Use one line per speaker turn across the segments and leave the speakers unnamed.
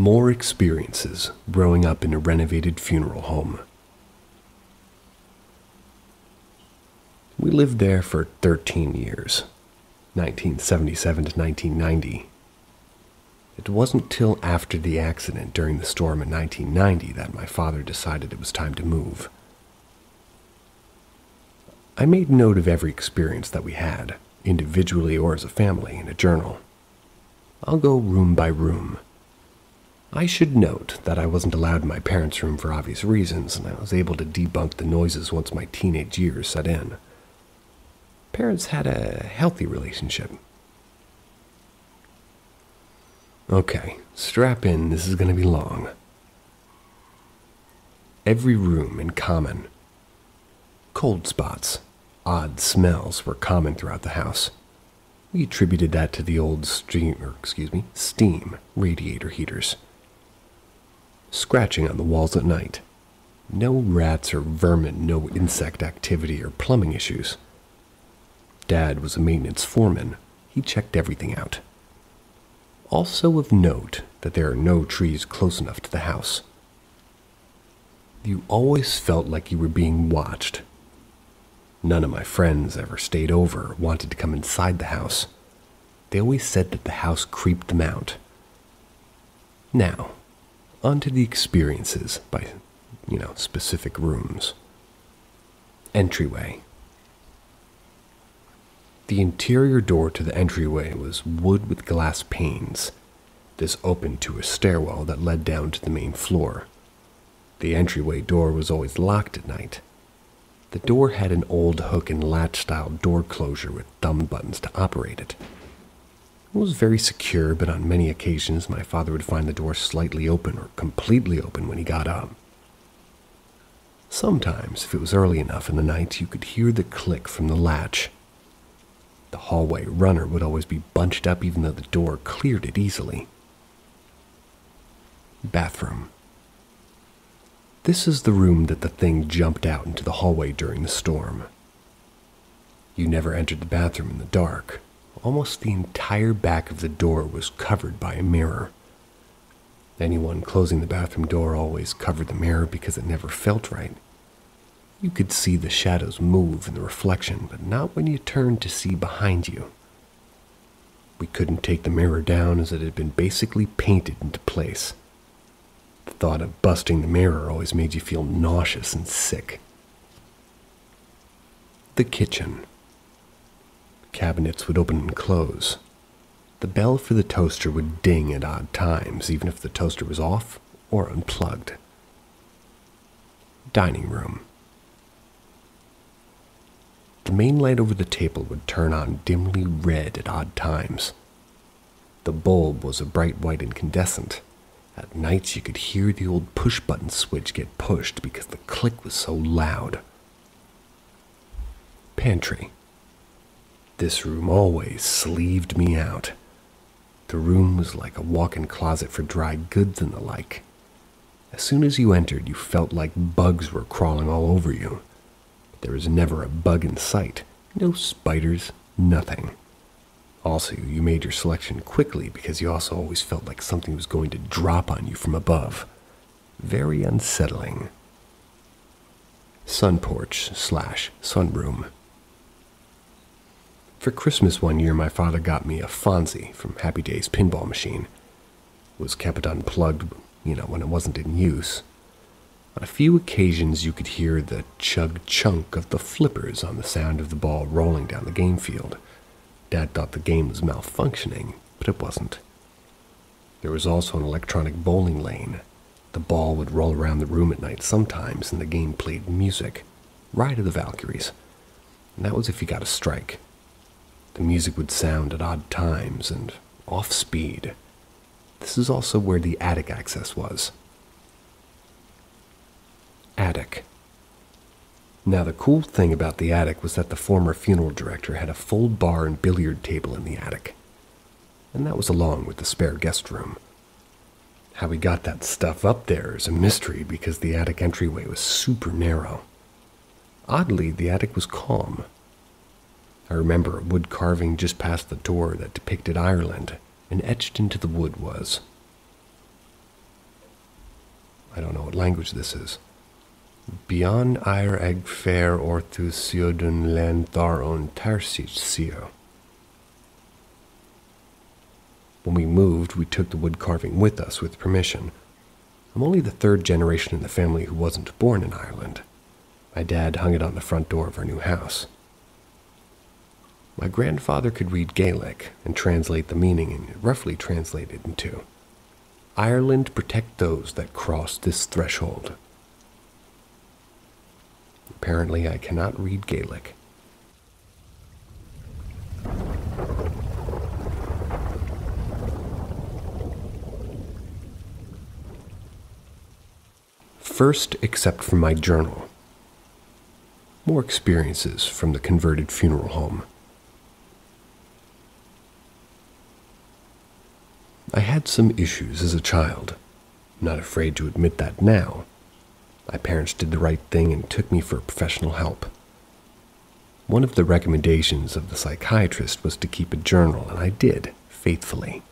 more experiences growing up in a renovated funeral home. We lived there for 13 years, 1977 to 1990. It wasn't till after the accident during the storm in 1990 that my father decided it was time to move. I made note of every experience that we had, individually or as a family, in a journal. I'll go room by room. I should note that I wasn't allowed in my parents' room for obvious reasons, and I was able to debunk the noises once my teenage years set in. Parents had a healthy relationship. Okay, strap in, this is going to be long. Every room in common. Cold spots, odd smells were common throughout the house. We attributed that to the old steam radiator heaters. Scratching on the walls at night. No rats or vermin, no insect activity or plumbing issues. Dad was a maintenance foreman. He checked everything out. Also of note that there are no trees close enough to the house. You always felt like you were being watched. None of my friends ever stayed over or wanted to come inside the house. They always said that the house creeped them out. Now, on to the experiences by, specific rooms. Entryway. The interior door to the entryway was wood with glass panes. This opened to a stairwell that led down to the main floor. The entryway door was always locked at night. The door had an old hook and latch-style door closure with thumb buttons to operate it. It was very secure, but on many occasions my father would find the door slightly open or completely open when he got up. Sometimes, if it was early enough in the night, you could hear the click from the latch. The hallway runner would always be bunched up even though the door cleared it easily. Bathroom. This is the room that the thing jumped out into the hallway during the storm. You never entered the bathroom in the dark. Almost the entire back of the door was covered by a mirror. Anyone closing the bathroom door always covered the mirror because it never felt right. You could see the shadows move in the reflection, but not when you turned to see behind you. We couldn't take the mirror down as it had been basically painted into place. The thought of busting the mirror always made you feel nauseous and sick. The kitchen. Cabinets would open and close. The bell for the toaster would ding at odd times, even if the toaster was off or unplugged. Dining room. The main light over the table would turn on dimly red at odd times. The bulb was a bright white incandescent. At nights you could hear the old push-button switch get pushed because the click was so loud. Pantry. This room always sleeved me out. The room was like a walk-in closet for dry goods and the like. As soon as you entered, you felt like bugs were crawling all over you. There was never a bug in sight. No spiders, nothing. Also, you made your selection quickly because you also always felt like something was going to drop on you from above. Very unsettling. Sun porch / sunroom. For Christmas one year, my father got me a Fonzie from Happy Days pinball machine. It was kept unplugged, when it wasn't in use. On a few occasions, you could hear the chug-chunk of the flippers on the sound of the ball rolling down the game field. Dad thought the game was malfunctioning, but it wasn't. There was also an electronic bowling lane. The ball would roll around the room at night sometimes, and the game played music. Ride of the Valkyries. And that was if you got a strike. The music would sound at odd times and off speed. This is also where the attic access was. Attic. Now the cool thing about the attic was that the former funeral director had a full bar and billiard table in the attic. And that was along with the spare guest room. How we got that stuff up there is a mystery because the attic entryway was super narrow. Oddly, the attic was calm. I remember a wood carving just past the door that depicted Ireland, and etched into the wood was I don't know what language this is. Beyond eir eg fair orthu siodun land thar on tarsio. When we moved, we took the wood carving with us with permission. I'm only the third generation in the family who wasn't born in Ireland. My dad hung it on the front door of our new house. My grandfather could read Gaelic and translate the meaning, and it roughly translated into, Ireland protect those that cross this threshold. Apparently, I cannot read Gaelic. First, except for my journal. More experiences from the converted funeral home. I had some issues as a child. I'm not afraid to admit that now. My parents did the right thing and took me for professional help. One of the recommendations of the psychiatrist was to keep a journal, and I did, faithfully.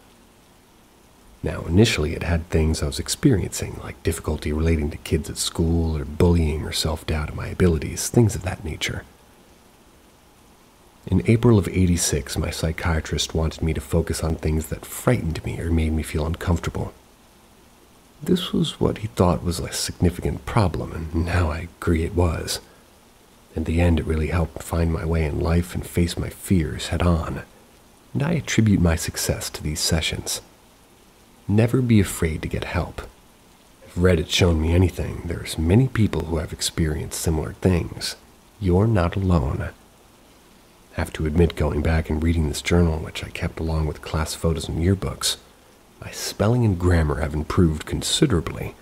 Now, initially it had things I was experiencing, like difficulty relating to kids at school, or bullying or self-doubt of my abilities, things of that nature. In April of '86, my psychiatrist wanted me to focus on things that frightened me or made me feel uncomfortable. This was what he thought was a significant problem, and now I agree it was. In the end, it really helped find my way in life and face my fears head on, and I attribute my success to these sessions. Never be afraid to get help. If Reddit's shown me anything, there's many people who have experienced similar things. You're not alone. I have to admit, going back and reading this journal, which I kept along with class photos and yearbooks, my spelling and grammar have improved considerably,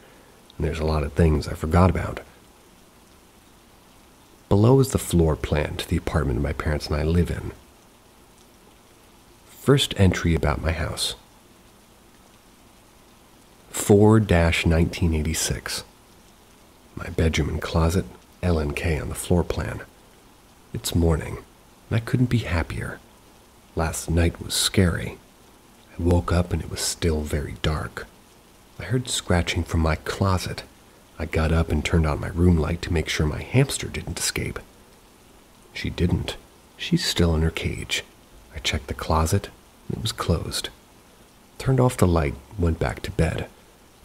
and there's a lot of things I forgot about. Below is the floor plan to the apartment my parents and I live in. First entry about my house. 4-1986. My bedroom and closet, LNK on the floor plan. It's morning, and I couldn't be happier. Last night was scary. I woke up and it was still very dark. I heard scratching from my closet. I got up and turned on my room light to make sure my hamster didn't escape. She didn't. She's still in her cage. I checked the closet, and it was closed. Turned off the light, went back to bed.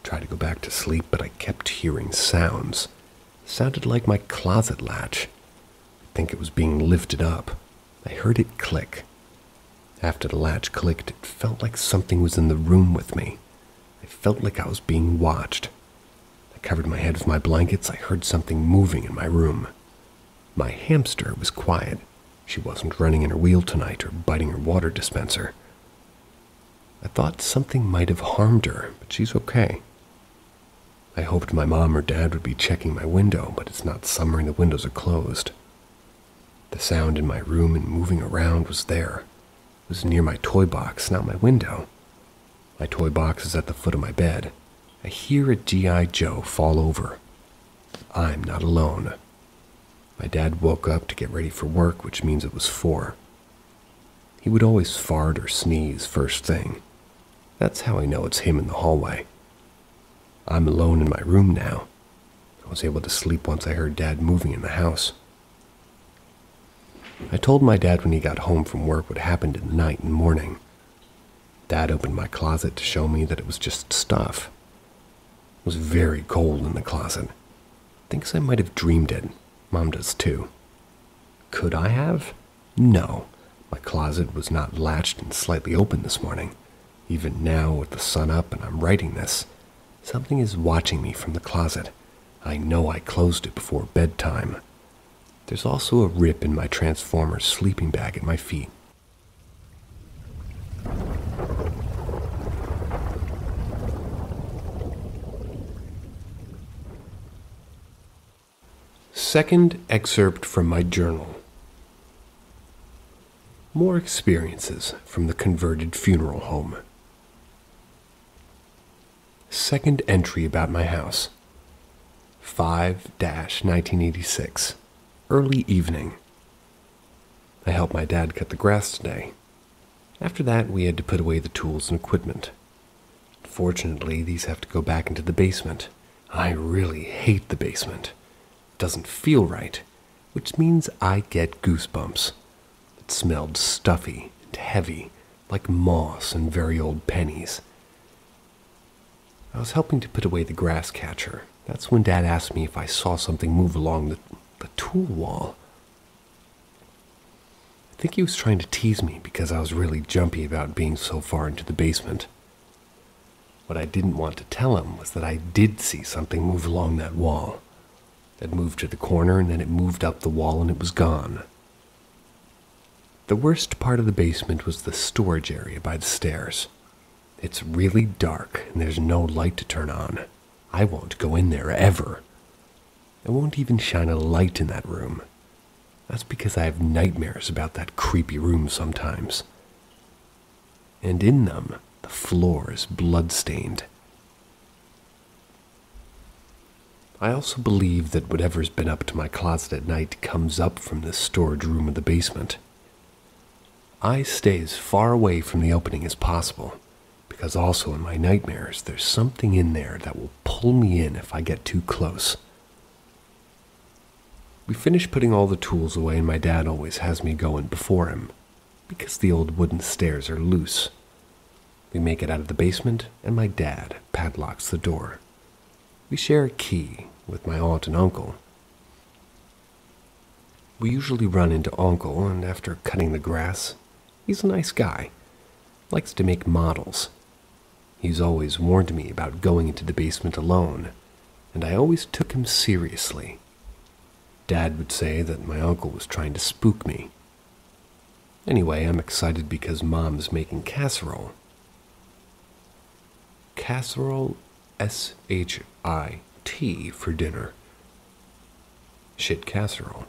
Tried to go back to sleep, but I kept hearing sounds. It sounded like my closet latch. I think it was being lifted up. I heard it click. After the latch clicked, it felt like something was in the room with me. I felt like I was being watched. I covered my head with my blankets. I heard something moving in my room. My hamster was quiet. She wasn't running in her wheel tonight or biting her water dispenser. I thought something might have harmed her, but she's okay. I hoped my mom or dad would be checking my window, but it's not summer and the windows are closed. The sound in my room and moving around was there. It was near my toy box, not my window. My toy box is at the foot of my bed. I hear a G.I. Joe fall over. I'm not alone. My dad woke up to get ready for work, which means it was 4. He would always fart or sneeze first thing. That's how I know it's him in the hallway. I'm alone in my room now. I was able to sleep once I heard Dad moving in the house. I told my dad when he got home from work what happened in the night and morning. Dad opened my closet to show me that it was just stuff. It was very cold in the closet. Thinks I might have dreamed it. Mom does too. Could I have? No. My closet was not latched and slightly open this morning. Even now, with the sun up and I'm writing this, something is watching me from the closet. I know I closed it before bedtime. There's also a rip in my Transformer sleeping bag at my feet. Second excerpt from my journal. More experiences from the converted funeral home. Second entry about my house. 5-1986. Early evening. I helped my dad cut the grass today. After that, we had to put away the tools and equipment. Fortunately, these have to go back into the basement. I really hate the basement. It doesn't feel right, which means I get goosebumps. It smelled stuffy and heavy, like moss and very old pennies. I was helping to put away the grass catcher. That's when Dad asked me if I saw something move along the tool wall. I think he was trying to tease me because I was really jumpy about being so far into the basement. What I didn't want to tell him was that I did see something move along that wall. It moved to the corner and then it moved up the wall and it was gone. The worst part of the basement was the storage area by the stairs. It's really dark and there's no light to turn on. I won't go in there ever. I won't even shine a light in that room. That's because I have nightmares about that creepy room sometimes. And in them, the floor is blood-stained. I also believe that whatever's been up to my closet at night comes up from this storage room of the basement. I stay as far away from the opening as possible, because also in my nightmares there's something in there that will pull me in if I get too close. We finish putting all the tools away and my dad always has me go in before him, because the old wooden stairs are loose. We make it out of the basement and my dad padlocks the door. We share a key with my aunt and uncle. We usually run into Uncle, and after cutting the grass, he's a nice guy, likes to make models. He's always warned me about going into the basement alone, and I always took him seriously. Dad would say that my uncle was trying to spook me. Anyway, I'm excited because Mom's making casserole. Casserole, S-H-I-T for dinner. Shit casserole.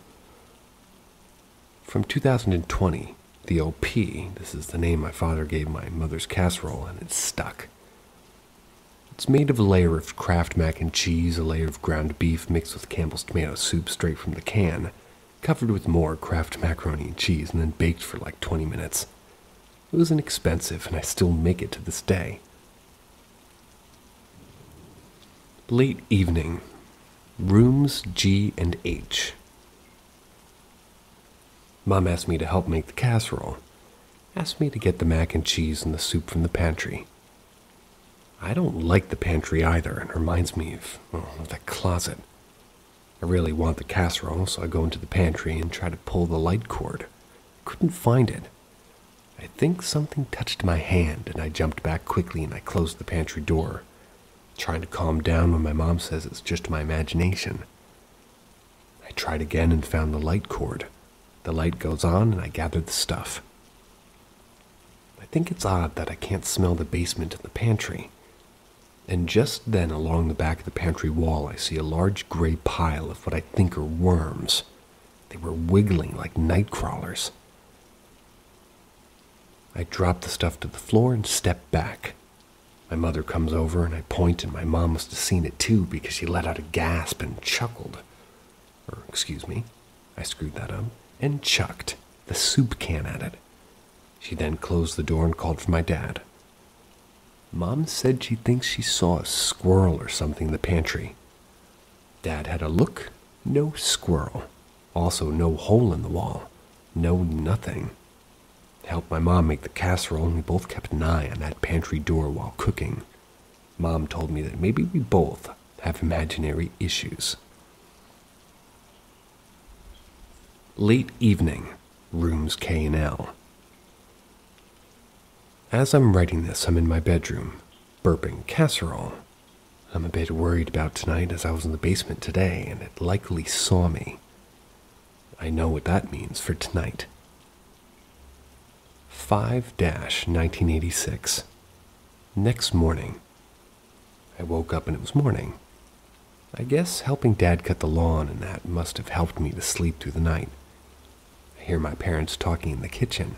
From 2020, the OP, this is the name my father gave my mother's casserole, and it's stuck. It's made of a layer of Kraft mac and cheese, a layer of ground beef mixed with Campbell's tomato soup straight from the can, covered with more Kraft macaroni and cheese, and then baked for like 20 minutes. It was inexpensive, and I still make it to this day. Late evening, rooms G and H. Mom asked me to help make the casserole, asked me to get the mac and cheese and the soup from the pantry. I don't like the pantry either, and it reminds me of that closet. I really want the casserole, so I go into the pantry and try to pull the light cord. Couldn't find it. I think something touched my hand, and I jumped back quickly and I closed the pantry door, trying to calm down when my mom says it's just my imagination. I tried again and found the light cord. The light goes on and I gather the stuff. I think it's odd that I can't smell the basement in the pantry. And just then along the back of the pantry wall I see a large gray pile of what I think are worms. They were wiggling like night crawlers. I drop the stuff to the floor and step back. My mother comes over and I point, and my mom must have seen it too because she let out a gasp and chuckled. Or, excuse me, I screwed that up, and chucked the soup can at it. She then closed the door and called for my dad. Mom said she thinks she saw a squirrel or something in the pantry. Dad had a look, no squirrel. Also no hole in the wall, no nothing. I helped my mom make the casserole, and we both kept an eye on that pantry door while cooking. Mom told me that maybe we both have imaginary issues. Late evening, rooms K and L. As I'm writing this, I'm in my bedroom, burping casserole. I'm a bit worried about tonight as I was in the basement today, and it likely saw me. I know what that means for tonight. 5-1986. Next morning. I woke up and it was morning. I guess helping Dad cut the lawn and that must have helped me to sleep through the night. I hear my parents talking in the kitchen.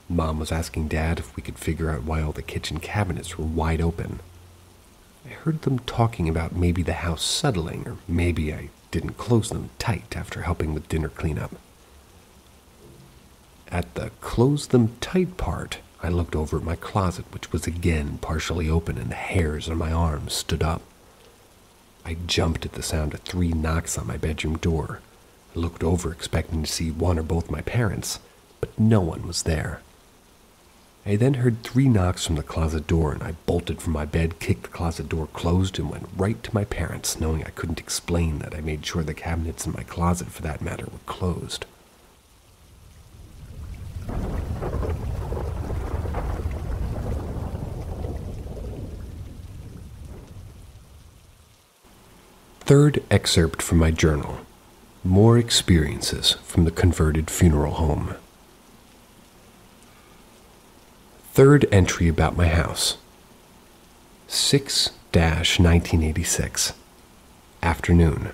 Mom was asking Dad if we could figure out why all the kitchen cabinets were wide open. I heard them talking about maybe the house settling, or maybe I didn't close them tight after helping with dinner cleanup. At the close them tight part, I looked over at my closet, which was again partially open, and the hairs on my arms stood up. I jumped at the sound of 3 knocks on my bedroom door. I looked over expecting to see one or both my parents, but no one was there. I then heard 3 knocks from the closet door, and I bolted from my bed, kicked the closet door closed, and went right to my parents, knowing I couldn't explain that I made sure the cabinets in my closet, for that matter, were closed. Third excerpt from my journal. More experiences from the converted funeral home. Third entry about my house. 6-1986. Afternoon.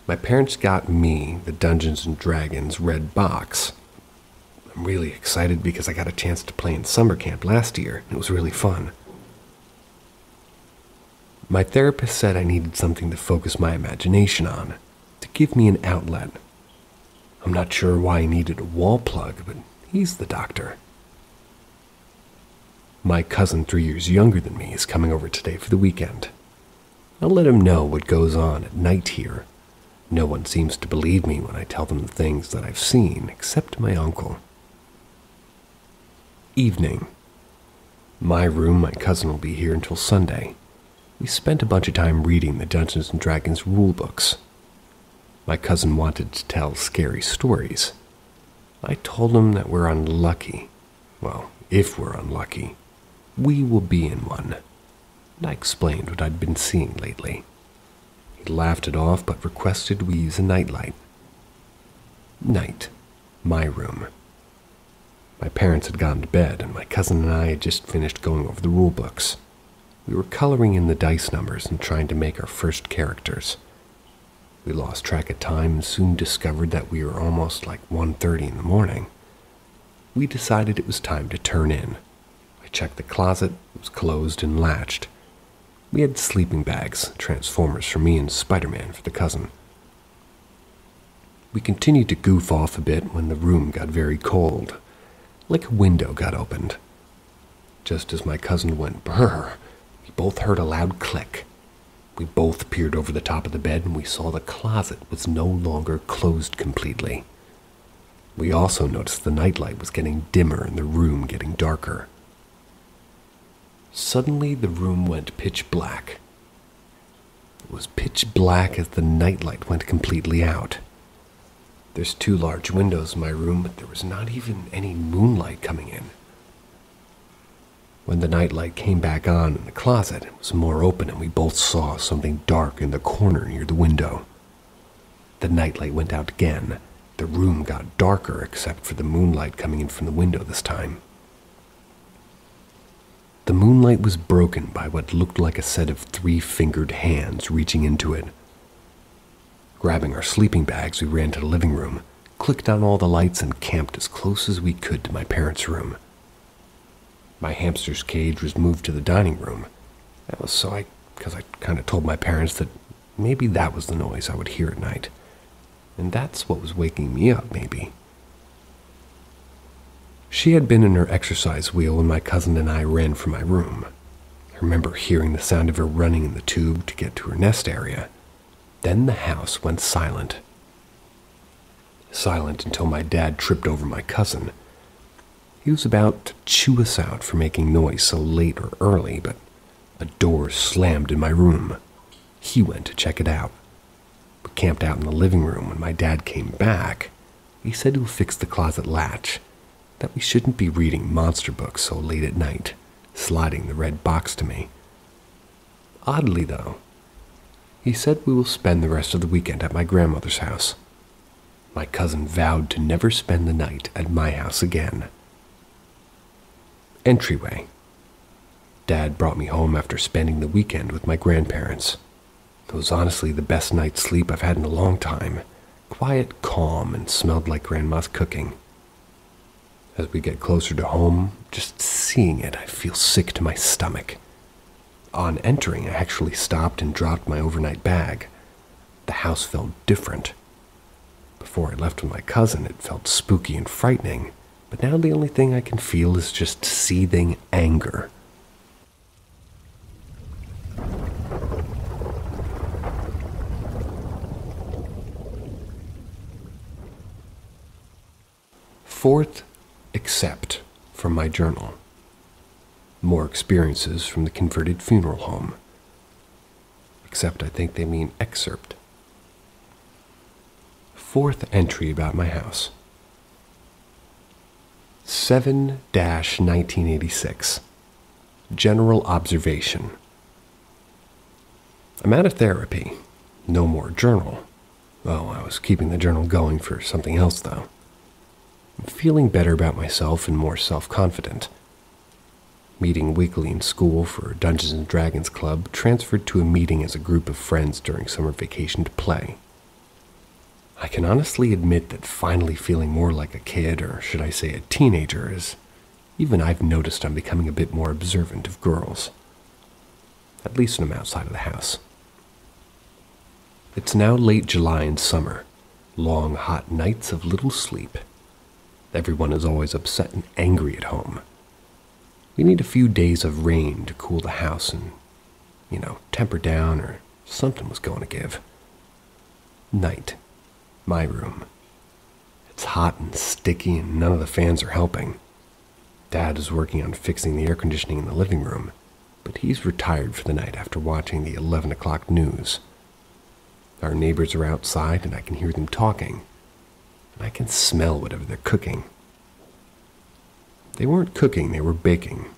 My parents got me the Dungeons & Dragons red box. I'm really excited because I got a chance to play in summer camp last year, and it was really fun. My therapist said I needed something to focus my imagination on, to give me an outlet. I'm not sure why I needed a wall plug, but he's the doctor. My cousin, 3 years younger than me, is coming over today for the weekend. I'll let him know what goes on at night here. No one seems to believe me when I tell them the things that I've seen, except my uncle. Evening. My room, my cousin will be here until Sunday. We spent a bunch of time reading the Dungeons & Dragons rule books. My cousin wanted to tell scary stories. I told him that we're unlucky. Well, if we're unlucky, we will be in one. And I explained what I'd been seeing lately. He laughed it off, but requested we use a nightlight. Night. My room. My parents had gone to bed, and my cousin and I had just finished going over the rule books. We were coloring in the dice numbers and trying to make our first characters. We lost track of time and soon discovered that we were almost like 1:30 in the morning. We decided it was time to turn in. I checked the closet. It was closed and latched. We had sleeping bags, Transformers for me and Spider-Man for the cousin. We continued to goof off a bit when the room got very cold, like a window got opened. Just as my cousin went brrr, we both heard a loud click. We both peered over the top of the bed and we saw the closet was no longer closed completely. We also noticed the nightlight was getting dimmer and the room getting darker. Suddenly the room went pitch black. It was pitch black as the nightlight went completely out. There's 2 large windows in my room, but there was not even any moonlight coming in. When the nightlight came back on in the closet, it was more open and we both saw something dark in the corner near the window. The nightlight went out again. The room got darker except for the moonlight coming in from the window this time. The moonlight was broken by what looked like a set of 3-fingered hands reaching into it. Grabbing our sleeping bags, we ran to the living room, clicked on all the lights, and camped as close as we could to my parents' room. My hamster's cage was moved to the dining room. That was because I kind of told my parents that maybe that was the noise I would hear at night. And that's what was waking me up, maybe. She had been in her exercise wheel when my cousin and I ran from my room. I remember hearing the sound of her running in the tube to get to her nest area. Then the house went silent. Silent until my dad tripped over my cousin. He was about to chew us out for making noise so late or early, but a door slammed in my room. He went to check it out. We camped out in the living room. When my dad came back, he said he'll fix the closet latch, that we shouldn't be reading monster books so late at night, sliding the red box to me. Oddly, though, he said we will spend the rest of the weekend at my grandmother's house. My cousin vowed to never spend the night at my house again. Entryway. Dad brought me home after spending the weekend with my grandparents. It was honestly the best night's sleep I've had in a long time. Quiet, calm, and smelled like Grandma's cooking. As we get closer to home, just seeing it, I feel sick to my stomach. On entering, I actually stopped and dropped my overnight bag. The house felt different. Before I left with my cousin, it felt spooky and frightening, but now the only thing I can feel is just seething anger. Fourth, except from my journal. More experiences from the converted funeral home. Except I think they mean excerpt. Fourth entry about my house. 7-1986. General observation. I'm out of therapy. No more journal. Oh, I was keeping the journal going for something else, though. I'm feeling better about myself and more self-confident. Meeting weekly in school for Dungeons and Dragons Club transferred to a meeting as a group of friends during summer vacation to play. I can honestly admit that finally feeling more like a kid, or should I say a teenager, is even I've noticed I'm becoming a bit more observant of girls. At least when I'm outside of the house. It's now late July and summer, long hot nights of little sleep. Everyone is always upset and angry at home. We need a few days of rain to cool the house and, temper down, or something was going to give. Night. My room. It's hot and sticky and none of the fans are helping. Dad is working on fixing the air conditioning in the living room, but he's retired for the night after watching the 11 o'clock news. Our neighbors are outside and I can hear them talking, and I can smell whatever they're cooking. They weren't cooking, they were baking.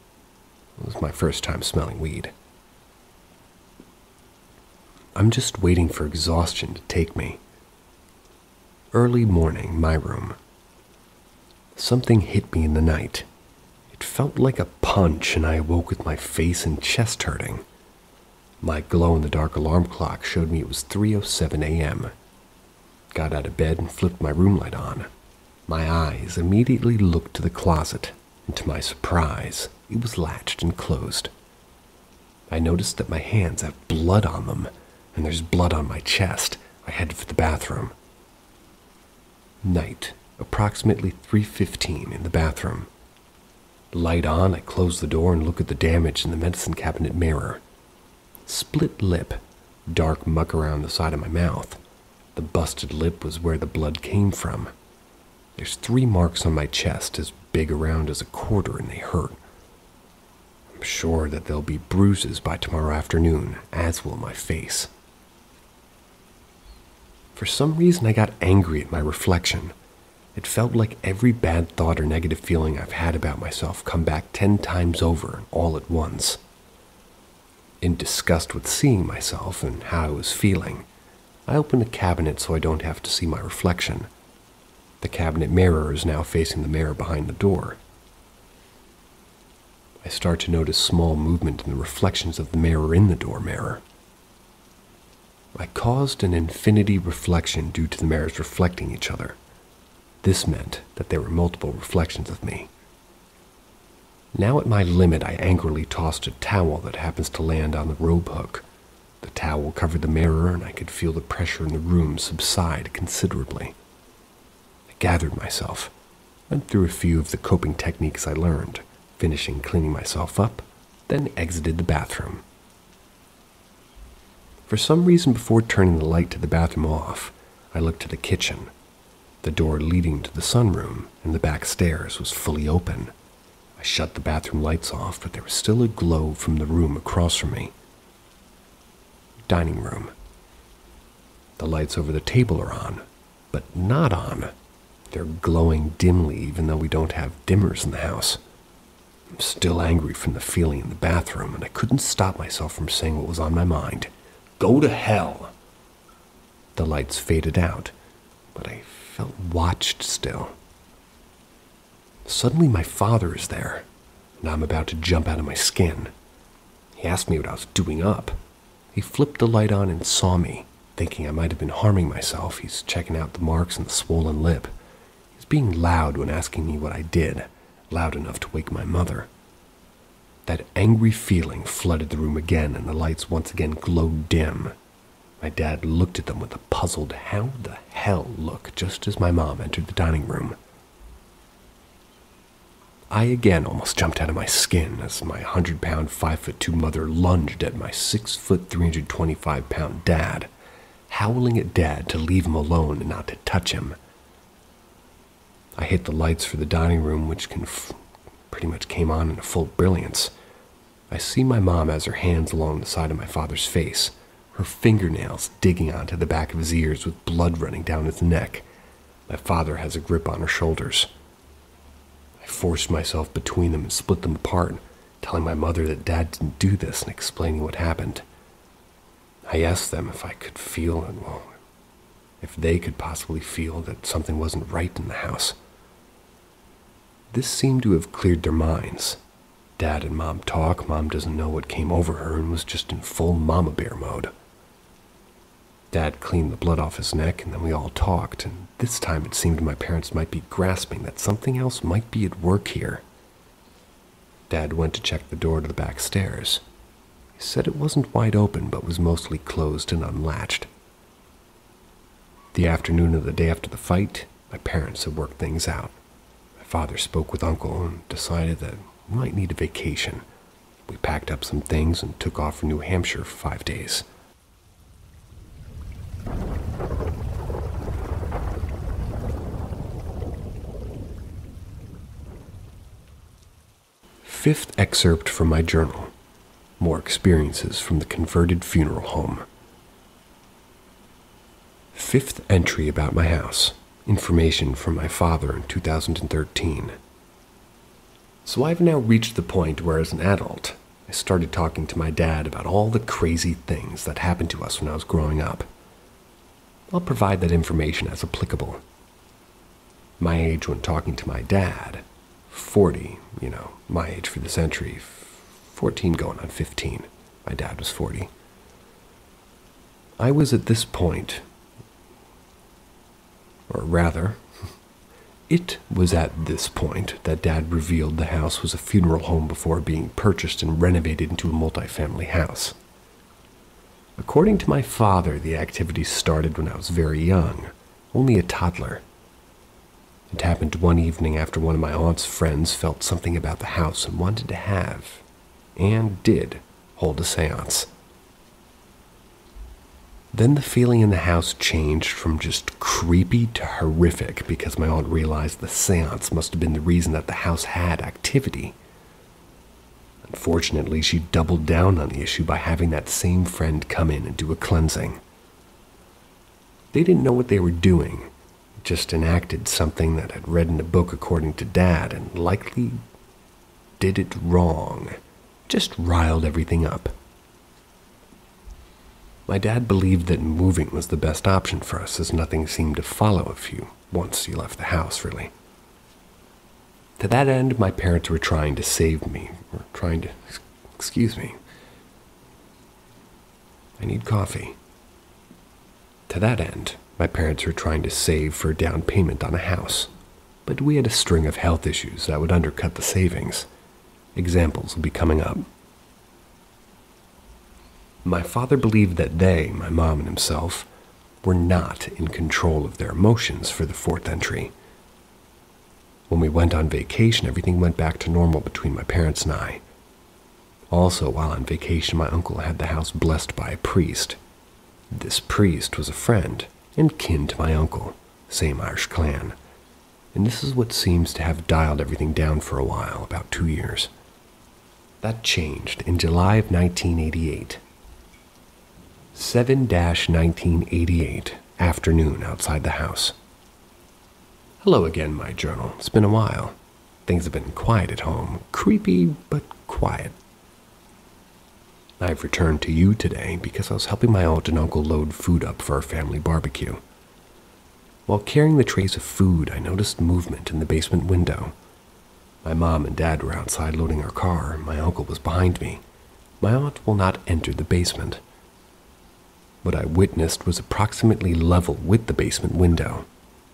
It was my first time smelling weed. I'm just waiting for exhaustion to take me. Early morning, my room. Something hit me in the night. It felt like a punch, and I awoke with my face and chest hurting. My glow-in-the-dark alarm clock showed me it was 3:07 a.m. Got out of bed and flipped my room light on. My eyes immediately looked to the closet, and to my surprise, it was latched and closed. I noticed that my hands have blood on them, and there's blood on my chest. I headed for the bathroom. Night, approximately 3:15 in the bathroom. Light on, I close the door and look at the damage in the medicine cabinet mirror. Split lip, dark muck around the side of my mouth. The busted lip was where the blood came from. There's 3 marks on my chest as big around as a quarter and they hurt. I'm sure that there'll be bruises by tomorrow afternoon, as will my face. For some reason I got angry at my reflection. It felt like every bad thought or negative feeling I've had about myself come back 10 times over, all at once. In disgust with seeing myself and how I was feeling, I opened the cabinet so I don't have to see my reflection. The cabinet mirror is now facing the mirror behind the door. I start to notice small movement in the reflections of the mirror in the door mirror. I caused an infinity reflection due to the mirrors reflecting each other. This meant that there were multiple reflections of me. Now at my limit, I angrily tossed a towel that happens to land on the robe hook. The towel covered the mirror, and I could feel the pressure in the room subside considerably. I gathered myself, went through a few of the coping techniques I learned, finishing cleaning myself up, then exited the bathroom. For some reason, before turning the light to the bathroom off, I looked to the kitchen. The door leading to the sunroom and the back stairs was fully open. I shut the bathroom lights off, but there was still a glow from the room across from me. Dining room. The lights over the table are on, but not on. They're glowing dimly even though we don't have dimmers in the house. I'm still angry from the feeling in the bathroom, and I couldn't stop myself from saying what was on my mind. Go to hell! The lights faded out, but I felt watched still. Suddenly my father is there, and I'm about to jump out of my skin. He asked me what I was doing up. He flipped the light on and saw me, thinking I might have been harming myself. He's checking out the marks on the swollen lip. He's being loud when asking me what I did, loud enough to wake my mother. That angry feeling flooded the room again, and the lights once again glowed dim. My dad looked at them with a puzzled "how the hell" look just as my mom entered the dining room. I again almost jumped out of my skin as my 100-pound, 5'2" mother lunged at my 6', 325-pound dad, howling at Dad to leave him alone and not to touch him. I hit the lights for the dining room, which pretty much came on in a full brilliance. I see my mom has her hands along the side of my father's face, her fingernails digging onto the back of his ears with blood running down his neck. My father has a grip on her shoulders. I forced myself between them and split them apart, telling my mother that Dad didn't do this and explaining what happened. I asked them if I could feel, well, if they could possibly feel that something wasn't right in the house. This seemed to have cleared their minds. Dad and Mom talk. Mom doesn't know what came over her and was just in full mama bear mode. Dad cleaned the blood off his neck, and then we all talked, and this time it seemed my parents might be grasping that something else might be at work here. Dad went to check the door to the back stairs. He said it wasn't wide open, but was mostly closed and unlatched. The afternoon of the day after the fight, my parents had worked things out. My father spoke with Uncle and decided that we might need a vacation. We packed up some things and took off for New Hampshire for 5 days. Fifth excerpt from my journal. More experiences from the converted funeral home. Fifth entry about my house. Information from my father in 2013. So I've now reached the point where, as an adult, I started talking to my dad about all the crazy things that happened to us when I was growing up. I'll provide that information as applicable. My age when talking to my dad, 40, my age for the century, 14 going on 15. My dad was 40. I was at this point, or rather, it was at this point that Dad revealed the house was a funeral home before being purchased and renovated into a multi-family house. According to my father, the activities started when I was very young, only a toddler. It happened one evening after one of my aunt's friends felt something about the house and wanted to have, and did, hold a seance. Then the feeling in the house changed from just creepy to horrific because my aunt realized the seance must have been the reason that the house had activity. Unfortunately, she doubled down on the issue by having that same friend come in and do a cleansing. They didn't know what they were doing, just enacted something that I'd read in a book according to Dad and likely did it wrong, just riled everything up. My dad believed that moving was the best option for us, as nothing seemed to follow once you left the house, really. To that end, my parents were trying to save me, excuse me. I need coffee. To that end, my parents were trying to save for a down payment on a house, but we had a string of health issues that would undercut the savings. Examples will be coming up. My father believed that they, my mom and himself, were not in control of their emotions for the fourth entry. When we went on vacation, everything went back to normal between my parents and I. Also, while on vacation, my uncle had the house blessed by a priest. This priest was a friend and kin to my uncle, same Irish clan, and this is what seems to have dialed everything down for a while, about 2 years. That changed in July of 1988. 7-1988, afternoon outside the house. Hello again, my journal. It's been a while. Things have been quiet at home. Creepy, but quiet. I've returned to you today because I was helping my aunt and uncle load food up for our family barbecue. While carrying the trays of food, I noticed movement in the basement window. My mom and dad were outside loading our car, and my uncle was behind me. My aunt will not enter the basement. What I witnessed was approximately level with the basement window,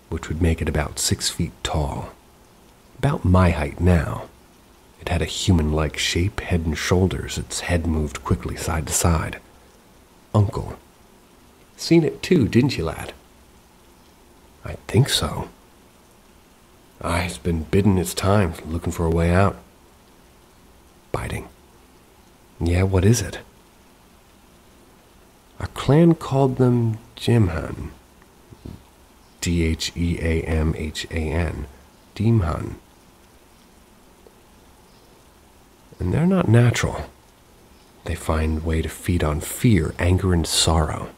which would make it about 6 feet tall. About my height now. It had a human-like shape, head and shoulders. Its head moved quickly side to side. Uncle. Seen it too, didn't you, lad? I think so. It's been biding its time, looking for a way out. Biting. Yeah, what is it? Our clan called them Jimhan. Dheamhan. Demon. And they're not natural. They find a way to feed on fear, anger, and sorrow.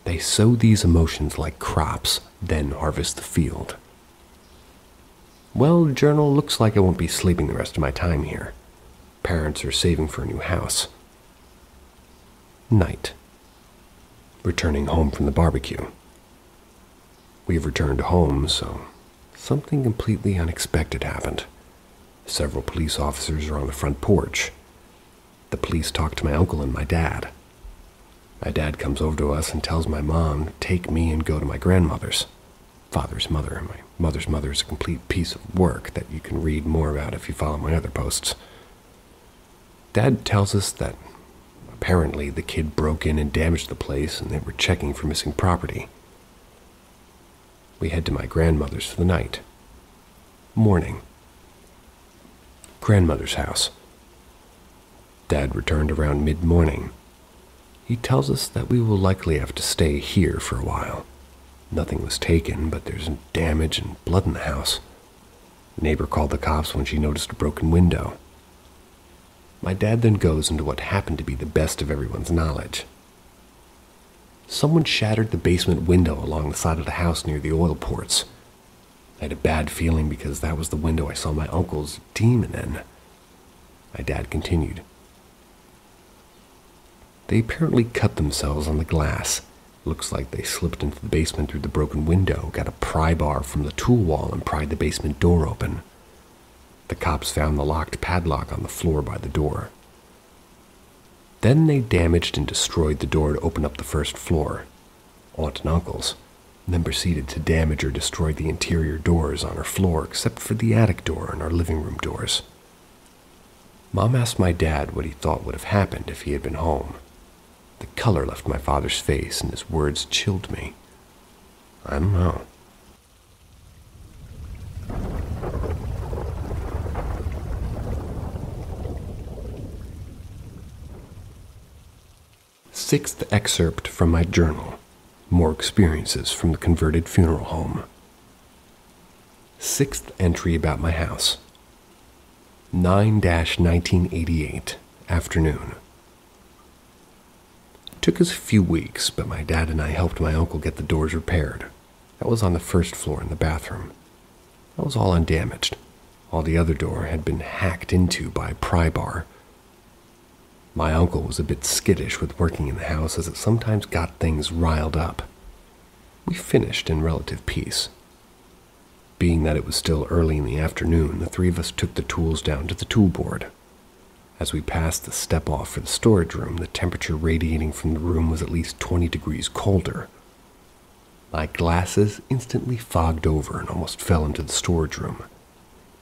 They sow these emotions like crops, then harvest the field. Well, journal, looks like I won't be sleeping the rest of my time here. Parents are saving for a new house. Night. Returning home from the barbecue. We've returned home, so something completely unexpected happened. Several police officers are on the front porch. The police talk to my uncle and my dad. My dad comes over to us and tells my mom to take me and go to my grandmother's. Father's mother. My mother's mother is a complete piece of work that you can read more about if you follow my other posts. Dad tells us that apparently the kid broke in and damaged the place and they were checking for missing property. We head to my grandmother's for the night. Morning. Grandmother's house. Dad returned around mid-morning. He tells us that we will likely have to stay here for a while. Nothing was taken, but there's damage and blood in the house. The neighbor called the cops when she noticed a broken window. My dad then goes into what happened to be the best of everyone's knowledge. Someone shattered the basement window along the side of the house near the oil ports. I had a bad feeling because that was the window I saw my uncle's demon in. My dad continued. They apparently cut themselves on the glass. Looks like they slipped into the basement through the broken window, got a pry bar from the tool wall, and pried the basement door open. The cops found the locked padlock on the floor by the door. Then they damaged and destroyed the door to open up the first floor, Aunt and Uncle's, and then proceeded to damage or destroy the interior doors on our floor except for the attic door and our living room doors. Mom asked my dad what he thought would have happened if he had been home. The color left my father's face, and his words chilled me. I don't know. Sixth excerpt from my journal. More experiences from the converted funeral home. Sixth entry about my house. 9-1988, afternoon. It took us a few weeks, but my dad and I helped my uncle get the doors repaired. That was on the first floor in the bathroom. That was all undamaged. All the other door had been hacked into by a pry bar. My uncle was a bit skittish with working in the house as it sometimes got things riled up. We finished in relative peace. Being that it was still early in the afternoon, the three of us took the tools down to the tool board. As we passed the step-off for the storage room, the temperature radiating from the room was at least 20 degrees colder. My glasses instantly fogged over and almost fell into the storage room.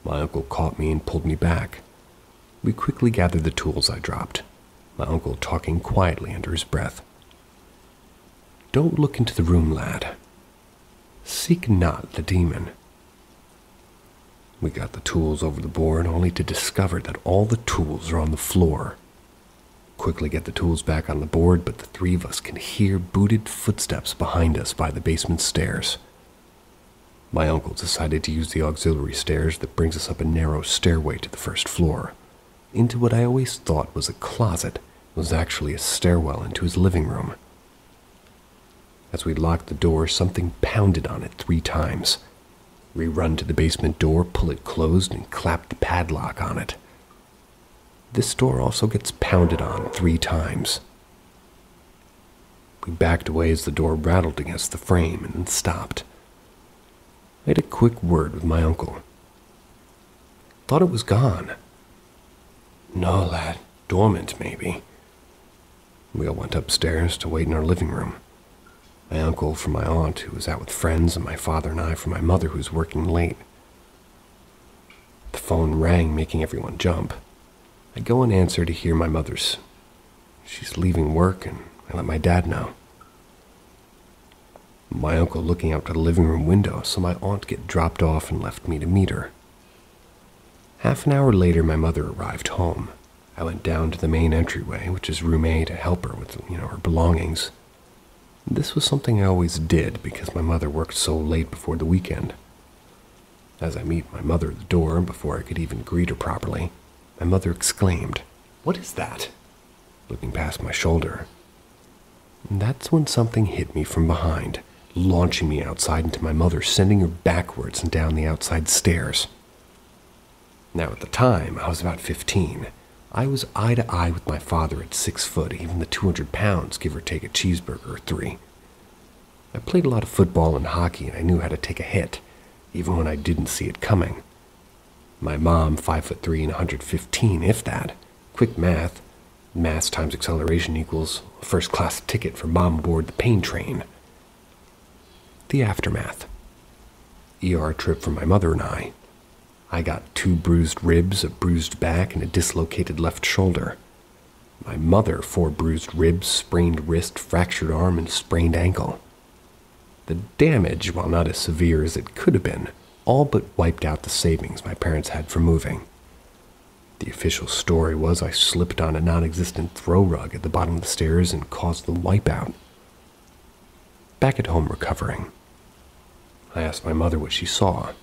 My uncle caught me and pulled me back. We quickly gathered the tools I dropped, my uncle talking quietly under his breath. Don't look into the room, lad. Seek not the demon. We got the tools over the board only to discover that all the tools are on the floor. Quickly get the tools back on the board, but the three of us can hear booted footsteps behind us by the basement stairs. My uncle decided to use the auxiliary stairs that brings us up a narrow stairway to the first floor, into what I always thought was a closet. It was actually a stairwell into his living room. As we locked the door, something pounded on it 3 times. We run to the basement door, pull it closed, and clap the padlock on it. This door also gets pounded on 3 times. We backed away as the door rattled against the frame and then stopped. I had a quick word with my uncle. Thought it was gone. No, lad, dormant maybe. We all went upstairs to wait in our living room. My uncle for my aunt, who was out with friends, and my father and I for my mother, who was working late. The phone rang, making everyone jump. I go and answer to hear my mother's. She's leaving work, and I let my dad know. My uncle looking out the living room window, so my aunt get dropped off and left me to meet her. Half an hour later, my mother arrived home. I went down to the main entryway, which is room A, to help her with, her belongings. This was something I always did because my mother worked so late before the weekend. As I meet my mother at the door, before I could even greet her properly, my mother exclaimed, "What is that?" looking past my shoulder. And that's when something hit me from behind, launching me outside into my mother, sending her backwards and down the outside stairs. Now at the time, I was about 15. I was eye to eye with my father at 6 foot, even the 200 pounds, give or take a cheeseburger or 3. I played a lot of football and hockey, and I knew how to take a hit, even when I didn't see it coming. My mom, 5'3" and 115, if that. Quick math. Mass times acceleration equals a first-class ticket for mom aboard the pain train. The aftermath. ER trip for my mother and I. I got 2 bruised ribs, a bruised back, and a dislocated left shoulder. My mother, 4 bruised ribs, sprained wrist, fractured arm, and sprained ankle. The damage, while not as severe as it could have been, all but wiped out the savings my parents had for moving. The official story was I slipped on a non-existent throw rug at the bottom of the stairs and caused the wipeout. Back at home recovering, I asked my mother what she saw.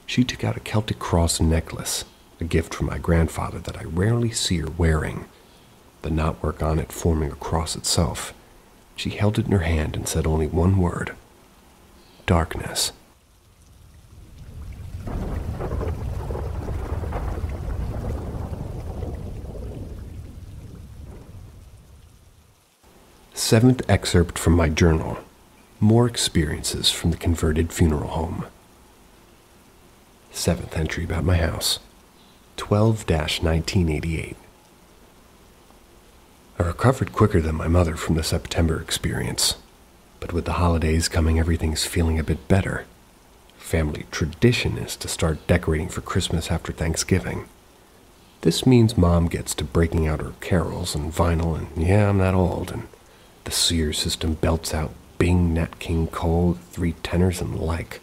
She took out a Celtic cross necklace, a gift from my grandfather that I rarely see her wearing, the knotwork on it forming a cross itself. She held it in her hand and said only one word: darkness. Seventh excerpt from my journal. More experiences from the converted funeral home. 7th entry about my house. 12-1988. I recovered quicker than my mother from the September experience, but with the holidays coming, everything's feeling a bit better. Family tradition is to start decorating for Christmas after Thanksgiving. This means Mom gets to breaking out her carols and vinyl, and yeah, I'm that old, and the Sears system belts out Bing, Nat King Cole, 3 tenors, and the like.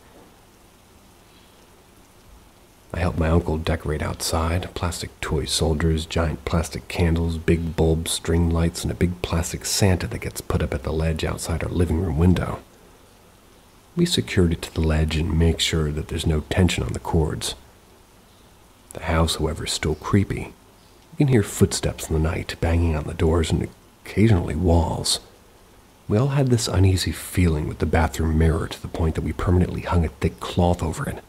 I help my uncle decorate outside: plastic toy soldiers, giant plastic candles, big bulbs, string lights, and a big plastic Santa that gets put up at the ledge outside our living room window. We secured it to the ledge and make sure that there's no tension on the cords. The house, however, is still creepy. You can hear footsteps in the night, banging on the doors and occasionally walls. We all had this uneasy feeling with the bathroom mirror, to the point that we permanently hung a thick cloth over it.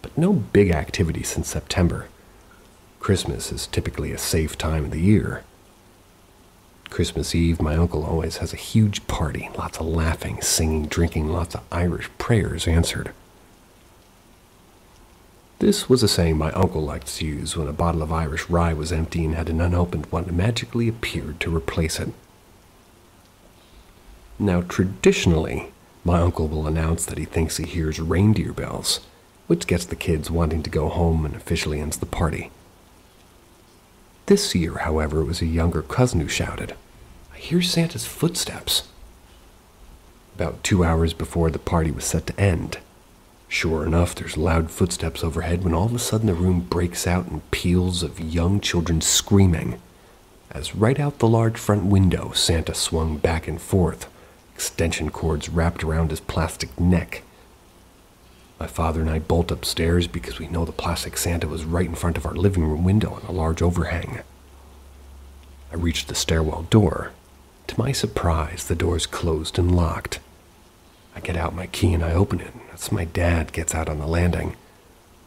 But no big activity since September. Christmas is typically a safe time of the year. Christmas Eve, my uncle always has a huge party, lots of laughing, singing, drinking, lots of Irish prayers answered. This was a saying my uncle liked to use when a bottle of Irish rye was empty and had an unopened one magically appeared to replace it. Now, traditionally, my uncle will announce that he thinks he hears reindeer bells, which gets the kids wanting to go home and officially ends the party. This year, however, it was a younger cousin who shouted, "I hear Santa's footsteps," about 2 hours before the party was set to end. Sure enough, there's loud footsteps overhead when all of a sudden the room breaks out in peals of young children screaming, as right out the large front window Santa swung back and forth, extension cords wrapped around his plastic neck. My father and I bolt upstairs because we know the plastic Santa was right in front of our living room window on a large overhang. I reach the stairwell door. To my surprise, the door's closed and locked. I get out my key and I open it. As my dad gets out on the landing.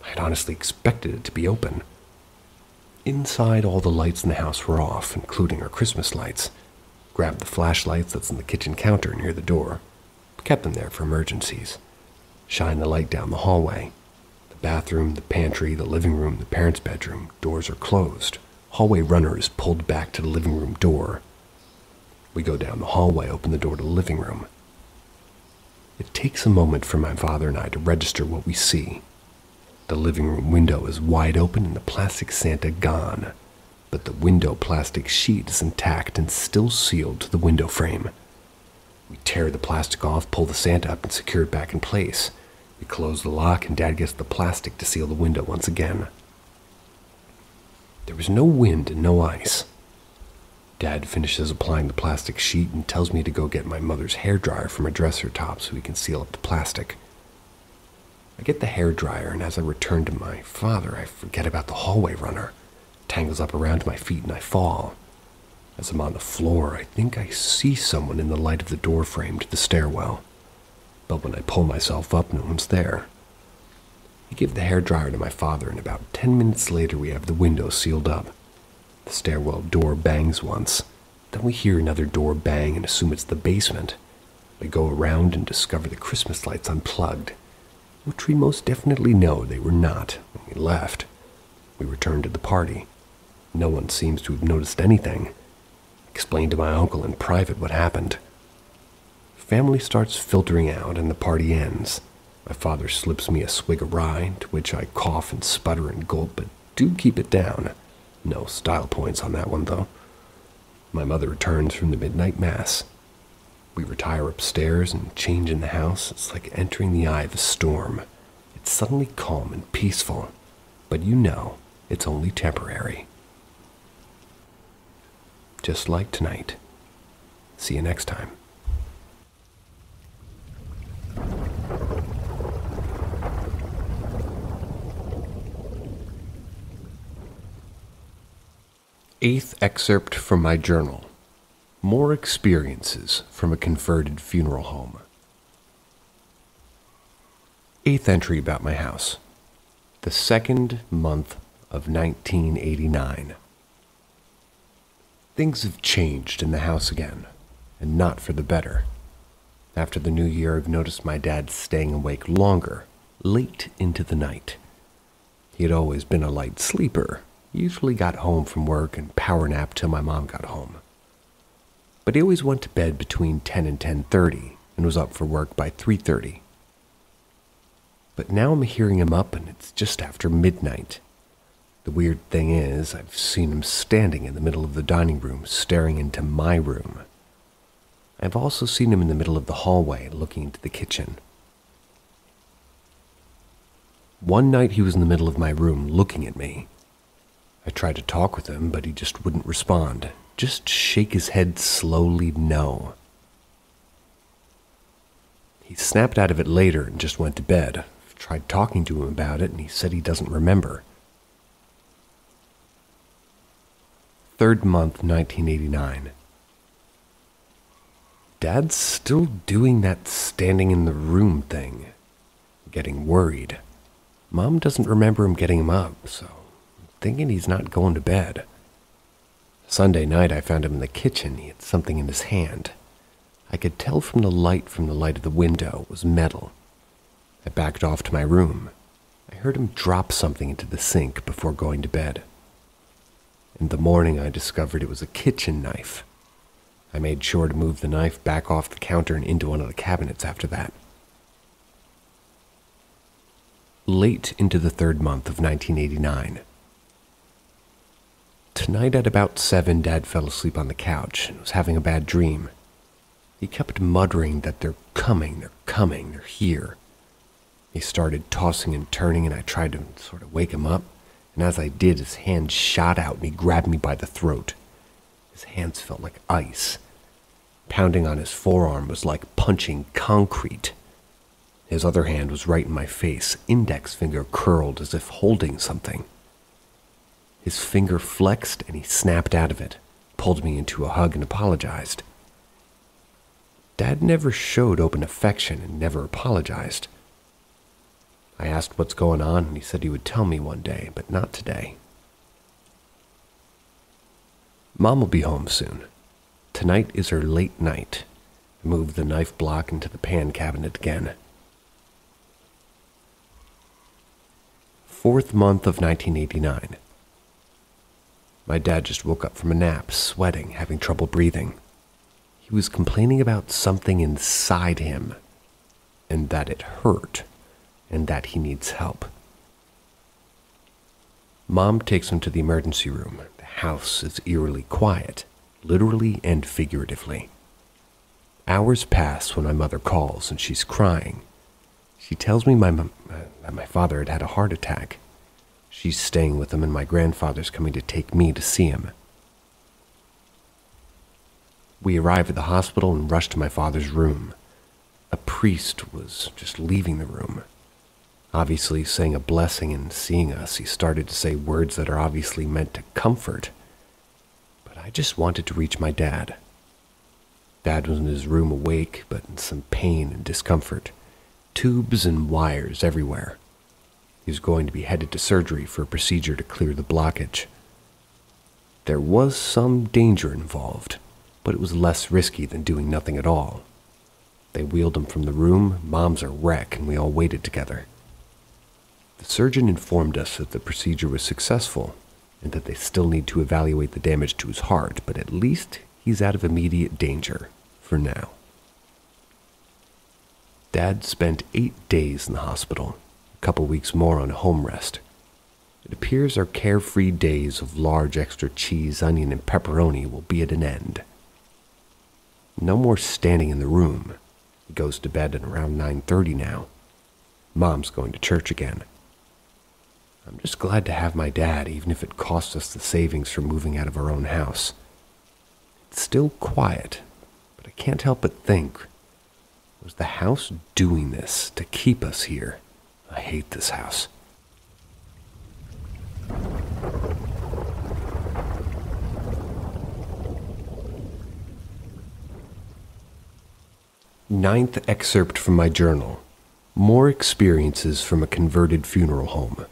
I had honestly expected it to be open. Inside, all the lights in the house were off, including our Christmas lights. Grabbed the flashlights that's on the kitchen counter near the door. Kept them there for emergencies. Shine the light down the hallway. The bathroom, the pantry, the living room, the parents' bedroom. Doors are closed. Hallway runner is pulled back to the living room door. We go down the hallway, open the door to the living room. It takes a moment for my father and I to register what we see. The living room window is wide open and the plastic Santa gone, but the window plastic sheet is intact and still sealed to the window frame. We tear the plastic off, pull the Santa up, and secure it back in place. We close the lock, and Dad gets the plastic to seal the window once again. There was no wind and no ice. Dad finishes applying the plastic sheet and tells me to go get my mother's hairdryer from her dresser top so we can seal up the plastic. I get the hairdryer, and as I return to my father, I forget about the hallway runner. It tangles up around my feet and I fall. As I'm on the floor, I think I see someone in the light of the door frame to the stairwell. But when I pull myself up, no one's there. I give the hairdryer to my father, and about 10 minutes later we have the window sealed up. The stairwell door bangs once. Then we hear another door bang and assume it's the basement. We go around and discover the Christmas lights unplugged, which we most definitely know they were not when we left. We returned to the party. No one seems to have noticed anything. Explained to my uncle in private what happened. Family starts filtering out and the party ends. My father slips me a swig of rye, to which I cough and sputter and gulp, but do keep it down. No style points on that one, though. My mother returns from the midnight mass. We retire upstairs and change in the house. It's like entering the eye of a storm. It's suddenly calm and peaceful, but you know it's only temporary. Just like tonight. See you next time. Eighth excerpt from my journal. More experiences from a converted funeral home. Eighth entry about my house. The second month of 1989. Things have changed in the house again, and not for the better. After the new year, I've noticed my dad staying awake longer, late into the night. He had always been a light sleeper, usually got home from work and power napped till my mom got home. But he always went to bed between 10 and 10:30 and was up for work by 3:30. But now I'm hearing him up and it's just after midnight. The weird thing is, I've seen him standing in the middle of the dining room staring into my room. I've also seen him in the middle of the hallway looking into the kitchen. One night he was in the middle of my room looking at me. I tried to talk with him, but he just wouldn't respond. Just shake his head slowly no. He snapped out of it later and just went to bed. I've tried talking to him about it and he said he doesn't remember. Third month, 1989. Dad's still doing that standing in the room thing. Getting worried. Mom doesn't remember him getting him up, so I'm thinking he's not going to bed. Sunday night I found him in the kitchen. He had something in his hand. I could tell from the light of the window it was metal. I backed off to my room. I heard him drop something into the sink before going to bed. In the morning I discovered it was a kitchen knife. I made sure to move the knife back off the counter and into one of the cabinets after that. Late into the third month of 1989. Tonight at about 7, Dad fell asleep on the couch and was having a bad dream. He kept muttering that they're coming, they're here. He started tossing and turning and I tried to sort of wake him up, and as I did, his hand shot out and he grabbed me by the throat. His hands felt like ice. Pounding on his forearm was like punching concrete. His other hand was right in my face, index finger curled as if holding something. His finger flexed and he snapped out of it, pulled me into a hug and apologized. Dad never showed open affection and never apologized. I asked what's going on and he said he would tell me one day, but not today. Mom will be home soon. Tonight is her late night. I moved the knife block into the pan cabinet again. Fourth month of 1989. My dad just woke up from a nap, sweating, having trouble breathing. He was complaining about something inside him, and that it hurt, and that he needs help. Mom takes him to the emergency room. The house is eerily quiet, literally and figuratively. Hours pass when my mother calls and she's crying. She tells me that my father had had a heart attack. She's staying with him and my grandfather's coming to take me to see him. We arrive at the hospital and rush to my father's room. A priest was just leaving the room. Obviously saying a blessing and seeing us, he started to say words that are obviously meant to comfort. But I just wanted to reach my dad. Dad was in his room awake, but in some pain and discomfort. Tubes and wires everywhere. He was going to be headed to surgery for a procedure to clear the blockage. There was some danger involved, but it was less risky than doing nothing at all. They wheeled him from the room, Mom's a wreck, and we all waited together. The surgeon informed us that the procedure was successful and that they still need to evaluate the damage to his heart, but at least he's out of immediate danger for now. Dad spent 8 days in the hospital, a couple weeks more on home rest. It appears our carefree days of large extra cheese, onion, and pepperoni will be at an end. No more standing in the room. He goes to bed at around 9:30 now. Mom's going to church again. I'm just glad to have my dad, even if it costs us the savings from moving out of our own house. It's still quiet, but I can't help but think, was the house doing this to keep us here? I hate this house. Ninth excerpt from my journal. More experiences from a converted funeral home.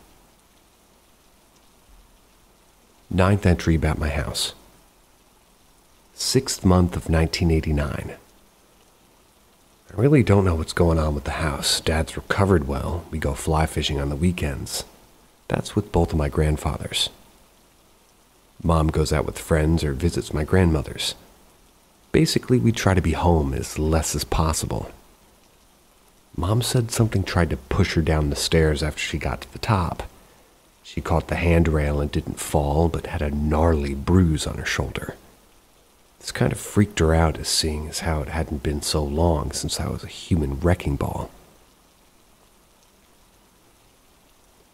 9th entry about my house. 6th month of 1989. I really don't know what's going on with the house. Dad's recovered well. We go fly fishing on the weekends. That's with both of my grandfathers. Mom goes out with friends or visits my grandmothers. Basically, we try to be home as less as possible. Mom said something tried to push her down the stairs after she got to the top. She caught the handrail and didn't fall, but had a gnarly bruise on her shoulder. This kind of freaked her out, as seeing as how it hadn't been so long since I was a human wrecking ball.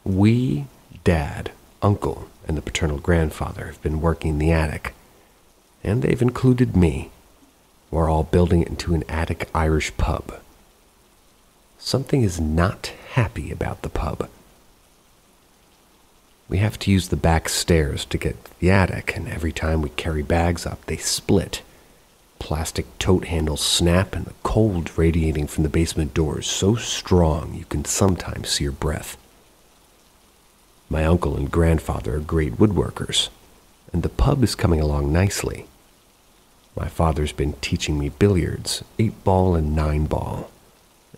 We, Dad, Uncle, and the paternal grandfather have been working in the attic, and they've included me. We're all building it into an attic Irish pub. Something is not happy about the pub. We have to use the back stairs to get to the attic, and every time we carry bags up, they split. Plastic tote handles snap, and the cold radiating from the basement door is so strong you can sometimes see your breath. My uncle and grandfather are great woodworkers, and the pub is coming along nicely. My father's been teaching me billiards, 8-ball and 9-ball,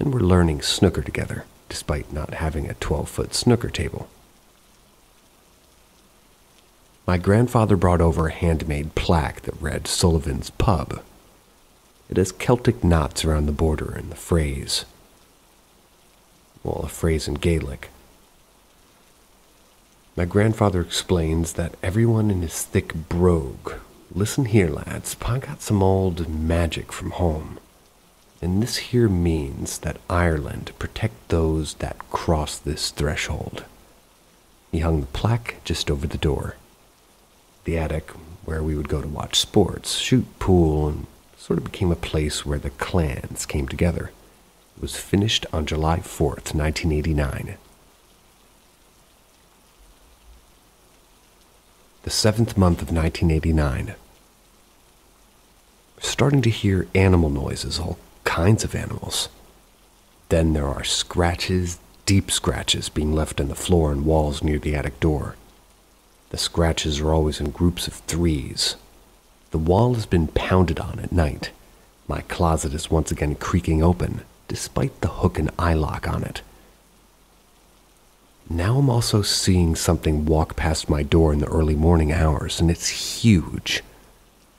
and we're learning snooker together, despite not having a 12-foot snooker table. My grandfather brought over a handmade plaque that read Sullivan's Pub. It has Celtic knots around the border and the phrase. Well, a phrase in Gaelic. My grandfather explains that everyone in his thick brogue, listen here lads, Pa got some old magic from home. And this here means that Ireland protect those that cross this threshold. He hung the plaque just over the door. The attic, where we would go to watch sports, shoot pool, and sort of became a place where the clans came together. It was finished on July 4th, 1989. The 7th month of 1989. We're starting to hear animal noises, all kinds of animals. Then there are scratches, deep scratches being left on the floor and walls near the attic door. The scratches are always in groups of 3s. The wall has been pounded on at night. My closet is once again creaking open, despite the hook and eye lock on it. Now I'm also seeing something walk past my door in the early morning hours, and it's huge.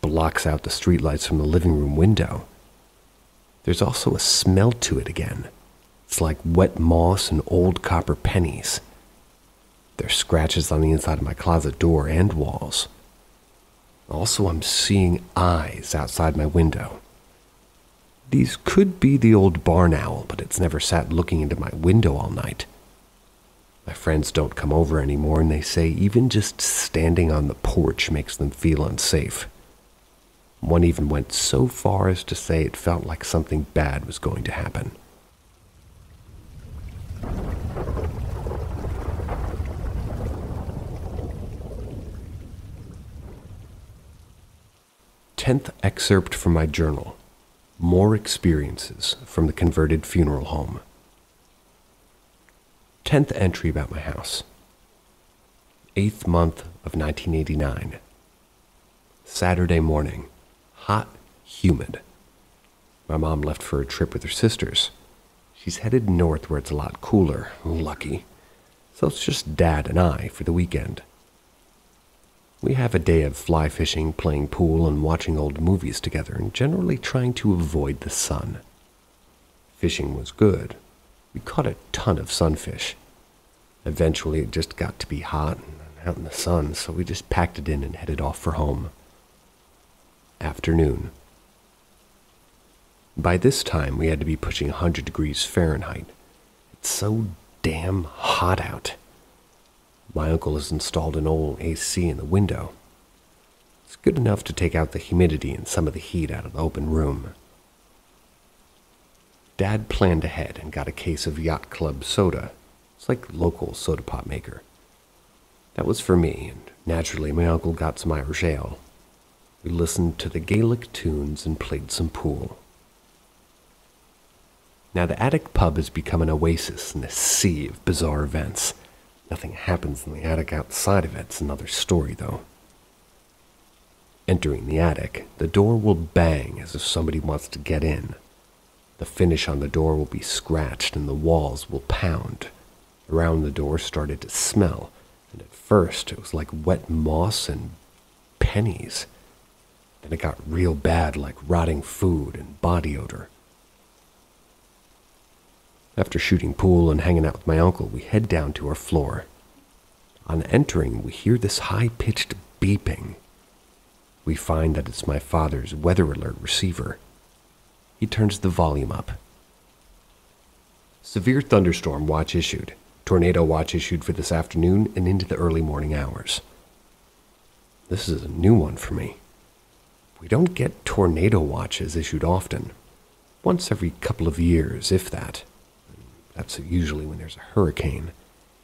Blocks out the streetlights from the living room window. There's also a smell to it again. It's like wet moss and old copper pennies. There's scratches on the inside of my closet door and walls. Also, I'm seeing eyes outside my window. These could be the old barn owl, but it's never sat looking into my window all night. My friends don't come over anymore, and they say even just standing on the porch makes them feel unsafe. One even went so far as to say it felt like something bad was going to happen. 10th excerpt from my journal. More experiences from the converted funeral home. 10th entry about my house. 8th month of 1989. Saturday morning. Hot, humid. My mom left for a trip with her sisters. She's headed north where it's a lot cooler, lucky. So it's just Dad and I for the weekend. We have a day of fly fishing, playing pool, and watching old movies together, and generally trying to avoid the sun. Fishing was good. We caught a ton of sunfish. Eventually it just got to be hot and out in the sun, so we just packed it in and headed off for home. Afternoon. By this time, we had to be pushing 100 degrees Fahrenheit. It's so damn hot out. My uncle has installed an old AC in the window. It's good enough to take out the humidity and some of the heat out of the open room. Dad planned ahead and got a case of Yacht Club soda. It's like local soda pop maker. That was for me, and naturally my uncle got some Irish ale. We listened to the Gaelic tunes and played some pool. Now the attic pub has become an oasis in a sea of bizarre events. Nothing happens in the attic outside of it. It's another story, though. Entering the attic, the door will bang as if somebody wants to get in. The finish on the door will be scratched and the walls will pound. Around the door started to smell, and at first it was like wet moss and pennies. Then it got real bad, like rotting food and body odor. After shooting pool and hanging out with my uncle, we head down to our floor. On entering, we hear this high-pitched beeping. We find that it's my father's weather alert receiver. He turns the volume up. Severe thunderstorm watch issued. Tornado watch issued for this afternoon and into the early morning hours. This is a new one for me. We don't get tornado watches issued often. Once every couple of years, if that. That's usually when there's a hurricane.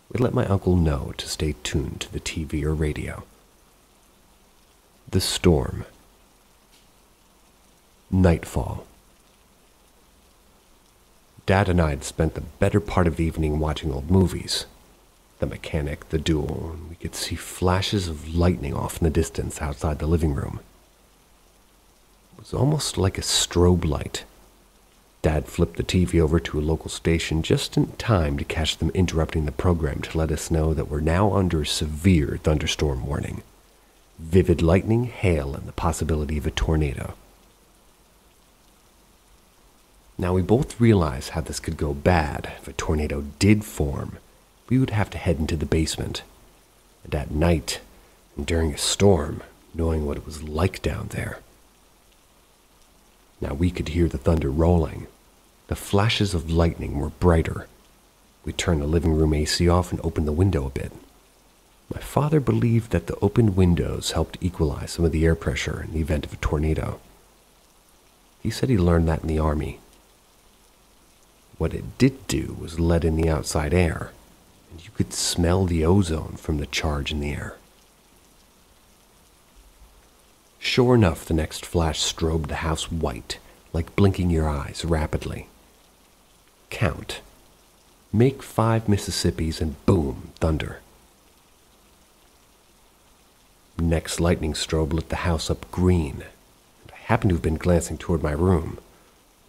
We let my uncle know to stay tuned to the TV or radio. The storm. Nightfall. Dad and I had spent the better part of the evening watching old movies. The Mechanic, The Duel, and we could see flashes of lightning off in the distance outside the living room. It was almost like a strobe light. Dad flipped the TV over to a local station just in time to catch them interrupting the program to let us know that we're now under a severe thunderstorm warning. Vivid lightning, hail, and the possibility of a tornado. Now we both realize how this could go bad. If a tornado did form, we would have to head into the basement. And at night, and during a storm, knowing what it was like down there. Now we could hear the thunder rolling. The flashes of lightning were brighter. We turned the living room AC off and opened the window a bit. My father believed that the opened windows helped equalize some of the air pressure in the event of a tornado. He said he learned that in the Army. What it did do was let in the outside air, and you could smell the ozone from the charge in the air. Sure enough, the next flash strobed the house white, like blinking your eyes rapidly. Count. Make 5 Mississippis and boom, thunder. Next lightning strobe lit the house up green, and I happened to have been glancing toward my room.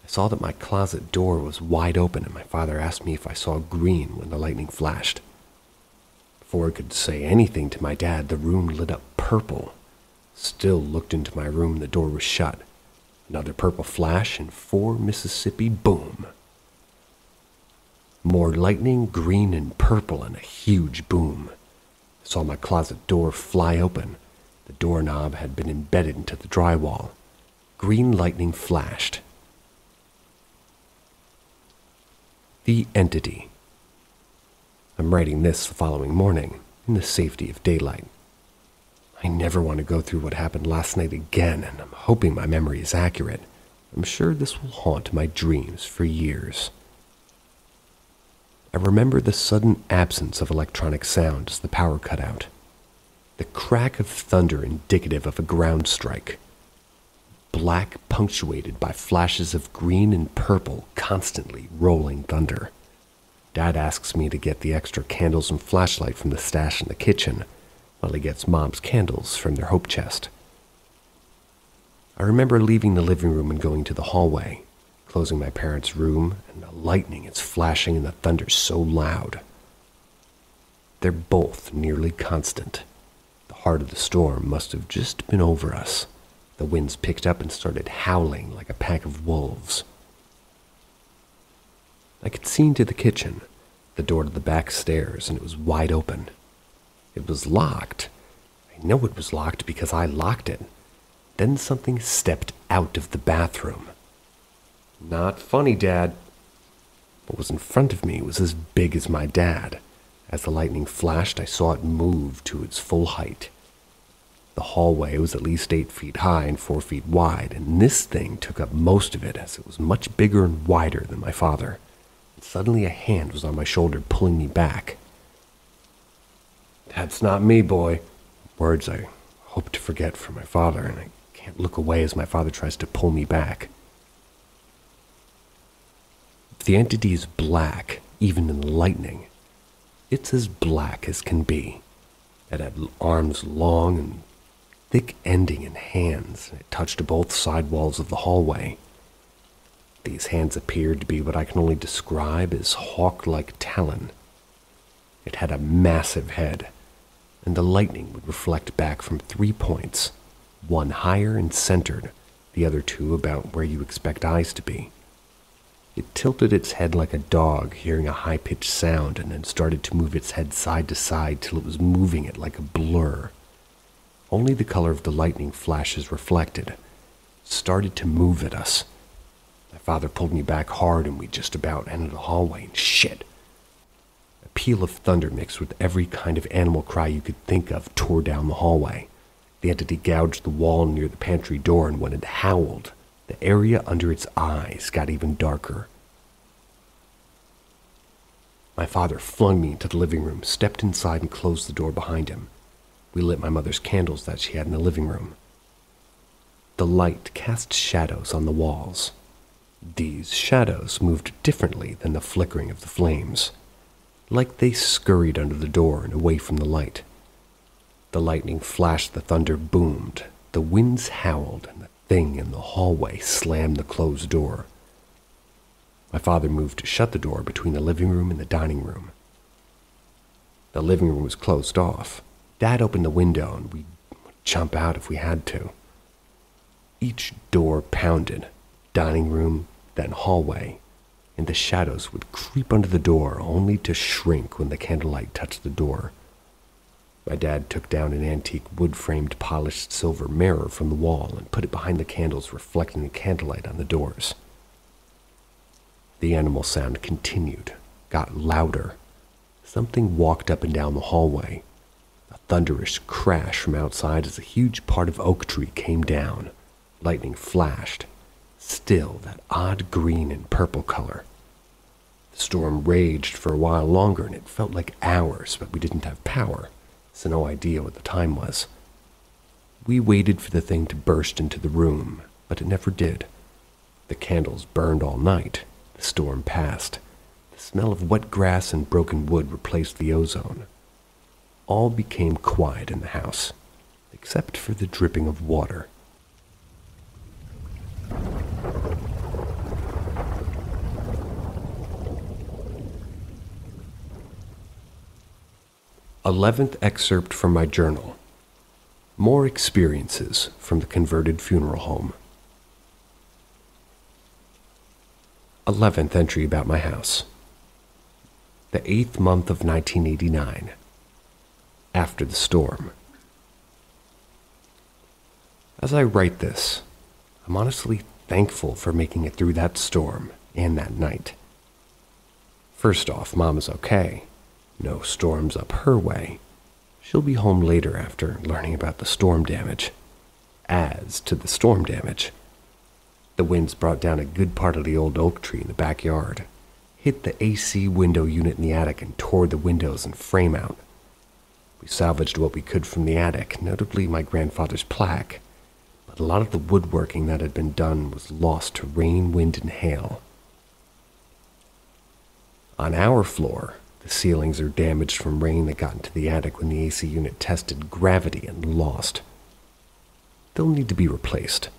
I saw that my closet door was wide open, and my father asked me if I saw green when the lightning flashed. Before I could say anything to my dad, the room lit up purple. Still looked into my room, the door was shut. Another purple flash, and 4 Mississippi boom. More lightning, green and purple, and a huge boom. I saw my closet door fly open. The doorknob had been embedded into the drywall. Green lightning flashed. The entity. I'm writing this the following morning, in the safety of daylight. I never want to go through what happened last night again, and I'm hoping my memory is accurate. I'm sure this will haunt my dreams for years. I remember the sudden absence of electronic sound as the power cut out. The crack of thunder indicative of a ground strike. black punctuated by flashes of green and purple, constantly rolling thunder. Dad asks me to get the extra candles and flashlight from the stash in the kitchen, while he gets Mom's candles from their hope chest. I remember leaving the living room and going to the hallway, closing my parents' room, and the lightning is flashing and the thunder so loud. They're both nearly constant. The heart of the storm must have just been over us. The winds picked up and started howling like a pack of wolves. I could see into the kitchen, the door to the back stairs, and it was wide open. It was locked. I know it was locked because I locked it. Then something stepped out of the bathroom. Not funny, Dad. What was in front of me was as big as my dad. As the lightning flashed, I saw it move to its full height. The hallway was at least 8 feet high and 4 feet wide, and this thing took up most of it as it was much bigger and wider than my father. And suddenly a hand was on my shoulder pulling me back. "That's not me, boy." Words I hope to forget from my father, and I can't look away as my father tries to pull me back. If the entity is black, even in the lightning, it's as black as can be. It had arms long and thick ending in hands, and it touched both side walls of the hallway. These hands appeared to be what I can only describe as hawk-like talon. It had a massive head, and the lightning would reflect back from 3 points, one higher and centered, the other 2 about where you expect eyes to be. It tilted its head like a dog hearing a high-pitched sound and then started to move its head side to side till it was moving it like a blur. Only the color of the lightning flashes reflected. It started to move at us. My father pulled me back hard and we just about entered the hallway and shit. A peal of thunder mixed with every kind of animal cry you could think of tore down the hallway. The entity gouged the wall near the pantry door, and when it howled, the area under its eyes got even darker. My father flung me into the living room, stepped inside, and closed the door behind him. We lit my mother's candles that she had in the living room. The light cast shadows on the walls. These shadows moved differently than the flickering of the flames, like they scurried under the door and away from the light. The lightning flashed, the thunder boomed, the winds howled, and the thing in the hallway slammed the closed door. My father moved to shut the door between the living room and the dining room. The living room was closed off. Dad opened the window and we would jump out if we had to. Each door pounded, dining room, then hallway, and the shadows would creep under the door only to shrink when the candlelight touched the door. My dad took down an antique wood-framed polished silver mirror from the wall and put it behind the candles, reflecting the candlelight on the doors. The animal sound continued, got louder. Something walked up and down the hallway. A thunderous crash from outside as a huge part of oak tree came down. Lightning flashed. Still that odd green and purple color. The storm raged for a while longer, and it felt like hours, but we didn't have power, so no idea what the time was. We waited for the thing to burst into the room, but it never did. The candles burned all night. The storm passed. The smell of wet grass and broken wood replaced the ozone. All became quiet in the house, except for the dripping of water. '11th excerpt from my journal. More experiences from the converted funeral home. 11th entry about my house. The 8th month of 1989. After the storm. As I write this, I'm honestly thankful for making it through that storm and that night. First off, Mom is okay. No storms up her way. She'll be home later after learning about the storm damage. As to the storm damage, the winds brought down a good part of the old oak tree in the backyard, hit the AC window unit in the attic and tore the windows and frame out. We salvaged what we could from the attic, notably my grandfather's plaque, but a lot of the woodworking that had been done was lost to rain, wind, and hail. On our floor, the ceilings are damaged from rain that got into the attic when the AC unit tested gravity and lost. They'll need to be replaced.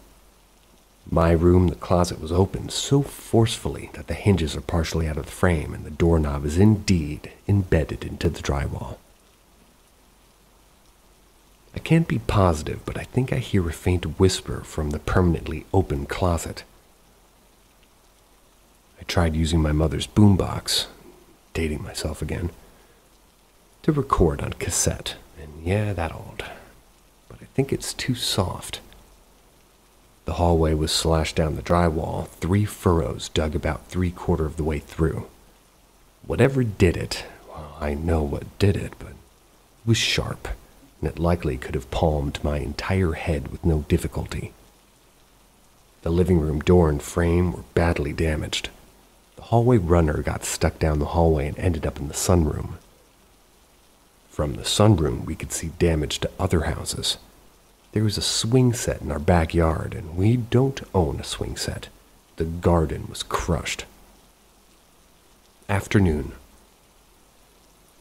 My room, the closet was opened so forcefully that the hinges are partially out of the frame and the doorknob is indeed embedded into the drywall. I can't be positive, but I think I hear a faint whisper from the permanently open closet. I tried using my mother's boombox, dating myself again, to record on cassette, and yeah, that old, but I think it's too soft. The hallway was slashed down the drywall, 3 furrows dug about 3/4 of the way through. Whatever did it, well, I know what did it, but it was sharp, and it likely could have palmed my entire head with no difficulty. The living room door and frame were badly damaged. The hallway runner got stuck down the hallway and ended up in the sunroom. From the sunroom, we could see damage to other houses. There was a swing set in our backyard, and we don't own a swing set. The garden was crushed. Afternoon.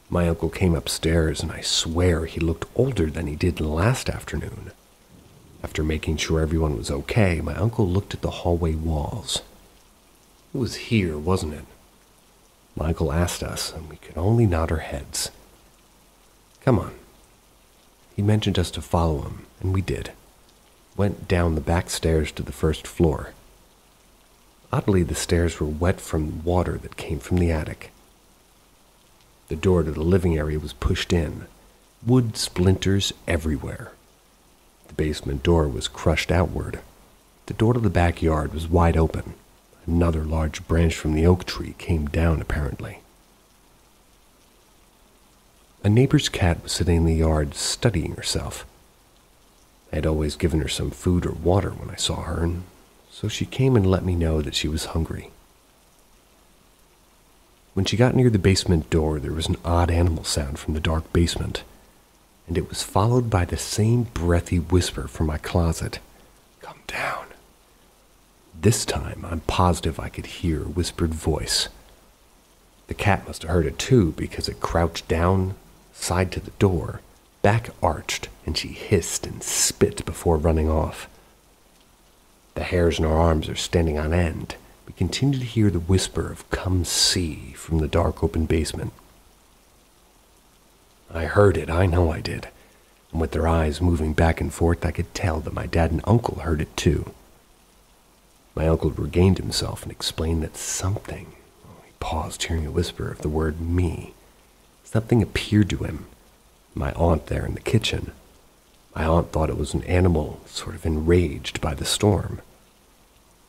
My uncle came upstairs, and I swear he looked older than he did last afternoon. After making sure everyone was okay, my uncle looked at the hallway walls. It was here, wasn't it? My uncle asked us, and we could only nod our heads. Come on. He mentioned us to follow him, and we did. Went down the back stairs to the first floor. Oddly, the stairs were wet from water that came from the attic. The door to the living area was pushed in, wood splinters everywhere. The basement door was crushed outward. The door to the backyard was wide open. Another large branch from the oak tree came down, apparently. A neighbor's cat was sitting in the yard studying herself. I had always given her some food or water when I saw her, and so she came and let me know that she was hungry. When she got near the basement door, there was an odd animal sound from the dark basement, and it was followed by the same breathy whisper from my closet. Come down. This time, I'm positive I could hear a whispered voice. The cat must have heard it too, because it crouched down, side to the door, back arched, and she hissed and spit before running off. The hairs in our arms are standing on end. We continue to hear the whisper of "come see" from the dark open basement. I heard it, I know I did, and with their eyes moving back and forth, I could tell that my dad and uncle heard it too. My uncle regained himself and explained that something, he paused hearing a whisper of the word "me," something appeared to him. My aunt there in the kitchen. My aunt thought it was an animal sort of enraged by the storm.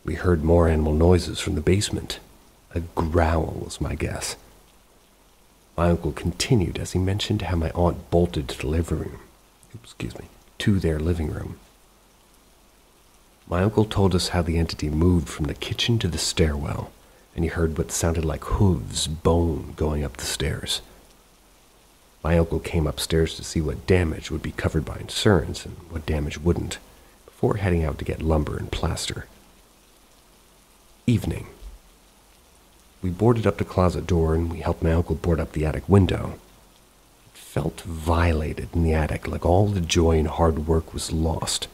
We heard more animal noises from the basement. A growl was my guess. My uncle continued as he mentioned how my aunt bolted to the living room. To their living room. My uncle told us how the entity moved from the kitchen to the stairwell, and he heard what sounded like hooves, bone going up the stairs. My uncle came upstairs to see what damage would be covered by insurance and what damage wouldn't, before heading out to get lumber and plaster. Evening. We boarded up the closet door and we helped my uncle board up the attic window. It felt violated in the attic, like all the joy and hard work was lost.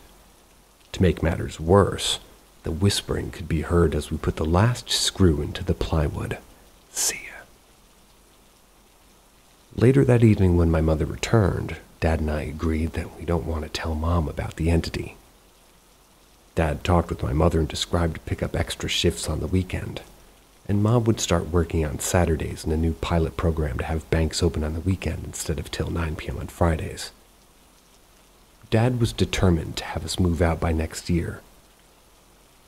To make matters worse, the whispering could be heard as we put the last screw into the plywood. See ya. Later that evening when my mother returned, Dad and I agreed that we don't want to tell Mom about the entity. Dad talked with my mother and described to pick up extra shifts on the weekend, and Mom would start working on Saturdays in a new pilot program to have banks open on the weekend instead of till 9 p.m. on Fridays. Dad was determined to have us move out by next year.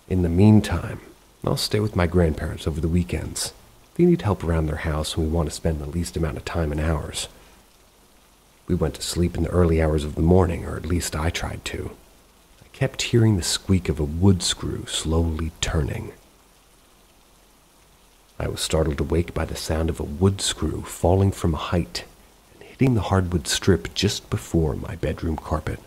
In the meantime, I'll stay with my grandparents over the weekends. They need help around their house and we want to spend the least amount of time and hours. We went to sleep in the early hours of the morning, or at least I tried to. I kept hearing the squeak of a wood screw slowly turning. I was startled awake by the sound of a wood screw falling from a height and hitting the hardwood strip just before my bedroom carpet.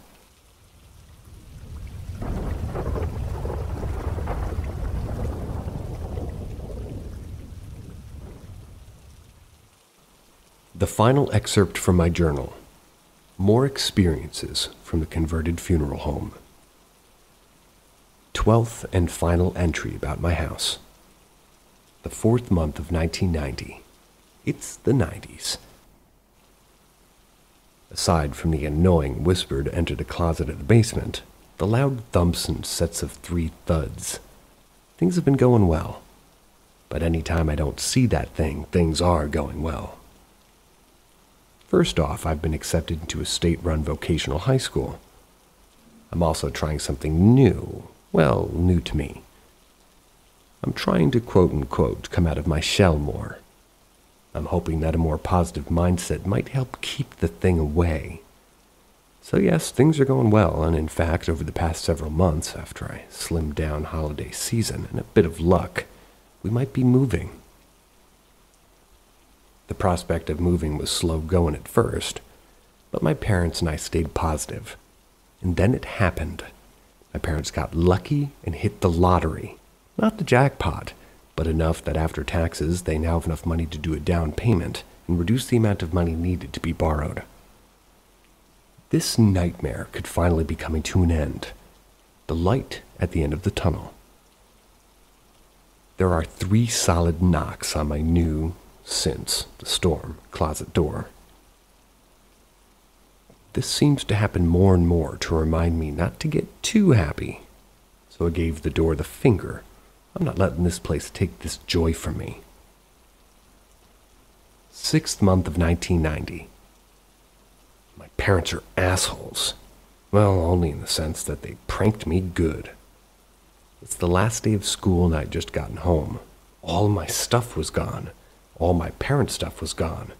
The final excerpt from my journal. More experiences from the converted funeral home. 12th and final entry about my house. The 4th month of 1990. It's the 90s. Aside from the annoying whispered enter the closet at the basement, the loud thumps and sets of 3 thuds. Things have been going well. But any time I don't see that thing, things are going well. First off, I've been accepted into a state-run vocational high school. I'm also trying something new. Well, new to me. I'm trying to quote-unquote come out of my shell more. I'm hoping that a more positive mindset might help keep the thing away. So yes, things are going well, and in fact, over the past several months, after I slimmed down holiday season and a bit of luck, we might be moving. The prospect of moving was slow going at first, but my parents and I stayed positive. And then it happened. My parents got lucky and hit the lottery. Not the jackpot, but enough that after taxes, they now have enough money to do a down payment and reduce the amount of money needed to be borrowed. This nightmare could finally be coming to an end. The light at the end of the tunnel. There are 3 solid knocks on my new, since the storm, closet door. This seems to happen more and more to remind me not to get too happy. So I gave the door the finger. I'm not letting this place take this joy from me. 6th month of 1990. My parents are assholes. Well, only in the sense that they pranked me good. It's the last day of school and I'd just gotten home. All my stuff was gone. All my parents' stuff was gone.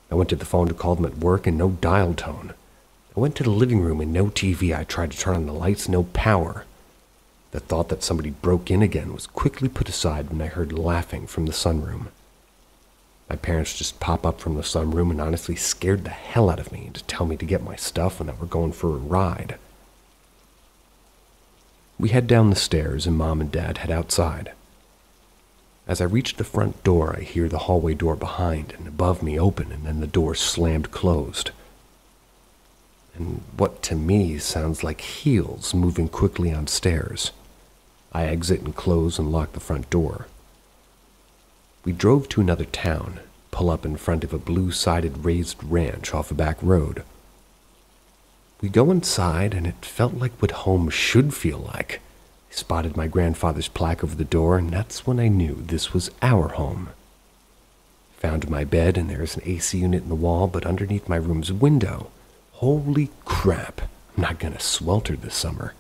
I went to the phone to call them at work and no dial tone. I went to the living room and no TV. I tried to turn on the lights, no power. The thought that somebody broke in again was quickly put aside when I heard laughing from the sunroom. My parents just pop up from the sunroom and honestly scared the hell out of me to tell me to get my stuff and that we're going for a ride. We head down the stairs and Mom and Dad head outside. As I reach the front door, I hear the hallway door behind and above me open and then the door slammed closed. And what to me sounds like heels moving quickly on stairs. I exit and close and lock the front door. We drove to another town, pull up in front of a blue-sided raised ranch off a back road. We go inside and it felt like what home should feel like. I spotted my grandfather's plaque over the door and that's when I knew this was our home. Found my bed and there's an AC unit in the wall, but underneath my room's window, holy crap, I'm not gonna swelter this summer.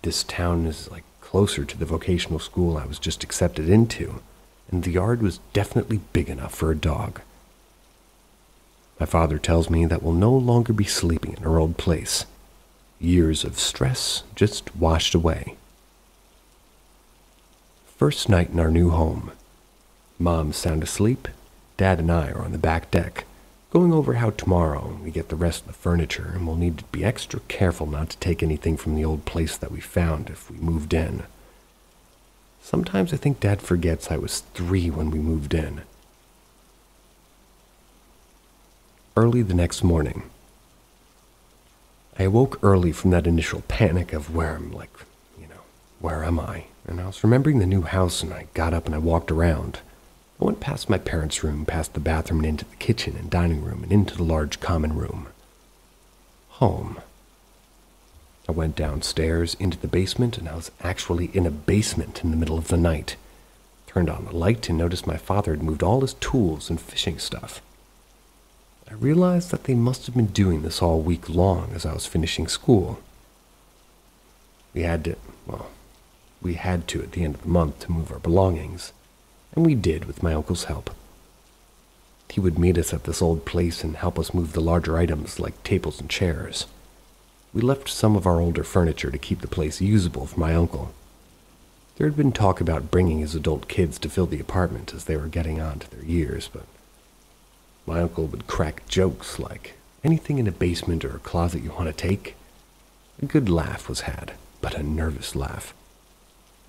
This town is like closer to the vocational school I was just accepted into, and the yard was definitely big enough for a dog. My father tells me that we'll no longer be sleeping in our old place. Years of stress just washed away. First night in our new home. Mom's sound asleep. Dad and I are on the back deck, going over how tomorrow we get the rest of the furniture and we'll need to be extra careful not to take anything from the old place that we found if we moved in. Sometimes I think Dad forgets I was 3 when we moved in. Early the next morning. I awoke early from that initial panic of where am I? And I was remembering the new house and I got up and I walked around. I went past my parents' room, past the bathroom and into the kitchen and dining room and into the large common room. Home. I went downstairs into the basement and I was actually in a basement in the middle of the night. Turned on the light and noticed my father had moved all his tools and fishing stuff. I realized that they must have been doing this all week long as I was finishing school. We had to at the end of the month to move our belongings, and we did with my uncle's help. He would meet us at this old place and help us move the larger items like tables and chairs. We left some of our older furniture to keep the place usable for my uncle. There had been talk about bringing his adult kids to fill the apartment as they were getting on to their years, but my uncle would crack jokes like, anything in a basement or a closet you want to take? A good laugh was had, but a nervous laugh.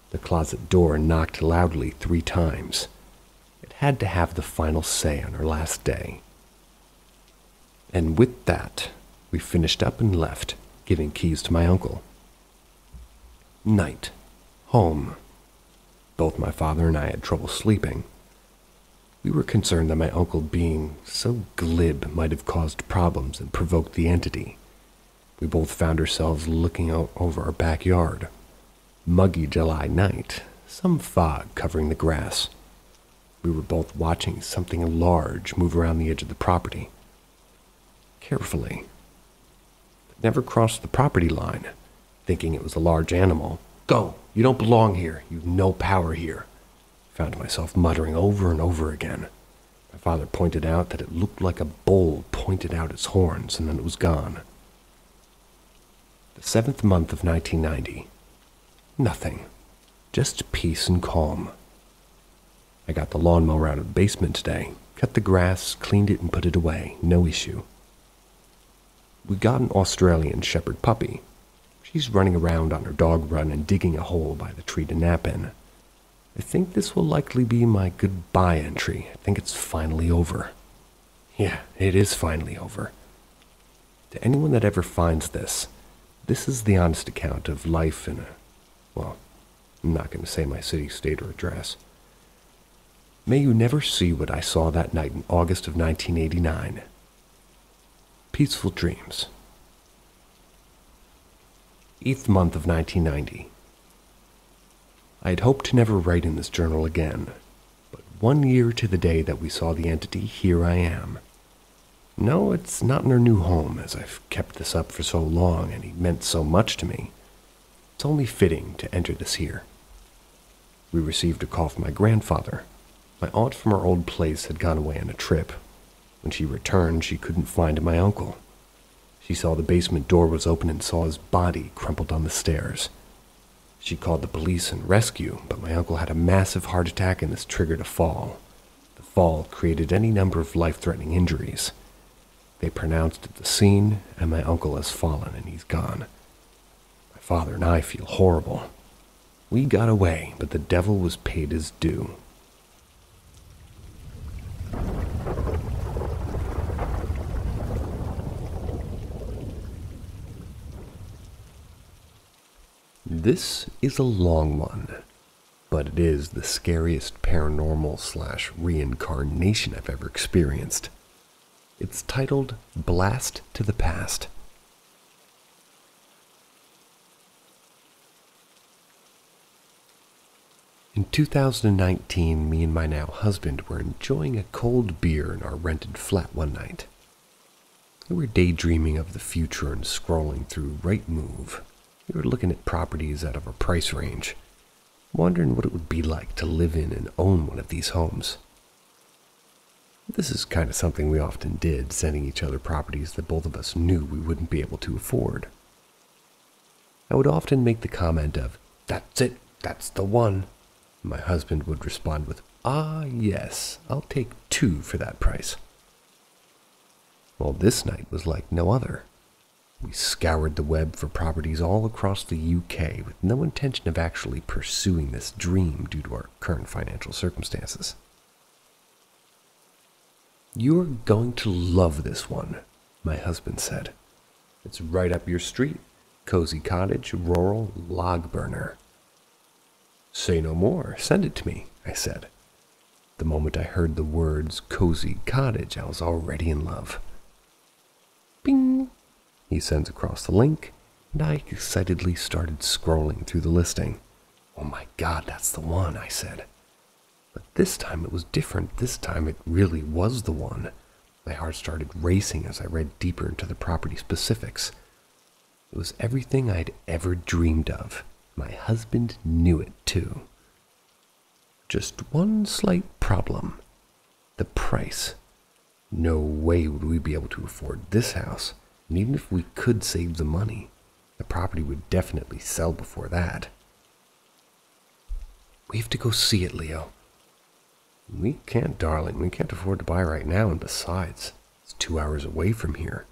The closet door knocked loudly 3 times. It had to have the final say on our last day. And with that, we finished up and left, giving keys to my uncle. Night. Home. Both my father and I had trouble sleeping. We were concerned that my uncle being so glib might have caused problems and provoked the entity. We both found ourselves looking out over our backyard. Muggy July night, some fog covering the grass. We were both watching something large move around the edge of the property. Carefully. It never crossed the property line, thinking it was a large animal. "Go! You don't belong here. You've no power here." Found myself muttering over and over again. My father pointed out that it looked like a bull pointed out its horns, and then it was gone. The 7th month of 1990. Nothing. Just peace and calm. I got the lawnmower out of the basement today, cut the grass, cleaned it, and put it away. No issue. We got an Australian Shepherd puppy. She's running around on her dog run and digging a hole by the tree to nap in. I think this will likely be my goodbye entry. I think it's finally over. Yeah, it is finally over. To anyone that ever finds this, this is the honest account of life in a, well, I'm not going to say my city, state, or address. May you never see what I saw that night in August of 1989. Peaceful dreams. 8th month of 1990. I had hoped to never write in this journal again, but 1 year to the day that we saw the entity, here I am. No, it's not in our new home, as I've kept this up for so long and he meant so much to me. It's only fitting to enter this here. We received a call from my grandfather. My aunt from our old place had gone away on a trip. When she returned, she couldn't find my uncle. She saw the basement door was open and saw his body crumpled on the stairs. She called the police and rescue, but my uncle had a massive heart attack and this triggered a fall. The fall created any number of life-threatening injuries. They pronounced at the scene, and my uncle has fallen and he's gone. My father and I feel horrible. We got away, but the devil was paid his due. This is a long one, but it is the scariest paranormal / reincarnation I've ever experienced. It's titled Blast to the Past. In 2019, me and my now husband were enjoying a cold beer in our rented flat one night. We were daydreaming of the future and scrolling through Rightmove. We were looking at properties out of our price range, wondering what it would be like to live in and own one of these homes. This is kind of something we often did, sending each other properties that both of us knew we wouldn't be able to afford. I would often make the comment of, "That's it, that's the one." My husband would respond with, "Ah, yes, I'll take 2 for that price." Well, this night was like no other. We scoured the web for properties all across the UK with no intention of actually pursuing this dream due to our current financial circumstances. "You're going to love this one," my husband said. "It's right up your street. Cozy cottage, rural, log burner." "Say no more. Send it to me," I said. The moment I heard the words cozy cottage, I was already in love. Bing! He sends across the link, and I excitedly started scrolling through the listing. "Oh my God, that's the one," I said. But this time it was different. This time it really was the one. My heart started racing as I read deeper into the property specifics. It was everything I'd ever dreamed of. My husband knew it too. Just one slight problem. The price. No way would we be able to afford this house. And even if we could save the money, the property would definitely sell before that. "We have to go see it, Leo." "We can't, darling. We can't afford to buy right now, and besides, it's 2 hours away from here.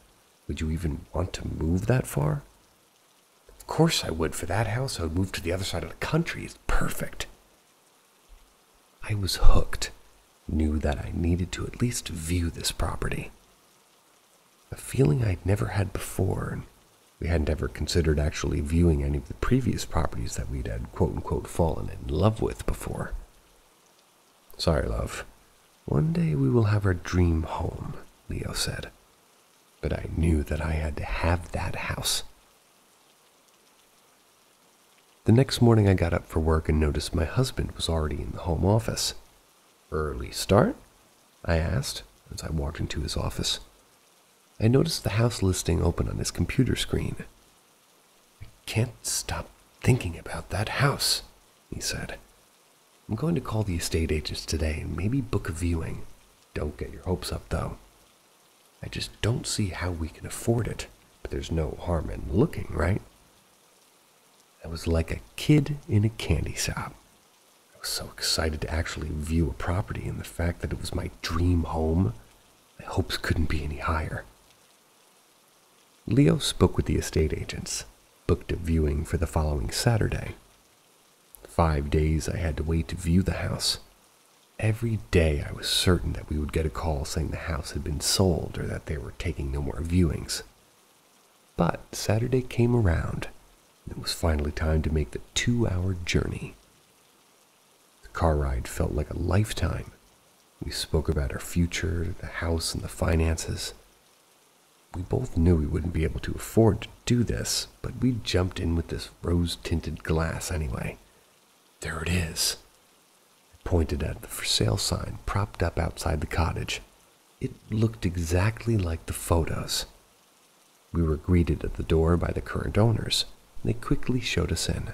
Would you even want to move that far?" "Of course I would. For that house, I would move to the other side of the country. It's perfect." I was hooked. Knew that I needed to at least view this property. a feeling I'd never had before, and we hadn't ever considered actually viewing any of the previous properties that we'd had quote-unquote fallen in love with before. Sorry, love. One day we will have our dream home, Leo said. But I knew that I had to have that house. The next morning I got up for work and noticed my husband was already in the home office. Early start? I asked as I walked into his office. I noticed the house listing open on his computer screen. I can't stop thinking about that house, he said. I'm going to call the estate agents today and maybe book a viewing. Don't get your hopes up, though. I just don't see how we can afford it, but there's no harm in looking, right? I was like a kid in a candy shop. I was so excited to actually view a property, and the fact that it was my dream home, my hopes couldn't be any higher. Leo spoke with the estate agents, booked a viewing for the following Saturday. 5 days I had to wait to view the house. Every day I was certain that we would get a call saying the house had been sold or that they were taking no more viewings. But Saturday came around, and it was finally time to make the 2-hour journey. The car ride felt like a lifetime. We spoke about our future, the house, and the finances. We both knew we wouldn't be able to afford to do this, but we jumped in with this rose-tinted glass anyway. There it is. I pointed at the for sale sign propped up outside the cottage. It looked exactly like the photos. We were greeted at the door by the current owners, and they quickly showed us in.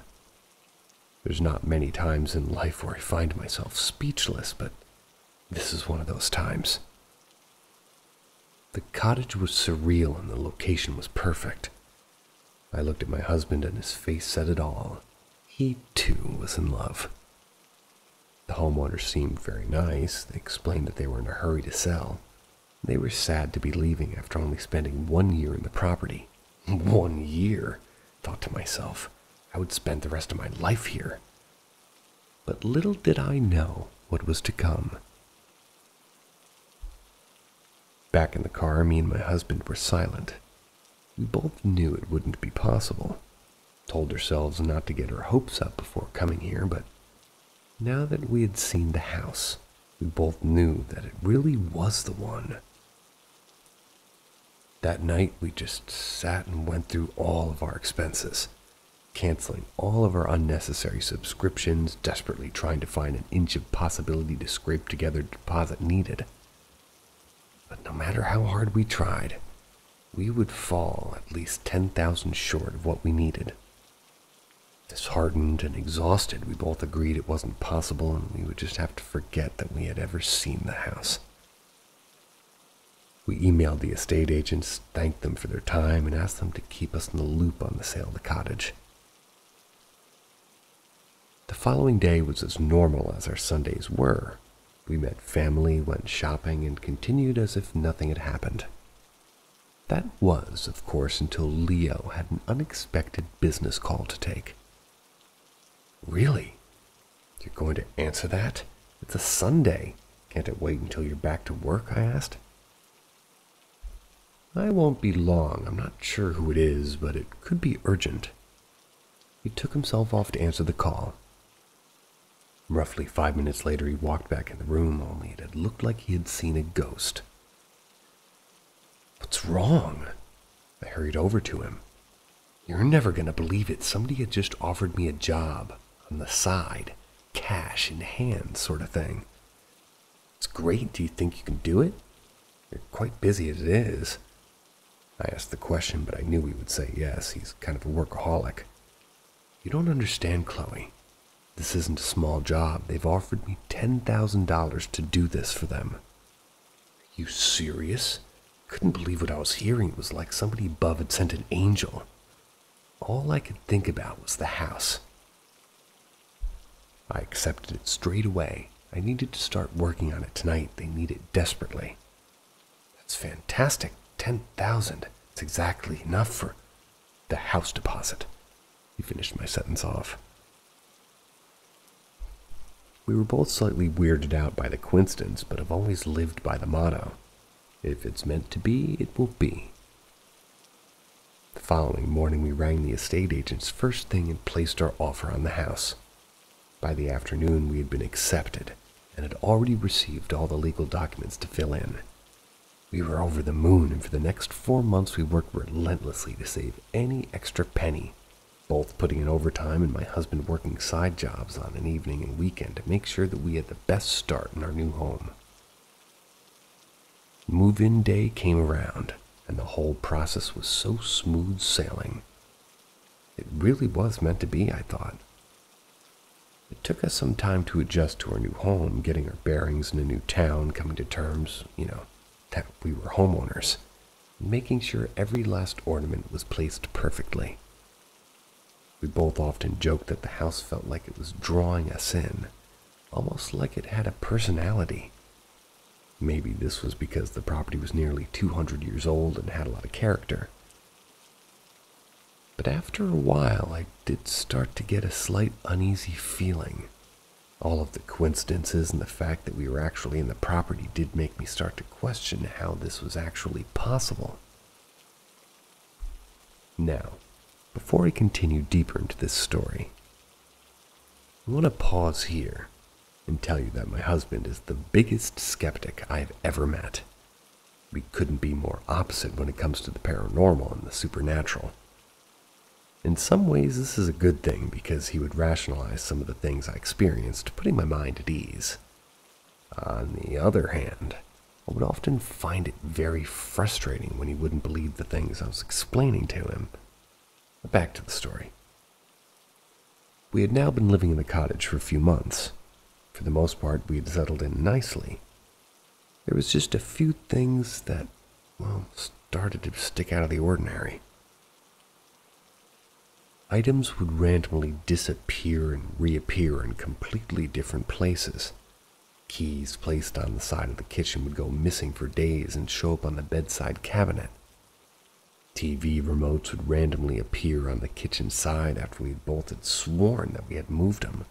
There's not many times in life where I find myself speechless, but this is one of those times. The cottage was surreal and the location was perfect. I looked at my husband and his face said it all. He, too, was in love. The homeowners seemed very nice. They explained that they were in a hurry to sell. They were sad to be leaving after only spending 1 year in the property. 1 year, thought to myself. I would spend the rest of my life here. But little did I know what was to come. Back in the car, me and my husband were silent. We both knew it wouldn't be possible. Told ourselves not to get our hopes up before coming here, but now that we had seen the house, we both knew that it really was the one. That night, we just sat and went through all of our expenses, canceling all of our unnecessary subscriptions, desperately trying to find an inch of possibility to scrape together the deposit needed. But no matter how hard we tried, we would fall at least 10,000 short of what we needed. Disheartened and exhausted, we both agreed it wasn't possible and we would just have to forget that we had ever seen the house. We emailed the estate agents, thanked them for their time, and asked them to keep us in the loop on the sale of the cottage. The following day was as normal as our Sundays were. We met family, went shopping, and continued as if nothing had happened. That was, of course, until Leo had an unexpected business call to take. Really? You're going to answer that? It's a Sunday. Can't it wait until you're back to work? I asked. I won't be long. I'm not sure who it is, but it could be urgent. He took himself off to answer the call. Roughly 5 minutes later, he walked back in the room, only it had looked like he had seen a ghost. What's wrong? I hurried over to him. You're never going to believe it. Somebody had just offered me a job on the side, cash in hand sort of thing. It's great. Do you think you can do it? You're quite busy as it is. I asked the question, but I knew he would say yes. He's kind of a workaholic. You don't understand, Chloe. This isn't a small job. They've offered me $10,000 to do this for them. Are you serious? Couldn't believe what I was hearing. It was like somebody above had sent an angel. All I could think about was the house. I accepted it straight away. I needed to start working on it tonight. They need it desperately. That's fantastic. 10,000. It's exactly enough for the house deposit. He finished my sentence off. We were both slightly weirded out by the coincidence, but have always lived by the motto, If it's meant to be, it will be. The following morning, we rang the estate agents first thing and placed our offer on the house. By the afternoon, we had been accepted and had already received all the legal documents to fill in. We were over the moon, and for the next 4 months we worked relentlessly to save any extra penny, both putting in overtime and my husband working side jobs on an evening and weekend to make sure that we had the best start in our new home. Move-in day came around, and the whole process was so smooth sailing. It really was meant to be, I thought. It took us some time to adjust to our new home, getting our bearings in a new town, coming to terms, that we were homeowners, and making sure every last ornament was placed perfectly. We both often joked that the house felt like it was drawing us in, almost like it had a personality. Maybe this was because the property was nearly 200 years old and had a lot of character. But after a while, I did start to get a slight uneasy feeling. All of the coincidences and the fact that we were actually in the property did make me start to question how this was actually possible. Now, before I continue deeper into this story, I want to pause here and tell you that my husband is the biggest skeptic I've ever met. We couldn't be more opposite when it comes to the paranormal and the supernatural. In some ways, this is a good thing because he would rationalize some of the things I experienced, putting my mind at ease. On the other hand, I would often find it very frustrating when he wouldn't believe the things I was explaining to him. But back to the story. We had now been living in the cottage for a few months. For the most part, we had settled in nicely. There was just a few things that, started to stick out of the ordinary. Items would randomly disappear and reappear in completely different places. Keys placed on the side of the kitchen would go missing for days and show up on the bedside cabinet. TV remotes would randomly appear on the kitchen side after we both had sworn that we had moved them.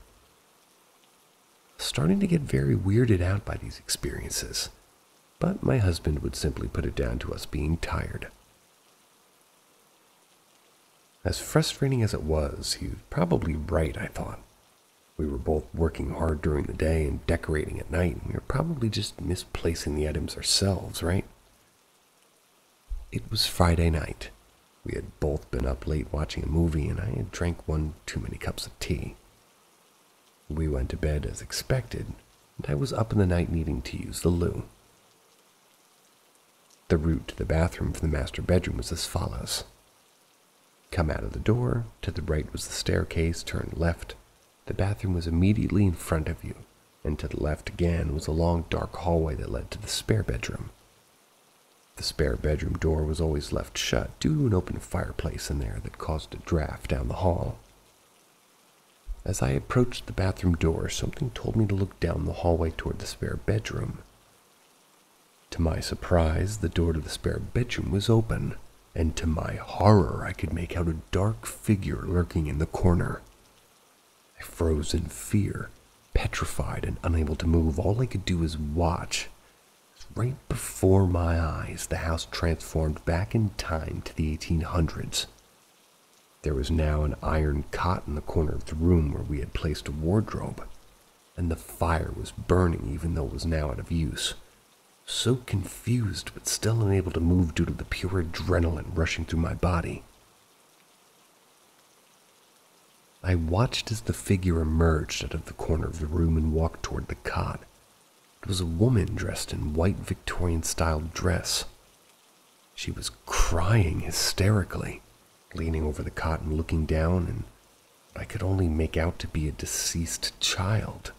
Starting to get very weirded out by these experiences, but my husband would simply put it down to us being tired. As frustrating as it was, he was probably right, I thought. We were both working hard during the day and decorating at night, and we were probably just misplacing the items ourselves, right? It was Friday night. We had both been up late watching a movie, and I had drank one too many cups of tea. We went to bed as expected, and I was up in the night needing to use the loo. The route to the bathroom from the master bedroom was as follows. Come out of the door, to the right was the staircase, turn left. The bathroom was immediately in front of you, and to the left again was a long dark hallway that led to the spare bedroom. The spare bedroom door was always left shut due to an open fireplace in there that caused a draft down the hall. As I approached the bathroom door, something told me to look down the hallway toward the spare bedroom. To my surprise, the door to the spare bedroom was open, and to my horror, I could make out a dark figure lurking in the corner. I froze in fear, petrified and unable to move. All I could do was watch. Right before my eyes, the house transformed back in time to the 1800s. There was now an iron cot in the corner of the room where we had placed a wardrobe, and the fire was burning even though it was now out of use. So confused, but still unable to move due to the pure adrenaline rushing through my body. I watched as the figure emerged out of the corner of the room and walked toward the cot. It was a woman dressed in white Victorian-style dress. She was crying hysterically, leaning over the cot and looking down, and I could only make out to be a deceased child.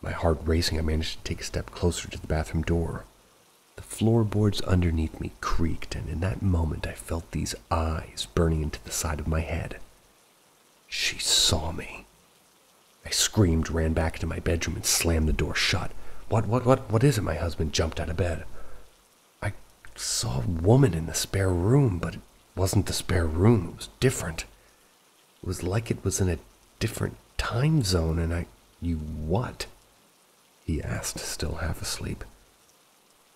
My heart racing, I managed to take a step closer to the bathroom door. The floorboards underneath me creaked, and in that moment I felt these eyes burning into the side of my head. She saw me. I screamed, ran back into my bedroom, and slammed the door shut. What is it? My husband jumped out of bed. I saw a woman in the spare room, but it wasn't the spare room. It was different. It was like it was in a different time zone, and You what? He asked, still half asleep.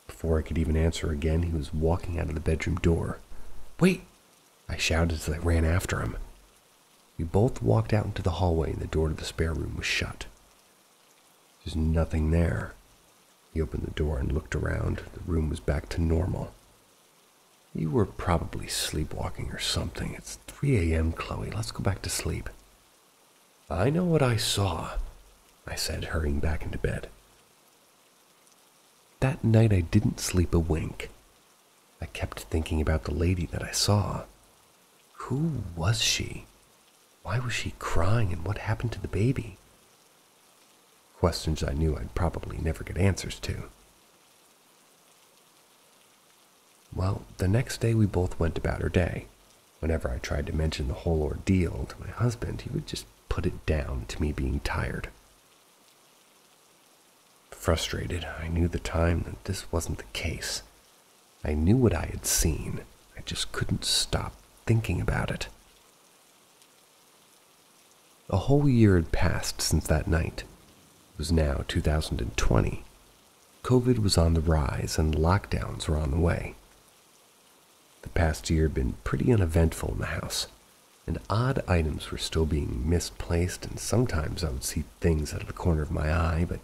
Before I could even answer again, he was walking out of the bedroom door. "Wait!" I shouted as I ran after him. We both walked out into the hallway and the door to the spare room was shut. There's nothing there. He opened the door and looked around. The room was back to normal. "You were probably sleepwalking or something. It's 3 a.m., Chloe. Let's go back to sleep." "I know what I saw," I said, hurrying back into bed. That night I didn't sleep a wink. I kept thinking about the lady that I saw. Who was she? Why was she crying, and what happened to the baby? Questions I knew I'd probably never get answers to. Well, the next day we both went about our day. Whenever I tried to mention the whole ordeal to my husband, he would just put it down to me being tired. Frustrated, I knew the time that this wasn't the case. I knew what I had seen. I just couldn't stop thinking about it. A whole year had passed since that night. It was now 2020. COVID was on the rise and lockdowns were on the way. The past year had been pretty uneventful in the house, and odd items were still being misplaced, and sometimes I would see things out of the corner of my eye, but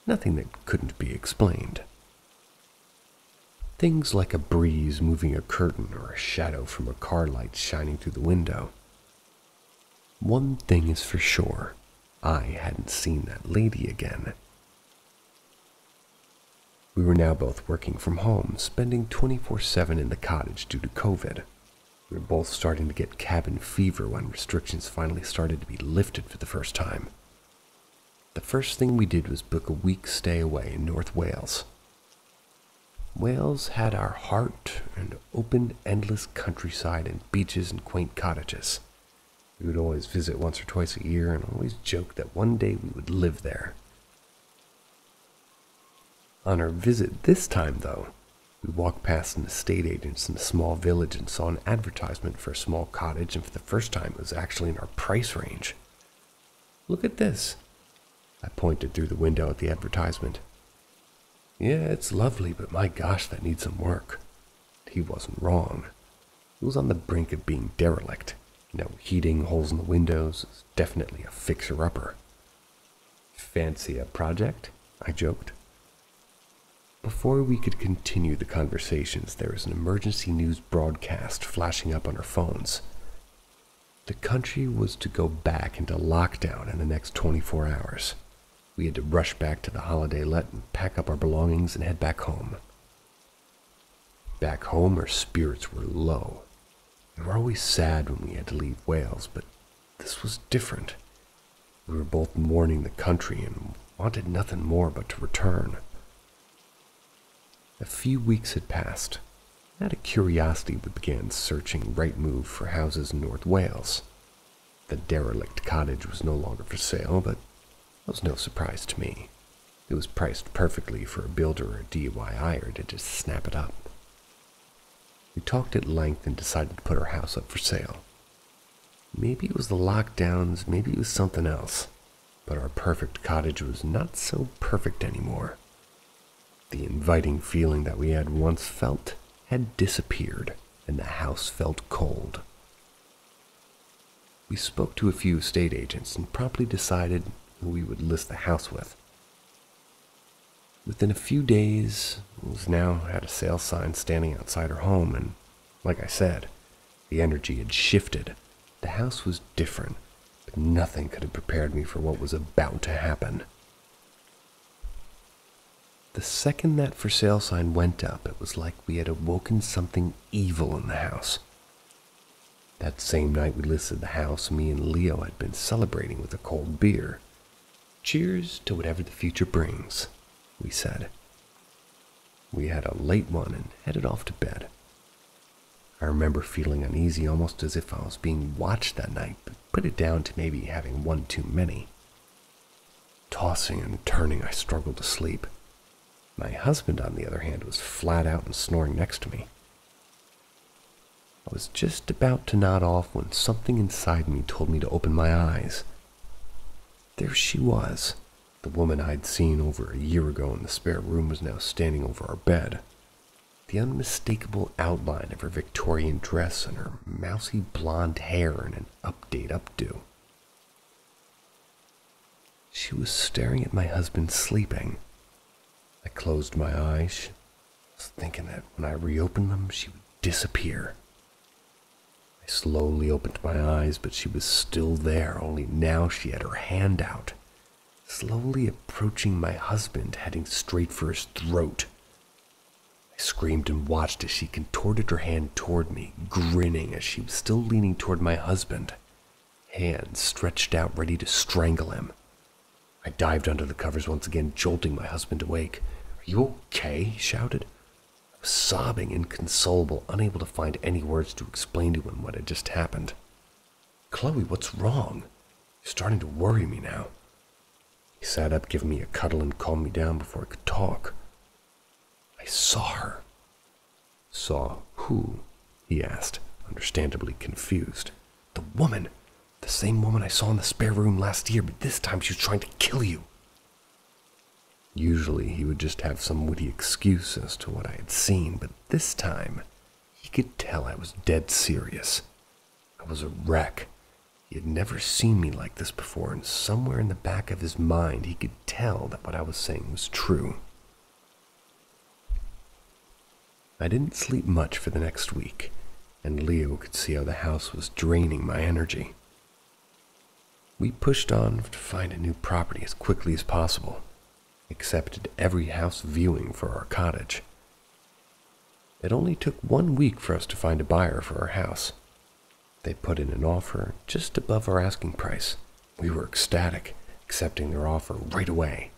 nothing that couldn't be explained. Things like a breeze moving a curtain or a shadow from a car light shining through the window. One thing is for sure, I hadn't seen that lady again. We were now both working from home, spending 24/7 in the cottage due to COVID. We were both starting to get cabin fever when restrictions finally started to be lifted for the first time. The first thing we did was book a week's stay away in North Wales. Wales had our heart and opened endless countryside and beaches and quaint cottages. We would always visit once or twice a year and always joke that one day we would live there. On our visit this time, though, we walked past an estate agent's in a small village and saw an advertisement for a small cottage, and for the first time it was actually in our price range. "Look at this." I pointed through the window at the advertisement. "Yeah, it's lovely, but my gosh, that needs some work." He wasn't wrong. It was on the brink of being derelict. No heating, holes in the windows. It's definitely a fixer-upper. "Fancy a project?" I joked. Before we could continue the conversations, there was an emergency news broadcast flashing up on our phones. The country was to go back into lockdown in the next 24 hours. We had to rush back to the holiday let and pack up our belongings and head back home. Back home, our spirits were low. We were always sad when we had to leave Wales, but this was different. We were both mourning the country and wanted nothing more but to return. A few weeks had passed. Out of curiosity, we began searching Rightmove for houses in North Wales. The derelict cottage was no longer for sale, but that was no surprise to me. It was priced perfectly for a builder or a DIYer to just snap it up. We talked at length and decided to put our house up for sale. Maybe it was the lockdowns, maybe it was something else, but our perfect cottage was not so perfect anymore. The inviting feeling that we had once felt had disappeared, and the house felt cold. We spoke to a few estate agents and promptly decided who we would list the house with. Within a few days, it was now had a sale sign standing outside our home, and like I said, the energy had shifted. The house was different, but nothing could have prepared me for what was about to happen. The second that for sale sign went up, it was like we had awoken something evil in the house. That same night we listed the house, me and Leo had been celebrating with a cold beer. "Cheers to whatever the future brings," we said. We had a late one and headed off to bed. I remember feeling uneasy, almost as if I was being watched that night, but put it down to maybe having one too many. Tossing and turning, I struggled to sleep. My husband, on the other hand, was flat out and snoring next to me. I was just about to nod off when something inside me told me to open my eyes. There she was, The woman I'd seen over a year ago in the spare room was now standing over our bed. The unmistakable outline of her Victorian dress and her mousy blonde hair in an update updo. She was staring at my husband sleeping. I closed my eyes, thinking that when I reopened them, she would disappear. I slowly opened my eyes, but she was still there, only now she had her hand out, slowly approaching my husband, heading straight for his throat. I screamed and watched as she contorted her hand toward me, grinning as she was still leaning toward my husband, hands stretched out ready to strangle him. I dived under the covers once again, jolting my husband awake. "Are you okay?" he shouted. I was sobbing, inconsolable, unable to find any words to explain to him what had just happened. "Chloe, what's wrong? You're starting to worry me now." He sat up, giving me a cuddle, and calmed me down before I could talk. "I saw her." "Saw who?" he asked, understandably confused. "The woman. The same woman I saw in the spare room last year, but this time she was trying to kill you." Usually he would just have some witty excuse as to what I had seen, but this time he could tell I was dead serious. I was a wreck. He had never seen me like this before, and somewhere in the back of his mind he could tell that what I was saying was true. I didn't sleep much for the next week, and Leo could see how the house was draining my energy. We pushed on to find a new property as quickly as possible, accepted every house viewing for our cottage. It only took 1 week for us to find a buyer for our house. They put in an offer just above our asking price. We were ecstatic, accepting their offer right away.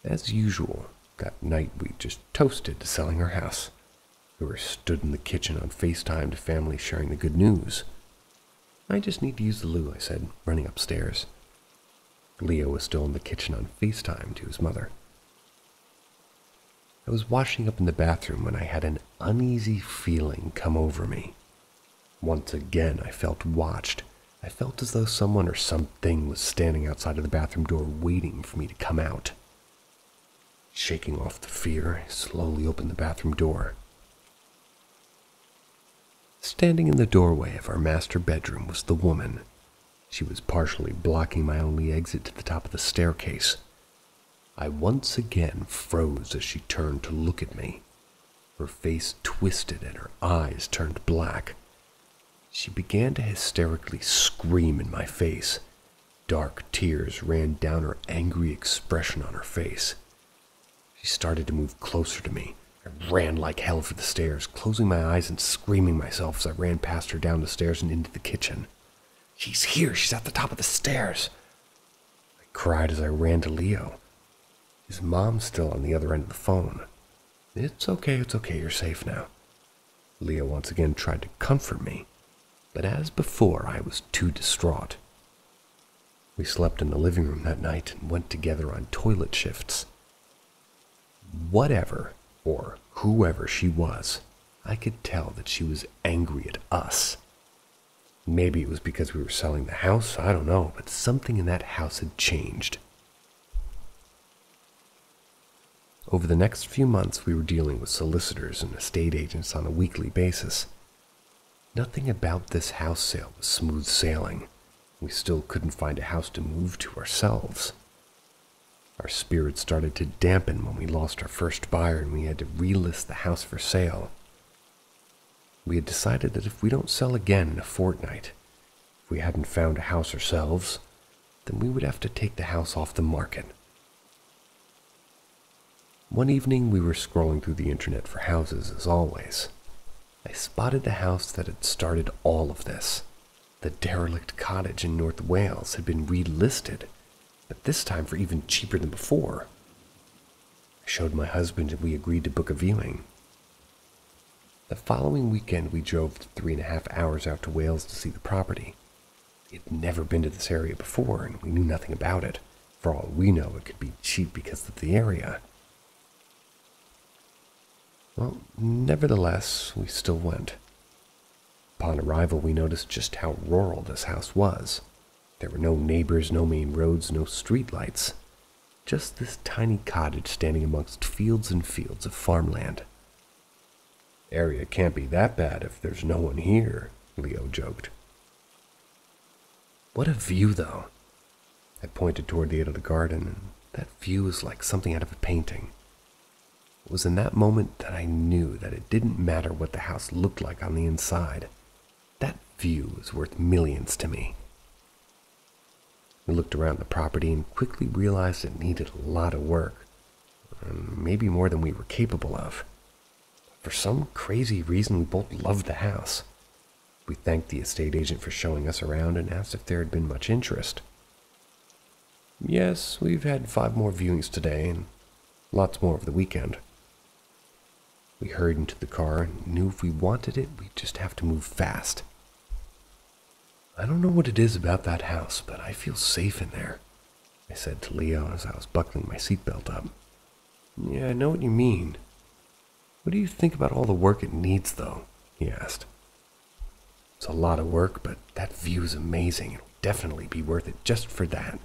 As usual, that night we just toasted to selling our house. We were stood in the kitchen on FaceTime to family sharing the good news. "I just need to use the loo," I said, running upstairs. Leo was still in the kitchen on FaceTime to his mother. I was washing up in the bathroom when I had an uneasy feeling come over me. Once again, I felt watched. I felt as though someone or something was standing outside of the bathroom door waiting for me to come out. Shaking off the fear, I slowly opened the bathroom door. Standing in the doorway of our master bedroom was the woman. She was partially blocking my only exit to the top of the staircase. I once again froze as she turned to look at me. Her face twisted and her eyes turned black. She began to hysterically scream in my face. Dark tears ran down her angry expression on her face. She started to move closer to me. I ran like hell for the stairs, closing my eyes and screaming myself as I ran past her down the stairs and into the kitchen. "She's here! She's at the top of the stairs!" I cried as I ran to Leo. His mom's still on the other end of the phone. It's okay, you're safe now." Leo once again tried to comfort me, but as before, I was too distraught. We slept in the living room that night and went together on toilet shifts. Whatever, or whoever she was, I could tell that she was angry at us. Maybe it was because we were selling the house, I don't know, but something in that house had changed. Over the next few months, we were dealing with solicitors and estate agents on a weekly basis. Nothing about this house sale was smooth sailing. We still couldn't find a house to move to ourselves. Our spirits started to dampen when we lost our first buyer and we had to relist the house for sale. We had decided that if we don't sell again in a fortnight, if we hadn't found a house ourselves, then we would have to take the house off the market. One evening we were scrolling through the internet for houses as always. I spotted the house that had started all of this. The derelict cottage in North Wales had been relisted, but this time for even cheaper than before. I showed my husband and we agreed to book a viewing. The following weekend we drove 3.5 hours out to Wales to see the property. We had never been to this area before and we knew nothing about it. For all we know, it could be cheap because of the area. Well, nevertheless, we still went. Upon arrival, we noticed just how rural this house was. There were no neighbors, no main roads, no street lights. Just this tiny cottage standing amongst fields and fields of farmland. Area can't be that bad if there's no one here, Leo joked. What a view, though. I pointed toward the end of the garden, and that view was like something out of a painting. It was in that moment that I knew that it didn't matter what the house looked like on the inside. That view was worth millions to me. We looked around the property and quickly realized it needed a lot of work, maybe more than we were capable of. For some crazy reason, we both loved the house. We thanked the estate agent for showing us around and asked if there had been much interest. Yes, we've had 5 more viewings today and lots more over the weekend. We hurried into the car and knew if we wanted it, we'd just have to move fast. I don't know what it is about that house, but I feel safe in there, I said to Leo as I was buckling my seatbelt up. Yeah, I know what you mean. What do you think about all the work it needs, though? He asked. It's a lot of work, but that view is amazing. It'll definitely be worth it just for that.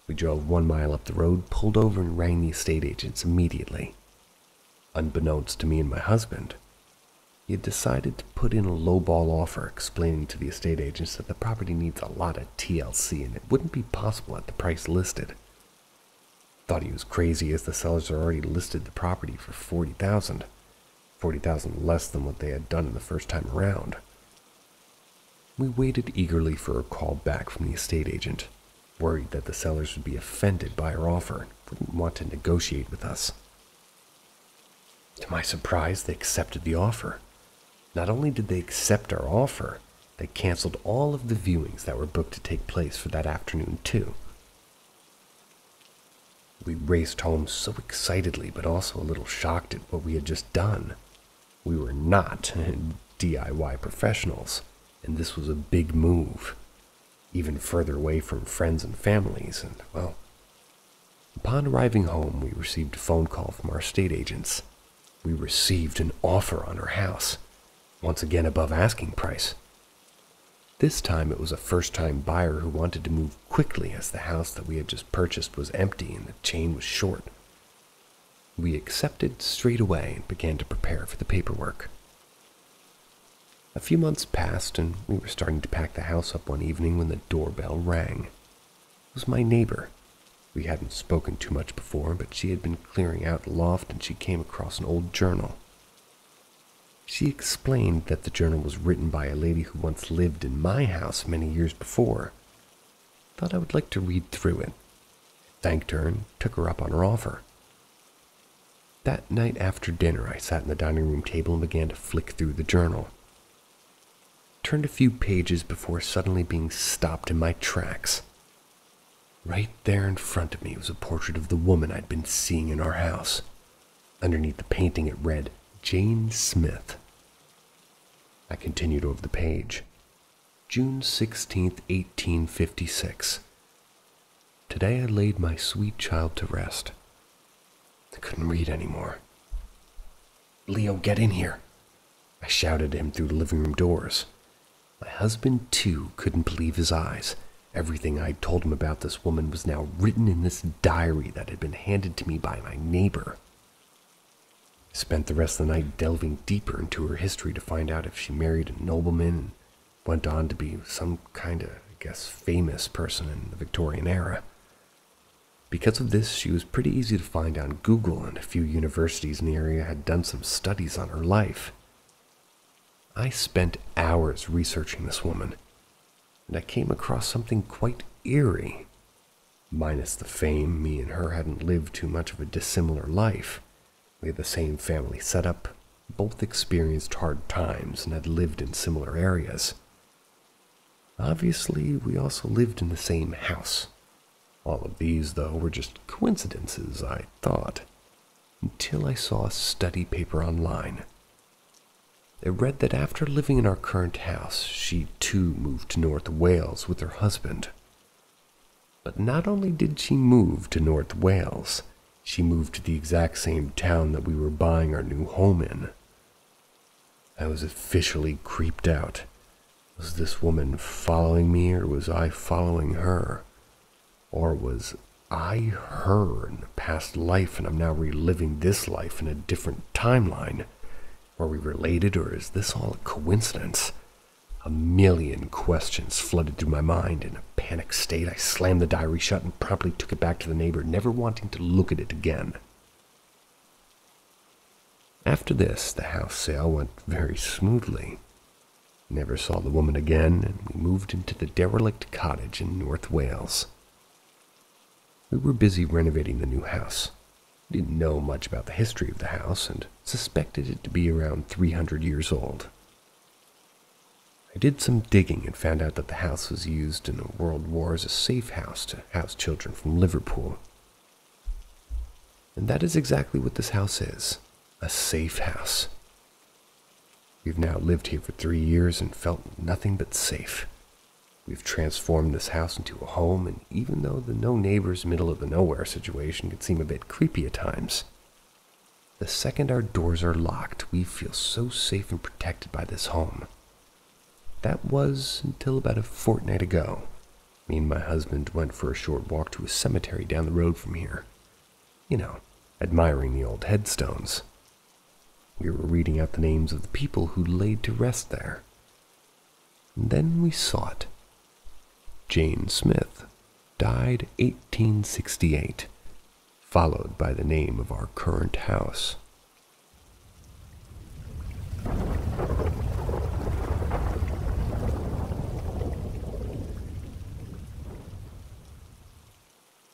We drove 1 mile up the road, pulled over, and rang the estate agents immediately. Unbeknownst to me and my husband, he had decided to put in a lowball offer explaining to the estate agents that the property needs a lot of TLC and it wouldn't be possible at the price listed. Thought he was crazy as the sellers had already listed the property for $40,000. $40,000 less than what they had done in the first time around. We waited eagerly for a call back from the estate agent, worried that the sellers would be offended by our offer and wouldn't want to negotiate with us. To my surprise, they accepted the offer. Not only did they accept our offer, they canceled all of the viewings that were booked to take place for that afternoon, too. We raced home so excitedly, but also a little shocked at what we had just done. We were not DIY professionals, and this was a big move, even further away from friends and families, and, well, upon arriving home, we received a phone call from our estate agents. We received an offer on our house, once again above asking price. This time it was a first-time buyer who wanted to move quickly as the house that we had just purchased was empty and the chain was short. We accepted straight away and began to prepare for the paperwork. A few months passed and we were starting to pack the house up one evening when the doorbell rang. It was my neighbor. We hadn't spoken too much before, but she had been clearing out the loft and she came across an old journal. She explained that the journal was written by a lady who once lived in my house many years before. Thought I would like to read through it. Thanked her and took her up on her offer. That night after dinner, I sat in the dining room table and began to flick through the journal. Turned a few pages before suddenly being stopped in my tracks. Right there in front of me was a portrait of the woman I'd been seeing in our house. Underneath the painting it read, Jane Smith. I continued over the page. June 16th, 1856. Today I laid my sweet child to rest. I couldn't read anymore. Leo, get in here, I shouted at him through the living room doors. My husband, too, couldn't believe his eyes. Everything I'd told him about this woman was now written in this diary that had been handed to me by my neighbor. I spent the rest of the night delving deeper into her history to find out if she married a nobleman and went on to be some kind of, famous person in the Victorian era. Because of this, she was pretty easy to find on Google, and a few universities in the area had done some studies on her life. I spent hours researching this woman, and I came across something quite eerie. Minus the fame, me and her hadn't lived too much of a dissimilar life. We had the same family setup, both experienced hard times, and had lived in similar areas. Obviously, we also lived in the same house. All of these, though, were just coincidences, I thought, until I saw a study paper online. It read that after living in our current house, she too moved to North Wales with her husband. But not only did she move to North Wales, she moved to the exact same town that we were buying our new home in. I was officially creeped out. Was this woman following me, or was I following her? Or was her in a past life and I'm now reliving this life in a different timeline? Are we related, or is this all a coincidence? A million questions flooded through my mind. In a panicked state, I slammed the diary shut and promptly took it back to the neighbor, never wanting to look at it again. After this, the house sale went very smoothly. Never saw the woman again, and we moved into the derelict cottage in North Wales. We were busy renovating the new house. We didn't know much about the history of the house and suspected it to be around 300 years old. I did some digging and found out that the house was used in the World War as a safe house to house children from Liverpool. And that is exactly what this house is, a safe house. We've now lived here for 3 years and felt nothing but safe. We've transformed this house into a home, and even though the no neighbors middle of the nowhere situation could seem a bit creepy at times, the second our doors are locked, we feel so safe and protected by this home. That was until about a fortnight ago. Me and my husband went for a short walk to a cemetery down the road from here. You know, admiring the old headstones. We were reading out the names of the people who laid to rest there. And then we saw it. Jane Smith died 1868, followed by the name of our current house.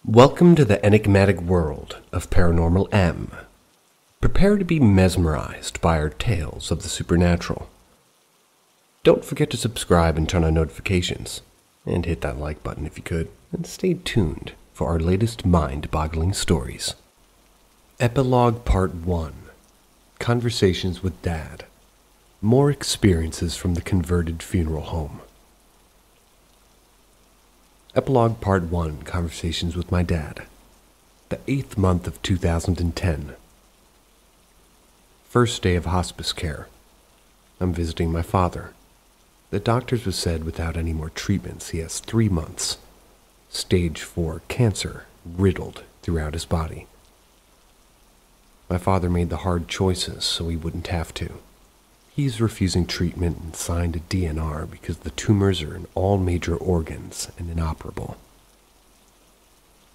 Welcome to the enigmatic world of Paranormal M. Prepare to be mesmerized by our tales of the supernatural. Don't forget to subscribe and turn on notifications, and hit that like button if you could, and stay tuned for our latest mind-boggling stories. Epilogue Part 1. Conversations with Dad. More experiences from the converted funeral home. Epilogue Part 1. Conversations with my dad. The 8th month of 2010. First day of hospice care. I'm visiting my father. The doctors have said without any more treatments he has 3 months. Stage 4 cancer riddled throughout his body. My father made the hard choices so he wouldn't have to. He's refusing treatment and signed a DNR because the tumors are in all major organs and inoperable.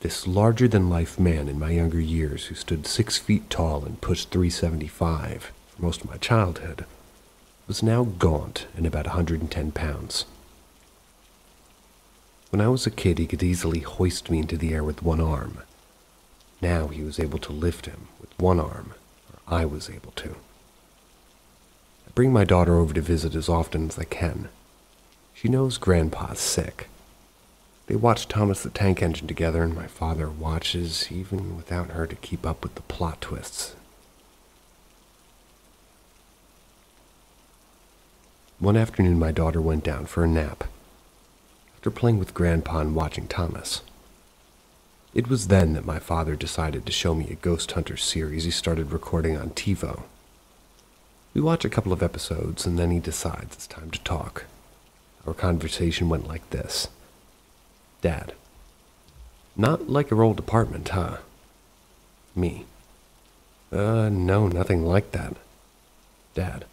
This larger-than-life man in my younger years who stood 6 feet tall and pushed 375 for most of my childhood was now gaunt and about 110 pounds. When I was a kid, he could easily hoist me into the air with one arm. Now he was able to lift him with one arm, or I was able to. I bring my daughter over to visit as often as I can. She knows Grandpa's sick. They watch Thomas the Tank Engine together, and my father watches even without her to keep up with the plot twists. One afternoon, my daughter went down for a nap, after playing with Grandpa and watching Thomas. It was then that my father decided to show me a Ghost Hunter series he started recording on TiVo. We watch a couple of episodes, and then he decides it's time to talk. Our conversation went like this. Dad: not like your old apartment, huh? Me: no, nothing like that. Dad: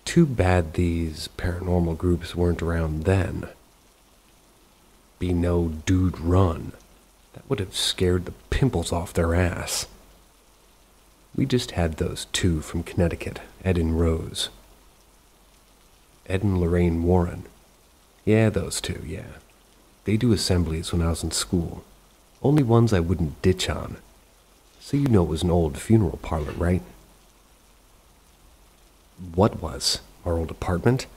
too bad these paranormal groups weren't around then. Be no dude run. That would have scared the pimples off their ass. We just had those two from Connecticut, Ed and Rose. Ed and Lorraine Warren. Yeah, those two, yeah. They do assemblies when I was in school. Only ones I wouldn't ditch on. So you know it was an old funeral parlor, right? What was? Our old apartment?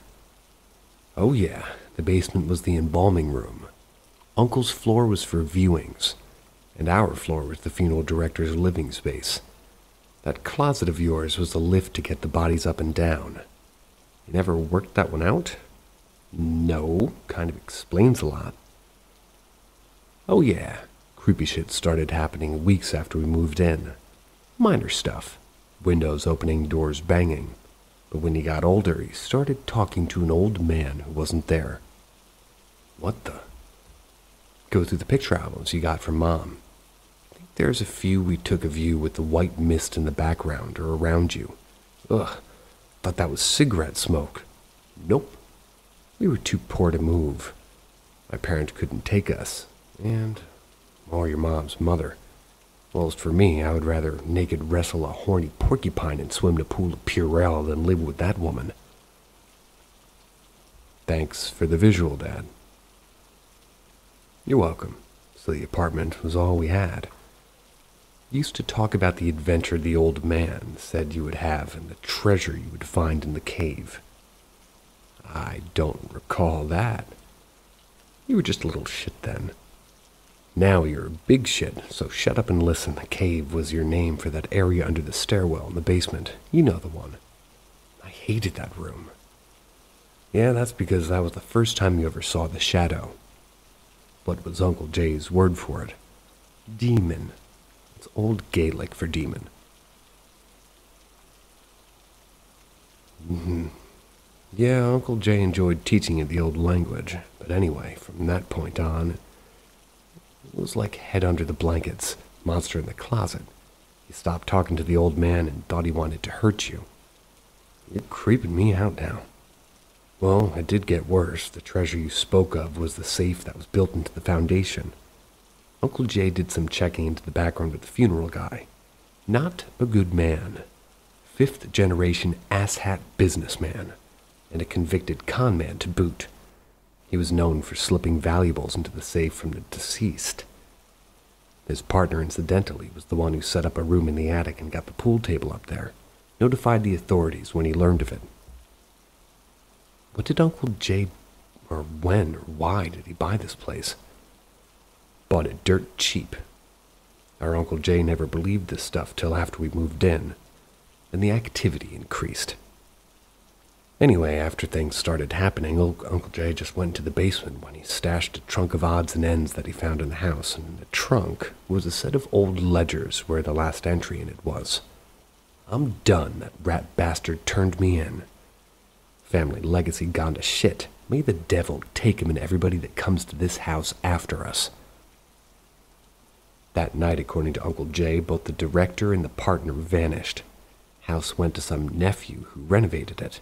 Oh yeah, the basement was the embalming room. Uncle's floor was for viewings, and our floor was the funeral director's living space. That closet of yours was the lift to get the bodies up and down. You never worked that one out? No, kind of explains a lot. Oh yeah, creepy shit started happening weeks after we moved in. Minor stuff. Windows opening, doors banging. But when he got older, he started talking to an old man who wasn't there. What the? go through the picture albums you got from Mom. I think there's a few we took of you with the white mist in the background or around you. Ugh, thought that was cigarette smoke. Nope. We were too poor to move. My parents couldn't take us, or your mom's mother. Well, as for me, I would rather naked wrestle a horny porcupine and swim in a pool of Purell than live with that woman. Thanks for the visual, Dad. You're welcome. So the apartment was all we had. You used to talk about the adventure the old man said you would have and the treasure you would find in the cave. I don't recall that. You were just a little shit then. Now you're a big shit, so shut up and listen. The cave was your name for that area under the stairwell in the basement. You know the one. I hated that room. Yeah, that's because that was the first time you ever saw the shadow. What was Uncle Jay's word for it? Demon. It's old Gaelic for demon. Yeah, Uncle Jay enjoyed teaching you the old language, but anyway, from that point on, it was like head under the blankets, monster in the closet. He stopped talking to the old man and thought he wanted to hurt you. You're creeping me out now. Well, it did get worse. The treasure you spoke of was the safe that was built into the foundation. Uncle Jay did some checking into the background with the funeral guy. Not a good man. 5th generation asshat businessman, and a convicted con man to boot. He was known for slipping valuables into the safe from the deceased. His partner, incidentally, was the one who set up a room in the attic and got the pool table up there. Notified the authorities when he learned of it. What did Uncle Jay, or when, or why did he buy this place? Bought it dirt cheap. Our Uncle Jay never believed this stuff till after we moved in, and the activity increased. Anyway, after things started happening, Uncle Jay just went to the basement when he stashed a trunk of odds and ends that he found in the house, and in the trunk was a set of old ledgers where the last entry in it was. I'm done. That rat bastard turned me in. Family legacy gone to shit. May the devil take him and everybody that comes to this house after us. That night, according to Uncle Jay, both the director and the partner vanished. House went to some nephew who renovated it.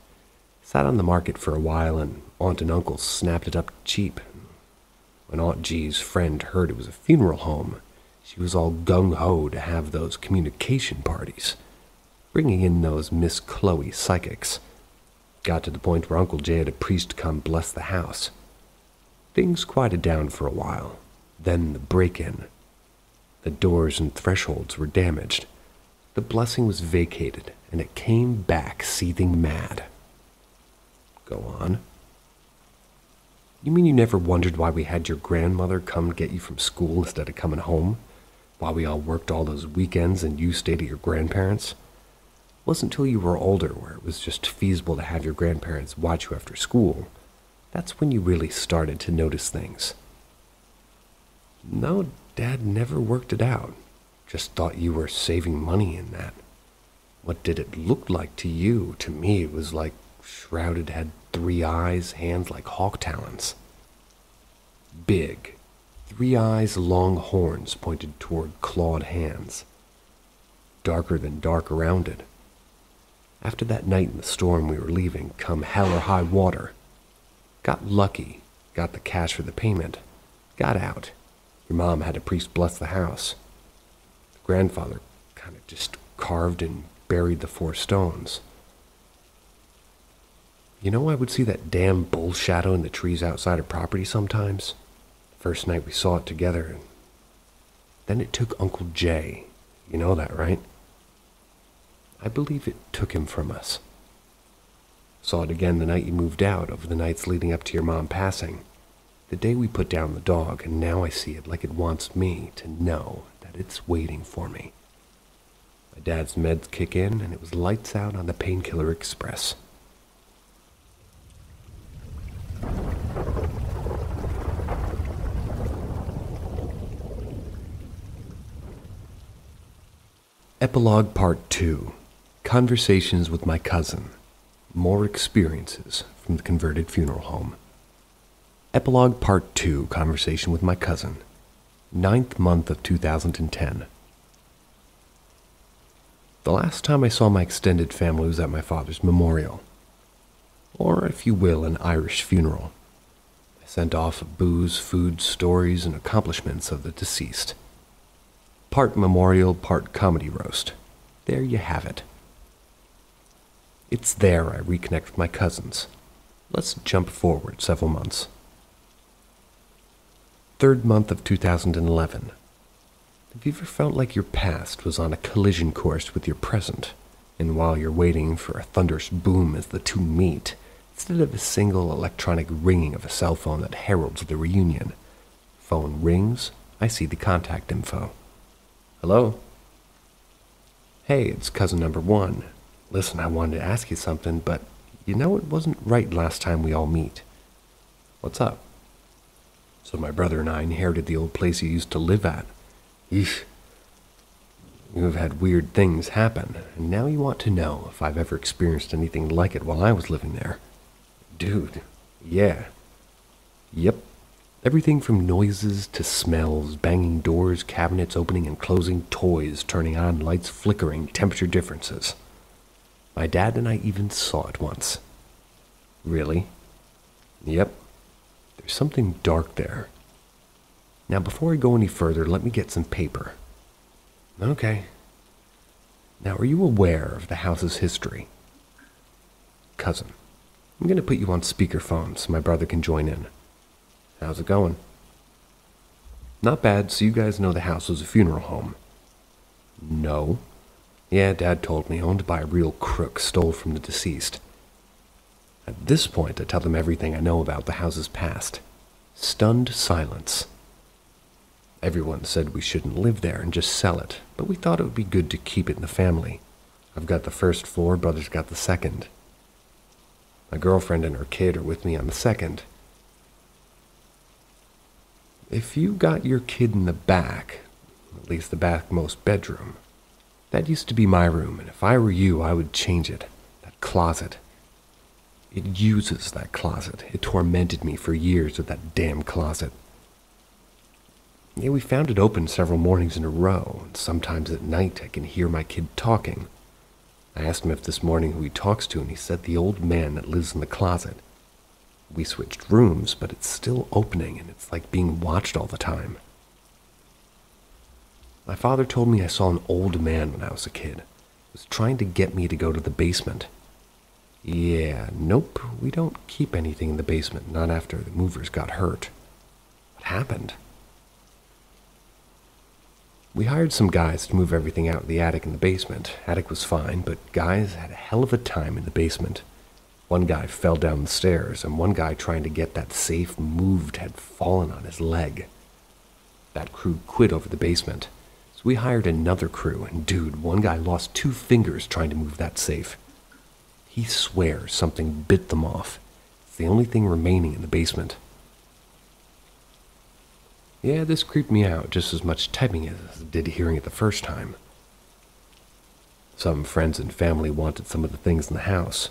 Sat on the market for a while, and Aunt and Uncle snapped it up cheap. When Aunt G's friend heard it was a funeral home, she was all gung-ho to have those communication parties, bringing in those Miss Chloe psychics. Got to the point where Uncle Jay had a priest come bless the house. Things quieted down for a while. Then the break-in. The doors and thresholds were damaged. The blessing was vacated, and it came back seething mad. Go on. You mean you never wondered why we had your grandmother come get you from school instead of coming home? Why we all worked all those weekends and you stayed at your grandparents'? It wasn't until you were older where it was just feasible to have your grandparents watch you after school. That's when you really started to notice things. No, Dad never worked it out. Just thought you were saving money in that. What did it look like to you? To me, it was like shrouded had 3 eyes, hands like hawk talons. Big. 3 eyes, long horns pointed toward clawed hands. Darker than dark around it. After that night in the storm we were leaving, come hell or high water. Got lucky, got the cash for the payment, got out. Your mom had a priest bless the house. The grandfather kind of just carved and buried the 4 stones. You know, I would see that damn bull shadow in the trees outside our property sometimes. First night we saw it together, and then it took Uncle Jay. You know that, right? I believe it took him from us. Saw it again the night you moved out, over the nights leading up to your mom passing. The day we put down the dog, and now I see it like it wants me to know that it's waiting for me. My dad's meds kick in, and it was lights out on the Painkiller Express. Epilogue Part 2. Conversations with my cousin. More experiences from the converted funeral home. Epilogue Part 2, Conversation with My Cousin. 9th month of 2010. The last time I saw my extended family was at my father's memorial. Or, if you will, an Irish funeral. I sent off booze, food, stories, and accomplishments of the deceased. Part memorial, part comedy roast. There you have it. It's there I reconnect with my cousins. Let's jump forward several months. 3rd month of 2011. Have you ever felt like your past was on a collision course with your present, and while you're waiting for a thunderous boom as the two meet, instead of a single electronic ringing of a cell phone that heralds the reunion, phone rings, I see the contact info. Hello? Hey, it's cousin number 1. Listen, I wanted to ask you something, but you know it wasn't right last time we all meet. What's up? So my brother and I inherited the old place you used to live at. Yeesh. You've had weird things happen, and now you want to know if I've ever experienced anything like it while I was living there. Dude, yeah. Yep. Everything from noises to smells, banging doors, cabinets opening and closing, toys turning on, lights flickering, temperature differences. My dad and I even saw it once. Really? Yep. There's something dark there. Now, before I go any further, let me get some paper. Okay. Now, are you aware of the house's history? Cousin, I'm going to put you on speakerphone so my brother can join in. How's it going? Not bad, so you guys know the house was a funeral home. No. Yeah, Dad told me, owned by a real crook, stole from the deceased. At this point, I tell them everything I know about the house's past. Stunned silence. Everyone said we shouldn't live there and just sell it, but we thought it would be good to keep it in the family. I've got the 1st floor, brother's got the 2nd. My girlfriend and her kid are with me on the 2nd. If you got your kid in the back, at least the backmost bedroom, that used to be my room, and if I were you, I would change it. That closet. It uses that closet. It tormented me for years with that damn closet. Yeah, we found it open several mornings in a row, and sometimes at night I can hear my kid talking. I asked him if this morning who he talks to, and he said the old man that lives in the closet. We switched rooms, but it's still opening, and it's like being watched all the time. My father told me I saw an old man when I was a kid. He was trying to get me to go to the basement. Yeah, nope, we don't keep anything in the basement, not after the movers got hurt. What happened? We hired some guys to move everything out of the attic and the basement. Attic was fine, but guys had a hell of a time in the basement. One guy fell down the stairs, and one guy trying to get that safe moved had fallen on his leg. That crew quit over the basement, so we hired another crew, and dude, one guy lost 2 fingers trying to move that safe. He swears something bit them off. It's the only thing remaining in the basement. Yeah, this creeped me out just as much typing as it did hearing it the first time. Some friends and family wanted some of the things in the house.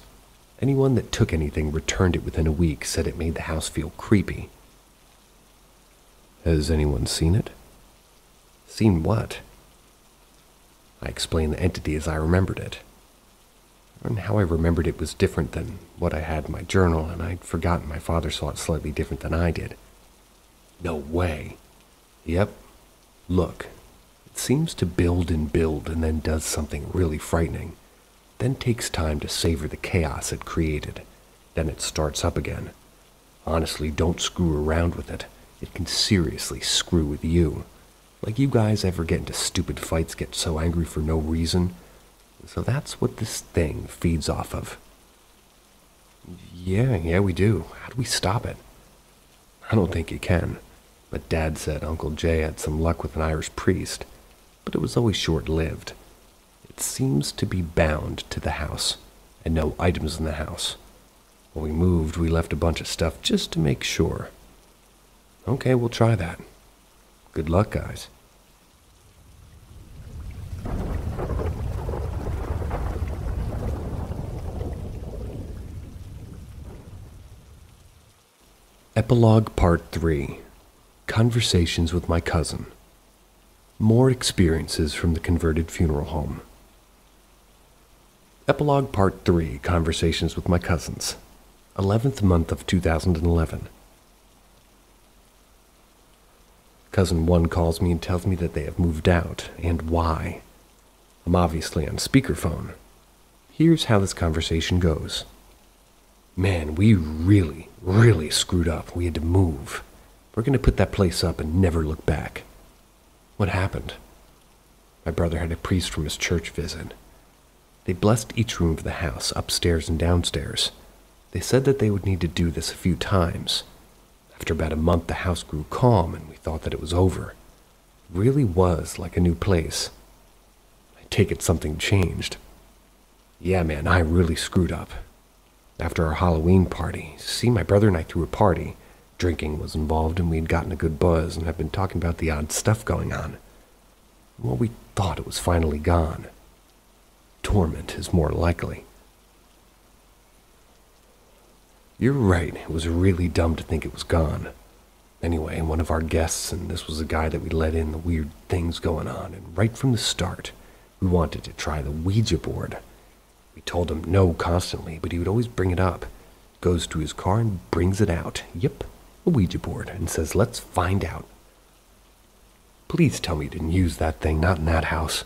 Anyone that took anything returned it within a week, said it made the house feel creepy. Has anyone seen it? Seen what? I explained the entity as I remembered it. And how I remembered it was different than what I had in my journal, and I'd forgotten my father saw it slightly different than I did. No way. Yep. Look. It seems to build and then does something really frightening. Then takes time to savor the chaos it created. Then it starts up again. Honestly, don't screw around with it. It can seriously screw with you. Like you guys ever get into stupid fights, get so angry for no reason? So that's what this thing feeds off of. Yeah, we do. How do we stop it? I don't think you can. But Dad said Uncle Jay had some luck with an Irish priest, but it was always short-lived. It seems to be bound to the house, and no items in the house. When we moved, we left a bunch of stuff just to make sure. Okay, we'll try that. Good luck, guys. Epilogue Part 3. Conversations with my cousin. More experiences from the converted funeral home. Epilogue Part 3. Conversations with my cousins. 11th month of 2011. Cousin 1 calls me and tells me that they have moved out, and why. I'm obviously on speakerphone. Here's how this conversation goes. Man, we really screwed up. We had to move. We're going to put that place up and never look back. What happened? My brother had a priest from his church visit. They blessed each room of the house, upstairs and downstairs. They said that they would need to do this a few times. After about a month, the house grew calm and we thought that it was over. It really was like a new place. I take it something changed. Yeah, man, I really screwed up. After our Halloween party, see, my brother and I threw a party. Drinking was involved and we'd gotten a good buzz and have been talking about the odd stuff going on. Well, we thought it was finally gone. Torment is more likely. You're right, it was really dumb to think it was gone. Anyway, one of our guests, and this was a guy that we let in the weird things going on, and right from the start, we wanted to try the Ouija board. We told him no constantly, but he would always bring it up. Goes to his car and brings it out. Yep, a Ouija board, and says, let's find out. Please tell me you didn't use that thing, not in that house.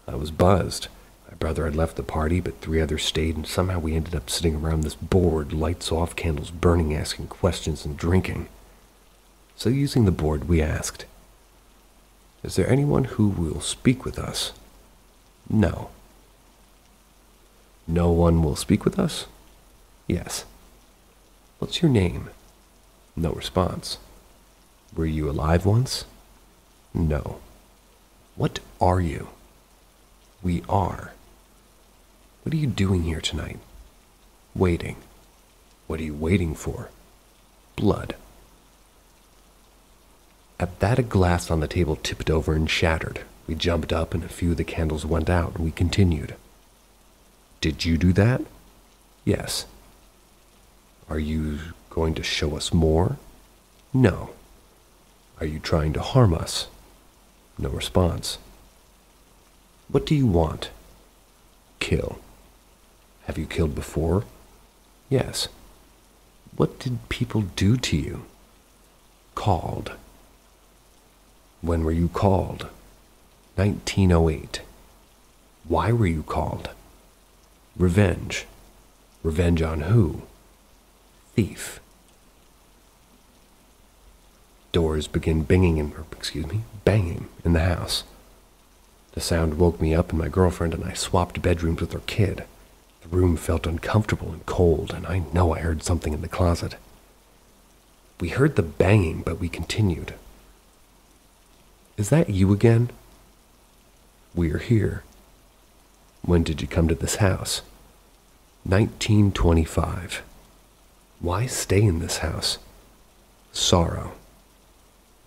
I was buzzed. My brother had left the party, but 3 others stayed, and somehow we ended up sitting around this board, lights off, candles burning, asking questions and drinking. So using the board, we asked, is there anyone who will speak with us? No. No one will speak with us? Yes. What's your name? No response. Were you alive once? No. What are you? We are. What are you doing here tonight? Waiting. What are you waiting for? Blood. At that, a glass on the table tipped over and shattered. We jumped up and a few of the candles went out and we continued. Did you do that? Yes. Are you going to show us more? No. Are you trying to harm us? No response. What do you want? Kill. Have you killed before? Yes. What did people do to you? Called. When were you called? 1908. Why were you called? Revenge. Revenge on who? Thief. Doors begin banging in the house. The sound woke me up and my girlfriend and I swapped bedrooms with our kid. The room felt uncomfortable and cold, and I know I heard something in the closet. We heard the banging, but we continued. Is that you again? We're here. When did you come to this house? 1925. Why stay in this house? Sorrow.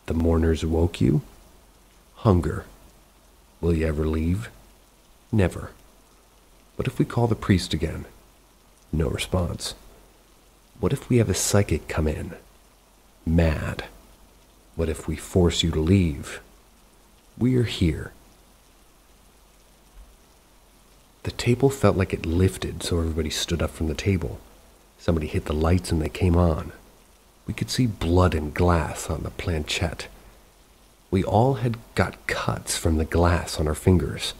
The mourners woke you? Hunger. Will you ever leave? Never. What if we call the priest again? No response. What if we have a psychic come in? Mad. What if we force you to leave? We're here. The table felt like it lifted, so everybody stood up from the table. Somebody hit the lights and they came on. We could see blood and glass on the planchette. We all had got cuts from the glass on our fingers.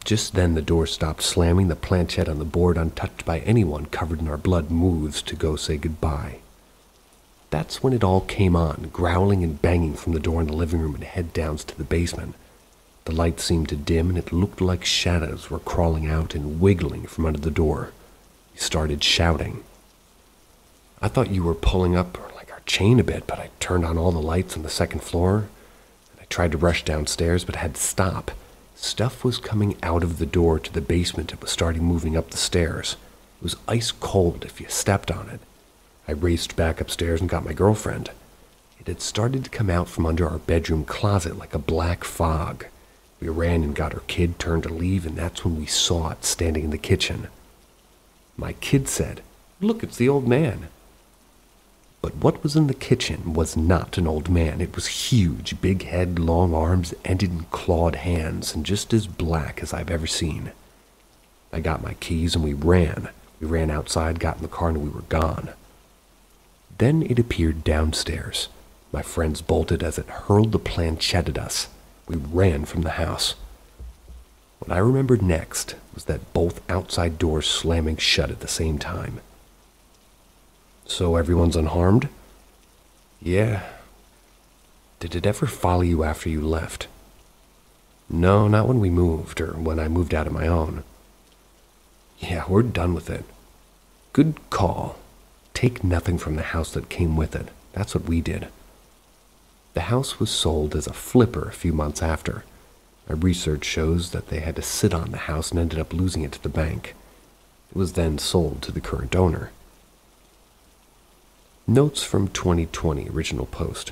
Just then the door stopped slamming, the planchette on the board, untouched by anyone, covered in our blood, moves to go say goodbye. That's when it all came on, growling and banging from the door in the living room and head downs to the basement. The light seemed to dim, and it looked like shadows were crawling out and wiggling from under the door. We started shouting. I thought you were pulling up like our chain a bit, but I turned on all the lights on the second floor. And I tried to rush downstairs, but had to stop. Stuff was coming out of the door to the basement and was starting moving up the stairs. It was ice cold if you stepped on it. I raced back upstairs and got my girlfriend. It had started to come out from under our bedroom closet like a black fog. We ran and got her kid, turned to leave, and that's when we saw it standing in the kitchen. My kid said, "Look, it's the old man." But what was in the kitchen was not an old man. It was huge, big head, long arms, ended in clawed hands, and just as black as I've ever seen. I got my keys and we ran. We ran outside, got in the car, and we were gone. Then it appeared downstairs. My friends bolted as it hurled the planchette at us. We ran from the house. What I remembered next was that both outside doors slamming shut at the same time. So everyone's unharmed? Yeah. Did it ever follow you after you left? No, not when we moved, or when I moved out on my own. Yeah, we're done with it. Good call. Take nothing from the house that came with it. That's what we did. The house was sold as a flipper a few months after. My research shows that they had to sit on the house and ended up losing it to the bank. It was then sold to the current owner. Notes from 2020 original post.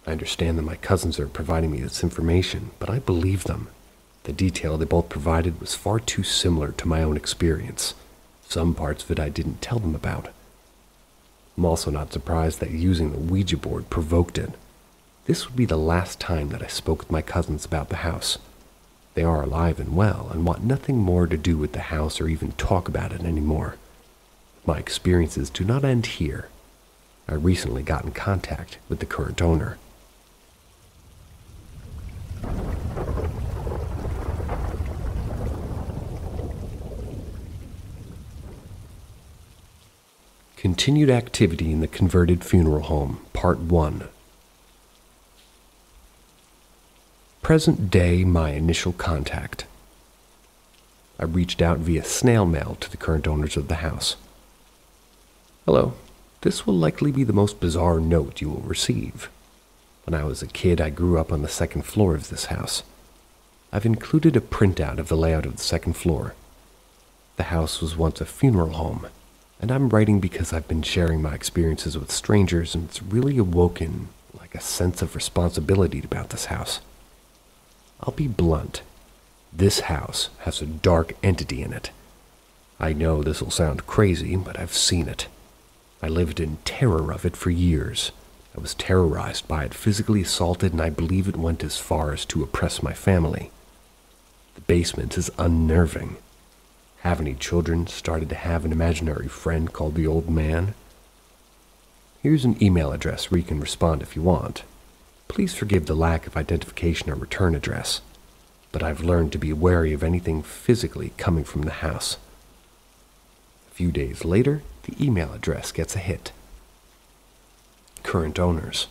I understand that my cousins are providing me this information, but I believe them. The detail they both provided was far too similar to my own experience. Some parts of it I didn't tell them about. I'm also not surprised that using the Ouija board provoked it. This would be the last time that I spoke with my cousins about the house. They are alive and well and want nothing more to do with the house or even talk about it anymore. My experiences do not end here. I recently got in contact with the current owner. Continued activity in the converted funeral home, Part 1. Present day, my initial contact. I reached out via snail mail to the current owners of the house. Hello, this will likely be the most bizarre note you will receive. When I was a kid, I grew up on the second floor of this house. I've included a printout of the layout of the second floor. The house was once a funeral home, and I'm writing because I've been sharing my experiences with strangers, and it's really awoken like a sense of responsibility about this house. I'll be blunt. This house has a dark entity in it. I know this will sound crazy, but I've seen it. I lived in terror of it for years. I was terrorized by it, physically assaulted, and I believe it went as far as to oppress my family. The basement is unnerving. Have any children started to have an imaginary friend called the Old Man? Here's an email address where you can respond if you want. Please forgive the lack of identification or return address, but I've learned to be wary of anything physically coming from the house. A few days later, the email address gets a hit. Current owners.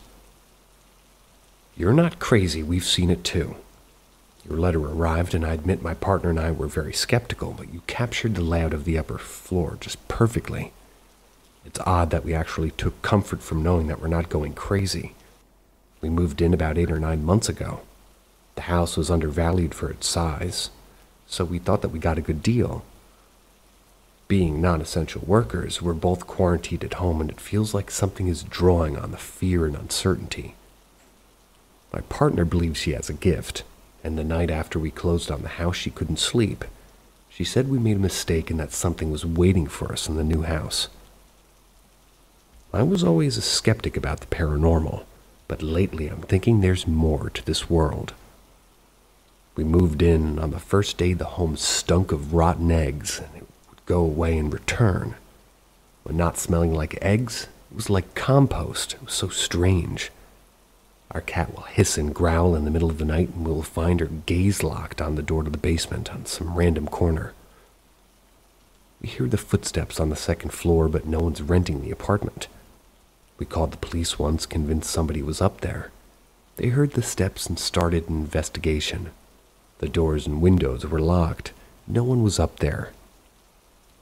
You're not crazy, we've seen it too. Your letter arrived, and I admit my partner and I were very skeptical, but you captured the layout of the upper floor just perfectly. It's odd that we actually took comfort from knowing that we're not going crazy. We moved in about 8 or 9 months ago. The house was undervalued for its size, so we thought that we got a good deal. Being non-essential workers, we're both quarantined at home, and it feels like something is drawing on the fear and uncertainty. My partner believes she has a gift, and the night after we closed on the house, she couldn't sleep. She said we made a mistake and that something was waiting for us in the new house. I was always a skeptic about the paranormal, but lately I'm thinking there's more to this world. We moved in, and on the first day the home stunk of rotten eggs, and it would go away and return. When not smelling like eggs, it was like compost. It was so strange. Our cat will hiss and growl in the middle of the night, and we'll find her gaze-locked on the door to the basement on some random corner. We hear the footsteps on the second floor, but no one's renting the apartment. We called the police once, convinced somebody was up there. They heard the steps and started an investigation. The doors and windows were locked. No one was up there.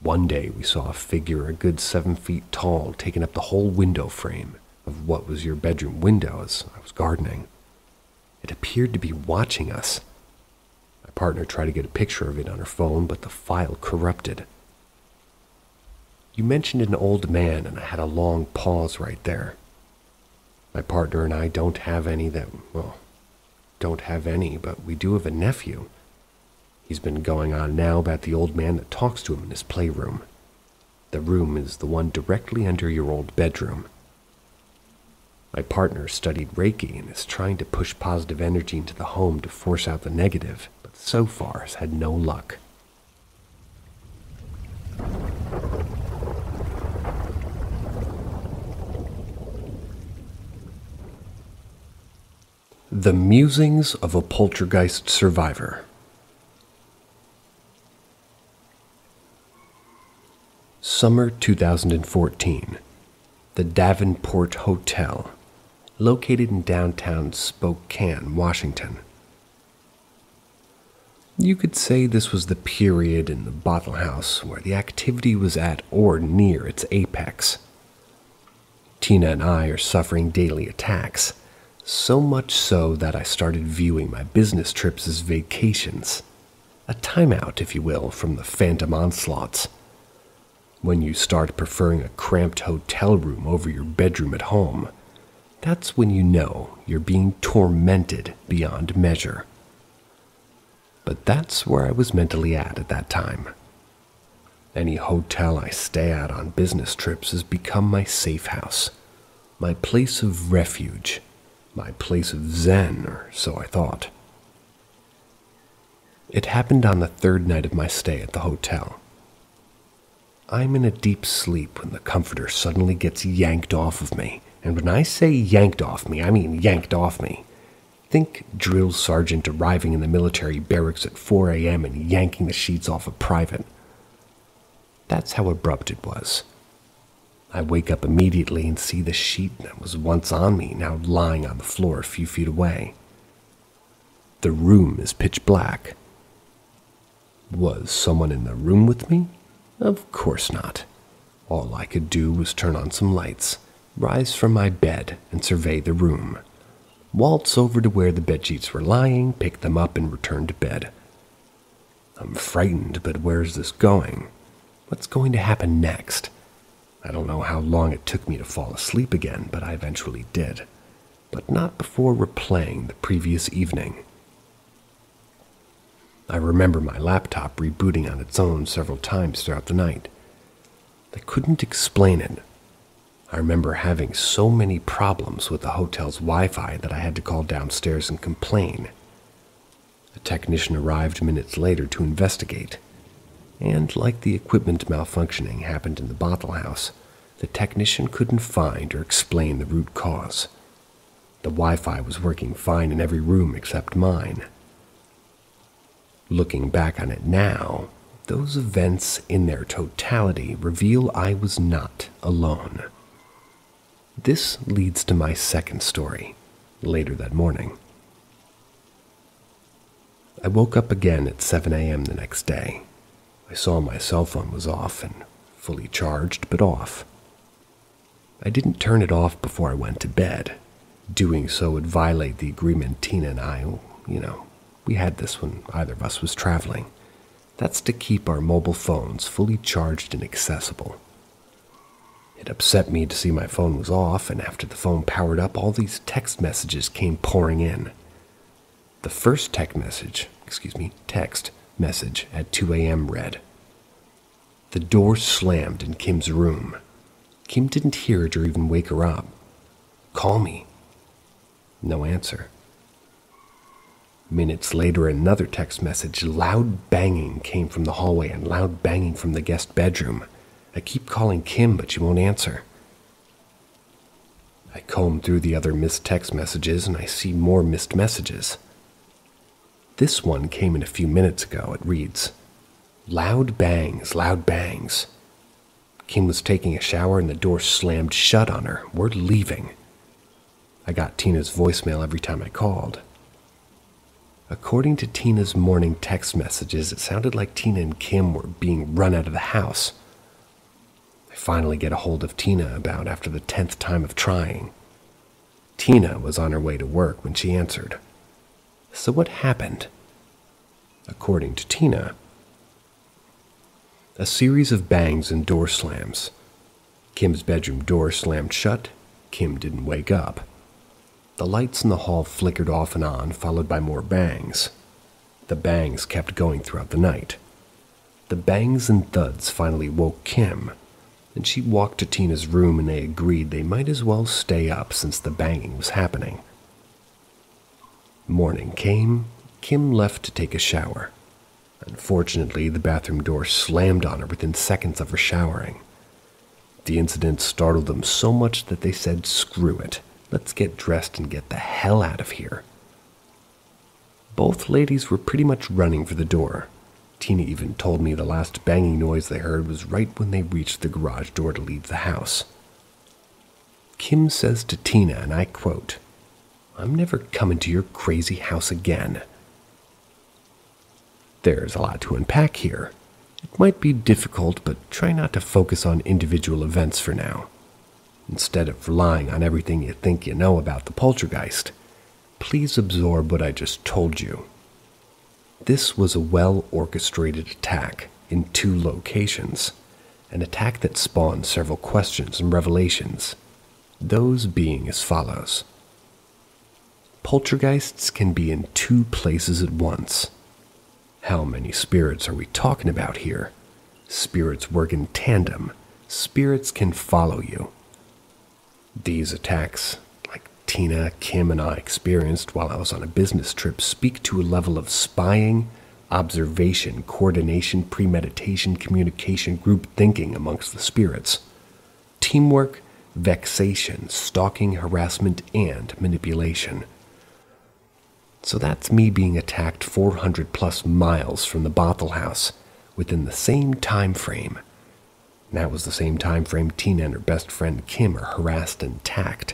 One day we saw a figure a good 7 feet tall taking up the whole window frame of what was your bedroom window as I was gardening. It appeared to be watching us. My partner tried to get a picture of it on her phone, but the file corrupted. You mentioned an old man, and I had a long pause right there. My partner and I don't have any, but we do have a nephew. He's been going on now about the old man that talks to him in his playroom. The room is the one directly under your old bedroom. My partner studied Reiki and is trying to push positive energy into the home to force out the negative, but so far has had no luck. The Musings of a Poltergeist Survivor. Summer 2014. The Davenport Hotel, located in downtown Spokane, Washington. You could say this was the period in the Bottle House where the activity was at or near its apex. Tina and I are suffering daily attacks, so much so that I started viewing my business trips as vacations, a timeout, if you will, from the phantom onslaughts. When you start preferring a cramped hotel room over your bedroom at home, that's when you know you're being tormented beyond measure. But that's where I was mentally at that time. Any hotel I stay at on business trips has become my safe house, my place of refuge, my place of zen, or so I thought. It happened on the third night of my stay at the hotel. I'm in a deep sleep when the comforter suddenly gets yanked off of me. And when I say yanked off me, I mean yanked off me. Think drill sergeant arriving in the military barracks at 4 a.m. and yanking the sheets off a private. That's how abrupt it was. I wake up immediately and see the sheet that was once on me now lying on the floor a few feet away. The room is pitch black. Was someone in the room with me? Of course not. All I could do was turn on some lights, rise from my bed and survey the room, waltz over to where the bedsheets were lying, pick them up and return to bed. I'm frightened, but where's this going? What's going to happen next? I don't know how long it took me to fall asleep again, but I eventually did. But not before replaying the previous evening. I remember my laptop rebooting on its own several times throughout the night. I couldn't explain it. I remember having so many problems with the hotel's Wi-Fi that I had to call downstairs and complain. A technician arrived minutes later to investigate. And like the equipment malfunctioning happened in the Bottle House, the technician couldn't find or explain the root cause. The Wi-Fi was working fine in every room except mine. Looking back on it now, those events in their totality reveal I was not alone. This leads to my second story, later that morning. I woke up again at 7 a.m. the next day. I saw my cell phone was off and fully charged, but off. I didn't turn it off before I went to bed. Doing so would violate the agreement Tina and I, we had this when either of us was traveling. That's to keep our mobile phones fully charged and accessible. It upset me to see my phone was off, and after the phone powered up, all these text messages came pouring in. The first text message at 2 a.m. read, "The door slammed in Kim's room. Kim didn't hear it or even wake her up. Call me." No answer. Minutes later, another text message. Loud banging came from the hallway and loud banging from the guest bedroom. I keep calling Kim, but she won't answer. I comb through the other missed text messages and I see more missed messages. This one came in a few minutes ago. It reads, "Loud bangs, loud bangs. Kim was taking a shower and the door slammed shut on her. We're leaving." I got Tina's voicemail every time I called. According to Tina's morning text messages, it sounded like Tina and Kim were being run out of the house. I finally get a hold of Tina about after the 10th time of trying. Tina was on her way to work when she answered. So what happened? According to Tina, a series of bangs and door slams. Kim's bedroom door slammed shut. Kim didn't wake up. The lights in the hall flickered off and on, followed by more bangs. The bangs kept going throughout the night. The bangs and thuds finally woke Kim, and she walked to Tina's room and they agreed they might as well stay up since the banging was happening. Morning came, Kim left to take a shower. Unfortunately, the bathroom door slammed on her within seconds of her showering. The incident startled them so much that they said, "Screw it, let's get dressed and get the hell out of here." Both ladies were pretty much running for the door. Tina even told me the last banging noise they heard was right when they reached the garage door to leave the house. Kim says to Tina, and I quote, "I'm never coming to your crazy house again." There's a lot to unpack here. It might be difficult, but try not to focus on individual events for now. Instead of relying on everything you think you know about the poltergeist, please absorb what I just told you. This was a well-orchestrated attack in 2 locations, an attack that spawned several questions and revelations, those being as follows. Poltergeists can be in 2 places at once. How many spirits are we talking about here? Spirits work in tandem. Spirits can follow you. These attacks, like Tina, Kim, and I experienced while I was on a business trip, speak to a level of spying, observation, coordination, premeditation, communication, group thinking amongst the spirits, teamwork, vexation, stalking, harassment, and manipulation. So that's me being attacked 400 plus miles from the Bothell house within the same time frame. And that was the same time frame Tina and her best friend Kim are harassed and attacked.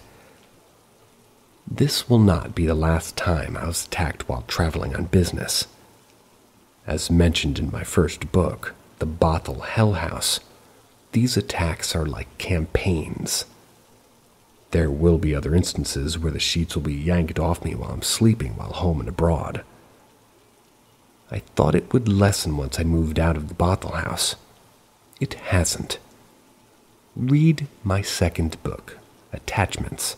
This will not be the last time I was attacked while traveling on business. As mentioned in my first book, The Bothell Hell House, these attacks are like campaigns. There will be other instances where the sheets will be yanked off me while I'm sleeping while home and abroad. I thought it would lessen once I moved out of the Bothell house. It hasn't. Read my second book, Attachments,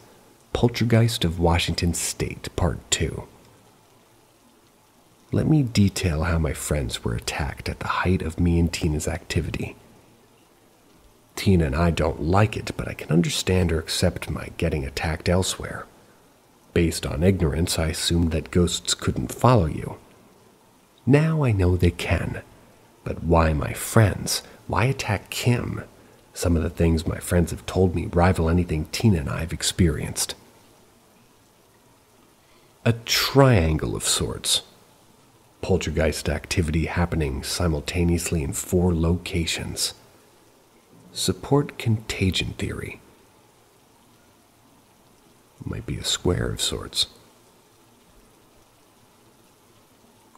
Poltergeist of Washington State, Part 2. Let me detail how my friends were attacked at the height of me and Tina's activity. Tina and I don't like it, but I can understand or accept my getting attacked elsewhere. Based on ignorance, I assumed that ghosts couldn't follow you. Now I know they can. But why my friends? Why attack Kim? Some of the things my friends have told me rival anything Tina and I have experienced. A triangle of sorts. Poltergeist activity happening simultaneously in 4 locations. Support contagion theory. Might be a square of sorts.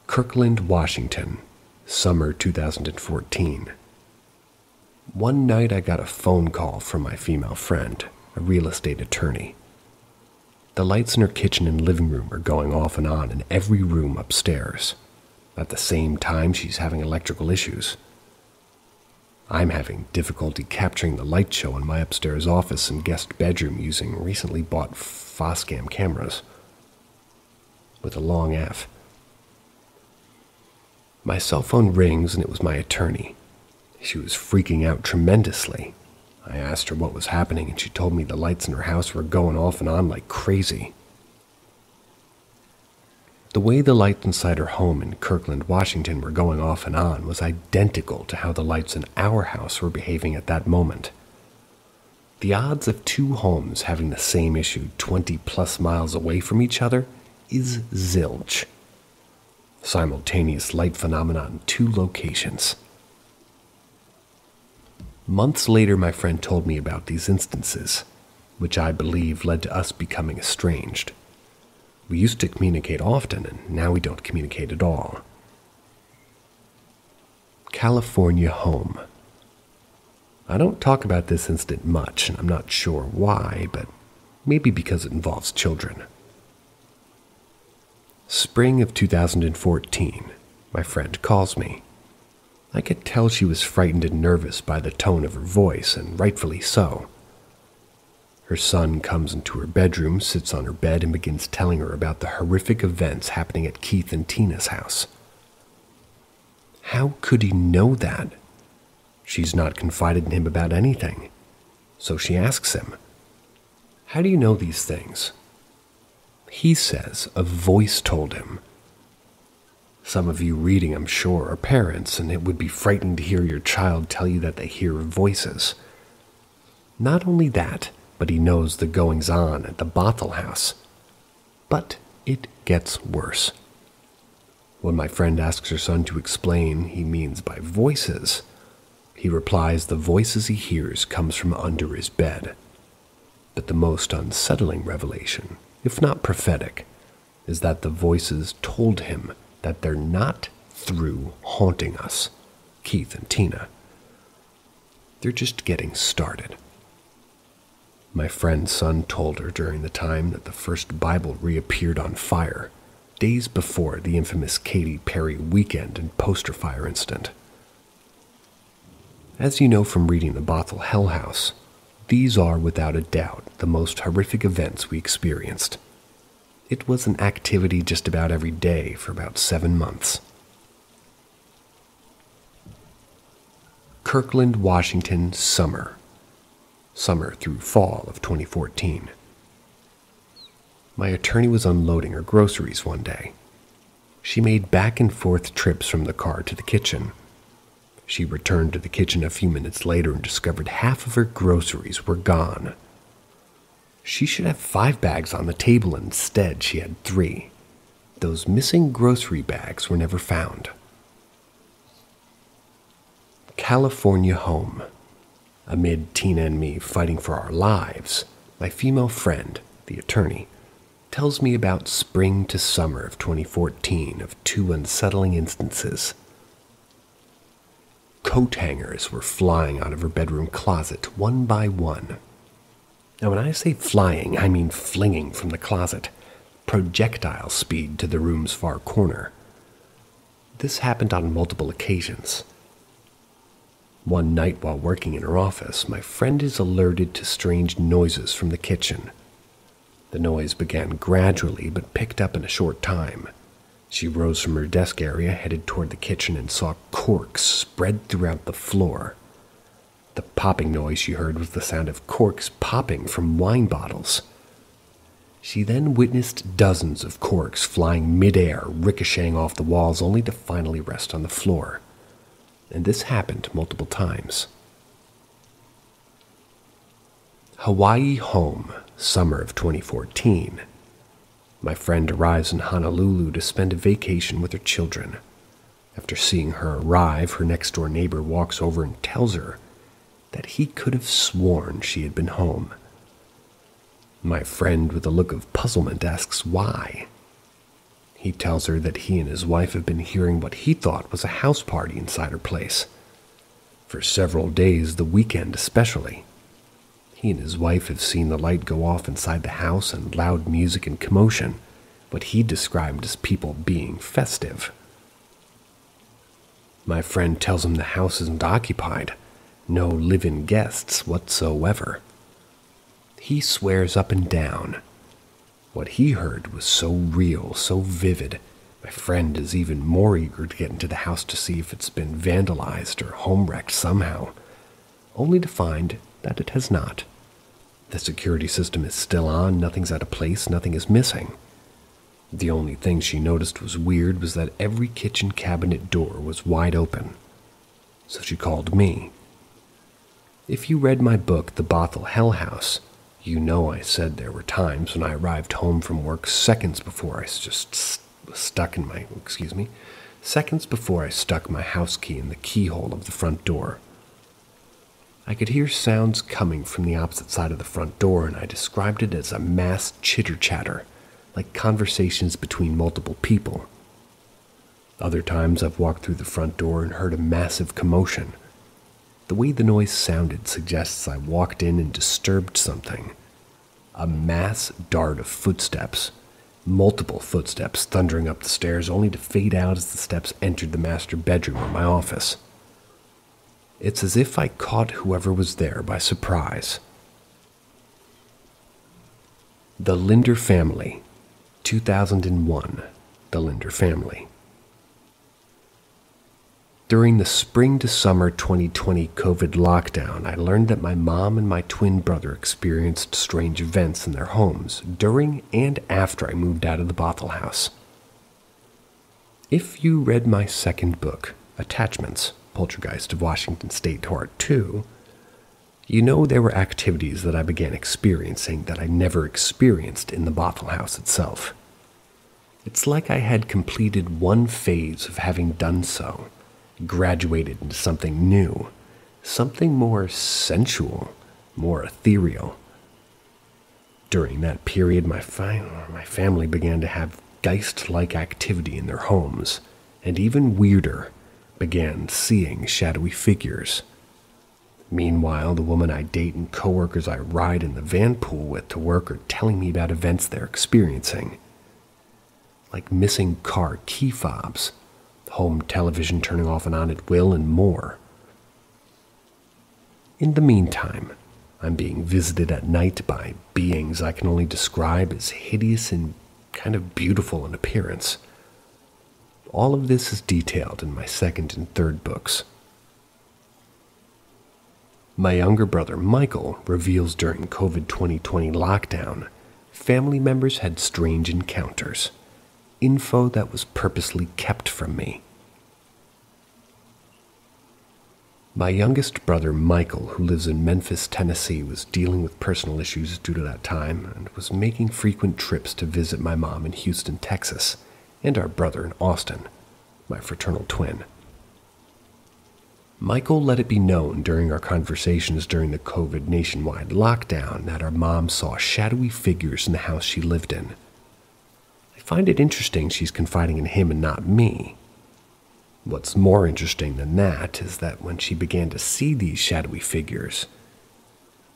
Kirkland, Washington, summer 2014. One night I got a phone call from my female friend, a real estate attorney. The lights in her kitchen and living room are going off and on in every room upstairs. At the same time, she's having electrical issues. I'm having difficulty capturing the light show in my upstairs office and guest bedroom using recently bought Foscam cameras with a long F. My cell phone rings and it was my attorney. She was freaking out tremendously. I asked her what was happening and she told me the lights in her house were going off and on like crazy. The way the lights inside her home in Kirkland, Washington were going off and on was identical to how the lights in our house were behaving at that moment. The odds of 2 homes having the same issue 20 plus miles away from each other is zilch. Simultaneous light phenomena in 2 locations. Months later, my friend told me about these instances, which I believe led to us becoming estranged. We used to communicate often, and now we don't communicate at all. California home. I don't talk about this incident much, and I'm not sure why, but maybe because it involves children. Spring of 2014, my friend calls me. I could tell she was frightened and nervous by the tone of her voice, and rightfully so. Her son comes into her bedroom, sits on her bed, and begins telling her about the horrific events happening at Keith and Tina's house. How could he know that? She's not confided in him about anything. So she asks him, "How do you know these things?" He says a voice told him. Some of you reading, I'm sure, are parents, and it would be frightening to hear your child tell you that they hear voices. Not only that, but he knows the goings-on at the Bothell house. But it gets worse. When my friend asks her son to explain he means by voices, he replies the voices he hears comes from under his bed. But the most unsettling revelation, if not prophetic, is that the voices told him that they're not through haunting us, Keith and Tina. They're just getting started. My friend's son told her during the time that the first Bible reappeared on fire, days before the infamous Katy Perry weekend and poster fire incident. As you know from reading the Bothell Hell House, these are without a doubt the most horrific events we experienced. It was an activity just about every day for about 7 months. Kirkland, Washington, summer through fall of 2014. My attorney was unloading her groceries one day. She made back and forth trips from the car to the kitchen. She returned to the kitchen a few minutes later and discovered half of her groceries were gone. She should have 5 bags on the table, and instead she had 3. Those missing grocery bags were never found. California home. Amid Tina and me fighting for our lives, my female friend, the attorney, tells me about spring to summer of 2014 of 2 unsettling instances. Coat hangers were flying out of her bedroom closet one by one. Now, when I say flying, I mean flinging from the closet, projectile speed to the room's far corner. This happened on multiple occasions. One night while working in her office, my friend is alerted to strange noises from the kitchen. The noise began gradually but picked up in a short time. She rose from her desk area, headed toward the kitchen, and saw corks spread throughout the floor. The popping noise she heard was the sound of corks popping from wine bottles. She then witnessed dozens of corks flying midair, ricocheting off the walls, only to finally rest on the floor. And this happened multiple times. Hawaii home, summer of 2014. My friend arrives in Honolulu to spend a vacation with her children. After seeing her arrive, her next-door neighbor walks over and tells her that he could have sworn she had been home. My friend, with a look of puzzlement, asks why. He tells her that he and his wife have been hearing what he thought was a house party inside her place. For several days, the weekend especially. He and his wife have seen the light go off inside the house and loud music and commotion, what he described as people being festive. My friend tells him the house isn't occupied, no live-in guests whatsoever. He swears up and down. What he heard was so real, so vivid, my friend is even more eager to get into the house to see if it's been vandalized or home-wrecked somehow, only to find that it has not. The security system is still on, nothing's out of place, nothing is missing. The only thing she noticed was weird was that every kitchen cabinet door was wide open. So she called me. If you read my book, The Bothell Hell House, you know I said there were times when I arrived home from work seconds before I stuck my house key in the keyhole of the front door. I could hear sounds coming from the opposite side of the front door, and I described it as a mass chitter-chatter, like conversations between multiple people. Other times I've walked through the front door and heard a massive commotion. The way the noise sounded suggests I walked in and disturbed something. A mass dart of footsteps, multiple footsteps thundering up the stairs, only to fade out as the steps entered the master bedroom of my office. It's as if I caught whoever was there by surprise. The Linder Family, 2001. The Linder Family. During the spring to summer 2020 COVID lockdown, I learned that my mom and my twin brother experienced strange events in their homes during and after I moved out of the Bothell house. If you read my second book, Attachments, Poltergeist of Washington State Part 2, you know there were activities that I began experiencing that I never experienced in the Bothell house itself. It's like I had completed one phase of having done so, graduated into something new, something more sensual, more ethereal. During that period, my family began to have Geist-like activity in their homes, and even weirder, began seeing shadowy figures. Meanwhile, the woman I date and coworkers I ride in the van pool with to work are telling me about events they're experiencing, like missing car key fobs, home television turning off and on at will, and more. In the meantime, I'm being visited at night by beings I can only describe as hideous and kind of beautiful in appearance. All of this is detailed in my second and third books. My younger brother, Michael, reveals during COVID 2020 lockdown, family members had strange encounters, info that was purposely kept from me. My youngest brother, Michael, who lives in Memphis, Tennessee, was dealing with personal issues due to that time and was making frequent trips to visit my mom in Houston, Texas, and our brother in Austin, my fraternal twin. Michael let it be known during our conversations during the COVID nationwide lockdown that our mom saw shadowy figures in the house she lived in. I find it interesting she's confiding in him and not me. What's more interesting than that is that when she began to see these shadowy figures,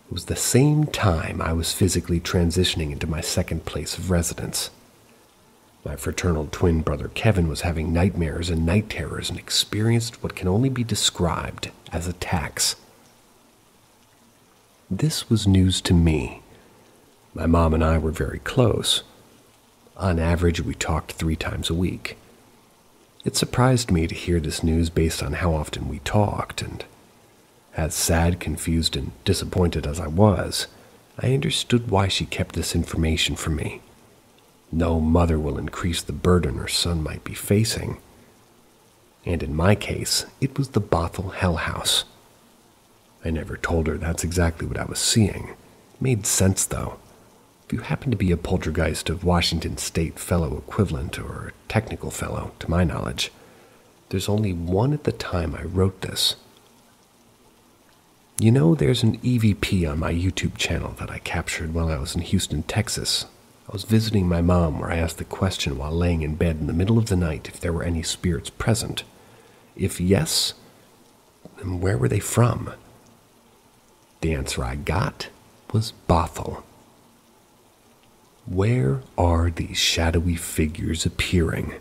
it was the same time I was physically transitioning into my second place of residence. My fraternal twin brother Kevin was having nightmares and night terrors and experienced what can only be described as attacks. This was news to me. My mom and I were very close. On average, we talked 3 times a week. It surprised me to hear this news based on how often we talked, and as sad, confused, and disappointed as I was, I understood why she kept this information from me. No mother will increase the burden her son might be facing. And in my case, it was the Bothell Hell House. I never told her that's exactly what I was seeing. It made sense, though. If you happen to be a Poltergeist of Washington State Fellow equivalent, or a technical fellow, to my knowledge, there's only one at the time I wrote this. You know, there's an EVP on my YouTube channel that I captured while I was in Houston, Texas. I was visiting my mom where I asked the question while laying in bed in the middle of the night if there were any spirits present. If yes, then where were they from? The answer I got was Bothell. Where are these shadowy figures appearing?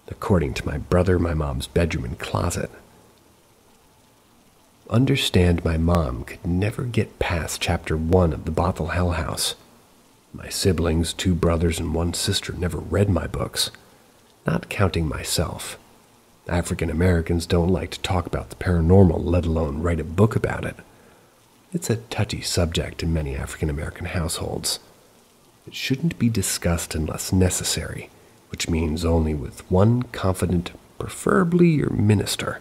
According to my brother, my mom's bedroom and closet. Understand, my mom could never get past chapter 1 of the Bothell Hell House. My siblings, 2 brothers and 1 sister, never read my books, not counting myself. African Americans don't like to talk about the paranormal, let alone write a book about it. It's a touchy subject in many African American households. It shouldn't be discussed unless necessary, which means only with one confidant, preferably your minister.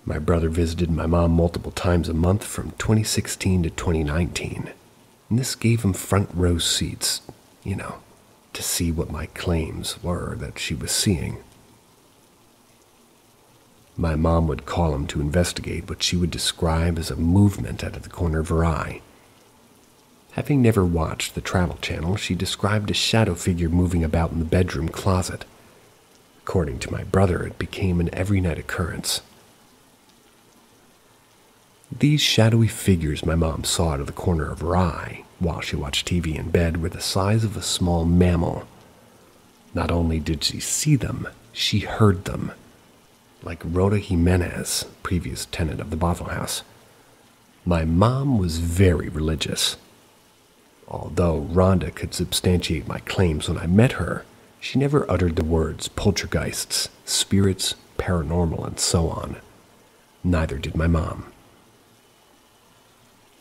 My brother visited my mom multiple times a month from 2016 to 2019, and this gave him front row seats, to see what my claims were that she was seeing. My mom would call him to investigate what she would describe as a movement out of the corner of her eye. Having never watched the Travel Channel, she described a shadow figure moving about in the bedroom closet. According to my brother, it became an every-night occurrence. These shadowy figures my mom saw out of the corner of her eye while she watched TV in bed were the size of a small mammal. Not only did she see them, she heard them. Like Rhoda Jimenez, previous tenant of the Bothell House. My mom was very religious. Although Rhonda could substantiate my claims when I met her, She never uttered the words poltergeists, spirits, paranormal, and so on. Neither did my mom.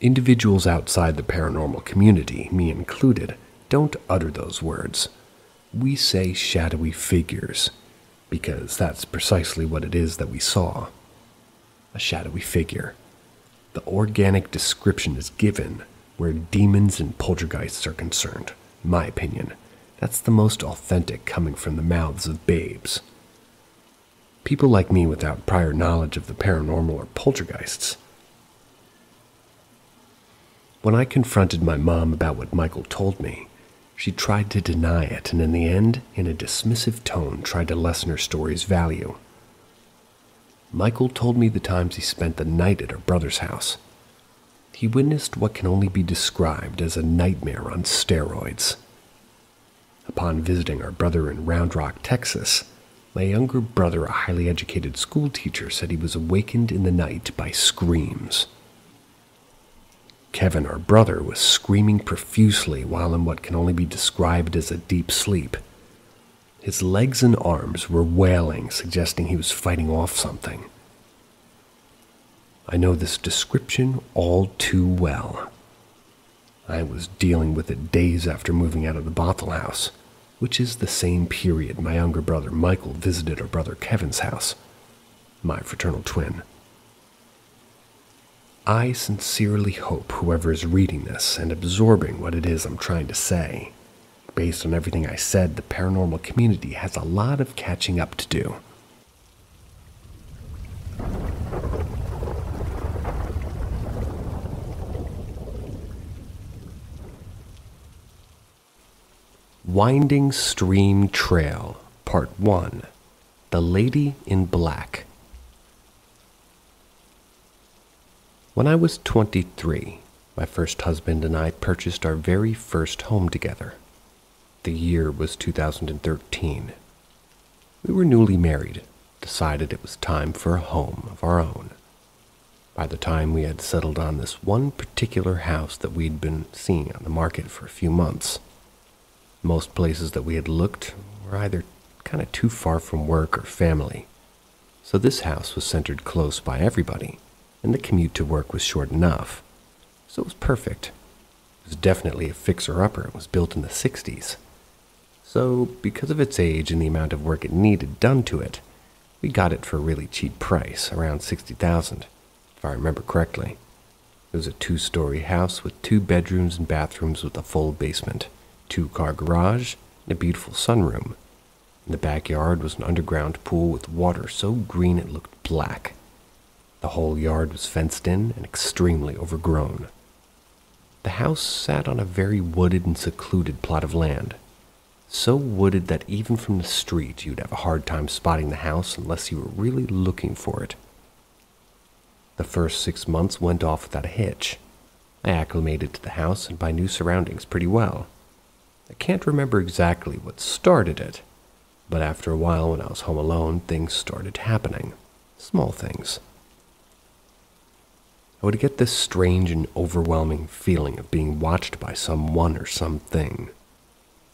Individuals outside the paranormal community, me included, don't utter those words. We say shadowy figures, because that's precisely what it is that we saw. A shadowy figure. The organic description is given where demons and poltergeists are concerned. In my opinion, that's the most authentic coming from the mouths of babes. People like me without prior knowledge of the paranormal or poltergeists. When I confronted my mom about what Michael told me, she tried to deny it and in the end, in a dismissive tone, tried to lessen her story's value. Michael told me the times he spent the night at her brother's house. He witnessed what can only be described as a nightmare on steroids. Upon visiting our brother in Round Rock, Texas, my younger brother, a highly educated school teacher, said he was awakened in the night by screams. Kevin, our brother, was screaming profusely while in what can only be described as a deep sleep. His legs and arms were wailing, suggesting he was fighting off something. I know this description all too well. I was dealing with it days after moving out of the Bothell house, which is the same period my younger brother Michael visited our brother Kevin's house, my fraternal twin. I sincerely hope whoever is reading this and absorbing what it is I'm trying to say, based on everything I said, the paranormal community has a lot of catching up to do. Winding Stream Trail, Part 1, The Lady in Black. When I was 23, my first husband and I purchased our very first home together. The year was 2013. We were newly married, decided it was time for a home of our own. By the time we had settled on this one particular house that we'd been seeing on the market for a few months, most places that we had looked were either kind of too far from work or family, so this house was centered close by everybody, and the commute to work was short enough, so it was perfect. It was definitely a fixer-upper. It was built in the 60s. So, because of its age and the amount of work it needed done to it, we got it for a really cheap price, around $60,000, if I remember correctly. It was a 2-story house with 2 bedrooms and bathrooms with a full basement, 2-car garage, and a beautiful sunroom. In the backyard was an underground pool with water so green it looked black. The whole yard was fenced in and extremely overgrown. The house sat on a very wooded and secluded plot of land, so wooded that even from the street you'd have a hard time spotting the house unless you were really looking for it. The first 6 months went off without a hitch. I acclimated to the house and my new surroundings pretty well. I can't remember exactly what started it, but after a while when I was home alone, things started happening. Small things. I would get this strange and overwhelming feeling of being watched by someone or something.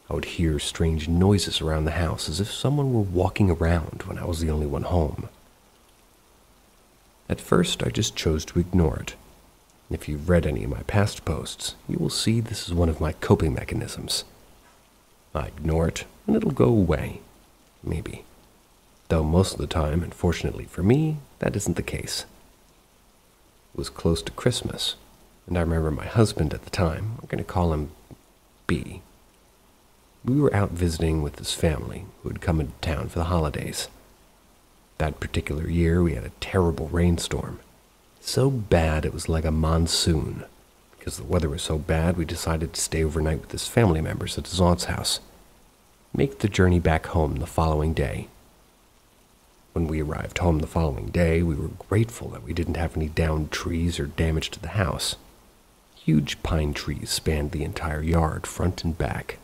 I would hear strange noises around the house as if someone were walking around when I was the only one home. At first, I just chose to ignore it. If you've read any of my past posts, you will see this is one of my coping mechanisms. I ignore it, and it'll go away. Maybe. Though most of the time, unfortunately for me, that isn't the case. It was close to Christmas, and I remember my husband at the time, I'm going to call him B. We were out visiting with his family, who had come into town for the holidays. That particular year, we had a terrible rainstorm. So bad it was like a monsoon. Because the weather was so bad, we decided to stay overnight with his family members at his aunt's house. Make the journey back home the following day. When we arrived home the following day, we were grateful that we didn't have any downed trees or damage to the house. Huge pine trees spanned the entire yard, front and back.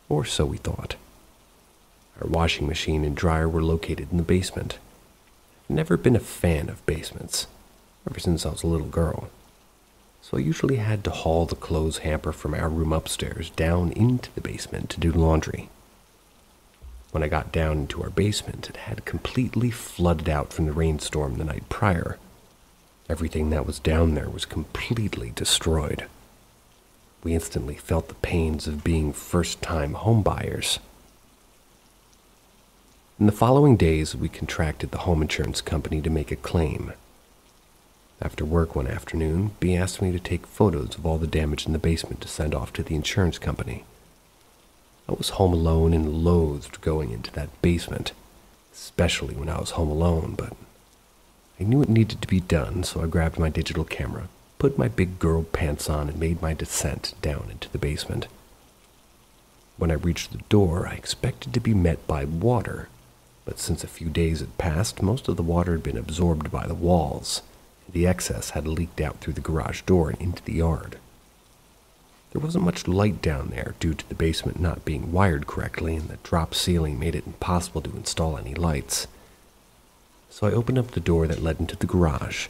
Or so we thought. Our washing machine and dryer were located in the basement. I've never been a fan of basements, ever since I was a little girl. So I usually had to haul the clothes hamper from our room upstairs down into the basement to do laundry. When I got down into our basement, it had completely flooded out from the rainstorm the night prior. Everything that was down there was completely destroyed. We instantly felt the pains of being first-time homebuyers. In the following days, we contracted the home insurance company to make a claim. After work one afternoon, B asked me to take photos of all the damage in the basement to send off to the insurance company. I was home alone and loathed going into that basement, especially when I was home alone, but I knew it needed to be done, so I grabbed my digital camera, put my big girl pants on, and made my descent down into the basement. When I reached the door, I expected to be met by water, but since a few days had passed, most of the water had been absorbed by the walls, and the excess had leaked out through the garage door and into the yard. There wasn't much light down there due to the basement not being wired correctly, and the drop ceiling made it impossible to install any lights. So I opened up the door that led into the garage,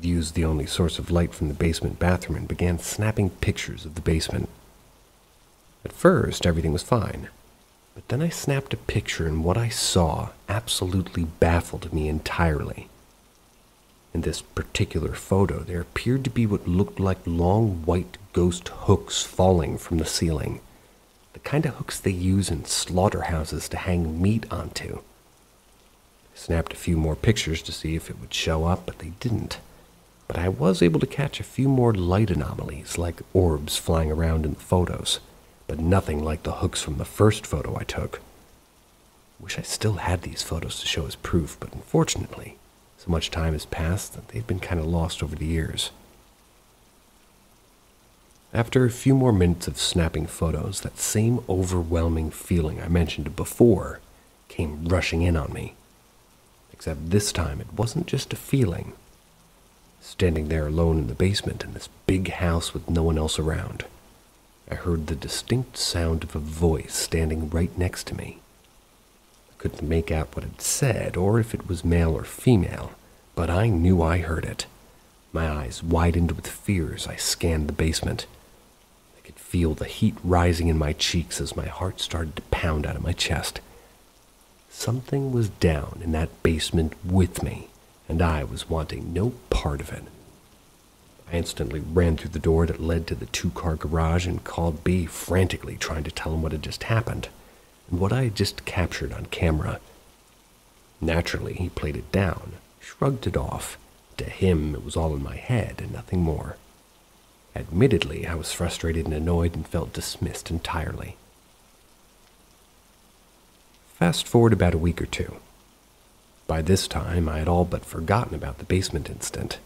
used the only source of light from the basement bathroom, and began snapping pictures of the basement. At first, everything was fine, but then I snapped a picture, and what I saw absolutely baffled me entirely. In this particular photo, there appeared to be what looked like long white ghost hooks falling from the ceiling, the kind of hooks they use in slaughterhouses to hang meat onto. I snapped a few more pictures to see if it would show up, but they didn't. But I was able to catch a few more light anomalies, like orbs flying around in the photos, but nothing like the hooks from the first photo I took. Wish I still had these photos to show as proof, but unfortunately, so much time has passed that they've been kind of lost over the years. After a few more minutes of snapping photos, that same overwhelming feeling I mentioned before came rushing in on me. Except this time it wasn't just a feeling. Standing there alone in the basement in this big house with no one else around, I heard the distinct sound of a voice standing right next to me. I couldn't make out what it said or if it was male or female, but I knew I heard it. My eyes widened with fear as I scanned the basement. I could feel the heat rising in my cheeks as my heart started to pound out of my chest. Something was down in that basement with me, and I was wanting no part of it. I instantly ran through the door that led to the two-car garage and called B, frantically trying to tell him what had just happened and what I had just captured on camera. Naturally, he played it down, shrugged it off. To him, it was all in my head and nothing more. Admittedly, I was frustrated and annoyed and felt dismissed entirely. Fast forward about a week or two. By this time, I had all but forgotten about the basement incident.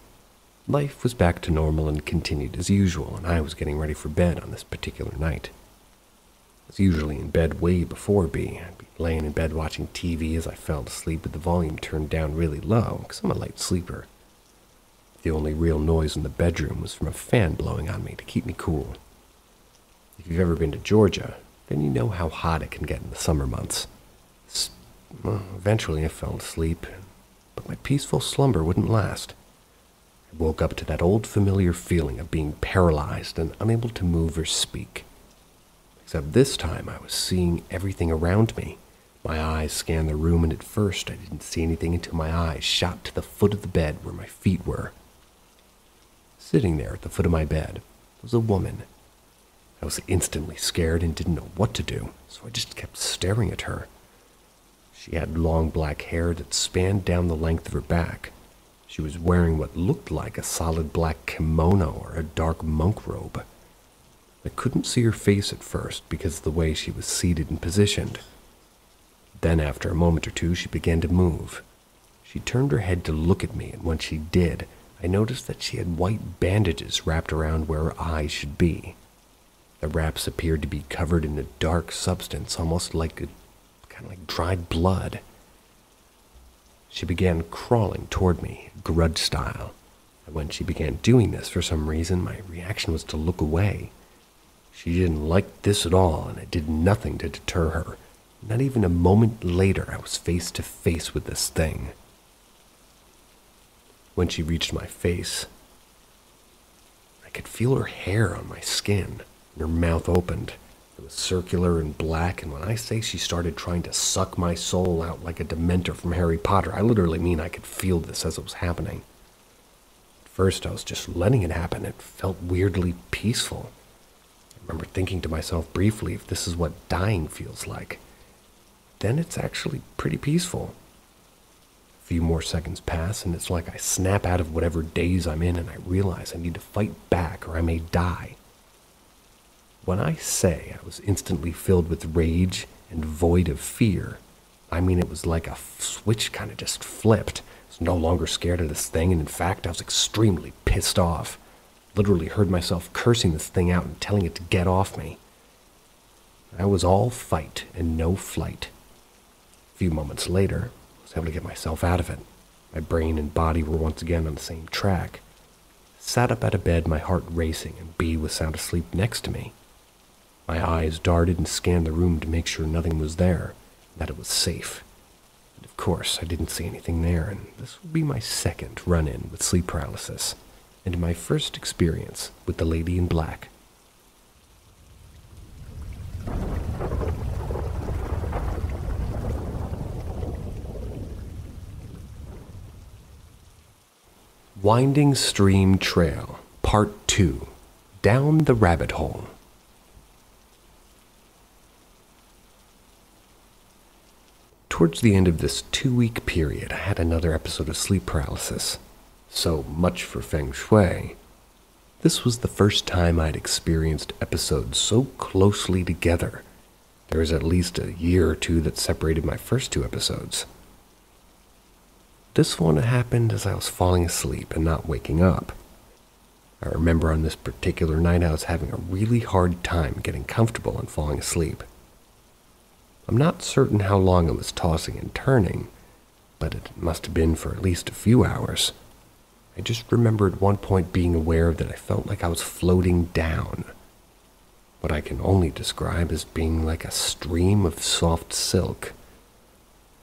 Life was back to normal and continued as usual, and I was getting ready for bed on this particular night. I was usually in bed way before B. I'd be laying in bed watching TV as I fell asleep with the volume turned down really low, because I'm a light sleeper. The only real noise in the bedroom was from a fan blowing on me to keep me cool. If you've ever been to Georgia, then you know how hot it can get in the summer months. Eventually I fell asleep, but my peaceful slumber wouldn't last. I woke up to that old familiar feeling of being paralyzed and unable to move or speak. Except this time I was seeing everything around me. My eyes scanned the room, and at first I didn't see anything until my eyes shot to the foot of the bed where my feet were. Sitting there at the foot of my bed was a woman. I was instantly scared and didn't know what to do, so I just kept staring at her. She had long black hair that spanned down the length of her back. She was wearing what looked like a solid black kimono or a dark monk robe. I couldn't see her face at first because of the way she was seated and positioned. Then after a moment or two, she began to move. She turned her head to look at me, and when she did, I noticed that she had white bandages wrapped around where her eyes should be. The wraps appeared to be covered in a dark substance, almost like dried blood. She began crawling toward me, grudge style, and when she began doing this, for some reason, my reaction was to look away. She didn't like this at all, and it did nothing to deter her. Not even a moment later, I was face to face with this thing. When she reached my face, I could feel her hair on my skin, and her mouth opened. It was circular and black, and when I say she started trying to suck my soul out like a Dementor from Harry Potter, I literally mean I could feel this as it was happening. At first, I was just letting it happen. It felt weirdly peaceful. I remember thinking to myself briefly if this is what dying feels like. Then it's actually pretty peaceful. A few more seconds pass, and it's like I snap out of whatever daze I'm in, and I realize I need to fight back or I may die. When I say I was instantly filled with rage and void of fear, I mean it was like a switch kind of just flipped. I was no longer scared of this thing, and in fact, I was extremely pissed off. Literally heard myself cursing this thing out and telling it to get off me. I was all fight and no flight. A few moments later, I was able to get myself out of it. My brain and body were once again on the same track. Sat up out of bed, my heart racing, and B was sound asleep next to me. My eyes darted and scanned the room to make sure nothing was there, that it was safe. And of course, I didn't see anything there, and this would be my second run-in with sleep paralysis, and my first experience with the lady in black. Winding Stream Trail, Part 2, Down the Rabbit Hole. Towards the end of this 2-week period, I had another episode of sleep paralysis. So much for feng shui. This was the first time I'd experienced episodes so closely together. There was at least a year or two that separated my first 2 episodes. This one happened as I was falling asleep and not waking up. I remember on this particular night I was having a really hard time getting comfortable and falling asleep. I'm not certain how long I was tossing and turning, but it must have been for at least a few hours. I just remember at one point being aware that I felt like I was floating down. What I can only describe as being like a stream of soft silk.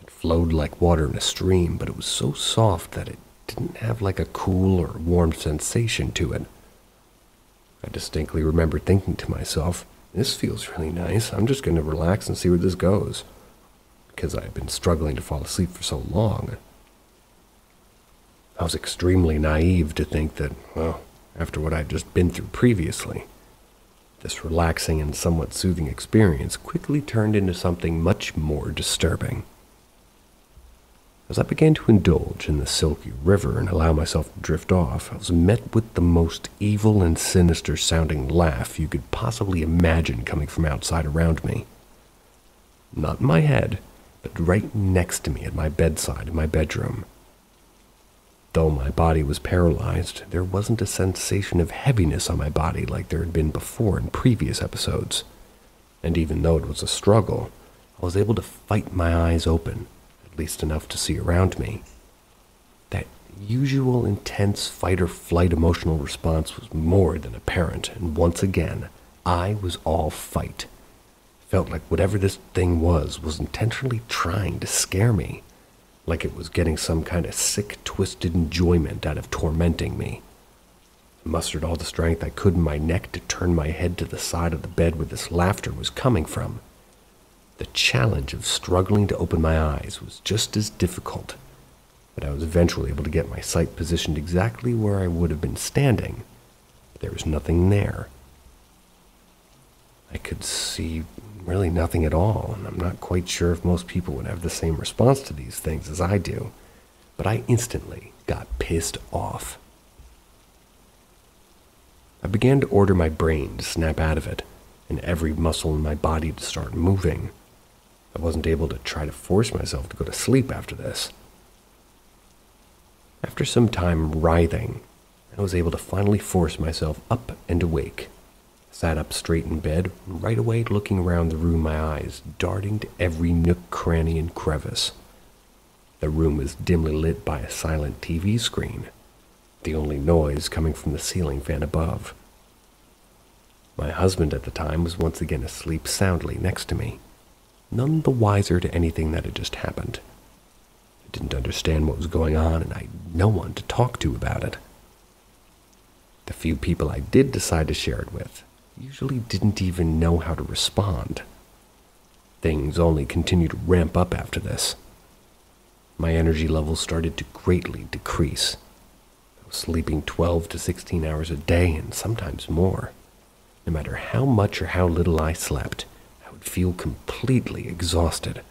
It flowed like water in a stream, but it was so soft that it didn't have like a cool or warm sensation to it. I distinctly remember thinking to myself, this feels really nice. I'm just going to relax and see where this goes, because I had been struggling to fall asleep for so long. I was extremely naive to think that, well, after what I'd just been through previously, this relaxing and somewhat soothing experience quickly turned into something much more disturbing. As I began to indulge in the silky river and allow myself to drift off, I was met with the most evil and sinister-sounding laugh you could possibly imagine coming from outside around me. Not in my head, but right next to me at my bedside in my bedroom. Though my body was paralyzed, there wasn't a sensation of heaviness on my body like there had been before in previous episodes. And even though it was a struggle, I was able to fight my eyes open, at least enough to see around me. That usual intense fight-or-flight emotional response was more than apparent, and once again, I was all fight. Felt like whatever this thing was intentionally trying to scare me, like it was getting some kind of sick, twisted enjoyment out of tormenting me. I mustered all the strength I could in my neck to turn my head to the side of the bed where this laughter was coming from. The challenge of struggling to open my eyes was just as difficult, but I was eventually able to get my sight positioned exactly where I would have been standing. There was nothing there. I could see really nothing at all, and I'm not quite sure if most people would have the same response to these things as I do, but I instantly got pissed off. I began to order my brain to snap out of it, and every muscle in my body to start moving. I wasn't able to try to force myself to go to sleep after this. After some time writhing, I was able to finally force myself up and awake. Sat up straight in bed, and right away looking around the room, my eyes darting to every nook, cranny, and crevice. The room was dimly lit by a silent TV screen, the only noise coming from the ceiling fan above. My husband at the time was once again asleep soundly next to me, none the wiser to anything that had just happened. I didn't understand what was going on, and I had no one to talk to about it. The few people I did decide to share it with usually didn't even know how to respond. Things only continued to ramp up after this. My energy levels started to greatly decrease. I was sleeping 12 to 16 hours a day and sometimes more. No matter how much or how little I slept, I would feel completely exhausted.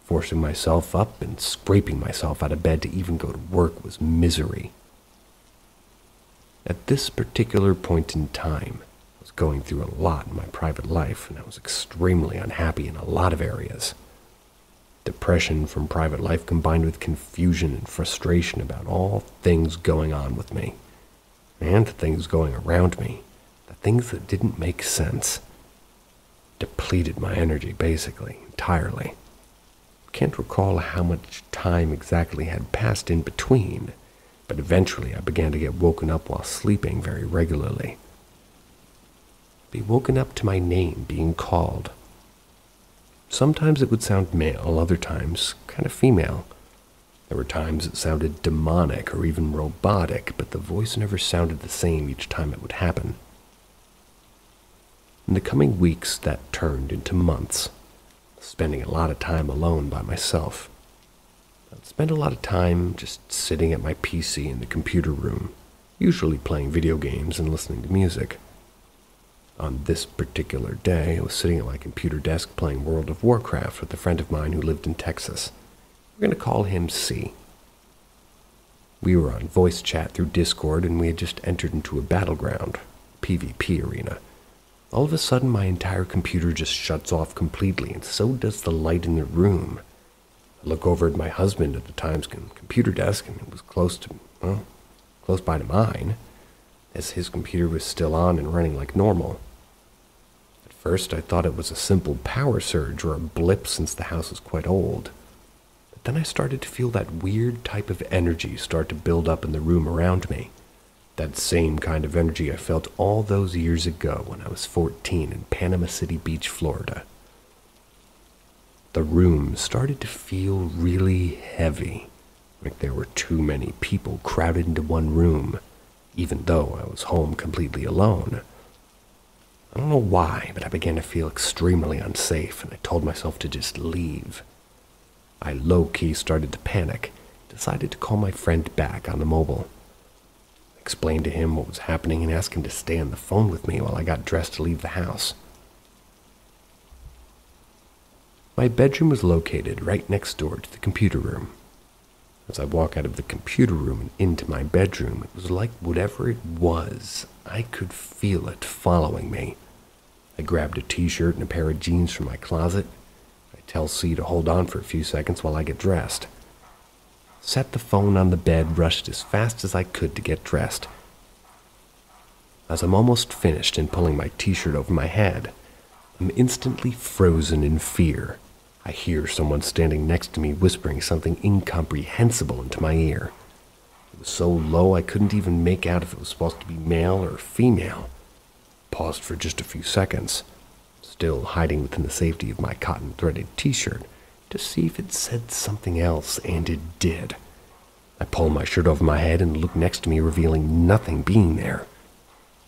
Forcing myself up and scraping myself out of bed to even go to work was misery. At this particular point in time, I was going through a lot in my private life, and I was extremely unhappy in a lot of areas. Depression from private life combined with confusion and frustration about all things going on with me, and the things going around me, the things that didn't make sense, depleted my energy basically, entirely. I can't recall how much time exactly had passed in between, but eventually I began to get woken up while sleeping very regularly. Be woken up to my name being called. Sometimes it would sound male, other times kind of female. There were times it sounded demonic or even robotic, but the voice never sounded the same each time it would happen. In the coming weeks, that turned into months, spending a lot of time alone by myself. I'd spend a lot of time just sitting at my PC in the computer room, usually playing video games and listening to music. On this particular day, I was sitting at my computer desk playing World of Warcraft with a friend of mine who lived in Texas. We're going to call him C. We were on voice chat through Discord, and we had just entered into a battleground, PvP arena. All of a sudden, my entire computer just shuts off completely, and so does the light in the room. I look over at my husband at the time's computer desk, and it was close by to mine, as his computer was still on and running like normal. At first, I thought it was a simple power surge or a blip since the house was quite old. But then I started to feel that weird type of energy start to build up in the room around me. That same kind of energy I felt all those years ago when I was 14 in Panama City Beach, Florida. The room started to feel really heavy, like there were too many people crowded into one room, even though I was home completely alone. I don't know why, but I began to feel extremely unsafe, and I told myself to just leave. I low-key started to panic, decided to call my friend back on the mobile. I explained to him what was happening and asked him to stay on the phone with me while I got dressed to leave the house. My bedroom was located right next door to the computer room. As I walk out of the computer room and into my bedroom, it was like whatever it was, I could feel it following me. I grabbed a t-shirt and a pair of jeans from my closet. I tell C to hold on for a few seconds while I get dressed. Set the phone on the bed, rushed as fast as I could to get dressed. As I'm almost finished and pulling my t-shirt over my head, I'm instantly frozen in fear. I hear someone standing next to me whispering something incomprehensible into my ear. It was so low I couldn't even make out if it was supposed to be male or female. Paused for just a few seconds, still hiding within the safety of my cotton-threaded t-shirt, to see if it said something else, and it did. I pulled my shirt over my head and looked next to me, revealing nothing being there.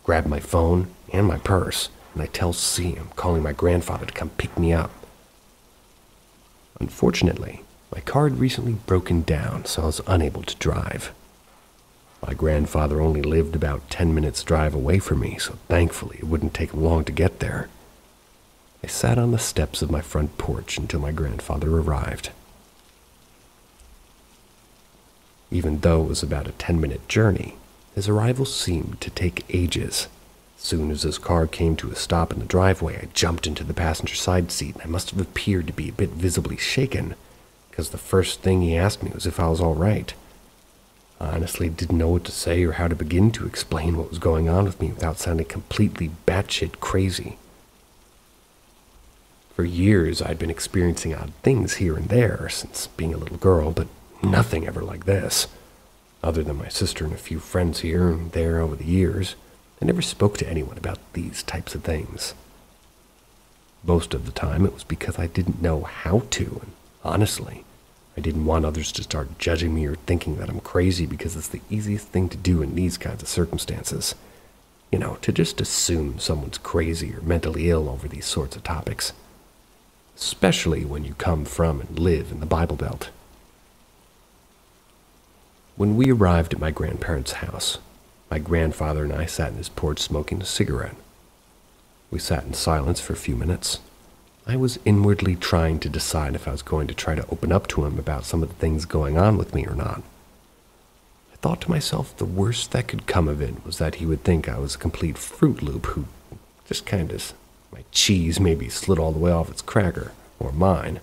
Grabbed my phone and my purse, and I tell C I'm calling my grandfather to come pick me up. Unfortunately, my car had recently broken down, so I was unable to drive. My grandfather only lived about 10 minutes drive away from me, so thankfully it wouldn't take him long to get there. I sat on the steps of my front porch until my grandfather arrived. Even though it was about a 10-minute journey, his arrival seemed to take ages. As soon as his car came to a stop in the driveway, I jumped into the passenger side seat, and I must have appeared to be a bit visibly shaken, because the first thing he asked me was if I was all right. I honestly didn't know what to say or how to begin to explain what was going on with me without sounding completely batshit crazy. For years, I'd been experiencing odd things here and there since being a little girl, but nothing ever like this. Other than my sister and a few friends here and there over the years, I never spoke to anyone about these types of things. Most of the time, it was because I didn't know how to, and honestly, I didn't want others to start judging me or thinking that I'm crazy because it's the easiest thing to do in these kinds of circumstances. to just assume someone's crazy or mentally ill over these sorts of topics, especially when you come from and live in the Bible Belt. When we arrived at my grandparents' house, my grandfather and I sat in his porch smoking a cigarette. We sat in silence for a few minutes. I was inwardly trying to decide if I was going to try to open up to him about some of the things going on with me or not. I thought to myself the worst that could come of it was that he would think I was a complete Fruit Loop who just my cheese maybe slid all the way off its cracker, or mine.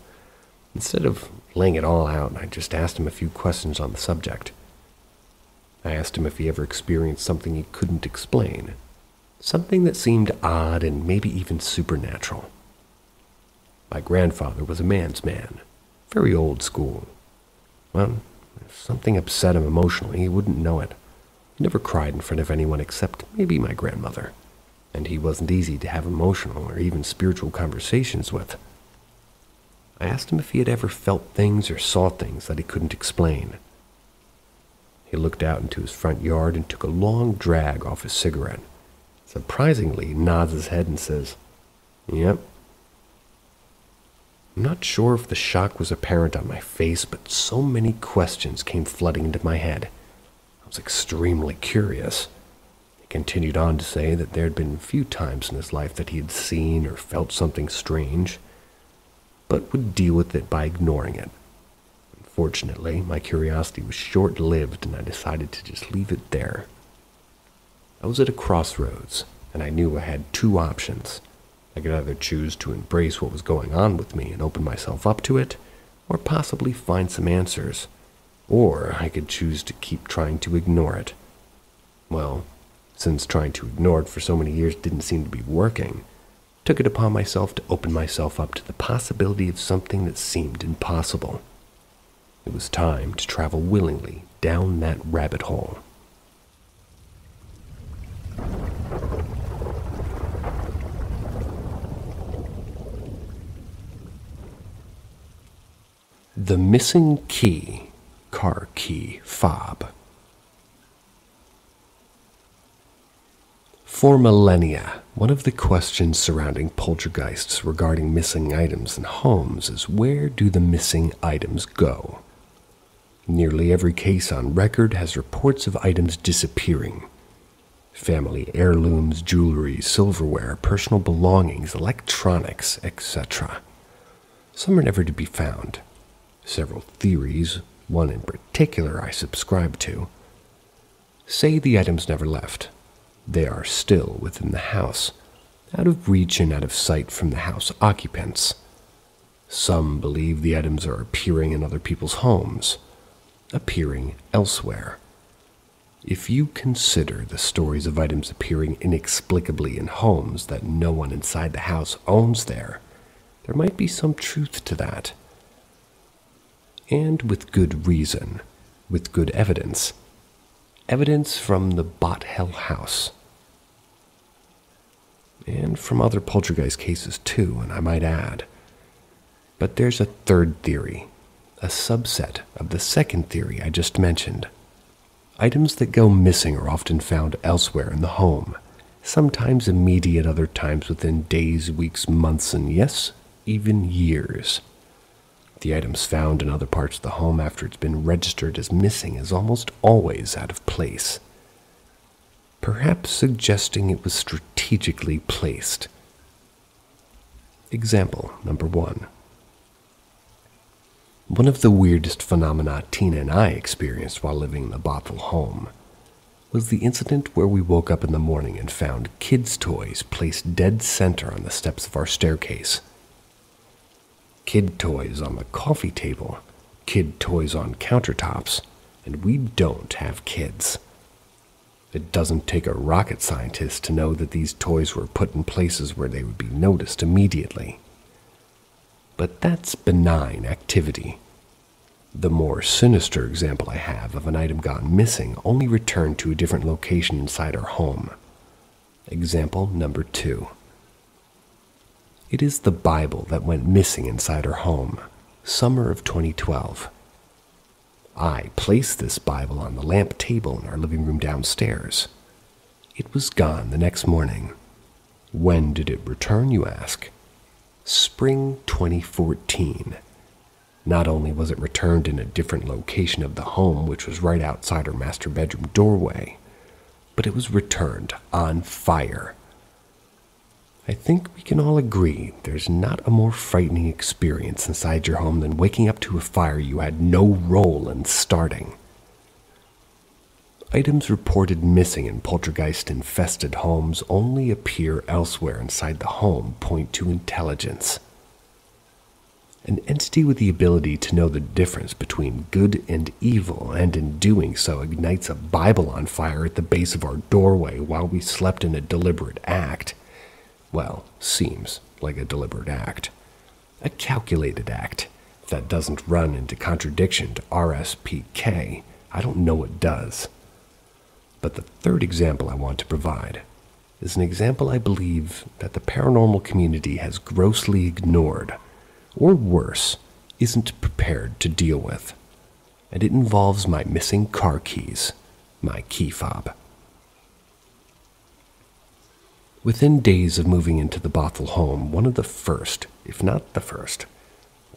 Instead of laying it all out, I just asked him a few questions on the subject. I asked him if he ever experienced something he couldn't explain, something that seemed odd and maybe even supernatural. My grandfather was a man's man, very old school. Well, if something upset him emotionally, he wouldn't know it. He never cried in front of anyone except maybe my grandmother, and he wasn't easy to have emotional or even spiritual conversations with. I asked him if he had ever felt things or saw things that he couldn't explain. He looked out into his front yard and took a long drag off his cigarette. Surprisingly, he nods his head and says, "Yep." I'm not sure if the shock was apparent on my face, but so many questions came flooding into my head. I was extremely curious. He continued on to say that there had been a few times in his life that he had seen or felt something strange, but would deal with it by ignoring it. Unfortunately, my curiosity was short-lived, and I decided to just leave it there. I was at a crossroads, and I knew I had two options. I could either choose to embrace what was going on with me and open myself up to it, or possibly find some answers, or I could choose to keep trying to ignore it. Well, since trying to ignore it for so many years didn't seem to be working, I took it upon myself to open myself up to the possibility of something that seemed impossible. It was time to travel willingly down that rabbit hole. The missing key, car key fob. For millennia, one of the questions surrounding poltergeists regarding missing items in homes is where do the missing items go? Nearly every case on record has reports of items disappearing. Family heirlooms, jewelry, silverware, personal belongings, electronics, etc. Some are never to be found. Several theories, one in particular I subscribe to, say the items never left. They are still within the house, out of reach and out of sight from the house occupants. Some believe the items are appearing in other people's homes, appearing elsewhere. If you consider the stories of items appearing inexplicably in homes that no one inside the house owns there might be some truth to that. And with good reason, with good evidence. Evidence from the Bot Hell house. And from other poltergeist cases too, and I might add. But there's a third theory, a subset of the second theory I just mentioned. Items that go missing are often found elsewhere in the home, sometimes immediate, other times within days, weeks, months, and yes, even years. The items found in other parts of the home after it's been registered as missing is almost always out of place, perhaps suggesting it was strategically placed. Example number 1. One of the weirdest phenomena Tina and I experienced while living in the Bothell home was the incident where we woke up in the morning and found kids' toys placed dead center on the steps of our staircase. Kid toys on the coffee table, kid toys on countertops, and we don't have kids. It doesn't take a rocket scientist to know that these toys were put in places where they would be noticed immediately. But that's benign activity. The more sinister example I have of an item gone missing only returned to a different location inside our home. Example number 2. It is the Bible that went missing inside our home, summer of 2012. I placed this Bible on the lamp table in our living room downstairs. It was gone the next morning. When did it return, you ask? Spring 2014. Not only was it returned in a different location of the home, which was right outside our master bedroom doorway, but it was returned on fire. I think we can all agree there's not a more frightening experience inside your home than waking up to a fire you had no role in starting. Items reported missing in poltergeist-infested homes only appear elsewhere inside the home point to intelligence. An entity with the ability to know the difference between good and evil, and in doing so ignites a Bible on fire at the base of our doorway while we slept in a deliberate act. Well, seems like a deliberate act. A calculated act. If that doesn't run into contradiction to RSPK, I don't know what does. But the third example I want to provide is an example I believe that the paranormal community has grossly ignored, or worse, isn't prepared to deal with. And it involves my missing car keys, my key fob. Within days of moving into the Bothell home, one of the first, if not the first,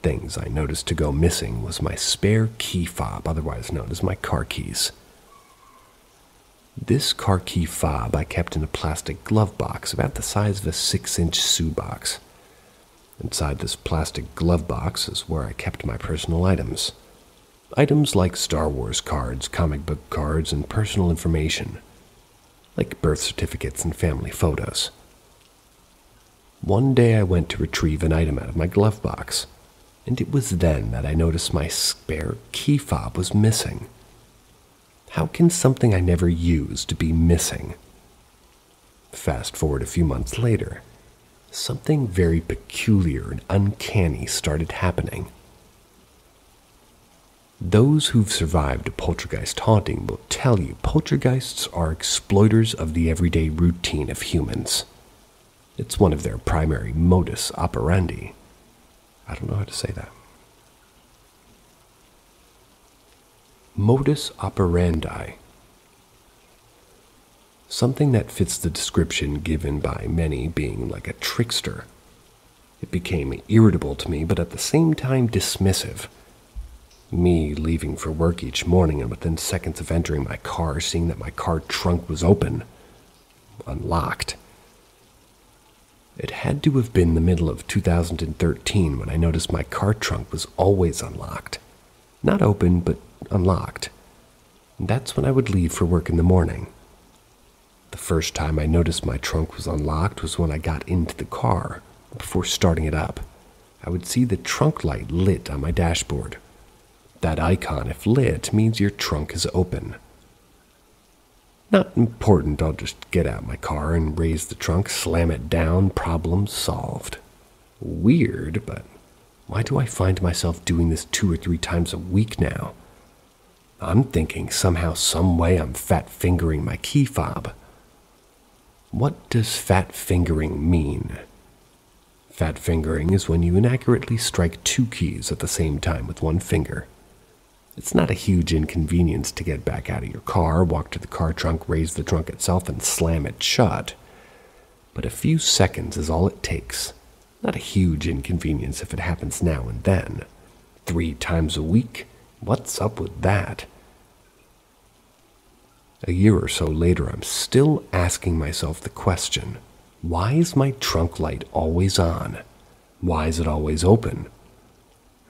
things I noticed to go missing was my spare key fob, otherwise known as my car keys. This car key fob I kept in a plastic glove box about the size of a 6-inch shoe box. Inside this plastic glove box is where I kept my personal items. Items like Star Wars cards, comic book cards, and personal information, like birth certificates and family photos. One day I went to retrieve an item out of my glove box, and it was then that I noticed my spare key fob was missing. How can something I never used be missing? Fast forward a few months later, something very peculiar and uncanny started happening. Those who've survived a poltergeist haunting will tell you poltergeists are exploiters of the everyday routine of humans. It's one of their primary modus operandi. I don't know how to say that. Modus operandi. Something that fits the description given by many being like a trickster. It became irritable to me, but at the same time dismissive. Me leaving for work each morning and within seconds of entering my car, seeing that my car trunk was open, unlocked. It had to have been the middle of 2013 when I noticed my car trunk was always unlocked. Not open, but unlocked. And that's when I would leave for work in the morning. The first time I noticed my trunk was unlocked was when I got into the car. Before starting it up, I would see the trunk light lit on my dashboard. That icon, if lit, means your trunk is open. Not important, I'll just get out my car and raise the trunk, slam it down, problem solved. Weird, but why do I find myself doing this 2 or 3 times a week now? I'm thinking somehow, some way I'm fat fingering my key fob. What does fat fingering mean? Fat fingering is when you inaccurately strike 2 keys at the same time with 1 finger. It's not a huge inconvenience to get back out of your car, walk to the car trunk, raise the trunk itself, and slam it shut. But a few seconds is all it takes. Not a huge inconvenience if it happens now and then. 3 times a week? What's up with that? A year or so later, I'm still asking myself the question, why is my trunk light always on? Why is it always open?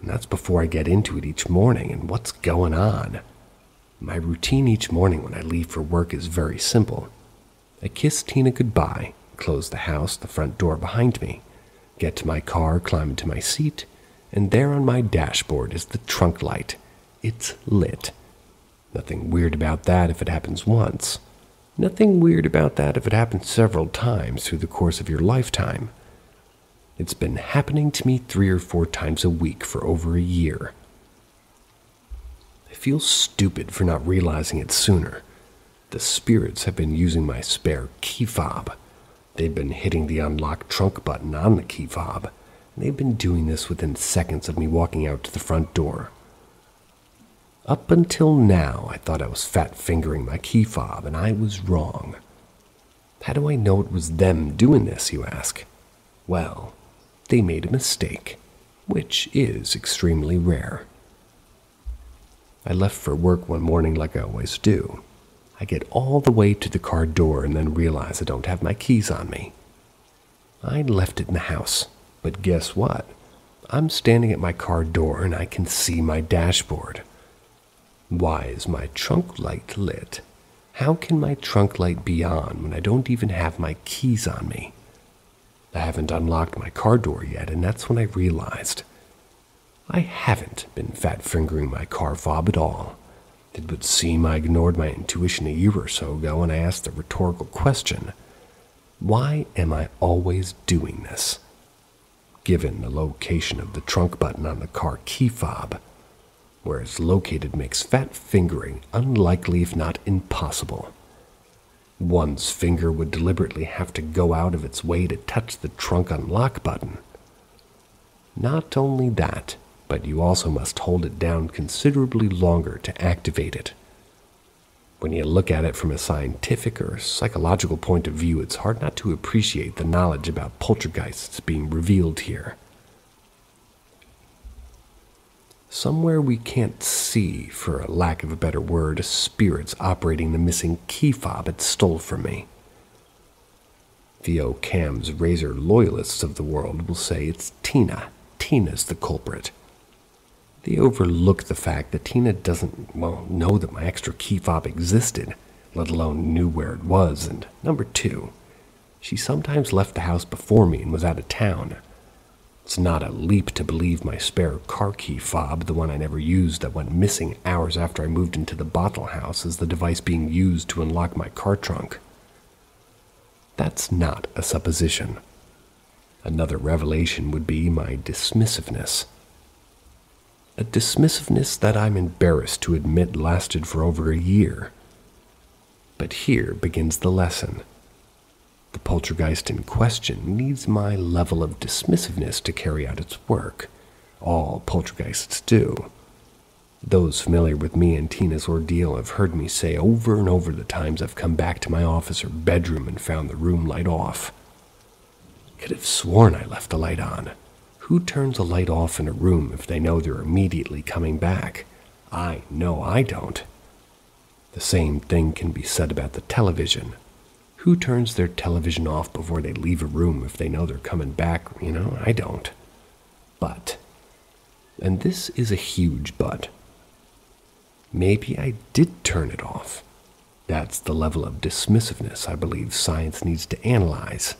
And that's before I get into it each morning and what's going on. My routine each morning when I leave for work is very simple. I kiss Tina goodbye, close the house, the front door behind me, get to my car, climb into my seat, and there on my dashboard is the trunk light. It's lit. Nothing weird about that if it happens once. Nothing weird about that if it happens several times through the course of your lifetime. It's been happening to me 3 or 4 times a week for over a year. I feel stupid for not realizing it sooner. The spirits have been using my spare key fob. They've been hitting the unlock trunk button on the key fob, and they've been doing this within seconds of me walking out to the front door. Up until now, I thought I was fat fingering my key fob, and I was wrong. How do I know it was them doing this, you ask? Well, they made a mistake, which is extremely rare. I left for work one morning like I always do. I get all the way to the car door and then realize I don't have my keys on me. I'd left it in the house, but guess what? I'm standing at my car door and I can see my dashboard. Why is my trunk light lit? How can my trunk light be on when I don't even have my keys on me? I haven't unlocked my car door yet, and that's when I realized I haven't been fat-fingering my car fob at all. It would seem I ignored my intuition a year or so ago when I asked the rhetorical question, why am I always doing this? Given the location of the trunk button on the car key fob, where it's located makes fat fingering unlikely if not impossible. One's finger would deliberately have to go out of its way to touch the trunk unlock button. Not only that, but you also must hold it down considerably longer to activate it. When you look at it from a scientific or psychological point of view, it's hard not to appreciate the knowledge about poltergeists being revealed here. Somewhere we can't see, for a lack of a better word, spirits operating the missing key fob it stole from me. Theo Cam's razor loyalists of the world will say it's Tina. Tina's the culprit. They overlook the fact that Tina doesn't, know that my extra key fob existed, let alone knew where it was, and number two, she sometimes left the house before me and was out of town. It's not a leap to believe my spare car key fob, the one I never used that went missing hours after I moved into the bottle house, is the device being used to unlock my car trunk. That's not a supposition. Another revelation would be my dismissiveness. A dismissiveness that I'm embarrassed to admit lasted for over a year. But here begins the lesson. The poltergeist in question needs my level of dismissiveness to carry out its work. All poltergeists do. Those familiar with me and Tina's ordeal have heard me say over and over the times I've come back to my office or bedroom and found the room light off. Could have sworn I left the light on. Who turns a light off in a room if they know they're immediately coming back? I know I don't. The same thing can be said about the television. Who turns their television off before they leave a room if they know they're coming back? I don't. But, and this is a huge but, maybe I did turn it off. That's the level of dismissiveness I believe science needs to analyze.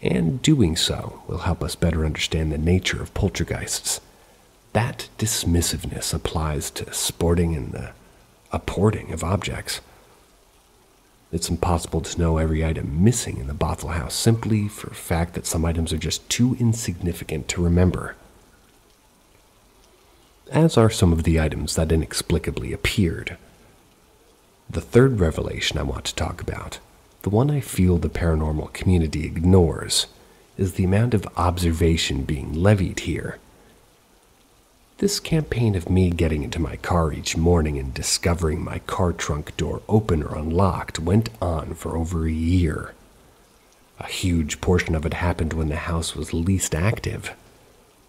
And doing so will help us better understand the nature of poltergeists. That dismissiveness applies to sporting and the apporting of objects. It's impossible to know every item missing in the bottle house simply for the fact that some items are just too insignificant to remember. As are some of the items that inexplicably appeared. The third revelation I want to talk about, the one I feel the paranormal community ignores, is the amount of observation being levied here. This campaign of me getting into my car each morning and discovering my car trunk door open or unlocked went on for over a year. A huge portion of it happened when the house was least active.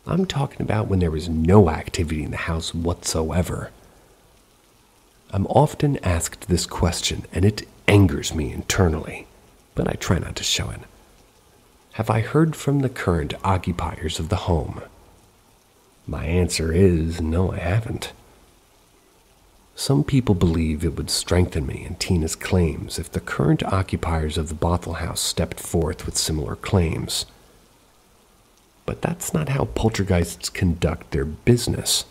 I'm talking about when there was no activity in the house whatsoever. I'm often asked this question, and it angers me internally, but I try not to show it. Have I heard from the current occupiers of the home? My answer is no, I haven't. Some people believe it would strengthen me and Tina's claims if the current occupiers of the Bothell house stepped forth with similar claims. But that's not how poltergeists conduct their business.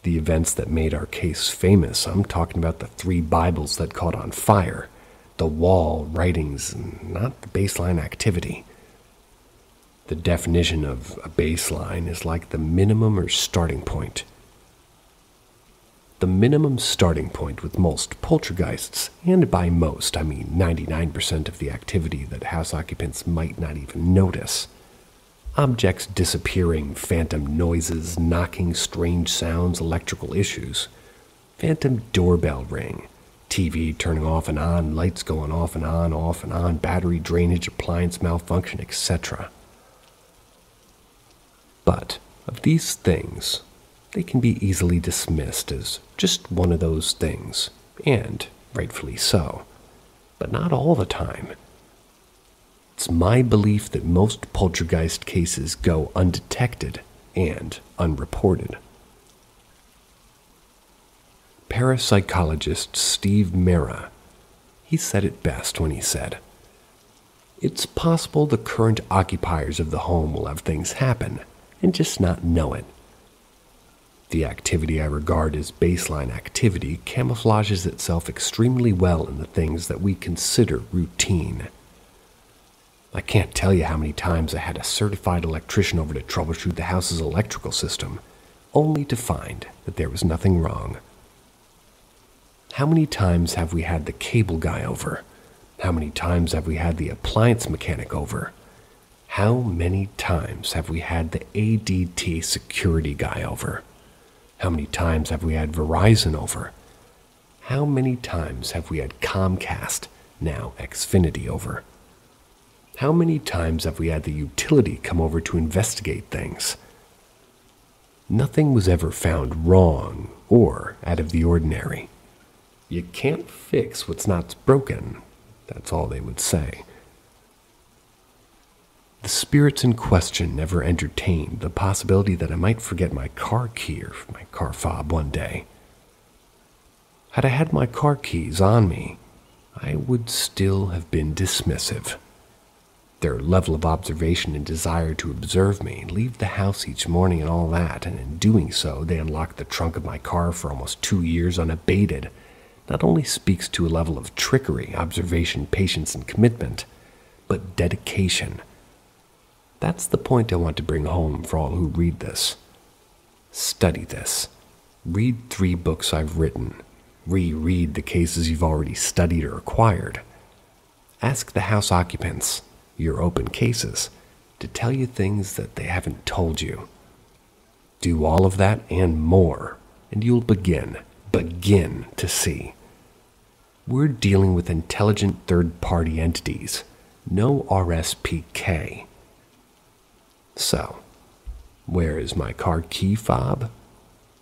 The events that made our case famous, I'm talking about the 3 Bibles that caught on fire, the wall writings, and not the baseline activity. The definition of a baseline is like the minimum or starting point. The minimum starting point with most poltergeists, and by most I mean 99% of the activity that house occupants might not even notice. Objects disappearing, phantom noises, knocking, strange sounds, electrical issues, phantom doorbell ring, TV turning off and on, lights going off and on, battery drainage, appliance malfunction, etc. But of these things, they can be easily dismissed as just one of those things, and rightfully so, but not all the time. It's my belief that most poltergeist cases go undetected and unreported. Parapsychologist Steve Mera, he said it best when he said, "It's possible the current occupiers of the home will have things happen and just not know it. The activity I regard as baseline activity camouflages itself extremely well in the things that we consider routine. I can't tell you how many times I had a certified electrician over to troubleshoot the house's electrical system, only to find that there was nothing wrong. How many times have we had the cable guy over? How many times have we had the appliance mechanic over? How many times have we had the ADT security guy over? How many times have we had Verizon over? How many times have we had Comcast, now Xfinity, over? How many times have we had the utility come over to investigate things? Nothing was ever found wrong or out of the ordinary. You can't fix what's not broken, that's all they would say. The spirits in question never entertained the possibility that I might forget my car key or my car fob one day. Had I had my car keys on me, I would still have been dismissive. Their level of observation and desire to observe me, leave the house each morning and all that, and in doing so they unlocked the trunk of my car for almost 2 years unabated, not only speaks to a level of trickery, observation, patience, and commitment, but dedication. That's the point I want to bring home for all who read this. Study this. Read 3 books I've written. Reread the cases you've already studied or acquired. Ask the house occupants, your open cases, to tell you things that they haven't told you. Do all of that and more, and you'll begin to see. We're dealing with intelligent third-party entities, no RSPK. So, where is my car key fob?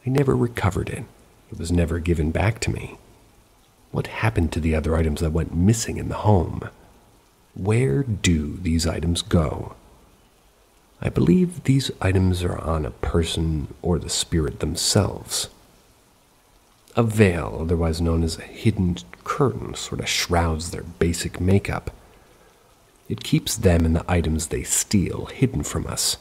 I never recovered it. It was never given back to me. What happened to the other items that went missing in the home? Where do these items go? I believe these items are on a person or the spirit themselves. A veil, otherwise known as a hidden curtain, sort of shrouds their basic makeup. It keeps them and the items they steal hidden from us.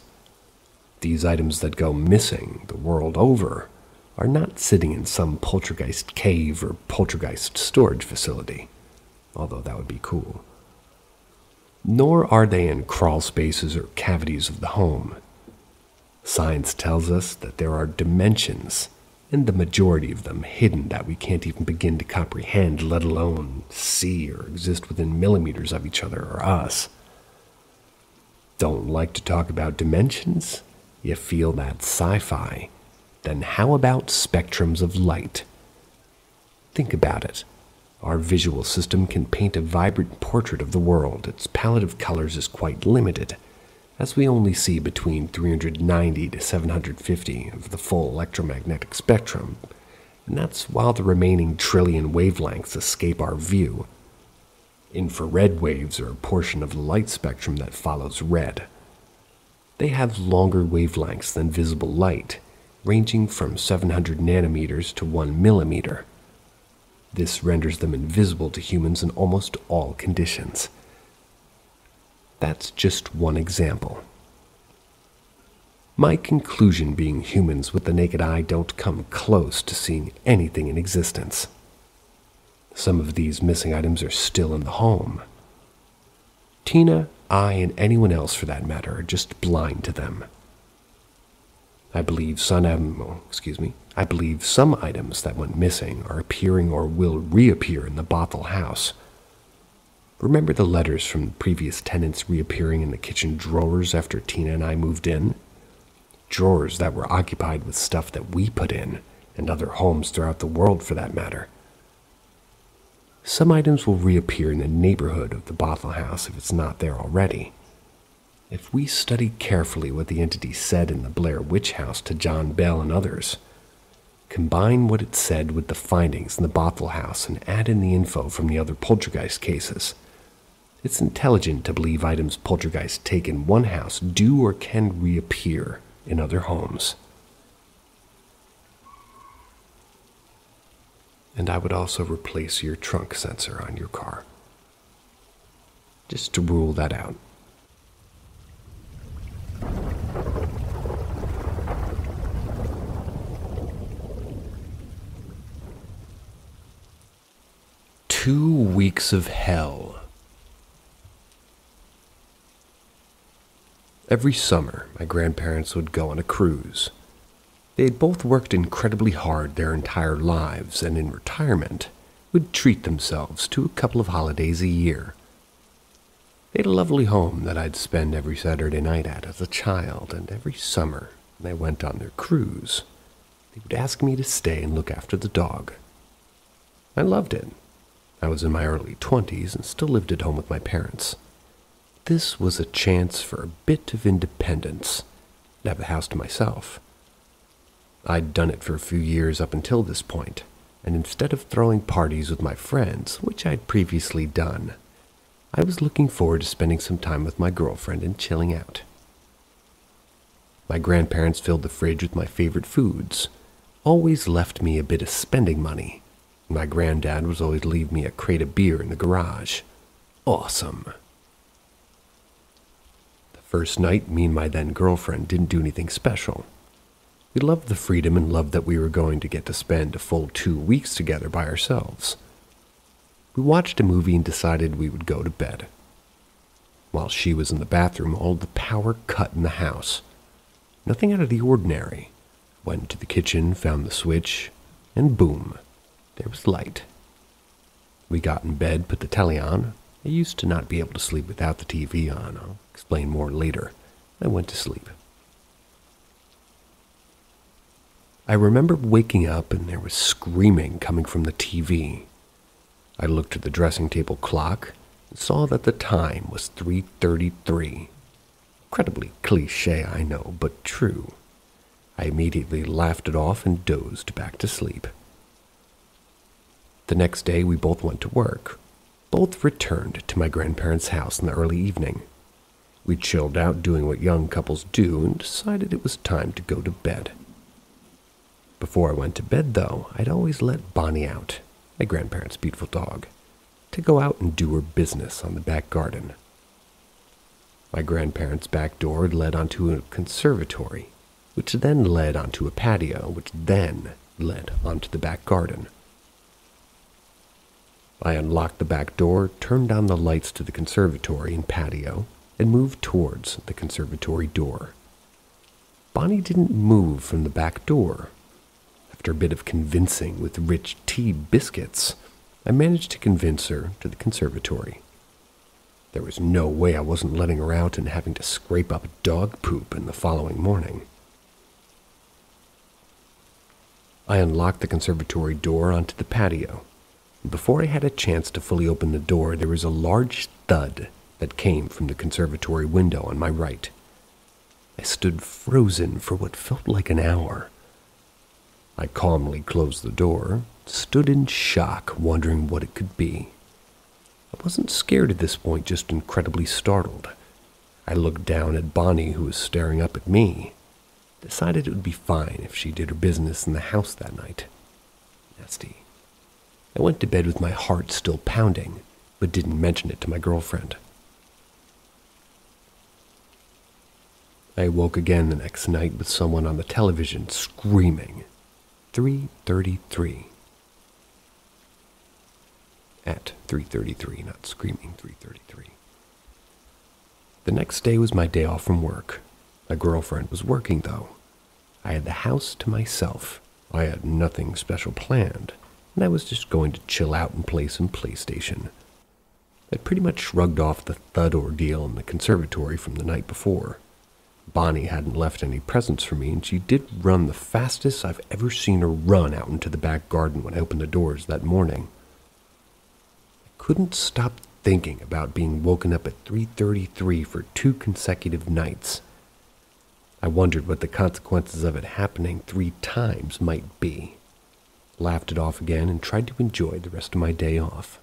These items that go missing the world over are not sitting in some poltergeist cave or poltergeist storage facility, although that would be cool. Nor are they in crawl spaces or cavities of the home. Science tells us that there are dimensions, and the majority of them hidden that we can't even begin to comprehend, let alone see or exist within millimeters of each other or us. Don't like to talk about dimensions? You feel that sci-fi? Then how about spectrums of light? Think about it. Our visual system can paint a vibrant portrait of the world. Its palette of colors is quite limited, as we only see between 390 to 750 of the full electromagnetic spectrum, and that's while the remaining trillion wavelengths escape our view. Infrared waves are a portion of the light spectrum that follows red. They have longer wavelengths than visible light, ranging from 700 nanometers to 1 millimeter. This renders them invisible to humans in almost all conditions. That's just one example. My conclusion being humans with the naked eye don't come close to seeing anything in existence. Some of these missing items are still in the home. Tina, I, and anyone else for that matter are just blind to them. I believe some items that went missing are appearing or will reappear in the Bothell house. Remember the letters from previous tenants reappearing in the kitchen drawers after Tina and I moved in? Drawers that were occupied with stuff that we put in, and other homes throughout the world for that matter. Some items will reappear in the neighborhood of the Bothell house if it's not there already. If we study carefully what the entity said in the Blair Witch House to John Bell and others, combine what it said with the findings in the Bothell house and add in the info from the other poltergeist cases, it's intelligent to believe items poltergeists take in one house do or can reappear in other homes. And I would also replace your trunk sensor on your car, just to rule that out. Two weeks of hell. Every summer, my grandparents would go on a cruise. They had both worked incredibly hard their entire lives, and in retirement, would treat themselves to a couple of holidays a year. They had a lovely home that I'd spend every Saturday night at as a child, and every summer, when they went on their cruise, they would ask me to stay and look after the dog. I loved it. I was in my early 20s and still lived at home with my parents. This was a chance for a bit of independence, to have the house to myself. I'd done it for a few years up until this point, and instead of throwing parties with my friends, which I'd previously done, I was looking forward to spending some time with my girlfriend and chilling out. My grandparents filled the fridge with my favorite foods, always left me a bit of spending money. My granddad was always leave me a crate of beer in the garage. Awesome. The first night, me and my then girlfriend didn't do anything special. We loved the freedom and loved that we were going to get to spend a full 2 weeks together by ourselves. We watched a movie and decided we would go to bed. While she was in the bathroom, all the power cut in the house. Nothing out of the ordinary. Went to the kitchen, found the switch, and boom, there was light. We got in bed, put the telly on. I used to not be able to sleep without the TV on. I'll explain more later. I went to sleep. I remember waking up and there was screaming coming from the TV. I looked at the dressing table clock and saw that the time was 3:33. Incredibly cliche, I know, but true. I immediately laughed it off and dozed back to sleep. The next day, we both went to work. Both returned to my grandparents' house in the early evening. We chilled out doing what young couples do and decided it was time to go to bed. Before I went to bed, though, I'd always let Bonnie out, my grandparents' beautiful dog, to go out and do her business on the back garden. My grandparents' back door led onto a conservatory, which then led onto a patio, which then led onto the back garden. I unlocked the back door, turned down the lights to the conservatory and patio, and moved towards the conservatory door. Bonnie didn't move from the back door. After a bit of convincing with rich tea biscuits, I managed to convince her to the conservatory. There was no way I wasn't letting her out and having to scrape up dog poop in the following morning. I unlocked the conservatory door onto the patio. Before I had a chance to fully open the door, there was a large thud that came from the conservatory window on my right. I stood frozen for what felt like an hour. I calmly closed the door, stood in shock, wondering what it could be. I wasn't scared at this point, just incredibly startled. I looked down at Bonnie, who was staring up at me. Decided it would be fine if she did her business in the house that night. Nasty. I went to bed with my heart still pounding, but didn't mention it to my girlfriend. I woke again the next night with someone on the television screaming, 3:33. At 3:33, not screaming 3:33. The next day was my day off from work. My girlfriend was working, though. I had the house to myself. I had nothing special planned, and I was just going to chill out and play some PlayStation. I'd pretty much shrugged off the thud ordeal in the conservatory from the night before. Bonnie hadn't left any presents for me, and she did run the fastest I've ever seen her run out into the back garden when I opened the doors that morning. couldn't stop thinking about being woken up at 3:33 for 2 consecutive nights. I wondered what the consequences of it happening 3 times might be, laughed it off again, and tried to enjoy the rest of my day off.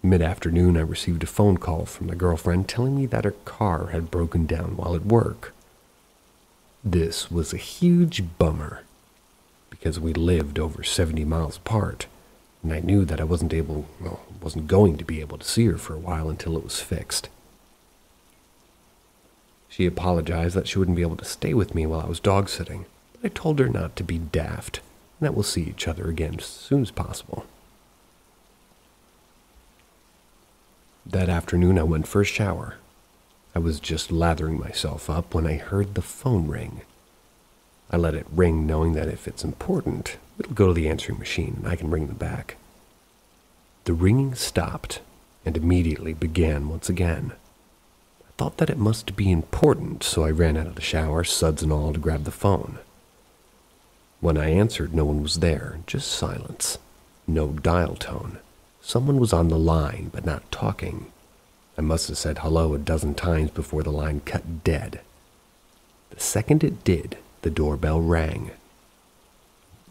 Mid-afternoon, I received a phone call from my girlfriend telling me that her car had broken down while at work. This was a huge bummer, because we lived over 70 miles apart, and I knew that I wasn't going to be able to see her for a while until it was fixed. She apologized that she wouldn't be able to stay with me while I was dog sitting, but I told her not to be daft, and that we'll see each other again as soon as possible. That afternoon, I went for a shower. I was just lathering myself up when I heard the phone ring. I let it ring, knowing that if it's important, it'll go to the answering machine and I can ring them back. The ringing stopped and immediately began once again. I thought that it must be important, so I ran out of the shower, suds and all, to grab the phone. When I answered, no one was there, just silence. No dial tone. Someone was on the line, but not talking. I must have said hello a dozen times before the line cut dead. The second it did, the doorbell rang.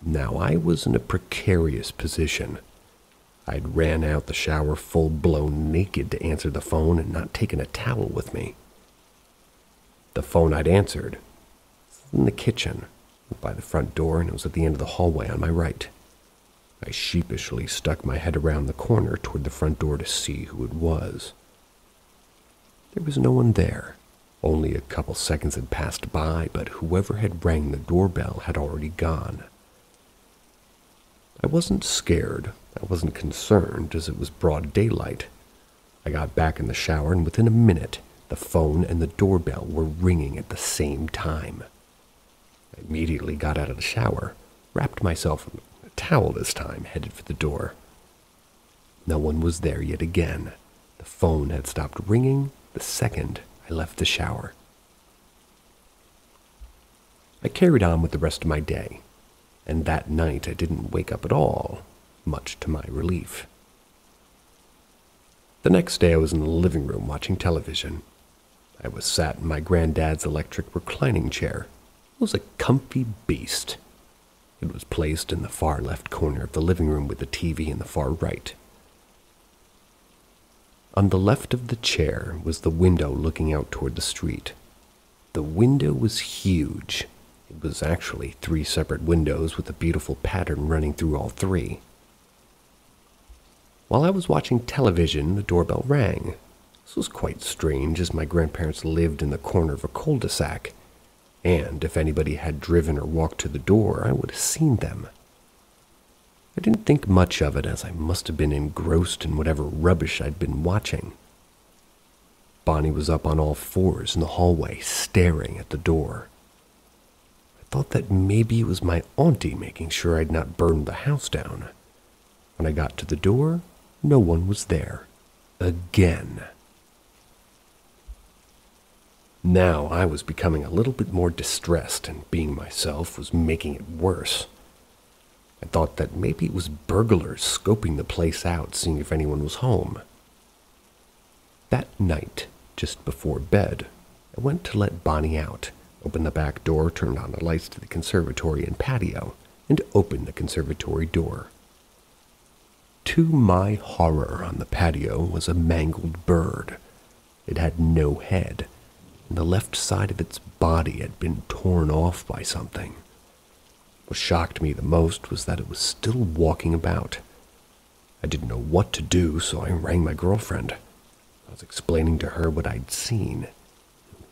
Now I was in a precarious position. I'd ran out the shower full-blown naked to answer the phone and not taken a towel with me. The phone I'd answered was in the kitchen, by the front door, and it was at the end of the hallway on my right. I sheepishly stuck my head around the corner toward the front door to see who it was. There was no one there. Only a couple seconds had passed by, but whoever had rang the doorbell had already gone. I wasn't scared. I wasn't concerned, as it was broad daylight. I got back in the shower, and within a minute, the phone and the doorbell were ringing at the same time. I immediately got out of the shower, wrapped myself in a towel this time, headed for the door. No one was there yet again. The phone had stopped ringing the second I left the shower. I carried on with the rest of my day, and that night I didn't wake up at all, much to my relief. The next day I was in the living room watching television. I was sat in my granddad's electric reclining chair. It was a comfy beast. It was placed in the far left corner of the living room with the TV in the far right. On the left of the chair was the window looking out toward the street. The window was huge. It was actually 3 separate windows with a beautiful pattern running through all 3. While I was watching television, the doorbell rang. This was quite strange, as my grandparents lived in the corner of a cul-de-sac, and if anybody had driven or walked to the door, I would have seen them. I didn't think much of it, as I must have been engrossed in whatever rubbish I'd been watching. Bonnie was up on all 4s in the hallway, staring at the door. I thought that maybe it was my auntie making sure I'd not burned the house down. When I got to the door, no one was there. Again. Now I was becoming a little bit more distressed, and being myself was making it worse. I thought that maybe it was burglars scoping the place out, seeing if anyone was home. That night, just before bed, I went to let Bonnie out, opened the back door, turned on the lights to the conservatory and patio, and opened the conservatory door. To my horror, on the patio was a mangled bird. It had no head, and the left side of its body had been torn off by something. What shocked me the most was that it was still walking about. I didn't know what to do, so I rang my girlfriend. I was explaining to her what I'd seen.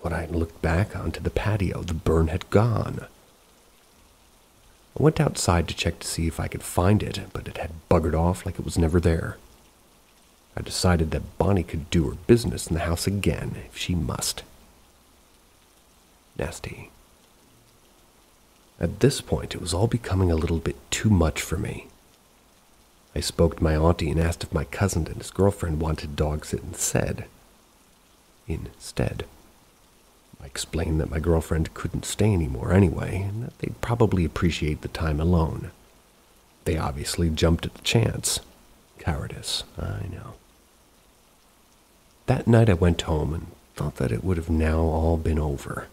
When I looked back onto the patio, the bird had gone. I went outside to check to see if I could find it, but it had buggered off like it was never there. I decided that Bonnie could do her business in the house again if she must. Nasty. At this point, it was all becoming a little bit too much for me. I spoke to my auntie and asked if my cousin and his girlfriend wanted dog sit instead. I explained that my girlfriend couldn't stay anymore anyway, and that they'd probably appreciate the time alone. They obviously jumped at the chance. Cowardice, I know. That night I went home and thought that it would have now all been over.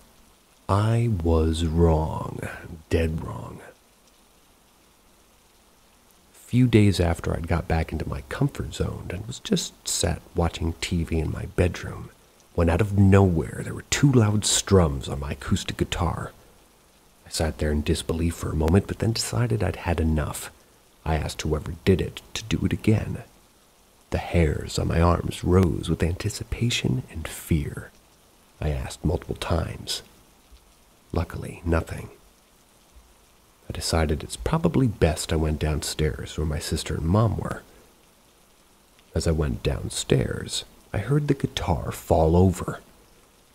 I was wrong, dead wrong. A few days after I'd got back into my comfort zone and was just sat watching TV in my bedroom, when out of nowhere there were two loud strums on my acoustic guitar. I sat there in disbelief for a moment, but then decided I'd had enough. I asked whoever did it to do it again. The hairs on my arms rose with anticipation and fear. I asked multiple times. Luckily, nothing. I decided it's probably best I went downstairs where my sister and Mom were. As I went downstairs, I heard the guitar fall over.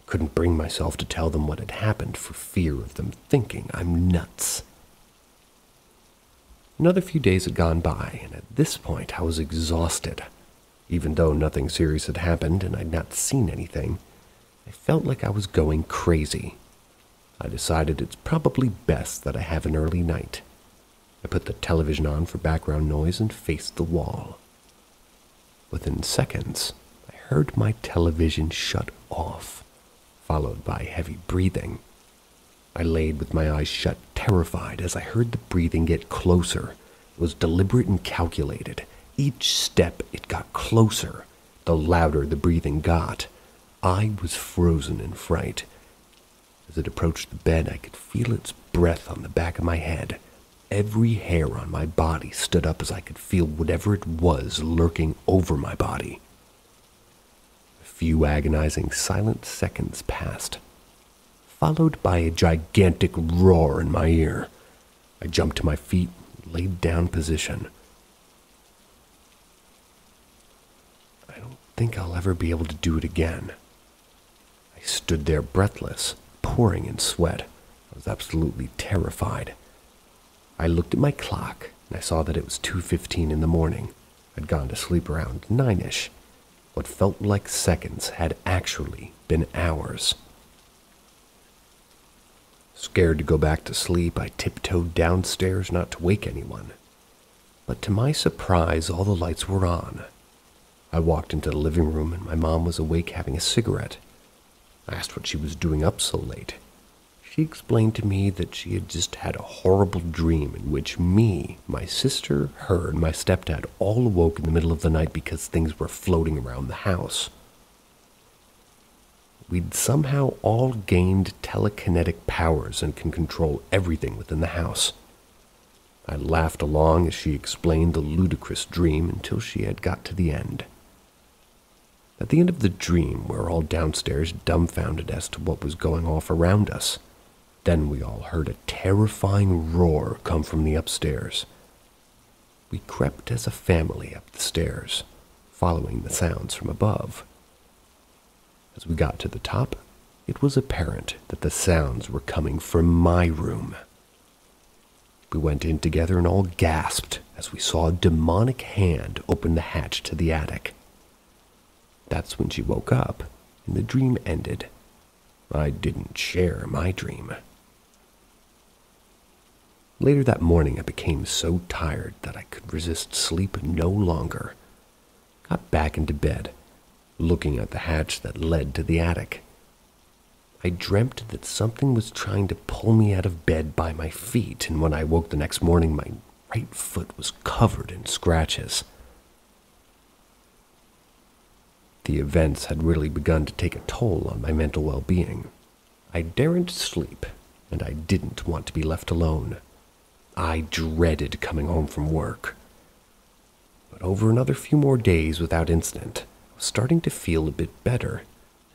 Couldn't bring myself to tell them what had happened for fear of them thinking I'm nuts. Another few days had gone by, and at this point I was exhausted. Even though nothing serious had happened and I'd not seen anything, I felt like I was going crazy. I decided it's probably best that I have an early night. I put the television on for background noise and faced the wall. Within seconds, I heard my television shut off, followed by heavy breathing. I laid with my eyes shut, terrified, as I heard the breathing get closer. It was deliberate and calculated. Each step it got closer, the louder the breathing got. I was frozen in fright. As it approached the bed, I could feel its breath on the back of my head. Every hair on my body stood up as I could feel whatever it was lurking over my body. A few agonizing silent seconds passed, followed by a gigantic roar in my ear. I jumped to my feet, laid down position. I don't think I'll ever be able to do it again. I stood there breathless, pouring in sweat. I was absolutely terrified. I looked at my clock, and I saw that it was 2:15 in the morning. I'd gone to sleep around 9-ish. What felt like seconds had actually been hours. Scared to go back to sleep, I tiptoed downstairs not to wake anyone. But to my surprise, all the lights were on. I walked into the living room and my mom was awake having a cigarette. I asked what she was doing up so late. She explained to me that she had just had a horrible dream in which me, my sister, her, and my stepdad all awoke in the middle of the night because things were floating around the house. We'd somehow all gained telekinetic powers and can control everything within the house. I laughed along as she explained the ludicrous dream until she had got to the end. At the end of the dream, we were all downstairs dumbfounded as to what was going off around us. Then we all heard a terrifying roar come from the upstairs. We crept as a family up the stairs, following the sounds from above. As we got to the top, it was apparent that the sounds were coming from my room. We went in together and all gasped as we saw a demonic hand open the hatch to the attic. That's when she woke up, and the dream ended. I didn't share my dream. Later that morning, I became so tired that I could resist sleep no longer. Got back into bed, looking at the hatch that led to the attic. I dreamt that something was trying to pull me out of bed by my feet, and when I woke the next morning, my right foot was covered in scratches. The events had really begun to take a toll on my mental well-being. I daren't sleep, and I didn't want to be left alone. I dreaded coming home from work. But over another few more days without incident, I was starting to feel a bit better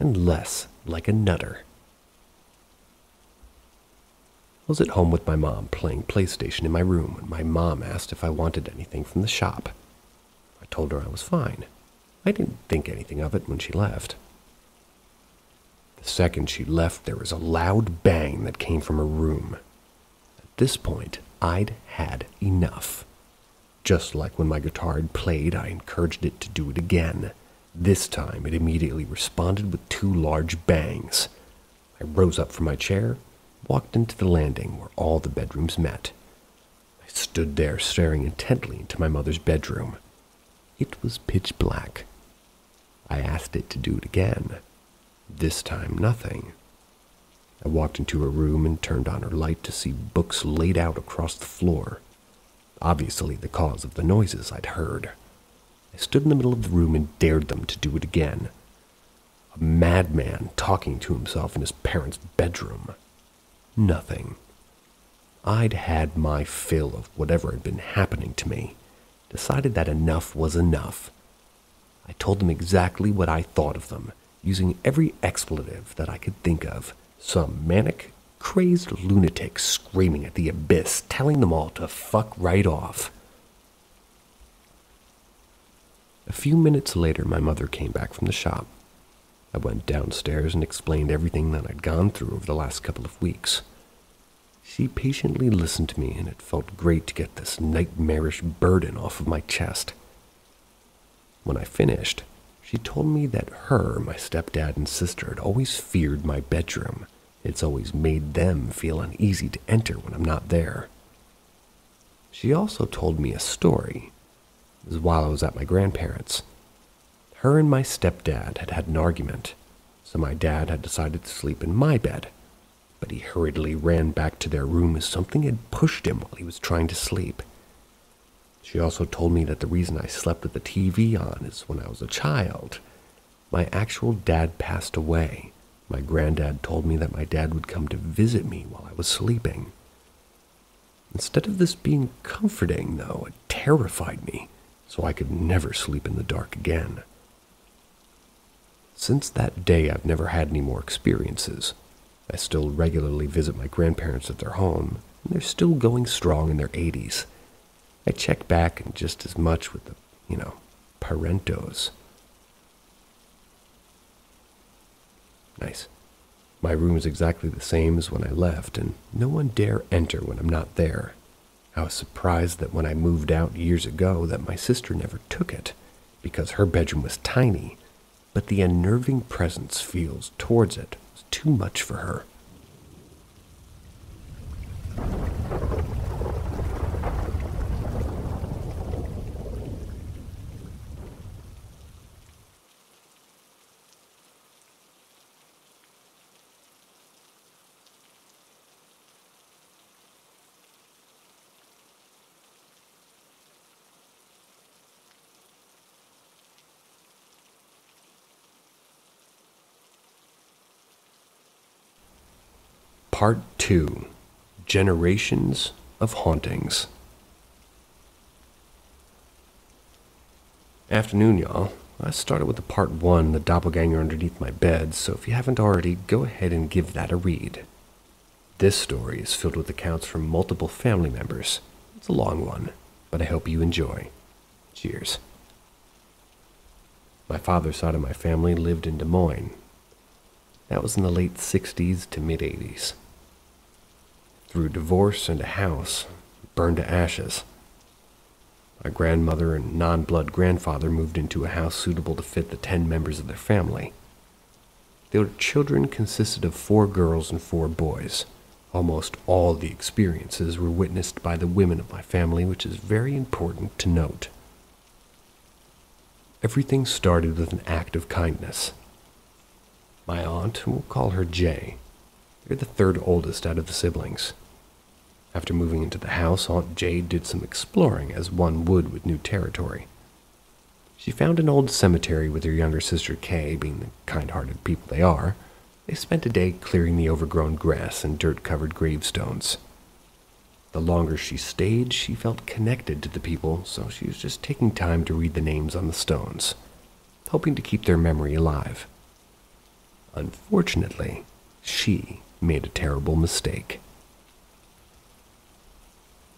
and less like a nutter. I was at home with my mom playing PlayStation in my room when my mom asked if I wanted anything from the shop. I told her I was fine. I didn't think anything of it when she left. The second she left, there was a loud bang that came from her room. At this point, I'd had enough. Just like when my guitar had played, I encouraged it to do it again. This time, it immediately responded with 2 large bangs. I rose up from my chair, walked into the landing where all the bedrooms met. I stood there staring intently into my mother's bedroom. It was pitch black. I asked it to do it again. This time, nothing. I walked into her room and turned on her light to see books laid out across the floor, obviously the cause of the noises I'd heard. I stood in the middle of the room and dared them to do it again. A madman talking to himself in his parents' bedroom. Nothing. I'd had my fill of whatever had been happening to me, decided that enough was enough. I told them exactly what I thought of them, using every expletive that I could think of. Some manic, crazed lunatic screaming at the abyss, telling them all to fuck right off. A few minutes later, my mother came back from the shop. I went downstairs and explained everything that I'd gone through over the last couple of weeks. She patiently listened to me, and it felt great to get this nightmarish burden off of my chest. When I finished, she told me that her, my stepdad, and sister had always feared my bedroom. It's always made them feel uneasy to enter when I'm not there. She also told me a story. It was while I was at my grandparents'. Her and my stepdad had had an argument, so my dad had decided to sleep in my bed, but he hurriedly ran back to their room as something had pushed him while he was trying to sleep. She also told me that the reason I slept with the TV on is when I was a child. My actual dad passed away. My granddad told me that my dad would come to visit me while I was sleeping. Instead of this being comforting, though, it terrified me, so I could never sleep in the dark again. Since that day, I've never had any more experiences. I still regularly visit my grandparents at their home, and they're still going strong in their 80s. I check back and just as much with the, parentos. Nice. My room is exactly the same as when I left, and no one dare enter when I'm not there. I was surprised that when I moved out years ago that my sister never took it, because her bedroom was tiny, but the unnerving presence feels towards it was too much for her. Part 2. Generations of Hauntings. Afternoon, y'all. I started with the part 1, The Doppelganger Underneath My Bed, so if you haven't already, go ahead and give that a read. This story is filled with accounts from multiple family members. It's a long one, but I hope you enjoy. Cheers. My father's side of my family lived in Des Moines. That was in the late 60s to mid-80s. Through divorce and a house, burned to ashes. My grandmother and non-blood grandfather moved into a house suitable to fit the 10 members of their family. Their children consisted of 4 girls and 4 boys. Almost all the experiences were witnessed by the women of my family, which is very important to note. Everything started with an act of kindness. My aunt, we'll call her Jay. They're the 3rd oldest out of the siblings. After moving into the house, Aunt Jay did some exploring, as one would with new territory. She found an old cemetery with her younger sister Kay, being the kind-hearted people they are. They spent a day clearing the overgrown grass and dirt-covered gravestones. The longer she stayed, she felt connected to the people, so she was just taking time to read the names on the stones, hoping to keep their memory alive. Unfortunately, she made a terrible mistake.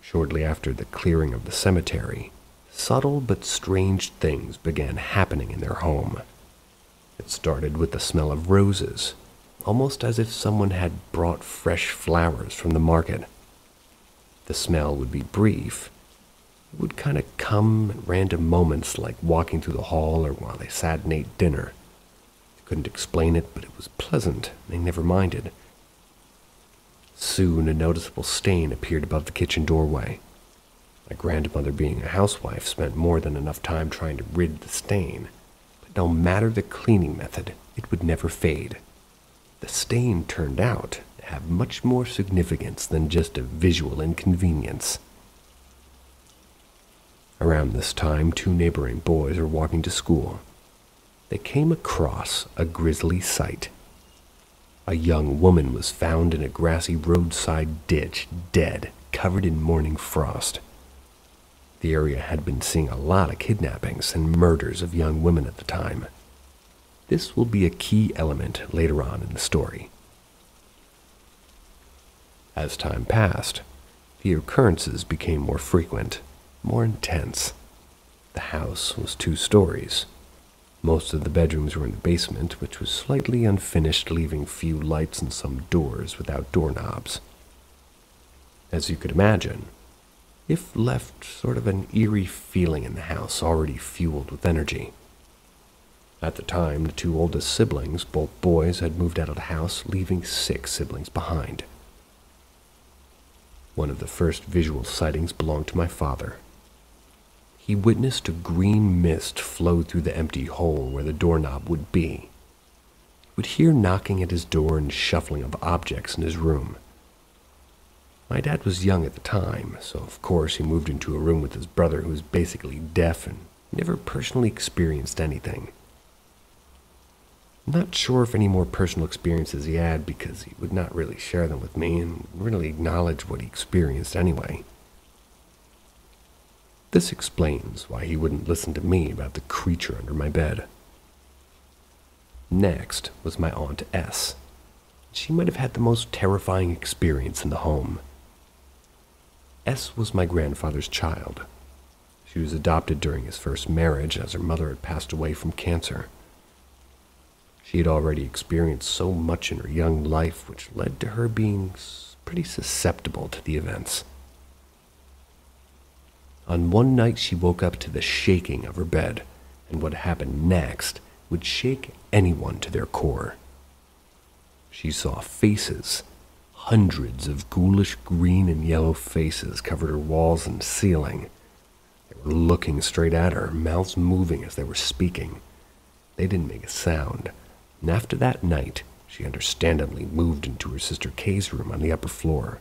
Shortly after the clearing of the cemetery, subtle but strange things began happening in their home. It started with the smell of roses, almost as if someone had brought fresh flowers from the market. The smell would be brief. It would kind of come at random moments, like walking through the hall or while they sat and ate dinner. They couldn't explain it, but it was pleasant. They never minded. Soon a noticeable stain appeared above the kitchen doorway. My grandmother, being a housewife, spent more than enough time trying to rid the stain, but no matter the cleaning method, it would never fade. The stain turned out to have much more significance than just a visual inconvenience. Around this time, two neighboring boys were walking to school. They came across a grisly sight. A young woman was found in a grassy roadside ditch, dead, covered in morning frost. The area had been seeing a lot of kidnappings and murders of young women at the time. This will be a key element later on in the story. As time passed, the occurrences became more frequent, more intense. The house was 2 stories. Most of the bedrooms were in the basement, which was slightly unfinished, leaving few lights and some doors without doorknobs. As you could imagine, if left, sort of an eerie feeling in the house, already fueled with energy. At the time, the 2 oldest siblings, both boys, had moved out of the house, leaving 6 siblings behind. One of the first visual sightings belonged to my father. He witnessed a green mist flow through the empty hole where the doorknob would be. He would hear knocking at his door and shuffling of objects in his room. My dad was young at the time, so of course he moved into a room with his brother who was basically deaf and never personally experienced anything. I'm not sure if any more personal experiences he had because he would not really share them with me and really acknowledge what he experienced anyway. This explains why he wouldn't listen to me about the creature under my bed. Next was my Aunt S. She might have had the most terrifying experience in the home. S was my grandfather's child. She was adopted during his first marriage as her mother had passed away from cancer. She had already experienced so much in her young life, which led to her being pretty susceptible to the events. On one night, she woke up to the shaking of her bed, and what happened next would shake anyone to their core. She saw faces. Hundreds of ghoulish green and yellow faces covered her walls and ceiling. They were looking straight at her, mouths moving as they were speaking. They didn't make a sound, and after that night, she understandably moved into her sister Kay's room on the upper floor.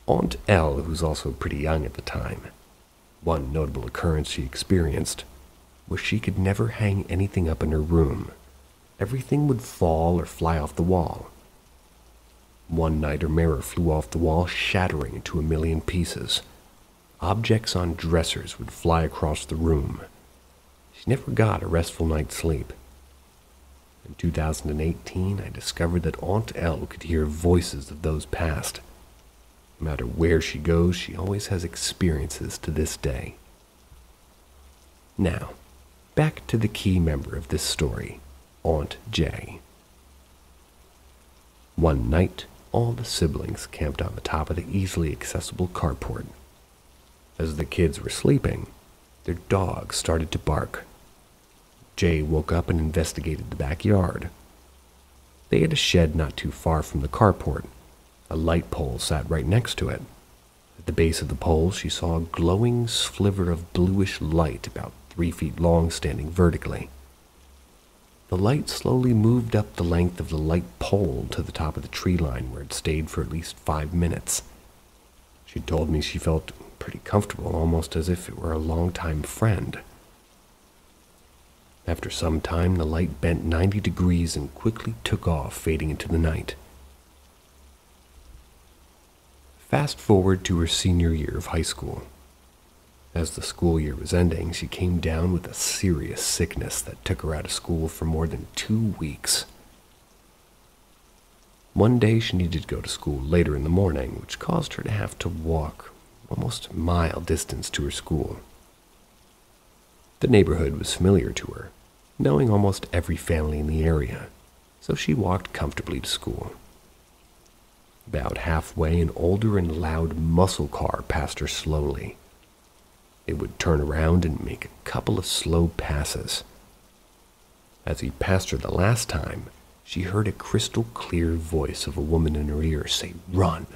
Aunt L, who was also pretty young at the time, one notable occurrence she experienced was she could never hang anything up in her room. Everything would fall or fly off the wall. One night her mirror flew off the wall, shattering into a million pieces. Objects on dressers would fly across the room. She never got a restful night's sleep. In 2018, I discovered that Aunt L could hear voices of those past. No matter where she goes, she always has experiences to this day. Now, back to the key member of this story, Aunt J. One night, all the siblings camped on the top of the easily accessible carport. As the kids were sleeping, their dog started to bark. Jay woke up and investigated the backyard. They had a shed not too far from the carport. A light pole sat right next to it. At the base of the pole, she saw a glowing sliver of bluish light about 3 feet long standing vertically. The light slowly moved up the length of the light pole to the top of the tree line where it stayed for at least 5 minutes. She told me she felt pretty comfortable, almost as if it were a longtime friend. After some time, the light bent 90 degrees and quickly took off, fading into the night. Fast forward to her senior year of high school. As the school year was ending, she came down with a serious sickness that took her out of school for more than 2 weeks. One day she needed to go to school later in the morning, which caused her to have to walk almost a mile distance to her school. The neighborhood was familiar to her, knowing almost every family in the area, so she walked comfortably to school. About halfway, an older and loud muscle car passed her slowly. It would turn around and make a couple of slow passes. As he passed her the last time, she heard a crystal-clear voice of a woman in her ear say, "Run!"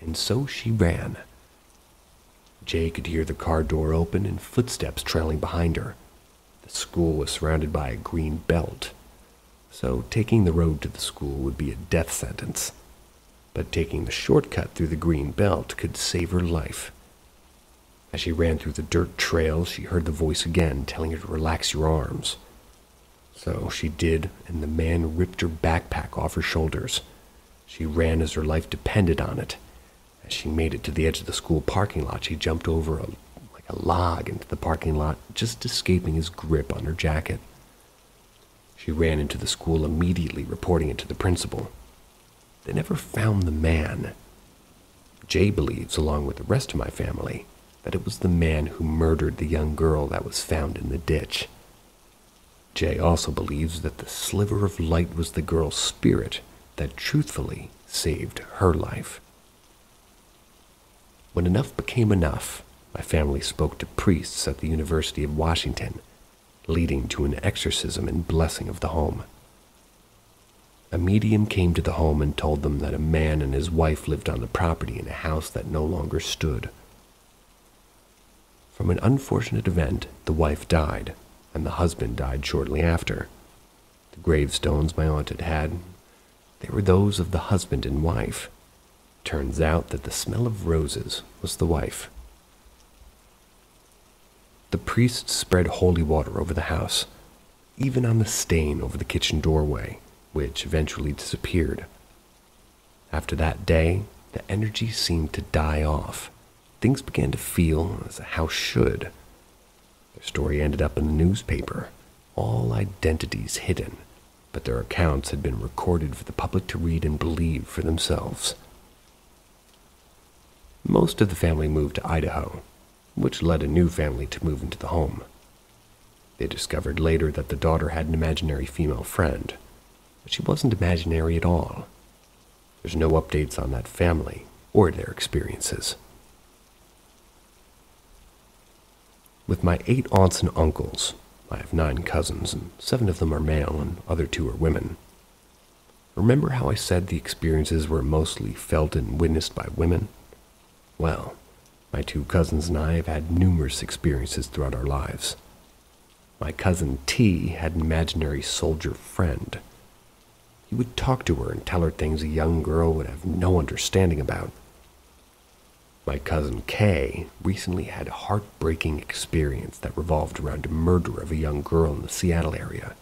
And so she ran. Jay could hear the car door open and footsteps trailing behind her. The school was surrounded by a green belt, so taking the road to the school would be a death sentence. But taking the shortcut through the green belt could save her life. As she ran through the dirt trail, she heard the voice again telling her to relax your arms. So she did, and the man ripped her backpack off her shoulders. She ran as her life depended on it. As she made it to the edge of the school parking lot, she jumped over like a log into the parking lot, just escaping his grip on her jacket. She ran into the school immediately, reporting it to the principal. They never found the man. Jay believes, along with the rest of my family, that it was the man who murdered the young girl that was found in the ditch. Jay also believes that the sliver of light was the girl's spirit that truthfully saved her life. When enough became enough, my family spoke to priests at the University of Washington, leading to an exorcism and blessing of the home. A medium came to the home and told them that a man and his wife lived on the property in a house that no longer stood. From an unfortunate event, the wife died, and the husband died shortly after. The gravestones my aunt had, they were those of the husband and wife. Turns out that the smell of roses was the wife. The priest spread holy water over the house, even on the stain over the kitchen doorway, which eventually disappeared. After that day, the energy seemed to die off. Things began to feel as a house should. Their story ended up in the newspaper, all identities hidden, but their accounts had been recorded for the public to read and believe for themselves. Most of the family moved to Idaho, which led a new family to move into the home. They discovered later that the daughter had an imaginary female friend, but she wasn't imaginary at all. There's no updates on that family or their experiences. With my 8 aunts and uncles, I have 9 cousins, and 7 of them are male and other 2 are women. Remember how I said the experiences were mostly felt and witnessed by women? Well, my 2 cousins and I have had numerous experiences throughout our lives. My cousin T had an imaginary soldier friend. He would talk to her and tell her things a young girl would have no understanding about. My cousin K recently had a heartbreaking experience that revolved around a murder of a young girl in the Seattle area.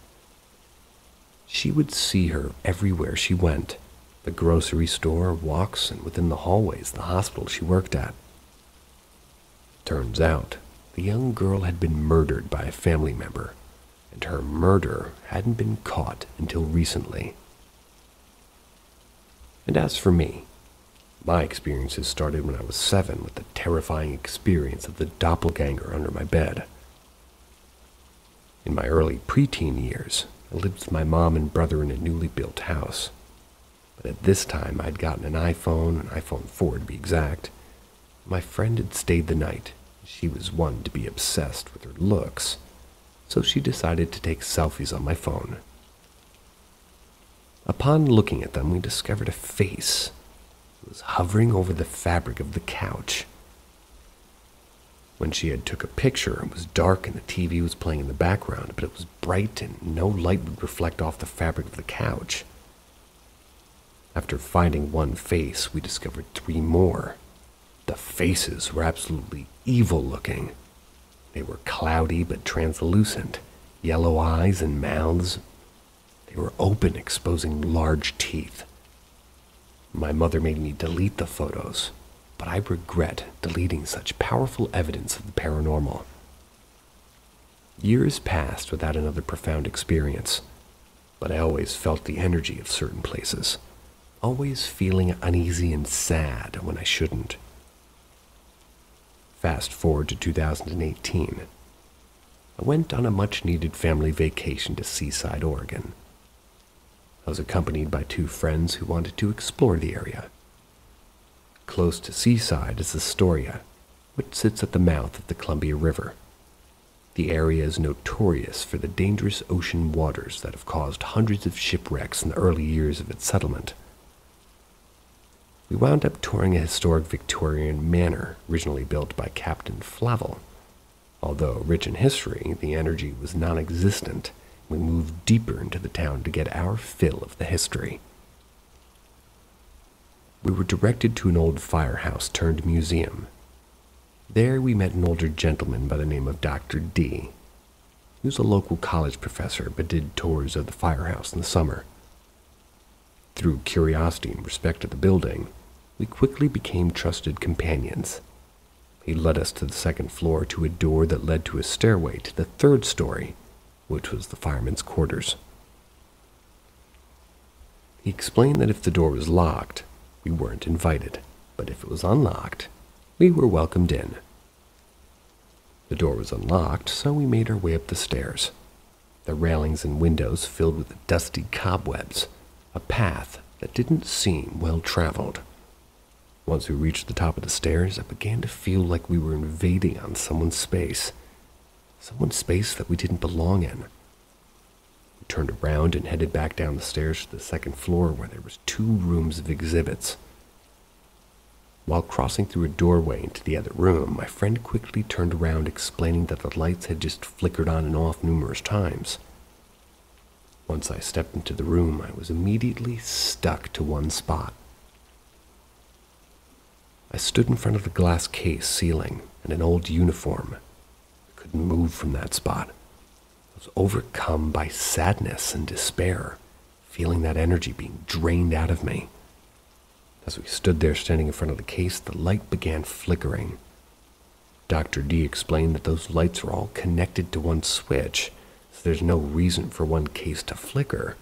She would see her everywhere she went, the grocery store, walks, and within the hallways of the hospital she worked at. Turns out, the young girl had been murdered by a family member, and her murder hadn't been caught until recently. And as for me, my experiences started when I was 7 with the terrifying experience of the doppelganger under my bed. In my early preteen years, I lived with my mom and brother in a newly built house. But at this time, I'd gotten an iPhone 4 to be exact. My friend had stayed the night. She was one to be obsessed with her looks, so she decided to take selfies on my phone. Upon looking at them, we discovered a face. It was hovering over the fabric of the couch. When she had took a picture, it was dark and the TV was playing in the background, but it was bright and no light would reflect off the fabric of the couch. After finding one face, we discovered 3 more. The faces were absolutely evil looking. They were cloudy but translucent, yellow eyes and mouths. They were open, exposing large teeth. My mother made me delete the photos, but I regret deleting such powerful evidence of the paranormal. Years passed without another profound experience, but I always felt the energy of certain places, always feeling uneasy and sad when I shouldn't. Fast forward to 2018. I went on a much-needed family vacation to Seaside, Oregon. I was accompanied by 2 friends who wanted to explore the area. Close to Seaside is Astoria, which sits at the mouth of the Columbia River. The area is notorious for the dangerous ocean waters that have caused hundreds of shipwrecks in the early years of its settlement. We wound up touring a historic Victorian manor originally built by Captain Flavel. Although rich in history, the energy was non-existent. We moved deeper into the town to get our fill of the history. We were directed to an old firehouse turned museum. There we met an older gentleman by the name of Dr. D. He was a local college professor but did tours of the firehouse in the summer. Through curiosity and respect to the building, we quickly became trusted companions. He led us to the second floor to a door that led to a stairway to the third story, which was the firemen's quarters. He explained that if the door was locked, we weren't invited, but if it was unlocked, we were welcomed in. The door was unlocked, so we made our way up the stairs, the railings and windows filled with dusty cobwebs, a path that didn't seem well traveled. Once we reached the top of the stairs, I began to feel like we were invading on someone's space that we didn't belong in. We turned around and headed back down the stairs to the second floor where there was 2 rooms of exhibits. While crossing through a doorway into the other room, my friend quickly turned around explaining that the lights had just flickered on and off numerous times. Once I stepped into the room, I was immediately stuck to one spot. I stood in front of the glass case ceiling and an old uniform. I couldn't move from that spot. I was overcome by sadness and despair, feeling that energy being drained out of me. As we stood there standing in front of the case, the light began flickering. Dr. D explained that those lights were all connected to one switch, so there's no reason for one case to flicker.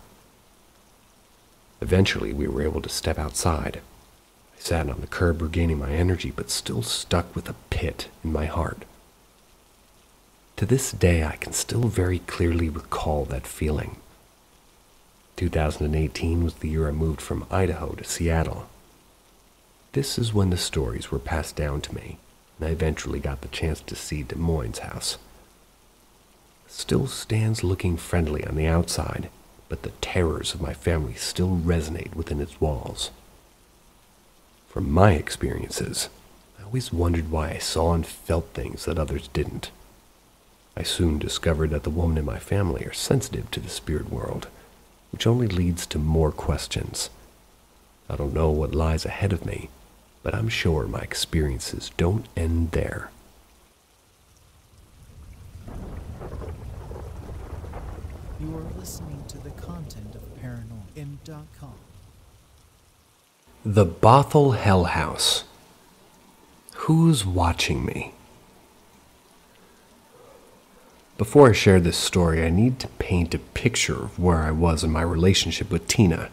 Eventually, we were able to step outside. I sat on the curb regaining my energy, but still stuck with a pit in my heart. To this day, I can still very clearly recall that feeling. 2018 was the year I moved from Idaho to Seattle. This is when the stories were passed down to me, and I eventually got the chance to see Des Moines' house. It still stands looking friendly on the outside, but the terrors of my family still resonate within its walls. From my experiences, I always wondered why I saw and felt things that others didn't. I soon discovered that the women in my family are sensitive to the spirit world, which only leads to more questions. I don't know what lies ahead of me, but I'm sure my experiences don't end there.
You are listening to the content of ParanormalM.com.
The Bothell Hell House. Who's watching me? Before I share this story, I need to paint a picture of where I was in my relationship with Tina,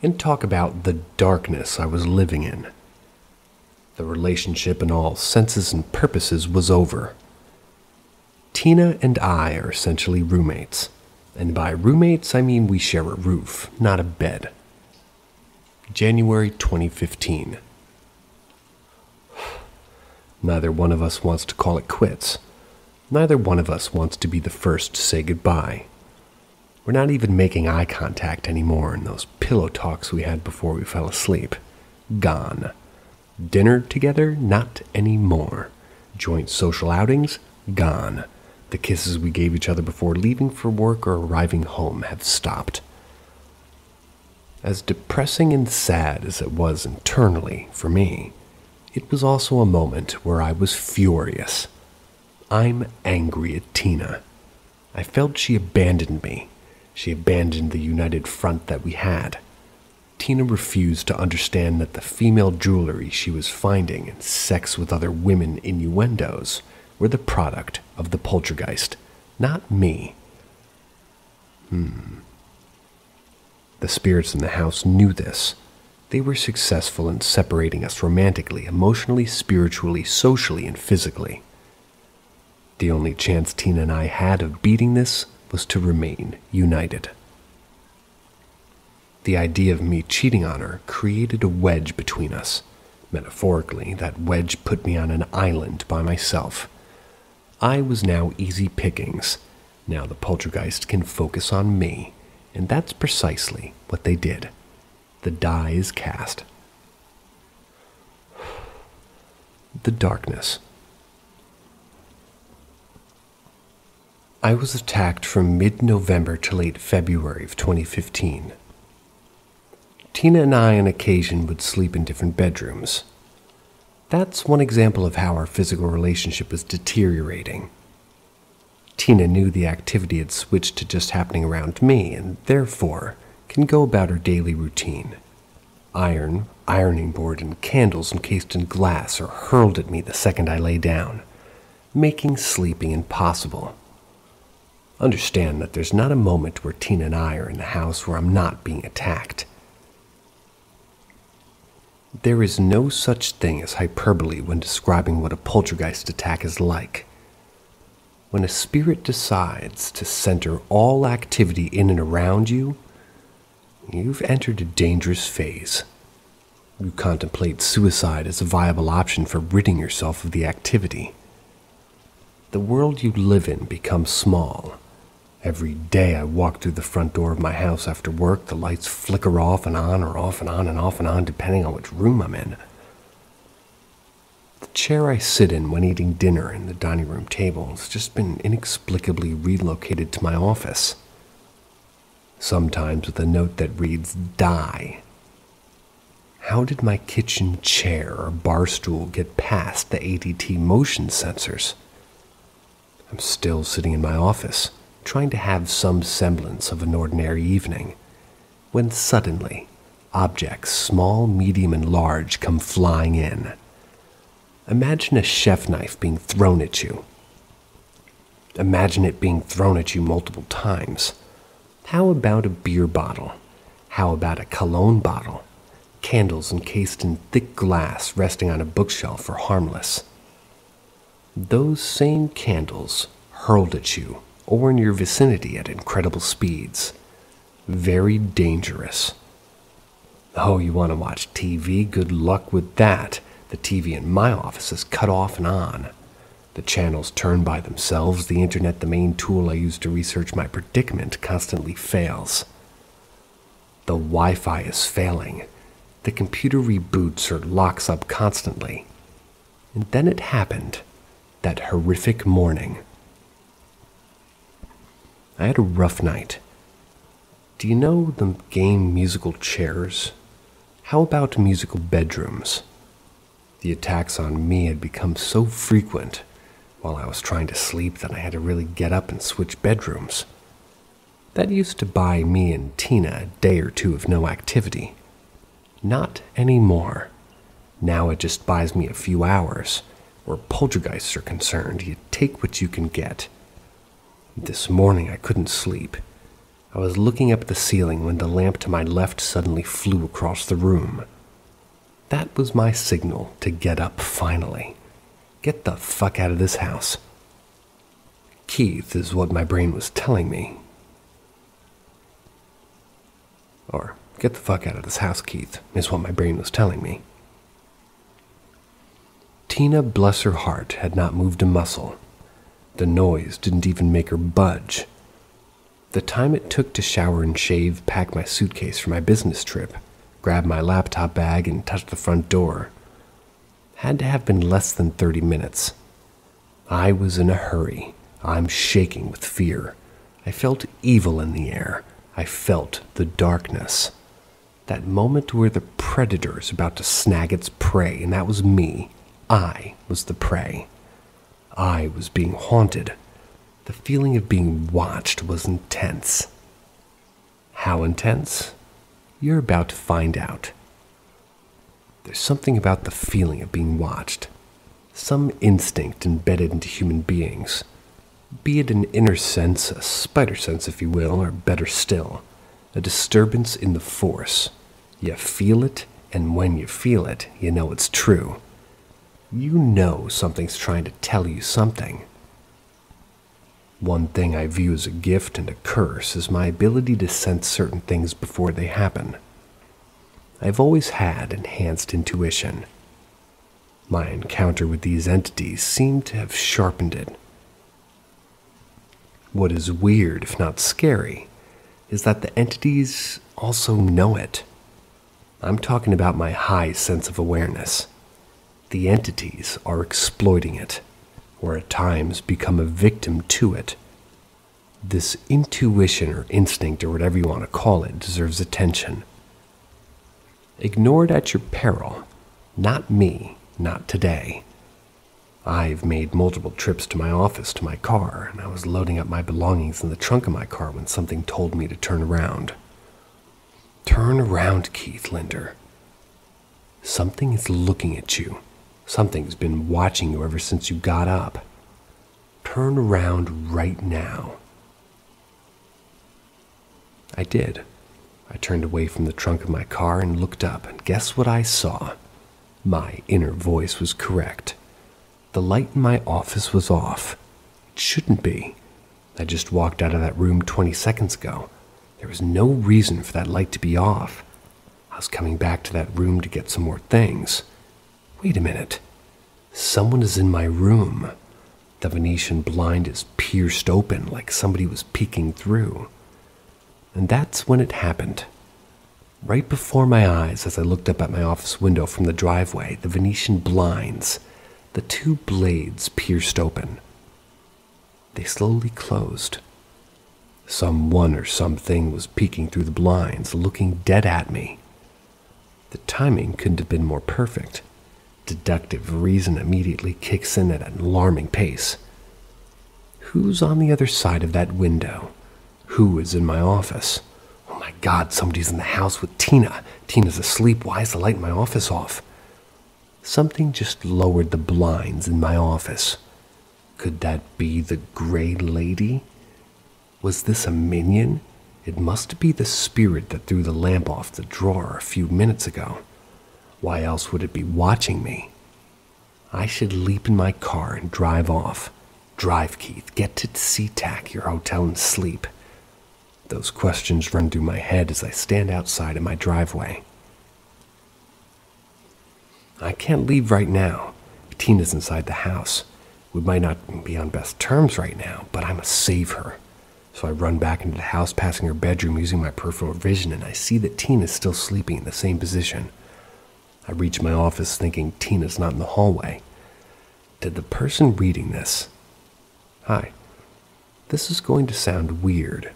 and talk about the darkness I was living in. The relationship in all senses and purposes was over. Tina and I are essentially roommates, and by roommates I mean we share a roof, not a bed. January 2015. Neither one of us wants to call it quits. Neither one of us wants to be the first to say goodbye. We're not even making eye contact anymore, and those pillow talks we had before we fell asleep, gone. Dinner together, not anymore. Joint social outings, gone. The kisses we gave each other before leaving for work or arriving home have stopped. As depressing and sad as it was internally for me, it was also a moment where I was furious. I'm angry at Tina. I felt she abandoned me. She abandoned the united front that we had. Tina refused to understand that the female jewelry she was finding and sex with other women innuendos were the product of the poltergeist, not me. The spirits in the house knew this. They were successful in separating us romantically, emotionally, spiritually, socially, and physically. The only chance Tina and I had of beating this was to remain united. The idea of me cheating on her created a wedge between us. Metaphorically, that wedge put me on an island by myself. I was now easy pickings. Now the poltergeist can focus on me, and that's precisely what they did. The die is cast. the darkness. I was attacked from mid-November to late February of 2015. Tina and I on occasion would sleep in different bedrooms. That's one example of how our physical relationship was deteriorating. Tina knew the activity had switched to just happening around me and therefore can go about her daily routine. Ironing board, and candles encased in glass are hurled at me the second I lay down, making sleeping impossible. Understand that there's not a moment where Tina and I are in the house where I'm not being attacked. There is no such thing as hyperbole when describing what a poltergeist attack is like. When a spirit decides to center all activity in and around you, you've entered a dangerous phase. You contemplate suicide as a viable option for ridding yourself of the activity. The world you live in becomes small. Every day I walk through the front door of my house after work, the lights flicker off and on, or off and on and off and on, depending on which room I'm in. The chair I sit in when eating dinner in the dining room table has just been inexplicably relocated to my office. Sometimes with a note that reads, "Die." How did my kitchen chair or bar stool get past the ADT motion sensors? I'm still sitting in my office, trying to have some semblance of an ordinary evening, when suddenly, objects small, medium, and large come flying in. Imagine a chef knife being thrown at you. Imagine it being thrown at you multiple times. How about a beer bottle? How about a cologne bottle? Candles encased in thick glass resting on a bookshelf are harmless. Those same candles hurled at you or in your vicinity at incredible speeds. Very dangerous. Oh, you want to watch TV? Good luck with that. The TV in my office is cut off and on. The channels turn by themselves. The internet, the main tool I use to research my predicament, constantly fails. The Wi-Fi is failing. The computer reboots or locks up constantly. And then it happened. That horrific morning. I had a rough night. Do you know the game musical chairs? How about musical bedrooms? The attacks on me had become so frequent while I was trying to sleep that I had to really get up and switch bedrooms. That used to buy me and Tina a day or two of no activity. Not anymore. Now it just buys me a few hours. Where poltergeists are concerned, you take what you can get. This morning I couldn't sleep. I was looking up at the ceiling when the lamp to my left suddenly flew across the room. That was my signal to get up finally. Get the fuck out of this house. Keith is what my brain was telling me. Or, get the fuck out of this house, Keith, is what my brain was telling me. Tina, bless her heart, had not moved a muscle. The noise didn't even make her budge. The time it took to shower and shave, pack my suitcase for my business trip, grab my laptop bag, and touch the front door had to have been less than 30 minutes. I was in a hurry. I'm shaking with fear. I felt evil in the air. I felt the darkness. That moment where the predator is about to snag its prey, and that was me. I was the prey. I was being haunted. The feeling of being watched was intense. How intense? You're about to find out. There's something about the feeling of being watched. Some instinct embedded into human beings. Be it an inner sense, a spider sense if you will, or better still, a disturbance in the force. You feel it, and when you feel it, you know it's true. You know something's trying to tell you something. One thing I view as a gift and a curse is my ability to sense certain things before they happen. I've always had enhanced intuition. My encounter with these entities seemed to have sharpened it. What is weird, if not scary, is that the entities also know it. I'm talking about my high sense of awareness. the entities are exploiting it, or at times become a victim to it. This intuition or instinct or whatever you want to call it deserves attention. Ignore it at your peril. Not me, not today. I've made multiple trips to my office to my car, and I was loading up my belongings in the trunk of my car when something told me to turn around. Turn around, Keith Linder. Something is looking at you. Something's been watching you ever since you got up. Turn around right now. I did. I turned away from the trunk of my car and looked up, and guess what I saw? My inner voice was correct. The light in my office was off. It shouldn't be. I just walked out of that room 20 seconds ago. There was no reason for that light to be off. I was coming back to that room to get some more things. Wait a minute. Someone is in my room. The Venetian blind is pierced open like somebody was peeking through. And that's when it happened. Right before my eyes, as I looked up at my office window from the driveway, the Venetian blinds, the two blades pierced open. They slowly closed. Someone or something was peeking through the blinds, looking dead at me. The timing couldn't have been more perfect. Deductive reason immediately kicks in at an alarming pace. Who's on the other side of that window? Who is in my office? Oh my God, somebody's in the house with Tina. Tina's asleep. Why is the light in my office off? Something just lowered the blinds in my office. Could that be the Gray Lady? Was this a minion? It must be the spirit that threw the lamp off the drawer a few minutes ago. Why else would it be watching me? I should leap in my car and drive off. Drive, Keith. Get to SeaTac, your hotel, and sleep. Those questions run through my head as I stand outside in my driveway. I can't leave right now. Tina's inside the house. We might not be on best terms right now, but I must save her. So I run back into the house, passing her bedroom using my peripheral vision, and I see that Tina's still sleeping in the same position. I reach my office thinking Tina's not in the hallway. Did the person reading this... Hi. This is going to sound weird.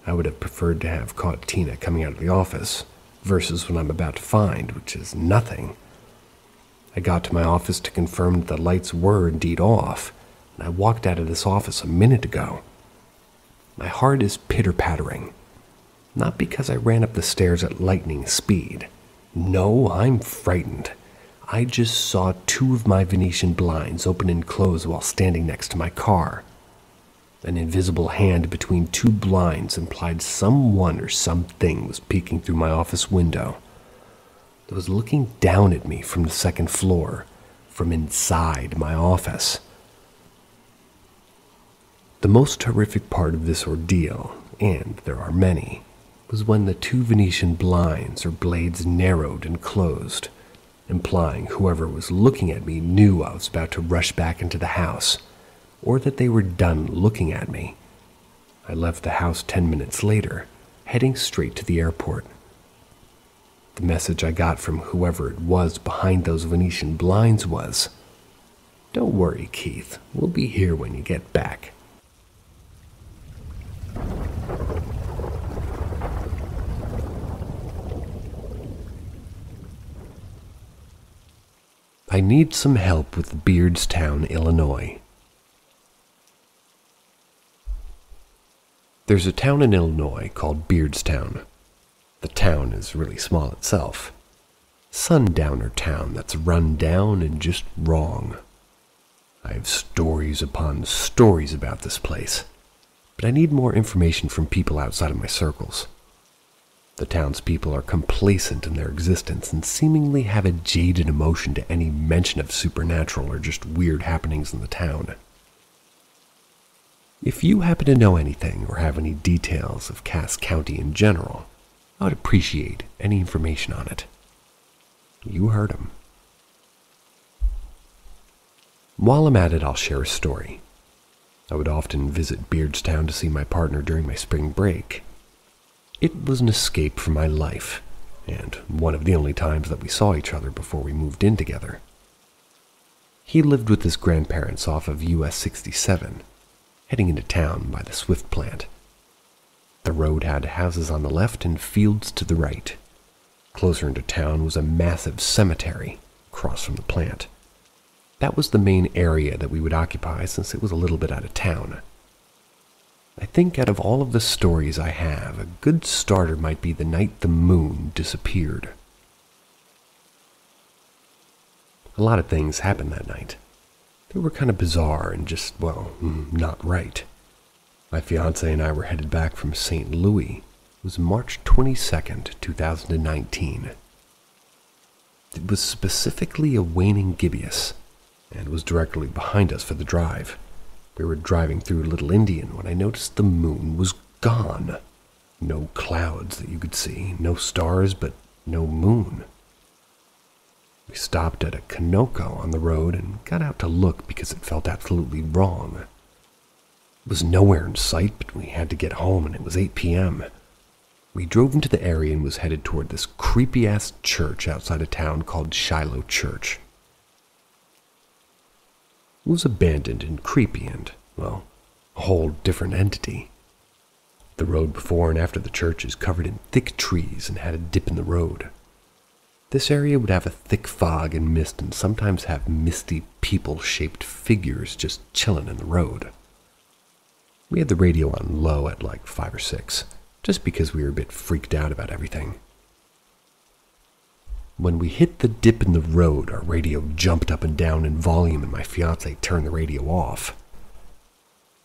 I would have preferred to have caught Tina coming out of the office versus what I'm about to find, which is nothing. I got to my office to confirm that the lights were indeed off, and I walked out of this office a minute ago. My heart is pitter-pattering. Not because I ran up the stairs at lightning speed. No, I'm frightened. I just saw two of my Venetian blinds open and close while standing next to my car. An invisible hand between two blinds implied someone or something was peeking through my office window. It was looking down at me from the second floor, from inside my office. The most horrific part of this ordeal, and there are many, was when the two Venetian blinds or blades narrowed and closed, implying whoever was looking at me knew I was about to rush back into the house, or that they were done looking at me. I left the house 10 minutes later, heading straight to the airport. The message I got from whoever it was behind those Venetian blinds was, "Don't worry, Keith, we'll be here when you get back." I need some help with Beardstown, Illinois. There's a town in Illinois called Beardstown. The town is really small itself. Sundowner town that's run down and just wrong. I have stories upon stories about this place, but I need more information from people outside of my circles. The townspeople are complacent in their existence and seemingly have a jaded emotion to any mention of supernatural or just weird happenings in the town. If you happen to know anything or have any details of Cass County in general, I would appreciate any information on it. You heard him. While I'm at it, I'll share a story. I would often visit Beardstown to see my partner during my spring break. It was an escape from my life, and one of the only times that we saw each other before we moved in together. He lived with his grandparents off of US 67, heading into town by the Swift plant. The road had houses on the left and fields to the right. Closer into town was a massive cemetery across from the plant. That was the main area that we would occupy since it was a little bit out of town. I think out of all of the stories I have, a good starter might be the night the moon disappeared. A lot of things happened that night. They were kind of bizarre and just, well, not right. My fiancé and I were headed back from St. Louis. It was March 22nd, 2019. It was specifically a waning gibbous, and was directly behind us for the drive. We were driving through Little Indian when I noticed the moon was gone. No clouds that you could see, no stars, but no moon. We stopped at a Kanoko on the road and got out to look because it felt absolutely wrong. It was nowhere in sight, but we had to get home and it was 8 p.m. We drove into the area and was headed toward this creepy-ass church outside of town called Shiloh Church. It was abandoned and creepy and, well, a whole different entity. The road before and after the church is covered in thick trees and had a dip in the road. This area would have a thick fog and mist and sometimes have misty people-shaped figures just chilling in the road. We had the radio on low at like 5 or 6, just because we were a bit freaked out about everything. When we hit the dip in the road, our radio jumped up and down in volume and my fiancé turned the radio off.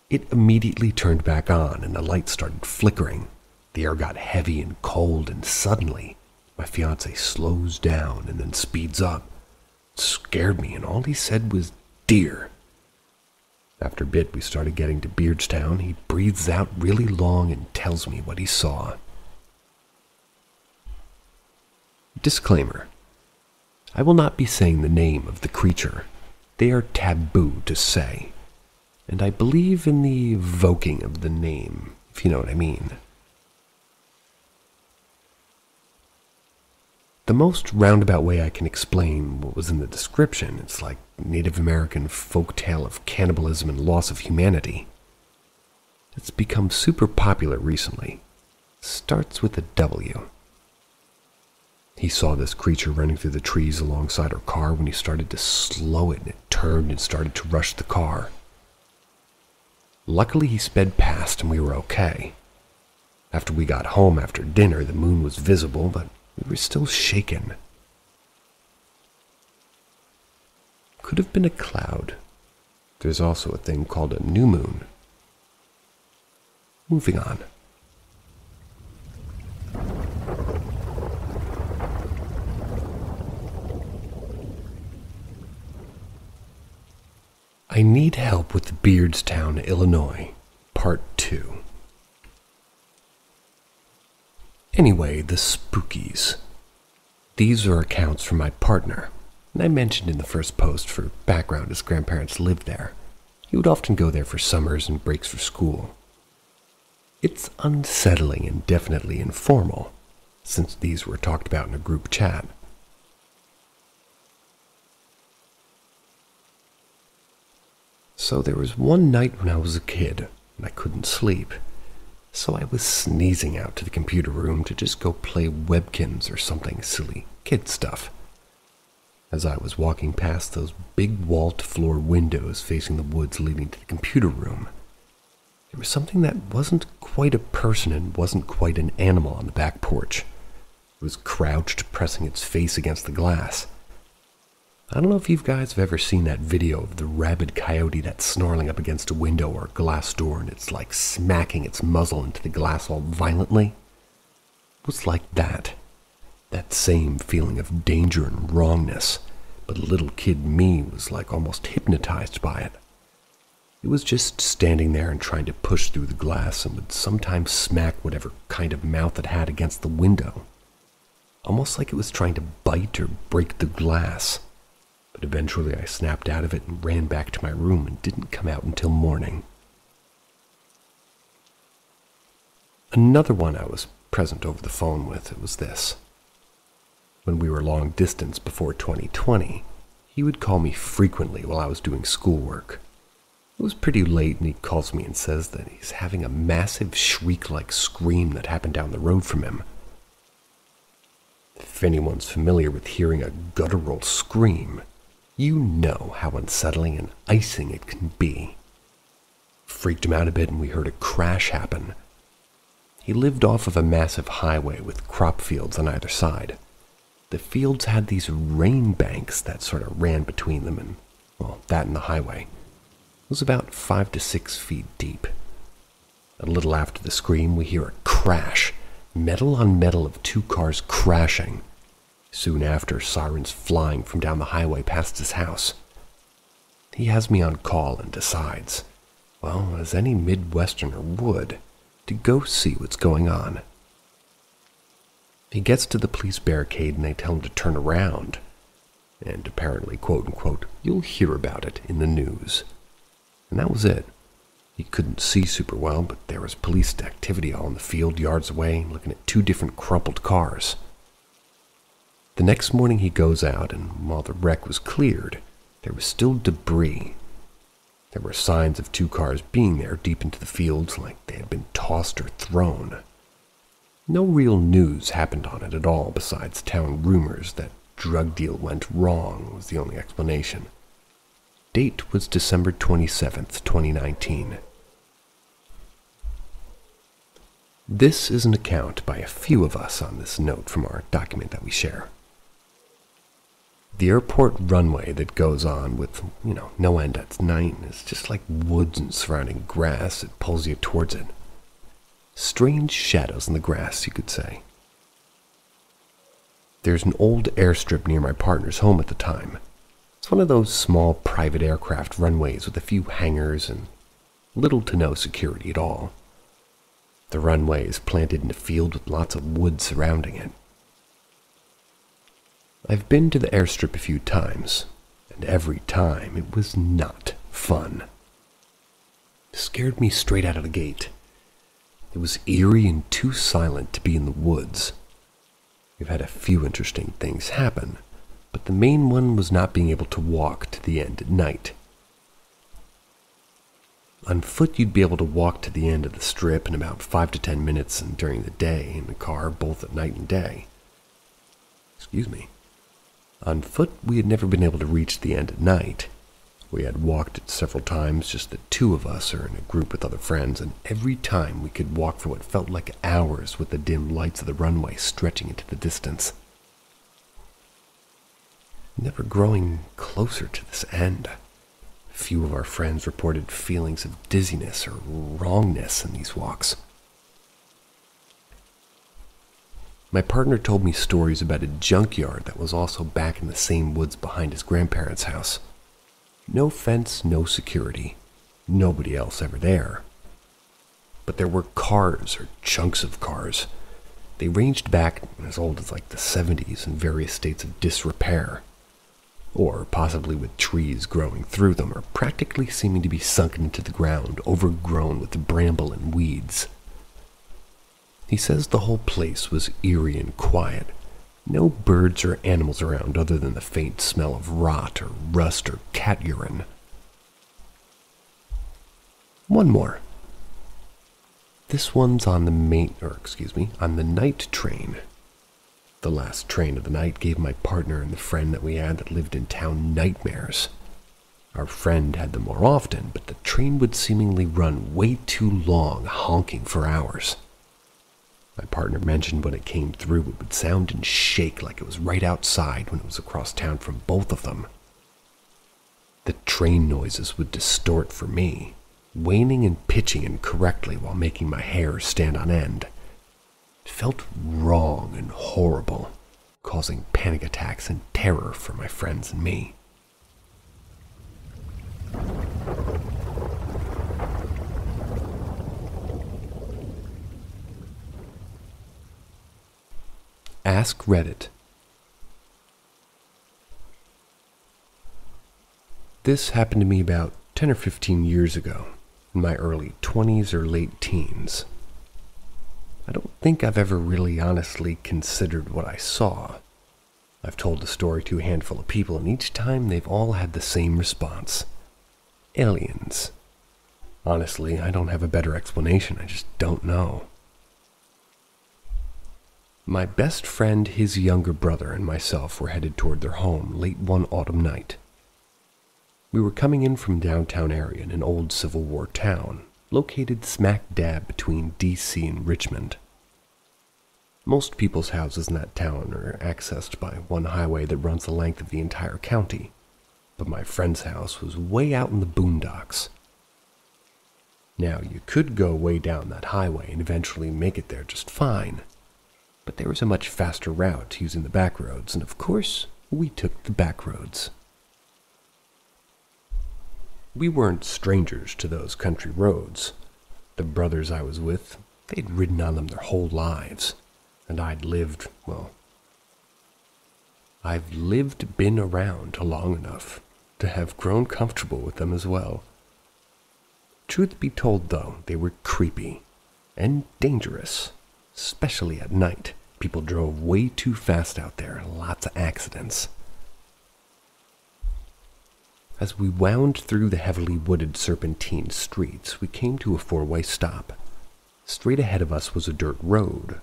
It immediately turned back on and the lights started flickering. The air got heavy and cold and suddenly, my fiancé slows down and then speeds up. It scared me and all he said was, "Deer." After a bit, we started getting to Beardstown. He breathes out really long and tells me what he saw. Disclaimer. I will not be saying the name of the creature. They are taboo to say. And I believe in the evoking of the name, if you know what I mean. The most roundabout way I can explain what was in the description, it's like Native American folktale of cannibalism and loss of humanity. It's become super popular recently. Starts with a W. He saw this creature running through the trees alongside our car when he started to slow it and it turned and started to rush the car. Luckily he sped past and we were okay. After we got home after dinner, the moon was visible, but we were still shaken. Could have been a cloud. There's also a thing called a new moon. Moving on. I Need Help with Beardstown, Illinois, Part 2. Anyway, the spookies. These are accounts from my partner, and I mentioned in the first post for background his grandparents lived there. He would often go there for summers and breaks for school. It's unsettling and definitely informal, since these were talked about in a group chat. So there was one night when I was a kid, and I couldn't sleep. So I was sneezing out to the computer room to just go play Webkins or something silly, kid stuff. As I was walking past those big wall-to-floor windows facing the woods leading to the computer room, there was something that wasn't quite a person and wasn't quite an animal on the back porch. It was crouched, pressing its face against the glass. I don't know if you guys have ever seen that video of the rabid coyote that's snarling up against a window or a glass door and it's like smacking its muzzle into the glass all violently. It was like that. That same feeling of danger and wrongness, but little kid me was like almost hypnotized by it. It was just standing there and trying to push through the glass and would sometimes smack whatever kind of mouth it had against the window. Almost like it was trying to bite or break the glass. But eventually I snapped out of it and ran back to my room and didn't come out until morning. Another one I was present over the phone with, it was this. When we were long distance before 2020, He would call me frequently while I was doing schoolwork. It was pretty late and he calls me and says that he's having a massive shriek-like scream that happened down the road from him. If anyone's familiar with hearing a guttural scream, you know how unsettling and icing it can be. Freaked him out a bit and we heard a crash happen. He lived off of a massive highway with crop fields on either side. The fields had these rain banks that sort of ran between them and, well, that and the highway. It was about 5 to 6 feet deep. A little after the scream, we hear a crash, metal on metal of 2 cars crashing. Soon after, sirens flying from down the highway past his house. He has me on call and decides, well, as any Midwesterner would, to go see what's going on. He gets to the police barricade and they tell him to turn around. And apparently, quote unquote, you'll hear about it in the news. And that was it. He couldn't see super well, but there was police activity all in the field yards away, looking at 2 different crumpled cars. The next morning he goes out, and while the wreck was cleared, there was still debris. There were signs of 2 cars being there deep into the fields like they had been tossed or thrown. No real news happened on it at all besides town rumors that drug deal went wrong was the only explanation. Date was December 27th, 2019. This is an account by a few of us on this note from our document that we share. The airport runway that goes on with, no end at night is just like woods and surrounding grass. It pulls you towards it. Strange shadows in the grass, you could say. There's an old airstrip near my partner's home at the time. It's one of those small private aircraft runways with a few hangars and little to no security at all. The runway is planted in a field with lots of wood surrounding it. I've been to the airstrip a few times, and every time it was not fun. It scared me straight out of the gate. It was eerie and too silent to be in the woods. We've had a few interesting things happen, but the main one was not being able to walk to the end at night. On foot, you'd be able to walk to the end of the strip in about 5 to 10 minutes, and during the day, in the car, both at night and day. On foot, we had never been able to reach the end at night. We had walked it several times, just the 2 of us or in a group with other friends, and every time we could walk for what felt like hours with the dim lights of the runway stretching into the distance. Never growing closer to this end. Few of our friends reported feelings of dizziness or wrongness in these walks. My partner told me stories about a junkyard that was also back in the same woods behind his grandparents' house. No fence, no security. Nobody else ever there. But there were cars or chunks of cars. They ranged back as old as like the 70s in various states of disrepair. Or possibly with trees growing through them, or practically seeming to be sunken into the ground, overgrown with bramble and weeds. He says the whole place was eerie and quiet. No birds or animals around other than the faint smell of rot or rust or cat urine. One more. This one's on the night train. The last train of the night gave my partner and the friend that we had that lived in town nightmares. Our friend had them more often, but the train would seemingly run way too long, honking for hours. My partner mentioned when it came through, it would sound and shake like it was right outside when it was across town from both of them. The train noises would distort for me, waning and pitching incorrectly while making my hair stand on end. It felt wrong and horrible, causing panic attacks and terror for my friends and me. Ask Reddit. This happened to me about 10 or 15 years ago, in my early 20s or late teens. I don't think I've ever really honestly considered what I saw. I've told the story to a handful of people, and each time they've all had the same response. Aliens. Honestly, I don't have a better explanation. I just don't know. My best friend, his younger brother, and myself were headed toward their home late one autumn night. We were coming in from downtown area in an old Civil War town, located smack dab between D.C. and Richmond. Most people's houses in that town are accessed by one highway that runs the length of the entire county, but my friend's house was way out in the boondocks. Now, you could go way down that highway and eventually make it there just fine, but there was a much faster route using the back roads, and of course, we took the back roads. We weren't strangers to those country roads. The brothers I was with, they'd ridden on them their whole lives, and I've been around long enough to have grown comfortable with them as well. Truth be told, though, they were creepy and dangerous, especially at night. People drove way too fast out there, lots of accidents. As we wound through the heavily wooded serpentine streets, we came to a four-way stop. Straight ahead of us was a dirt road.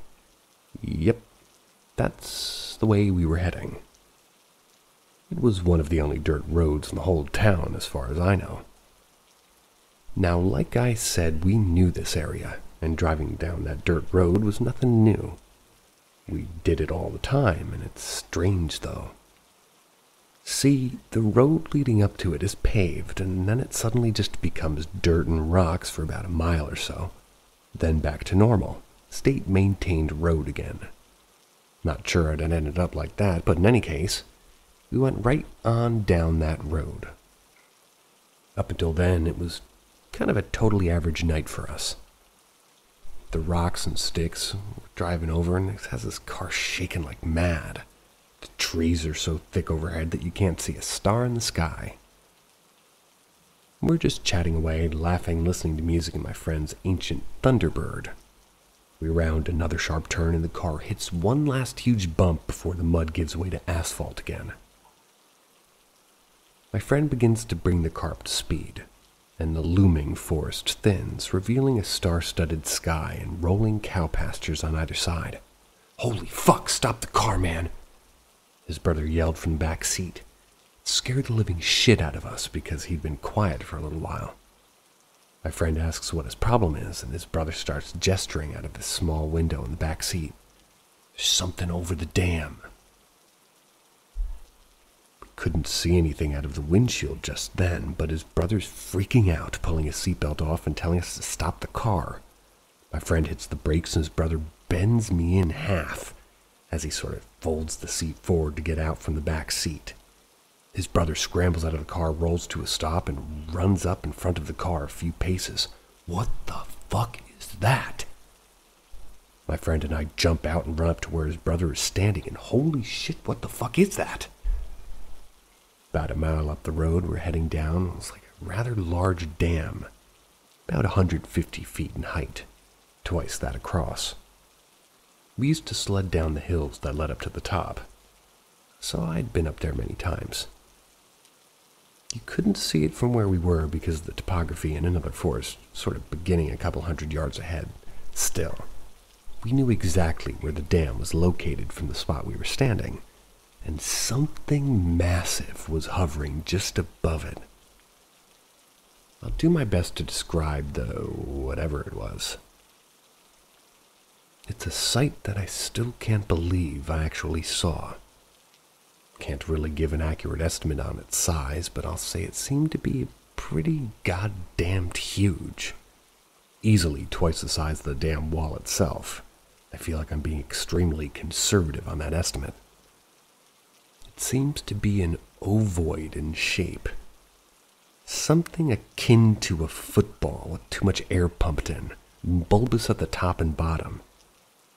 Yep, that's the way we were heading. It was one of the only dirt roads in the whole town, as far as I know. Now, like I said, we knew this area, and driving down that dirt road was nothing new. We did it all the time, and it's strange, though. See, the road leading up to it is paved, and then it suddenly just becomes dirt and rocks for about a mile or so. Then back to normal, state-maintained road again. Not sure it ended up like that, but in any case, we went right on down that road. Up until then, it was kind of a totally average night for us. The rocks and sticks we're driving over, and it has this car shaking like mad. The trees are so thick overhead that you can't see a star in the sky. We're just chatting away, laughing, listening to music in my friend's ancient Thunderbird. We round another sharp turn and the car hits one last huge bump before the mud gives way to asphalt again. My friend begins to bring the car up to speed, and the looming forest thins, revealing a star-studded sky and rolling cow pastures on either side. "Holy fuck, stop the car, man!" his brother yelled from the back seat. It scared the living shit out of us because he'd been quiet for a little while. My friend asks what his problem is, and his brother starts gesturing out of his small window in the back seat. "There's something over the dam." We couldn't see anything out of the windshield just then, but his brother's freaking out, pulling his seatbelt off and telling us to stop the car. My friend hits the brakes and his brother bends me in half as he sort of folds the seat forward to get out from the back seat. His brother scrambles out of the car, rolls to a stop, and runs up in front of the car a few paces. "What the fuck is that?" My friend and I jump out and run up to where his brother is standing, and holy shit, what the fuck is that? About a mile up the road, we're heading down. It was like a rather large dam, about 150 feet in height, twice that across. We used to sled down the hills that led up to the top, so I'd been up there many times. You couldn't see it from where we were because of the topography and another forest sort of beginning a couple hundred yards ahead. Still, we knew exactly where the dam was located from the spot we were standing, and something massive was hovering just above it. I'll do my best to describe the whatever it was. It's a sight that I still can't believe I actually saw. Can't really give an accurate estimate on its size, but I'll say it seemed to be pretty goddamned huge. Easily twice the size of the damn wall itself. I feel like I'm being extremely conservative on that estimate. It seems to be an ovoid in shape. Something akin to a football with too much air pumped in, bulbous at the top and bottom.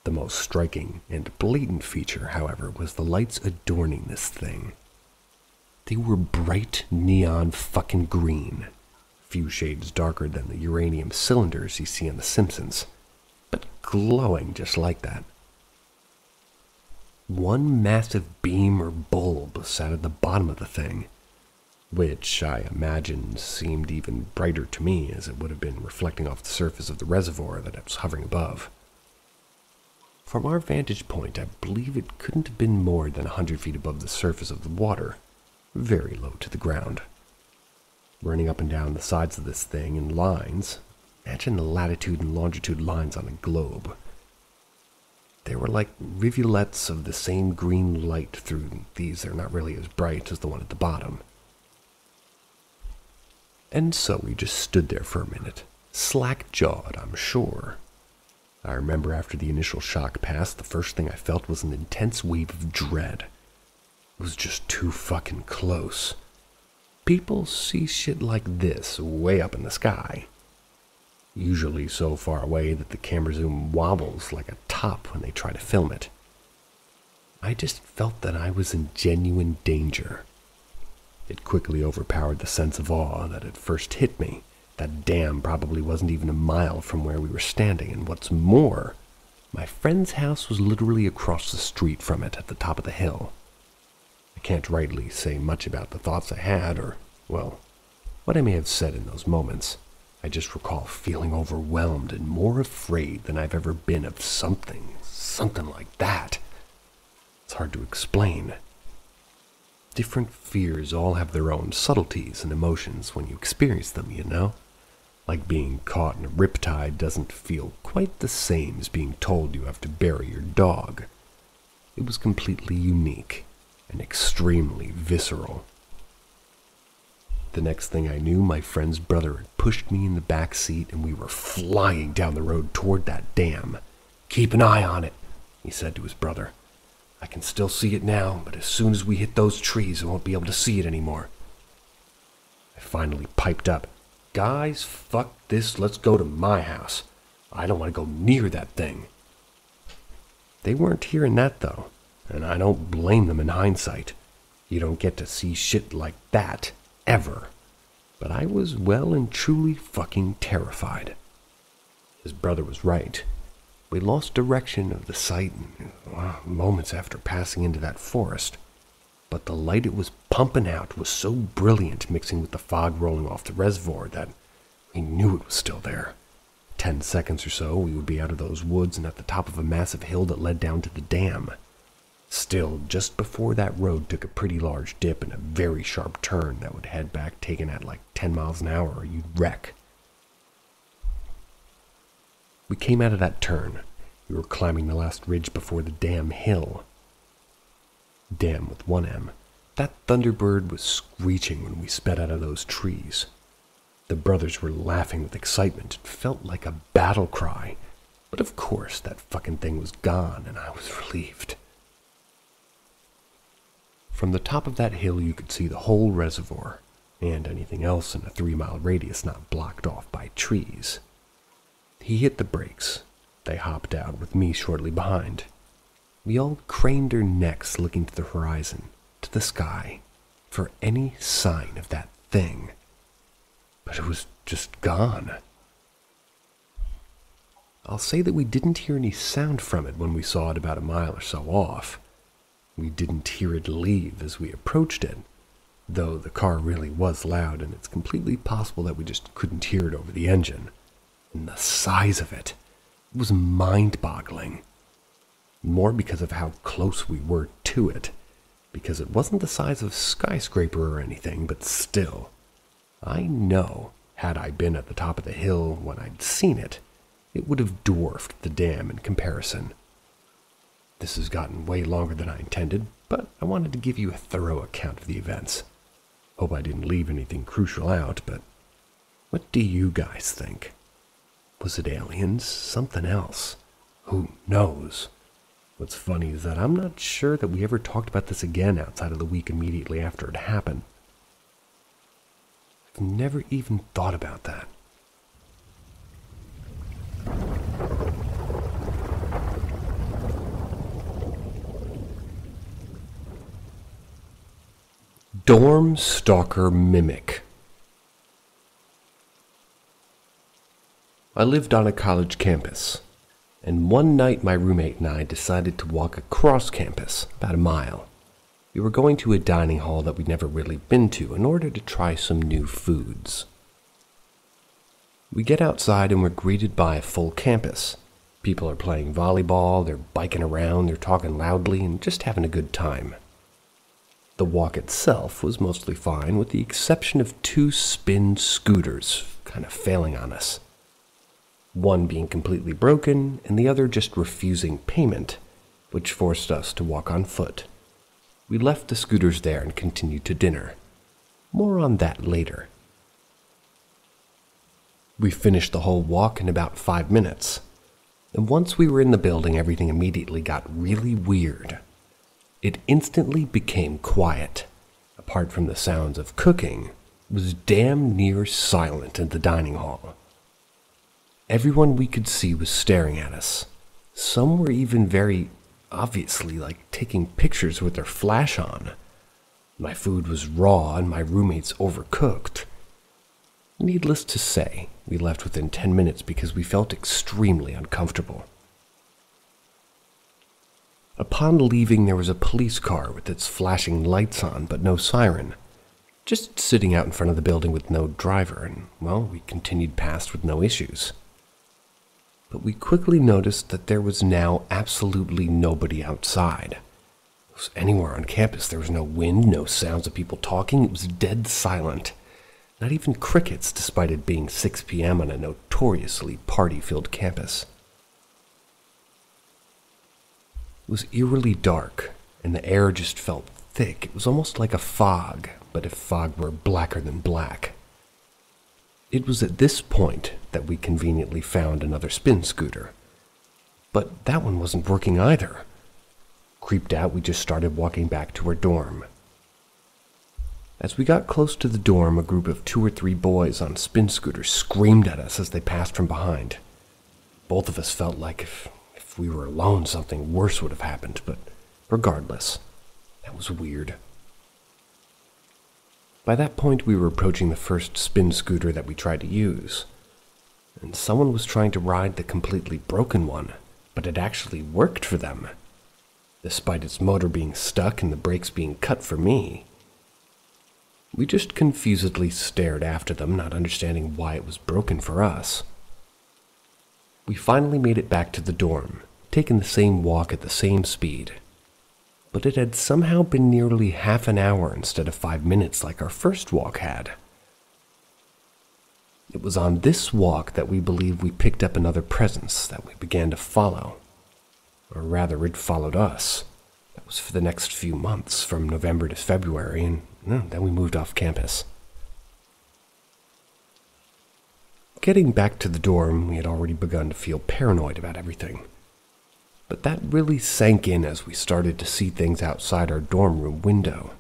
The most striking and blatant feature, however, was the lights adorning this thing. They were bright neon fucking green, a few shades darker than the uranium cylinders you see on The Simpsons, but glowing just like that. one massive beam or bulb sat at the bottom of the thing, which I imagine seemed even brighter to me as it would have been reflecting off the surface of the reservoir that it was hovering above. From our vantage point, I believe it couldn't have been more than 100 feet above the surface of the water, very low to the ground. Running up and down the sides of this thing in lines, imagine the latitude and longitude lines on a globe. They were like rivulets of the same green light through these. They're not really as bright as the one at the bottom. And so we just stood there for a minute, slack-jawed, I'm sure. I remember after the initial shock passed, the first thing I felt was an intense wave of dread. It was just too fucking close. People see shit like this way up in the sky. Usually so far away that the camera zoom wobbles like a top when they try to film it. I just felt that I was in genuine danger. It quickly overpowered the sense of awe that had first hit me. That dam probably wasn't even a mile from where we were standing, and what's more, my friend's house was literally across the street from it at the top of the hill. I can't rightly say much about the thoughts I had, or, well, what I may have said in those moments. I just recall feeling overwhelmed and more afraid than I've ever been of something like that. It's hard to explain. Different fears all have their own subtleties and emotions when you experience them, you know? Like being caught in a riptide doesn't feel quite the same as being told you have to bury your dog. It was completely unique and extremely visceral. The next thing I knew, my friend's brother had pushed me in the back seat and we were flying down the road toward that dam. "Keep an eye on it," he said to his brother. "I can still see it now, but as soon as we hit those trees, I won't be able to see it anymore." I finally piped up, "Guys, fuck this, let's go to my house. I don't want to go near that thing." They weren't hearing that, though, and I don't blame them in hindsight. You don't get to see shit like that, ever. But I was well and truly fucking terrified. His brother was right. We lost direction of the sight moments after passing into that forest, but the light it was pumping out was so brilliant, mixing with the fog rolling off the reservoir, that we knew it was still there. 10 seconds or so, we would be out of those woods and at the top of a massive hill that led down to the dam. Still, just before that road took a pretty large dip and a very sharp turn that would head back taken at like 10 miles an hour or you'd wreck. We came out of that turn. We were climbing the last ridge before the damn hill. Dam with one M. That thunderbird was screeching when we sped out of those trees. The brothers were laughing with excitement. It felt like a battle cry. But of course, that fucking thing was gone, and I was relieved. From the top of that hill, you could see the whole reservoir, and anything else in a 3-mile radius not blocked off by trees. He hit the brakes. They hopped out, with me shortly behind. We all craned our necks looking to the horizon, to the sky, for any sign of that thing. But it was just gone. I'll say that we didn't hear any sound from it when we saw it about a mile or so off. We didn't hear it leave as we approached it, though the car really was loud, and it's completely possible that we just couldn't hear it over the engine. And the size of it was mind-boggling. More because of how close we were to it, because it wasn't the size of a skyscraper or anything, but still. I know, had I been at the top of the hill when I'd seen it, it would have dwarfed the dam in comparison. This has gotten way longer than I intended, but I wanted to give you a thorough account of the events. Hope I didn't leave anything crucial out, but what do you guys think? Was it aliens? Something else? Who knows? What's funny is that I'm not sure that we ever talked about this again outside of the week immediately after it happened. I've never even thought about that. Dorm Stalker Mimic. I lived on a college campus. And one night my roommate and I decided to walk across campus, about a mile. We were going to a dining hall that we'd never really been to in order to try some new foods. We get outside and we're greeted by a full campus. People are playing volleyball, they're biking around, they're talking loudly, and just having a good time. The walk itself was mostly fine, with the exception of 2 spin scooters kind of failing on us. One being completely broken, and the other just refusing payment, which forced us to walk on foot. We left the scooters there and continued to dinner. More on that later. We finished the whole walk in about 5 minutes, and once we were in the building, everything immediately got really weird. It instantly became quiet. Apart from the sounds of cooking, it was damn near silent in the dining hall. Everyone we could see was staring at us. Some were even very obviously taking pictures with their flash on. My food was raw and my roommate's overcooked. Needless to say, we left within 10 minutes because we felt extremely uncomfortable. Upon leaving, there was a police car with its flashing lights on, but no siren. Just sitting out in front of the building with no driver, and, well, we continued past with no issues. But we quickly noticed that there was now absolutely nobody outside. It was anywhere on campus. There was no wind, no sounds of people talking. It was dead silent. Not even crickets, despite it being 6 p.m. on a notoriously party-filled campus. It was eerily dark, and the air just felt thick. It was almost like a fog, but if fog were blacker than black. It was at this point that we conveniently found another spin scooter. But that one wasn't working either. Creeped out, we just started walking back to our dorm. As we got close to the dorm, a group of 2 or 3 boys on spin scooters screamed at us as they passed from behind. Both of us felt like if we were alone, something worse would have happened, but regardless, that was weird. By that point, we were approaching the first spin scooter that we tried to use, and someone was trying to ride the completely broken one, but it actually worked for them, despite its motor being stuck and the brakes being cut for me. We just confusedly stared after them, not understanding why it was broken for us. We finally made it back to the dorm, taking the same walk at the same speed. But it had somehow been nearly half an hour instead of 5 minutes like our first walk had. It was on this walk that we believe we picked up another presence that we began to follow. Or rather, it followed us. That was for the next few months, from November to February, and then we moved off campus. Getting back to the dorm, we had already begun to feel paranoid about everything. But that really sank in as we started to see things outside our dorm room window.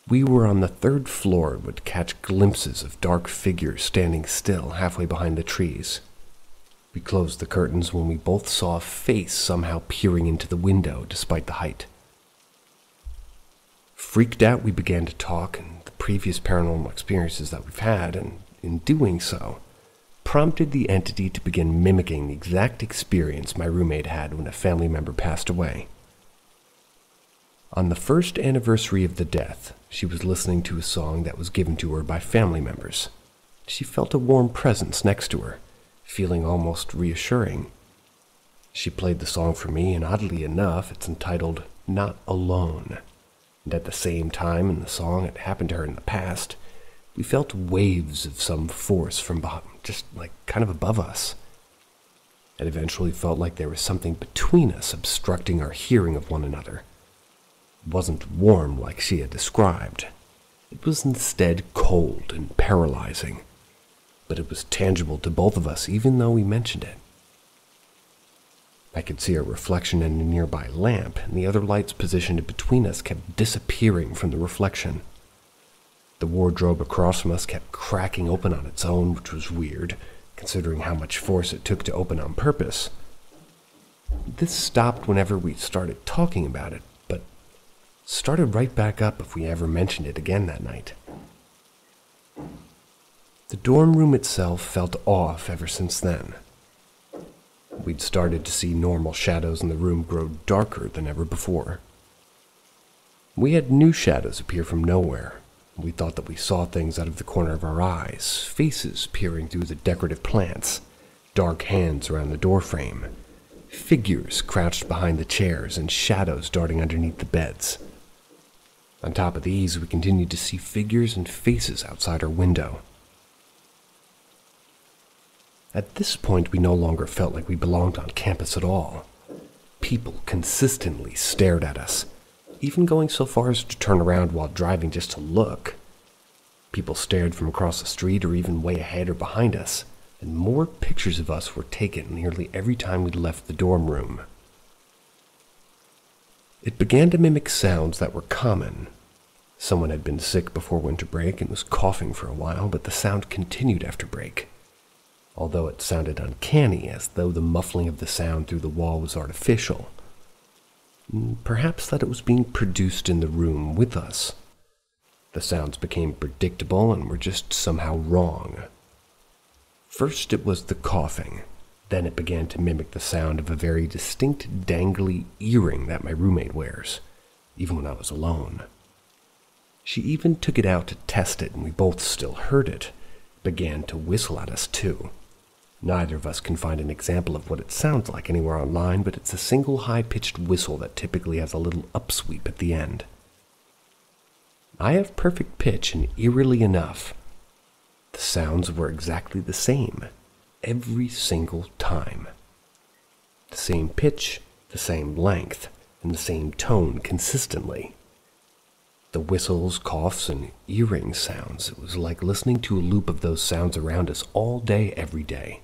We were on the 3rd floor and would catch glimpses of dark figures standing still halfway behind the trees. We closed the curtains when we both saw a face somehow peering into the window despite the height. Freaked out, we began to talk and the previous paranormal experiences that we've had, and in doing so, prompted the entity to begin mimicking the exact experience my roommate had when a family member passed away. On the 1st anniversary of the death, she was listening to a song that was given to her by family members. She felt a warm presence next to her, feeling almost reassuring. She played the song for me, and oddly enough, it's entitled Not Alone. And at the same time in the song, it happened to her in the past, we felt waves of some force from behind, just kind of above us. It eventually felt like there was something between us obstructing our hearing of one another. It wasn't warm like she had described. It was instead cold and paralyzing. But it was tangible to both of us even though we mentioned it. I could see a reflection in a nearby lamp, and the other lights positioned between us kept disappearing from the reflection. The wardrobe across from us kept cracking open on its own, which was weird, considering how much force it took to open on purpose. This stopped whenever we started talking about it, but started right back up if we ever mentioned it again that night. The dorm room itself felt off ever since then. we'd started to see normal shadows in the room grow darker than ever before. We had new shadows appear from nowhere. We thought that we saw things out of the corner of our eyes, faces peering through the decorative plants, dark hands around the doorframe, figures crouched behind the chairs, and shadows darting underneath the beds. On top of these, we continued to see figures and faces outside our window. At this point, we no longer felt like we belonged on campus at all. People consistently stared at us, even going so far as to turn around while driving just to look. People stared from across the street or even way ahead or behind us, and more pictures of us were taken nearly every time we left the dorm room. It began to mimic sounds that were common. Someone had been sick before winter break and was coughing for a while, but the sound continued after break, although it sounded uncanny, as though the muffling of the sound through the wall was artificial. Perhaps that it was being produced in the room with us. The sounds became predictable and were just somehow wrong. First it was the coughing, then it began to mimic the sound of a very distinct dangly earring that my roommate wears, even when I was alone. She even took it out to test it, and we both still heard it. It began to whistle at us too. Neither of us can find an example of what it sounds like anywhere online, but it's a single high-pitched whistle that typically has a little upsweep at the end. I have perfect pitch, and eerily enough, the sounds were exactly the same every single time. The same pitch, the same length, and the same tone consistently. The whistles, coughs, and earring sounds, it was like listening to a loop of those sounds around us all day, every day.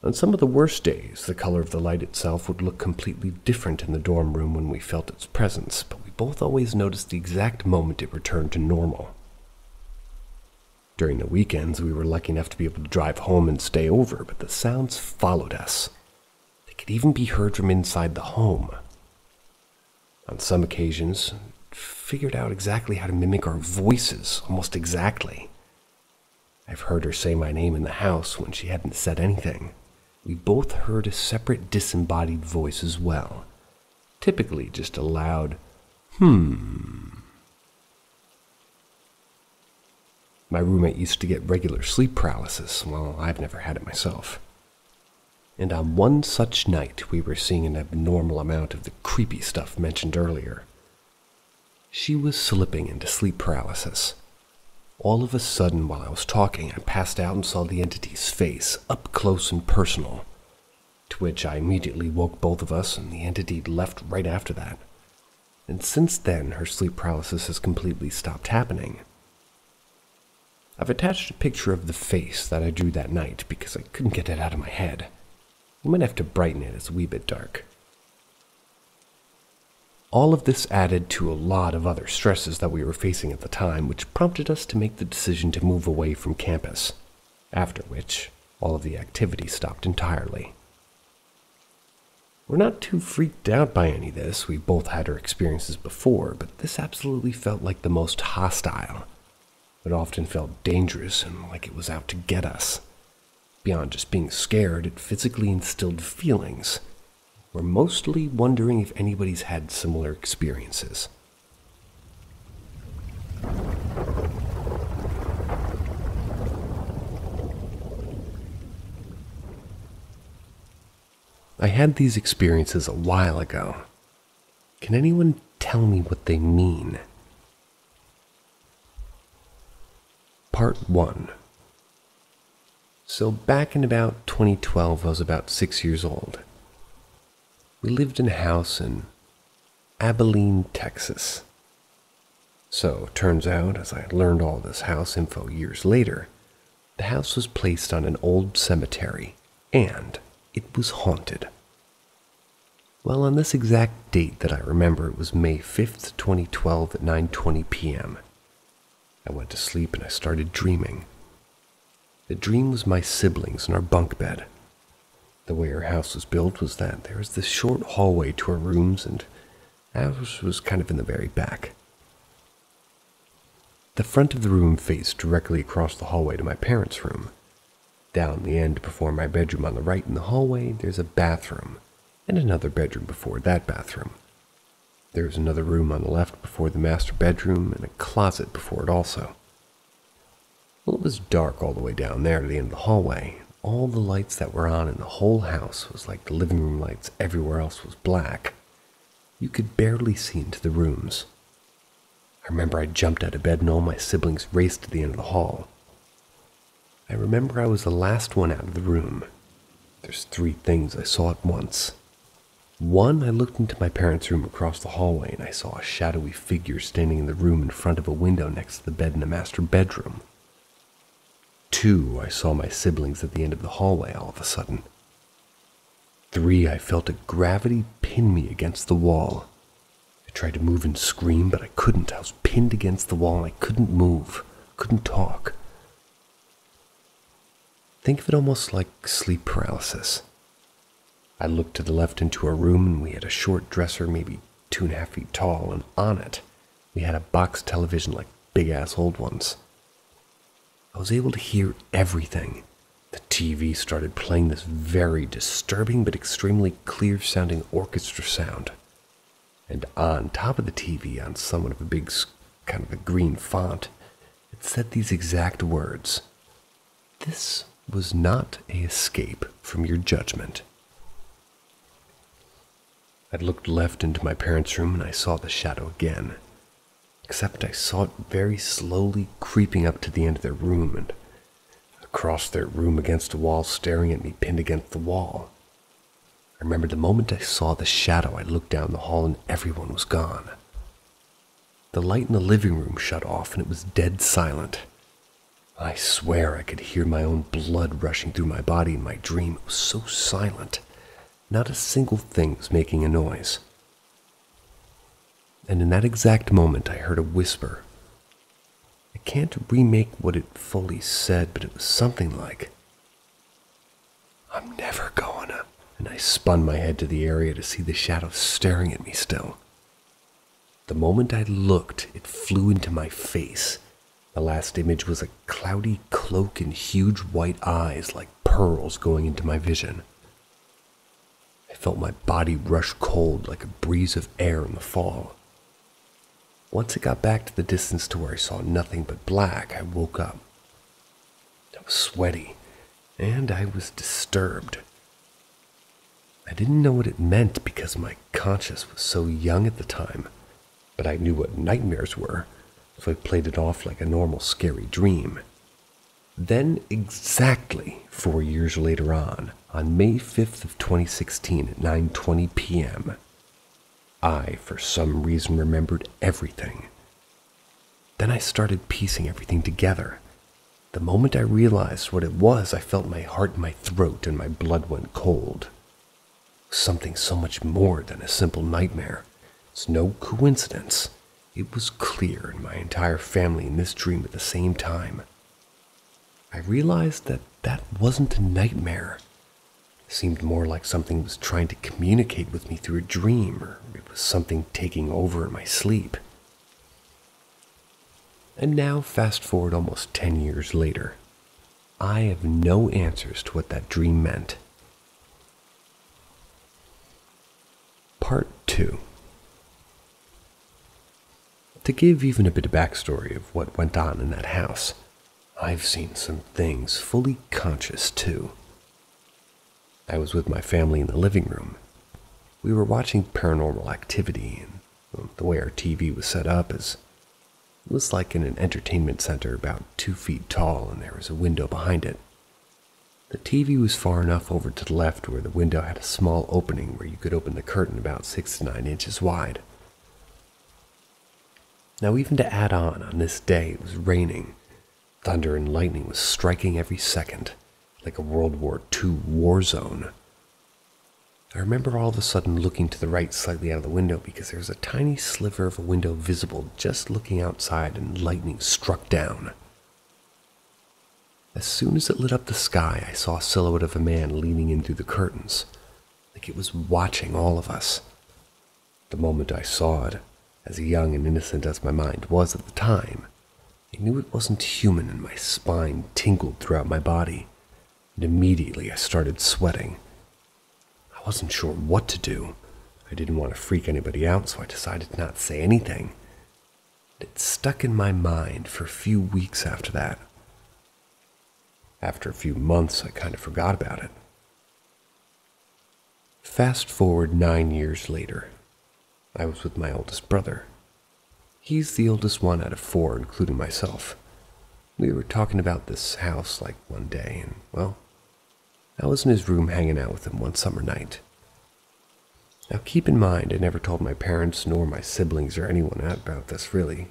On some of the worst days, the color of the light itself would look completely different in the dorm room when we felt its presence, but we both always noticed the exact moment it returned to normal. During the weekends, we were lucky enough to be able to drive home and stay over, but the sounds followed us. They could even be heard from inside the home. On some occasions, figured out exactly how to mimic our voices, almost exactly. I've heard her say my name in the house when she hadn't said anything. We both heard a separate disembodied voice as well, typically just a loud, My roommate used to get regular sleep paralysis. Well, I've never had it myself. And on one such night, we were seeing an abnormal amount of the creepy stuff mentioned earlier. She was slipping into sleep paralysis. All of a sudden, while I was talking, I passed out and saw the entity's face, up close and personal, to which I immediately woke both of us, and the entity left right after that. And since then, her sleep paralysis has completely stopped happening. I've attached a picture of the face that I drew that night because I couldn't get it out of my head. You might have to brighten it, it's a wee bit dark. All of this added to a lot of other stresses that we were facing at the time, which prompted us to make the decision to move away from campus, after which all of the activity stopped entirely. We're not too freaked out by any of this. We both had our experiences before, but this absolutely felt like the most hostile. It often felt dangerous and like it was out to get us. Beyond just being scared, it physically instilled feelings. We're mostly wondering if anybody's had similar experiences. I had these experiences a while ago. Can anyone tell me what they mean? Part 1. So back in about 2012, I was about 6 years old. We lived in a house in Abilene, Texas. So, turns out, as I learned all this house info years later, the house was placed on an old cemetery, and it was haunted. Well, on this exact date that I remember, it was May 5th, 2012 at 9:20 p.m. I went to sleep and I started dreaming. The dream was my siblings in our bunk bed. The way our house was built was that there was this short hallway to our rooms, and ours was kind of in the very back. The front of the room faced directly across the hallway to my parents' room. Down the end before my bedroom on the right in the hallway, there's a bathroom, and another bedroom before that bathroom. There's another room on the left before the master bedroom, and a closet before it also. Well, it was dark all the way down there to the end of the hallway. All the lights that were on in the whole house was like the living room lights. Everywhere else was black. You could barely see into the rooms. I remember I jumped out of bed and all my siblings raced to the end of the hall. I remember I was the last one out of the room. There's 3 things I saw at once. 1, I looked into my parents' room across the hallway and I saw a shadowy figure standing in the room in front of a window next to the bed in the master bedroom. 2, I saw my siblings at the end of the hallway all of a sudden. 3, I felt a gravity pin me against the wall. I tried to move and scream, but I couldn't. I was pinned against the wall and I couldn't move, couldn't talk. Think of it almost like sleep paralysis. I looked to the left into our room and we had a short dresser, maybe 2.5 feet tall, and on it we had a box television like big-ass old ones. I was able to hear everything. The TV started playing this very disturbing but extremely clear-sounding orchestra sound. And on top of the TV, on somewhat of a big, kind of a green font, it said these exact words: "This was not a escape from your judgment." I looked left into my parents' room and I saw the shadow again. Except I saw it very slowly creeping up to the end of their room and across their room against a wall, staring at me pinned against the wall. I remember the moment I saw the shadow, I looked down the hall and everyone was gone. The light in the living room shut off and it was dead silent. I swear I could hear my own blood rushing through my body in my dream. It was so silent. Not a single thing was making a noise. And in that exact moment, I heard a whisper. I can't remake what it fully said, but it was something like, "I'm never gonna." And I spun my head to the area to see the shadow staring at me still. The moment I looked, it flew into my face. The last image was a cloudy cloak and huge white eyes like pearls going into my vision. I felt my body rush cold like a breeze of air in the fall. Once it got back to the distance to where I saw nothing but black, I woke up. I was sweaty, and I was disturbed. I didn't know what it meant because my conscience was so young at the time, but I knew what nightmares were, so I played it off like a normal scary dream. Then, exactly 4 years later on May 5th of 2016 at 9:20 p.m., I, for some reason, remembered everything. Then I started piecing everything together. The moment I realized what it was, I felt my heart in my throat and my blood went cold. Something so much more than a simple nightmare. It's no coincidence. It was clear in my entire family in this dream at the same time. I realized that that wasn't a nightmare. It seemed more like something was trying to communicate with me through a dream, or it was something taking over in my sleep. And now, fast forward almost 10 years later, I have no answers to what that dream meant. Part 2. To give even a bit of backstory of what went on in that house, I've seen some things fully conscious too. I was with my family in the living room. We were watching Paranormal Activity, and the way our TV was set up it was like in an entertainment center about 2 feet tall, and there was a window behind it. The TV was far enough over to the left where the window had a small opening where you could open the curtain about 6 to 9 inches wide. Now, even to add on this day, it was raining. Thunder and lightning was striking every second, like a World War II war zone. I remember all of a sudden looking to the right slightly out of the window because there was a tiny sliver of a window visible just looking outside, and lightning struck down. As soon as it lit up the sky, I saw a silhouette of a man leaning in through the curtains, like it was watching all of us. The moment I saw it, as young and innocent as my mind was at the time, I knew it wasn't human and my spine tingled throughout my body. and immediately I started sweating. I wasn't sure what to do. I didn't want to freak anybody out, so I decided to not say anything. It stuck in my mind for a few weeks after that. After a few months, I kind of forgot about it. Fast forward 9 years later, I was with my oldest brother. He's the oldest one out of 4, including myself. We were talking about this house like one day, and, well, I was in his room hanging out with him one summer night. Now keep in mind, I never told my parents nor my siblings or anyone about this, really.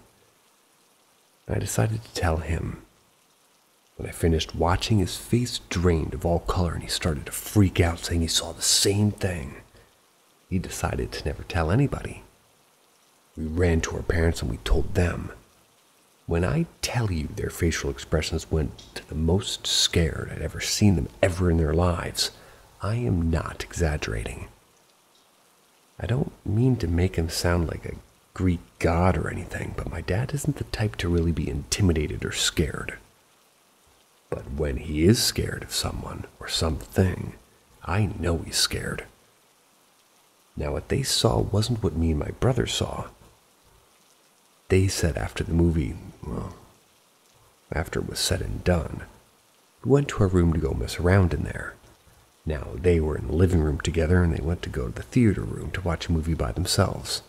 I decided to tell him. When I finished watching, his face drained of all color and he started to freak out, saying he saw the same thing. He decided to never tell anybody. We ran to our parents and we told them. When I tell you their facial expressions went to the most scared I'd ever seen them ever in their lives, I am not exaggerating. I don't mean to make him sound like a Greek god or anything, but my dad isn't the type to really be intimidated or scared. But when he is scared of someone or something, I know he's scared. Now what they saw wasn't what me and my brother saw. They said after the movie, well, after it was said and done, we went to our room to go mess around in there. Now, they were in the living room together and they went to go to the theater room to watch a movie by themselves.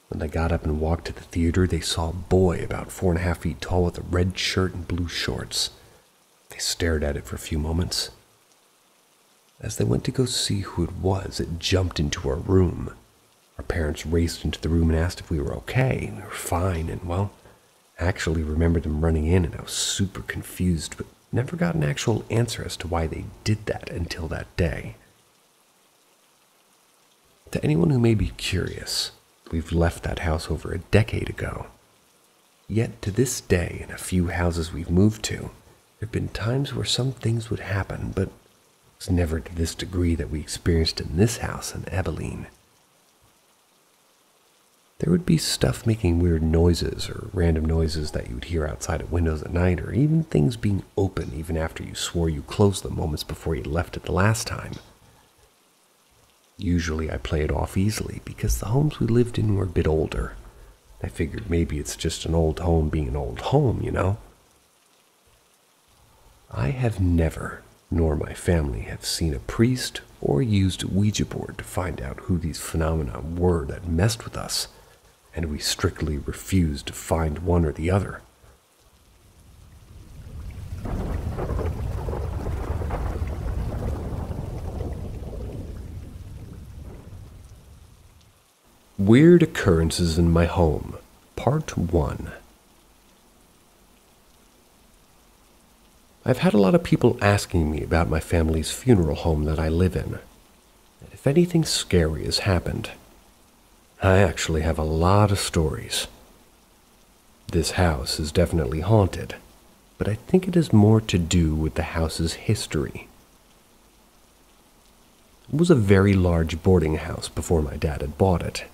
When they got up and walked to the theater, they saw a boy about 4.5 feet tall with a red shirt and blue shorts. They stared at it for a few moments. As they went to go see who it was, it jumped into our room. Our parents raced into the room and asked if we were okay. We were fine, and, well, I actually remember them running in, and I was super confused, but never got an actual answer as to why they did that until that day. To anyone who may be curious, we've left that house over a decade ago. Yet to this day, in a few houses we've moved to, there have been times where some things would happen, but it was never to this degree that we experienced in this house in Abilene. There would be stuff making weird noises or random noises that you would hear outside of windows at night, or even things being open even after you swore you closed them moments before you left it the last time. Usually I play it off easily because the homes we lived in were a bit older. I figured maybe it's just an old home being an old home, you know? I have never, nor my family, have seen a priest or used a Ouija board to find out who these phenomena were that messed with us, and we strictly refused to find one or the other. Weird Occurrences in My Home, Part 1. I've had a lot of people asking me about my family's funeral home that I live in, and if anything scary has happened. I actually have a lot of stories. This house is definitely haunted, but I think it has more to do with the house's history. It was a very large boarding house before my dad had bought it.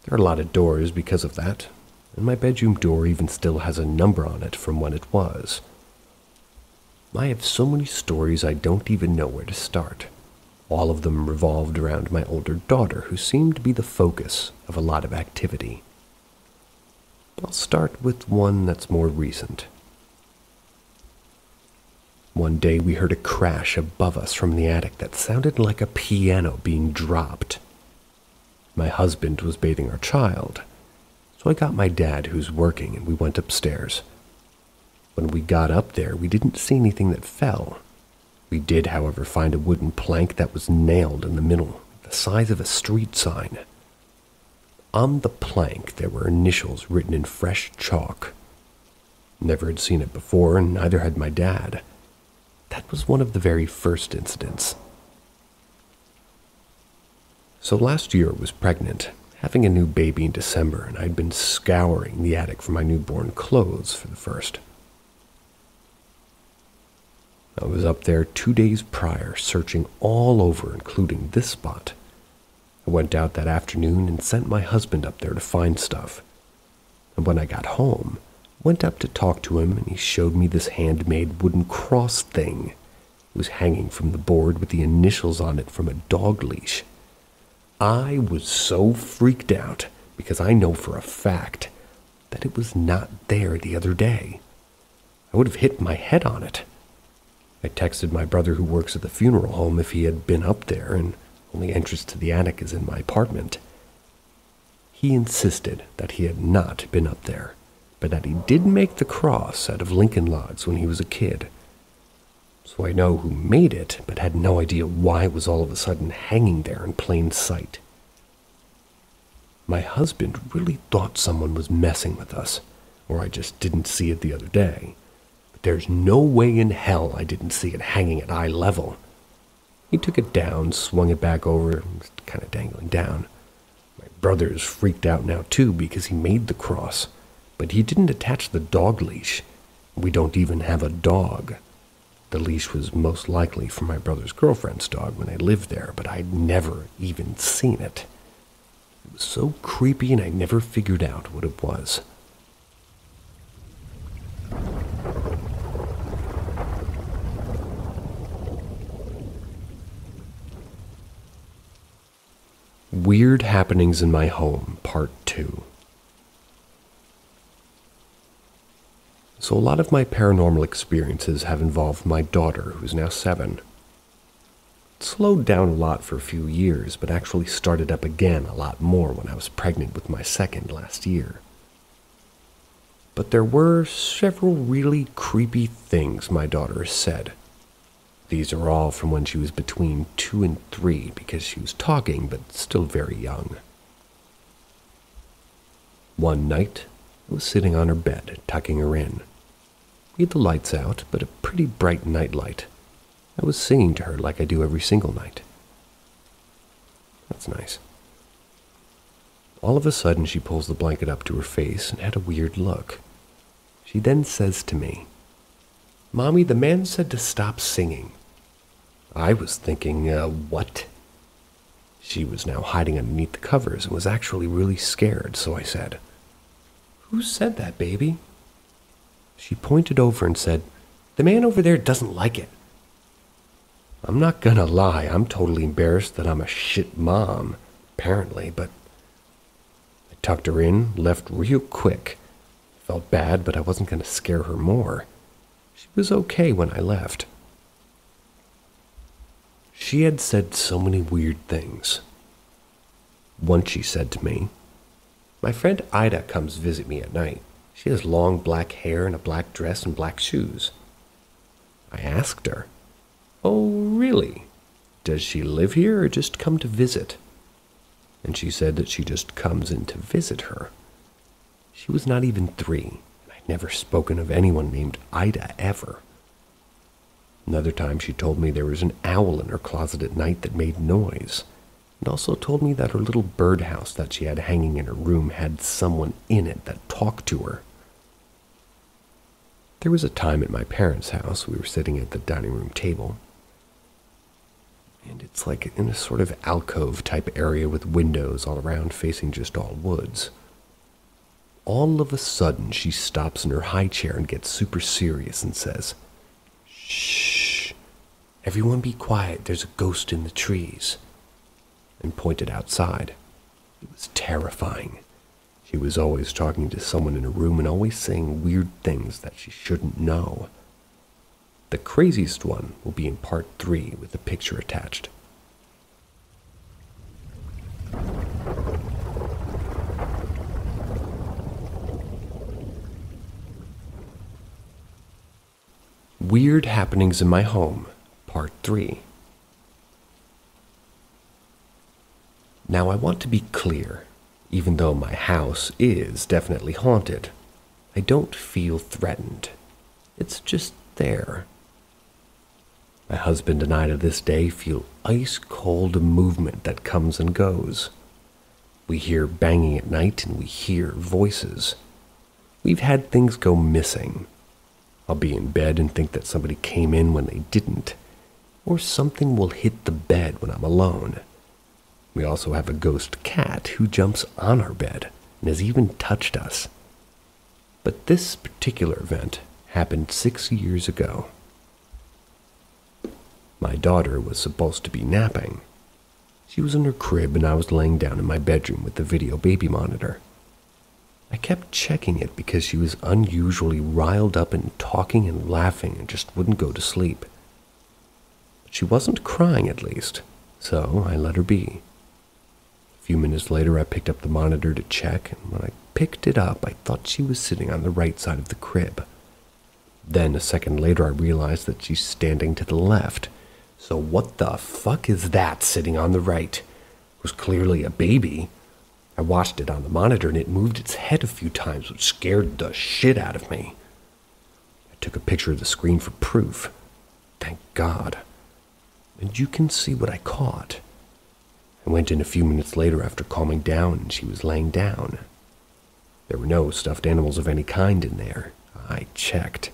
There are a lot of doors because of that, and my bedroom door even still has a number on it from when it was. I have so many stories I don't even know where to start. All of them revolved around my older daughter, who seemed to be the focus of a lot of activity. I'll start with one that's more recent. One day we heard a crash above us from the attic that sounded like a piano being dropped. My husband was bathing our child, so I got my dad, who's working, and we went upstairs. When we got up there, we didn't see anything that fell. We did, however, find a wooden plank that was nailed in the middle, the size of a street sign. On the plank, there were initials written in fresh chalk. Never had seen it before, and neither had my dad. That was one of the very first incidents. So last year I was pregnant, having a new baby in December, and I'd been scouring the attic for my newborn clothes for the first. I was up there 2 days prior, searching all over, including this spot. I went out that afternoon and sent my husband up there to find stuff. And when I got home, went up to talk to him, and he showed me this handmade wooden cross thing. It was hanging from the board with the initials on it from a dog leash. I was so freaked out because I know for a fact that it was not there the other day. I would have hit my head on it. I texted my brother who works at the funeral home if he had been up there, and only entrance to the attic is in my apartment. He insisted that he had not been up there, but that he did make the cross out of Lincoln logs when he was a kid. So I know who made it, but had no idea why it was all of a sudden hanging there in plain sight. My husband really thought someone was messing with us, or I just didn't see it the other day. But there's no way in hell I didn't see it hanging at eye level. He took it down, swung it back over, kind of dangling down. My brother's freaked out now too because he made the cross, but he didn't attach the dog leash. We don't even have a dog. The leash was most likely for my brother's girlfriend's dog when they lived there, but I'd never even seen it. It was so creepy and I never figured out what it was. Weird Happenings in My Home, Part 2. So a lot of my paranormal experiences have involved my daughter, who's now 7. It slowed down a lot for a few years, but actually started up again a lot more when I was pregnant with my second last year. But there were several really creepy things my daughter said. These are all from when she was between 2 and 3 because she was talking but still very young. One night, I was sitting on her bed, tucking her in. We had the lights out, but a pretty bright nightlight. I was singing to her like I do every single night. That's nice. All of a sudden, she pulls the blanket up to her face and had a weird look. She then says to me, "Mommy, the man said to stop singing." I was thinking, what? She was now hiding underneath the covers and was actually really scared, so I said, "Who said that, baby?" She pointed over and said, "The man over there doesn't like it." I'm not gonna lie, I'm totally embarrassed that I'm a shit mom, apparently, but I tucked her in, left real quick. Felt bad, but I wasn't gonna scare her more. She was okay when I left. She had said so many weird things. Once she said to me, "My friend Ida comes visit me at night. She has long black hair and a black dress and black shoes." I asked her, "Oh, really? Does she live here or just come to visit?" And she said that she just comes in to visit her. She was not even 3, and I'd never spoken of anyone named Ida ever. Another time she told me there was an owl in her closet at night that made noise, and also told me that her little birdhouse that she had hanging in her room had someone in it that talked to her. There was a time at my parents' house we were sitting at the dining room table, and it's like in a sort of alcove type area with windows all around facing just all woods. All of a sudden she stops in her high chair and gets super serious and says, "Shh, everyone be quiet, there's a ghost in the trees," and pointed outside. It was terrifying. She was always talking to someone in a room and always saying weird things that she shouldn't know. The craziest one will be in part 3 with a picture attached. Weird Happenings in My Home, Part 3. Now I want to be clear, even though my house is definitely haunted, I don't feel threatened. It's just there. My husband and I to this day feel ice-cold movement that comes and goes. We hear banging at night and we hear voices. We've had things go missing. I'll be in bed and think that somebody came in when they didn't, or something will hit the bed when I'm alone. We also have a ghost cat who jumps on our bed and has even touched us. But this particular event happened 6 years ago. My daughter was supposed to be napping. She was in her crib and I was laying down in my bedroom with the video baby monitor. I kept checking it because she was unusually riled up and talking and laughing and just wouldn't go to sleep. But she wasn't crying at least, so I let her be. A few minutes later I picked up the monitor to check, and when I picked it up I thought she was sitting on the right side of the crib. Then a second later I realized that she's standing to the left. So what the fuck is that sitting on the right? It was clearly a baby. I watched it on the monitor and it moved its head a few times, which scared the shit out of me. I took a picture of the screen for proof. Thank God. And you can see what I caught. I went in a few minutes later after calming down and she was laying down. There were no stuffed animals of any kind in there. I checked.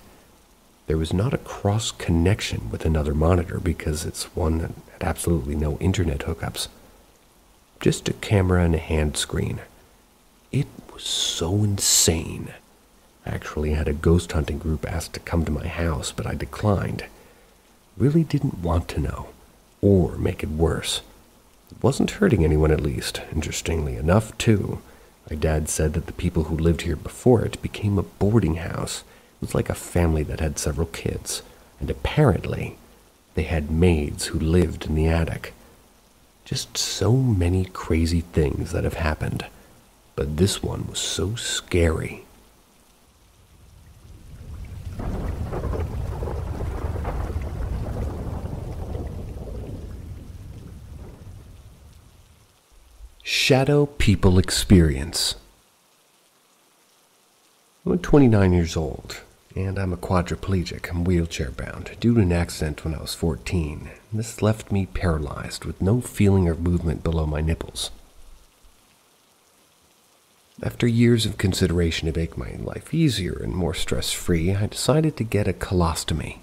There was not a cross connection with another monitor because it's one that had absolutely no internet hookups. Just a camera and a hand screen. It was so insane. I actually had a ghost hunting group ask to come to my house, but I declined. Really didn't want to know, or make it worse. It wasn't hurting anyone, at least, interestingly enough, too. My dad said that the people who lived here before it became a boarding house. It was like a family that had several kids, and apparently they had maids who lived in the attic. Just so many crazy things that have happened, but this one was so scary. Shadow People Experience. I'm 29 years old, and I'm a quadriplegic. I'm wheelchair bound due to an accident when I was 14. This left me paralyzed with no feeling or movement below my nipples. After years of consideration to make my life easier and more stress-free, I decided to get a colostomy.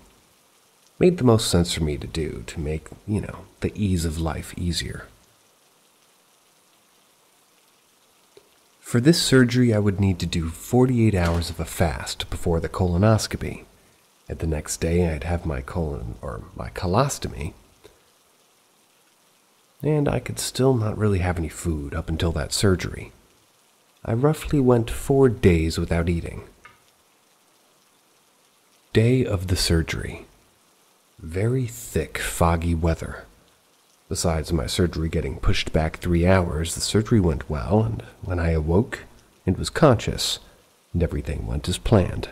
Made the most sense for me to do to make, the ease of life easier. For this surgery, I would need to do 48 hours of a fast before the colonoscopy. And the next day, I'd have my colostomy. And I could still not really have any food up until that surgery. I roughly went 4 days without eating. Day of the surgery. Very thick, foggy weather. Besides my surgery getting pushed back 3 hours, the surgery went well, and when I awoke, it was conscious, and everything went as planned.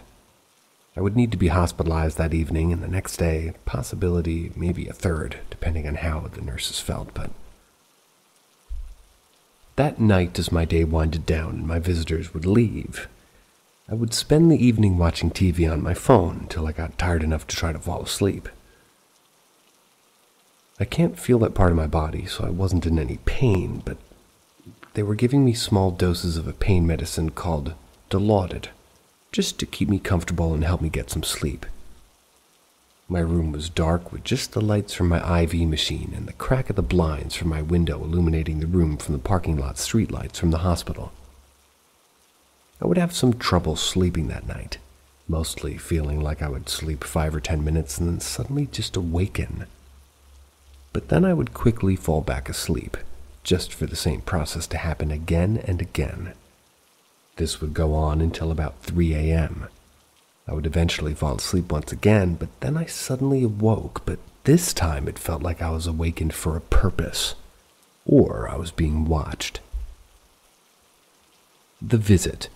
I would need to be hospitalized that evening, and the next day, possibility maybe a third, depending on how the nurses felt, but... That night, as my day winded down and my visitors would leave, I would spend the evening watching TV on my phone until I got tired enough to try to fall asleep. I can't feel that part of my body, so I wasn't in any pain, but they were giving me small doses of a pain medicine called Dilaudid, just to keep me comfortable and help me get some sleep. My room was dark with just the lights from my IV machine and the crack of the blinds from my window illuminating the room from the parking lot streetlights from the hospital. I would have some trouble sleeping that night, mostly feeling like I would sleep 5 or 10 minutes and then suddenly just awaken. But then I would quickly fall back asleep, just for the same process to happen again and again. This would go on until about 3 a.m. I would eventually fall asleep once again, but then I suddenly awoke, but this time it felt like I was awakened for a purpose, or I was being watched. The visit.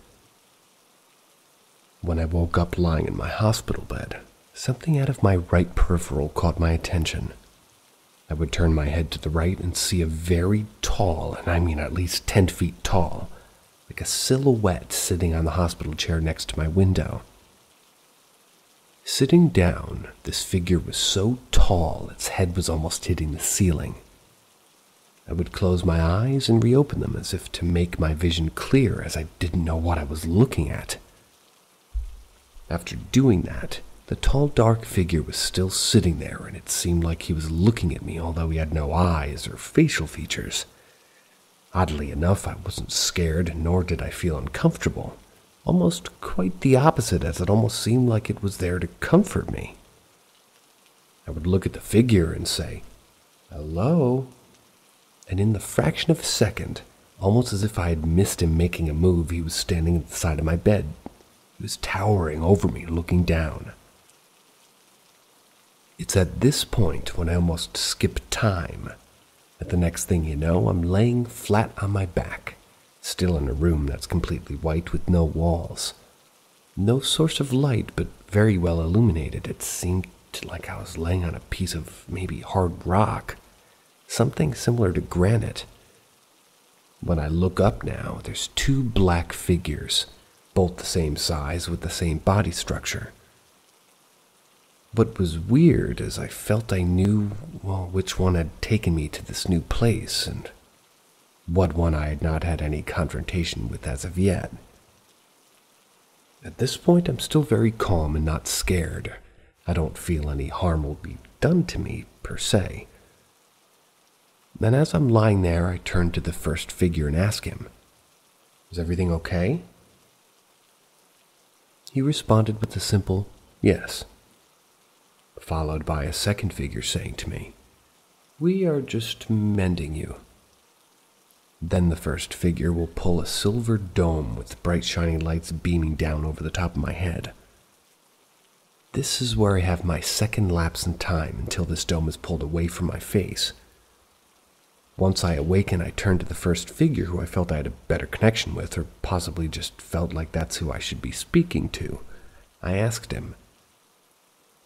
When I woke up lying in my hospital bed, something out of my right peripheral caught my attention. I would turn my head to the right and see a very tall, and I mean at least 10 feet tall, like a silhouette sitting on the hospital chair next to my window. Sitting down, this figure was so tall its head was almost hitting the ceiling. I would close my eyes and reopen them as if to make my vision clear, as I didn't know what I was looking at. After doing that, the tall dark figure was still sitting there, and it seemed like he was looking at me, although he had no eyes or facial features. Oddly enough, I wasn't scared, nor did I feel uncomfortable. Almost quite the opposite, as it almost seemed like it was there to comfort me. I would look at the figure and say, "Hello?" And in the fraction of a second, almost as if I had missed him making a move, he was standing at the side of my bed. He was towering over me, looking down. It's at this point when I almost skip time. At the next thing you know, I'm laying flat on my back, still in a room that's completely white with no walls. No source of light, but very well illuminated. It seemed like I was laying on a piece of maybe hard rock, something similar to granite. When I look up now, there's two black figures, both the same size with the same body structure. What was weird is I felt I knew, which one had taken me to this new place and what one I had not had any confrontation with as of yet. At this point, I'm still very calm and not scared. I don't feel any harm will be done to me, per se. Then as I'm lying there, I turn to the first figure and ask him, "Is everything okay?" He responded with a simple yes, followed by a second figure saying to me, "We are just mending you." Then the first figure will pull a silver dome with bright shining lights beaming down over the top of my head. This is where I have my second lapse in time until this dome is pulled away from my face. Once I awaken, I turn to the first figure who I felt I had a better connection with, or possibly just felt like that's who I should be speaking to. I asked him,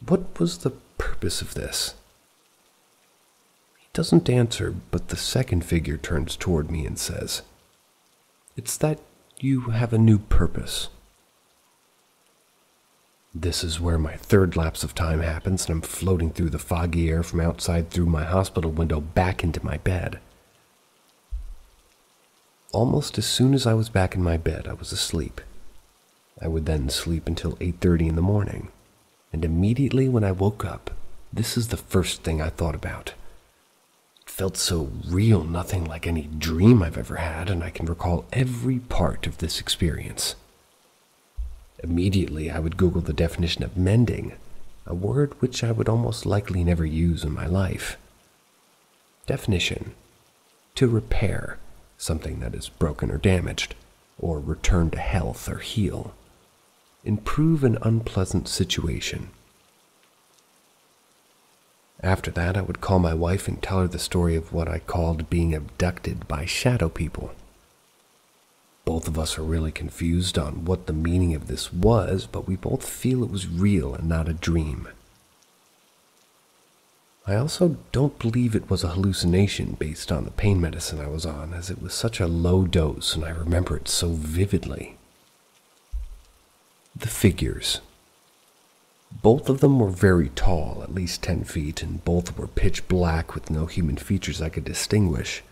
"What was the purpose of this?" He doesn't answer, but the second figure turns toward me and says, "It's that you have a new purpose." This is where my third lapse of time happens, and I'm floating through the foggy air from outside through my hospital window back into my bed. Almost as soon as I was back in my bed, I was asleep. I would then sleep until 8:30 in the morning, and immediately when I woke up, this is the first thing I thought about. It felt so real, nothing like any dream I've ever had, and I can recall every part of this experience. Immediately, I would Google the definition of mending, a word which I would almost likely never use in my life. Definition: to repair something that is broken or damaged, or return to health or heal. Improve an unpleasant situation. After that, I would call my wife and tell her the story of what I called being abducted by shadow people. Both of us are really confused on what the meaning of this was, but we both feel it was real and not a dream. I also don't believe it was a hallucination based on the pain medicine I was on, as it was such a low dose and I remember it so vividly. The figures. Both of them were very tall, at least 10 feet, and both were pitch black with no human features I could distinguish,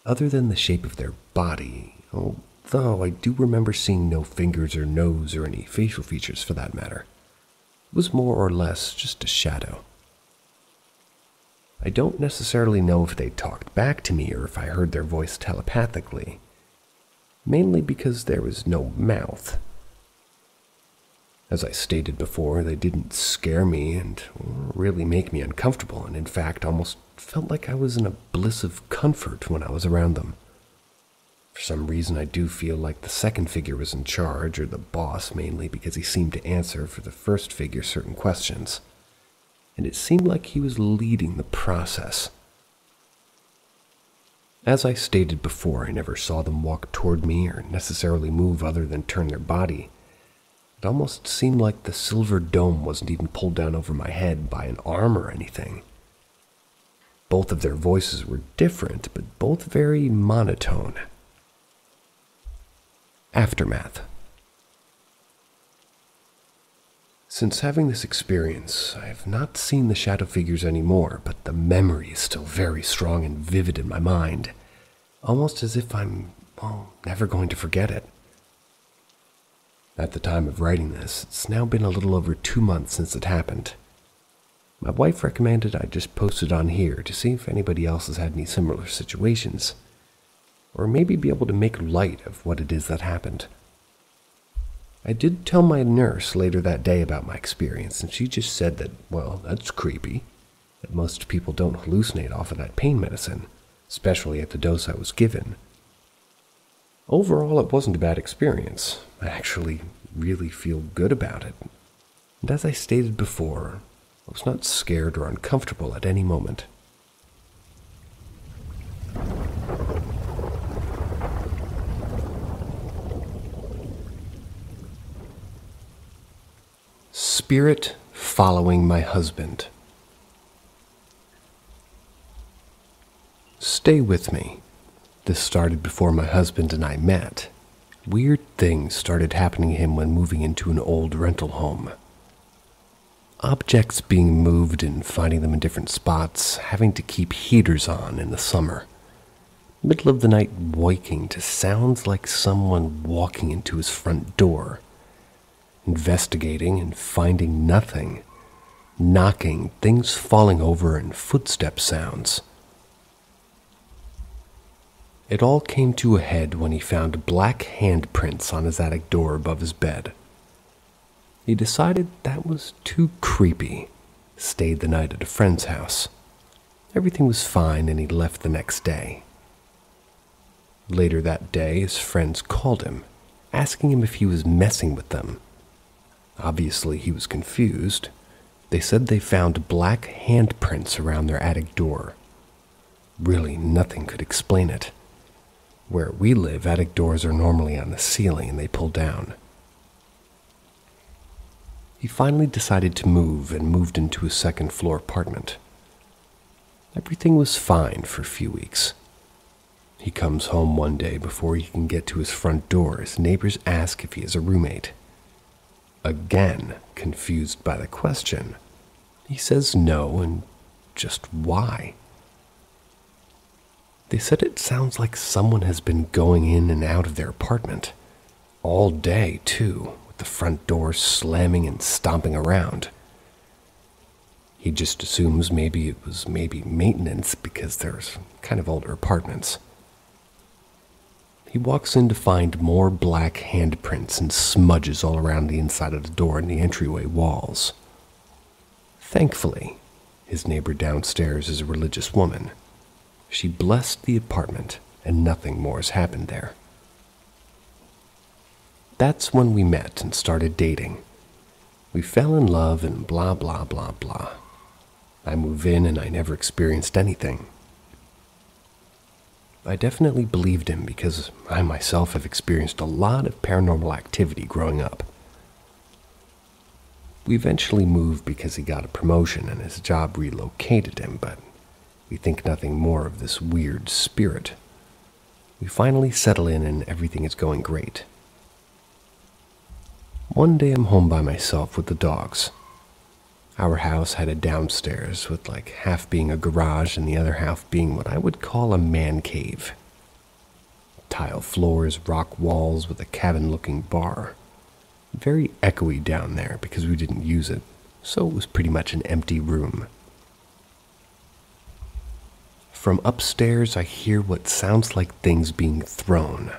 other than the shape of their body, although I do remember seeing no fingers or nose or any facial features for that matter. It was more or less just a shadow. I don't necessarily know if they talked back to me or if I heard their voice telepathically, mainly because there was no mouth. As I stated before, they didn't scare me and really make me uncomfortable, and in fact almost felt like I was in a bliss of comfort when I was around them. For some reason, I do feel like the second figure was in charge, or the boss, mainly because he seemed to answer for the first figure certain questions, and it seemed like he was leading the process. As I stated before, I never saw them walk toward me or necessarily move other than turn their body. It almost seemed like the silver dome wasn't even pulled down over my head by an arm or anything. Both of their voices were different, but both very monotone. Aftermath. Since having this experience, I have not seen the shadow figures anymore, but the memory is still very strong and vivid in my mind, almost as if I'm, never going to forget it. At the time of writing this, it's now been a little over 2 months since it happened. My wife recommended I just post it on here to see if anybody else has had any similar situations, or maybe be able to make light of what it is that happened. I did tell my nurse later that day about my experience, and she just said that, well, that's creepy, that most people don't hallucinate off of that pain medicine, especially at the dose I was given. Overall, it wasn't a bad experience. I actually really feel good about it. And as I stated before, I was not scared or uncomfortable at any moment. Spirit following my husband. Stay with me. This started before my husband and I met. Weird things started happening to him when moving into an old rental home. Objects being moved and finding them in different spots, having to keep heaters on in the summer. Middle of the night waking to sounds like someone walking into his front door. Investigating and finding nothing. Knocking, things falling over, and footstep sounds. It all came to a head when he found black handprints on his attic door above his bed. He decided that was too creepy. Stayed the night at a friend's house. Everything was fine and he left the next day. Later that day, his friends called him, asking him if he was messing with them. Obviously, he was confused. They said they found black handprints around their attic door. Really, nothing could explain it. Where we live, attic doors are normally on the ceiling and they pull down. He finally decided to move and moved into a second-floor apartment. Everything was fine for a few weeks. He comes home one day before he can get to his front door. His neighbors ask if he has a roommate. Again, confused by the question, he says no, and just why? They said it sounds like someone has been going in and out of their apartment. All day, too, with the front door slamming and stomping around. He just assumes maybe it was maintenance because there's kind of older apartments. He walks in to find more black handprints and smudges all around the inside of the door and the entryway walls. Thankfully, his neighbor downstairs is a religious woman. She blessed the apartment, and nothing more has happened there. That's when we met and started dating. We fell in love and blah, blah, blah, blah. I move in and I never experienced anything. I definitely believed him because I myself have experienced a lot of paranormal activity growing up. We eventually moved because he got a promotion and his job relocated him, but we think nothing more of this weird spirit. We finally settle in and everything is going great. One day I'm home by myself with the dogs. Our house had a downstairs with like half being a garage and the other half being what I would call a man cave. Tile floors, rock walls with a cabin-looking bar. Very echoey down there because we didn't use it, so it was pretty much an empty room. From upstairs, I hear what sounds like things being thrown.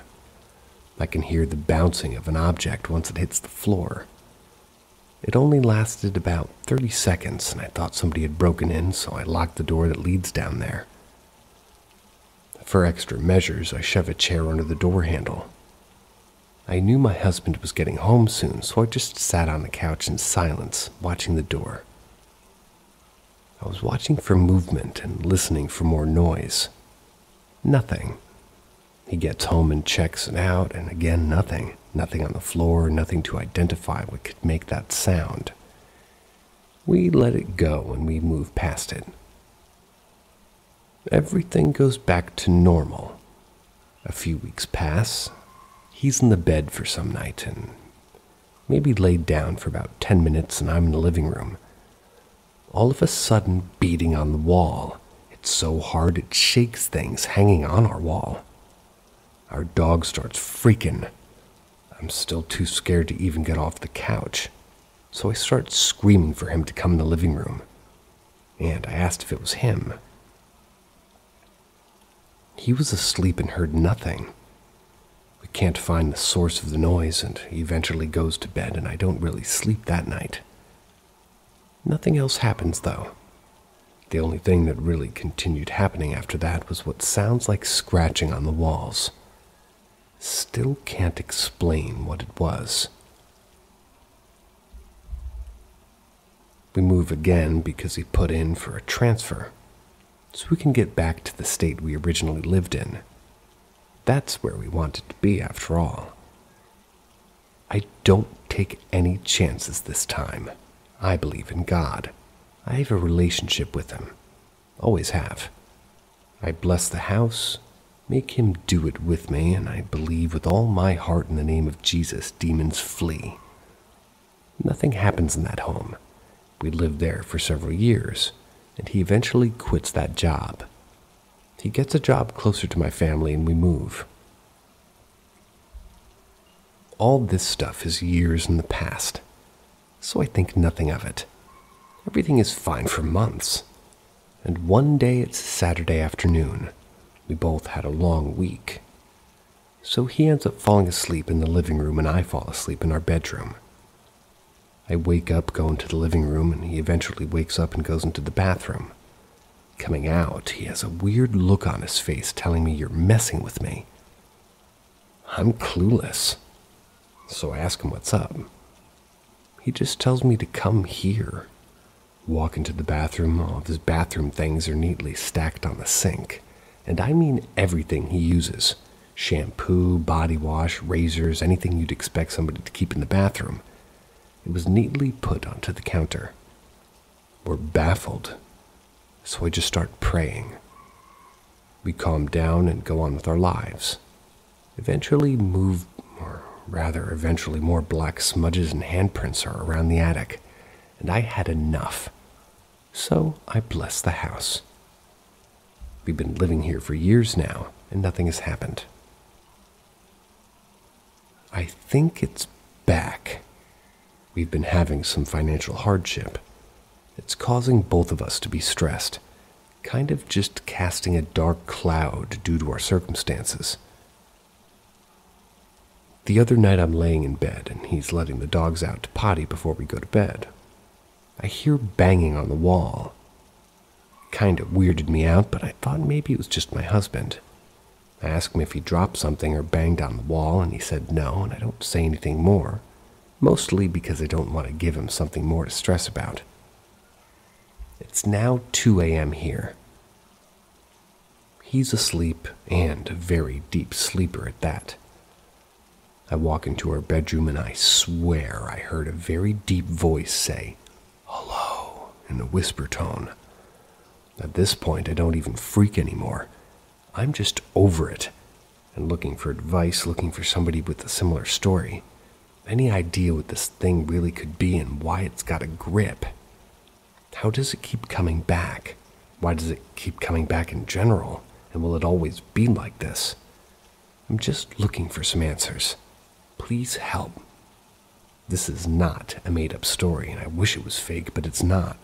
I can hear the bouncing of an object once it hits the floor. It only lasted about 30 seconds, and I thought somebody had broken in, so I locked the door that leads down there. For extra measures, I shove a chair under the door handle. I knew my husband was getting home soon, so I just sat on the couch in silence, watching the door. I was watching for movement and listening for more noise. Nothing. He gets home and checks it out, and again nothing. Nothing on the floor, nothing to identify what could make that sound. We let it go and we move past it. Everything goes back to normal. A few weeks pass. He's in the bed for some night and maybe laid down for about 10 minutes, and I'm in the living room. All of a sudden, beating on the wall. It's so hard it shakes things hanging on our wall. Our dog starts freaking. I'm still too scared to even get off the couch, so I start screaming for him to come in the living room. And I asked if it was him. He was asleep and heard nothing. We can't find the source of the noise and he eventually goes to bed, and I don't really sleep that night. Nothing else happens, though. The only thing that really continued happening after that was what sounds like scratching on the walls. Still can't explain what it was. We move again because he put in for a transfer, so we can get back to the state we originally lived in. That's where we wanted to be, after all. I don't take any chances this time. I believe in God. I have a relationship with him. Always have. I bless the house, make him do it with me, and I believe with all my heart in the name of Jesus, demons flee. Nothing happens in that home. We lived there for several years, and he eventually quits that job. He gets a job closer to my family and we move. All this stuff is years in the past, so I think nothing of it. Everything is fine for months. And one day it's Saturday afternoon. We both had a long week. So he ends up falling asleep in the living room and I fall asleep in our bedroom. I wake up, go into the living room, and he eventually wakes up and goes into the bathroom. Coming out, he has a weird look on his face telling me, "You're messing with me." I'm clueless, so I ask him what's up. He just tells me to come here. Walk into the bathroom, all of his bathroom things are neatly stacked on the sink. And I mean everything he uses. Shampoo, body wash, razors, anything you'd expect somebody to keep in the bathroom. It was neatly put onto the counter. We're baffled, so I just start praying. We calm down and go on with our lives. Eventually more black smudges and handprints are around the attic, and I had enough. So I bless the house. We've been living here for years now, and nothing has happened. I think it's back. We've been having some financial hardship. It's causing both of us to be stressed, kind of just casting a dark cloud due to our circumstances. The other night I'm laying in bed and he's letting the dogs out to potty before we go to bed. I hear banging on the wall. Kind of weirded me out, but I thought maybe it was just my husband. I asked him if he dropped something or banged on the wall, and he said no, and I don't say anything more, mostly because I don't want to give him something more to stress about. It's now 2 a.m. here. He's asleep, and a very deep sleeper at that. I walk into our bedroom and I swear I heard a very deep voice say, "Hello," in a whisper tone. At this point, I don't even freak anymore. I'm just over it and looking for advice, looking for somebody with a similar story. Any idea what this thing really could be and why it's got a grip? How does it keep coming back? Why does it keep coming back in general? And will it always be like this? I'm just looking for some answers. Please help. This is not a made-up story, and I wish it was fake, but it's not.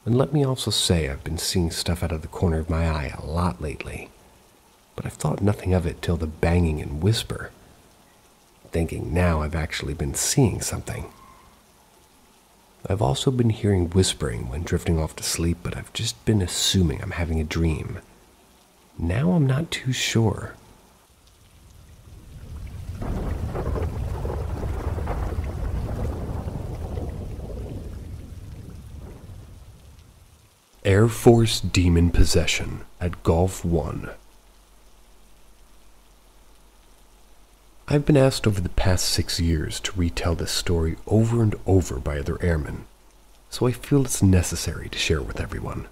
And let me also say I've been seeing stuff out of the corner of my eye a lot lately, but I've thought nothing of it till the banging and whisper, thinking now I've actually been seeing something. I've also been hearing whispering when drifting off to sleep, but I've just been assuming I'm having a dream. Now I'm not too sure. Air Force Demon Possession at Golf 1. I've been asked over the past 6 years to retell this story over and over by other airmen, so I feel it's necessary to share it with everyone.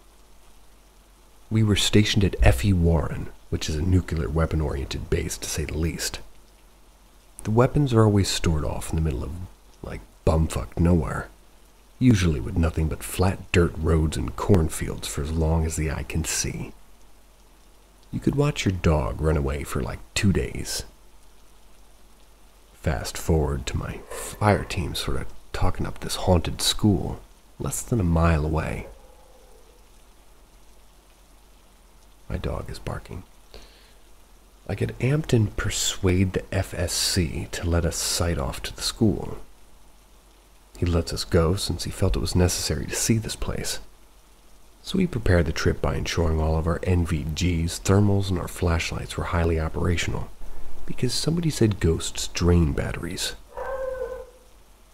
We were stationed at F.E. Warren, which is a nuclear weapon-oriented base to say the least. The weapons are always stored off in the middle of, bumfuck nowhere, usually with nothing but flat dirt roads and cornfields for as long as the eye can see. You could watch your dog run away for 2 days. Fast forward to my fire team sort of talking up this haunted school, less than a mile away. My dog is barking. I get amped and persuade the FSC to let us sight off to the school. He lets us go since he felt it was necessary to see this place. So we prepared the trip by ensuring all of our NVGs, thermals, and our flashlights were highly operational, because somebody said ghosts drain batteries.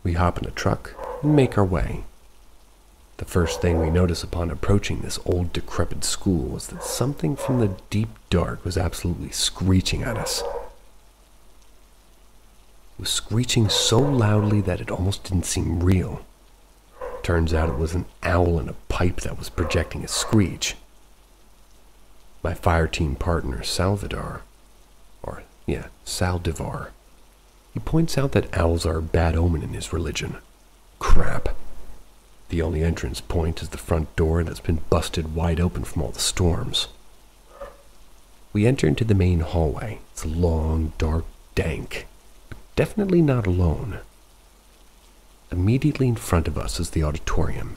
We hop in a truck and make our way. The first thing we notice upon approaching this old decrepit school was that something from the deep dark was absolutely screeching at us. It was screeching so loudly that it almost didn't seem real. Turns out it was an owl in a pipe that was projecting a screech. My fire team partner, Saldivar, he points out that owls are a bad omen in his religion. Crap. The only entrance point is the front door that's been busted wide open from all the storms. We enter into the main hallway. It's long, dark, dank, but definitely not alone. Immediately in front of us is the auditorium,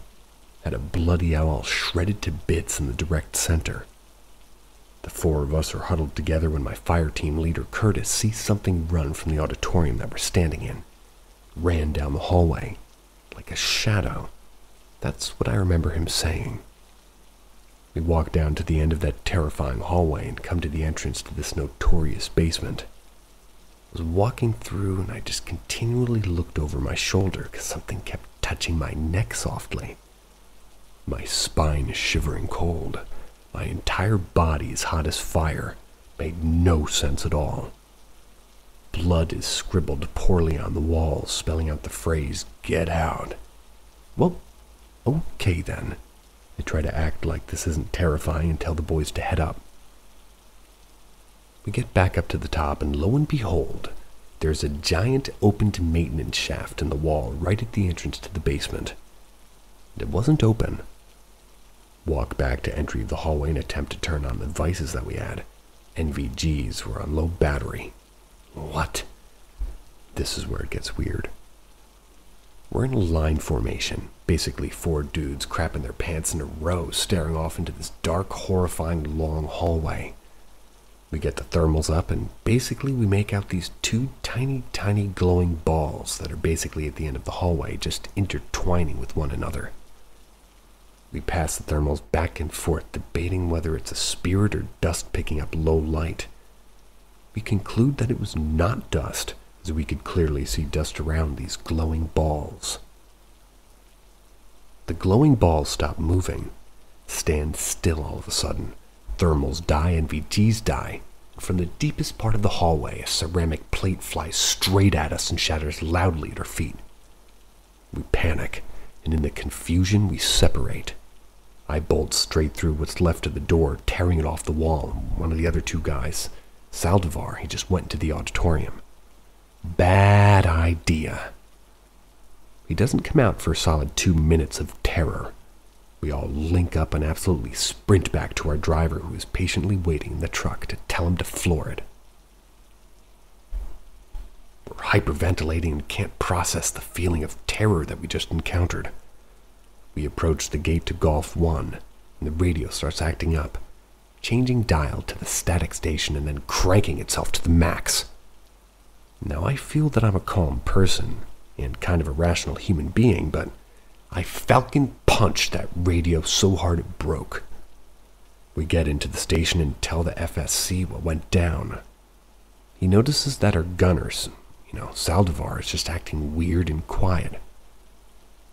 at a bloody owl shredded to bits in the direct center. The four of us are huddled together when my fire team leader Curtis sees something run from the auditorium that we're standing in. Ran down the hallway, like a shadow. That's what I remember him saying. We walk down to the end of that terrifying hallway and come to the entrance to this notorious basement. I was walking through and I just continually looked over my shoulder because something kept touching my neck softly. My spine is shivering cold. My entire body is hot as fire. Made no sense at all. Blood is scribbled poorly on the walls, spelling out the phrase, "Get out." Well, okay then. I try to act like this isn't terrifying and tell the boys to head up. We get back up to the top and lo and behold, there's a giant opened maintenance shaft in the wall right at the entrance to the basement. It wasn't open. Walk back to entry of the hallway and attempt to turn on the devices that we had. NVGs were on low battery. What? This is where it gets weird. We're in a line formation, basically four dudes crapping their pants in a row, staring off into this dark, horrifying long hallway. We get the thermals up and basically we make out these two tiny glowing balls that are basically at the end of the hallway, just intertwining with one another. We pass the thermals back and forth, debating whether it's a spirit or dust picking up low light. We conclude that it was not dust, as we could clearly see dust around these glowing balls. The glowing balls stop moving, stand still all of a sudden. Thermals die, NVGs die. From the deepest part of the hallway, a ceramic plate flies straight at us and shatters loudly at our feet. We panic, and in the confusion we separate. I bolt straight through what's left of the door, tearing it off the wall. One of the other two guys, Saldivar, he just went into the auditorium. Bad idea. He doesn't come out for a solid 2 minutes of terror. We all link up and absolutely sprint back to our driver, who is patiently waiting in the truck, to tell him to floor it. We're hyperventilating and can't process the feeling of terror that we just encountered. We approach the gate to Golf 1, and the radio starts acting up, changing dial to the static station and then cranking itself to the max. Now I feel that I'm a calm person and kind of a rational human being, but I falcon punched that radio so hard it broke. We get into the station and tell the FSC what went down. He notices that our gunners, Saldivar, is just acting weird and quiet.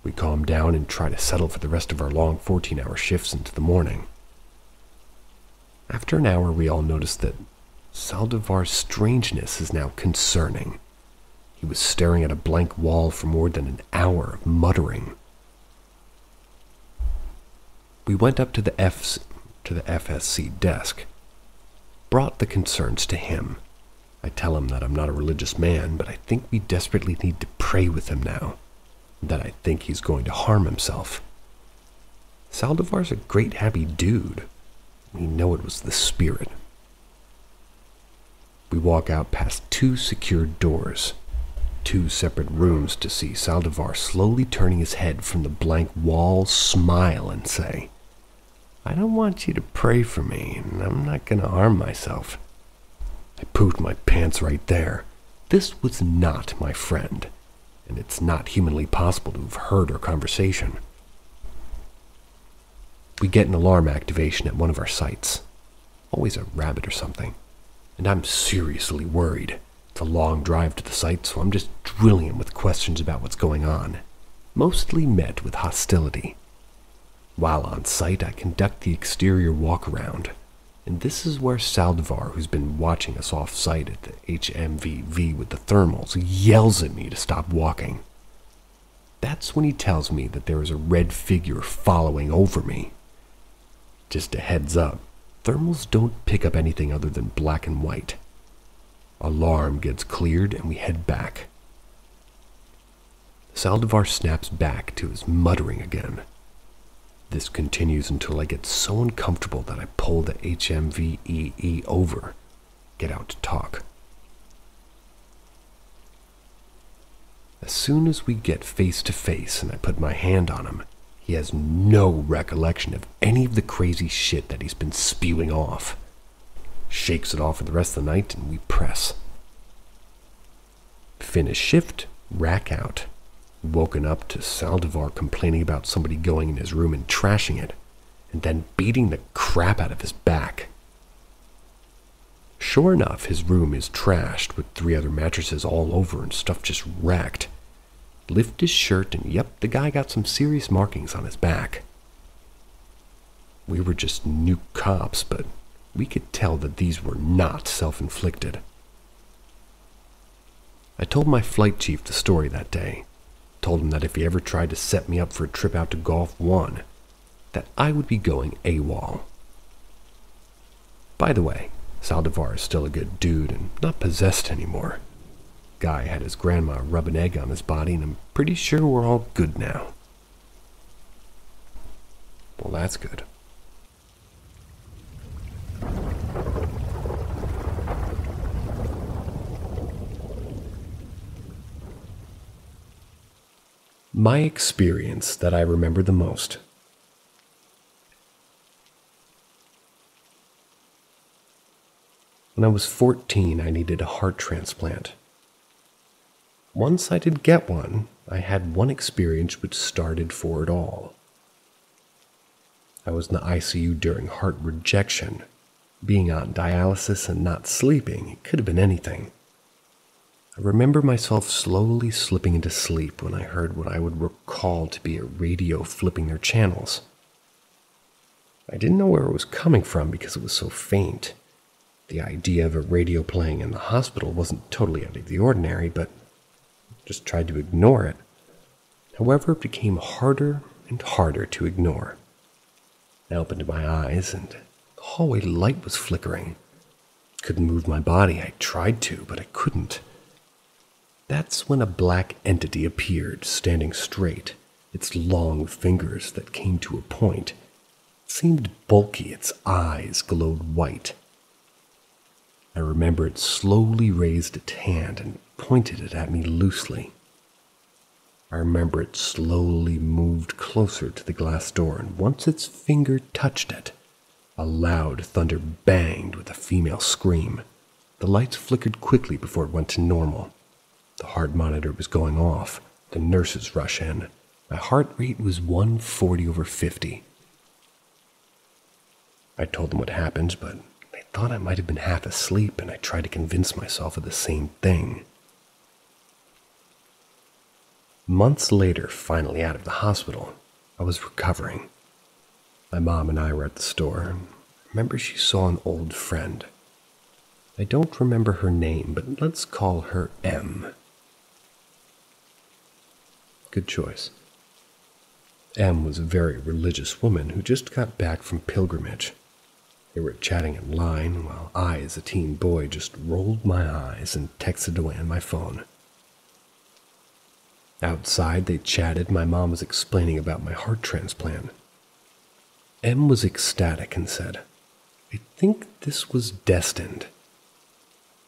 We calm down and try to settle for the rest of our long 14-hour shifts into the morning. After an hour, we all notice that Saldivar's strangeness is now concerning. He was staring at a blank wall for more than an hour, muttering. We went up to the FSC desk, brought the concerns to him. I tell him that I'm not a religious man, but I think we desperately need to pray with him now, and that I think he's going to harm himself. Saldivar's a great happy dude. We know it was the spirit. We walk out past 2 secured doors, 2 separate rooms, to see Saldivar slowly turning his head from the blank wall, smile, and say, "I don't want you to pray for me, and I'm not going to harm myself." I pooped my pants right there. This was not my friend, and it's not humanly possible to have heard our conversation. We get an alarm activation at one of our sites. Always a rabbit or something. And I'm seriously worried. It's a long drive to the site, so I'm just drilling him with questions about what's going on. Mostly met with hostility. While on site, I conduct the exterior walk-around. And this is where Saldivar, who's been watching us off-site at the HMVV with the thermals, yells at me to stop walking. That's when he tells me that there is a red figure following over me. Just a heads up, thermals don't pick up anything other than black and white. Alarm gets cleared and we head back. Saldivar snaps back to his muttering again. This continues until I get so uncomfortable that I pull the HMVEE over, get out to talk. As soon as we get face to face and I put my hand on him, he has no recollection of any of the crazy shit that he's been spewing off. Shakes it off for the rest of the night and we press. Finish shift, rack out. Woken up to Saldivar complaining about somebody going in his room and trashing it, and then beating the crap out of his back. Sure enough, his room is trashed with 3 other mattresses all over and stuff just wrecked. Lift his shirt and yep, the guy got some serious markings on his back. We were just new cops, but we could tell that these were not self-inflicted. I told my flight chief the story that day. Told him that if he ever tried to set me up for a trip out to Golf 1, that I would be going AWOL. By the way, Saldivar is still a good dude and not possessed anymore. Guy had his grandma rub an egg on his body and I'm pretty sure we're all good now. Well, that's good. My experience that I remember the most. When I was 14, I needed a heart transplant. Once I did get one, I had one experience which started for it all. I was in the ICU during heart rejection. Being on dialysis and not sleeping, it could have been anything. I remember myself slowly slipping into sleep when I heard what I would recall to be a radio flipping their channels. I didn't know where it was coming from because it was so faint. The idea of a radio playing in the hospital wasn't totally out of the ordinary, but I just tried to ignore it. However, it became harder and harder to ignore. I opened my eyes and the hallway light was flickering. Couldn't move my body. I tried to, but I couldn't. That's when a black entity appeared, standing straight, its long fingers that came to a point. It seemed bulky, its eyes glowed white. I remember it slowly raised its hand and pointed it at me loosely. I remember it slowly moved closer to the glass door, and once its finger touched it, a loud thunder banged with a female scream. The lights flickered quickly before it went to normal. The heart monitor was going off. The nurses rush in. My heart rate was 140/50. I told them what happened, but they thought I might have been half asleep, and I tried to convince myself of the same thing. Months later, finally out of the hospital, I was recovering. My mom and I were at the store. I remember she saw an old friend. I don't remember her name, but let's call her M. Good choice. M was a very religious woman who just got back from pilgrimage. They were chatting in line while I, as a teen boy, just rolled my eyes and texted away on my phone. Outside, they chatted. My mom was explaining about my heart transplant. M was ecstatic and said, "I think this was destined."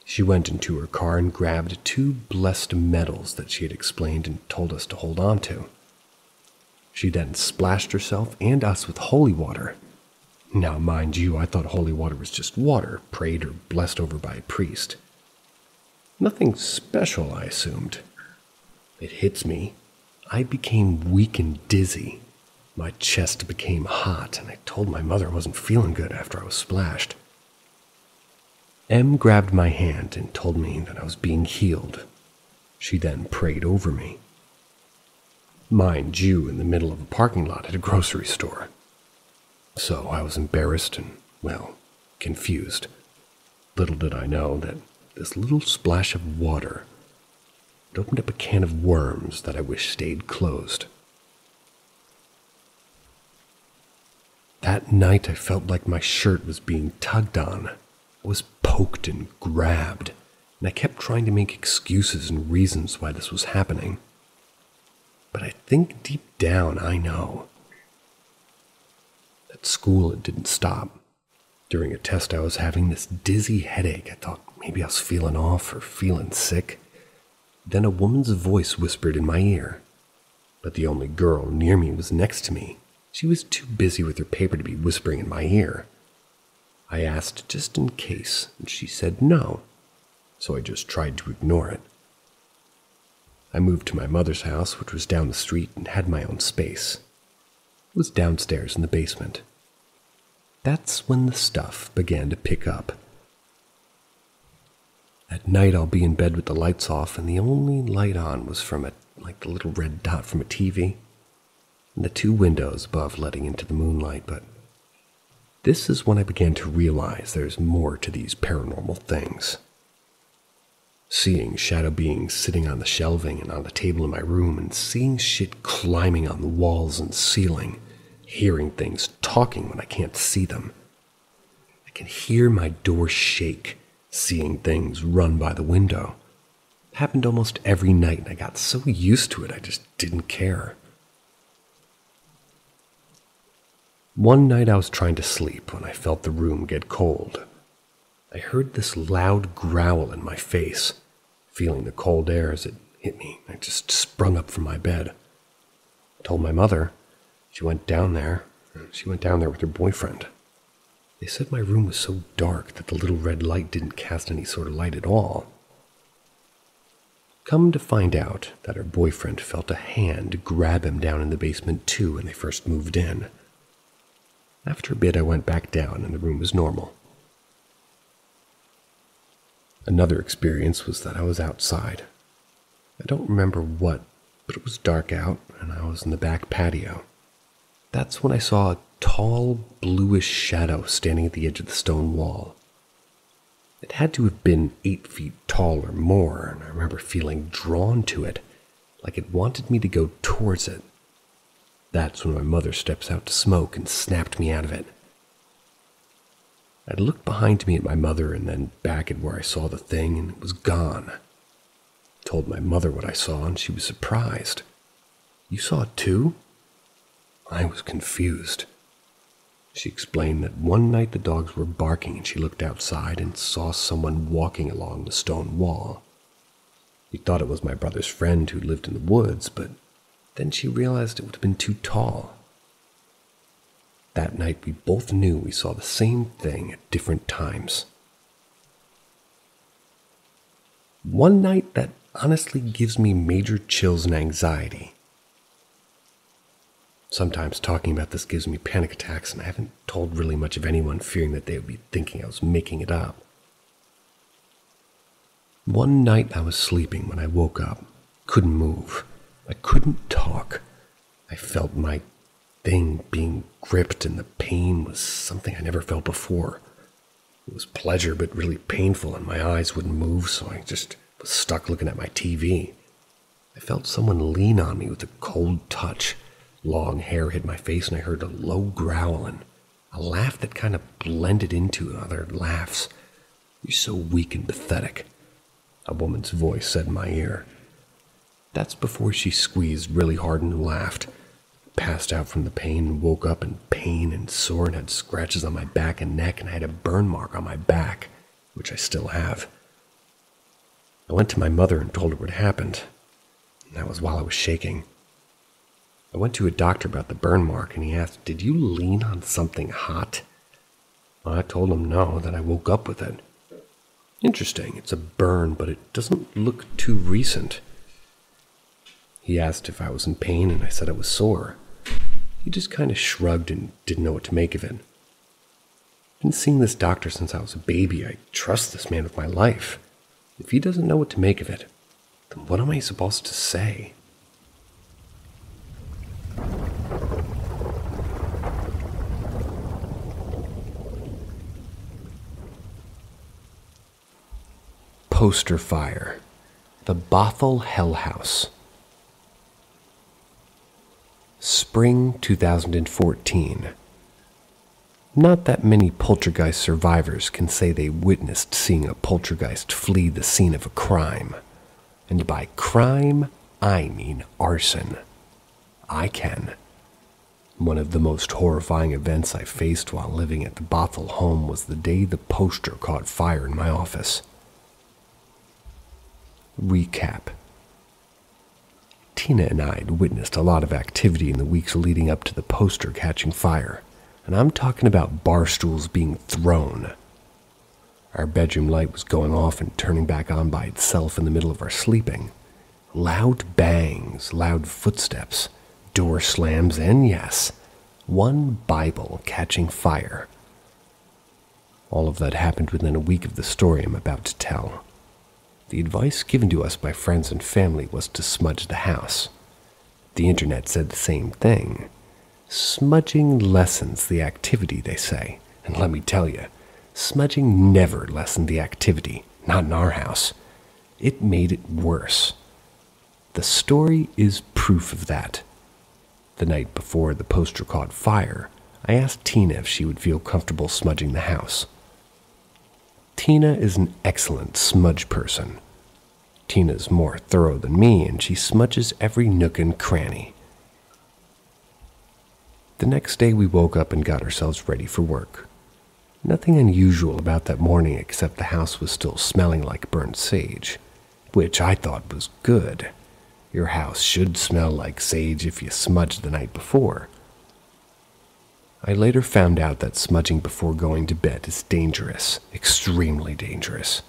She went into her car and grabbed 2 blessed medals that she had explained and told us to hold on to. She then splashed herself and us with holy water. Now, mind you, I thought holy water was just water, prayed or blessed over by a priest. Nothing special, I assumed. It hits me. I became weak and dizzy. My chest became hot, and I told my mother I wasn't feeling good after I was splashed. Em grabbed my hand and told me that I was being healed. She then prayed over me. Mind you, in the middle of a parking lot at a grocery store. So I was embarrassed and, well, confused. Little did I know that this little splash of water had opened up a can of worms that I wish stayed closed. That night I felt like my shirt was being tugged on. I was poked and grabbed, and I kept trying to make excuses and reasons why this was happening. But I think deep down I know. At school it didn't stop. During a test I was having this dizzy headache. I thought maybe I was feeling off or feeling sick. Then a woman's voice whispered in my ear. But the only girl near me was next to me. She was too busy with her paper to be whispering in my ear. I asked just in case, and she said no, so I just tried to ignore it. I moved to my mother's house, which was down the street and had my own space. It was downstairs in the basement. That's when the stuff began to pick up. At night I'll be in bed with the lights off, and the only light on was from the little red dot from a TV. And the two windows above letting into the moonlight, but this is when I began to realize there's more to these paranormal things. Seeing shadow beings sitting on the shelving and on the table in my room, and seeing shit climbing on the walls and ceiling, hearing things talking when I can't see them. I can hear my door shake, seeing things run by the window. It happened almost every night, and I got so used to it I just didn't care. One night I was trying to sleep when I felt the room get cold. I heard this loud growl in my face. Feeling the cold air as it hit me, I just sprung up from my bed. I told my mother. She went down there with her boyfriend. They said my room was so dark that the little red light didn't cast any sort of light at all. Come to find out that her boyfriend felt a hand grab him down in the basement too when they first moved in. After a bit, I went back down and the room was normal. Another experience was that I was outside. I don't remember what, but it was dark out and I was in the back patio. That's when I saw a tall, bluish shadow standing at the edge of the stone wall. It had to have been 8 feet tall or more, and I remember feeling drawn to it, like it wanted me to go towards it. That's when my mother steps out to smoke and snapped me out of it. I looked behind me at my mother and then back at where I saw the thing, and it was gone. I told my mother what I saw, and she was surprised. "You saw it too?" I was confused. She explained that one night the dogs were barking and she looked outside and saw someone walking along the stone wall. She thought it was my brother's friend who lived in the woods, but then she realized it would have been too tall. That night we both knew we saw the same thing at different times. One night that honestly gives me major chills and anxiety. Sometimes talking about this gives me panic attacks, and I haven't told really much of anyone, fearing that they would be thinking I was making it up. One night I was sleeping when I woke up. Couldn't move. I couldn't talk. I felt my thing being gripped, and the pain was something I never felt before. It was pleasure, but really painful, and my eyes wouldn't move, so I just was stuck looking at my TV. I felt someone lean on me with a cold touch. Long hair hit my face, and I heard a low growl and a laugh that kind of blended into other laughs. "You're so weak and pathetic," a woman's voice said in my ear. That's before she squeezed really hard and laughed. Passed out from the pain and woke up in pain and sore and had scratches on my back and neck, and I had a burn mark on my back, which I still have. I went to my mother and told her what happened, and that was while I was shaking. I went to a doctor about the burn mark, and he asked, "Did you lean on something hot?" I told him no, that I woke up with it. Interesting, it's a burn, but it doesn't look too recent. He asked if I was in pain, and I said I was sore. He just kind of shrugged and didn't know what to make of it. I've been seeing this doctor since I was a baby. I trust this man with my life. If he doesn't know what to make of it, then what am I supposed to say? Poster fire. The Bothell Hell House. Spring 2014. Not that many poltergeist survivors can say they witnessed seeing a poltergeist flee the scene of a crime. And by crime, I mean arson. I can. One of the most horrifying events I faced while living at the Bothell home was the day the poster caught fire in my office. Recap. Tina and I had witnessed a lot of activity in the weeks leading up to the poster catching fire, and I'm talking about bar stools being thrown. Our bedroom light was going off and turning back on by itself in the middle of our sleeping. Loud bangs, loud footsteps, door slams, and yes, one Bible catching fire. All of that happened within a week of the story I'm about to tell. The advice given to us by friends and family was to smudge the house. The internet said the same thing. Smudging lessens the activity, they say. And let me tell you, smudging never lessened the activity, not in our house. It made it worse. The story is proof of that. The night before the poster caught fire, I asked Tina if she would feel comfortable smudging the house. Tina is an excellent smudge person. Tina's more thorough than me, and she smudges every nook and cranny. The next day we woke up and got ourselves ready for work. Nothing unusual about that morning except the house was still smelling like burnt sage, which I thought was good. Your house should smell like sage if you smudged the night before. I later found out that smudging before going to bed is dangerous, extremely dangerous.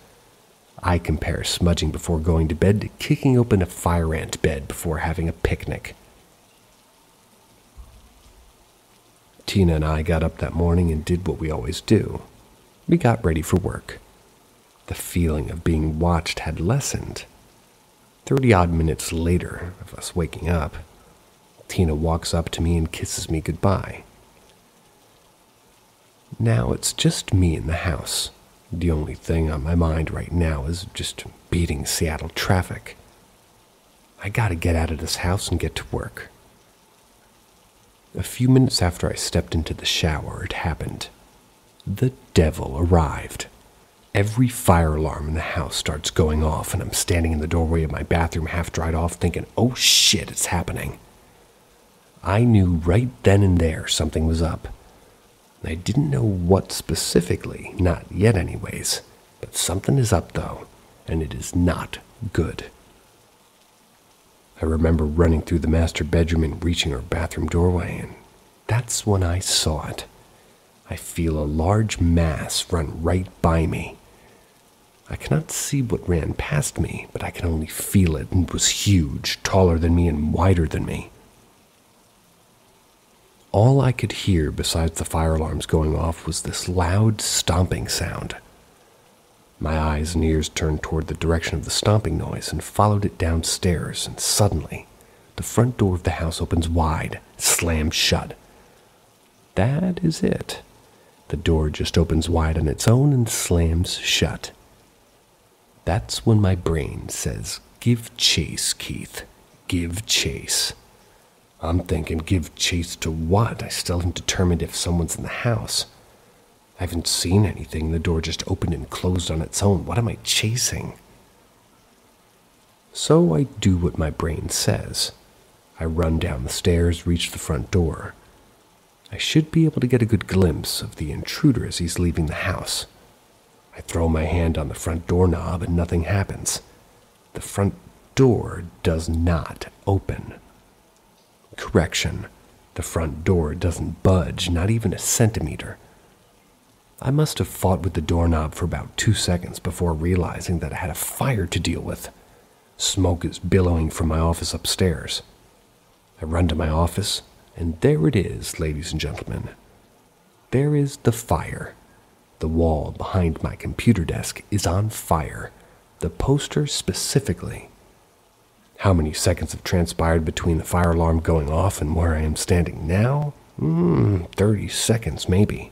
I compare smudging before going to bed to kicking open a fire ant bed before having a picnic. Tina and I got up that morning and did what we always do. We got ready for work. The feeling of being watched had lessened. 30-odd minutes later of us waking up, Tina walks up to me and kisses me goodbye. Now it's just me in the house. The only thing on my mind right now is just beating Seattle traffic. I gotta get out of this house and get to work. A few minutes after I stepped into the shower, it happened. The devil arrived. Every fire alarm in the house starts going off, and I'm standing in the doorway of my bathroom half dried off thinking, oh shit, it's happening. I knew right then and there something was up. I didn't know what specifically, not yet anyways, but something is up though, and it is not good. I remember running through the master bedroom and reaching our bathroom doorway, and that's when I saw it. I feel a large mass run right by me. I cannot see what ran past me, but I can only feel it, and it was huge, taller than me and wider than me. All I could hear besides the fire alarms going off was this loud stomping sound. My eyes and ears turned toward the direction of the stomping noise and followed it downstairs, and suddenly, the front door of the house opens wide, slams shut. That is it. The door just opens wide on its own and slams shut. That's when my brain says, give chase, Keith. Give chase. I'm thinking, give chase to what? I still haven't determined if someone's in the house. I haven't seen anything. The door just opened and closed on its own. What am I chasing? So I do what my brain says. I run down the stairs, reach the front door. I should be able to get a good glimpse of the intruder as he's leaving the house. I throw my hand on the front doorknob and nothing happens. The front door does not open. Correction, the front door doesn't budge, not even a centimeter. I must have fought with the doorknob for about 2 seconds before realizing that I had a fire to deal with. Smoke is billowing from my office upstairs. I run to my office, and there it is, ladies and gentlemen. There is the fire. The wall behind my computer desk is on fire, the poster specifically. How many seconds have transpired between the fire alarm going off and where I am standing now? 30 seconds maybe.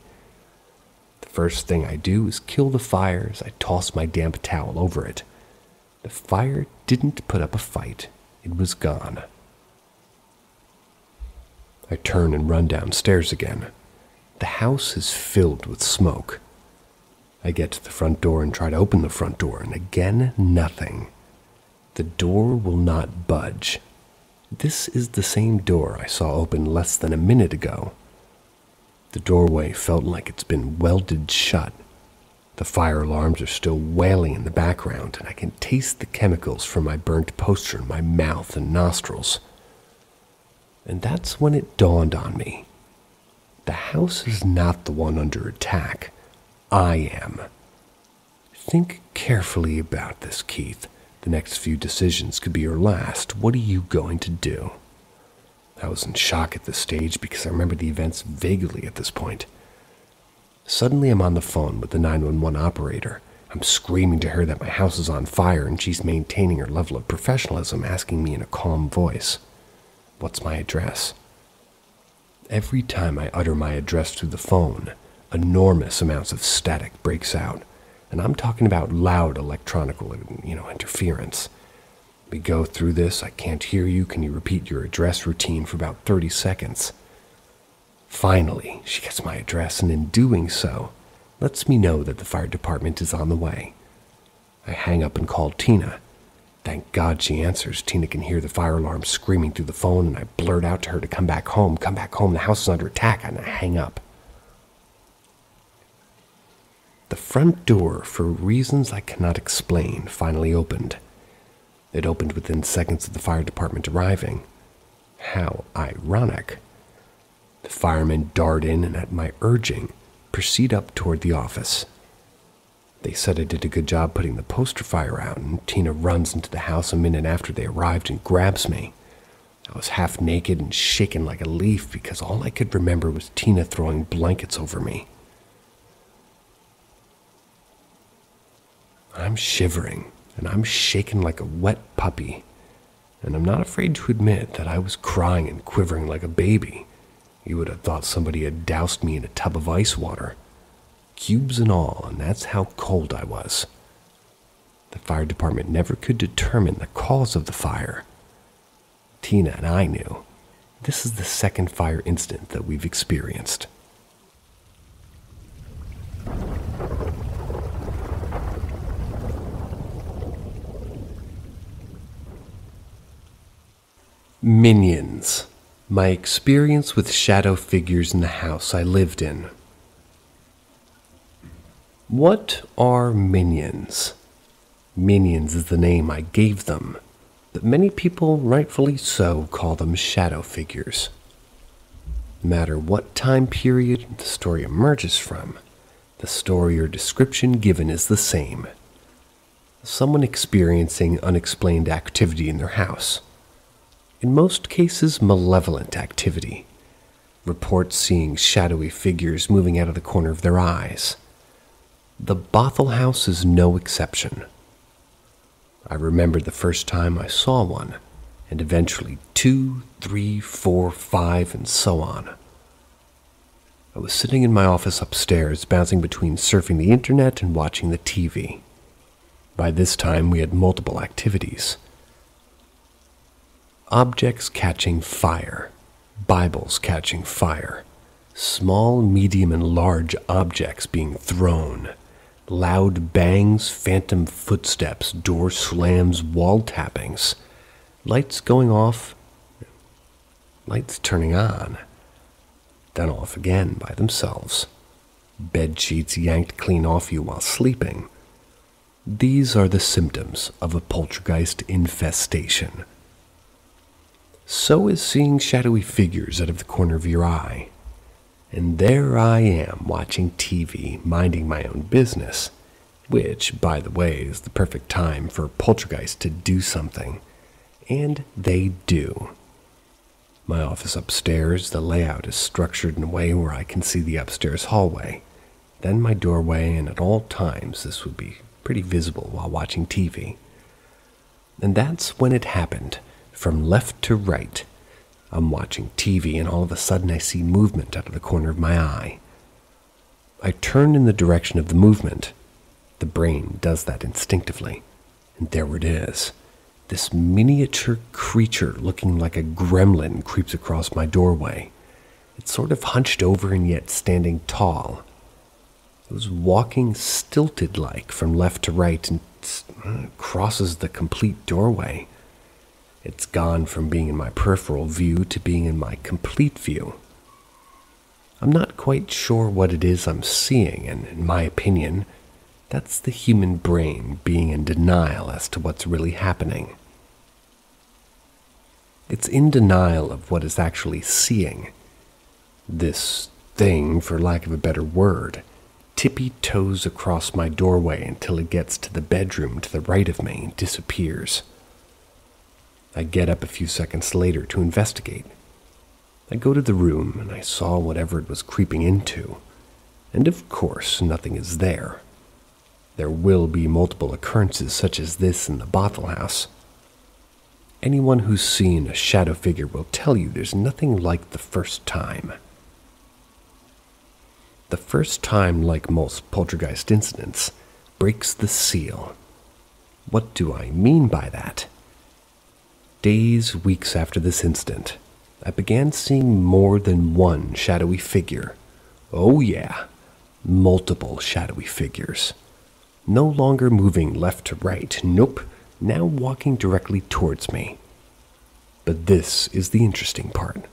The first thing I do is kill the fire as I toss my damp towel over it. The fire didn't put up a fight. It was gone. I turn and run downstairs again. The house is filled with smoke. I get to the front door and try to open the front door, and again, nothing. The door will not budge. This is the same door I saw open less than a minute ago. The doorway felt like it's been welded shut. The fire alarms are still wailing in the background, and I can taste the chemicals from my burnt poster in my mouth and nostrils. And that's when it dawned on me. The house is not the one under attack. I am. Think carefully about this, Keith. The next few decisions could be your last. What are you going to do? I was in shock at this stage because I remember the events vaguely at this point. Suddenly I'm on the phone with the 911 operator. I'm screaming to her that my house is on fire and she's maintaining her level of professionalism, asking me in a calm voice, "What's my address?" Every time I utter my address through the phone, enormous amounts of static breaks out. And I'm talking about loud electronical, interference. We go through this, I can't hear you, can you repeat your address routine for about 30 seconds? Finally, she gets my address, and in doing so, lets me know that the fire department is on the way. I hang up and call Tina. Thank God she answers. Tina can hear the fire alarm screaming through the phone, and I blurt out to her to come back home, the house is under attack, and I hang up. The front door, for reasons I cannot explain, finally opened. It opened within seconds of the fire department arriving. How ironic. The firemen dart in and, at my urging, proceed up toward the office. They said I did a good job putting the poster fire out, and Tina runs into the house a minute after they arrived and grabs me. I was half naked and shaken like a leaf because all I could remember was Tina throwing blankets over me. I'm shivering, and I'm shaken like a wet puppy, and I'm not afraid to admit that I was crying and quivering like a baby. You would have thought somebody had doused me in a tub of ice water, cubes and all, and that's how cold I was. The fire department never could determine the cause of the fire. Tina and I knew. This is the second fire incident that we've experienced. Minions. My experience with shadow figures in the house I lived in. What are minions? Minions is the name I gave them, but many people, rightfully so, call them shadow figures. No matter what time period the story emerges from, the story or description given is the same. Someone experiencing unexplained activity in their house. In most cases, malevolent activity. Reports seeing shadowy figures moving out of the corner of their eyes. The Bothell house is no exception. I remember the first time I saw one, and eventually 2, 3, 4, 5, and so on. I was sitting in my office upstairs, bouncing between surfing the internet and watching the TV. By this time, we had multiple activities. Objects catching fire, Bibles catching fire, small, medium, and large objects being thrown, loud bangs, phantom footsteps, door slams, wall tappings, lights going off, lights turning on, then off again by themselves, bed sheets yanked clean off you while sleeping. These are the symptoms of a poltergeist infestation. So is seeing shadowy figures out of the corner of your eye. And there I am watching TV, minding my own business, which, by the way, is the perfect time for poltergeist to do something. And they do. My office upstairs, the layout is structured in a way where I can see the upstairs hallway, then my doorway, and at all times this would be pretty visible while watching TV. And that's when it happened, from left to right. I'm watching TV and all of a sudden I see movement out of the corner of my eye. I turn in the direction of the movement. The brain does that instinctively, and there it is. This miniature creature looking like a gremlin creeps across my doorway. It's sort of hunched over and yet standing tall. It was walking stilted-like from left to right and crosses the complete doorway. It's gone from being in my peripheral view to being in my complete view. I'm not quite sure what it is I'm seeing, and in my opinion, that's the human brain being in denial as to what's really happening. It's in denial of what it's actually seeing. This thing, for lack of a better word, tippy-toes across my doorway until it gets to the bedroom to the right of me and disappears. I get up a few seconds later to investigate. I go to the room and I saw whatever it was creeping into, and of course nothing is there. There will be multiple occurrences such as this in the Bothell house. Anyone who's seen a shadow figure will tell you there's nothing like the first time. The first time, like most poltergeist incidents, breaks the seal. What do I mean by that? Days, weeks after this incident, I began seeing more than one shadowy figure. Oh yeah, multiple shadowy figures. No longer moving left to right, nope, now walking directly towards me. But this is the interesting part.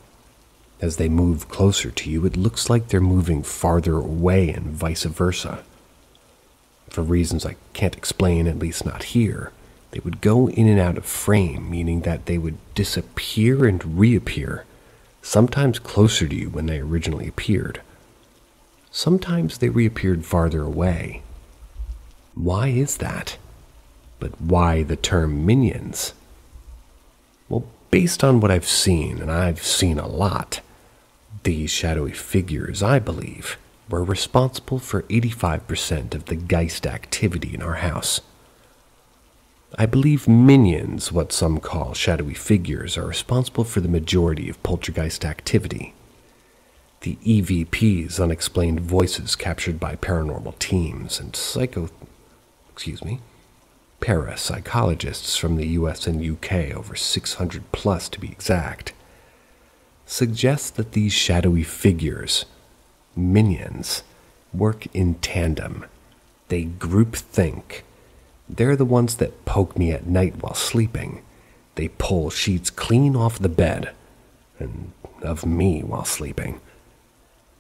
As they move closer to you, it looks like they're moving farther away and vice versa. For reasons I can't explain, at least not here, they would go in and out of frame, meaning that they would disappear and reappear, sometimes closer to you when they originally appeared. Sometimes they reappeared farther away. Why is that? But why the term minions? Well, based on what I've seen, and I've seen a lot, these shadowy figures, I believe, were responsible for 85% of the Geist activity in our house. I believe minions, what some call shadowy figures, are responsible for the majority of poltergeist activity. The EVPs, unexplained voices captured by paranormal teams, and parapsychologists from the US and UK, over 600 plus to be exact, suggest that these shadowy figures, minions, work in tandem. They group think. They're the ones that poke me at night while sleeping. They pull sheets clean off the bed, and of me while sleeping.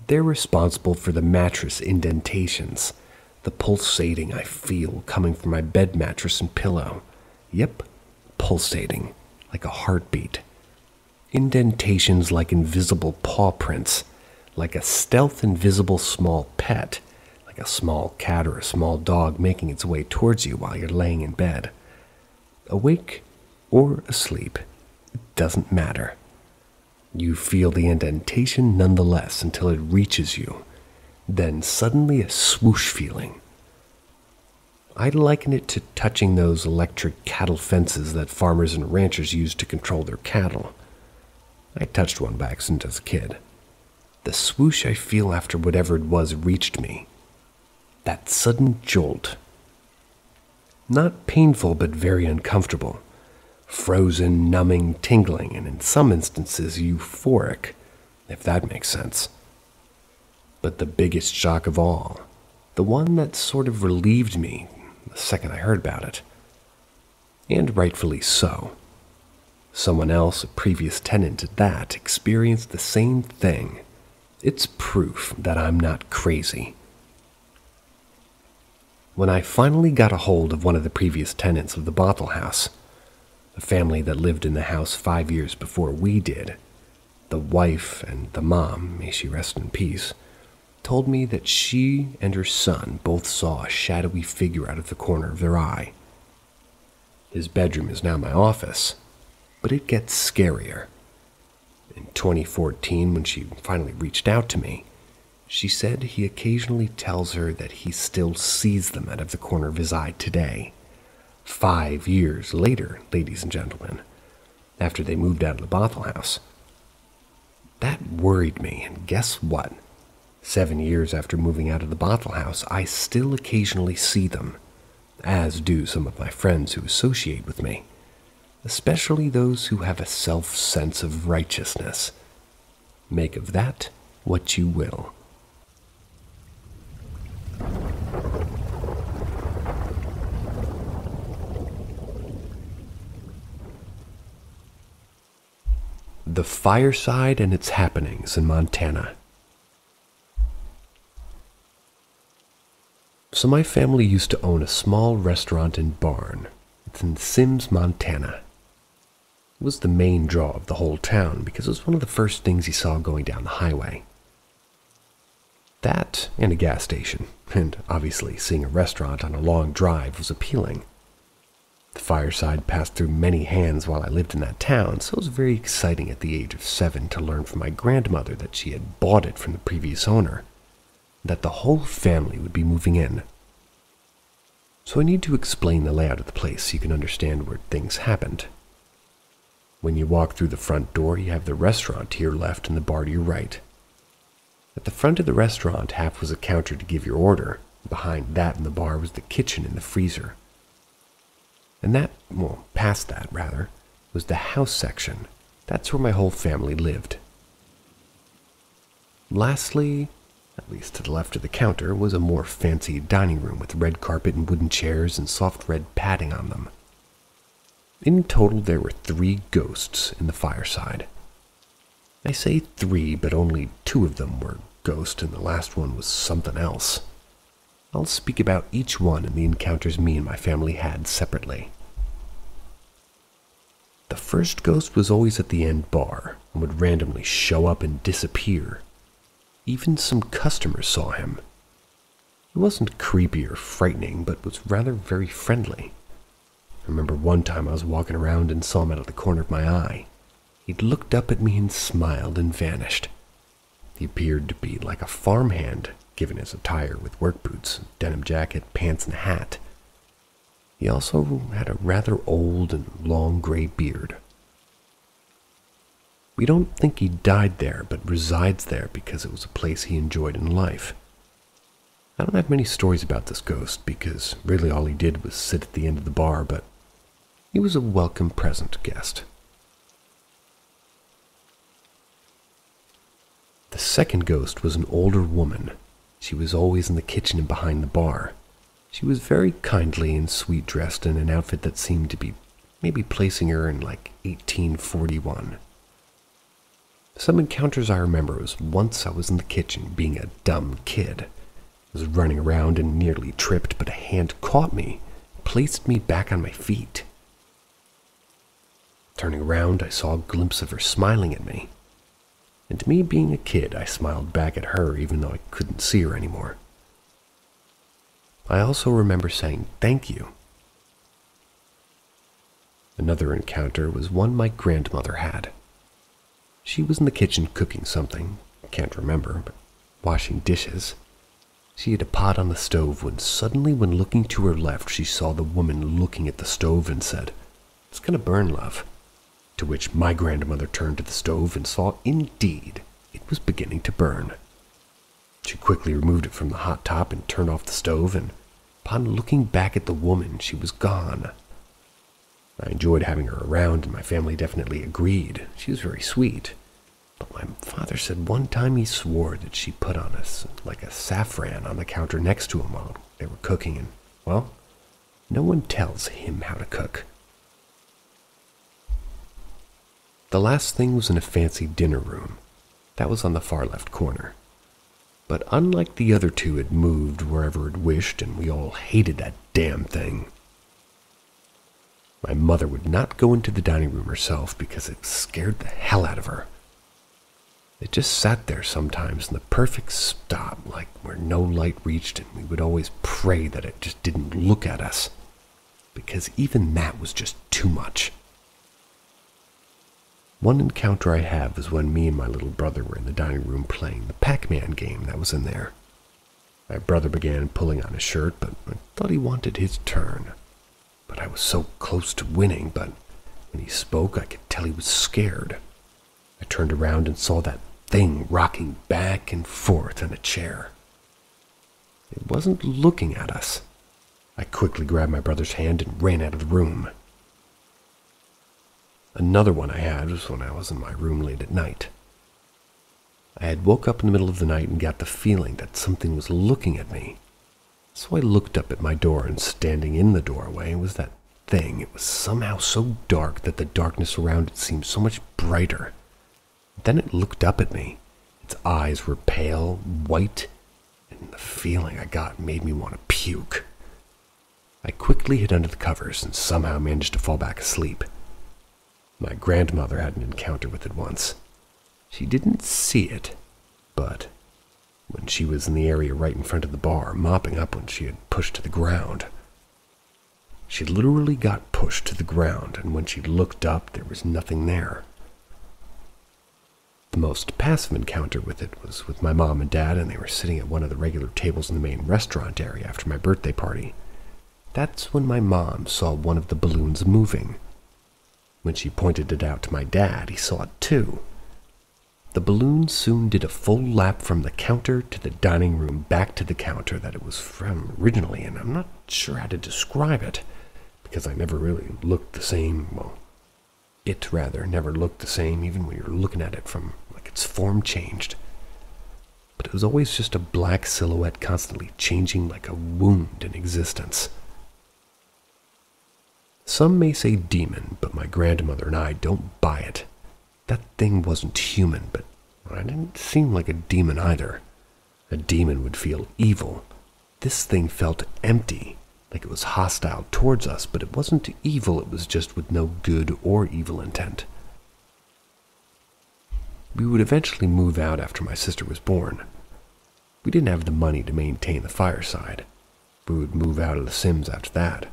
They're responsible for the mattress indentations, the pulsating I feel coming from my bed mattress and pillow. Yep, pulsating, like a heartbeat. Indentations like invisible paw prints, like a stealth invisible small pet, like a small cat or a small dog making its way towards you while you're laying in bed. Awake or asleep, it doesn't matter. You feel the indentation nonetheless until it reaches you, then suddenly a swoosh feeling. I liken it to touching those electric cattle fences that farmers and ranchers use to control their cattle. I touched one by accident as a kid. The swoosh I feel after whatever it was reached me. That sudden jolt. Not painful, but very uncomfortable. Frozen, numbing, tingling, and in some instances euphoric, if that makes sense. But the biggest shock of all, the one that sort of relieved me the second I heard about it. And rightfully so. Someone else, a previous tenant at that, experienced the same thing. It's proof that I'm not crazy. When I finally got a hold of one of the previous tenants of the Bothell house, a family that lived in the house 5 years before we did, The wife and the mom, may she rest in peace, told me that she and her son both saw a shadowy figure out of the corner of their eye. His bedroom is now my office, but it gets scarier. In 2014, when she finally reached out to me, she said he occasionally tells her that he still sees them out of the corner of his eye today. 5 years later, ladies and gentlemen, after they moved out of the brothel house. That worried me, and guess what? 7 years after moving out of the brothel house, I still occasionally see them, as do some of my friends who associate with me, especially those who have a self-sense of righteousness. Make of that what you will. The Fireside and its Happenings in Montana. So my family used to own a small restaurant and barn. It's in Sims, Montana. It was the main draw of the whole town because it was one of the first things you saw going down the highway. That and a gas station, and obviously seeing a restaurant on a long drive was appealing. The Fireside passed through many hands while I lived in that town, so it was very exciting at the age of 7 to learn from my grandmother that she had bought it from the previous owner, and that the whole family would be moving in. So I need to explain the layout of the place so you can understand where things happened. When you walk through the front door, you have the restaurant to your left and the bar to your right. At the front of the restaurant, half was a counter to give your order. Behind that in the bar was the kitchen and the freezer. And that, well, past that, rather, was the house section. That's where my whole family lived. Lastly, at least to the left of the counter, was a more fancy dining room with red carpet and wooden chairs and soft red padding on them. In total, there were 3 ghosts in the Fireside. I say 3, but only 2 of them were ghosts and the last one was something else. I'll speak about each one and the encounters me and my family had separately. The first ghost was always at the end bar and would randomly show up and disappear. Even some customers saw him. He wasn't creepy or frightening, but was rather very friendly. I remember one time I was walking around and saw him out of the corner of my eye. He'd looked up at me and smiled and vanished. He appeared to be like a farmhand, given his attire with work boots, denim jacket, pants, and a hat. He also had a rather old and long gray beard. We don't think he died there, but resides there because it was a place he enjoyed in life. I don't have many stories about this ghost because really all he did was sit at the end of the bar, but he was a welcome present guest. The second ghost was an older woman. She was always in the kitchen and behind the bar. She was very kindly and sweet dressed in an outfit that seemed to be maybe placing her in like 1841. Some encounters I remember was once I was in the kitchen being a dumb kid. I was running around and nearly tripped, but a hand caught me, placed me back on my feet. Turning around, I saw a glimpse of her smiling at me. And me being a kid, I smiled back at her even though I couldn't see her anymore. I also remember saying thank you. Another encounter was one my grandmother had. She was in the kitchen cooking something, can't remember, but washing dishes. She had a pot on the stove when suddenly when looking to her left, she saw the woman looking at the stove and said, "It's gonna burn, love." To which my grandmother turned to the stove and saw indeed it was beginning to burn. She quickly removed it from the hot top and turned off the stove, and upon looking back at the woman, she was gone. I enjoyed having her around, and my family definitely agreed. She was very sweet. But my father said one time he swore that she put on us like a saffron on the counter next to him while they were cooking, and, well, no one tells him how to cook. The last thing was in a fancy dinner room. That was on the far left corner. But unlike the other two, it moved wherever it wished, and we all hated that damn thing. My mother would not go into the dining room herself because it scared the hell out of her. It just sat there sometimes in the perfect spot, like where no light reached, and we would always pray that it just didn't look at us, because even that was just too much. One encounter I have is when me and my little brother were in the dining room playing the Pac-Man game that was in there. My brother began pulling on his shirt, but I thought he wanted his turn. But I was so close to winning, but when he spoke, I could tell he was scared. I turned around and saw that thing rocking back and forth in a chair. It wasn't looking at us. I quickly grabbed my brother's hand and ran out of the room. Another one I had was when I was in my room late at night. I had woke up in the middle of the night and got the feeling that something was looking at me. So I looked up at my door, and standing in the doorway was that thing. It was somehow so dark that the darkness around it seemed so much brighter. Then it looked up at me. Its eyes were pale, white, and the feeling I got made me want to puke. I quickly hid under the covers and somehow managed to fall back asleep. My grandmother had an encounter with it once. She didn't see it, but when she was in the area right in front of the bar, mopping up when she had pushed to the ground. She literally got pushed to the ground, and when she looked up, there was nothing there. The most passive encounter with it was with my mom and dad, and they were sitting at one of the regular tables in the main restaurant area after my birthday party. That's when my mom saw one of the balloons moving. When she pointed it out to my dad, he saw it too. The balloon soon did a full lap from the counter to the dining room back to the counter that it was from originally, and I'm not sure how to describe it, because I never really looked the same. Well, it rather never looked the same, even when you're looking at it from like its form changed. But it was always just a black silhouette constantly changing like a wound in existence. Some may say demon, but my grandmother and I don't buy it. That thing wasn't human, but I didn't seem like a demon either. A demon would feel evil. This thing felt empty, like it was hostile towards us, but it wasn't evil, it was just with no good or evil intent. We would eventually move out after my sister was born. We didn't have the money to maintain the fireside. We would move out of the Sims after that.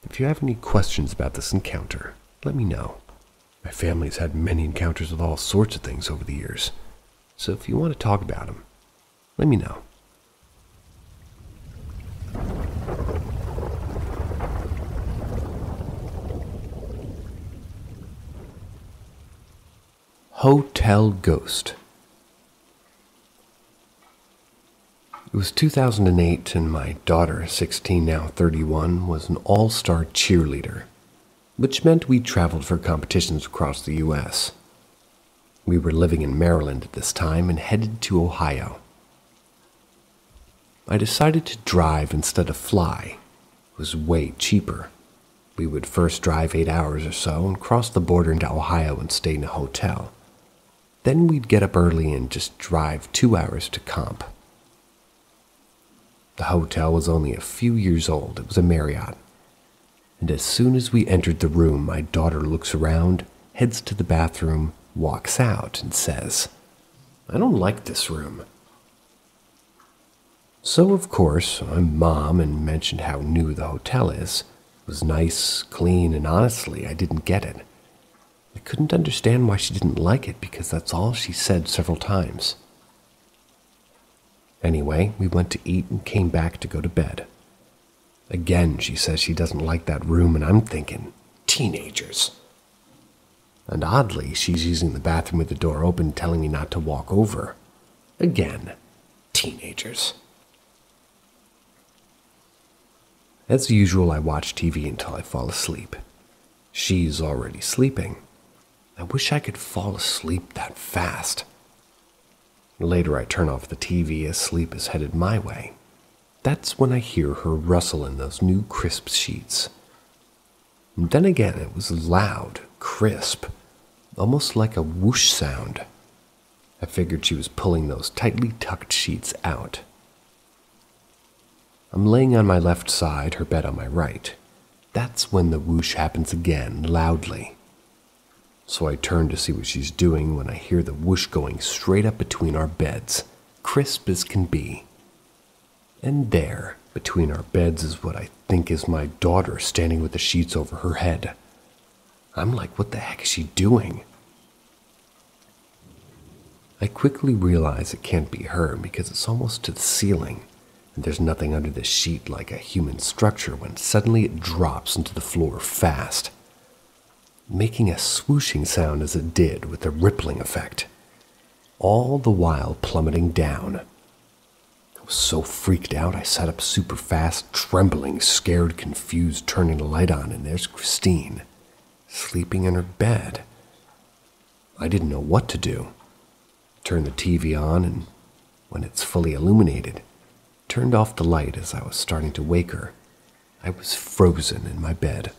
If you have any questions about this encounter, let me know. My family's had many encounters with all sorts of things over the years, so if you want to talk about them, let me know. Hotel Ghost. It was 2008, and my daughter, 16 now 31, was an all-star cheerleader, which meant we traveled for competitions across the U.S. We were living in Maryland at this time and headed to Ohio. I decided to drive instead of fly. It was way cheaper. We would first drive 8 hours or so and cross the border into Ohio and stay in a hotel. Then we'd get up early and just drive 2 hours to comp. The hotel was only a few years old. It was a Marriott. And as soon as we entered the room, my daughter looks around, heads to the bathroom, walks out, and says, "I don't like this room." So, of course, I'm mom and mentioned how new the hotel is. It was nice, clean, and honestly, I didn't get it. I couldn't understand why she didn't like it because that's all she said several times. Anyway, we went to eat and came back to go to bed. Again, she says she doesn't like that room, and I'm thinking, teenagers. And oddly, she's using the bathroom with the door open, telling me not to walk over. Again, teenagers. As usual, I watch TV until I fall asleep. She's already sleeping. I wish I could fall asleep that fast. Later, I turn off the TV as sleep is headed my way. That's when I hear her rustle in those new crisp sheets. And then again, it was loud, crisp, almost like a whoosh sound. I figured she was pulling those tightly tucked sheets out. I'm laying on my left side, her bed on my right. That's when the whoosh happens again, loudly. So I turn to see what she's doing when I hear the whoosh going straight up between our beds, crisp as can be. And there, between our beds, is what I think is my daughter standing with the sheets over her head. I'm like, what the heck is she doing? I quickly realize it can't be her because it's almost to the ceiling, and there's nothing under the sheet like a human structure when suddenly it drops into the floor fast, making a swooshing sound as it did with a rippling effect, all the while plummeting down. I was so freaked out I sat up super fast, trembling, scared, confused, turning the light on, and there's Christine, sleeping in her bed. I didn't know what to do. Turned the TV on, and when it's fully illuminated, turned off the light as I was starting to wake her. I was frozen in my bed.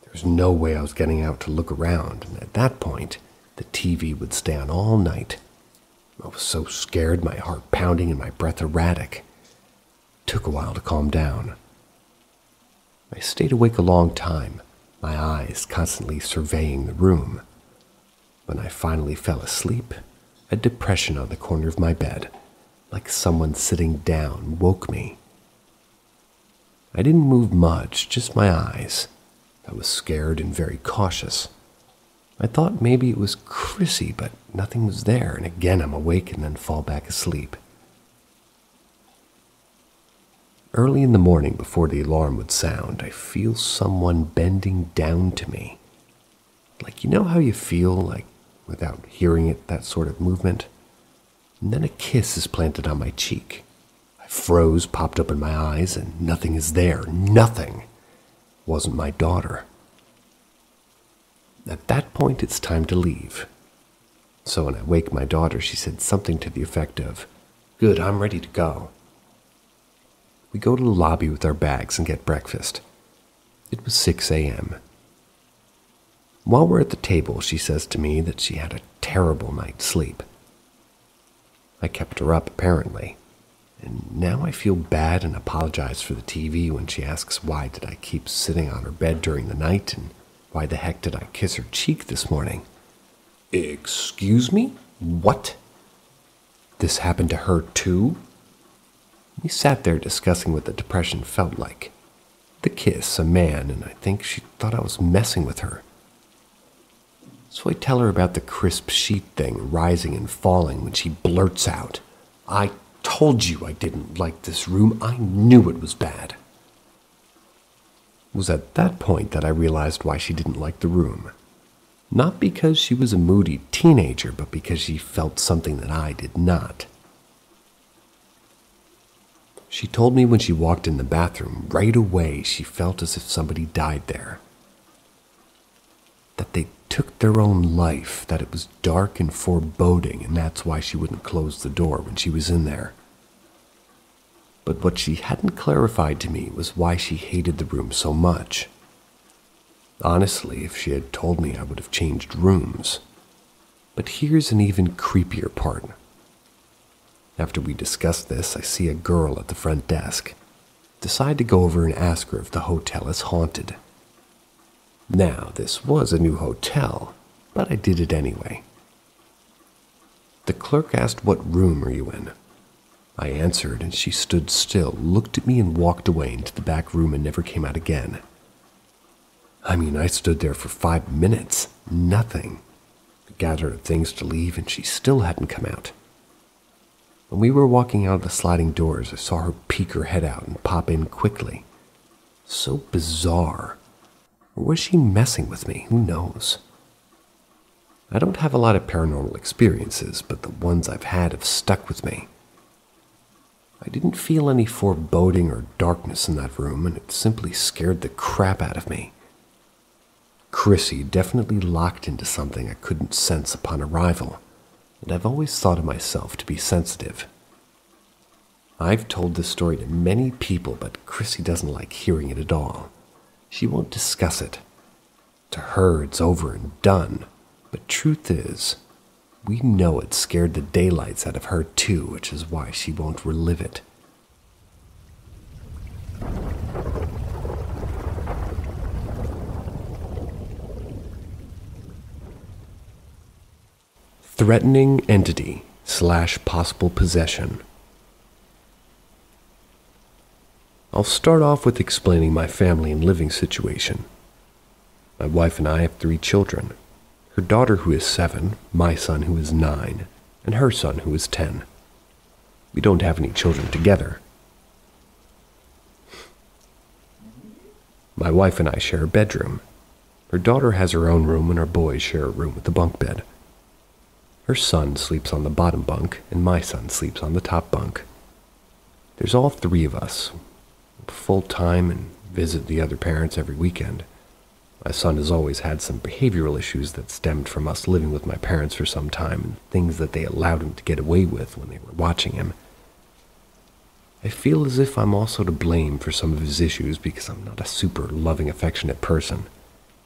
There was no way I was getting out to look around, and at that point, the TV would stay on all night. I was so scared, my heart pounding and my breath erratic. It took a while to calm down. I stayed awake a long time, my eyes constantly surveying the room. When I finally fell asleep, a depression on the corner of my bed, like someone sitting down, woke me. I didn't move much, just my eyes. I was scared and very cautious. I thought maybe it was Chrissy, but nothing was there, and again I'm awake and then fall back asleep. Early in the morning, before the alarm would sound, I feel someone bending down to me. Like, you know how you feel, like, without hearing it, that sort of movement? And then a kiss is planted on my cheek. I froze, popped open my eyes, and nothing is there. Nothing. It wasn't my daughter. At that point, it's time to leave. So when I wake my daughter, she said something to the effect of, "Good, I'm ready to go." We go to the lobby with our bags and get breakfast. It was 6 a.m. While we're at the table, she says to me that she had a terrible night's sleep. I kept her up, apparently, and now I feel bad and apologize for the TV when she asks why did I keep sitting on her bed during the night and why the heck did I kiss her cheek this morning? Excuse me? What? This happened to her too? We sat there discussing what the depression felt like. The kiss, a man, and I think she thought I was messing with her. So I tell her about the crisp sheet thing rising and falling when she blurts out, "I told you I didn't like this room. I knew it was bad." It was at that point that I realized why she didn't like the room. Not because she was a moody teenager, but because she felt something that I did not. She told me when she walked in the bathroom, right away she felt as if somebody died there. That they took their own life, that it was dark and foreboding, and that's why she wouldn't close the door when she was in there. But what she hadn't clarified to me was why she hated the room so much. Honestly, if she had told me, I would have changed rooms. But here's an even creepier part. After we discuss this, I see a girl at the front desk. Decide to go over and ask her if the hotel is haunted. Now, this was a new hotel, but I did it anyway. The clerk asked, "What room are you in?" I answered, and she stood still, looked at me, and walked away into the back room and never came out again. I stood there for 5 minutes, nothing. I gathered her things to leave, and she still hadn't come out. When we were walking out of the sliding doors, I saw her peek her head out and pop in quickly. So bizarre. Or was she messing with me? Who knows? I don't have a lot of paranormal experiences, but the ones I've had have stuck with me. I didn't feel any foreboding or darkness in that room, and it simply scared the crap out of me. Chrissy definitely locked into something I couldn't sense upon arrival, and I've always thought of myself to be sensitive. I've told this story to many people, but Chrissy doesn't like hearing it at all. She won't discuss it. To her, it's over and done, but truth is, we know it scared the daylights out of her too, which is why she won't relive it. threatening entity / possible possession. I'll start off with explaining my family and living situation. My wife and I have 3 children. Her daughter who is 7, my son who is 9, and her son who is 10. We don't have any children together. My wife and I share a bedroom. Her daughter has her own room and our boys share a room with a bunk bed. Her son sleeps on the bottom bunk and my son sleeps on the top bunk. There's all 3 of us, full time, and visit the other parents every weekend. My son has always had some behavioral issues that stemmed from us living with my parents for some time and things that they allowed him to get away with when they were watching him. I feel as if I'm also to blame for some of his issues because I'm not a super loving, affectionate person.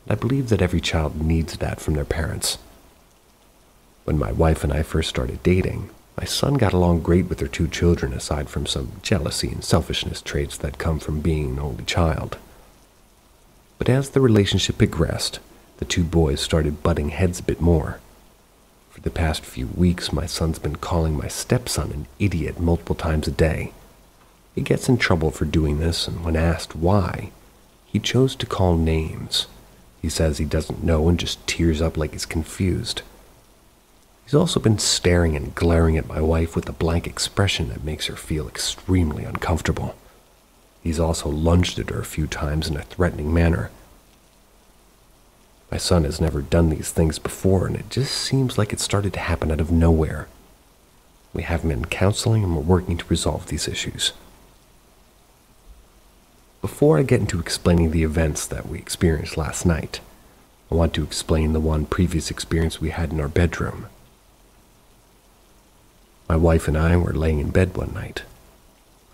I believe that every child needs that from their parents. When my wife and I first started dating, my son got along great with her 2 children aside from some jealousy and selfishness traits that come from being an only child. But as the relationship progressed, the 2 boys started butting heads a bit more. For the past few weeks, my son's been calling my stepson an idiot multiple times a day. He gets in trouble for doing this, and when asked why, he chose to call names. He says he doesn't know and just tears up like he's confused. He's also been staring and glaring at my wife with a blank expression that makes her feel extremely uncomfortable. He's also lunged at her a few times in a threatening manner. My son has never done these things before, and it just seems like it started to happen out of nowhere. We have him in counseling and we're working to resolve these issues. Before I get into explaining the events that we experienced last night, I want to explain the one previous experience we had in our bedroom. My wife and I were laying in bed one night.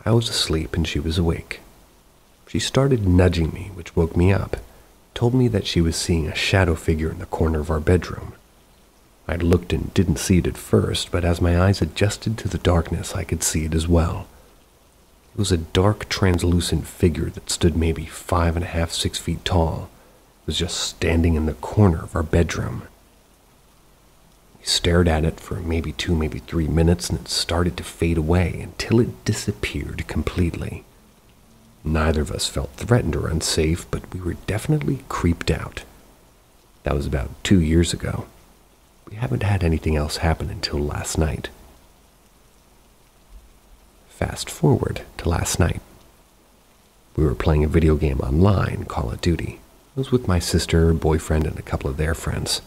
I was asleep and she was awake. She started nudging me, which woke me up, told me that she was seeing a shadow figure in the corner of our bedroom. I looked and didn't see it at first, but as my eyes adjusted to the darkness, I could see it as well. It was a dark, translucent figure that stood maybe 5.5, 6 feet tall. It was just standing in the corner of our bedroom. We stared at it for maybe 2, maybe 3 minutes, and it started to fade away until it disappeared completely. Neither of us felt threatened or unsafe, but we were definitely creeped out. That was about 2 years ago. We haven't had anything else happen until last night. Fast forward to last night. We were playing a video game online, Call of Duty. I was with my sister, her boyfriend, and a couple of their friends.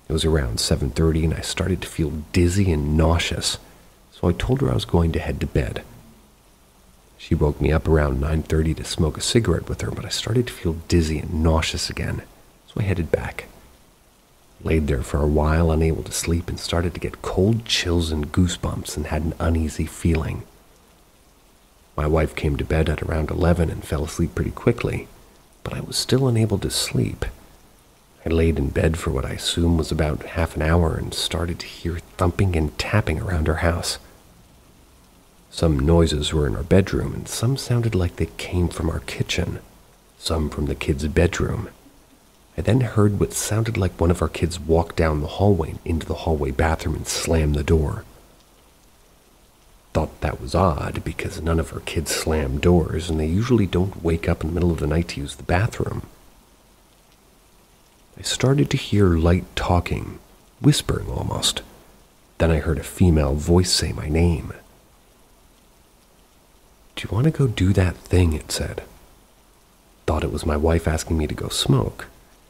It was around 7:30 and I started to feel dizzy and nauseous, so I told her I was going to head to bed. She woke me up around 9:30 to smoke a cigarette with her, but I started to feel dizzy and nauseous again, so I headed back. Laid there for a while, unable to sleep, and started to get cold chills and goosebumps and had an uneasy feeling. My wife came to bed at around 11 and fell asleep pretty quickly, but I was still unable to sleep. I laid in bed for what I assume was about half an hour and started to hear thumping and tapping around our house. Some noises were in our bedroom and some sounded like they came from our kitchen, some from the kids' bedroom. I then heard what sounded like one of our kids walk down the hallway and into the hallway bathroom and slam the door. Thought that was odd because none of our kids slam doors and they usually don't wake up in the middle of the night to use the bathroom. I started to hear light talking, whispering almost. Then I heard a female voice say my name. "Do you want to go do that thing?" it said. Thought it was my wife asking me to go smoke,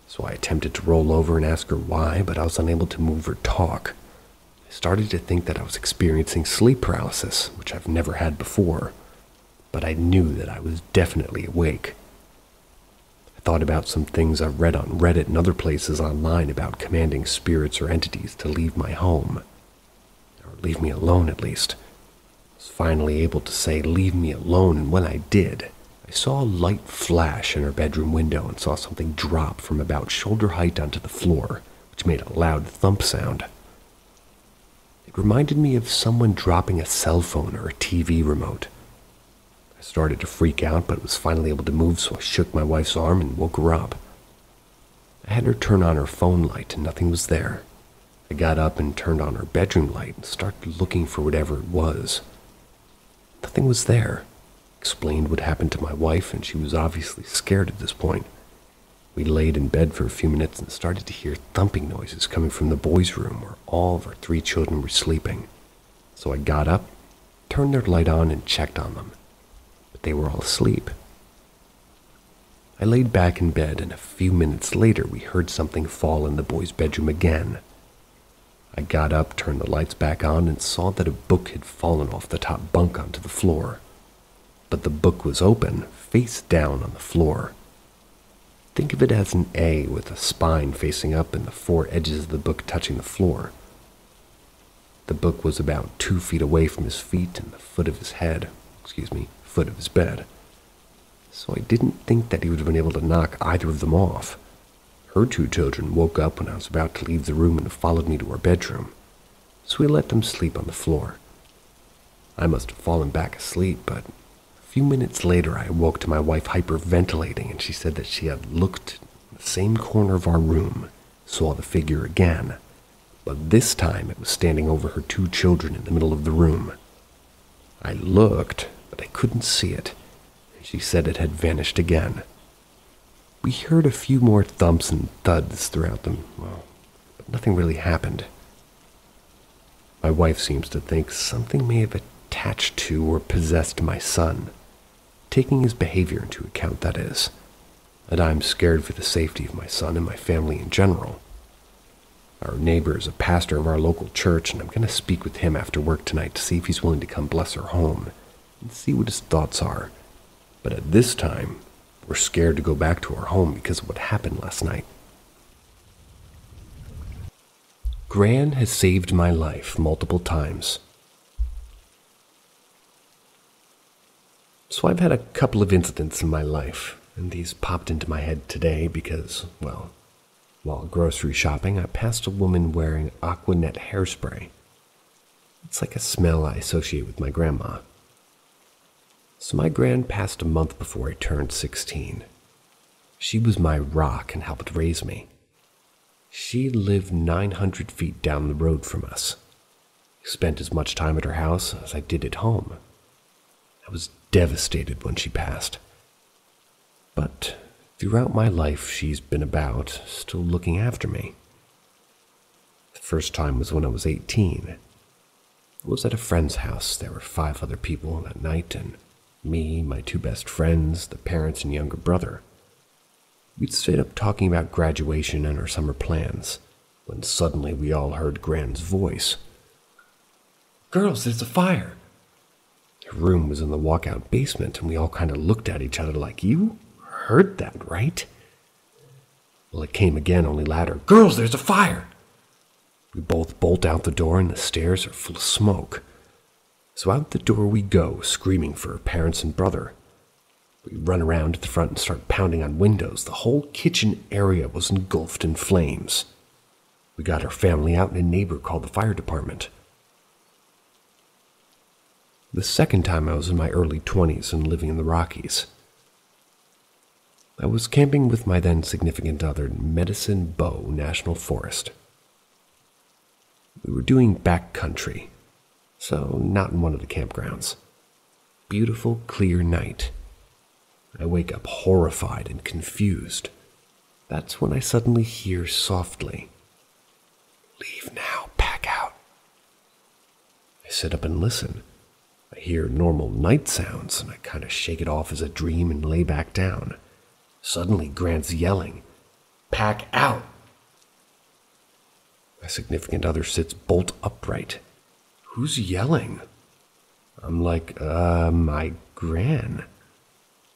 so I attempted to roll over and ask her why, but I was unable to move or talk. I started to think that I was experiencing sleep paralysis, which I've never had before, but I knew that I was definitely awake. I thought about some things I've read on Reddit and other places online about commanding spirits or entities to leave my home, or leave me alone at least. I was finally able to say, "Leave me alone," and when I did, I saw a light flash in her bedroom window and saw something drop from about shoulder height onto the floor, which made a loud thump sound. It reminded me of someone dropping a cell phone or a TV remote. I started to freak out, but was finally able to move, so I shook my wife's arm and woke her up. I had her turn on her phone light and nothing was there. I got up and turned on her bedroom light and started looking for whatever it was. Nothing was there. Explained what happened to my wife, and she was obviously scared at this point. We laid in bed for a few minutes and started to hear thumping noises coming from the boys' room where all of our 3 children were sleeping. So I got up, turned their light on, and checked on them. But they were all asleep. I laid back in bed, and a few minutes later we heard something fall in the boys' bedroom again. I got up, turned the lights back on, and saw that a book had fallen off the top bunk onto the floor. But the book was open, face down on the floor. Think of it as an A with a spine facing up and the 4 edges of the book touching the floor. The book was about 2 feet away from his feet and the foot of his bed. So I didn't think that he would have been able to knock either of them off. Her 2 children woke up when I was about to leave the room and followed me to our bedroom, so we let them sleep on the floor. I must have fallen back asleep, but a few minutes later I awoke to my wife hyperventilating, and she said that she had looked in the same corner of our room, saw the figure again, but this time it was standing over her 2 children in the middle of the room. I looked, but I couldn't see it, and she said it had vanished again. We heard a few more thumps and thuds throughout them, but nothing really happened. My wife seems to think something may have attached to or possessed my son, taking his behavior into account, that is, and I'm scared for the safety of my son and my family in general. Our neighbor is a pastor of our local church, and I'm going to speak with him after work tonight to see if he's willing to come bless our home and see what his thoughts are. But at this time, we're scared to go back to our home because of what happened last night. Gran has saved my life multiple times. So I've had a couple of incidents in my life, and these popped into my head today because, well, while grocery shopping, I passed a woman wearing Aquanet hairspray. It's like a smell I associate with my grandma. So my gran passed a month before I turned 16. She was my rock and helped raise me. She lived 900 feet down the road from us. I spent as much time at her house as I did at home. I was devastated when she passed. But throughout my life, she's been about, still looking after me. The first time was when I was 18. I was at a friend's house. There were 5 other people that night, and me, my 2 best friends, the parents, and younger brother. We'd stayed up talking about graduation and our summer plans, when suddenly we all heard Gran's voice. "Girls, there's a fire!" Her room was in the walkout basement, and we all kind of looked at each other like, "You heard that, right?" Well, it came again, only louder. "Girls, there's a fire!" We both bolt out the door, and the stairs are full of smoke. So out the door we go, screaming for her parents and brother. We run around to the front and start pounding on windows. The whole kitchen area was engulfed in flames. We got our family out, and a neighbor called the fire department. The second time I was in my early 20s and living in the Rockies. I was camping with my then significant other in Medicine Bow National Forest. We were doing backcountry, so not in one of the campgrounds. Beautiful, clear night. I wake up horrified and confused. That's when I suddenly hear softly, "Leave now, pack out." I sit up and listen. I hear normal night sounds, and I kind of shake it off as a dream and lay back down. Suddenly, Grant's yelling, "Pack out!" My significant other sits bolt upright. "Who's yelling?" I'm like, my Gran."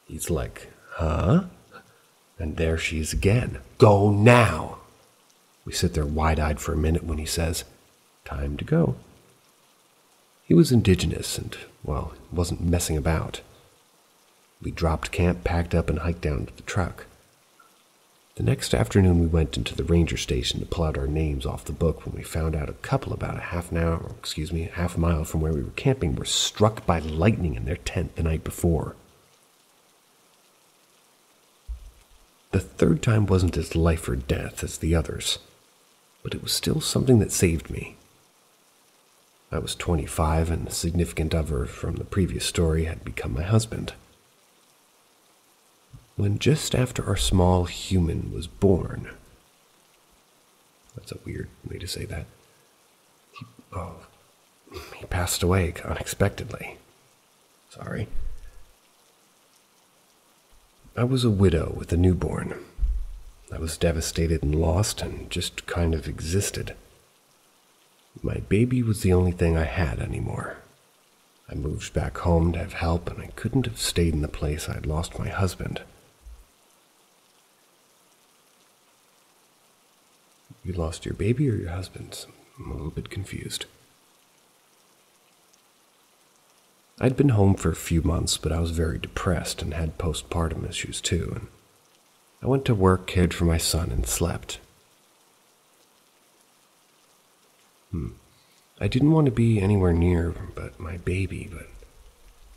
He's like, "Huh?" And there she is again. "Go now!" We sit there wide-eyed for a minute when he says, "Time to go." He was indigenous and, well, wasn't messing about. We dropped camp, packed up, and hiked down to the truck. The next afternoon, we went into the ranger station to pull out our names off the book when we found out a couple about a half mile from where we were camping were struck by lightning in their tent the night before. The third time wasn't as life or death as the others. but it was still something that saved me. I was 25, and the significant other from the previous story had become my husband. When just after our small human was born, that's a weird way to say that, he passed away unexpectedly. Sorry. I was a widow with a newborn. I was devastated and lost and just kind of existed. My baby was the only thing I had anymore. I moved back home to have help, and I couldn't have stayed in the place I'd lost my husband. You lost your baby or your husband? I'm a little bit confused. I'd been home for a few months, but I was very depressed and had postpartum issues too, and I went to work, cared for my son, and slept. I didn't want to be anywhere near my baby, but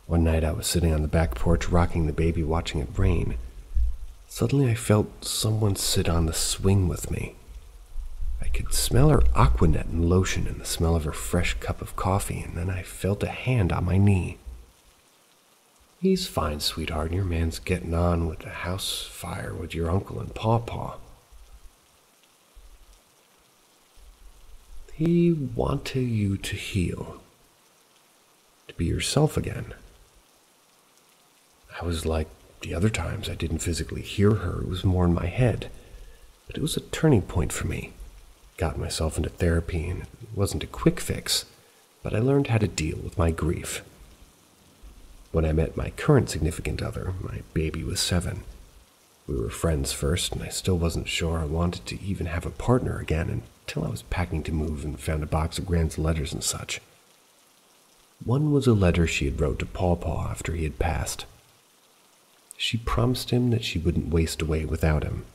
one night I was sitting on the back porch rocking the baby, watching it rain. Suddenly I felt someone sit on the swing with me. I could smell her Aquanet and lotion and the smell of her fresh cup of coffee, and then I felt a hand on my knee. He's fine, sweetheart. Your man's getting on with the house fire with your uncle and Pawpaw. He wanted you to heal, to be yourself again. I was like the other times. I didn't physically hear her. It was more in my head. But it was a turning point for me. Got myself into therapy, and it wasn't a quick fix, but I learned how to deal with my grief. When I met my current significant other, my baby was 7. We were friends first, and I still wasn't sure I wanted to even have a partner again until I was packing to move and found a box of Grant's letters and such. One was a letter she had wrote to Pawpaw after he had passed. She promised him that she wouldn't waste away without him,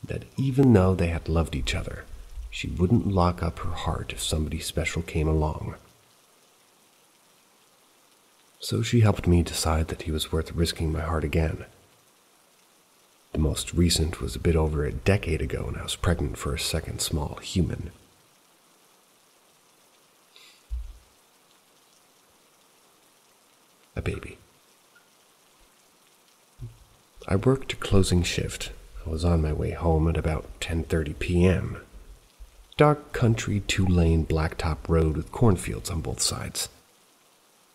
that even though they had loved each other, she wouldn't lock up her heart if somebody special came along. So she helped me decide that he was worth risking my heart again. The most recent was a bit over a decade ago, and I was pregnant for a second small human. A baby. I worked a closing shift. I was on my way home at about 10:30 p.m. Dark country, 2-lane blacktop road with cornfields on both sides.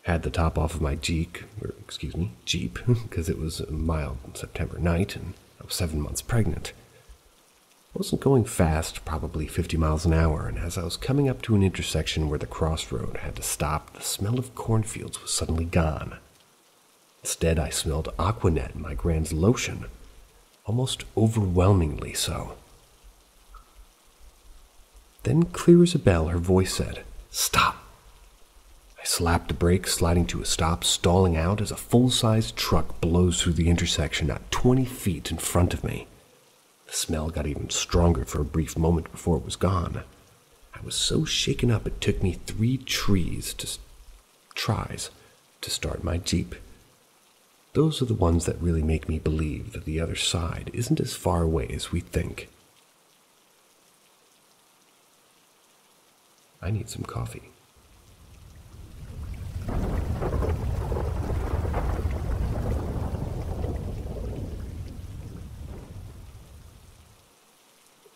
Had the top off of my Jeep, because it was a mild September night and I was 7 months pregnant. I wasn't going fast, probably 50 miles an hour, and as I was coming up to an intersection where the crossroad had to stop, the smell of cornfields was suddenly gone. Instead, I smelled Aquanet and my Grand's lotion, almost overwhelmingly so. Then, clear as a bell, her voice said, "Stop." I slapped the brakes, sliding to a stop, stalling out as a full-sized truck blows through the intersection not 20 feet in front of me. The smell got even stronger for a brief moment before it was gone. I was so shaken up it took me 3 tries to start my Jeep. Those are the ones that really make me believe that the other side isn't as far away as we think. I need some coffee.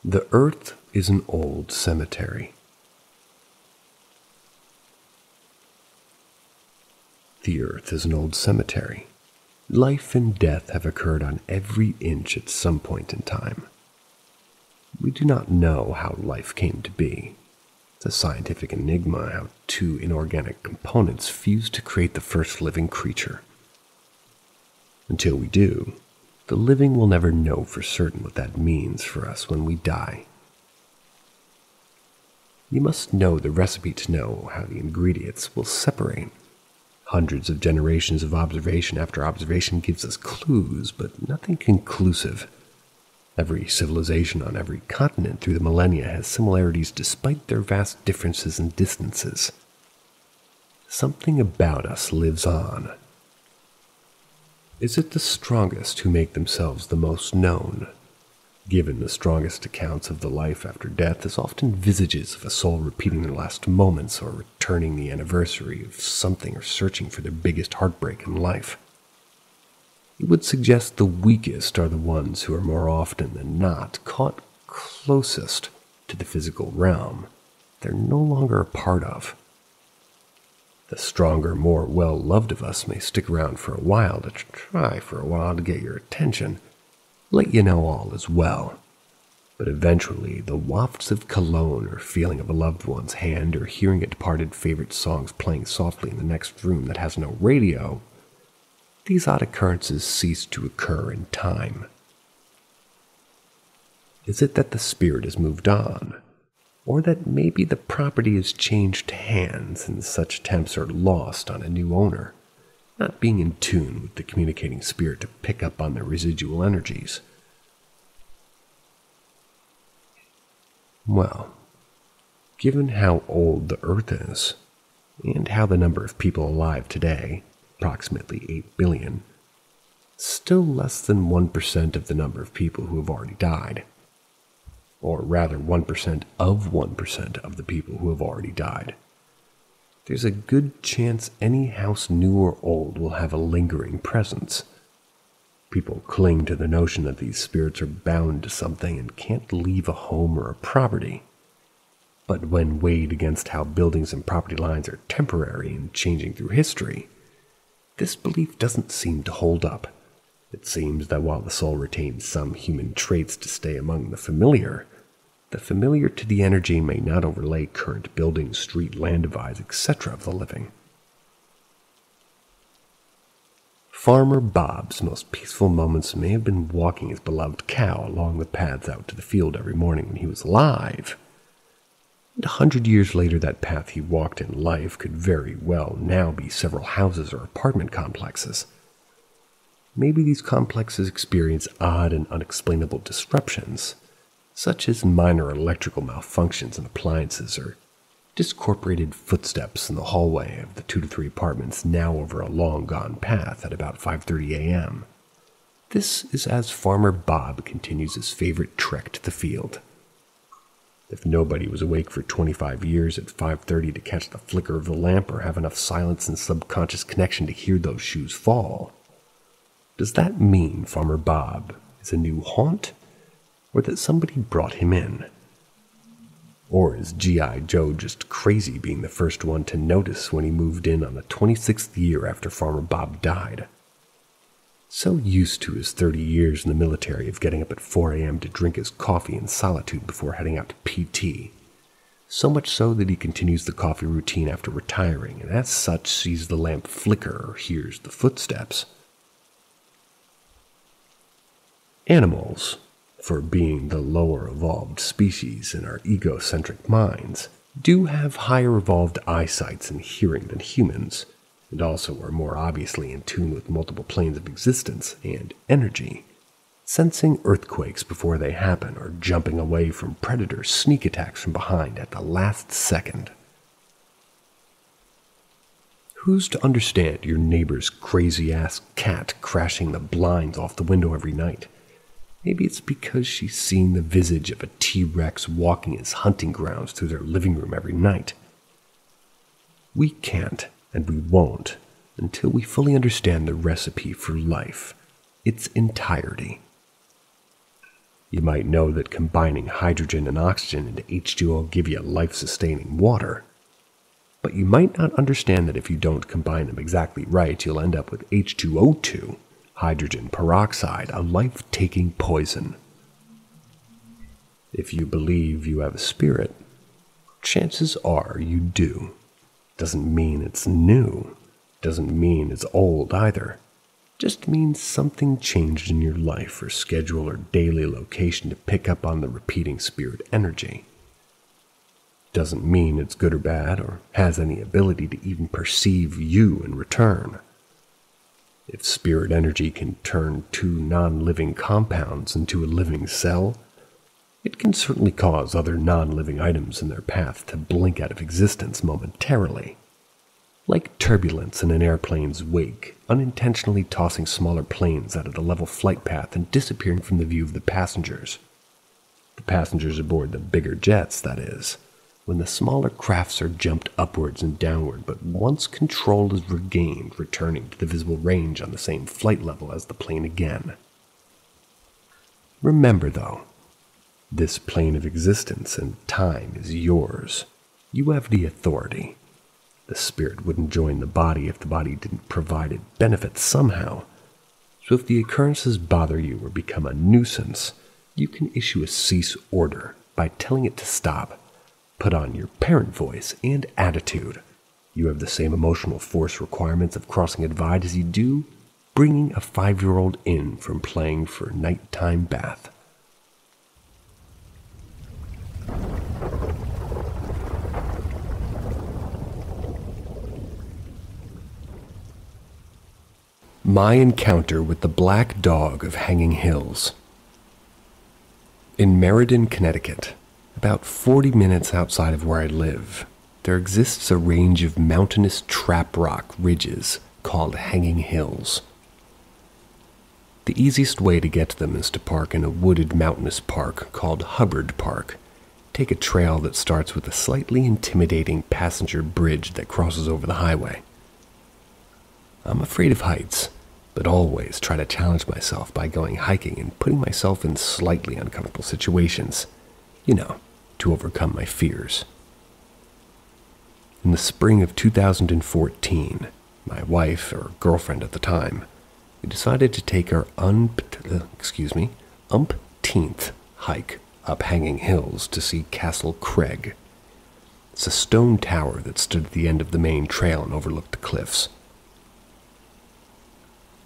The earth is an old cemetery. The earth is an old cemetery. Life and death have occurred on every inch at some point in time. We do not know how life came to be. It's a scientific enigma how 2 inorganic components fused to create the first living creature. Until we do, the living will never know for certain what that means for us when we die. You must know the recipe to know how the ingredients will separate. Hundreds of generations of observation after observation gives us clues, but nothing conclusive. Every civilization on every continent through the millennia has similarities despite their vast differences and distances. Something about us lives on. Is it the strongest who make themselves the most known? Given the strongest accounts of the life after death as often visages of a soul repeating their last moments or returning the anniversary of something or searching for their biggest heartbreak in life. It would suggest the weakest are the ones who are more often than not caught closest to the physical realm they're no longer a part of. The stronger, more well-loved of us may stick around for a while to get your attention, let you know all is well. But eventually, the wafts of cologne or feeling of a loved one's hand or hearing a departed favorite songs playing softly in the next room that has no radio, these odd occurrences cease to occur in time. Is it that the spirit has moved on? Or that maybe the property has changed hands and such attempts are lost on a new owner, not being in tune with the communicating spirit to pick up on their residual energies? Well, given how old the Earth is, and how the number of people alive today, approximately 8 billion, still less than 1% of the number of people who have already died. Or rather 1% of 1% of the people who have already died. There's a good chance any house, new or old, will have a lingering presence. People cling to the notion that these spirits are bound to something and can't leave a home or a property. But when weighed against how buildings and property lines are temporary and changing through history, this belief doesn't seem to hold up. It seems that while the soul retains some human traits to stay among the familiar to the energy may not overlay current buildings, street, land divides, etc. of the living. Farmer Bob's most peaceful moments may have been walking his beloved cow along the paths out to the field every morning when he was alive. And 100 years later, that path he walked in life could very well now be several houses or apartment complexes. Maybe these complexes experience odd and unexplainable disruptions, such as minor electrical malfunctions in appliances or discorporated footsteps in the hallway of the 2 to 3 apartments now over a long-gone path at about 5:30 a.m. This is as Farmer Bob continues his favorite trek to the field. If nobody was awake for 25 years at 5:30 to catch the flicker of the lamp or have enough silence and subconscious connection to hear those shoes fall, does that mean Farmer Bob is a new haunt, or that somebody brought him in? Or is G.I. Joe just crazy being the first one to notice when he moved in on the 26th year after Farmer Bob died? So used to his 30 years in the military of getting up at 4 a.m. to drink his coffee in solitude before heading out to PT. So much so that he continues the coffee routine after retiring, and as such sees the lamp flicker or hears the footsteps. Animals, for being the lower evolved species in our egocentric minds, do have higher evolved eyesights and hearing than humans, and also are more obviously in tune with multiple planes of existence and energy, sensing earthquakes before they happen or jumping away from predators' sneak attacks from behind at the last second. Who's to understand your neighbor's crazy-ass cat crashing the blinds off the window every night? Maybe it's because she's seen the visage of a T-Rex walking his hunting grounds through their living room every night. We can't, and we won't, until we fully understand the recipe for life, its entirety. You might know that combining hydrogen and oxygen into H2O will give you life-sustaining water, but you might not understand that if you don't combine them exactly right, you'll end up with H2O2, hydrogen peroxide, a life-taking poison. If you believe you have a spirit, chances are you do. Doesn't mean it's new. Doesn't mean it's old either. Just means something changed in your life or schedule or daily location to pick up on the repeating spirit energy. Doesn't mean it's good or bad or has any ability to even perceive you in return. If spirit energy can turn 2 non-living compounds into a living cell, it can certainly cause other non-living items in their path to blink out of existence momentarily. Like turbulence in an airplane's wake, unintentionally tossing smaller planes out of the level flight path and disappearing from the view of the passengers. The passengers aboard the bigger jets, that is, when the smaller crafts are jumped upwards and downward, but once control is regained, returning to the visible range on the same flight level as the plane again. Remember, though, this plane of existence and time is yours. You have the authority. The spirit wouldn't join the body if the body didn't provide it benefits somehow. So if the occurrences bother you or become a nuisance, you can issue a cease order by telling it to stop. Put on your parent voice and attitude. You have the same emotional force requirements of crossing a divide as you do bringing a 5-year-old in from playing for nighttime bath. My encounter with the black dog of Hanging Hills. In Meriden, Connecticut, about 40 minutes outside of where I live, there exists a range of mountainous trap rock ridges called Hanging Hills. The easiest way to get to them is to park in a wooded mountainous park called Hubbard Park. Take a trail that starts with a slightly intimidating passenger bridge that crosses over the highway. I'm afraid of heights, but always try to challenge myself by going hiking and putting myself in slightly uncomfortable situations, to overcome my fears. In the spring of 2014, my wife, or girlfriend at the time, we decided to take our umpteenth hike up Hanging Hills to see Castle Craig. It's a stone tower that stood at the end of the main trail and overlooked the cliffs.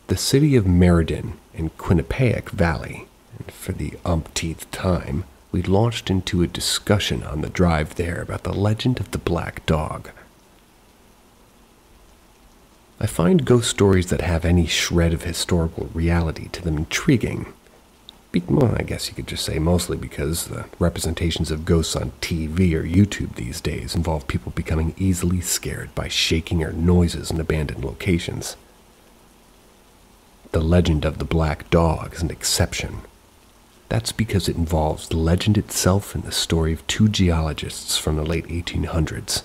The city of Meriden in Quinnipiac Valley, and for the umpteenth time, we launched into a discussion on the drive there about the legend of the black dog. I find ghost stories that have any shred of historical reality to them intriguing. Well, I guess you could just say mostly because the representations of ghosts on TV or YouTube these days involve people becoming easily scared by shaking or noises in abandoned locations. The legend of the black dog is an exception. That's because it involves the legend itself and the story of two geologists from the late 1800s.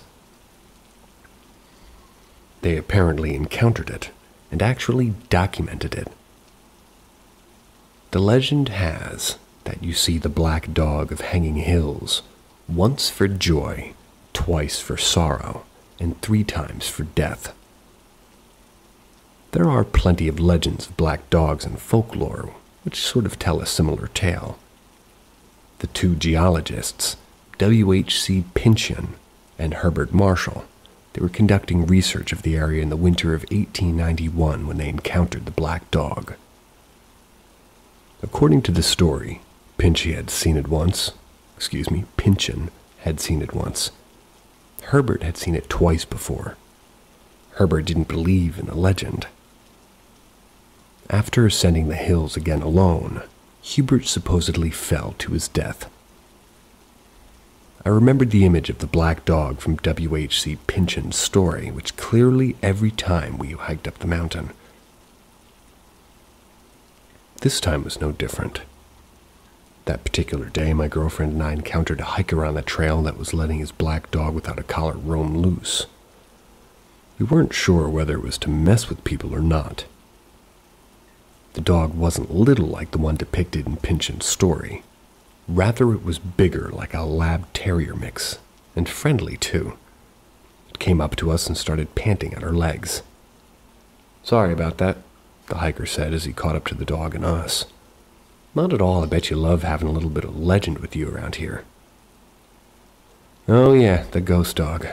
They apparently encountered it and actually documented it. The legend has that you see the black dog of Hanging Hills once for joy, twice for sorrow, and 3 times for death. There are plenty of legends of black dogs in folklore, which sort of tell a similar tale. The two geologists, W.H.C. Pynchon and Herbert Marshall, they were conducting research of the area in the winter of 1891 when they encountered the black dog. According to the story, Pynchon had seen it once. Herbert had seen it twice before. Herbert didn't believe in the legend. After ascending the hills again alone, Hubert supposedly fell to his death. I remembered the image of the black dog from W.H.C. Pynchon's story, which clearly every time we hiked up the mountain. This time was no different. That particular day, my girlfriend and I encountered a hiker on the trail that was letting his black dog without a collar roam loose. We weren't sure whether it was to mess with people or not. The dog wasn't little like the one depicted in Pynchon's story. Rather, it was bigger, like a lab terrier mix, and friendly too. It came up to us and started panting at our legs. "Sorry about that," the hiker said as he caught up to the dog and us. "Not at all. I bet you love having a little bit of legend with you around here." "Oh yeah, the ghost dog,"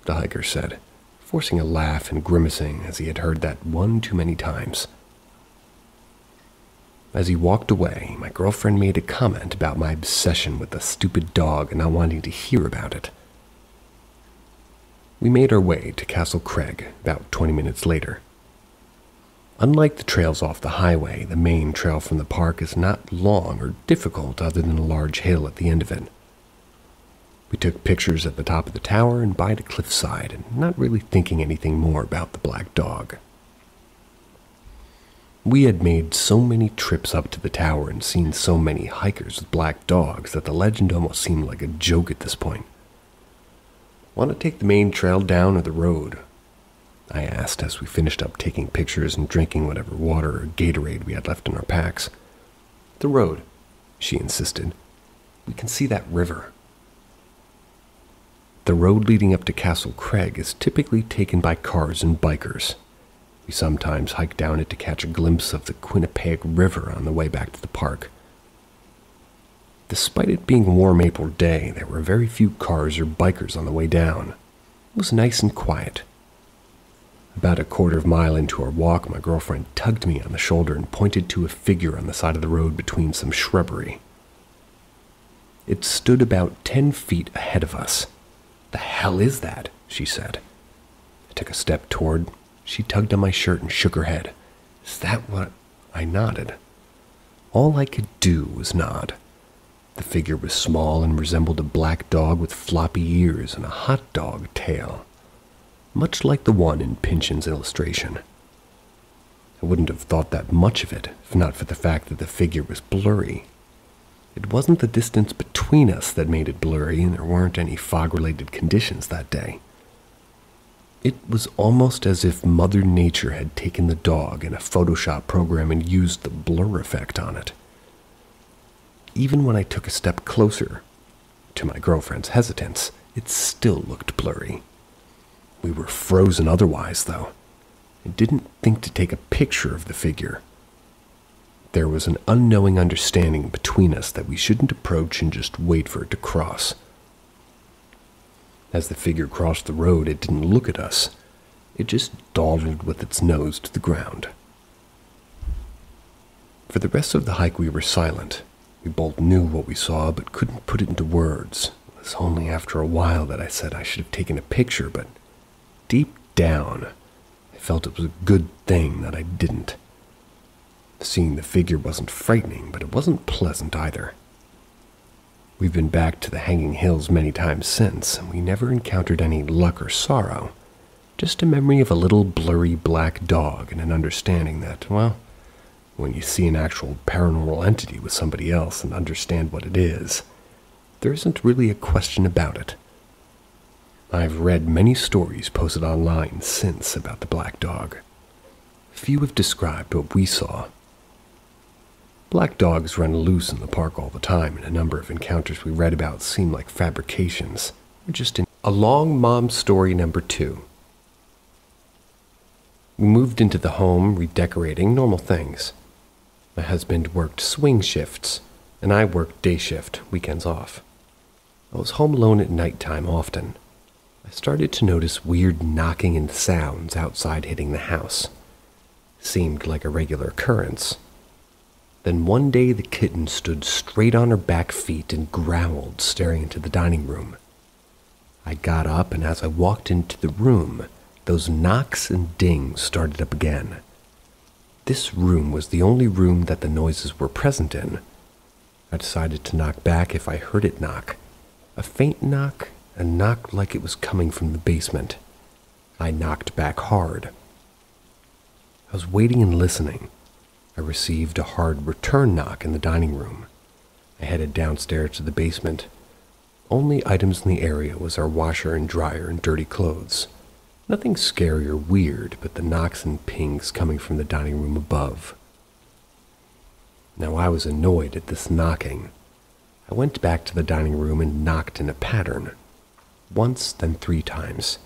the hiker said, forcing a laugh and grimacing as he had heard that one too many times. As he walked away, my girlfriend made a comment about my obsession with the stupid dog and not wanting to hear about it. We made our way to Castle Craig about 20 minutes later. Unlike the trails off the highway, the main trail from the park is not long or difficult other than a large hill at the end of it. We took pictures at the top of the tower and by the cliffside, and not really thinking anything more about the black dog. We had made so many trips up to the tower and seen so many hikers with black dogs that the legend almost seemed like a joke at this point. "Want to take the main trail down or the road?" I asked as we finished up taking pictures and drinking whatever water or Gatorade we had left in our packs. "The road," she insisted. "We can see that river." The road leading up to Castle Craig is typically taken by cars and bikers. We sometimes hike down it to catch a glimpse of the Quinnipiac River on the way back to the park. Despite it being a warm April day, there were very few cars or bikers on the way down. It was nice and quiet. About a quarter of a mile into our walk, my girlfriend tugged me on the shoulder and pointed to a figure on the side of the road between some shrubbery. It stood about 10 feet ahead of us. "The hell is that?" she said. I took a step toward. She tugged on my shirt and shook her head. "Is that what—" I nodded. All I could do was nod. The figure was small and resembled a black dog with floppy ears and a hot dog tail, much like the one in Pynchon's illustration. I wouldn't have thought that much of it if not for the fact that the figure was blurry. It wasn't the distance between us that made it blurry, and there weren't any fog-related conditions that day. It was almost as if Mother Nature had taken the dog in a Photoshop program and used the blur effect on it. Even when I took a step closer, to my girlfriend's hesitance, it still looked blurry. We were frozen otherwise, though. I didn't think to take a picture of the figure. There was an unknowing understanding between us that we shouldn't approach and just wait for it to cross. As the figure crossed the road, it didn't look at us. It just dawdled with its nose to the ground. For the rest of the hike, we were silent. We both knew what we saw, but couldn't put it into words. It was only after a while that I said I should have taken a picture, but deep down, I felt it was a good thing that I didn't. Seeing the figure wasn't frightening, but it wasn't pleasant either. We've been back to the Hanging Hills many times since, and we never encountered any luck or sorrow. Just a memory of a little blurry black dog and an understanding that, well, when you see an actual paranormal entity with somebody else and understand what it is, there isn't really a question about it. I've read many stories posted online since about the black dog. Few have described what we saw. Black dogs run loose in the park all the time, and a number of encounters we read about seem like fabrications. We're just in Along Mom's Story number 2. We moved into the home, redecorating, normal things. My husband worked swing shifts, and I worked day shift, weekends off. I was home alone at nighttime often. I started to notice weird knocking and sounds outside hitting the house. Seemed like a regular occurrence. Then one day the kitten stood straight on her back feet and growled, staring into the dining room. I got up, and as I walked into the room, those knocks and dings started up again. This room was the only room that the noises were present in. I decided to knock back if I heard it knock. A faint knock, a knock like it was coming from the basement. I knocked back hard. I was waiting and listening. I received a hard return knock in the dining room. I headed downstairs to the basement. Only items in the area was our washer and dryer and dirty clothes. Nothing scary or weird, but the knocks and pings coming from the dining room above. Now I was annoyed at this knocking. I went back to the dining room and knocked in a pattern. Once, then 3 times.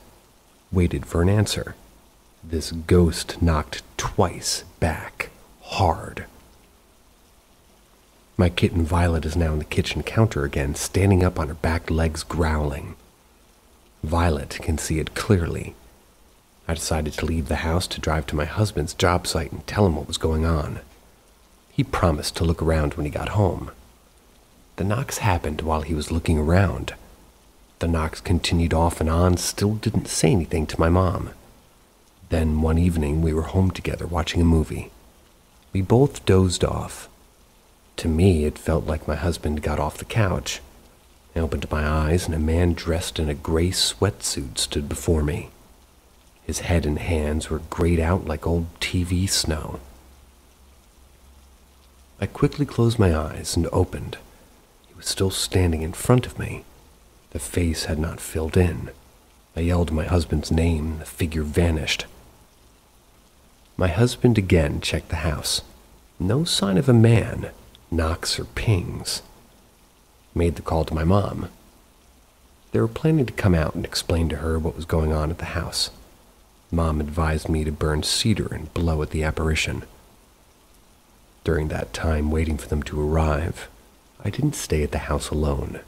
Waited for an answer. This ghost knocked twice back. Hard. My kitten Violet is now on the kitchen counter again, standing up on her back legs growling. Violet can see it clearly. I decided to leave the house to drive to my husband's job site and tell him what was going on. He promised to look around when he got home. The knocks happened while he was looking around. The knocks continued off and on, still didn't say anything to my mom. Then one evening we were home together watching a movie. We both dozed off. To me, it felt like my husband got off the couch. I opened my eyes, and a man dressed in a gray sweatsuit stood before me. His head and hands were grayed out like old TV snow. I quickly closed my eyes and opened. He was still standing in front of me. The face had not filled in. I yelled my husband's name, and the figure vanished. My husband again checked the house. No sign of a man, knocks or pings. Made the call to my mom. They were planning to come out and explain to her what was going on at the house. Mom advised me to burn cedar and blow at the apparition. During that time waiting for them to arrive, I didn't stay at the house alone.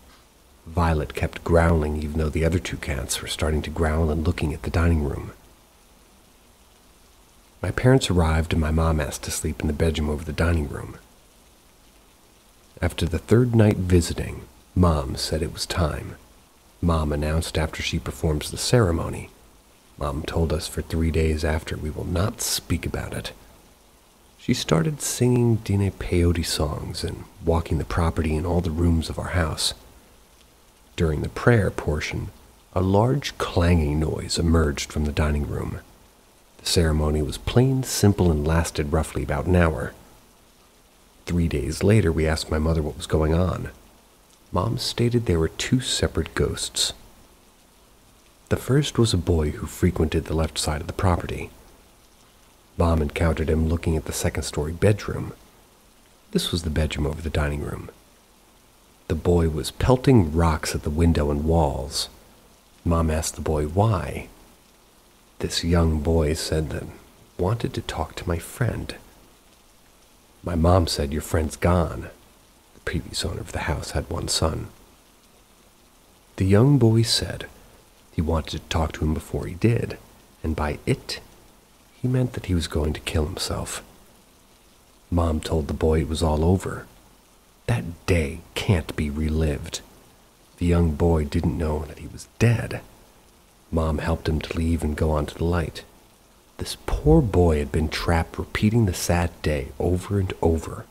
Violet kept growling even though the other two cats were starting to growl and looking at the dining room. My parents arrived and my mom asked to sleep in the bedroom over the dining room. After the third night visiting, Mom said it was time. Mom announced after she performs the ceremony. Mom told us for 3 days after we will not speak about it. She started singing Dine Peyote songs and walking the property in all the rooms of our house. During the prayer portion, a large clanging noise emerged from the dining room. The ceremony was plain, simple, and lasted roughly about an hour. 3 days later, we asked my mother what was going on. Mom stated there were 2 separate ghosts. The first was a boy who frequented the left side of the property. Mom encountered him looking at the second-story bedroom. This was the bedroom over the dining room. The boy was pelting rocks at the window and walls. Mom asked the boy why. This young boy said that he wanted to talk to my friend. My mom said, "Your friend's gone." The previous owner of the house had 1 son. The young boy said he wanted to talk to him before he did, and by it, he meant that he was going to kill himself. Mom told the boy it was all over. That day can't be relived. The young boy didn't know that he was dead. Mom helped him to leave and go on to the light. This poor boy had been trapped repeating the sad day over and over.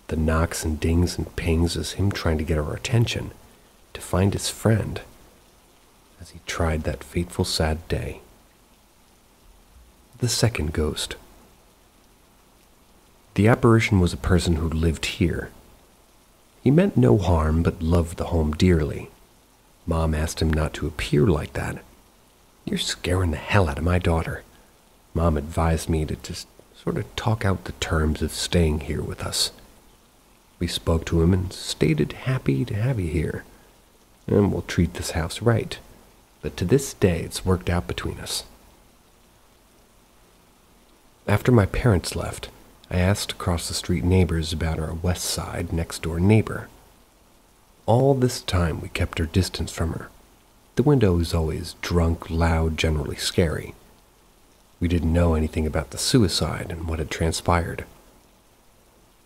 The knocks and dings and pings as him trying to get our attention, to find his friend, as he tried that fateful sad day. The second ghost. The apparition was a person who lived here. He meant no harm but loved the home dearly. Mom asked him not to appear like that. "You're scaring the hell out of my daughter." Mom advised me to just sort of talk out the terms of staying here with us. We spoke to him and stated happy to have you here, and we'll treat this house right. But to this day, it's worked out between us. After my parents left, I asked across the street neighbors about our west side next door neighbor. All this time we kept our distance from her. The window was always drunk, loud, generally scary. We didn't know anything about the suicide and what had transpired.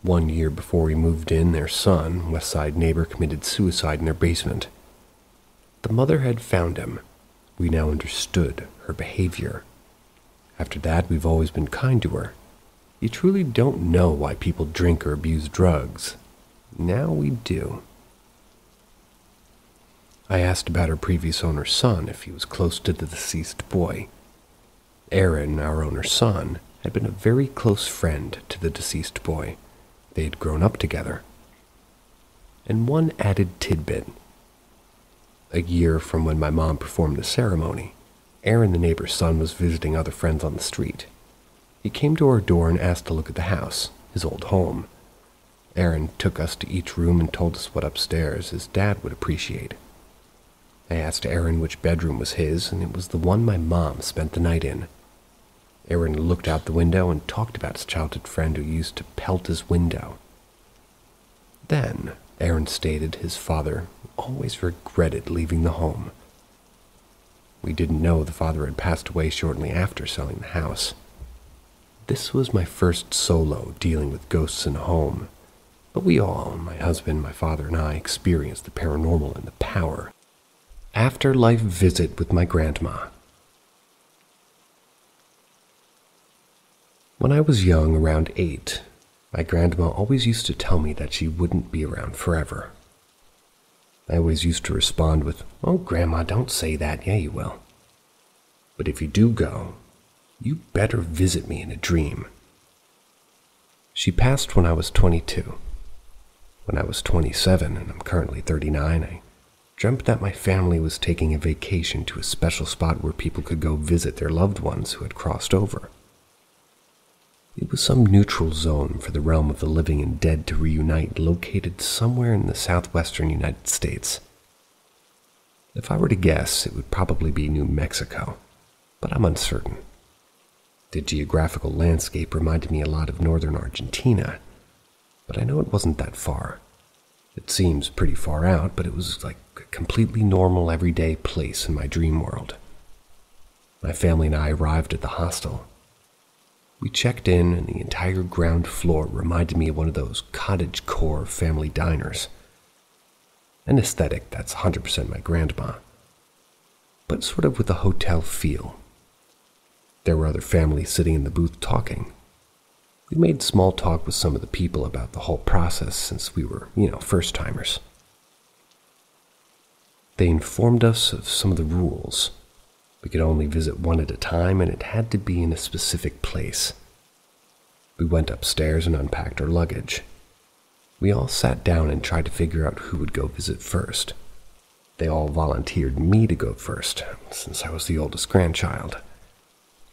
1 year before we moved in, their son, west side neighbor, committed suicide in their basement. The mother had found him. We now understood her behavior. After that, we've always been kind to her. You truly don't know why people drink or abuse drugs. Now we do. I asked about her previous owner's son, if he was close to the deceased boy. Aaron, our owner's son, had been a very close friend to the deceased boy. They had grown up together. And one added tidbit. A year from when my mom performed the ceremony, Aaron, the neighbor's son, was visiting other friends on the street. He came to our door and asked to look at the house, his old home. Aaron took us to each room and told us what upstairs his dad would appreciate. I asked Aaron which bedroom was his, and it was the one my mom spent the night in. Aaron looked out the window and talked about his childhood friend who used to pelt his window. Then, Aaron stated his father always regretted leaving the home. We didn't know the father had passed away shortly after selling the house. This was my first solo dealing with ghosts in a home, but we all, my husband, my father, and I, experienced the paranormal and the power. Afterlife visit with my grandma. When I was young, around 8, my grandma always used to tell me that she wouldn't be around forever. I always used to respond with, "Oh, Grandma, don't say that. Yeah, you will. But if you do go, you better visit me in a dream." She passed when I was 22. When I was 27, and I'm currently 39, I dreamt that my family was taking a vacation to a special spot where people could go visit their loved ones who had crossed over. It was some neutral zone for the realm of the living and dead to reunite, located somewhere in the southwestern United States. If I were to guess, it would probably be New Mexico, but I'm uncertain. The geographical landscape reminded me a lot of northern Argentina, but I know it wasn't that far. It seems pretty far out, but it was like a completely normal, everyday place in my dream world. My family and I arrived at the hostel. We checked in, and the entire ground floor reminded me of one of those cottagecore family diners. An aesthetic that's 100% my grandma, but sort of with a hotel feel. There were other families sitting in the booth talking. We made small talk with some of the people about the whole process since we were, first-timers. They informed us of some of the rules. We could only visit one at a time, and it had to be in a specific place. We went upstairs and unpacked our luggage. We all sat down and tried to figure out who would go visit first. They all volunteered me to go first, since I was the oldest grandchild.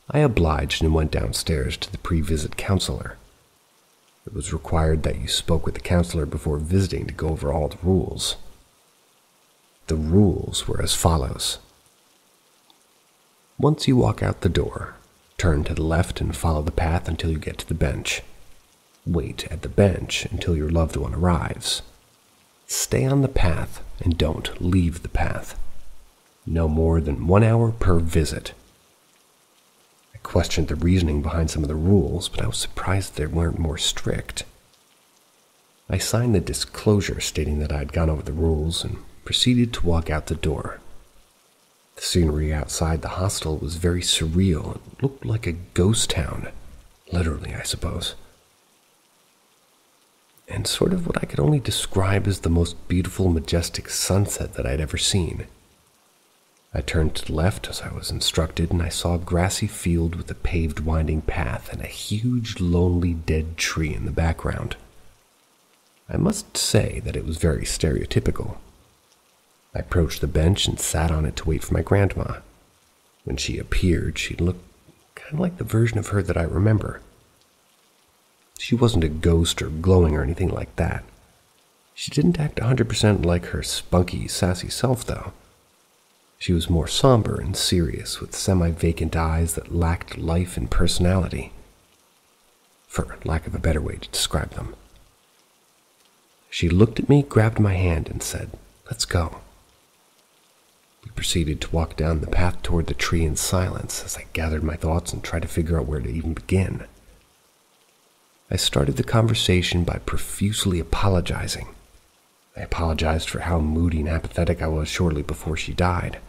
I obliged and went downstairs to the pre-visit counselor. It was required that you spoke with the counselor before visiting to go over all the rules. The rules were as follows. Once you walk out the door, turn to the left and follow the path until you get to the bench. Wait at the bench until your loved one arrives. Stay on the path and don't leave the path. No more than 1 hour per visit. I questioned the reasoning behind some of the rules, but I was surprised they weren't more strict. I signed the disclosure stating that I had gone over the rules and proceeded to walk out the door. The scenery outside the hostel was very surreal and looked like a ghost town, literally, I suppose. And sort of what I could only describe as the most beautiful, majestic sunset that I'd ever seen. I turned to the left as I was instructed, and I saw a grassy field with a paved winding path and a huge, lonely, dead tree in the background. I must say that it was very stereotypical. I approached the bench and sat on it to wait for my grandma. When she appeared, she looked kind of like the version of her that I remember. She wasn't a ghost or glowing or anything like that. She didn't act 100% like her spunky, sassy self, though. She was more somber and serious, with semi-vacant eyes that lacked life and personality, for lack of a better way to describe them. She looked at me, grabbed my hand, and said, "Let's go." We proceeded to walk down the path toward the tree in silence as I gathered my thoughts and tried to figure out where to even begin. I started the conversation by profusely apologizing. I apologized for how moody and apathetic I was shortly before she died.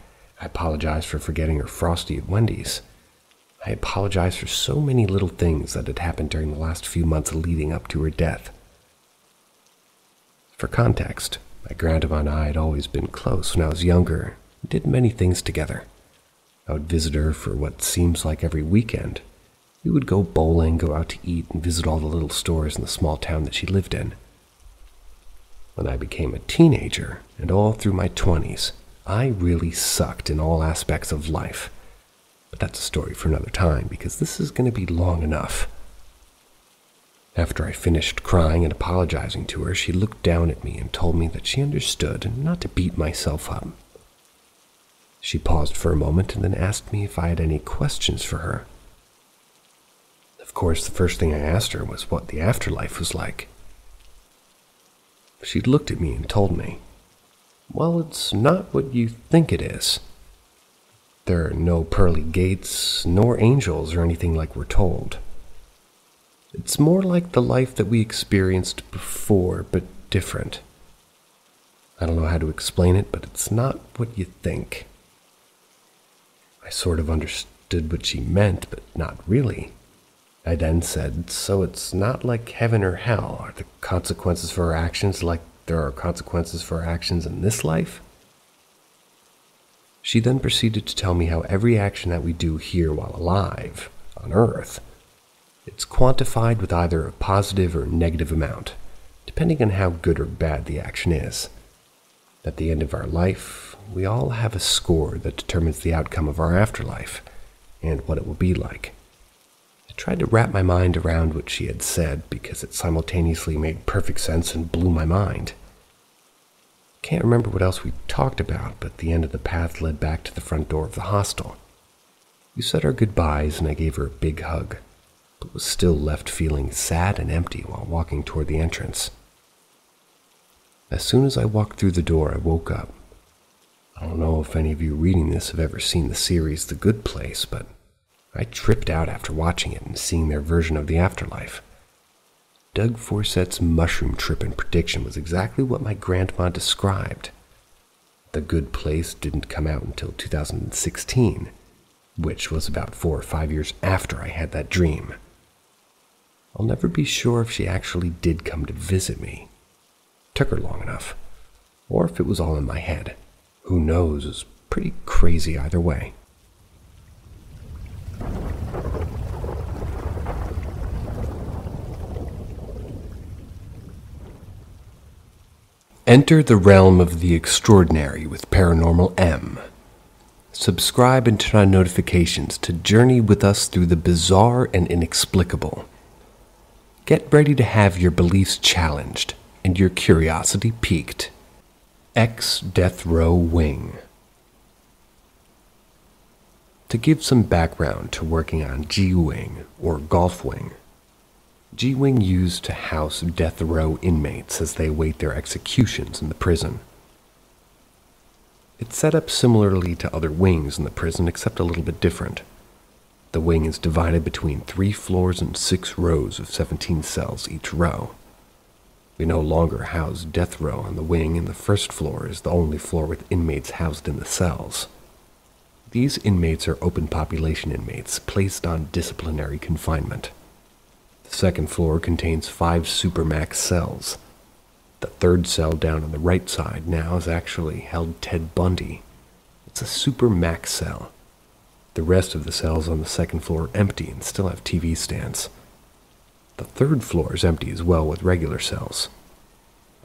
I apologized for forgetting her Frosty at Wendy's. I apologized for so many little things that had happened during the last few months leading up to her death. For context, my grandma and I had always been close when I was younger. We did many things together. I would visit her for what seems like every weekend. We would go bowling, go out to eat, and visit all the little stores in the small town that she lived in. When I became a teenager, and all through my 20s, I really sucked in all aspects of life. But that's a story for another time, because this is going to be long enough. After I finished crying and apologizing to her, she looked down at me and told me that she understood and not to beat myself up. She paused for a moment and then asked me if I had any questions for her. Of course, the first thing I asked her was what the afterlife was like. She looked at me and told me, "Well, it's not what you think it is. There are no pearly gates, nor angels or anything like we're told. It's more like the life that we experienced before, but different. I don't know how to explain it, but it's not what you think." I sort of understood what she meant, but not really. I then said, "So it's not like heaven or hell? Are the consequences for our actions like there are consequences for our actions in this life?" She then proceeded to tell me how every action that we do here while alive, on Earth, It's quantified with either a positive or negative amount, depending on how good or bad the action is. At the end of our life, we all have a score that determines the outcome of our afterlife and what it will be like. I tried to wrap my mind around what she had said because it simultaneously made perfect sense and blew my mind. Can't remember what else we talked about, but the end of the path led back to the front door of the hostel. We said our goodbyes and I gave her a big hug, but was still left feeling sad and empty while walking toward the entrance. As soon as I walked through the door, I woke up. I don't know if any of you reading this have ever seen the series The Good Place, but I tripped out after watching it and seeing their version of the afterlife. Doug Forset's mushroom trip and prediction was exactly what my grandma described. The Good Place didn't come out until 2016, which was about 4 or 5 years after I had that dream. I'll never be sure if she actually did come to visit me. Took her long enough. Or if it was all in my head. Who knows? It's pretty crazy either way. Enter the realm of the extraordinary with Paranormal M. Subscribe and turn on notifications to journey with us through the bizarre and inexplicable. Get ready to have your beliefs challenged and your curiosity piqued. Ex-Death Row Wing. To give some background to working on G-Wing or Golf Wing, G-Wing used to house death row inmates as they await their executions in the prison. It's set up similarly to other wings in the prison, except a little bit different. The wing is divided between 3 floors and 6 rows of 17 cells each row. We no longer house death row on the wing, and the first floor is the only floor with inmates housed in the cells. These inmates are open population inmates placed on disciplinary confinement. The second floor contains 5 supermax cells. The third cell down on the right side now is actually held Ted Bundy. It's a supermax cell. The rest of the cells on the second floor are empty and still have TV stands. The third floor is empty as well with regular cells.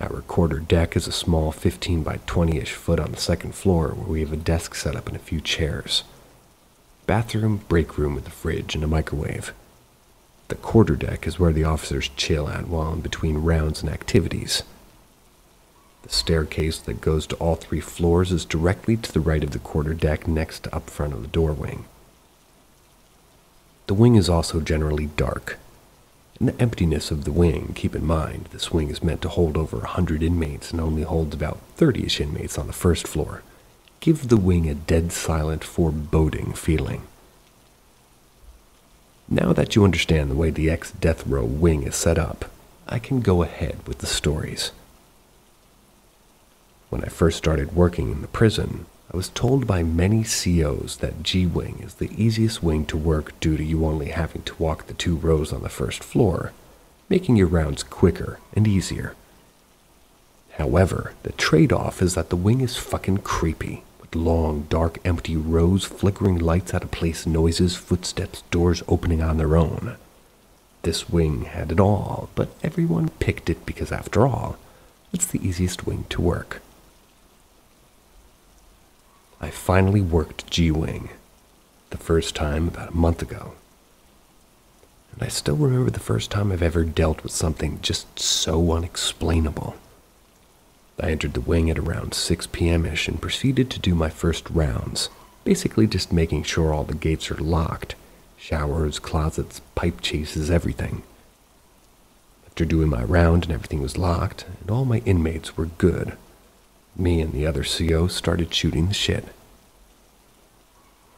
Our recorder deck is a small 15 by 20-ish foot on the second floor where we have a desk set up and a few chairs. Bathroom, break room with a fridge and a microwave. The quarterdeck is where the officers chill at while in between rounds and activities. The staircase that goes to all 3 floors is directly to the right of the quarterdeck next to up front of the door wing. The wing is also generally dark. In the emptiness of the wing, keep in mind this wing is meant to hold over 100 inmates and only holds about 30-ish inmates on the first floor. Give the wing a dead silent, foreboding feeling. Now that you understand the way the ex-death row wing is set up, I can go ahead with the stories. When I first started working in the prison, I was told by many COs that G-Wing is the easiest wing to work due to you only having to walk the 2 rows on the first floor, making your rounds quicker and easier. However, the trade-off is that the wing is fucking creepy. Long, dark, empty rows, flickering lights out of place, noises, footsteps, doors opening on their own. This wing had it all, but everyone picked it because, after all, it's the easiest wing to work. I finally worked G-Wing, the first time about a month ago. And I still remember the first time I've ever dealt with something just so unexplainable. I entered the wing at around 6 p.m.-ish and proceeded to do my first rounds, basically just making sure all the gates are locked, showers, closets, pipe chases, everything. After doing my round and everything was locked, and all my inmates were good, me and the other CO started shooting the shit.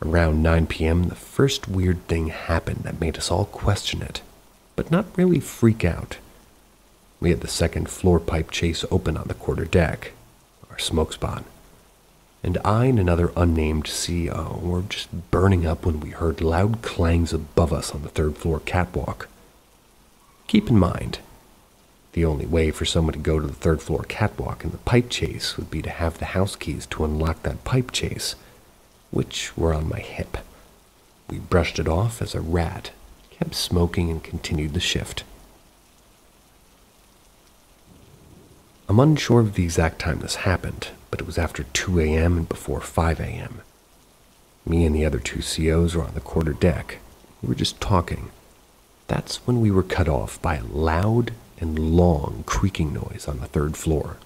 Around 9 p.m., the first weird thing happened that made us all question it, but not really freak out. We had the second floor pipe chase open on the quarterdeck, our smoke spot, and I and another unnamed CO were just burning up when we heard loud clangs above us on the 3rd floor catwalk. Keep in mind, the only way for someone to go to the 3rd floor catwalk in the pipe chase would be to have the house keys to unlock that pipe chase, which were on my hip. We brushed it off as a rat kept smoking, and continued the shift. I'm unsure of the exact time this happened, but it was after 2 a.m. and before 5 a.m. Me and the other two COs were on the quarter deck. We were just talking. That's when we were cut off by a loud and long creaking noise on the third floor.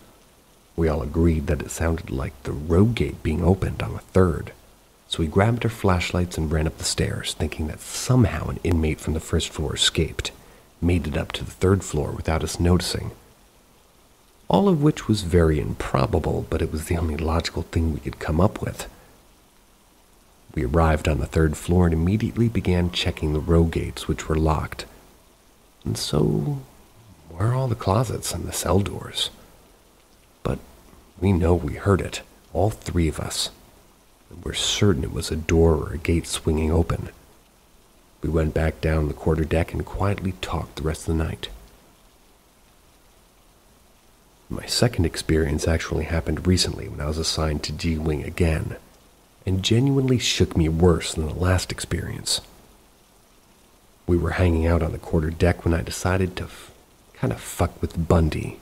We all agreed that it sounded like the row gate being opened on the third, so we grabbed our flashlights and ran up the stairs, thinking that somehow an inmate from the first floor escaped, made it up to the third floor without us noticing. All of which was very improbable, but it was the only logical thing we could come up with. We arrived on the third floor and immediately began checking the row gates, which were locked. And so were all the closets and the cell doors. But we know we heard it, all three of us. And we're certain it was a door or a gate swinging open. We went back down the quarter deck and quietly talked the rest of the night. My second experience actually happened recently when I was assigned to G-Wing again, and genuinely shook me worse than the last experience. We were hanging out on the quarter deck when I decided to kind of fuck with Bundy.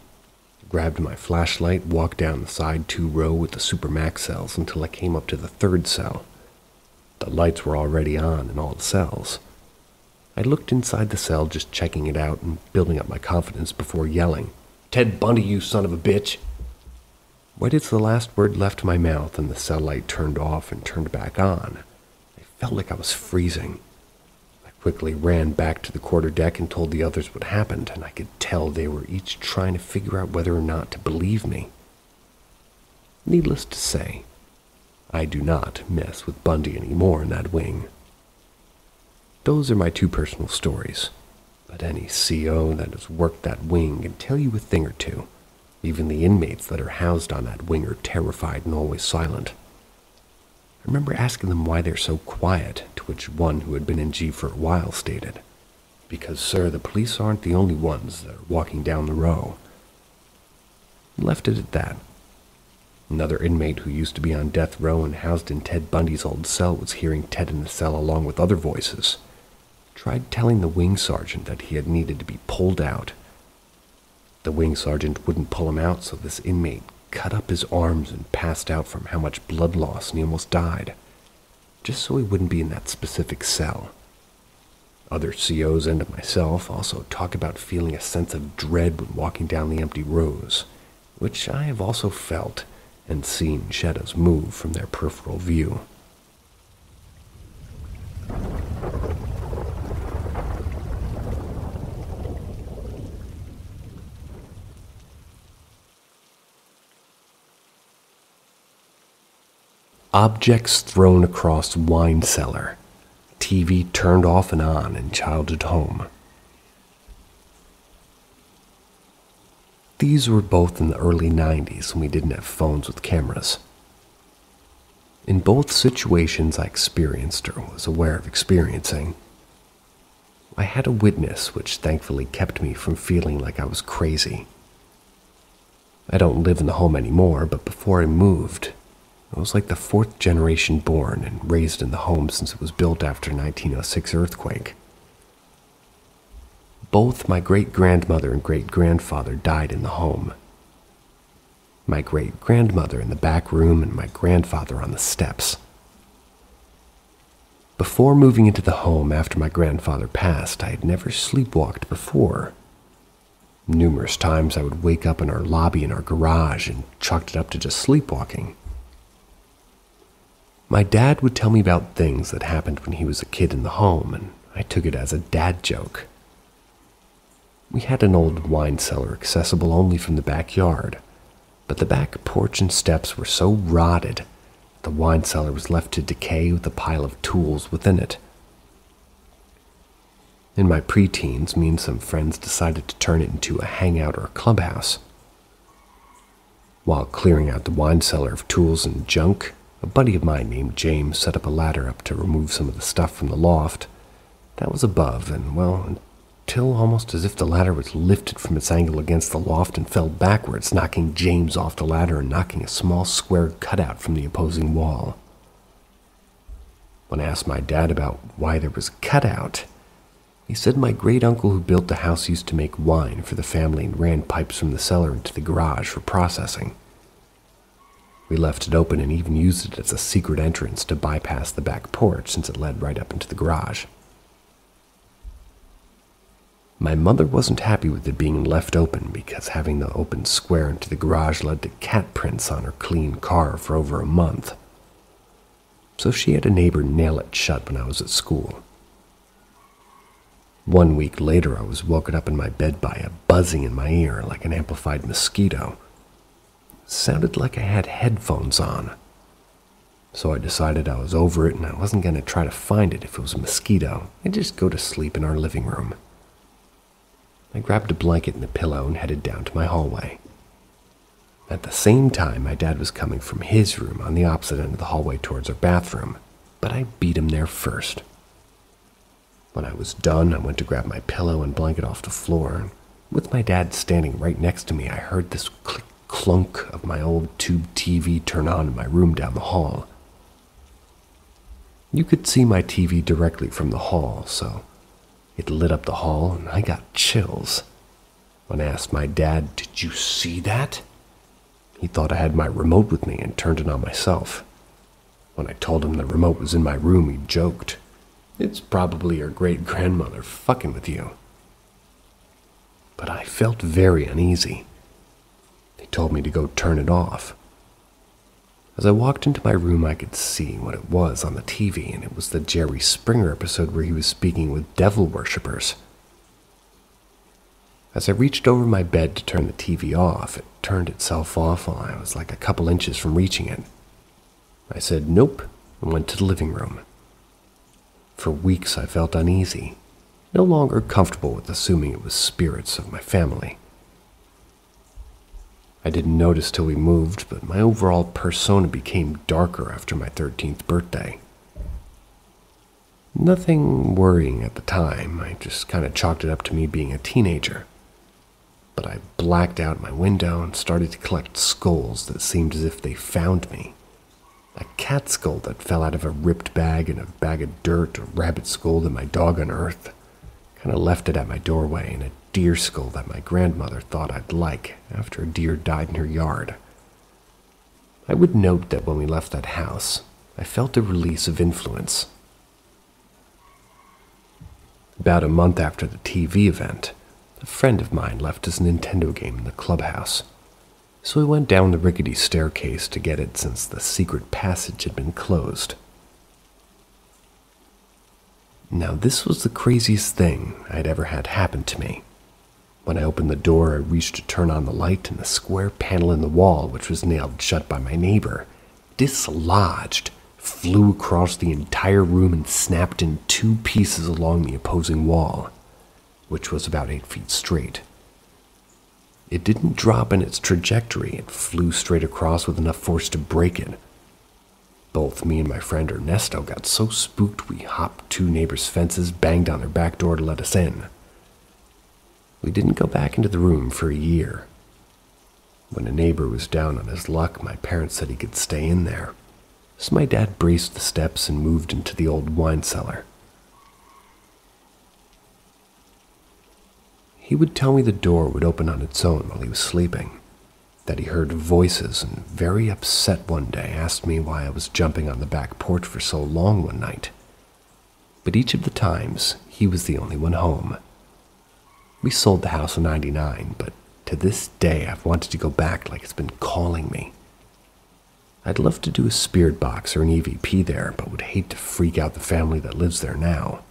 I grabbed my flashlight, walked down the side 2 row with the Supermax cells until I came up to the third cell. The lights were already on in all the cells. I looked inside the cell, just checking it out and building up my confidence before yelling, "Ted Bundy, you son of a bitch!" Right as the last word left my mouth and the cell light turned off and turned back on, I felt like I was freezing. I quickly ran back to the quarter deck and told the others what happened, and I could tell they were each trying to figure out whether or not to believe me. Needless to say, I do not mess with Bundy anymore in that wing. Those are my 2 personal stories. But any CO that has worked that wing can tell you a thing or two. Even the inmates that are housed on that wing are terrified and always silent. I remember asking them why they're so quiet, to which one who had been in G for a while stated, "Because, sir, the police aren't the only ones that are walking down the row." And left it at that. Another inmate who used to be on death row and housed in Ted Bundy's old cell was hearing Ted in the cell along with other voices. Tried telling the wing sergeant that he had needed to be pulled out. The wing sergeant wouldn't pull him out, so this inmate cut up his arms and passed out from how much blood loss, and he almost died, just so he wouldn't be in that specific cell. Other COs and myself also talk about feeling a sense of dread when walking down the empty rows, which I have also felt and seen shadows move from their peripheral view. Objects thrown across wine cellar. TV turned off and on in childhood home. These were both in the early 90s when we didn't have phones with cameras. In both situations I experienced or was aware of experiencing. I had a witness which thankfully kept me from feeling like I was crazy. I don't live in the home anymore, but before I moved, I was like the 4th generation born and raised in the home since it was built after 1906 earthquake. Both my great-grandmother and great-grandfather died in the home. My great-grandmother in the back room and my grandfather on the steps. Before moving into the home after my grandfather passed, I had never sleepwalked before. Numerous times I would wake up in our lobby in our garage and chalked it up to just sleepwalking. My dad would tell me about things that happened when he was a kid in the home, and I took it as a dad joke. We had an old wine cellar accessible only from the backyard, but the back porch and steps were so rotted the wine cellar was left to decay with a pile of tools within it. In my preteens, me and some friends decided to turn it into a hangout or a clubhouse. While clearing out the wine cellar of tools and junk, a buddy of mine named James set up a ladder up to remove some of the stuff from the loft that was above, and well, until almost as if the ladder was lifted from its angle against the loft and fell backwards, knocking James off the ladder and knocking a small square cutout from the opposing wall. When I asked my dad about why there was a cutout, He said my great uncle who built the house used to make wine for the family and ran pipes from the cellar into the garage for processing. We left it open and even used it as a secret entrance to bypass the back porch since it led right up into the garage. My mother wasn't happy with it being left open because having the open square into the garage led to cat prints on her clean car for over a month. So she had a neighbor nail it shut when I was at school. 1 week later, I was woken up in my bed by a buzzing in my ear like an amplified mosquito. It sounded like I had headphones on. So I decided I was over it and I wasn't going to try to find it if it was a mosquito. I'd just go to sleep in our living room. I grabbed a blanket and a pillow and headed down to my hallway. At the same time, my dad was coming from his room on the opposite end of the hallway towards our bathroom, but I beat him there first. When I was done, I went to grab my pillow and blanket off the floor. With my dad standing right next to me, I heard this click-clunk of my old tube TV turn on in my room down the hall. You could see my TV directly from the hall, so it lit up the hall and I got chills. When I asked my dad, "Did you see that?" He thought I had my remote with me and turned it on myself. When I told him the remote was in my room, he joked, "It's probably your great-grandmother fucking with you." But I felt very uneasy. He told me to go turn it off. As I walked into my room, I could see what it was on the TV, and it was the Jerry Springer episode where he was speaking with devil worshippers. As I reached over my bed to turn the TV off, it turned itself off while I was like a couple inches from reaching it. I said nope and went to the living room. For weeks I felt uneasy, no longer comfortable with assuming it was spirits of my family. I didn't notice till we moved, but my overall persona became darker after my 13th birthday. Nothing worrying at the time, I just kind of chalked it up to me being a teenager. But I blacked out my window and started to collect skulls that seemed as if they found me. A cat skull that fell out of a ripped bag and a bag of dirt, a rabbit skull that my dog unearthed, kind of left it at my doorway, and a deer skull that my grandmother thought I'd like after a deer died in her yard. I would note that when we left that house, I felt a release of influence. About a month after the TV event, a friend of mine left his Nintendo game in the clubhouse, so we went down the rickety staircase to get it since the secret passage had been closed. Now this was the craziest thing I'd ever had happen to me. When I opened the door, I reached to turn on the light, and the square panel in the wall, which was nailed shut by my neighbor, dislodged, flew across the entire room and snapped in 2 pieces along the opposing wall, which was about 8 feet straight. It didn't drop in its trajectory, it flew straight across with enough force to break it. Both me and my friend Ernesto got so spooked we hopped 2 neighbors' fences, banged on their back door to let us in. We didn't go back into the room for a year. When a neighbor was down on his luck, my parents said he could stay in there. So my dad braced the steps and moved into the old wine cellar. He would tell me the door would open on its own while he was sleeping, that he heard voices, and very upset one day asked me why I was jumping on the back porch for so long one night. But each of the times, he was the only one home. We sold the house in '99, but to this day I've wanted to go back like it's been calling me. I'd love to do a spirit box or an EVP there, but would hate to freak out the family that lives there now.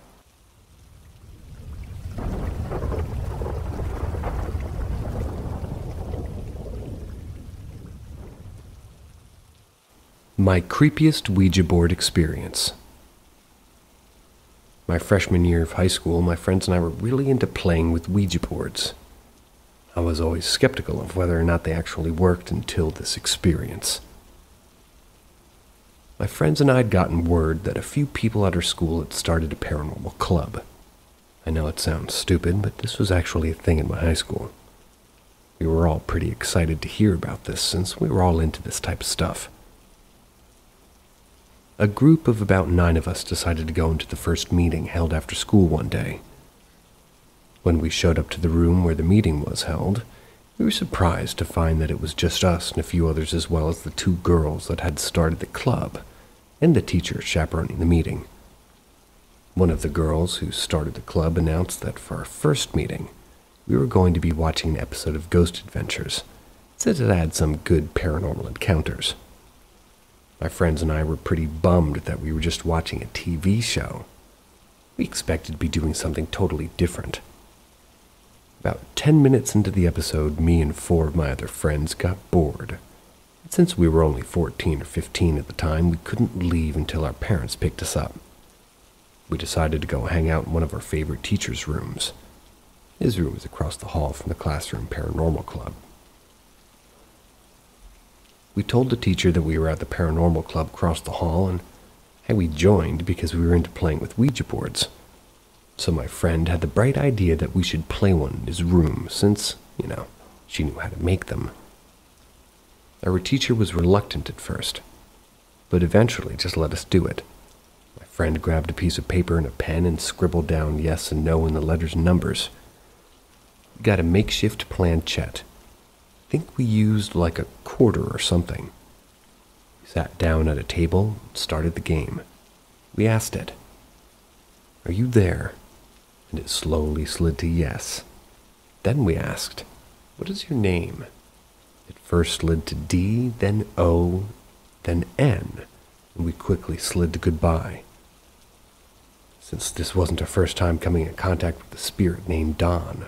My creepiest Ouija board experience. My freshman year of high school, my friends and I were really into playing with Ouija boards. I was always skeptical of whether or not they actually worked until this experience. My friends and I had gotten word that a few people at our school had started a paranormal club. I know it sounds stupid, but this was actually a thing in my high school. We were all pretty excited to hear about this since we were all into this type of stuff. A group of about 9 of us decided to go into the first meeting held after school one day. When we showed up to the room where the meeting was held, we were surprised to find that it was just us and a few others, as well as the two girls that had started the club and the teacher chaperoning the meeting. One of the girls who started the club announced that for our first meeting, we were going to be watching an episode of Ghost Adventures, since it had some good paranormal encounters. My friends and I were pretty bummed that we were just watching a TV show. We expected to be doing something totally different. About 10 minutes into the episode, me and 4 of my other friends got bored. And since we were only 14 or 15 at the time, we couldn't leave until our parents picked us up. We decided to go hang out in one of our favorite teacher's rooms. His room was across the hall from the classroom Paranormal Club. We told the teacher that we were at the Paranormal Club across the hall, and we joined because we were into playing with Ouija boards. So my friend had the bright idea that we should play one in his room since, she knew how to make them. Our teacher was reluctant at first, but eventually just let us do it. My friend grabbed a piece of paper and a pen and scribbled down yes and no in the letters and numbers. We got a makeshift planchette. I think we used like a quarter or something. We sat down at a table and started the game. We asked it, "Are you there?" And it slowly slid to yes. Then we asked, "What is your name?" It first slid to D, then O, then N, and we quickly slid to goodbye. Since this wasn't our first time coming in contact with a spirit named Don.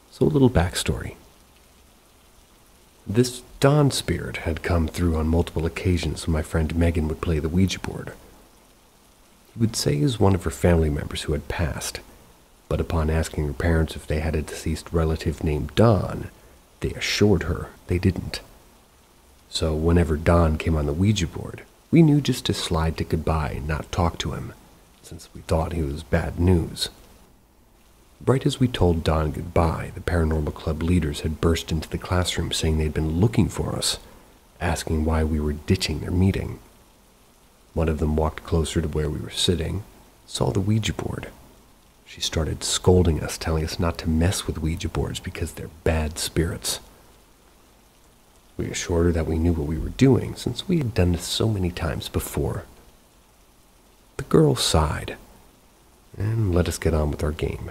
So a little backstory. This Don spirit had come through on multiple occasions when my friend Megan would play the Ouija board. He would say he was one of her family members who had passed, but upon asking her parents if they had a deceased relative named Don, they assured her they didn't. So whenever Don came on the Ouija board, we knew just to slide to goodbye and not talk to him, since we thought he was bad news. Right as we told Don goodbye, the Paranormal Club leaders had burst into the classroom saying they'd been looking for us, asking why we were ditching their meeting. One of them walked closer to where we were sitting, saw the Ouija board. She started scolding us, telling us not to mess with Ouija boards because they're bad spirits. We assured her that we knew what we were doing, since we had done this so many times before. The girl sighed and let us get on with our game.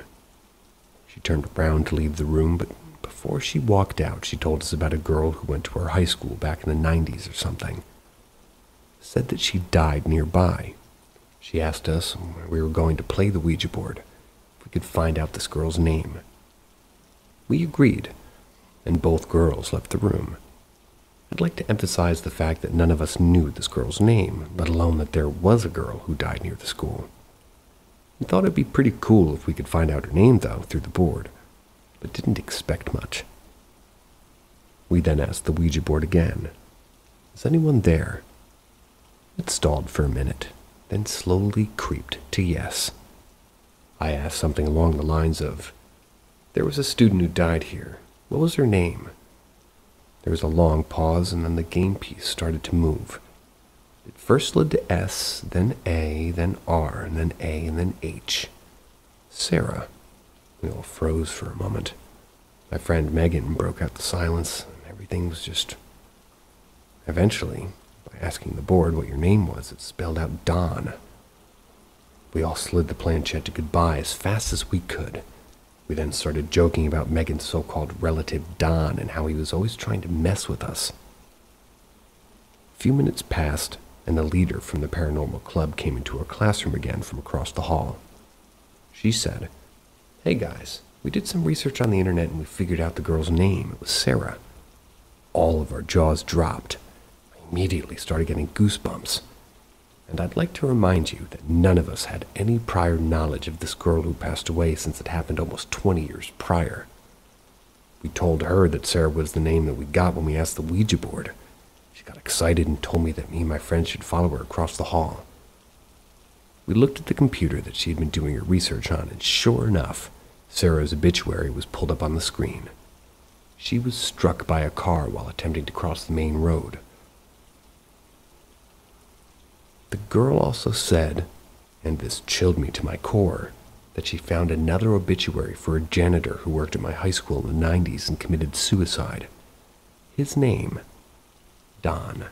She turned around to leave the room, but before she walked out, she told us about a girl who went to our high school back in the 90s or something. Said that she died nearby. She asked us when we were going to play the Ouija board if we could find out this girl's name. We agreed, and both girls left the room. I'd like to emphasize the fact that none of us knew this girl's name, let alone that there was a girl who died near the school. We thought it'd be pretty cool if we could find out her name, though, through the board, but didn't expect much. We then asked the Ouija board again, "Is anyone there?" It stalled for a minute, then slowly creeped to yes. I asked something along the lines of, "There was a student who died here. What was her name?" There was a long pause, and then the game piece started to move. It first slid to S, then A, then R, and then A, and then H. Sarah. We all froze for a moment. My friend Megan broke out the silence, and everything was just... Eventually, by asking the board what your name was, it spelled out Don. We all slid the planchette to goodbye as fast as we could. We then started joking about Megan's so-called relative Don and how he was always trying to mess with us. A few minutes passed, and the leader from the Paranormal Club came into our classroom again from across the hall. She said, "Hey guys, we did some research on the internet and we figured out the girl's name. It was Sarah." All of our jaws dropped. I immediately started getting goosebumps. And I'd like to remind you that none of us had any prior knowledge of this girl who passed away, since it happened almost 20 years prior. We told her that Sarah was the name that we got when we asked the Ouija board. She got excited and told me that me and my friends should follow her across the hall. We looked at the computer that she had been doing her research on, and sure enough, Sarah's obituary was pulled up on the screen. She was struck by a car while attempting to cross the main road. The girl also said, and this chilled me to my core, that she found another obituary for a janitor who worked at my high school in the 90s and committed suicide. His name, Don.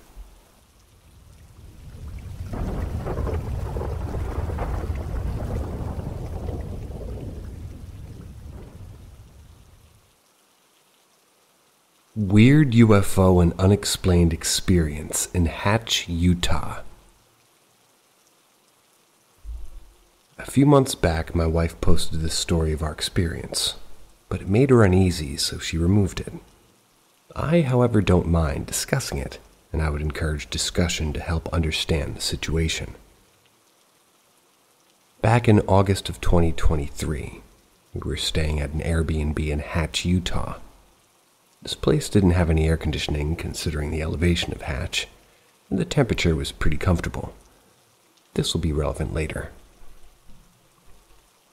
Weird UFO and unexplained experience in Hatch, Utah. A few months back, my wife posted this story of our experience, but it made her uneasy, so she removed it. I, however, don't mind discussing it, and I would encourage discussion to help understand the situation. Back in August of 2023, we were staying at an Airbnb in Hatch, Utah. This place didn't have any air conditioning considering the elevation of Hatch, and the temperature was pretty comfortable. This will be relevant later.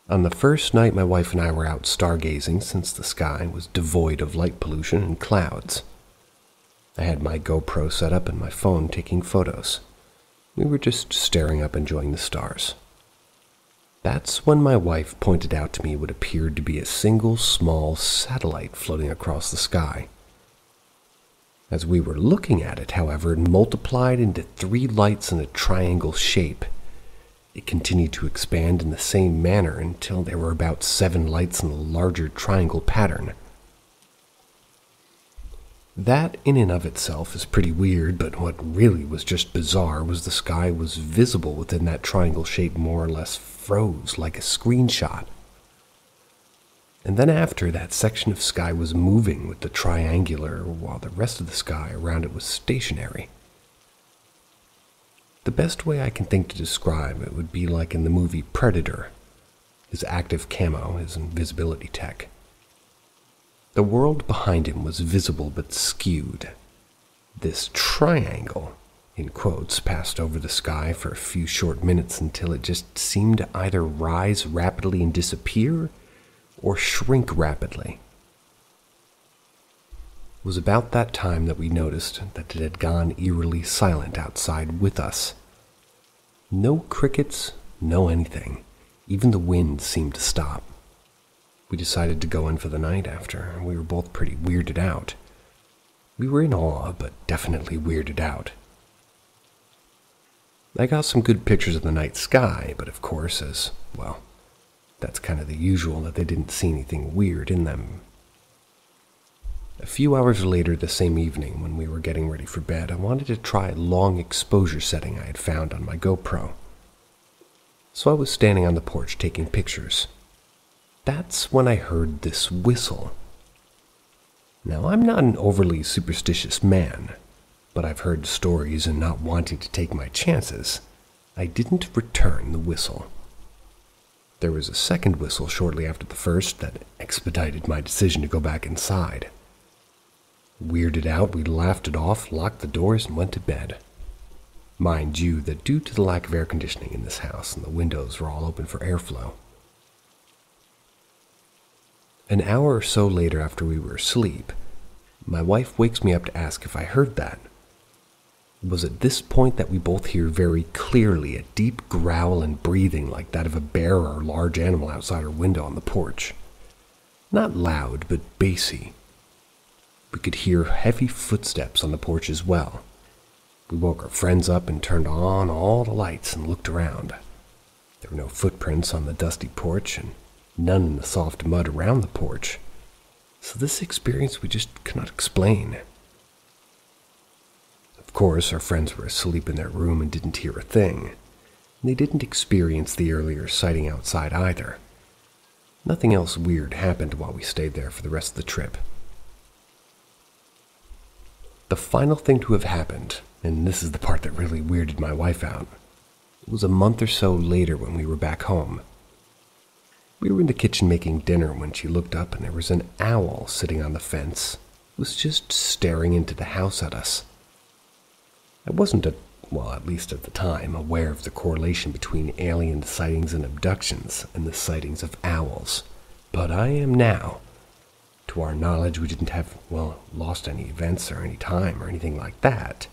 On the first night, my wife and I were out stargazing since the sky was devoid of light pollution and clouds. I had my GoPro set up and my phone taking photos. We were just staring up, enjoying the stars. That's when my wife pointed out to me what appeared to be a single small satellite floating across the sky. As we were looking at it, however, it multiplied into 3 lights in a triangle shape. It continued to expand in the same manner until there were about 7 lights in a larger triangle pattern. That in and of itself is pretty weird, but what really was just bizarre was the sky was visible within that triangle shape more or less froze like a screenshot. And then after, that section of sky was moving with the triangular while the rest of the sky around it was stationary. The best way I can think to describe it would be like in the movie Predator, his active camo, his invisibility tech. The world behind him was visible but skewed. This triangle, in quotes, passed over the sky for a few short minutes until it just seemed to either rise rapidly and disappear or shrink rapidly. It was about that time that we noticed that it had gone eerily silent outside with us. No crickets, no anything. Even the wind seemed to stop. We decided to go in for the night after, and we were both pretty weirded out. We were in awe, but definitely weirded out. I got some good pictures of the night sky, but of course, that's kind of the usual that they didn't see anything weird in them. A few hours later the same evening, when we were getting ready for bed, I wanted to try a long exposure setting I had found on my GoPro. So I was standing on the porch taking pictures. That's when I heard this whistle. Now, I'm not an overly superstitious man, but I've heard stories, and not wanting to take my chances, I didn't return the whistle. There was a second whistle shortly after the first that expedited my decision to go back inside. Weirded out, we laughed it off, locked the doors, and went to bed. Mind you, that due to the lack of air conditioning in this house, and the windows were all open for airflow. An hour or so later, after we were asleep, my wife wakes me up to ask if I heard that. It was at this point that we both hear very clearly a deep growl and breathing like that of a bear or a large animal outside our window on the porch. Not loud, but bassy. We could hear heavy footsteps on the porch as well. We woke our friends up and turned on all the lights and looked around. There were no footprints on the dusty porch and none in the soft mud around the porch. So this experience we just cannot explain. Of course, our friends were asleep in their room and didn't hear a thing. And they didn't experience the earlier sighting outside either. Nothing else weird happened while we stayed there for the rest of the trip. The final thing to have happened, and this is the part that really weirded my wife out, it was a month or so later when we were back home. We were in the kitchen making dinner when she looked up and there was an owl sitting on the fence. It was just staring into the house at us. I wasn't, at least at the time, aware of the correlation between alien sightings and abductions and the sightings of owls. But I am now. To our knowledge, we didn't have, lost any events or any time or anything like that.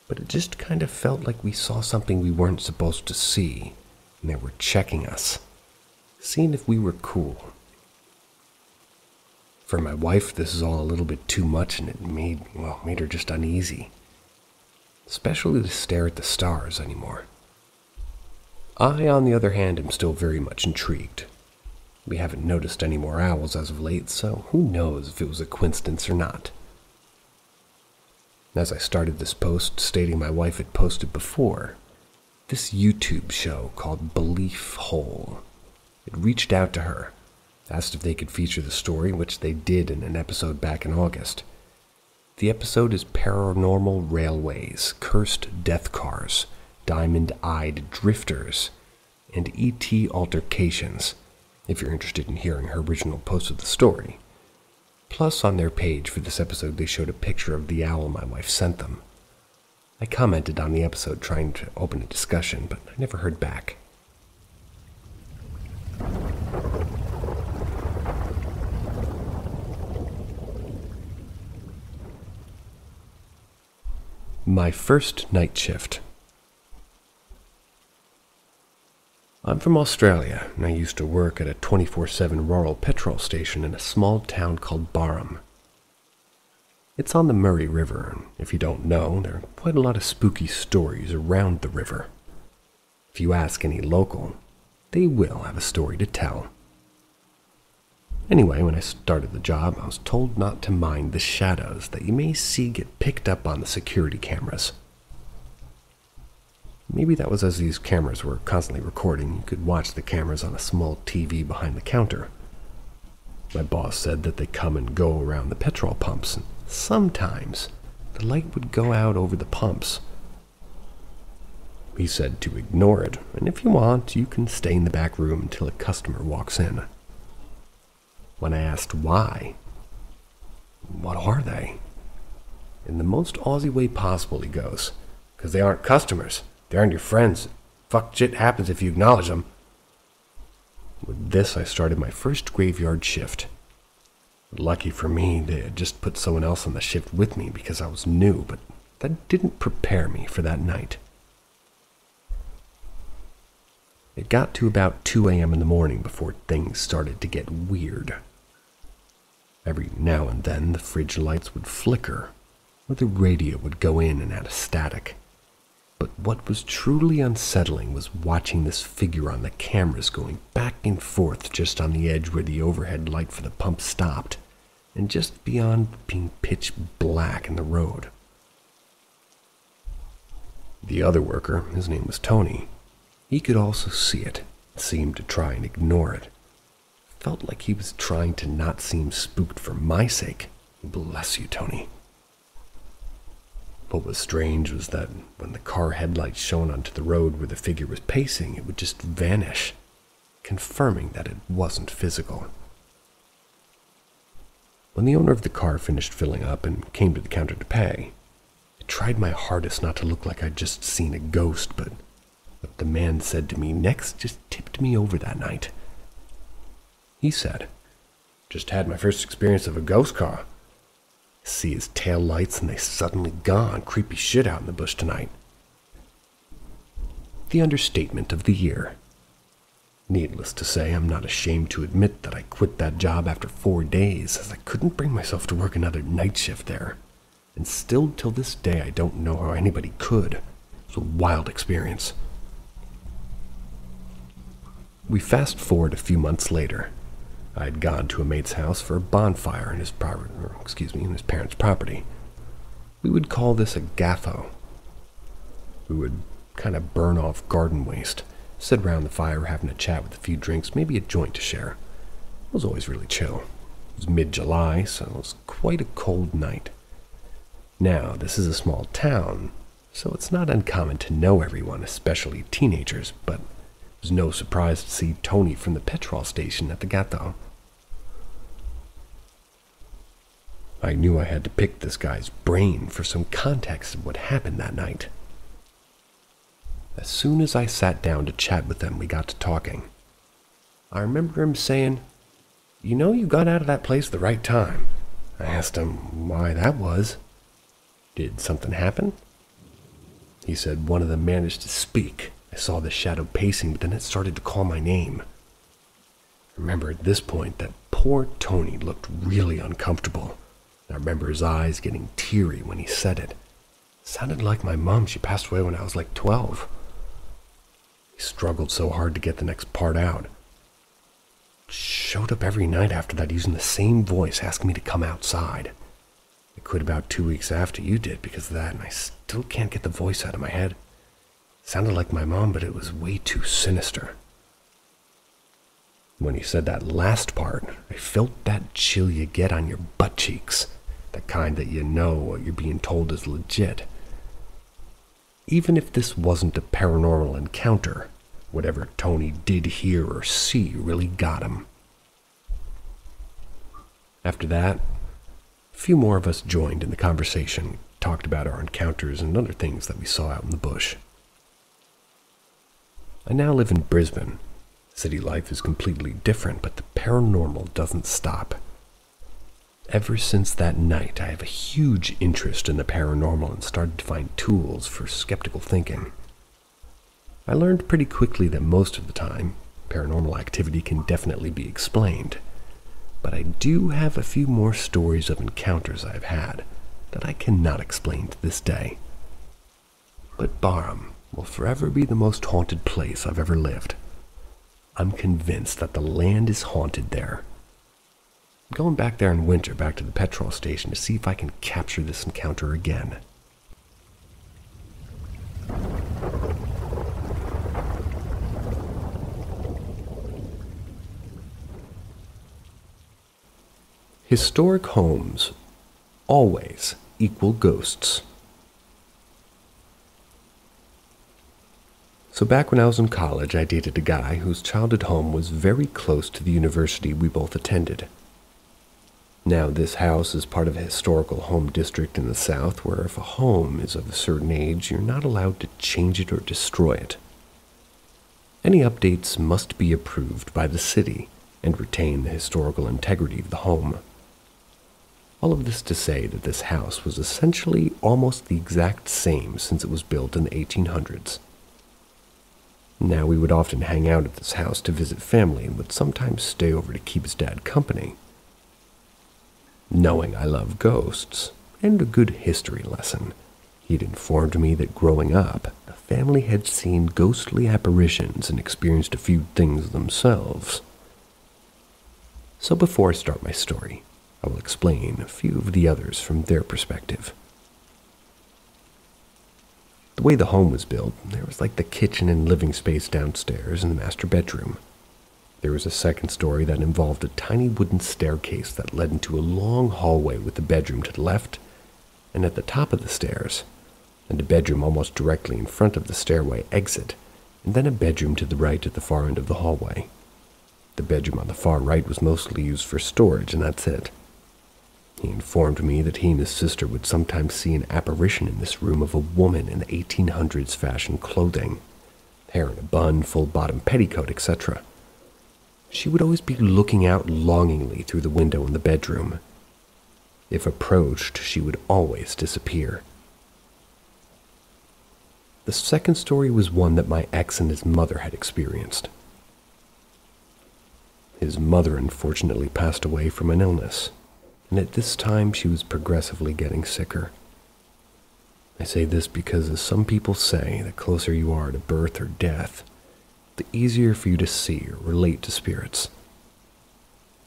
But it just kind of felt like we saw something we weren't supposed to see, and they were checking us. seeing if we were cool. For my wife, this is all a little bit too much, and it made her just uneasy, especially to stare at the stars anymore. I, on the other hand, am still very much intrigued. We haven't noticed any more owls as of late, so who knows if it was a coincidence or not. As I started this post stating my wife had posted before, this YouTube show called Belief Hole had reached out to her, asked if they could feature the story, which they did in an episode back in August. The episode is Paranormal Railways, Cursed Death Cars, Diamond-Eyed Drifters, and ET Altercations, if you're interested in hearing her original post of the story. Plus, on their page for this episode, they showed a picture of the owl my wife sent them. I commented on the episode trying to open a discussion, but I never heard back. My first night shift. I'm from Australia, and I used to work at a 24/7 rural petrol station in a small town called Barham. It's on the Murray River, and if you don't know, there are quite a lot of spooky stories around the river. If you ask any local, they will have a story to tell. Anyway, when I started the job, I was told not to mind the shadows that you may see get picked up on the security cameras. Maybe that was as these cameras were constantly recording. You could watch the cameras on a small TV behind the counter. My boss said that they come and go around the petrol pumps, and sometimes the light would go out over the pumps. He said to ignore it, and if you want, you can stay in the back room until a customer walks in. When I asked why, "What are they?" In the most Aussie way possible, he goes, "'Cause they aren't customers. They aren't your friends. Fuck shit happens if you acknowledge them." With this, I started my first graveyard shift. Lucky for me, they had just put someone else on the shift with me because I was new, but that didn't prepare me for that night. It got to about 2 a.m. in the morning before things started to get weird. Every now and then, the fridge lights would flicker, or the radio would go in and out of static. But what was truly unsettling was watching this figure on the cameras going back and forth just on the edge where the overhead light for the pump stopped, and just beyond being pitch black in the road. The other worker, his name was Tony, he could also see it, seemed to try and ignore it. Felt like he was trying to not seem spooked for my sake. Bless you, Tony. What was strange was that when the car headlights shone onto the road where the figure was pacing, it would just vanish, confirming that it wasn't physical. When the owner of the car finished filling up and came to the counter to pay, I tried my hardest not to look like I'd just seen a ghost, but what the man said to me next just tipped me over that night. He said, "Just had my first experience of a ghost car. See his tail lights and they suddenly gone. Creepy shit out in the bush tonight." The understatement of the year. Needless to say, I'm not ashamed to admit that I quit that job after 4 days, as I couldn't bring myself to work another night shift there. And still till this day, I don't know how anybody could. It was a wild experience. We fast forward a few months later. I had gone to a mate's house for a bonfire in his parents' property. We would call this a gatho. We would kind of burn off garden waste, sit around the fire having a chat with a few drinks, maybe a joint to share. It was always really chill. It was mid-July, so it was quite a cold night. Now, this is a small town, so it's not uncommon to know everyone, especially teenagers, but it was no surprise to see Tony from the petrol station at the gatho. I knew I had to pick this guy's brain for some context of what happened that night. As soon as I sat down to chat with him, we got to talking. I remember him saying, "You know you got out of that place at the right time." I asked him why that was. "Did something happen?" He said one of them managed to speak. I saw the shadow pacing, but then it started to call my name. remember at this point that poor Tony looked really uncomfortable. I remember his eyes getting teary when he said it. Sounded like my mom. She passed away when I was like 12. He struggled so hard to get the next part out. Showed up every night after that using the same voice asking me to come outside. I quit about 2 weeks after you did because of that, and I still can't get the voice out of my head. Sounded like my mom, but it was way too sinister. When he said that last part, I felt that chill you get on your butt cheeks. The kind that you know what you're being told is legit. Even if this wasn't a paranormal encounter, whatever Tony did hear or see really got him. After that, a few more of us joined in the conversation, talked about our encounters and other things that we saw out in the bush. I now live in Brisbane. City life is completely different, but the paranormal doesn't stop. Ever since that night, I have a huge interest in the paranormal and started to find tools for skeptical thinking. I learned pretty quickly that most of the time, paranormal activity can definitely be explained, but I do have a few more stories of encounters I've had that I cannot explain to this day. But Barham will forever be the most haunted place I've ever lived. I'm convinced that the land is haunted there. I'm going back there in winter, back to the petrol station, to see if I can capture this encounter again. Historic homes always equal ghosts. So back when I was in college, I dated a guy whose childhood home was very close to the university we both attended. Now, this house is part of a historical home district in the South where if a home is of a certain age, you're not allowed to change it or destroy it. Any updates must be approved by the city and retain the historical integrity of the home. All of this to say that this house was essentially almost the exact same since it was built in the 1800s. Now, we would often hang out at this house to visit family and would sometimes stay over to keep his dad company. Knowing I love ghosts and a good history lesson, he'd informed me that growing up, the family had seen ghostly apparitions and experienced a few things themselves. So before I start my story, I will explain a few of the others from their perspective. The way the home was built, there was like the kitchen and living space downstairs and the master bedroom. There was a second story that involved a tiny wooden staircase that led into a long hallway with the bedroom to the left and at the top of the stairs, and a bedroom almost directly in front of the stairway exit, and then a bedroom to the right at the far end of the hallway. The bedroom on the far right was mostly used for storage, and that's it. He informed me that he and his sister would sometimes see an apparition in this room of a woman in the 1800s fashion clothing, hair in a bun, full-bottom petticoat, etc. She would always be looking out longingly through the window in the bedroom. If approached, she would always disappear. The second story was one that my ex and his mother had experienced. His mother unfortunately passed away from an illness, and at this time she was progressively getting sicker. I say this because, as some people say, the closer you are to birth or death, the easier for you to see or relate to spirits.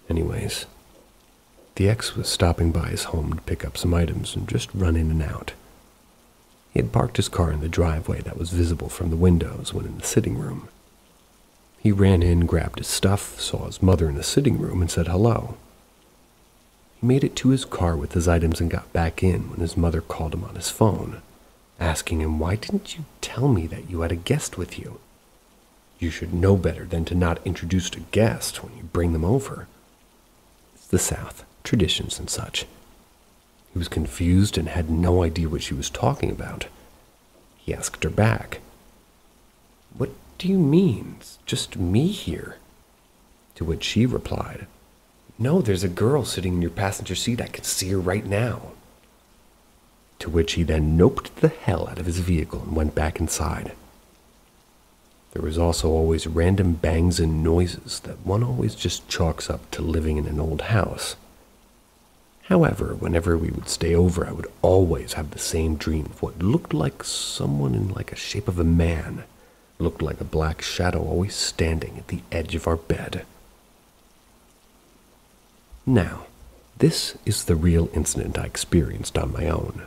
Anyways, the ex was stopping by his home to pick up some items and just run in and out. He had parked his car in the driveway that was visible from the windows when in the sitting room. He ran in, grabbed his stuff, saw his mother in the sitting room, and said hello. He made it to his car with his items and got back in when his mother called him on his phone, asking him, "Why didn't you tell me that you had a guest with you? You should know better than to not introduce a guest when you bring them over. It's the South, traditions and such." He was confused and had no idea what she was talking about. He asked her back, "What do you mean? It's just me here." To which she replied, "No, there's a girl sitting in your passenger seat. I can see her right now." To which he then noped the hell out of his vehicle and went back inside. There was also always random bangs and noises that one always just chalks up to living in an old house. However, whenever we would stay over, I would always have the same dream of what looked like someone in like a shape of a man. It looked like a black shadow always standing at the edge of our bed. Now, this is the real incident I experienced on my own.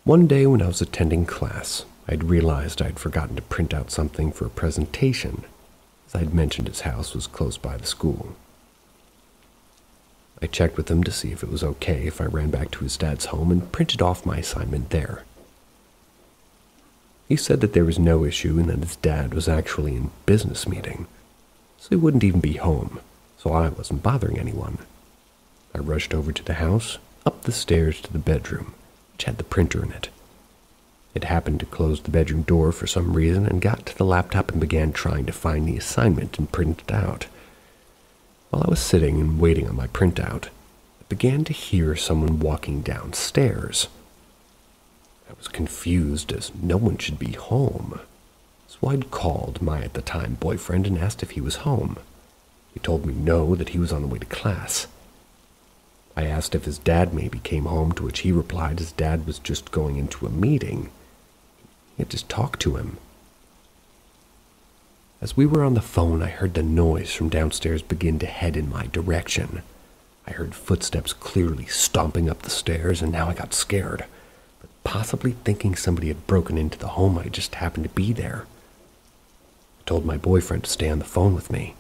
One day when I was attending class, I'd realized I'd forgotten to print out something for a presentation, as I'd mentioned his house was close by the school. I checked with him to see if it was okay if I ran back to his dad's home and printed off my assignment there. He said that there was no issue and that his dad was actually in business meeting, so he wouldn't even be home, so I wasn't bothering anyone. I rushed over to the house, up the stairs to the bedroom, which had the printer in it. It happened to close the bedroom door for some reason and got to the laptop and began trying to find the assignment and print it out. While I was sitting and waiting on my printout, I began to hear someone walking downstairs. I was confused as no one should be home, so I'd called my at the time boyfriend and asked if he was home. He told me no, that he was on the way to class. I asked if his dad maybe came home, to which he replied his dad was just going into a meeting. He had just talked to him. As we were on the phone, I heard the noise from downstairs begin to head in my direction. I heard footsteps clearly stomping up the stairs, and now I got scared, but possibly thinking somebody had broken into the home. I just happened to be there. I told my boyfriend to stay on the phone with me.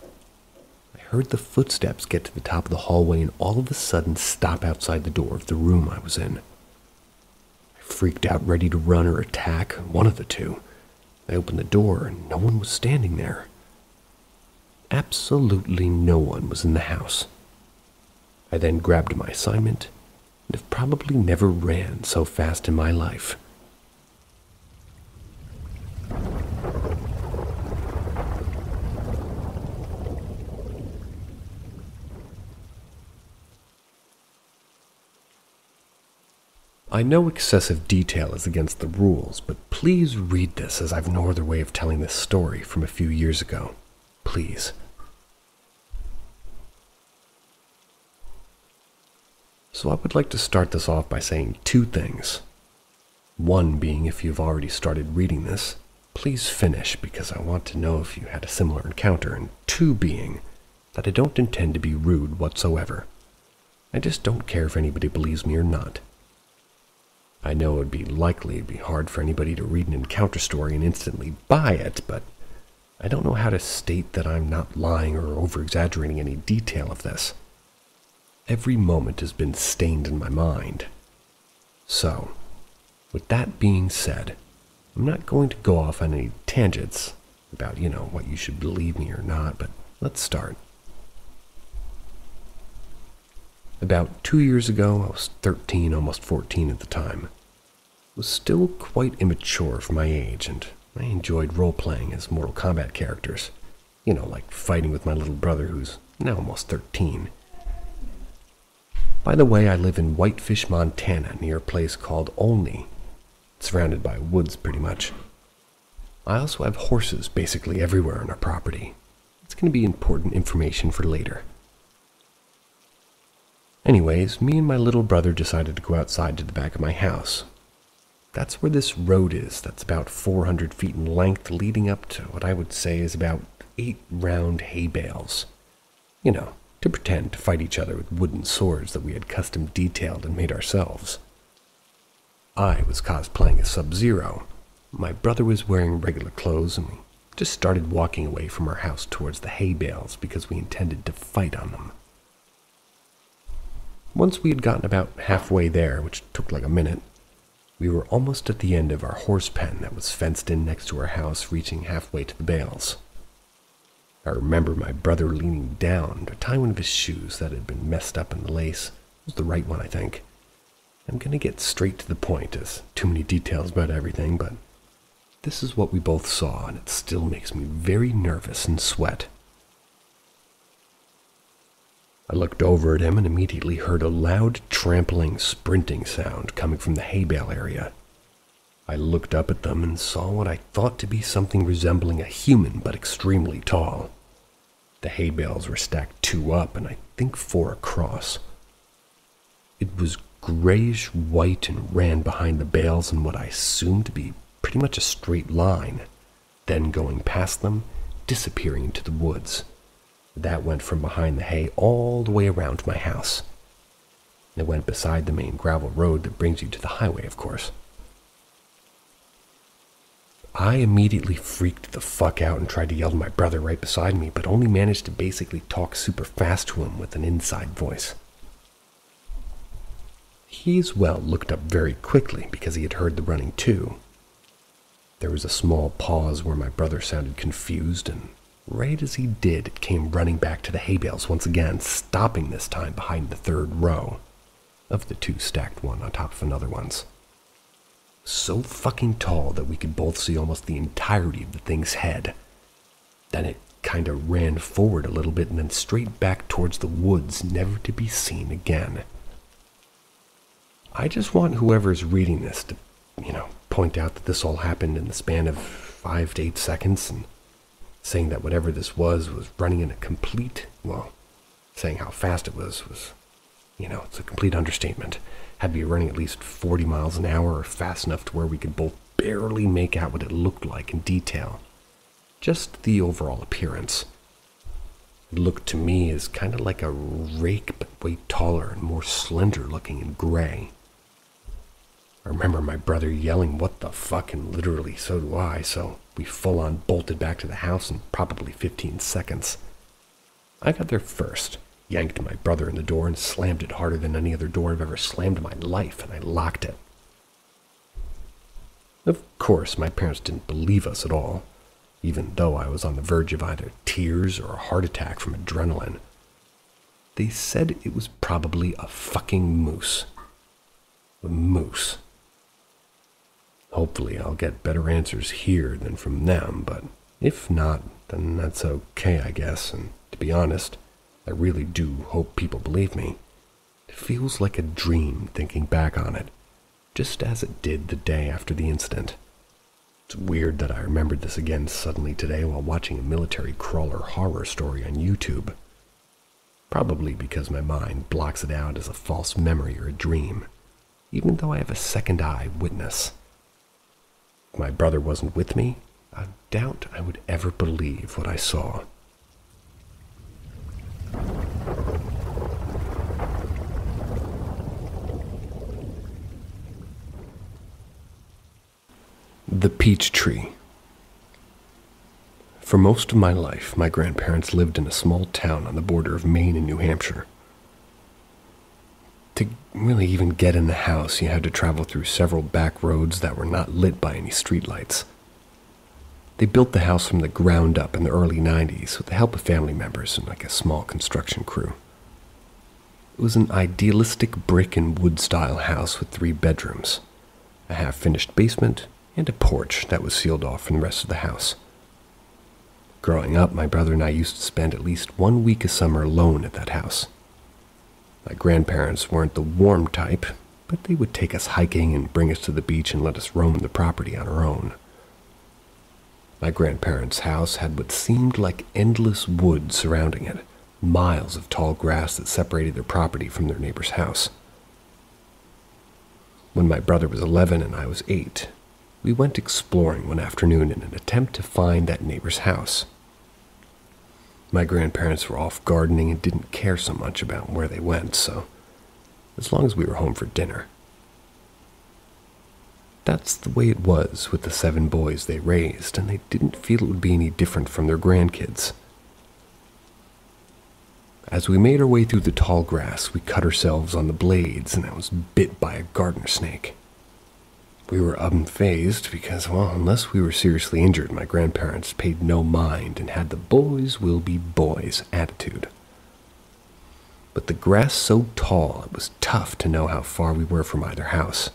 I heard the footsteps get to the top of the hallway and all of a sudden stop outside the door of the room I was in. I freaked out, ready to run or attack, one of the two. I opened the door and no one was standing there. Absolutely no one was in the house. I then grabbed my assignment and have probably never ran so fast in my life. I know excessive detail is against the rules, but please read this, as I've no other way of telling this story from a few years ago. Please. So I would like to start this off by saying two things. One being, if you've already started reading this, please finish, because I want to know if you had a similar encounter. And two being, that I don't intend to be rude whatsoever. I just don't care if anybody believes me or not. I know it would be likely it'd be hard for anybody to read an encounter story and instantly buy it, but I don't know how to state that I'm not lying or over-exaggerating any detail of this. Every moment has been stained in my mind. So, with that being said, I'm not going to go off on any tangents about, what you should believe me or not, but let's start. About 2 years ago, I was 13, almost 14 at the time. I was still quite immature for my age, and I enjoyed role-playing as Mortal Kombat characters. Like fighting with my little brother who's now almost 13. By the way, I live in Whitefish, Montana, near a place called Olney. It's surrounded by woods, pretty much. I also have horses basically everywhere on our property. It's going to be important information for later. Anyways, me and my little brother decided to go outside to the back of my house. That's where this road is that's about 400 feet in length, leading up to what I would say is about 8 round hay bales. To pretend to fight each other with wooden swords that we had custom detailed and made ourselves. I was cosplaying as Sub-Zero. My brother was wearing regular clothes, and we just started walking away from our house towards the hay bales because we intended to fight on them. Once we had gotten about halfway there, which took like a minute, we were almost at the end of our horse pen that was fenced in next to our house, reaching halfway to the bales. I remember my brother leaning down to tie one of his shoes that had been messed up in the lace. It was the right one, I think. I'm going to get straight to the point, as too many details about everything, but this is what we both saw, and it still makes me very nervous and sweat. I looked over at him and immediately heard a loud, trampling, sprinting sound coming from the hay bale area. I looked up at them and saw what I thought to be something resembling a human but extremely tall. The hay bales were stacked 2 up and I think 4 across. It was grayish white and ran behind the bales in what I assumed to be pretty much a straight line, then going past them, disappearing into the woods. That went from behind the hay all the way around my house. It went beside the main gravel road that brings you to the highway, of course. I immediately freaked the fuck out and tried to yell to my brother right beside me, but only managed to basically talk super fast to him with an inside voice. He as well looked up very quickly because he had heard the running too. There was a small pause where my brother sounded confused, and right as he did, it came running back to the hay bales once again, stopping this time behind the 3rd row of the 2 stacked one on top of another ones. So fucking tall that we could both see almost the entirety of the thing's head. Then it kind of ran forward a little bit and then straight back towards the woods, never to be seen again. I just want whoever's reading this to, point out that this all happened in the span of 5 to 8 seconds, and saying that whatever this was running in a complete, saying how fast it was, it's a complete understatement. Had to be running at least 40 miles an hour or fast enough to where we could both barely make out what it looked like in detail. Just the overall appearance. It looked to me as kind of like a rake, but way taller and more slender looking and gray. I remember my brother yelling, "What the fuck?" and literally so do I, so we full on bolted back to the house in probably 15 seconds. I got there first, yanked my brother in the door and slammed it harder than any other door I've ever slammed in my life, and I locked it. Of course, my parents didn't believe us at all, even though I was on the verge of either tears or a heart attack from adrenaline. They said it was probably a fucking moose. A moose. Hopefully I'll get better answers here than from them, but if not, then that's okay, I guess, and to be honest, I really do hope people believe me. It feels like a dream thinking back on it, just as it did the day after the incident. It's weird that I remembered this again suddenly today while watching a military crawler horror story on YouTube. Probably because my mind blocks it out as a false memory or a dream, even though I have a second eye witness. If my brother wasn't with me, I doubt I would ever believe what I saw. The Peach Tree. For most of my life, my grandparents lived in a small town on the border of Maine and New Hampshire. To really even get in the house, you had to travel through several back roads that were not lit by any streetlights. They built the house from the ground up in the early 90s with the help of family members and a small construction crew. It was an idealistic brick and wood style house with 3 bedrooms, a half-finished basement, and a porch that was sealed off from the rest of the house. Growing up, my brother and I used to spend at least 1 week a summer alone at that house. My grandparents weren't the warm type, but they would take us hiking and bring us to the beach and let us roam the property on our own. My grandparents' house had what seemed like endless woods surrounding it, miles of tall grass that separated their property from their neighbor's house. When my brother was 11 and I was 8, we went exploring one afternoon in an attempt to find that neighbor's house. My grandparents were off gardening and didn't care so much about where they went, so as long as we were home for dinner. That's the way it was with the 7 boys they raised, and they didn't feel it would be any different from their grandkids. As we made our way through the tall grass, we cut ourselves on the blades, and I was bit by a gardener snake. We were unfazed because, unless we were seriously injured, my grandparents paid no mind and had the boys will be boys attitude. But the grass so tall, it was tough to know how far we were from either house.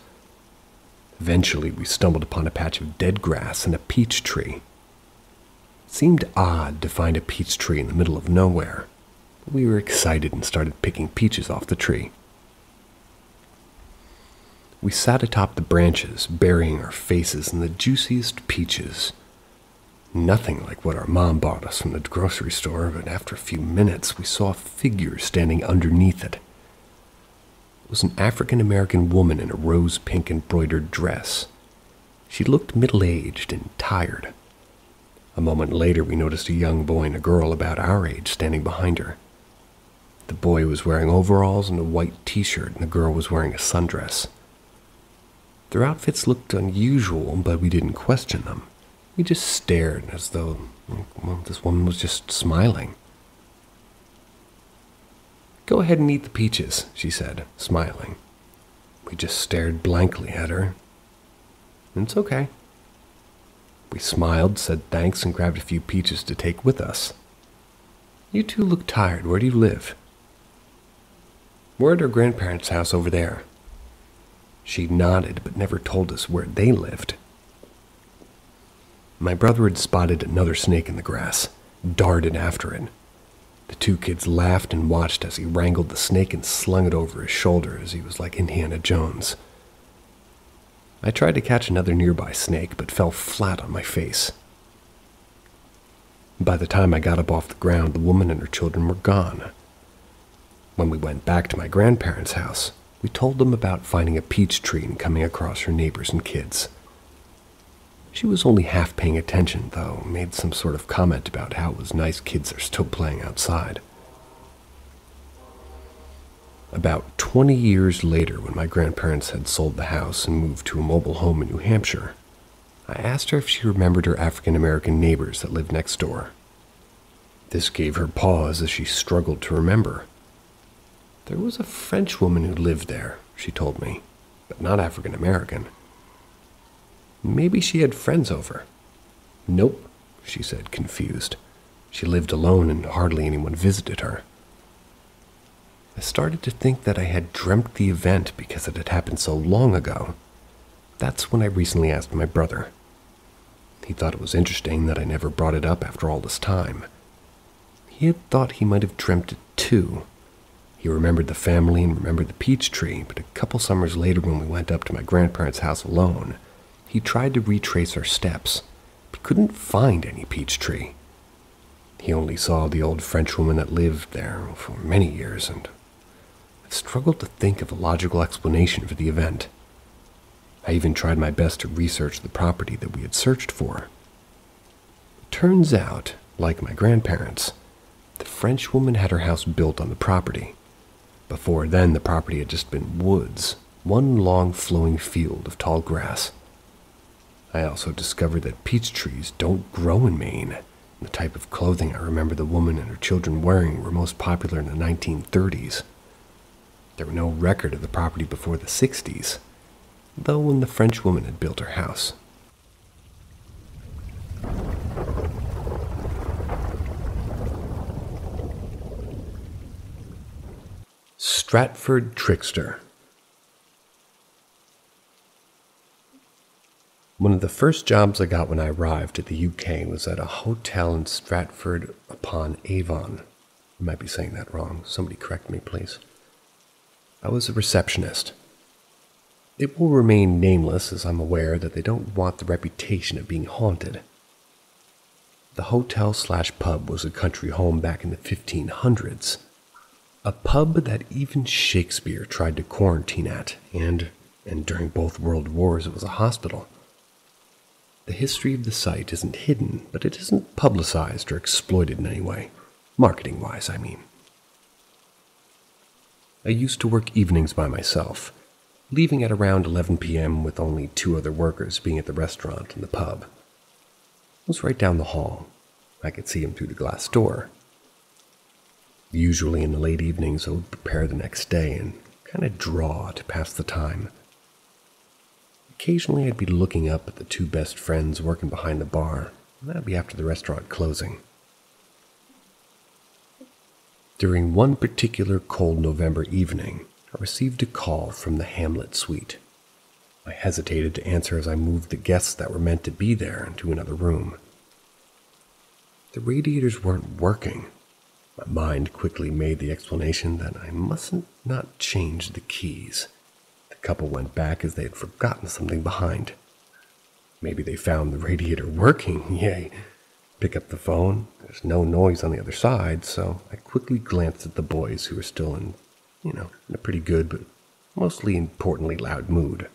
Eventually, we stumbled upon a patch of dead grass and a peach tree. It seemed odd to find a peach tree in the middle of nowhere, but we were excited and started picking peaches off the tree. We sat atop the branches, burying our faces in the juiciest peaches. Nothing like what our mom bought us from the grocery store, but after a few minutes, we saw a figure standing underneath it. It was an African-American woman in a rose-pink embroidered dress. She looked middle-aged and tired. A moment later, we noticed a young boy and a girl about our age standing behind her. The boy was wearing overalls and a white t-shirt, and the girl was wearing a sundress. Their outfits looked unusual, but we didn't question them. We just stared as though, well, this woman was just smiling. "Go ahead and eat the peaches," she said, smiling. We just stared blankly at her. "It's okay." We smiled, said thanks, and grabbed a few peaches to take with us. "You two look tired. Where do you live?" "We're at our grandparents' house over there." She nodded, but never told us where they lived. My brother had spotted another snake in the grass, darted after it. The two kids laughed and watched as he wrangled the snake and slung it over his shoulder as he was like Indiana Jones. I tried to catch another nearby snake, but fell flat on my face. By the time I got up off the ground, the woman and her children were gone. When we went back to my grandparents' house, we told them about finding a peach tree and coming across her neighbors and kids. She was only half paying attention, though, made some sort of comment about how it was nice kids are still playing outside. About 20 years later, when my grandparents had sold the house and moved to a mobile home in New Hampshire, I asked her if she remembered her African-American neighbors that lived next door. This gave her pause as she struggled to remember. "There was a French woman who lived there," she told me, "but not African-American." "Maybe she had friends over." "Nope," she said, confused. "She lived alone and hardly anyone visited her." I started to think that I had dreamt the event because it had happened so long ago. That's when I recently asked my brother. He thought it was interesting that I never brought it up after all this time. He had thought he might have dreamt it too. He remembered the family and remembered the peach tree, but a couple summers later when we went up to my grandparents' house alone, he tried to retrace our steps, but couldn't find any peach tree. He only saw the old French woman that lived there for many years, and I struggled to think of a logical explanation for the event. I even tried my best to research the property that we had searched for. It turns out, like my grandparents, the French woman had her house built on the property. Before then, the property had just been woods, one long flowing field of tall grass. I also discovered that peach trees don't grow in Maine. The type of clothing I remember the woman and her children wearing were most popular in the 1930s. There were no record of the property before the 60s, though when the French woman had built her house. Stratford Trickster. One of the first jobs I got when I arrived at the UK was at a hotel in Stratford-upon-Avon. I might be saying that wrong. Somebody correct me, please. I was a receptionist. It will remain nameless, as I'm aware that they don't want the reputation of being haunted. The hotel/pub was a country home back in the 1500s. A pub that even Shakespeare tried to quarantine at, and during both world wars it was a hospital. The history of the site isn't hidden, but it isn't publicized or exploited in any way. Marketing-wise, I mean. I used to work evenings by myself, leaving at around 11 p.m. with only 2 other workers being at the restaurant and the pub. It was right down the hall. I could see him through the glass door. Usually in the late evenings, I would prepare the next day and kind of draw to pass the time. Occasionally I'd be looking up at the 2 best friends working behind the bar, and that'd be after the restaurant closing. During one particular cold November evening, I received a call from the Hamlet suite. I hesitated to answer as I moved the guests that were meant to be there into another room. The radiators weren't working. My mind quickly made the explanation that I mustn't not change the keys. The couple went back as they had forgotten something behind. Maybe they found the radiator working, yay. Pick up the phone. There's no noise on the other side, so I quickly glanced at the boys who were still in a pretty good but mostly importantly loud mood.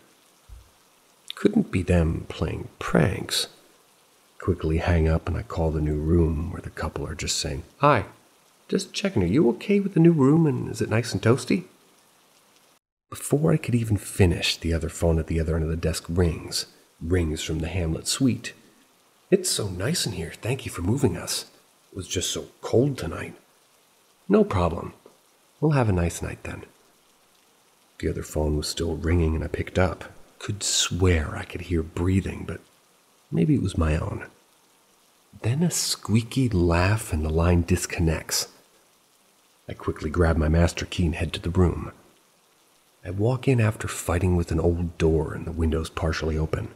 Couldn't be them playing pranks. Quickly hang up and I call the new room where the couple are just saying, "Hi, just checking, are you okay with the new room and is it nice and toasty?" Before I could even finish, the other phone at the other end of the desk rings from the Hamlet suite. "It's so nice in here. Thank you for moving us. It was just so cold tonight." "No problem. We'll have a nice night then." The other phone was still ringing and I picked up. Could swear I could hear breathing, but maybe it was my own. Then a squeaky laugh and the line disconnects. I quickly grab my master key and head to the room. I walk in after fighting with an old door and the windows partially open.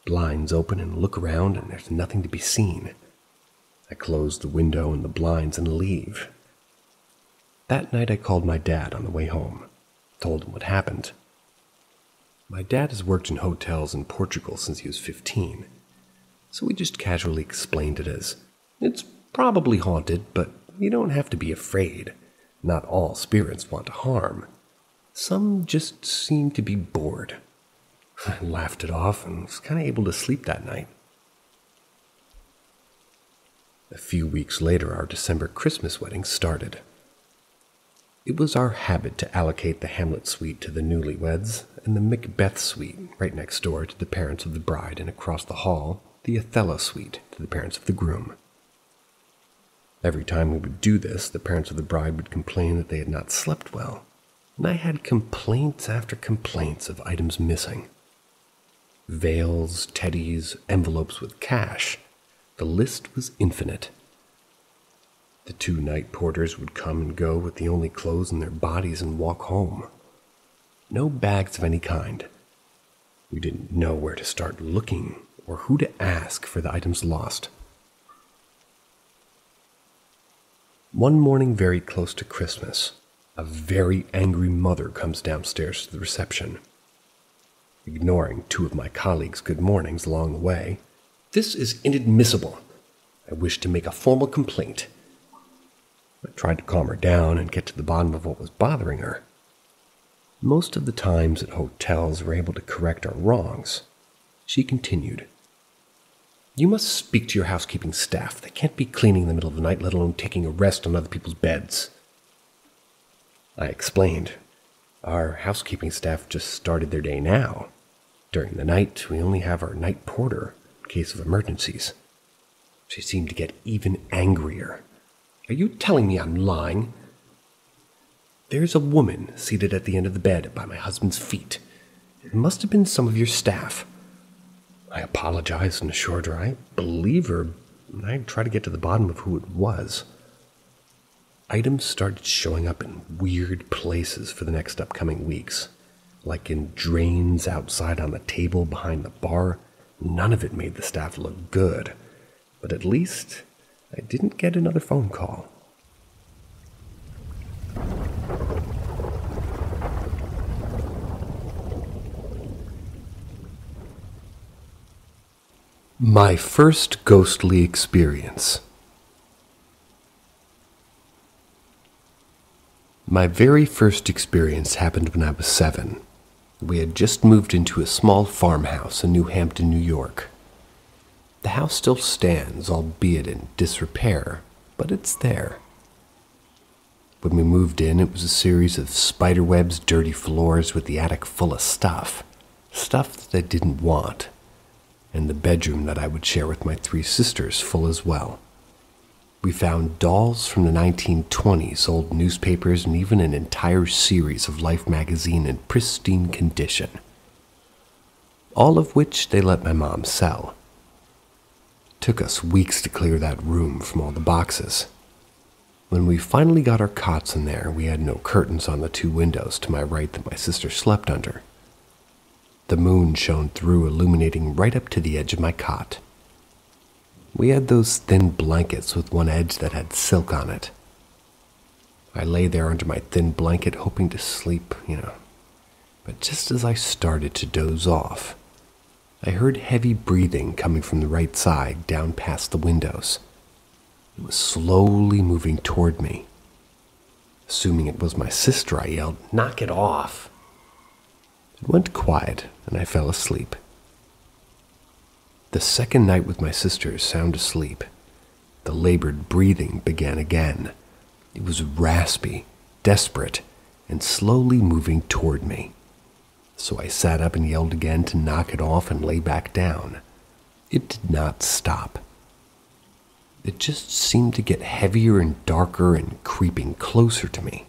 Blinds open and look around and there's nothing to be seen. I close the window and the blinds and leave. That night I called my dad on the way home, told him what happened. My dad has worked in hotels in Portugal since he was 15, so we just casually explained it as, "It's probably haunted, but you don't have to be afraid. Not all spirits want to harm. Some just seem to be bored." I laughed it off and was kind of able to sleep that night. A few weeks later, our December Christmas wedding started. It was our habit to allocate the Hamlet suite to the newlyweds and the Macbeth suite right next door to the parents of the bride, and across the hall, the Othello suite to the parents of the groom. Every time we would do this, the parents of the bride would complain that they had not slept well, and I had complaints after complaints of items missing. Veils, teddies, envelopes with cash. The list was infinite. The 2 night porters would come and go with the only clothes in their bodies and walk home. No bags of any kind. We didn't know where to start looking or who to ask for the items lost. One morning very close to Christmas, a very angry mother comes downstairs to the reception. Ignoring 2 of my colleagues' good mornings along the way, "This is inadmissible. I wish to make a formal complaint." I tried to calm her down and get to the bottom of what was bothering her. Most of the times at hotels we're able to correct our wrongs. She continued, "You must speak to your housekeeping staff. They can't be cleaning in the middle of the night, let alone taking a rest on other people's beds." I explained, "Our housekeeping staff just started their day now. During the night, we only have our night porter in case of emergencies." She seemed to get even angrier. "Are you telling me I'm lying? There's a woman seated at the end of the bed by my husband's feet. It must have been some of your staff." I apologized and assured her I believe her, and I'd try to get to the bottom of who it was. Items started showing up in weird places for the next upcoming weeks, like in drains outside on the table behind the bar. None of it made the staff look good, but at least I didn't get another phone call. My first ghostly experience. My very first experience happened when I was 7. We had just moved into a small farmhouse in New Hampton, New York. The house still stands, albeit in disrepair, but it's there. When we moved in, it was a series of spiderwebs, dirty floors with the attic full of stuff that I didn't want, and the bedroom that I would share with my 3 sisters full as well. We found dolls from the 1920s, old newspapers, and even an entire series of Life magazine in pristine condition, all of which they let my mom sell. Took us weeks to clear that room from all the boxes. When we finally got our cots in there, we had no curtains on the 2 windows to my right that my sister slept under. The moon shone through, illuminating right up to the edge of my cot. We had those thin blankets with one edge that had silk on it. I lay there under my thin blanket, hoping to sleep, But just as I started to doze off, I heard heavy breathing coming from the right side down past the windows. It was slowly moving toward me. Assuming it was my sister, I yelled, "Knock it off!" It went quiet, and I fell asleep. The second night with my sister sound asleep, the labored breathing began again. It was raspy, desperate, and slowly moving toward me. So I sat up and yelled again to knock it off and lay back down. It did not stop. It just seemed to get heavier and darker and creeping closer to me.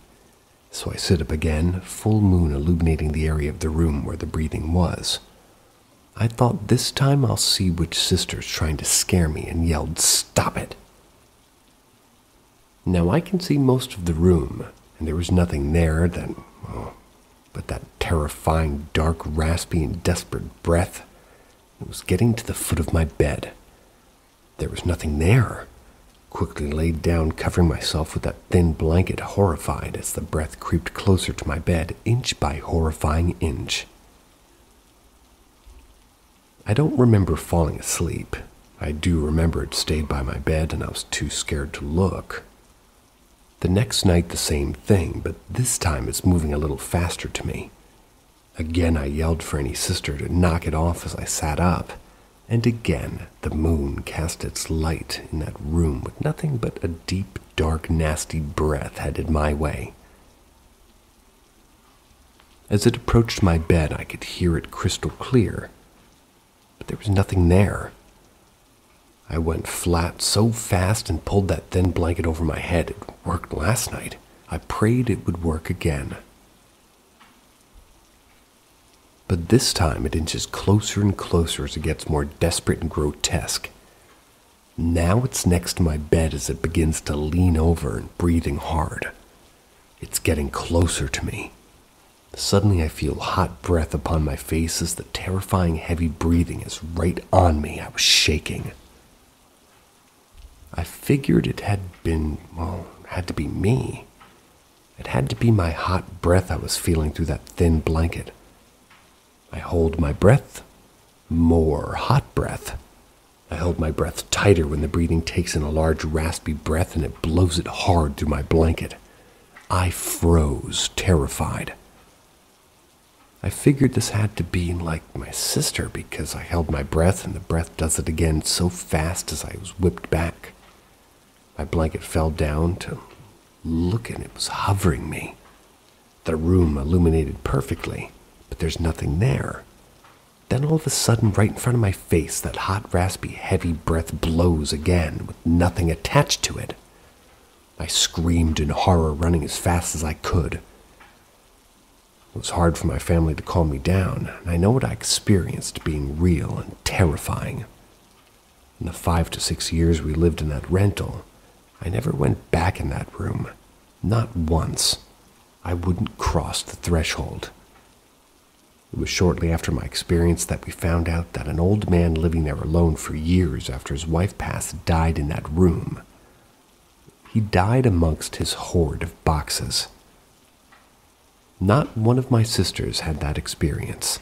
So I sit up again, full moon illuminating the area of the room where the breathing was. I thought this time I'll see which sister's trying to scare me and yelled, "Stop it!" Now I can see most of the room, and there was nothing there but that terrifying, dark, raspy, and desperate breath. It was getting to the foot of my bed. There was nothing there. Quickly laid down, covering myself with that thin blanket, horrified as the breath creeped closer to my bed, inch by horrifying inch. I don't remember falling asleep. I do remember it stayed by my bed and I was too scared to look. The next night the same thing, but this time it's moving a little faster to me. Again I yelled for any sister to knock it off as I sat up. And again the moon cast its light in that room with nothing but a deep, dark, nasty breath headed my way. As it approached my bed I could hear it crystal clear. But there was nothing there. I went flat so fast and pulled that thin blanket over my head. It worked last night. I prayed it would work again. But this time it inches closer and closer as it gets more desperate and grotesque. Now it's next to my bed as it begins to lean over and breathing hard. It's getting closer to me. Suddenly I feel hot breath upon my face as the terrifying heavy breathing is right on me. I was shaking. I figured it had to be me. It had to be my hot breath I was feeling through that thin blanket. I hold my breath. More hot breath. I hold my breath tighter when the breathing takes in a large raspy breath and it blows it hard through my blanket. I froze, terrified. I figured this had to be like my sister because I held my breath and the breath does it again so fast as I was whipped back. My blanket fell down to look and it was hovering me. The room illuminated perfectly, but there's nothing there. Then all of a sudden, right in front of my face, that hot, raspy, heavy breath blows again with nothing attached to it. I screamed in horror, running as fast as I could. It was hard for my family to calm me down, and I know what I experienced being real and terrifying. In the 5 to 6 years we lived in that rental, I never went back in that room. Not once. I wouldn't cross the threshold. It was shortly after my experience that we found out that an old man living there alone for years after his wife passed died in that room. He died amongst his hoard of boxes. Not one of my sisters had that experience.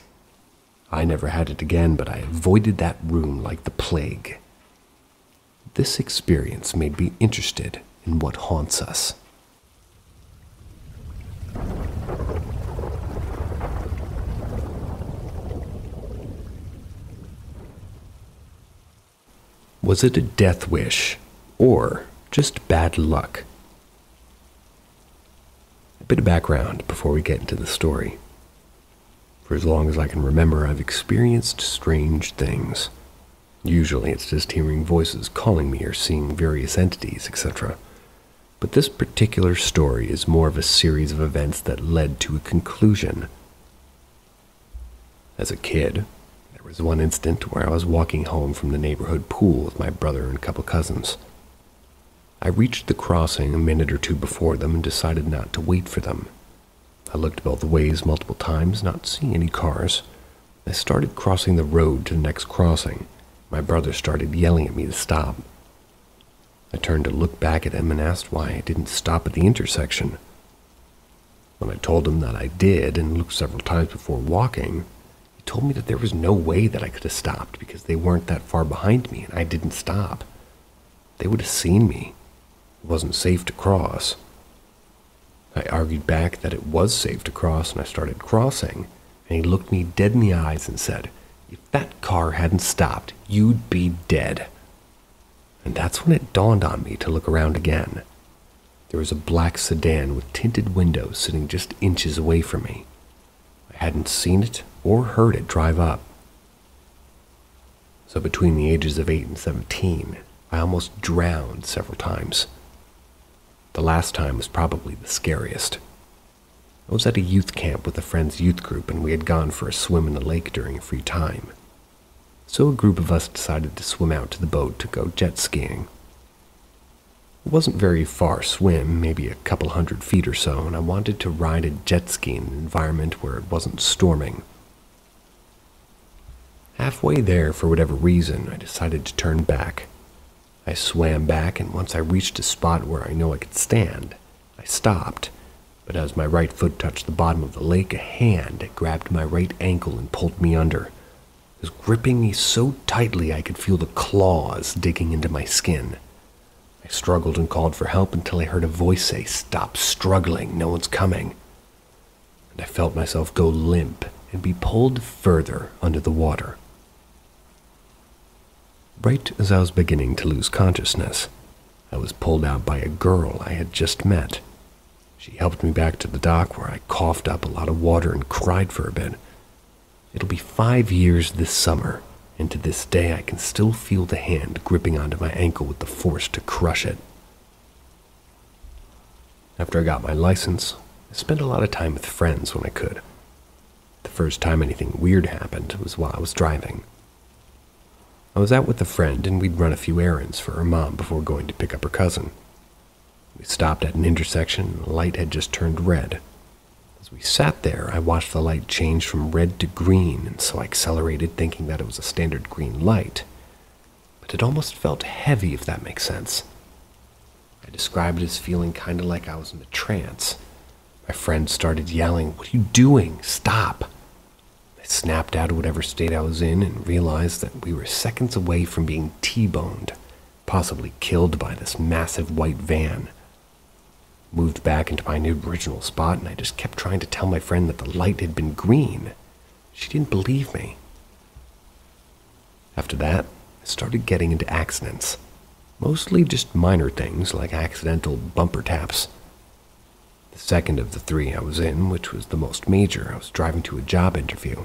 I never had it again, but I avoided that room like the plague. This experience made me interested in what haunts us. Was it a death wish, or just bad luck? A bit of background before we get into the story. For as long as I can remember, I've experienced strange things. Usually it's just hearing voices calling me or seeing various entities, etc. But this particular story is more of a series of events that led to a conclusion. As a kid, there was one instant where I was walking home from the neighborhood pool with my brother and a couple cousins. I reached the crossing a minute or two before them and decided not to wait for them. I looked both ways multiple times, not seeing any cars. I started crossing the road to the next crossing. My brother started yelling at me to stop. I turned to look back at him and asked why I didn't stop at the intersection. When I told him that I did and looked several times before walking, he told me that there was no way that I could have stopped because they weren't that far behind me and I didn't stop. They would have seen me. It wasn't safe to cross. I argued back that it was safe to cross, and I started crossing, and he looked me dead in the eyes and said, "If that car hadn't stopped, you'd be dead." And that's when it dawned on me to look around again. There was a black sedan with tinted windows sitting just inches away from me. I hadn't seen it or heard it drive up. So between the ages of 8 and 17, I almost drowned several times. The last time was probably the scariest. I was at a youth camp with a friend's youth group, and we had gone for a swim in the lake during free time. So a group of us decided to swim out to the boat to go jet skiing. It wasn't very far swim, maybe a couple 100 feet or so, and I wanted to ride a jet ski in an environment where it wasn't storming. Halfway there, for whatever reason, I decided to turn back. I swam back, and once I reached a spot where I know I could stand, I stopped. But as my right foot touched the bottom of the lake, a hand grabbed my right ankle and pulled me under. It was gripping me so tightly I could feel the claws digging into my skin. I struggled and called for help until I heard a voice say, "Stop struggling, no one's coming." And I felt myself go limp and be pulled further under the water. Right as I was beginning to lose consciousness, I was pulled out by a girl I had just met. She helped me back to the dock where I coughed up a lot of water and cried for a bit. It'll be 5 years this summer, and to this day I can still feel the hand gripping onto my ankle with the force to crush it. After I got my license, I spent a lot of time with friends when I could. The first time anything weird happened was while I was driving. I was out with a friend, and we'd run a few errands for her mom before going to pick up her cousin. We stopped at an intersection, and the light had just turned red. As we sat there, I watched the light change from red to green, and so I accelerated, thinking that it was a standard green light. But it almost felt heavy, if that makes sense. I described it as feeling kind of like I was in a trance. My friend started yelling, "What are you doing? Stop!" I snapped out of whatever state I was in and realized that we were seconds away from being T-boned, possibly killed by this massive white van. Moved back into my new original spot, and I just kept trying to tell my friend that the light had been green. She didn't believe me. After that, I started getting into accidents. Mostly just minor things like accidental bumper taps. The second of the 3 I was in, which was the most major, I was driving to a job interview.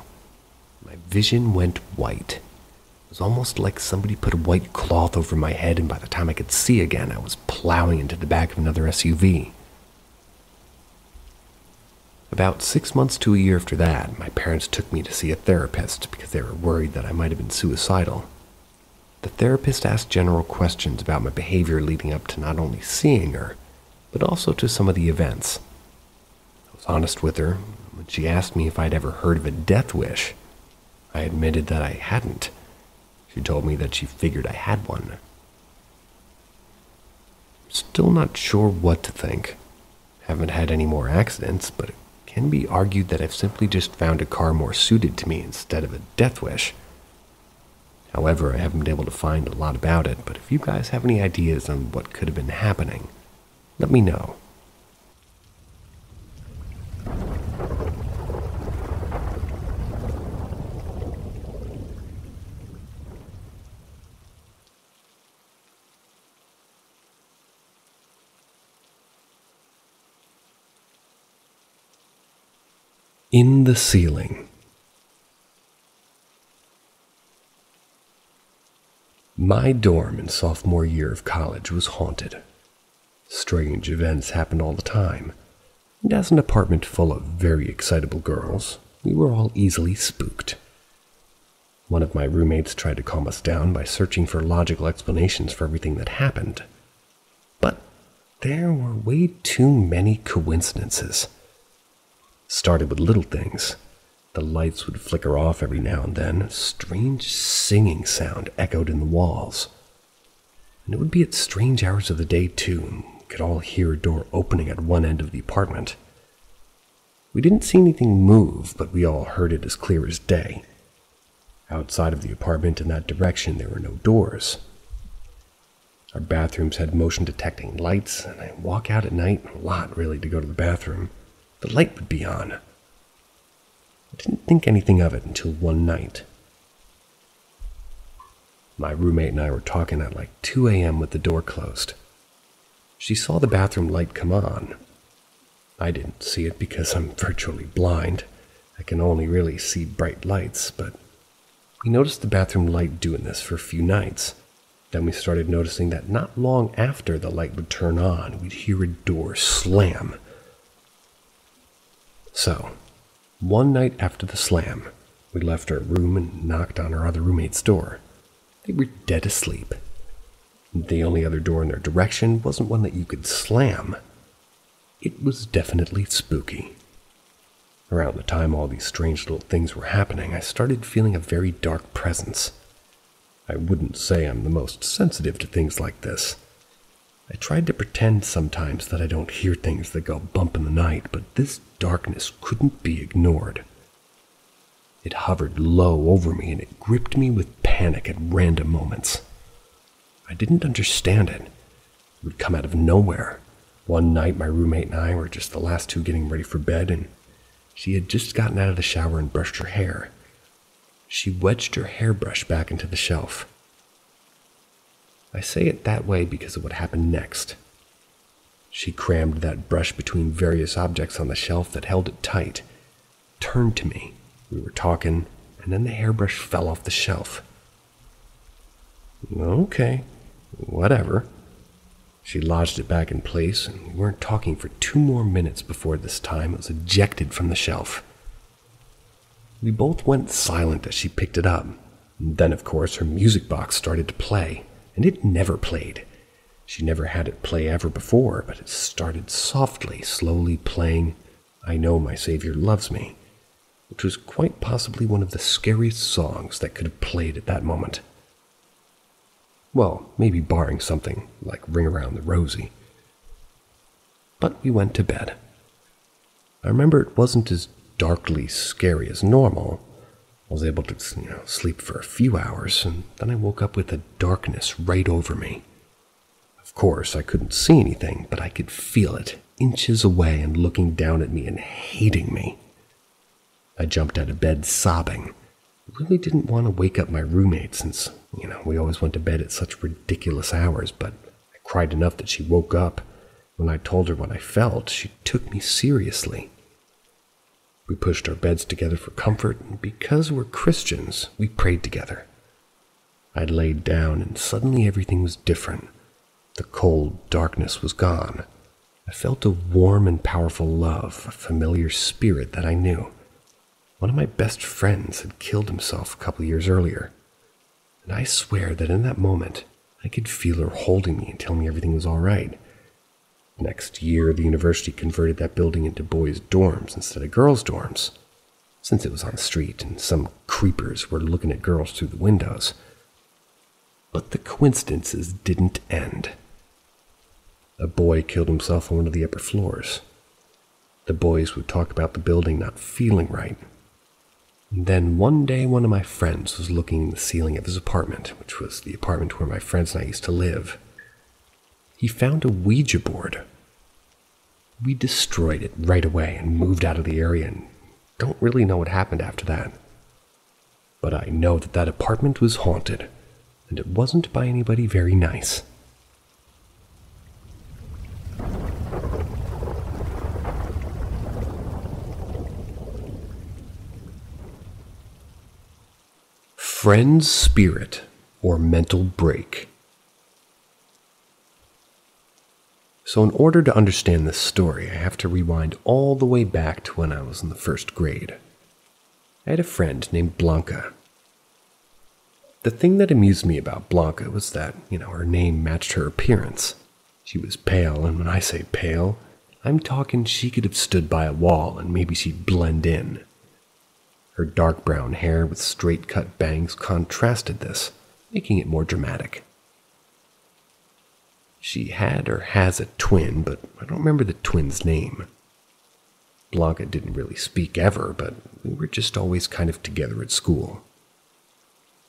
My vision went white. It was almost like somebody put a white cloth over my head, and by the time I could see again, I was plowing into the back of another SUV. About 6 months to a year after that, my parents took me to see a therapist because they were worried that I might have been suicidal. The therapist asked general questions about my behavior leading up to not only seeing her, but also to some of the events. I was honest with her. When she asked me if I'd ever heard of a death wish, I admitted that I hadn't. She told me that she figured I had one. I'm still not sure what to think. Haven't had any more accidents, but it can be argued that I've simply just found a car more suited to me instead of a death wish. However, I haven't been able to find a lot about it, but if you guys have any ideas on what could have been happening, let me know. In the ceiling. My dorm in sophomore year of college was haunted. Strange events happened all the time, and as an apartment full of very excitable girls, we were all easily spooked. One of my roommates tried to calm us down by searching for logical explanations for everything that happened. But there were way too many coincidences. Started with little things. The lights would flicker off every now and then. A strange singing sound echoed in the walls. And it would be at strange hours of the day, too, and we could all hear a door opening at one end of the apartment. We didn't see anything move, but we all heard it as clear as day. Outside of the apartment in that direction, there were no doors. Our bathrooms had motion-detecting lights, and I walk out at night a lot, really, to go to the bathroom. The light would be on. I didn't think anything of it until one night. My roommate and I were talking at like 2 a.m. with the door closed. She saw the bathroom light come on. I didn't see it because I'm virtually blind. I can only really see bright lights, but we noticed the bathroom light doing this for a few nights. Then we started noticing that not long after the light would turn on, we'd hear a door slam. So, one night after the slam, we left our room and knocked on our other roommate's door. They were dead asleep. The only other door in their direction wasn't one that you could slam. It was definitely spooky. Around the time all these strange little things were happening, I started feeling a very dark presence. I wouldn't say I'm the most sensitive to things like this. I tried to pretend sometimes that I don't hear things that go bump in the night, but this darkness couldn't be ignored. It hovered low over me and it gripped me with panic at random moments. I didn't understand it. It would come out of nowhere. One night my roommate and I were just the last two getting ready for bed, and she had just gotten out of the shower and brushed her hair. She wedged her hairbrush back into the shelf. I say it that way because of what happened next. She crammed that brush between various objects on the shelf that held it tight, turned to me. We were talking, and then the hairbrush fell off the shelf. Okay, whatever. She lodged it back in place, and we weren't talking for 2 more minutes before this time it was ejected from the shelf. We both went silent as she picked it up. And then, of course, her music box started to play, and it never played. She never had it play ever before, but it started softly, slowly playing I Know My Savior Loves Me, which was quite possibly one of the scariest songs that could have played at that moment. Well, maybe barring something like Ring Around the Rosie. But we went to bed. I remember it wasn't as darkly scary as normal. I was able to, sleep for a few hours, and then I woke up with a darkness right over me. Of course, I couldn't see anything, but I could feel it, inches away and looking down at me and hating me. I jumped out of bed sobbing. I really didn't want to wake up my roommate since, we always went to bed at such ridiculous hours, but I cried enough that she woke up. When I told her what I felt, she took me seriously. We pushed our beds together for comfort, and because we're Christians, we prayed together. I laid down, and suddenly everything was different. The cold darkness was gone. I felt a warm and powerful love, a familiar spirit that I knew. One of my best friends had killed himself a couple years earlier, and I swear that in that moment, I could feel her holding me and telling me everything was all right. Next year, the university converted that building into boys' dorms instead of girls' dorms, since it was on the street and some creepers were looking at girls through the windows. But the coincidences didn't end. A boy killed himself on one of the upper floors. The boys would talk about the building not feeling right. And then one day, one of my friends was looking in the ceiling of his apartment, which was the apartment where my friends and I used to live. He found a Ouija board. We destroyed it right away and moved out of the area, and don't really know what happened after that. But I know that that apartment was haunted, and it wasn't by anybody very nice. Friend's spirit or mental break. So in order to understand this story, I have to rewind all the way back to when I was in the 1st grade. I had a friend named Blanca. The thing that amused me about Blanca was that, her name matched her appearance. She was pale, and when I say pale, I'm talking she could have stood by a wall and maybe she'd blend in. Her dark brown hair with straight-cut bangs contrasted this, making it more dramatic. She had or has a twin, but I don't remember the twin's name. Blanca didn't really speak ever, but we were just always kind of together at school.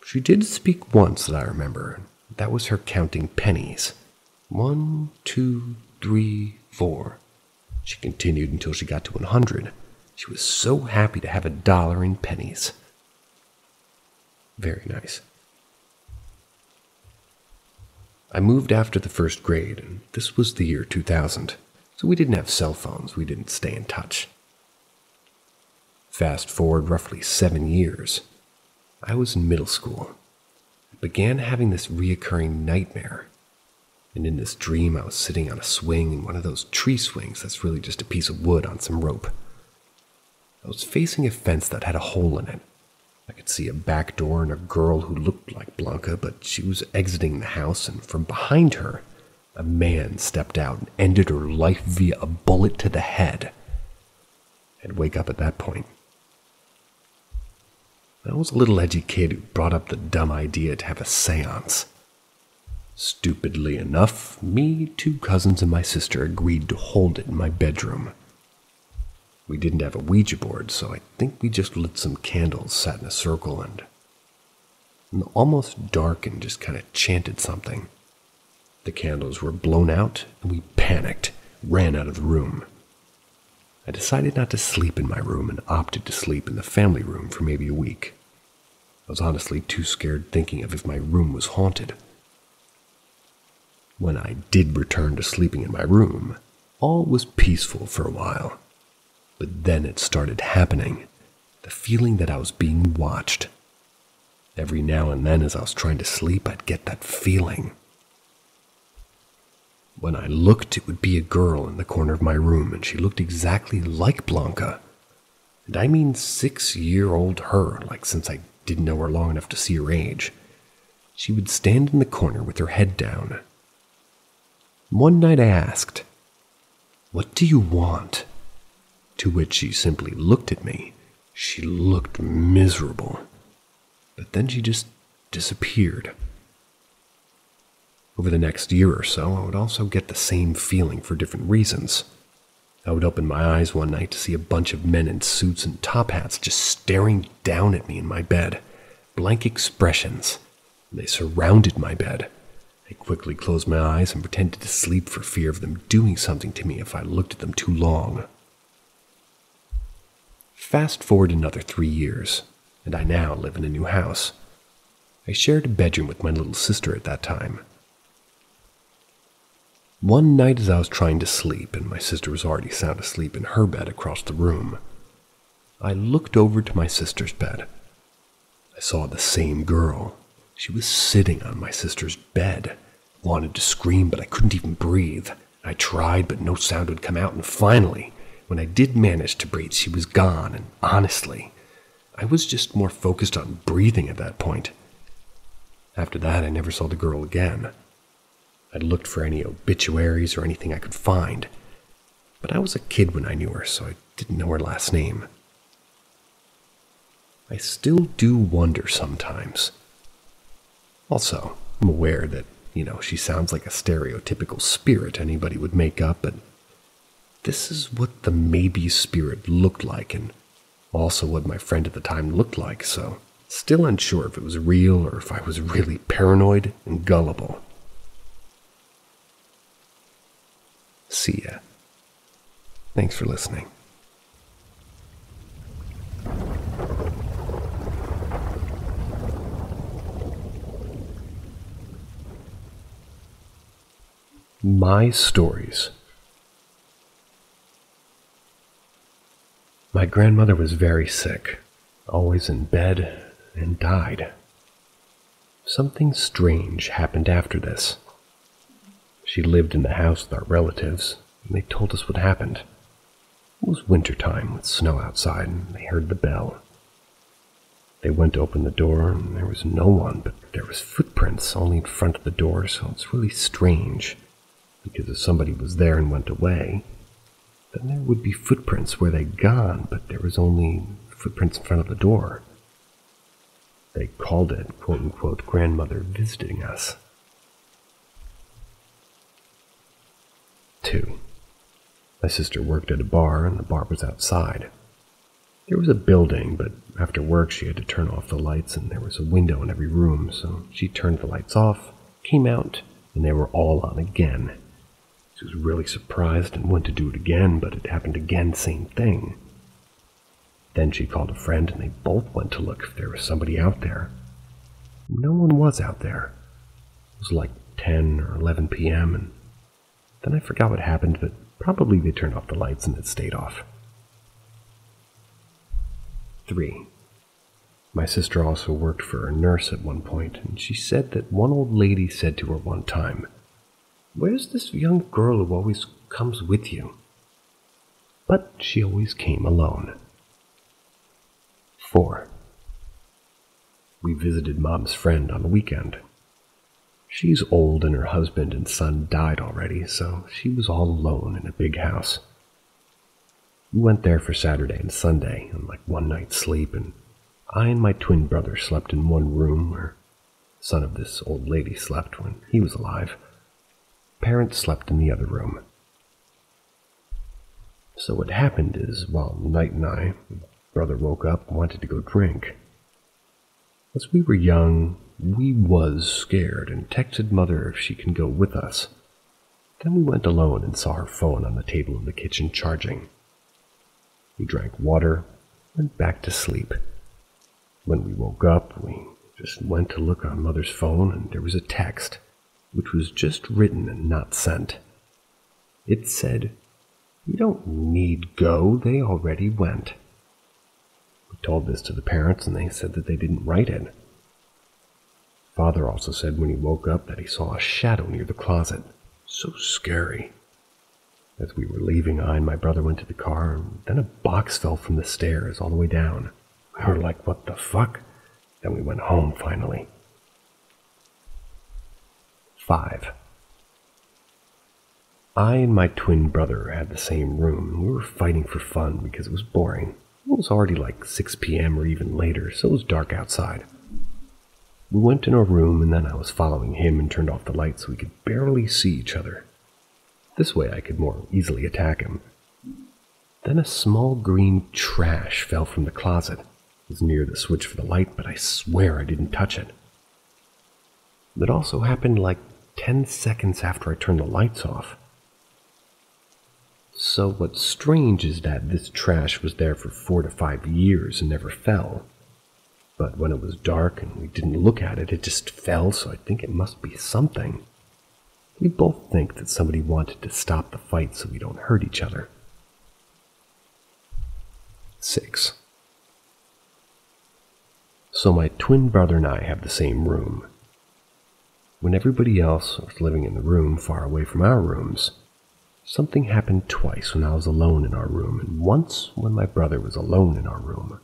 She did speak once that I remember. That was her counting pennies. 1, 2, 3, 4. She continued until she got to 100. She was so happy to have $1 in pennies. Very nice. I moved after the first grade, and this was the year 2000, so we didn't have cell phones. We didn't stay in touch. Fast forward roughly 7 years. I was in middle school. I began having this reoccurring nightmare. And in this dream, I was sitting on a swing in one of those tree swings that's really just a piece of wood on some rope. I was facing a fence that had a hole in it. I could see a back door and a girl who looked like Blanca, but she was exiting the house, and from behind her, a man stepped out and ended her life via a bullet to the head. I'd wake up at that point. I was a little edgy kid who brought up the dumb idea to have a seance. Stupidly enough, me, 2 cousins, and my sister agreed to hold it in my bedroom. We didn't have a Ouija board, so I think we just lit some candles, sat in a circle, and almost dark and just kind of chanted something. The candles were blown out, and we panicked, ran out of the room. I decided not to sleep in my room and opted to sleep in the family room for maybe a week. I was honestly too scared thinking of if my room was haunted. When I did return to sleeping in my room, all was peaceful for a while. But then it started happening, the feeling that I was being watched. Every now and then as I was trying to sleep, I'd get that feeling. When I looked, it would be a girl in the corner of my room, and she looked exactly like Blanca. And I mean 6-year-old her, like since I didn't know her long enough to see her age. She would stand in the corner with her head down. One night I asked, "What do you want?" To which she simply looked at me. She looked miserable. But then she just disappeared. Over the next year or so, I would also get the same feeling for different reasons. I would open my eyes one night to see a bunch of men in suits and top hats just staring down at me in my bed. Blank expressions. They surrounded my bed. I quickly closed my eyes and pretended to sleep for fear of them doing something to me if I looked at them too long. Fast forward another 3 years, and I now live in a new house. I shared a bedroom with my little sister at that time. One night as I was trying to sleep, and my sister was already sound asleep in her bed across the room, I looked over to my sister's bed. I saw the same girl. She was sitting on my sister's bed. I wanted to scream, but I couldn't even breathe. I tried, but no sound would come out, and finally, when I did manage to breathe, she was gone, and honestly, I was just more focused on breathing at that point. After that, I never saw the girl again. I'd looked for any obituaries or anything I could find, but I was a kid when I knew her, so I didn't know her last name. I still do wonder sometimes. Also, I'm aware that, she sounds like a stereotypical spirit anybody would make up, but this is what the maybe spirit looked like, and also what my friend at the time looked like, so still unsure if it was real or if I was really paranoid and gullible. See ya. Thanks for listening. My stories. My grandmother was very sick, always in bed, and died. Something strange happened after this. She lived in the house with our relatives, and they told us what happened. It was wintertime with snow outside, and they heard the bell. They went to open the door, and there was no one, but there was footprints only in front of the door, so it's really strange, because if somebody was there and went away, then there would be footprints where they'd gone, but there was only footprints in front of the door. They called it, quote-unquote, grandmother visiting us. 2. My sister worked at a bar, and the bar was outside. There was a building, but after work she had to turn off the lights, and there was a window in every room, so she turned the lights off, came out, and they were all on again. She was really surprised and went to do it again, but it happened again, same thing. Then she called a friend, and they both went to look if there was somebody out there. No one was out there. It was like 10 or 11 p.m., and then I forgot what happened, but probably they turned off the lights and it stayed off. 3. My sister also worked for a nurse at one point, and she said that one old lady said to her one time, "Where's this young girl who always comes with you?" But she always came alone. 4. We visited Mom's friend on the weekend. She's old and her husband and son died already, so she was all alone in a big house. We went there for Saturday and Sunday on like one night's sleep, and I and my twin brother slept in one room where the son of this old lady slept when he was alive. Parents slept in the other room. So what happened is, while Knight and I, brother woke up and wanted to go drink. As we were young, we was scared and texted Mother if she can go with us. Then we went alone and saw her phone on the table in the kitchen charging. We drank water, went back to sleep. When we woke up, we just went to look on Mother's phone, and there was a text, which was just written and not sent. It said, "You don't need go, they already went." We told this to the parents, and they said that they didn't write it. Father also said when he woke up that he saw a shadow near the closet. So scary. As we were leaving, I and my brother went to the car, and then a box fell from the stairs all the way down. We were like, what the fuck? Then we went home, finally. 5. I and my twin brother had the same room, and we were fighting for fun because it was boring. It was already like 6 p.m. or even later, so it was dark outside. We went in our room, and then I was following him and turned off the lights so we could barely see each other. This way I could more easily attack him. Then a small green trash fell from the closet. It was near the switch for the light, but I swear I didn't touch it. It also happened like 10 seconds after I turned the lights off. So what's strange is that this trash was there for 4 to 5 years and never fell. But when it was dark and we didn't look at it, it just fell, so I think it must be something. We both think that somebody wanted to stop the fight so we don't hurt each other. 6. So my twin brother and I have the same room. When everybody else was living in the room far away from our rooms, something happened twice when I was alone in our room, and once when my brother was alone in our room.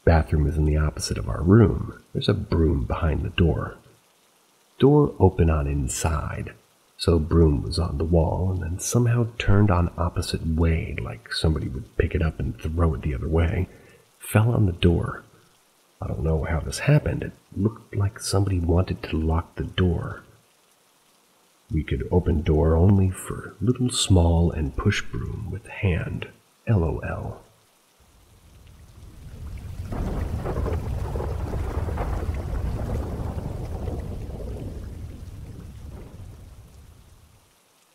Bathroom is in the opposite of our room. There's a broom behind the door. Door open on inside, so broom was on the wall and then somehow turned on opposite way, like somebody would pick it up and throw it the other way. Fell on the door. I don't know how this happened. It looked like somebody wanted to lock the door. We could open door only for little small and push broom with hand. LOL.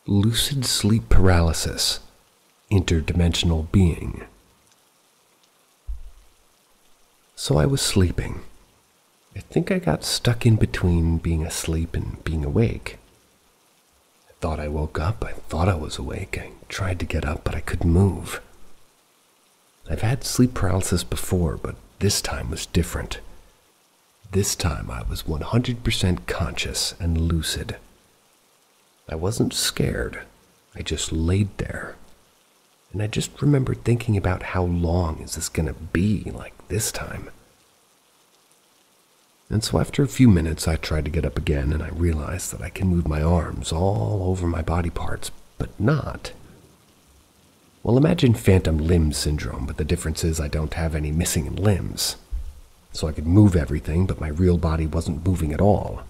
Lucid sleep paralysis, interdimensional being. So I was sleeping. I think I got stuck in between being asleep and being awake. I thought I woke up, I thought I was awake, I tried to get up, but I couldn't move. I've had sleep paralysis before, but this time was different. This time I was 100% conscious and lucid. I wasn't scared, I just laid there. And I just remembered thinking about how long is this gonna be like this time. And so after a few minutes I tried to get up again, and I realized that I can move my arms all over my body parts, but not. Well, imagine phantom limb syndrome, but the difference is I don't have any missing limbs. So I could move everything, but my real body wasn't moving at all.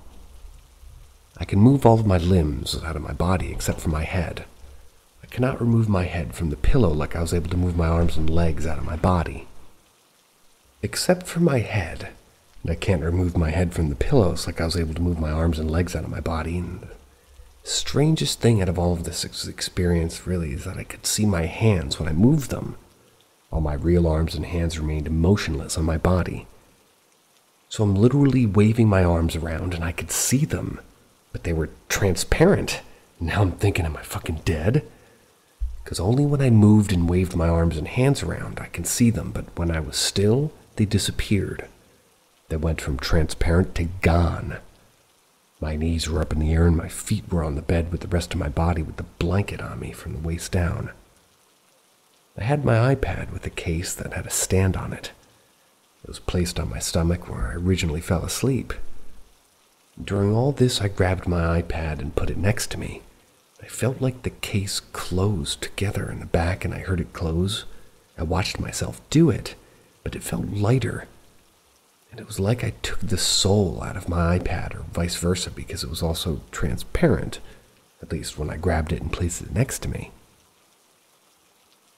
I can move all of my limbs out of my body except for my head. I I cannot remove my head from the pillow like I was able to move my arms and legs out of my body. Except for my head, and I can't remove my head from the pillows like I was able to move my arms and legs out of my body. And the strangest thing out of all of this experience really is that I could see my hands when I moved them, while my real arms and hands remained motionless on my body. So I'm literally waving my arms around and I could see them, but they were transparent. Now I'm thinking, am I fucking dead? Because only when I moved and waved my arms and hands around I can see them, but when I was still, they disappeared. They went from transparent to gone. My knees were up in the air and my feet were on the bed with the rest of my body with the blanket on me from the waist down. I had my iPad with a case that had a stand on it. It was placed on my stomach where I originally fell asleep. During all this, I grabbed my iPad and put it next to me. I felt like the case closed together in the back and I heard it close. I watched myself do it, but it felt lighter. And it was like I took the soul out of my iPad or vice versa because it was also transparent, at least when I grabbed it and placed it next to me.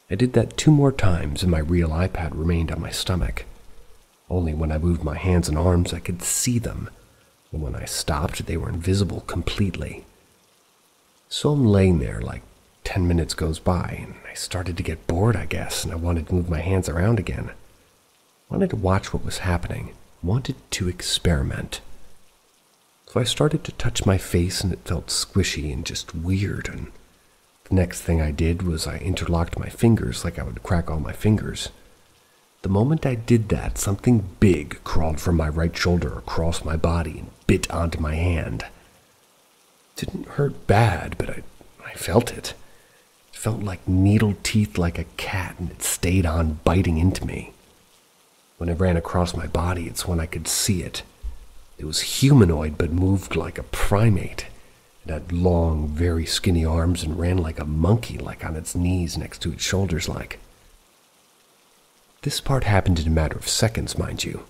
I did that 2 more times and my real iPad remained on my stomach. Only when I moved my hands and arms I could see them, and when I stopped they were invisible completely. So I'm laying there like 10 minutes goes by and I started to get bored, I guess, and I wanted to move my hands around again. I wanted to watch what was happening, wanted to experiment. So I started to touch my face and it felt squishy and just weird, and the next thing I did was I interlocked my fingers like I would crack all my fingers. The moment I did that, something big crawled from my right shoulder across my body and bit onto my hand. It didn't hurt bad, but I felt it. It felt like needle teeth like a cat, and it stayed on biting into me. When it ran across my body, it's when I could see it. It was humanoid, but moved like a primate. It had long, very skinny arms and ran like a monkey, like on its knees next to its shoulders like. This part happened in a matter of seconds, mind you.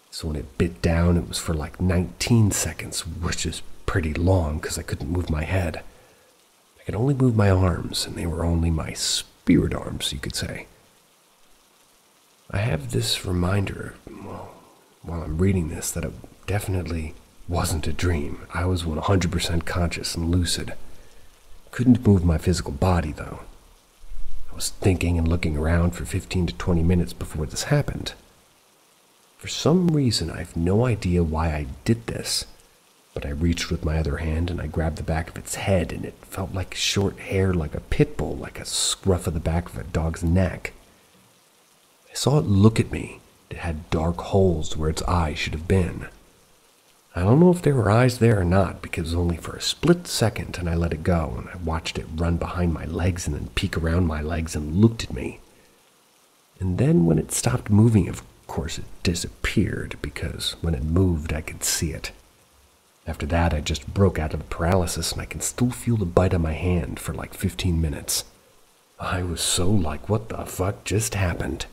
So when it bit down, it was for like 19 seconds, which is pretty long because I couldn't move my head. I could only move my arms, and they were only my spirit arms, you could say. I have this reminder, while I'm reading this, that it definitely wasn't a dream. I was 100% conscious and lucid. Couldn't move my physical body, though. I was thinking and looking around for 15 to 20 minutes before this happened. For some reason, I have no idea why I did this, but I reached with my other hand and I grabbed the back of its head, and it felt like short hair like a pit bull, like a scruff of the back of a dog's neck. I saw it look at me. It had dark holes where its eyes should have been. I don't know if there were eyes there or not, because it was only for a split second and I let it go, and I watched it run behind my legs and then peek around my legs and looked at me. And then when it stopped moving, of course it disappeared, because when it moved I could see it. After that I just broke out of the paralysis, and I can still feel the bite on my hand for like 15 minutes. I was so like, what the fuck just happened?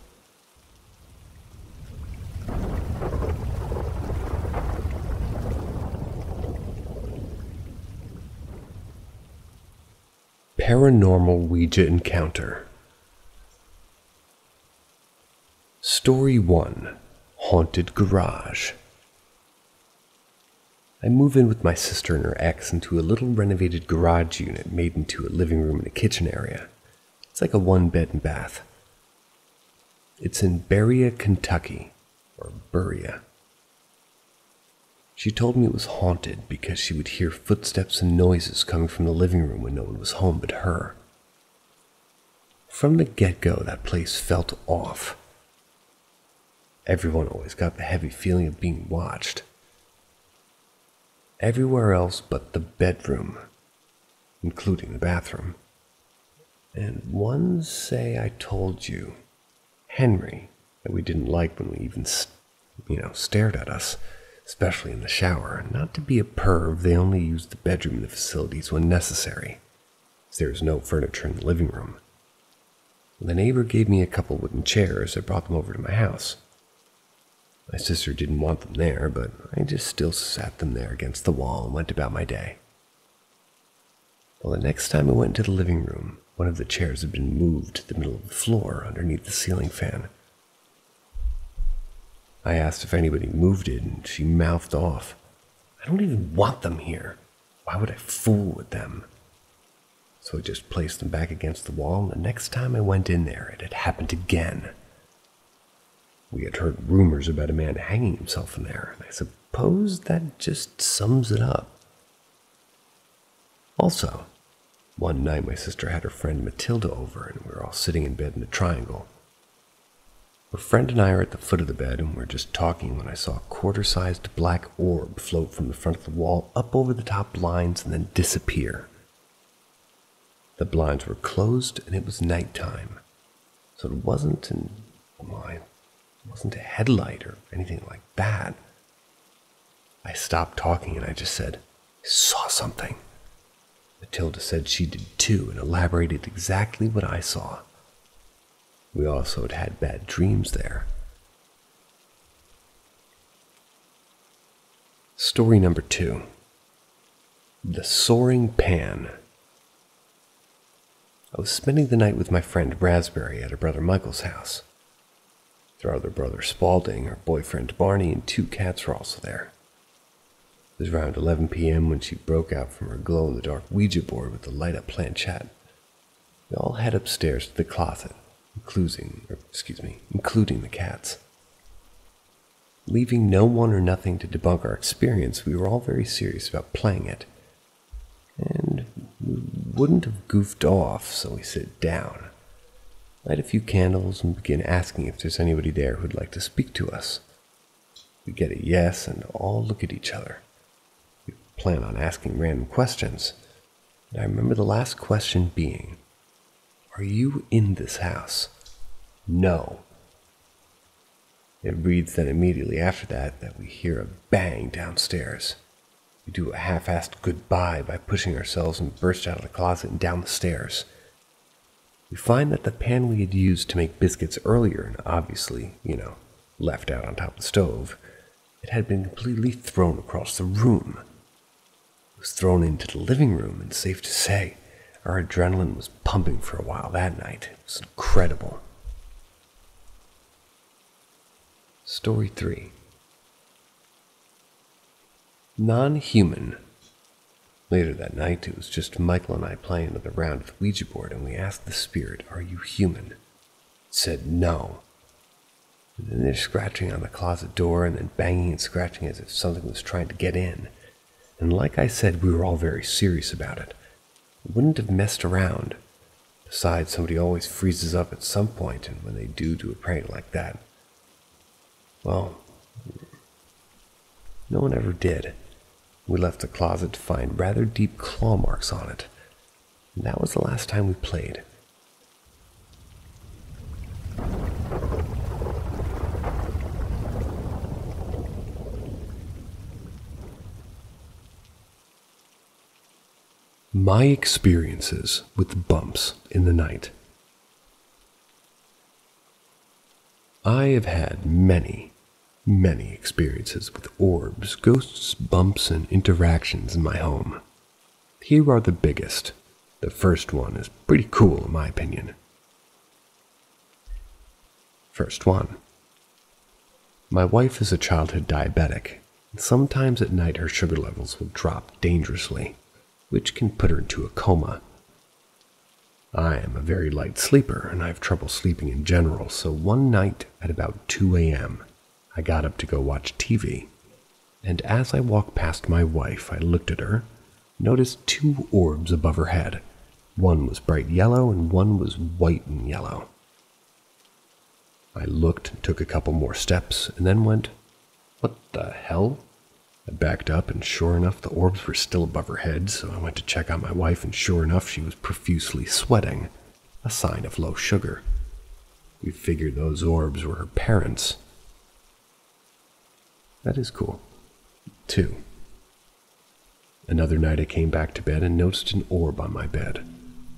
Paranormal Ouija Encounter. Story 1. Haunted Garage. I move in with my sister and her ex into a little renovated garage unit made into a living room and a kitchen area. It's like a 1-bed and bath. It's in Berea, Kentucky, or Berea. She told me it was haunted because she would hear footsteps and noises coming from the living room when no one was home but her. From the get-go, that place felt off. Everyone always got the heavy feeling of being watched. Everywhere else but the bedroom, including the bathroom. And one say I told you, Henry, that we didn't like when we even, stared at us, especially in the shower. Not to be a perv, they only used the bedroom in the facilities when necessary, as there was no furniture in the living room. The neighbor gave me a couple wooden chairs. I brought them over to my house. My sister didn't want them there, but I just still sat them there against the wall and went about my day. Well, the next time I went into the living room, One of the chairs had been moved to the middle of the floor underneath the ceiling fan. I asked if anybody moved it, and she mouthed off, "I don't even want them here. Why would I fool with them?" So I just placed them back against the wall, and the next time I went in there, it had happened again. We had heard rumors about a man hanging himself in there, and I suppose that just sums it up. Also, one night my sister had her friend Matilda over, and we were all sitting in bed in a triangle. Her friend and I are at the foot of the bed, and we're just talking when I saw a quarter-sized black orb float from the front of the wall up over the top blinds and then disappear. The blinds were closed, and it was nighttime, so it wasn't a headlight or anything like that. I stopped talking, and I just said, "I saw something." Matilda said she did too, and elaborated exactly what I saw. We also had had bad dreams there. Story number 2. The Soaring Pan. I was spending the night with my friend Raspberry at her brother Michael's house. Their other brother Spaulding, her boyfriend Barney, and 2 cats were also there. It was around 11 p.m. when she broke out from her glow-in-the-dark Ouija board with the light-up planchette. We all head upstairs to the closet, including the cats. Leaving no one or nothing to debunk our experience, we were all very serious about playing it. And we wouldn't have goofed off, so we sit down, light a few candles, and begin asking if there's anybody there who'd like to speak to us. We get a yes, and all look at each other. We plan on asking random questions, and I remember the last question being, "Are you in this house?" "No." It reads then immediately after that we hear a bang downstairs. We do a half-assed goodbye by pushing ourselves and burst out of the closet and down the stairs. We find that the pan we had used to make biscuits earlier, and obviously, left out on top of the stove, it had been completely thrown across the room. It was thrown into the living room, and safe to say, our adrenaline was pumping for a while that night. It was incredible. Story 3. Non-human. Later that night, it was just Michael and I playing another round of the Ouija board, and we asked the spirit, "Are you human?" It said no. And then they're scratching on the closet door, and then banging and scratching as if something was trying to get in. And like I said, we were all very serious about it. We wouldn't have messed around. Besides, somebody always freezes up at some point, and when they do a prank like that, well, no one ever did. We left the closet to find rather deep claw marks on it, and that was the last time we played. My experiences with bumps in the night. I have had many experiences with orbs, ghosts, bumps, and interactions in my home. Here are the biggest. The first one is pretty cool in my opinion. First one. My wife is a childhood diabetic, and sometimes at night her sugar levels will drop dangerously, which can put her into a coma. I am a very light sleeper, and I have trouble sleeping in general, so one night at about 2 a.m., I got up to go watch TV, and as I walked past my wife, I looked at her, noticed 2 orbs above her head. One was bright yellow, and one was white and yellow. I looked and took a couple more steps, and then went, "What the hell?" I backed up, and sure enough, the orbs were still above her head, so I went to check on my wife, and sure enough, she was profusely sweating, a sign of low sugar. We figured those orbs were her parents. That is cool. 2. Another night I came back to bed and noticed an orb on my bed.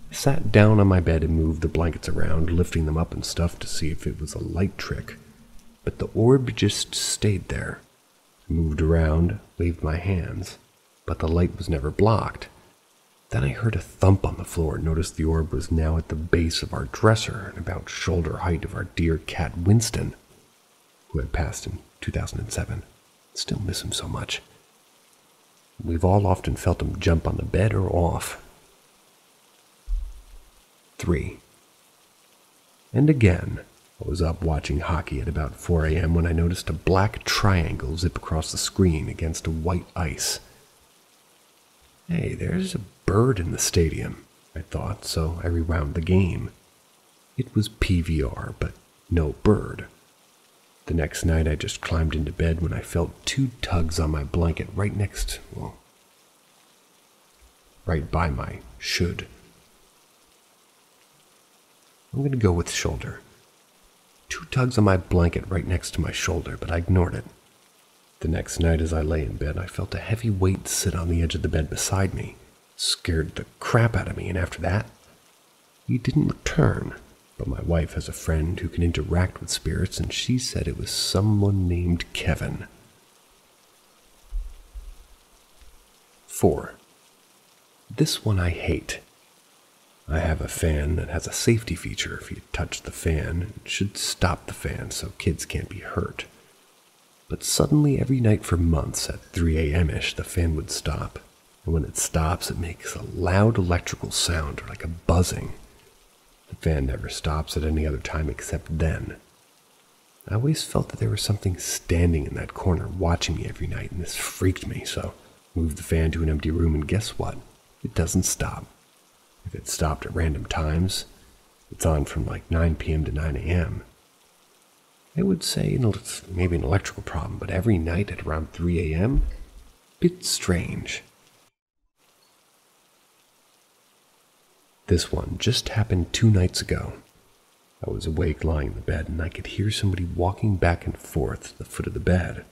I sat down on my bed and moved the blankets around, lifting them up and stuff to see if it was a light trick, but the orb just stayed there. I moved around, waved my hands, but the light was never blocked. Then I heard a thump on the floor and noticed the orb was now at the base of our dresser and about shoulder height of our dear cat Winston, who had passed in 2007. Still miss him so much. We've all often felt him jump on the bed or off. 3. And again, I was up watching hockey at about 4 a.m. when I noticed a black triangle zip across the screen against a white ice. Hey, there's a bird in the stadium, I thought, so I rewound the game. It was PVR, but no bird. The next night I just climbed into bed when I felt 2 tugs on my blanket right by my should. I'm going to go with shoulder. 2 tugs on my blanket right next to my shoulder, but I ignored it. The next night as I lay in bed, I felt a heavy weight sit on the edge of the bed beside me. Scared the crap out of me, and after that, he didn't return. But my wife has a friend who can interact with spirits, and she said it was someone named Kevin. 4. This one I hate. I have a fan that has a safety feature. If you touch the fan, it should stop the fan so kids can't be hurt. But suddenly every night for months at 3 a.m.-ish, the fan would stop. And when it stops, it makes a loud electrical sound, like a buzzing. The fan never stops at any other time except then. I always felt that there was something standing in that corner watching me every night, and this freaked me, so I moved the fan to an empty room, and guess what? It doesn't stop. If it stopped at random times, it's on from like 9 p.m. to 9 a.m. I would say it's maybe an electrical problem, but every night at around 3 a.m., bit strange. This one just happened 2 nights ago. I was awake lying in the bed, and I could hear somebody walking back and forth to the foot of the bed. It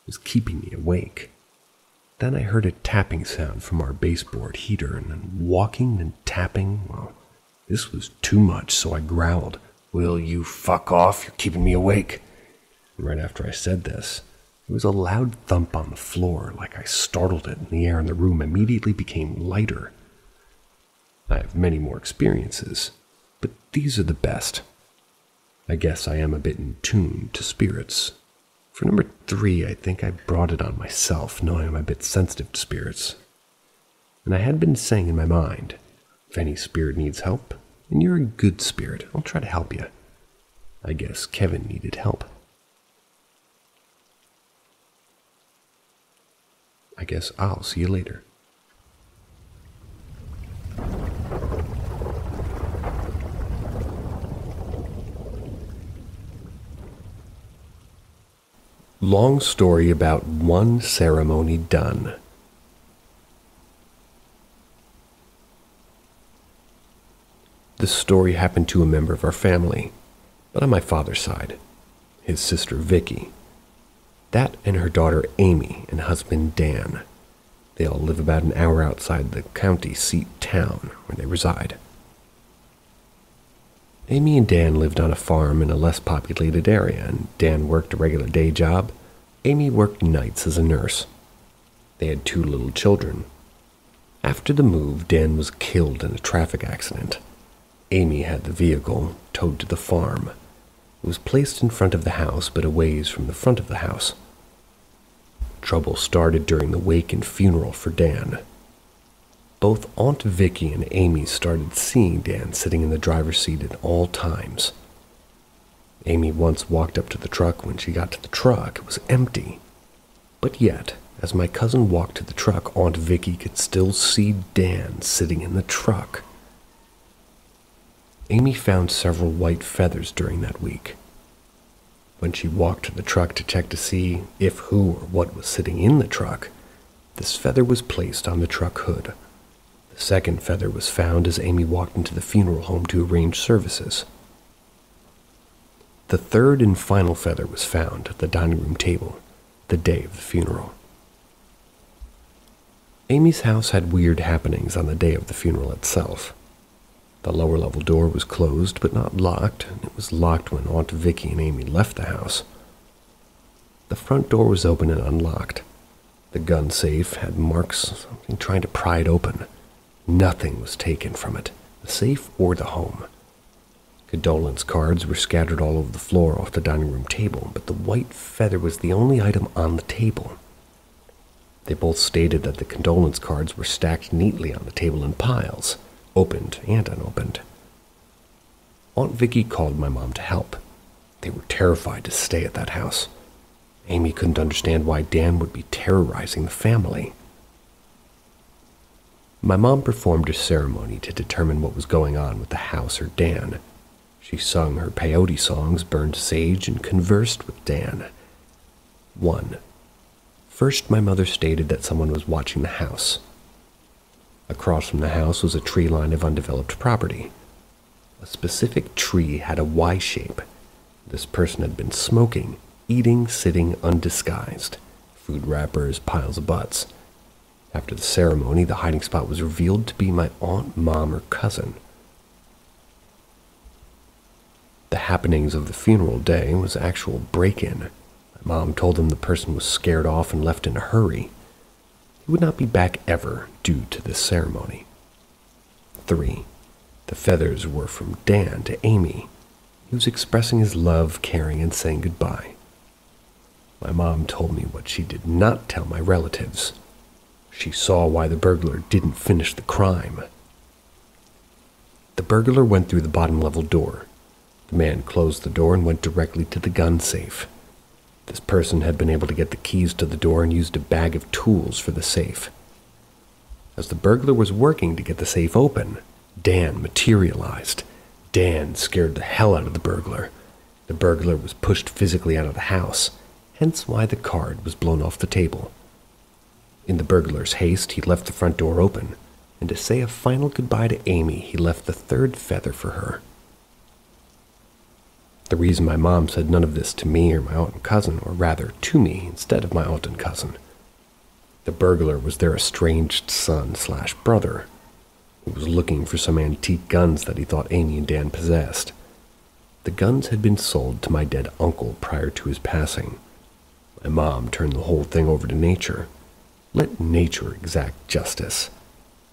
was keeping me awake. Then I heard a tapping sound from our baseboard heater, and then walking and tapping. Well, this was too much, so I growled, "Will you fuck off? You're keeping me awake." And right after I said this, there was a loud thump on the floor, like I startled it, and the air in the room immediately became lighter. I have many more experiences, but these are the best. I guess I am a bit in tune to spirits. For number 3, I think I brought it on myself, knowing I'm a bit sensitive to spirits. And I had been saying in my mind, if any spirit needs help, and you're a good spirit, I'll try to help you. I guess Kevin needed help. I guess I'll see you later. Long story about one ceremony done. This story happened to a member of our family, but on my father's side, his sister Vicky. That and her daughter Amy and husband Dan. They all live about an hour outside the county seat town where they reside. Amy and Dan lived on a farm in a less populated area, and Dan worked a regular day job. Amy worked nights as a nurse. They had 2 little children. After the move, Dan was killed in a traffic accident. Amy had the vehicle towed to the farm. It was placed in front of the house, but a ways from the front of the house. Trouble started during the wake and funeral for Dan. Both Aunt Vicky and Amy started seeing Dan sitting in the driver's seat at all times. Amy once walked up to the truck. When she got to the truck, it was empty. But yet, as my cousin walked to the truck, Aunt Vicky could still see Dan sitting in the truck. Amy found several white feathers during that week. When she walked to the truck to check to see if who or what was sitting in the truck, this feather was placed on the truck hood. The second feather was found as Amy walked into the funeral home to arrange services. The third and final feather was found at the dining room table the day of the funeral. Amy's house had weird happenings on the day of the funeral itself. The lower level door was closed but not locked, and it was locked when Aunt Vicky and Amy left the house. The front door was open and unlocked. The gun safe had marks of something trying to pry it open. Nothing was taken from it, the safe or the home. Condolence cards were scattered all over the floor off the dining room table, but the white feather was the only item on the table. They both stated that the condolence cards were stacked neatly on the table in piles, opened and unopened. Aunt Vicky called my mom to help. They were terrified to stay at that house. Amy couldn't understand why Dan would be terrorizing the family. My mom performed a ceremony to determine what was going on with the house or Dan. She sung her peyote songs, burned sage, and conversed with Dan. 1. First, my mother stated that someone was watching the house. Across from the house was a tree line of undeveloped property. A specific tree had a Y shape. This person had been smoking, eating, sitting undisguised. Food wrappers, piles of butts. After the ceremony, the hiding spot was revealed to be my aunt, mom, or cousin. The happenings of the funeral day was actual break-in. My mom told them the person was scared off and left in a hurry. He would not be back ever due to this ceremony. 3. The feathers were from Dan to Amy. He was expressing his love, caring, and saying goodbye. My mom told me what she did not tell my relatives. She saw why the burglar didn't finish the crime. The burglar went through the bottom level door. The man closed the door and went directly to the gun safe. This person had been able to get the keys to the door and used a bag of tools for the safe. As the burglar was working to get the safe open, Dan materialized. Dan scared the hell out of the burglar. The burglar was pushed physically out of the house, hence why the card was blown off the table. In the burglar's haste, he left the front door open, and to say a final goodbye to Amy, he left the third feather for her. The reason my mom said none of this to me or my aunt and cousin, or rather to me instead of my aunt and cousin. The burglar was their estranged son/brother, who was looking for some antique guns that he thought Amy and Dan possessed. The guns had been sold to my dead uncle prior to his passing. My mom turned the whole thing over to nature. Let nature exact justice.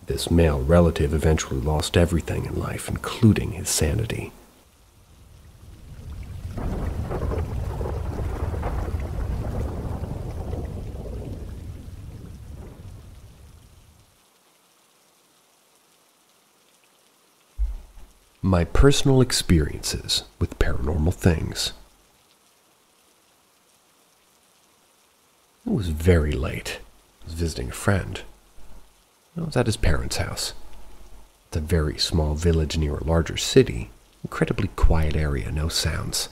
This male relative eventually lost everything in life, including his sanity. My personal experiences with paranormal things. It was very late. I was visiting a friend. I was at his parents' house. It's a very small village near a larger city. Incredibly quiet area, no sounds.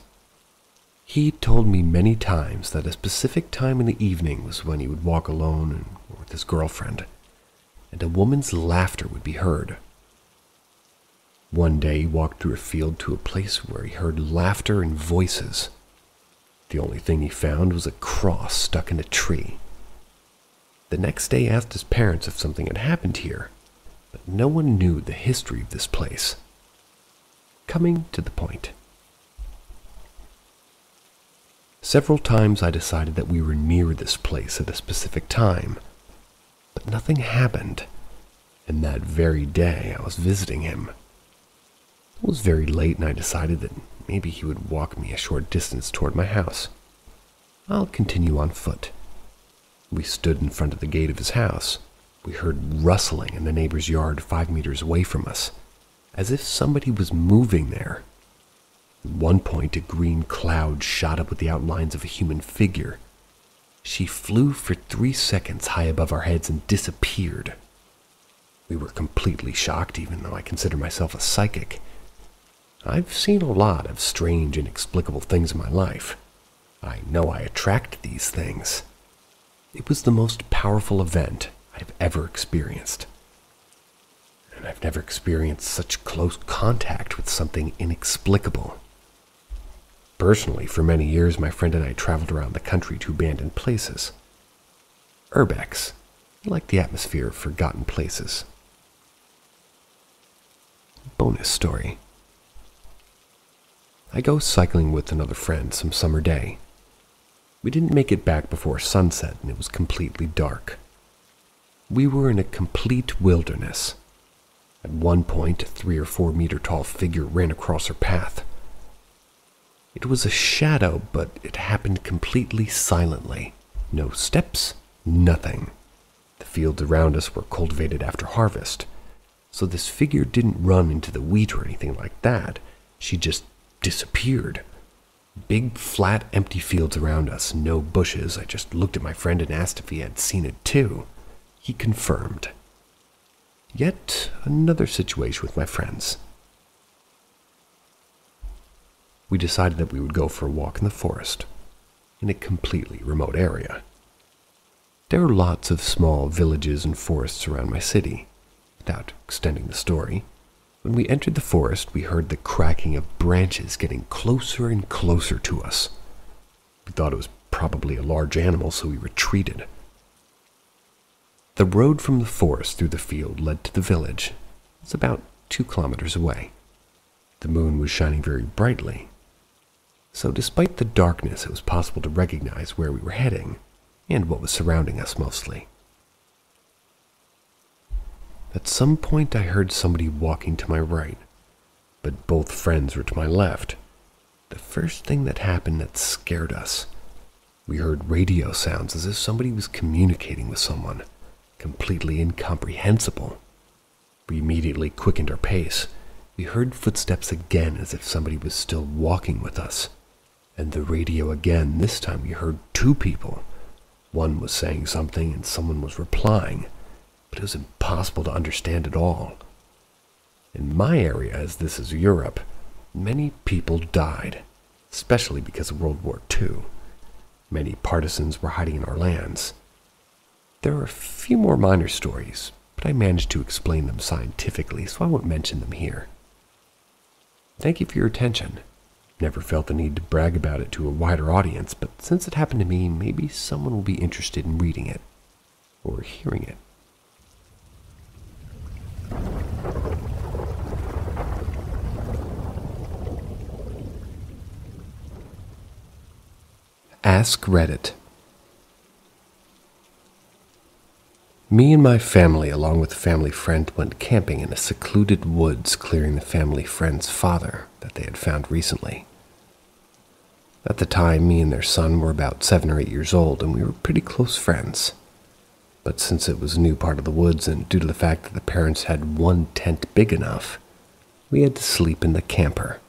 He told me many times that a specific time in the evening was when he would walk alone or with his girlfriend, and a woman's laughter would be heard. One day he walked through a field to a place where he heard laughter and voices. The only thing he found was a cross stuck in a tree. The next day he asked his parents if something had happened here, but no one knew the history of this place. Coming to the point. Several times I decided that we were near this place at a specific time, but nothing happened, and that very day I was visiting him. It was very late and I decided that maybe he would walk me a short distance toward my house. I'll continue on foot. We stood in front of the gate of his house. We heard rustling in the neighbor's yard 5 meters away from us, as if somebody was moving there. At one point, a green cloud shot up with the outlines of a human figure. She flew for 3 seconds high above our heads and disappeared. We were completely shocked, even though I consider myself a psychic. I've seen a lot of strange, inexplicable things in my life. I know I attract these things. It was the most powerful event I've ever experienced. And I've never experienced such close contact with something inexplicable. Personally, for many years, my friend and I traveled around the country to abandoned places. Urbex, like the atmosphere of forgotten places. Bonus story. I go cycling with another friend some summer day. We didn't make it back before sunset and it was completely dark. We were in a complete wilderness. At one point, a 3 or 4 meter tall figure ran across her path. It was a shadow, but it happened completely silently. No steps, nothing. The fields around us were cultivated after harvest, so this figure didn't run into the wheat or anything like that. She just disappeared. Big, flat, empty fields around us, no bushes. I just looked at my friend and asked if he had seen it too. He confirmed. Yet another situation with my friends. We decided that we would go for a walk in the forest, in a completely remote area. There are lots of small villages and forests around my city. Without extending the story, when we entered the forest, we heard the cracking of branches getting closer and closer to us. We thought it was probably a large animal, so we retreated. The road from the forest through the field led to the village. It's about 2 kilometers away. The moon was shining very brightly, so despite the darkness, it was possible to recognize where we were heading and what was surrounding us mostly. At some point, I heard somebody walking to my right, but both friends were to my left. The first thing that happened that scared us. We heard radio sounds as if somebody was communicating with someone, completely incomprehensible. We immediately quickened our pace. We heard footsteps again as if somebody was still walking with us. And the radio again. This time we heard 2 people. One was saying something and someone was replying, but it was impossible to understand at all. In my area, as this is Europe, many people died, especially because of World War II. Many partisans were hiding in our lands. There are a few more minor stories, but I managed to explain them scientifically, so I won't mention them here. Thank you for your attention. Never felt the need to brag about it to a wider audience, but since it happened to me, maybe someone will be interested in reading it, or hearing it. Ask Reddit. Me and my family, along with a family friend, went camping in a secluded woods clearing the family friend's father that they had found recently. At the time, me and their son were about 7 or 8 years old, and we were pretty close friends. But since it was a new part of the woods, and due to the fact that the parents had one tent big enough, we had to sleep in the camper.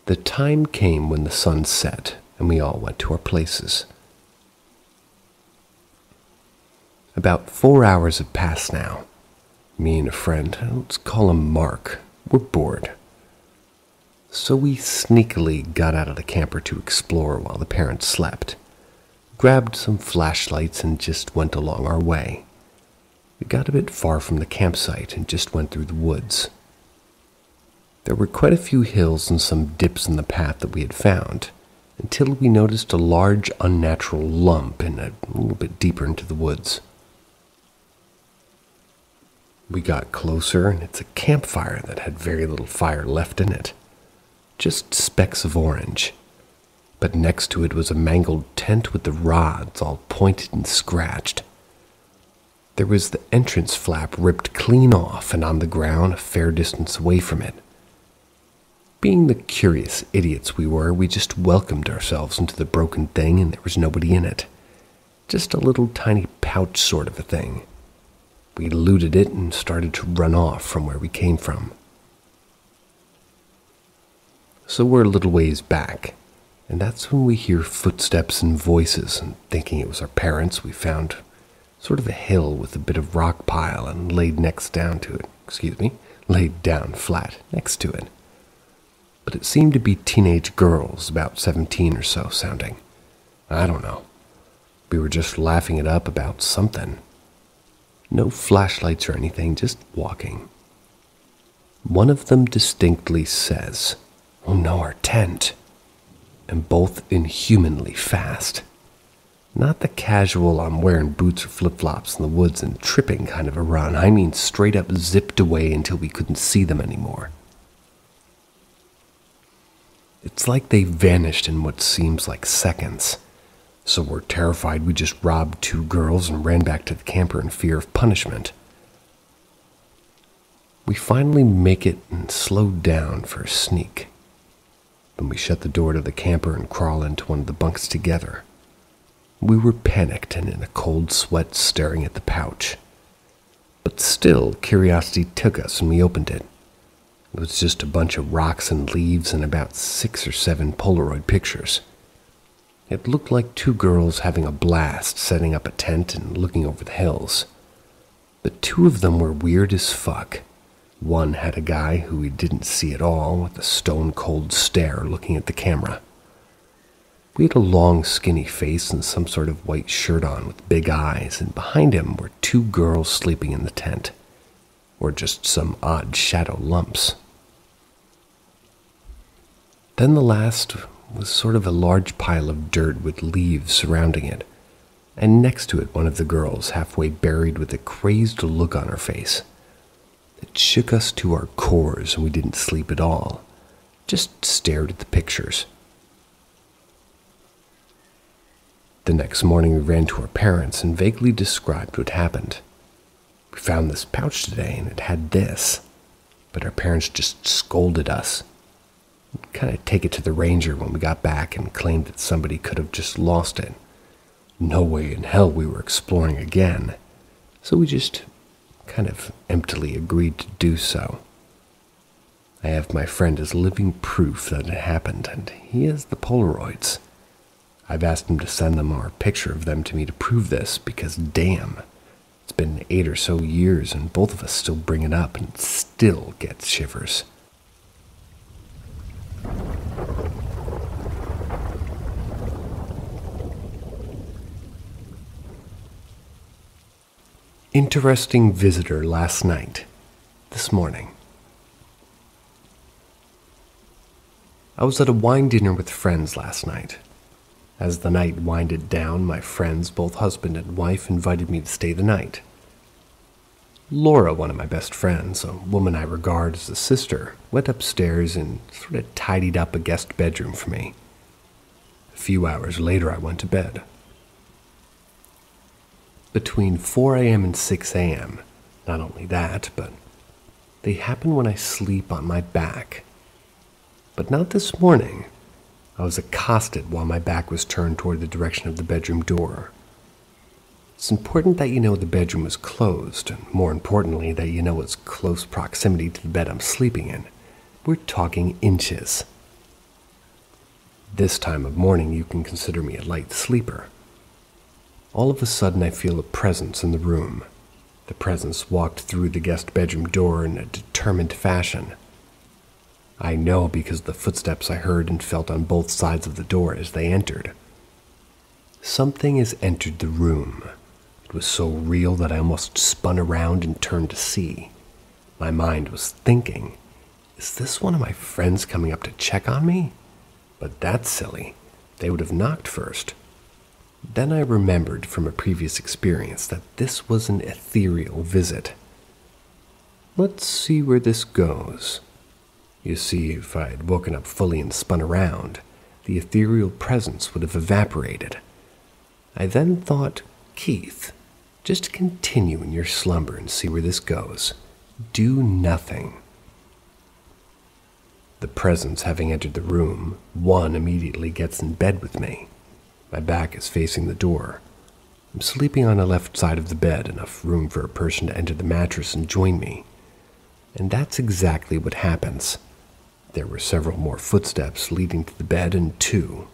The time came when the sun set, and we all went to our places. About 4 hours have passed now. Me and a friend, let's call him Mark, were bored. So we sneakily got out of the camper to explore while the parents slept, grabbed some flashlights and just went along our way. We got a bit far from the campsite and just went through the woods. There were quite a few hills and some dips in the path that we had found, until we noticed a large unnatural lump in a little bit deeper into the woods. We got closer, and it's a campfire that had very little fire left in it. Just specks of orange. But next to it was a mangled tent with the rods all pointed and scratched. There was the entrance flap ripped clean off, and on the ground a fair distance away from it. Being the curious idiots we were, we just welcomed ourselves into the broken thing, and there was nobody in it. Just a little tiny pouch sort of a thing. We looted it and started to run off from where we came from. So we're a little ways back, and that's when we hear footsteps and voices, and thinking it was our parents, we found sort of a hill with a bit of rock pile and laid down flat next to it. But it seemed to be teenage girls, about 17 or so sounding. I don't know. We were just laughing it up about something. No flashlights or anything, just walking. One of them distinctly says, "Oh no, our tent," and both inhumanly fast. Not the casual I'm wearing boots or flip-flops in the woods and tripping kind of a run. I mean straight up zipped away until we couldn't see them anymore. It's like they vanished in what seems like seconds. So we're terrified we just robbed 2 girls and ran back to the camper in fear of punishment. We finally make it and slow down for a sneak. Then we shut the door to the camper and crawl into one of the bunks together. We were panicked and in a cold sweat staring at the pouch. But still, curiosity took us and we opened it. It was just a bunch of rocks and leaves and about 6 or 7 Polaroid pictures. It looked like 2 girls having a blast setting up a tent and looking over the hills. But 2 of them were weird as fuck. One had a guy who we didn't see at all with a stone-cold stare looking at the camera. We had a long, skinny face and some sort of white shirt on with big eyes, and behind him were 2 girls sleeping in the tent, or just some odd shadow lumps. Then the last was sort of a large pile of dirt with leaves surrounding it, and next to it one of the girls halfway buried with a crazed look on her face. It shook us to our cores and we didn't sleep at all, just stared at the pictures. The next morning we ran to our parents and vaguely described what happened. We found this pouch today and it had this, but our parents just scolded us. We'd kind of take it to the ranger when we got back and claimed that somebody could have just lost it. No way in hell we were exploring again, so we just kind of emptily agreed to do so. I have my friend as living proof that it happened, and he has the Polaroids. I've asked him to send them or a picture of them to me to prove this, because damn, it's been 8 or so years and both of us still bring it up and still get shivers. Interesting visitor last night, this morning. I was at a wine dinner with friends last night. As the night winded down, my friends, both husband and wife, invited me to stay the night. Laura, one of my best friends, a woman I regard as a sister, went upstairs and sort of tidied up a guest bedroom for me. A few hours later, I went to bed. Between 4 a.m. and 6 a.m., not only that, but they happen when I sleep on my back. But not this morning. I was accosted while my back was turned toward the direction of the bedroom door. It's important that you know the bedroom is closed, and more importantly, that you know it's close proximity to the bed I'm sleeping in. We're talking inches. This time of morning, you can consider me a light sleeper. All of a sudden, I feel a presence in the room. The presence walked through the guest bedroom door in a determined fashion. I know because of the footsteps I heard and felt on both sides of the door as they entered. Something has entered the room. It was so real that I almost spun around and turned to see. My mind was thinking, is this one of my friends coming up to check on me? But that's silly. They would have knocked first. Then I remembered from a previous experience that this was an ethereal visit. Let's see where this goes. You see, if I had woken up fully and spun around, the ethereal presence would have evaporated. I then thought, Keith, just continue in your slumber and see where this goes. Do nothing. The presence having entered the room, one immediately gets in bed with me. My back is facing the door. I'm sleeping on the left side of the bed, enough room for a person to enter the mattress and join me. And that's exactly what happens. There were several more footsteps leading to the bed, and 2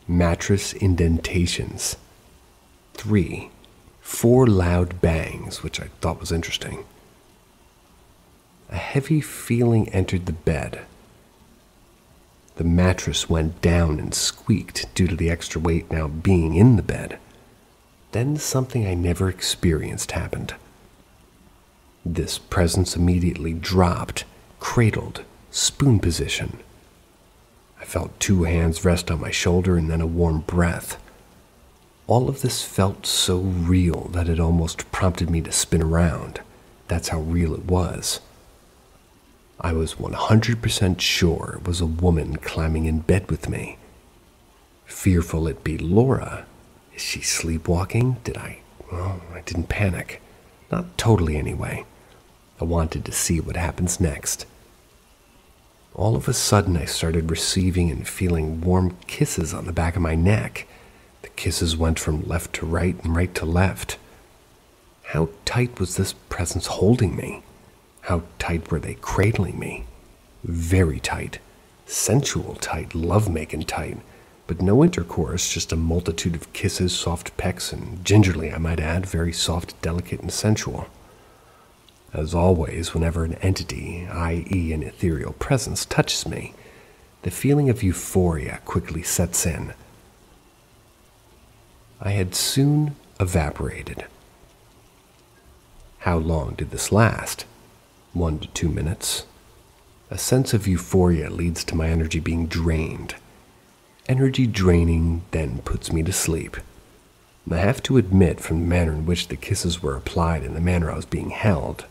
mattress indentations. 3, 4 loud bangs, which I thought was interesting. A heavy feeling entered the bed. The mattress went down and squeaked due to the extra weight now being in the bed. Then something I never experienced happened. This presence immediately dropped, cradled, spoon position. I felt 2 hands rest on my shoulder and then a warm breath. All of this felt so real that it almost prompted me to spin around. That's how real it was. I was 100% sure it was a woman climbing in bed with me. Fearful it be Laura. Is she sleepwalking? I didn't panic. Not totally anyway. I wanted to see what happens next. All of a sudden, I started receiving and feeling warm kisses on the back of my neck. The kisses went from left to right and right to left. How tight was this presence holding me? How tight were they cradling me? Very tight. Sensual tight, love-making tight. But no intercourse, just a multitude of kisses, soft pecks, and gingerly, I might add, very soft, delicate, and sensual. As always, whenever an entity, i.e. an ethereal presence, touches me, the feeling of euphoria quickly sets in. I had soon evaporated. How long did this last? 1 to 2 minutes. A sense of euphoria leads to my energy being drained. Energy draining then puts me to sleep. I have to admit, from the manner in which the kisses were applied and the manner I was being held,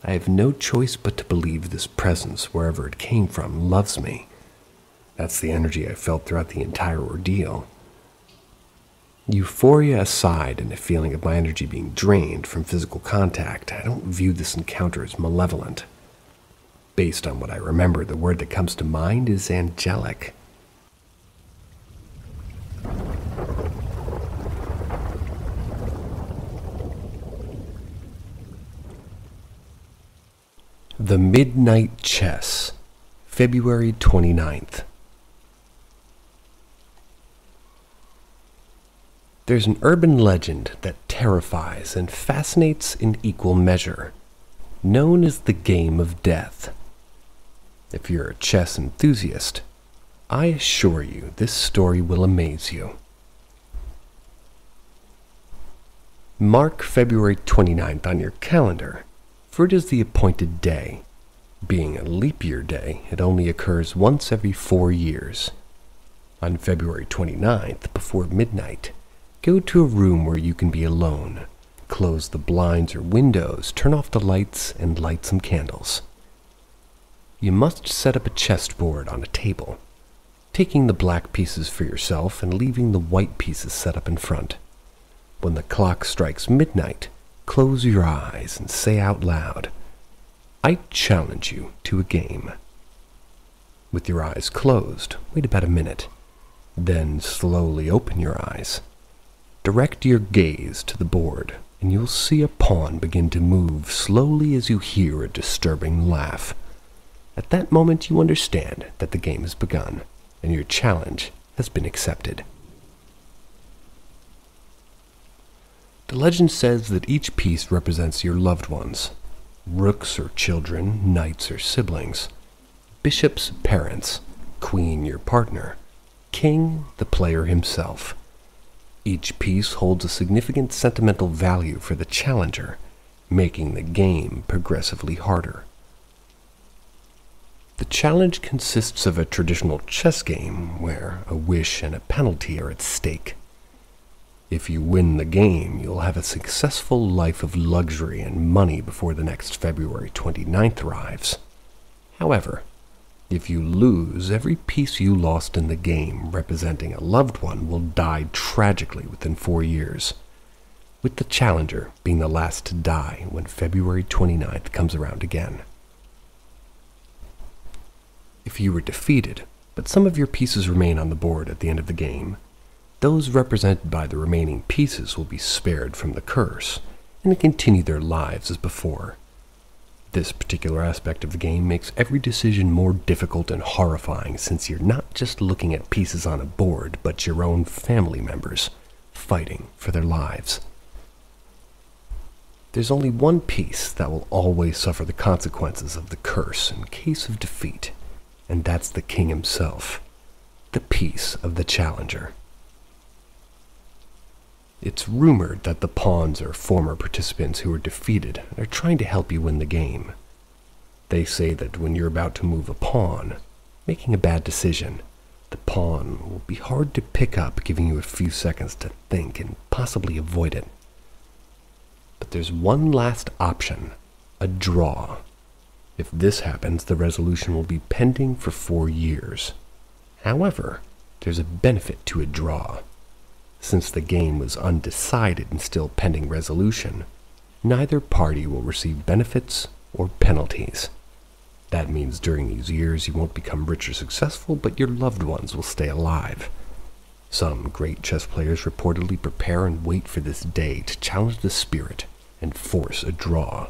I have no choice but to believe this presence, wherever it came from, loves me. That's the energy I felt throughout the entire ordeal. Euphoria aside and the feeling of my energy being drained from physical contact, I don't view this encounter as malevolent. Based on what I remember, the word that comes to mind is angelic. The Midnight Chess, February 29th. There's an urban legend that terrifies and fascinates in equal measure, known as the game of death. If you're a chess enthusiast, I assure you this story will amaze you. Mark February 29th on your calendar, for it is the appointed day. Being a leap year day, it only occurs once every 4 years. On February 29th, before midnight, go to a room where you can be alone. Close the blinds or windows, turn off the lights, and light some candles. You must set up a chessboard on a table, taking the black pieces for yourself and leaving the white pieces set up in front. When the clock strikes midnight, close your eyes and say out loud, "I challenge you to a game." With your eyes closed, wait about a minute. Then slowly open your eyes. Direct your gaze to the board, and you'll see a pawn begin to move slowly as you hear a disturbing laugh. At that moment, you understand that the game has begun, and your challenge has been accepted. The legend says that each piece represents your loved ones. Rooks or children, knights or siblings, bishops, parents, queen, your partner, king, the player himself. Each piece holds a significant sentimental value for the challenger, making the game progressively harder. The challenge consists of a traditional chess game where a wish and a penalty are at stake. If you win the game, you'll have a successful life of luxury and money before the next February 29th arrives. However, if you lose, every piece you lost in the game representing a loved one will die tragically within 4 years, with the challenger being the last to die when February 29th comes around again. If you were defeated, but some of your pieces remain on the board at the end of the game, those represented by the remaining pieces will be spared from the curse and continue their lives as before. This particular aspect of the game makes every decision more difficult and horrifying, since you're not just looking at pieces on a board, but your own family members fighting for their lives. There's only one piece that will always suffer the consequences of the curse in case of defeat, and that's the king himself, the piece of the challenger. It's rumored that the pawns are former participants who are defeated and are trying to help you win the game. They say that when you're about to move a pawn, making a bad decision, the pawn will be hard to pick up, giving you a few seconds to think and possibly avoid it. But there's one last option, a draw. If this happens, the resolution will be pending for 4 years. However, there's a benefit to a draw. Since the game was undecided and still pending resolution, neither party will receive benefits or penalties. That means during these years you won't become rich or successful, but your loved ones will stay alive. Some great chess players reportedly prepare and wait for this day to challenge the spirit and force a draw,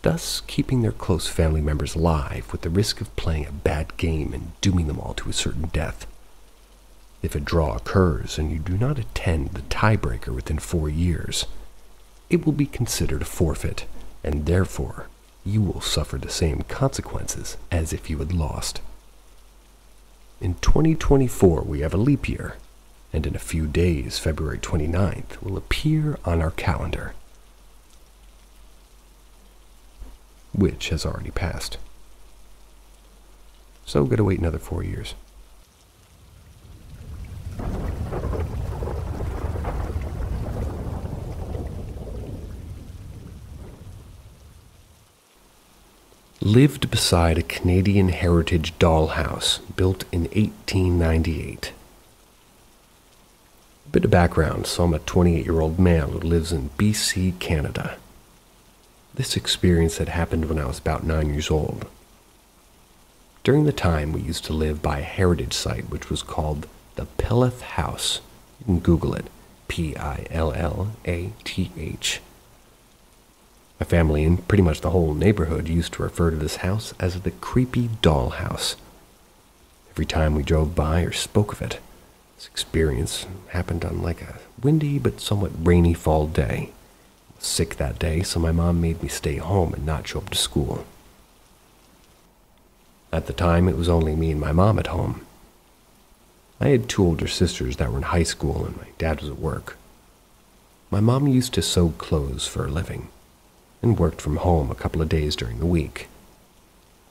thus keeping their close family members alive with the risk of playing a bad game and dooming them all to a certain death. If a draw occurs and you do not attend the tiebreaker within 4 years, it will be considered a forfeit, and therefore you will suffer the same consequences as if you had lost. In 2024, we have a leap year, and in a few days, February 29th, will appear on our calendar, which has already passed. So gotta wait another 4 years. Lived beside a Canadian heritage dollhouse built in 1898. A bit of background, so I'm a 28-year-old male who lives in BC, Canada. This experience had happened when I was about 9 years old. During the time, we used to live by a heritage site which was called the Pillath House. You can Google it, Pillath. My family and pretty much the whole neighborhood used to refer to this house as the creepy doll house. Every time we drove by or spoke of it, this experience happened on like a windy but somewhat rainy fall day. I was sick that day, so my mom made me stay home and not show up to school. At the time, it was only me and my mom at home. I had 2 older sisters that were in high school and my dad was at work. My mom used to sew clothes for a living and worked from home a couple of days during the week.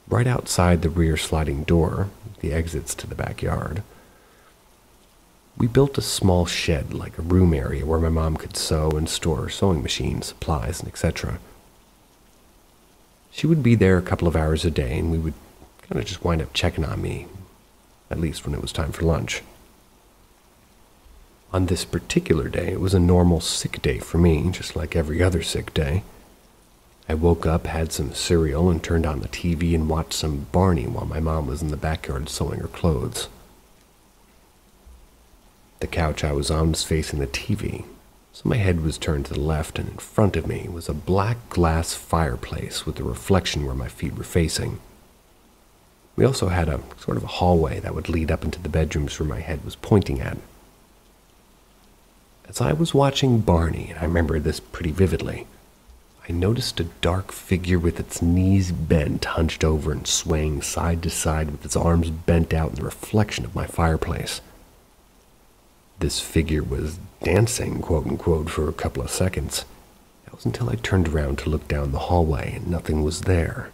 Right outside the rear sliding door, the exits to the backyard, we built a small shed like a room area where my mom could sew and store sewing machines, supplies, and etc. She would be there a couple of hours a day and we would kind of just wind up checking on me, at least when it was time for lunch. On this particular day, it was a normal sick day for me, just like every other sick day. I woke up, had some cereal, and turned on the TV and watched some Barney while my mom was in the backyard sewing her clothes. The couch I was on was facing the TV, so my head was turned to the left, and in front of me was a black glass fireplace with a reflection where my feet were facing. We also had a sort of a hallway that would lead up into the bedrooms where my head was pointing at. As I was watching Barney, and I remember this pretty vividly, I noticed a dark figure with its knees bent, hunched over and swaying side to side with its arms bent out in the reflection of my fireplace. This figure was dancing, quote-unquote, for a couple of seconds. It was until I turned around to look down the hallway and nothing was there.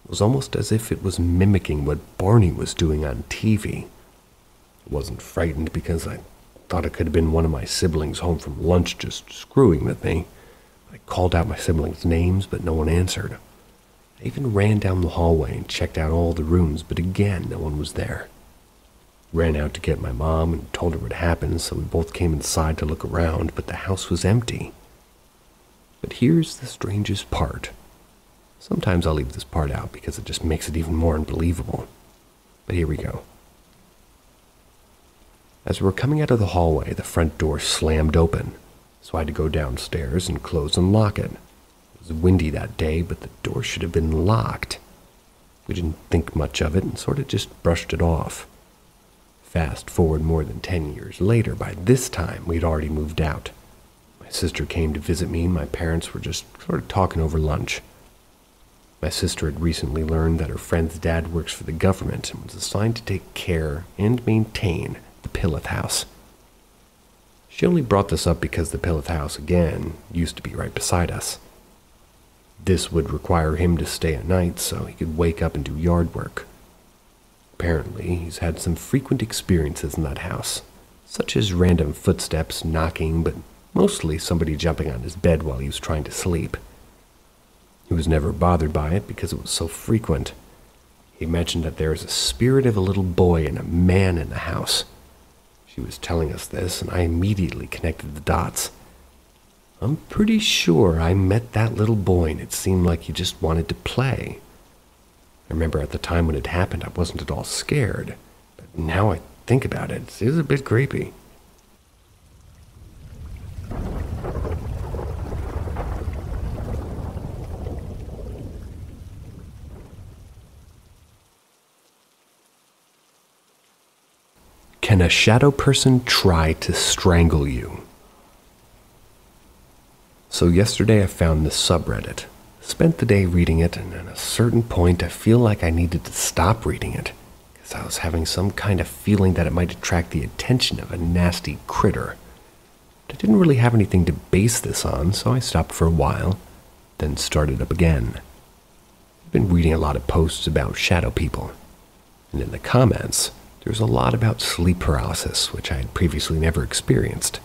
It was almost as if it was mimicking what Barney was doing on TV. I wasn't frightened because I thought it could have been one of my siblings home from lunch just screwing with me. I called out my siblings' names, but no one answered. I even ran down the hallway and checked out all the rooms, but again, no one was there. Ran out to get my mom and told her what happened, so we both came inside to look around, but the house was empty. But here's the strangest part. Sometimes I'll leave this part out because it just makes it even more unbelievable. But here we go. As we were coming out of the hallway, the front door slammed open, so I had to go downstairs and close and lock it. It was windy that day, but the door should have been locked. We didn't think much of it and sort of just brushed it off. Fast forward more than 10 years later, by this time we'd already moved out. My sister came to visit me and my parents were just sort of talking over lunch. My sister had recently learned that her friend's dad works for the government and was assigned to take care and maintain the Pillath House. She only brought this up because the Pillath House, again, used to be right beside us. This would require him to stay at night so he could wake up and do yard work. Apparently, he's had some frequent experiences in that house, such as random footsteps, knocking, but mostly somebody jumping on his bed while he was trying to sleep. He was never bothered by it because it was so frequent. He mentioned that there is a spirit of a little boy and a man in the house. She was telling us this, and I immediately connected the dots. I'm pretty sure I met that little boy and it seemed like he just wanted to play. I remember at the time when it happened, I wasn't at all scared. But now I think about it, it is a bit creepy. Can a shadow person try to strangle you? So yesterday I found this subreddit, spent the day reading it, and at a certain point I feel like I needed to stop reading it, because I was having some kind of feeling that it might attract the attention of a nasty critter. But I didn't really have anything to base this on, so I stopped for a while, then started up again. I've been reading a lot of posts about shadow people, and in the comments, there's a lot about sleep paralysis, which I had previously never experienced,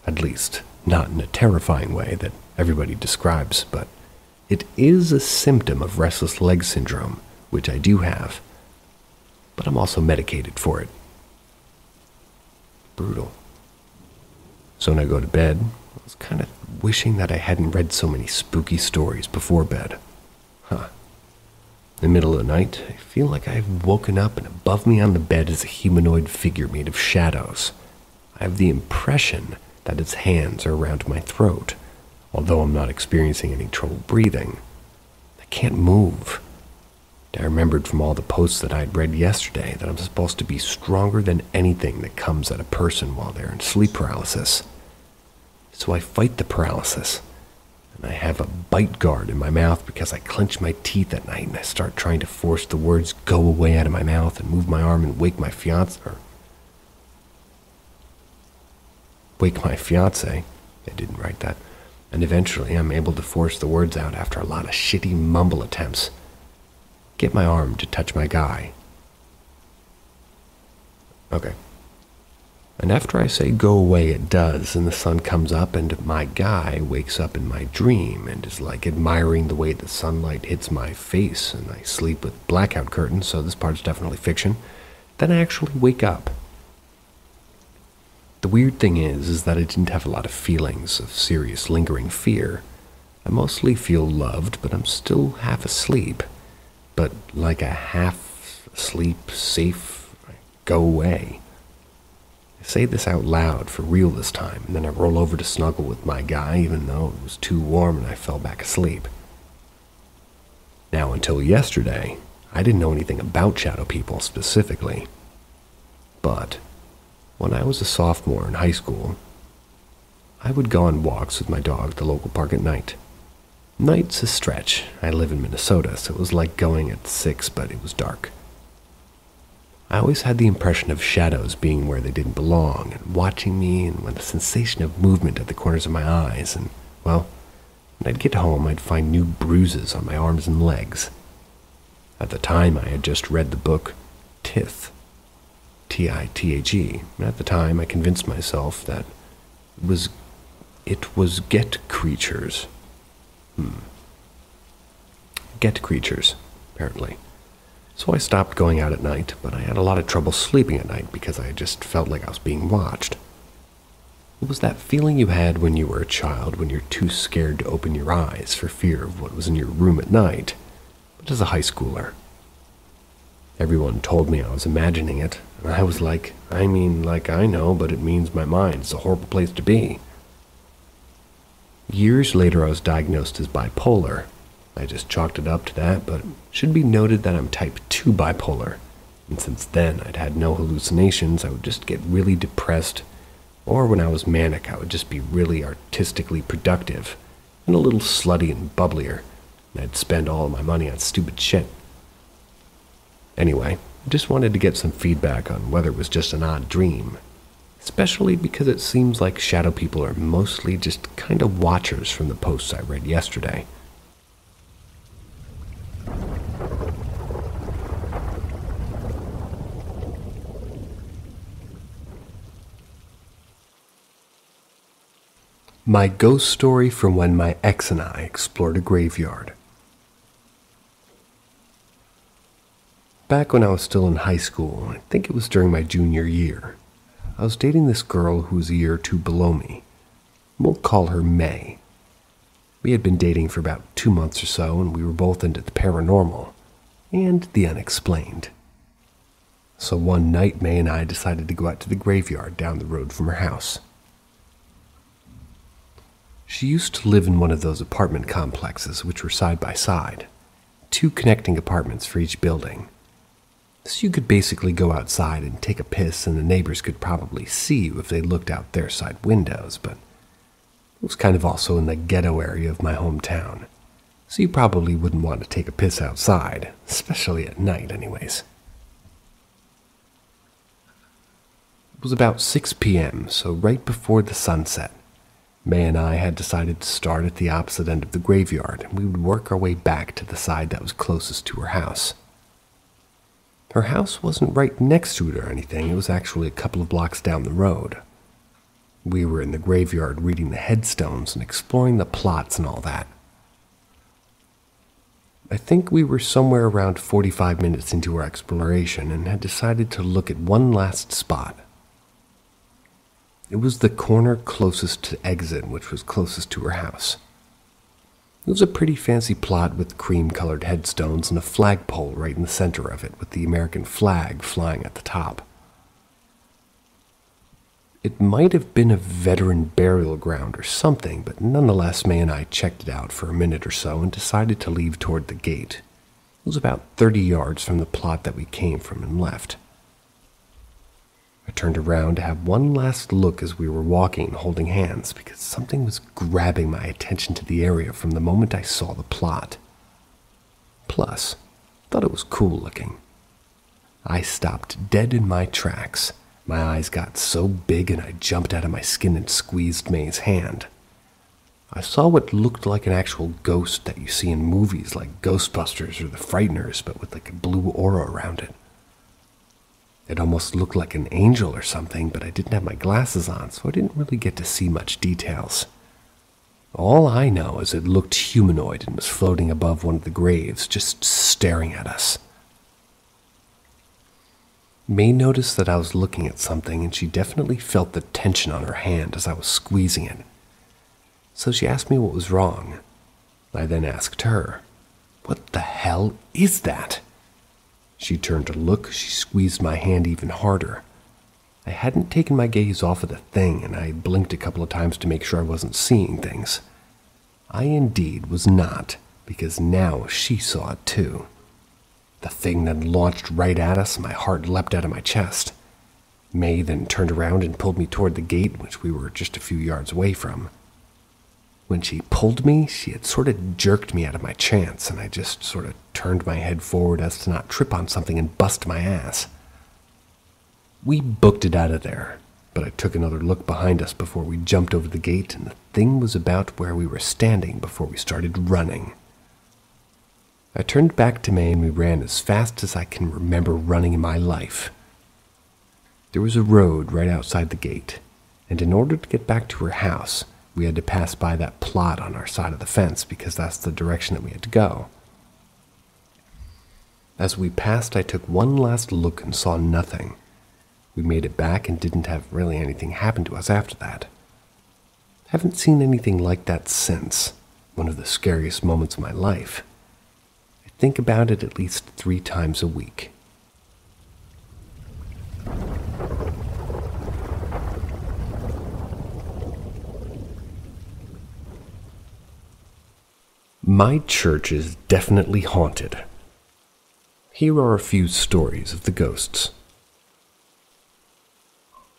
at least not in a terrifying way that everybody describes, but it is a symptom of restless leg syndrome, which I do have, but I'm also medicated for it. Brutal. So when I go to bed, I was kind of wishing that I hadn't read so many spooky stories before bed. In the middle of the night, I feel like I've woken up and above me on the bed is a humanoid figure made of shadows. I have the impression that its hands are around my throat, although I'm not experiencing any trouble breathing. I can't move. I remembered from all the posts that I'd read yesterday that I'm supposed to be stronger than anything that comes at a person while they're in sleep paralysis. So I fight the paralysis, and I have a bite guard in my mouth because I clench my teeth at night and I start trying to force the words go away out of my mouth and move my arm and wake my fiance. I didn't write that. And eventually I'm able to force the words out after a lot of shitty mumble attempts. Get my arm to touch my guy. Okay. And after I say go away, it does, and the sun comes up, and my guy wakes up in my dream and is like admiring the way the sunlight hits my face, and I sleep with blackout curtains, so this part's definitely fiction. Then I actually wake up. The weird thing is that I didn't have a lot of feelings of serious lingering fear. I mostly feel loved, but I'm still half asleep. But like a half asleep, safe, go away. I say this out loud for real this time, and then I roll over to snuggle with my guy, even though it was too warm and I fell back asleep. Now, until yesterday, I didn't know anything about shadow people specifically. But when I was a sophomore in high school, I would go on walks with my dog at the local park at night. Night's a stretch. I live in Minnesota, so it was like going at 6, but it was dark. I always had the impression of shadows being where they didn't belong and watching me, and with a sensation of movement at the corners of my eyes, and, well, when I'd get home, I'd find new bruises on my arms and legs. At the time, I had just read the book Tith, T-I-T-H-E, and at the time, I convinced myself that it was get creatures. Get creatures, apparently. So I stopped going out at night, but I had a lot of trouble sleeping at night because I just felt like I was being watched. It was that feeling you had when you were a child when you're too scared to open your eyes for fear of what was in your room at night, but as a high schooler. Everyone told me I was imagining it, and I was like, I know, but it means my mind's a horrible place to be. Years later, I was diagnosed as bipolar. I just chalked it up to that, but it should be noted that I'm type 2 bipolar, and since then I'd had no hallucinations. I would just get really depressed, or when I was manic, I would just be really artistically productive, and a little slutty and bubblier, and I'd spend all of my money on stupid shit. Anyway, I just wanted to get some feedback on whether it was just an odd dream, especially because it seems like shadow people are mostly just kind of watchers from the posts I read yesterday. My ghost story from when my ex and I explored a graveyard. Back when I was still in high school, I think it was during my junior year, I was dating this girl who was a year or two below me. We'll call her May. We had been dating for about 2 months or so, and we were both into the paranormal and the unexplained. So one night, May and I decided to go out to the graveyard down the road from her house. She used to live in one of those apartment complexes which were side by side, 2 connecting apartments for each building. So you could basically go outside and take a piss, and the neighbors could probably see you if they looked out their side windows, but it was kind of also in the ghetto area of my hometown, so you probably wouldn't want to take a piss outside, especially at night anyways. It was about 6 p.m., so right before the sunset, May and I had decided to start at the opposite end of the graveyard, and we would work our way back to the side that was closest to her house. Her house wasn't right next to it or anything, it was actually a couple of blocks down the road. We were in the graveyard reading the headstones and exploring the plots and all that. I think we were somewhere around 45 minutes into our exploration and had decided to look at one last spot. It was the corner closest to exit, which was closest to her house. It was a pretty fancy plot with cream-colored headstones and a flagpole right in the center of it with the American flag flying at the top. It might have been a veteran burial ground or something, but nonetheless May and I checked it out for a minute or so and decided to leave toward the gate. It was about 30 yards from the plot that we came from and left. I turned around to have one last look as we were walking and holding hands because something was grabbing my attention to the area from the moment I saw the plot. Plus, I thought it was cool looking. I stopped dead in my tracks. My eyes got so big and I jumped out of my skin and squeezed May's hand. I saw what looked like an actual ghost that you see in movies like Ghostbusters or The Frighteners, but with like a blue aura around it. It almost looked like an angel or something, but I didn't have my glasses on, so I didn't really get to see much details. All I know is it looked humanoid and was floating above one of the graves, just staring at us. May noticed that I was looking at something, and she definitely felt the tension on her hand as I was squeezing it. So she asked me what was wrong. I then asked her, "What the hell is that?" She turned to look, she squeezed my hand even harder. I hadn't taken my gaze off of the thing, and I blinked a couple of times to make sure I wasn't seeing things. I indeed was not, because now she saw it too. The thing then launched right at us, and my heart leapt out of my chest. May then turned around and pulled me toward the gate, which we were just a few yards away from. When she pulled me, she had sort of jerked me out of my trance, and I just sort of turned my head forward as to not trip on something and bust my ass. We booked it out of there, but I took another look behind us before we jumped over the gate, and the thing was about where we were standing before we started running. I turned back to May and we ran as fast as I can remember running in my life. There was a road right outside the gate, and in order to get back to her house, we had to pass by that plot on our side of the fence because that's the direction that we had to go. As we passed, I took one last look and saw nothing. We made it back and didn't have really anything happen to us after that. Haven't seen anything like that since. One of the scariest moments of my life. I think about it at least 3 times a week. My church is definitely haunted. Here are a few stories of the ghosts.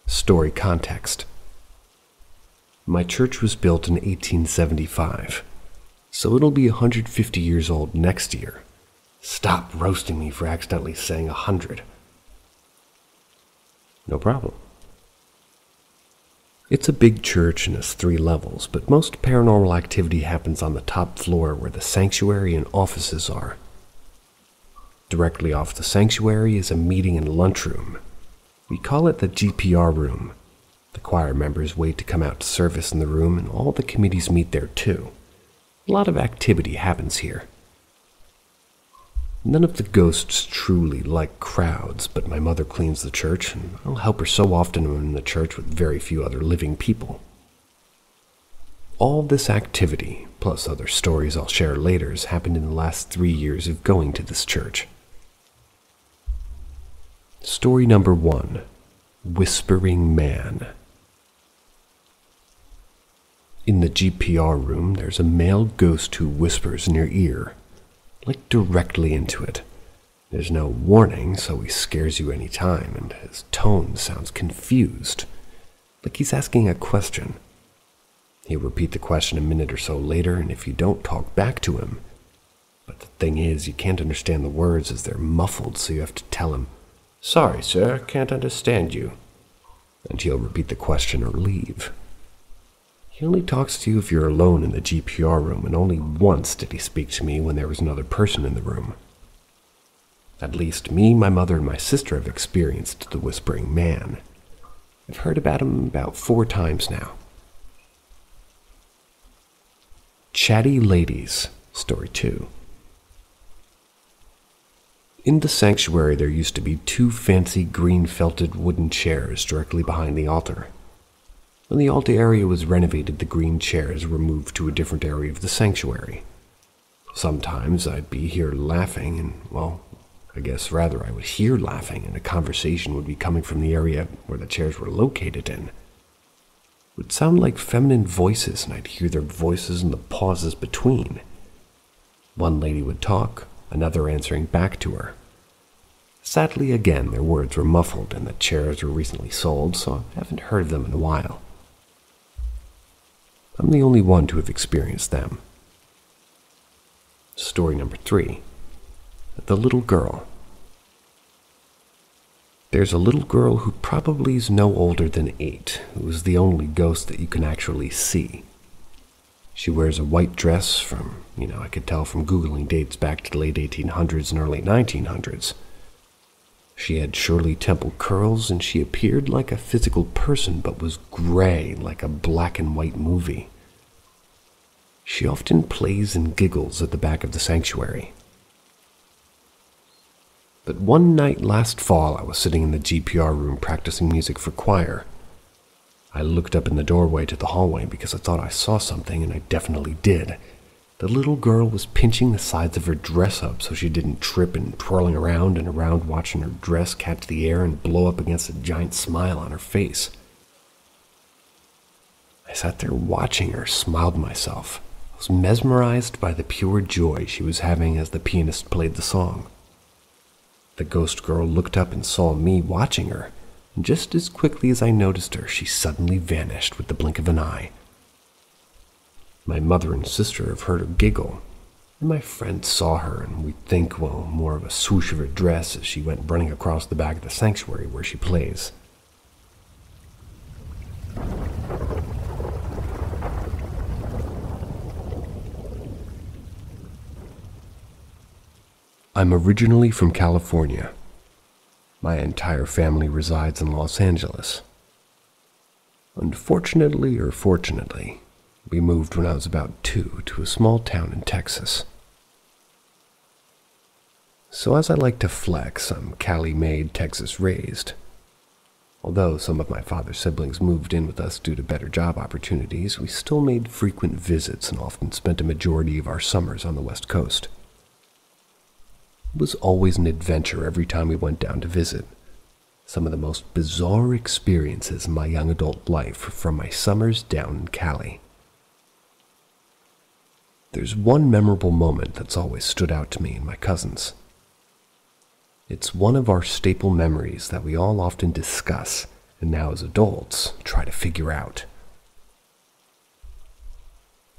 Story context. My church was built in 1875, so it'll be 150 years old next year. Stop roasting me for accidentally saying 100. No problem. It's a big church and has 3 levels, but most paranormal activity happens on the top floor where the sanctuary and offices are. Directly off the sanctuary is a meeting and lunchroom. We call it the GPR room. The choir members wait to come out to service in the room, and all the committees meet there too. A lot of activity happens here. None of the ghosts truly like crowds, but my mother cleans the church, and I'll help her so often when I'm in the church with very few other living people. All this activity, plus other stories I'll share later, has happened in the last 3 years of going to this church. Story number 1. Whispering Man. In the GPR room, there's a male ghost who whispers in your ear, like directly into it. There's no warning, so he scares you any time, and his tone sounds confused, like he's asking a question. He'll repeat the question a minute or so later, and if you don't talk back to him, but the thing is, you can't understand the words as they're muffled, so you have to tell him, "Sorry, sir, can't understand you," and he'll repeat the question or leave. He only talks to you if you're alone in the GPR room, and only once did he speak to me when there was another person in the room. At least me, my mother, and my sister have experienced the Whispering Man. I've heard about him about 4 times now. Chatty Ladies, Story 2. In the sanctuary there used to be 2 fancy green felted wooden chairs directly behind the altar. When the altar area was renovated, the green chairs were moved to a different area of the sanctuary. Sometimes I'd be here laughing, and, well, I guess rather I would hear laughing, and a conversation would be coming from the area where the chairs were located in. It would sound like feminine voices, and I'd hear their voices in the pauses between. One lady would talk, another answering back to her. Sadly, again, their words were muffled, and the chairs were recently sold, so I haven't heard of them in a while. I'm the only one to have experienced them. Story number 3. The Little Girl. There's a little girl who probably is no older than 8, who is the only ghost that you can actually see. She wears a white dress from, I could tell from Googling dates back to the late 1800s and early 1900s. She had Shirley Temple curls, and she appeared like a physical person, but was gray like a black and white movie. She often plays and giggles at the back of the sanctuary. But one night last fall, I was sitting in the GPR room practicing music for choir. I looked up in the doorway to the hallway because I thought I saw something, and I definitely did. The little girl was pinching the sides of her dress up so she didn't trip, and twirling around and around, watching her dress catch the air and blow up against a giant smile on her face. I sat there watching her, smiled to myself. I was mesmerized by the pure joy she was having as the pianist played the song. The ghost girl looked up and saw me watching her, and just as quickly as I noticed her, she suddenly vanished with the blink of an eye. My mother and sister have heard her giggle, and my friend saw her, and we think, more of a swoosh of her dress as she went running across the back of the sanctuary where she plays. I'm originally from California. My entire family resides in Los Angeles. Unfortunately or fortunately, we moved when I was about 2 to a small town in Texas. So as I like to flex, I'm Cali-made, Texas-raised. Although some of my father's siblings moved in with us due to better job opportunities, we still made frequent visits and often spent a majority of our summers on the West Coast. It was always an adventure every time we went down to visit. Some of the most bizarre experiences in my young adult life from my summers down in Cali. There's one memorable moment that's always stood out to me and my cousins. It's one of our staple memories that we all often discuss, and now as adults, try to figure out.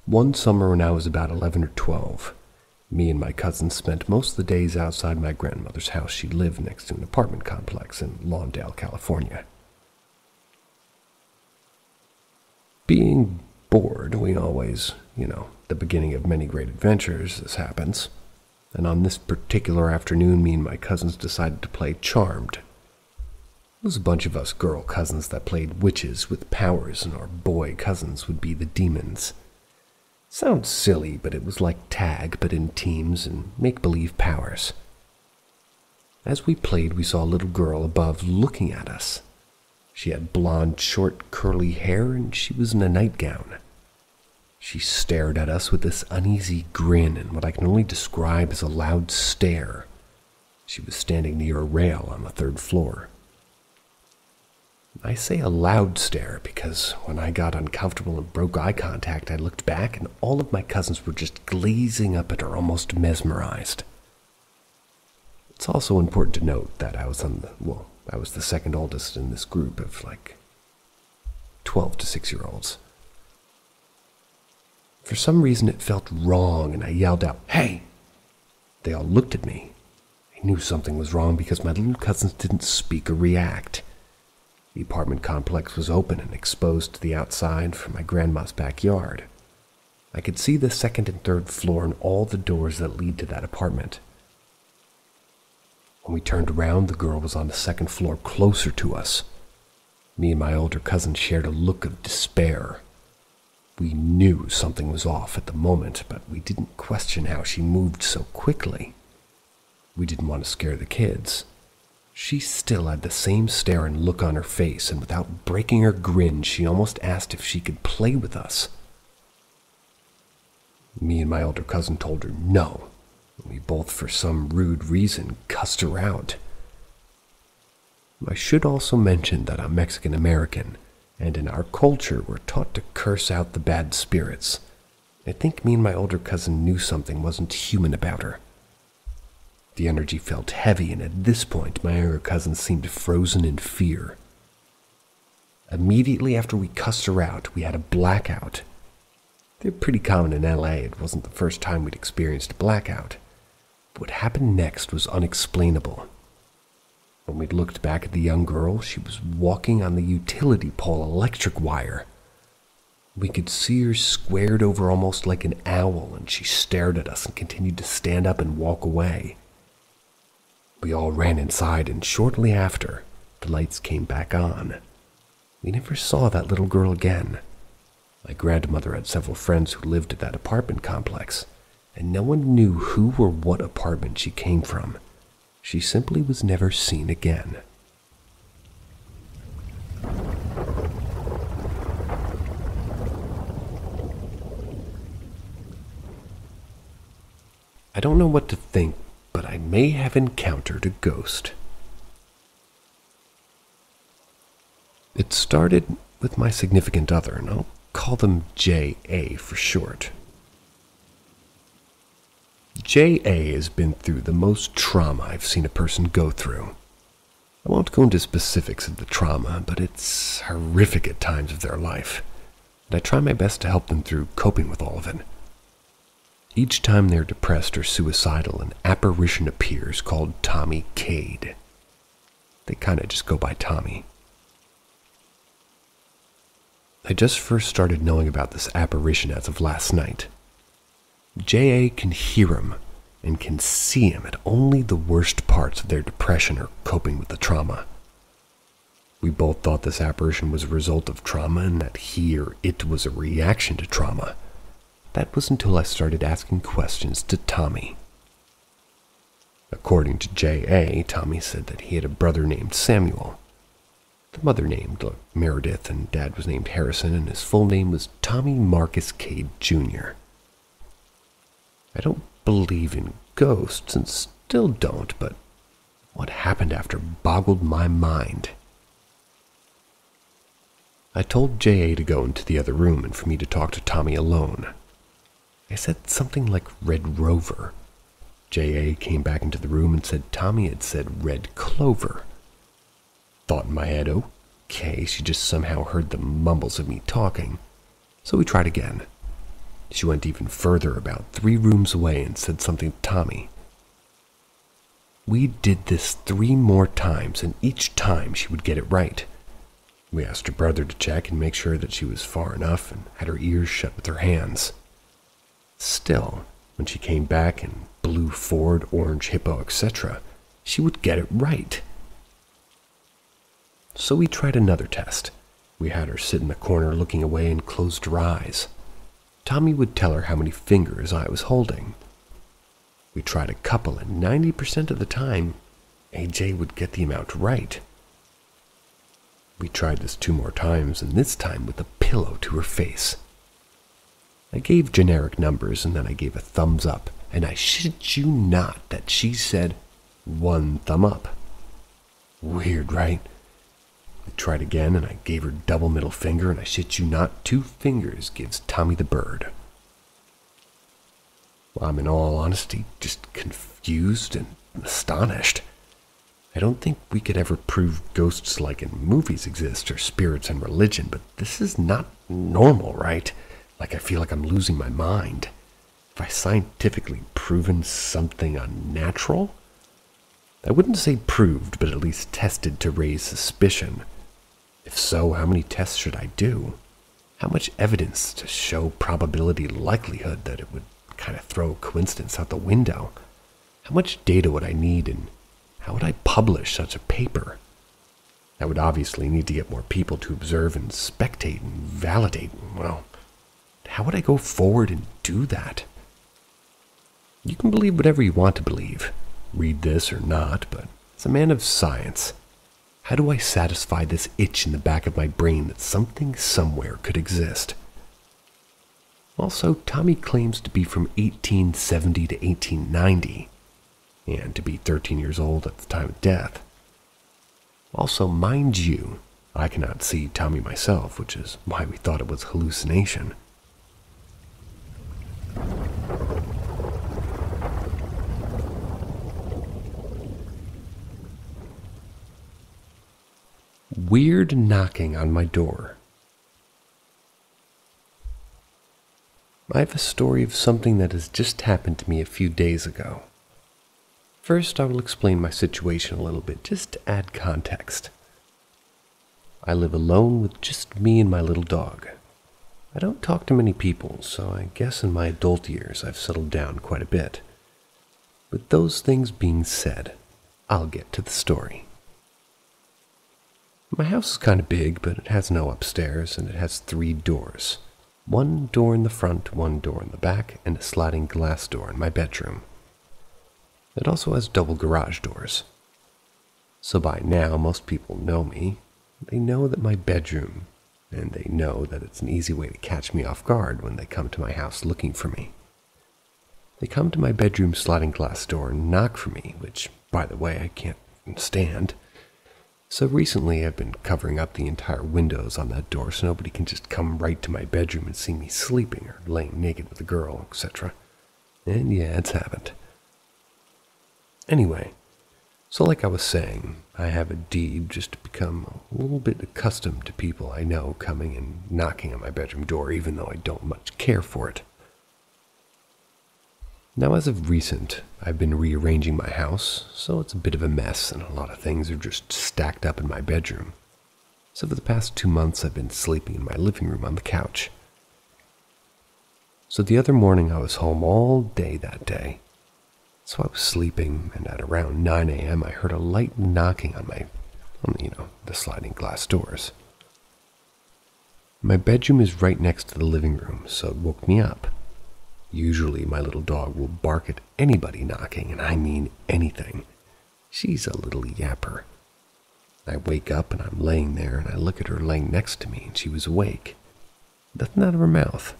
One summer when I was about 11 or 12, me and my cousins spent most of the days outside my grandmother's house. She lived next to an apartment complex in Lawndale, California. Being bored, we always, the beginning of many great adventures, this happens. And on this particular afternoon, me and my cousins decided to play Charmed. It was a bunch of us girl cousins that played witches with powers, and our boy cousins would be the demons. Sounds silly, but it was like tag, but in teams and make-believe powers. As we played, we saw a little girl above looking at us. She had blonde, short, curly hair, and she was in a nightgown. She stared at us with this uneasy grin and what I can only describe as a loud stare. She was standing near a rail on the 3rd floor. I say a loud stare because when I got uncomfortable and broke eye contact, I looked back and all of my cousins were just glazing up at her, almost mesmerized. It's also important to note that I was the second oldest in this group of 12 to 6-year-olds. For some reason it felt wrong and I yelled out, "Hey!" They all looked at me. I knew something was wrong because my little cousins didn't speak or react. The apartment complex was open and exposed to the outside from my grandma's backyard. I could see the 2nd and 3rd floor and all the doors that lead to that apartment. When we turned around, the girl was on the 2nd floor closer to us. Me and my older cousin shared a look of despair. We knew something was off at the moment, but we didn't question how she moved so quickly. We didn't want to scare the kids. She still had the same stare and look on her face, and without breaking her grin, she almost asked if she could play with us. Me and my older cousin told her no. We both, for some rude reason, cussed her out. I should also mention that I'm Mexican American, and in our culture we're taught to curse out the bad spirits. I think me and my older cousin knew something wasn't human about her. The energy felt heavy, and at this point my younger cousin seemed frozen in fear. Immediately after we cussed her out, we had a blackout. They're pretty common in LA. It wasn't the first time we'd experienced a blackout. But what happened next was unexplainable. When we looked back at the young girl, she was walking on the utility pole electric wire. We could see her squared over almost like an owl, and she stared at us and continued to stand up and walk away. We all ran inside, and shortly after, the lights came back on. We never saw that little girl again. My grandmother had several friends who lived at that apartment complex, and no one knew who or what apartment she came from. She simply was never seen again. I don't know what to think, but I may have encountered a ghost. It started with my significant other, and I'll call them J.A. for short. J.A. has been through the most trauma I've seen a person go through. I won't go into specifics of the trauma, but it's horrific at times of their life, and I try my best to help them through coping with all of it. Each time they're depressed or suicidal, an apparition appears called Tommy Cade. They kinda just go by Tommy. I just first started knowing about this apparition as of last night. J.A. can hear him and can see him at only the worst parts of their depression or coping with the trauma. We both thought this apparition was a result of trauma and that he or it was a reaction to trauma. That was until I started asking questions to Tommy. According to J.A., Tommy said that he had a brother named Samuel. The mother named Meredith and dad was named Harrison, and his full name was Tommy Marcus Cade Jr. I don't believe in ghosts and still don't, but what happened after boggled my mind. I told J.A. to go into the other room and for me to talk to Tommy alone. I said something like Red Rover. J.A. came back into the room and said Tommy had said Red Clover. Thought in my head, okay, she just somehow heard the mumbles of me talking. So we tried again. She went even further, about 3 rooms away, and said something to Tommy. We did this 3 more times, and each time she would get it right. We asked her brother to check and make sure that she was far enough and had her ears shut with her hands. Still, when she came back in blue Ford, orange Hippo, etc., she would get it right. So we tried another test. We had her sit in the corner looking away and closed her eyes. Tommy would tell her how many fingers I was holding. We tried a couple, and 90% of the time, AJ would get the amount right. We tried this 2 more times, and this time with a pillow to her face. I gave generic numbers and then I gave a thumbs up, and I shit you not that she said 1 thumb up. Weird, right? I tried again and I gave her double middle finger, and I shit you not, 2 fingers gives Tommy the bird. Well, I'm in all honesty just confused and astonished. I don't think we could ever prove ghosts like in movies exist or spirits in religion, but this is not normal, right? Like I feel like I'm losing my mind. Have I scientifically proven something unnatural? I wouldn't say proved, but at least tested to raise suspicion. If so, how many tests should I do? How much evidence to show probability likelihood that it would kind of throw coincidence out the window? How much data would I need, and how would I publish such a paper? I would obviously need to get more people to observe and spectate and validate. Well, how would I go forward and do that? You can believe whatever you want to believe, read this or not, but as a man of science, how do I satisfy this itch in the back of my brain that something somewhere could exist? Also, Tommy claims to be from 1870 to 1890, and to be 13 years old at the time of death. Also, mind you, I cannot see Tommy myself, which is why we thought it was hallucination. Weird knocking on my door. I have a story of something that has just happened to me a few days ago. First, I will explain my situation a little bit, just to add context. I live alone with just me and my little dog. I don't talk to many people, so I guess in my adult years I've settled down quite a bit. With those things being said, I'll get to the story. My house is kind of big, but it has no upstairs, and it has 3 doors. 1 door in the front, 1 door in the back, and a sliding glass door in my bedroom. It also has double garage doors. So by now, most people know me. They know that my bedroom, and they know that it's an easy way to catch me off guard when they come to my house looking for me. They come to my bedroom sliding glass door and knock for me, which, by the way, I can't stand. So recently I've been covering up the entire windows on that door so nobody can just come right to my bedroom and see me sleeping or laying naked with a girl, etc. And yeah, it's happened. Anyway, so like I was saying, I have a deed just to become a little bit accustomed to people I know coming and knocking on my bedroom door, even though I don't much care for it. Now, as of recent, I've been rearranging my house, so it's a bit of a mess and a lot of things are just stacked up in my bedroom. So for the past 2 months, I've been sleeping in my living room on the couch. So the other morning, I was home all day that day. So I was sleeping, and at around 9 a.m., I heard a light knocking on the sliding glass doors. My bedroom is right next to the living room, so it woke me up. Usually my little dog will bark at anybody knocking, and I mean anything. She's a little yapper. I wake up and I'm laying there, and I look at her laying next to me, and she was awake. Nothing out of her mouth.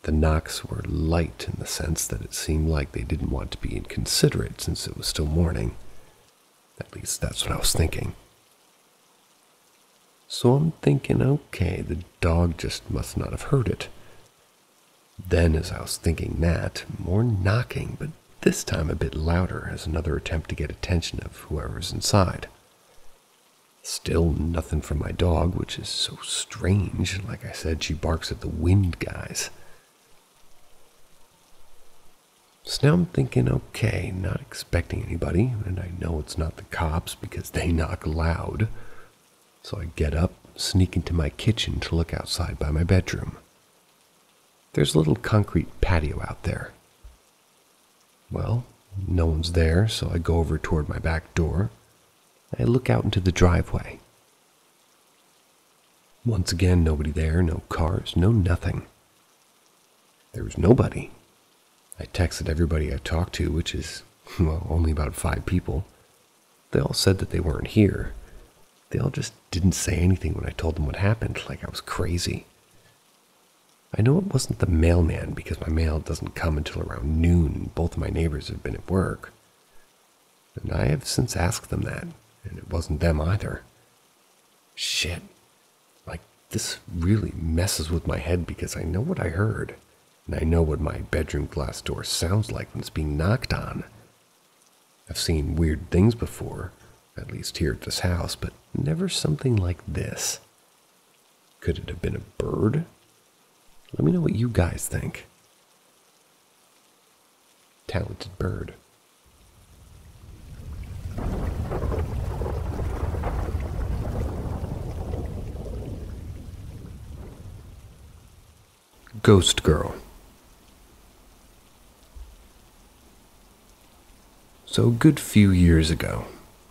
The knocks were light in the sense that it seemed like they didn't want to be inconsiderate since it was still morning. At least that's what I was thinking. So I'm thinking, okay, the dog just must not have heard it. Then, as I was thinking that, more knocking, but this time a bit louder as another attempt to get attention of whoever's inside. Still nothing from my dog, which is so strange. Like I said, she barks at the wind guys. So now I'm thinking, okay, not expecting anybody, and I know it's not the cops because they knock loud. So I get up, sneak into my kitchen to look outside by my bedroom. There's a little concrete patio out there. Well, no one's there, so I go over toward my back door. I look out into the driveway. Once again, nobody there, no cars, no nothing. There was nobody. I texted everybody I talked to, which is, well, only about 5 people. They all said that they weren't here. They all just didn't say anything when I told them what happened, like I was crazy. I know it wasn't the mailman because my mail doesn't come until around noon and both of my neighbors have been at work. And I have since asked them that, and it wasn't them either. Shit. Like, this really messes with my head because I know what I heard, and I know what my bedroom glass door sounds like when it's being knocked on. I've seen weird things before, at least here at this house, but never something like this. Could it have been a bird? Let me know what you guys think. Talented bird. Ghost Girl. So a good few years ago,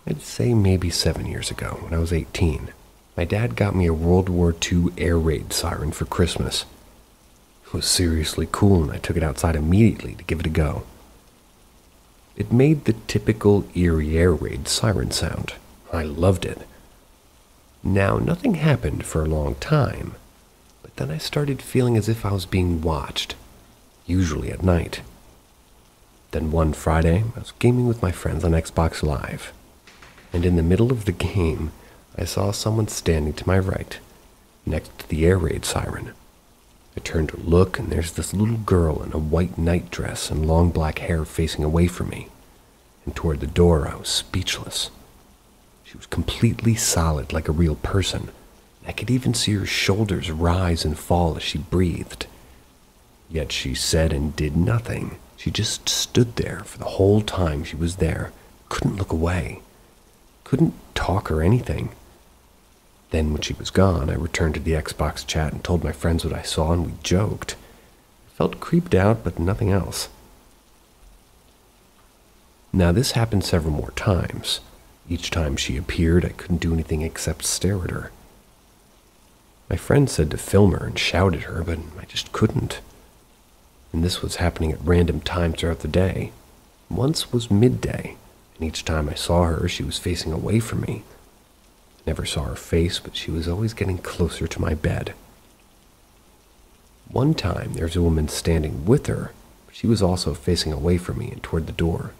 I'd say maybe 7 years ago, when I was 18, my dad got me a World War II air raid siren for Christmas. It was seriously cool and I took it outside immediately to give it a go. It made the typical eerie air raid siren sound. I loved it. Now, nothing happened for a long time, but then I started feeling as if I was being watched, usually at night. Then one Friday, I was gaming with my friends on Xbox Live, and in the middle of the game, I saw someone standing to my right, next to the air raid siren. I turned to look, and there's this little girl in a white nightdress and long black hair facing away from me, and toward the door I was speechless. She was completely solid like a real person. I could even see her shoulders rise and fall as she breathed. Yet she said and did nothing. She just stood there for the whole time she was there, couldn't look away, couldn't talk or anything. Then when she was gone, I returned to the Xbox chat and told my friends what I saw, and we joked. I felt creeped out, but nothing else. Now this happened several more times. Each time she appeared, I couldn't do anything except stare at her. My friend said to film her and shout at her, but I just couldn't. And this was happening at random times throughout the day. Once was midday, and each time I saw her, she was facing away from me. I never saw her face, but she was always getting closer to my bed. One time, there was a woman standing with her, but she was also facing away from me and toward the door.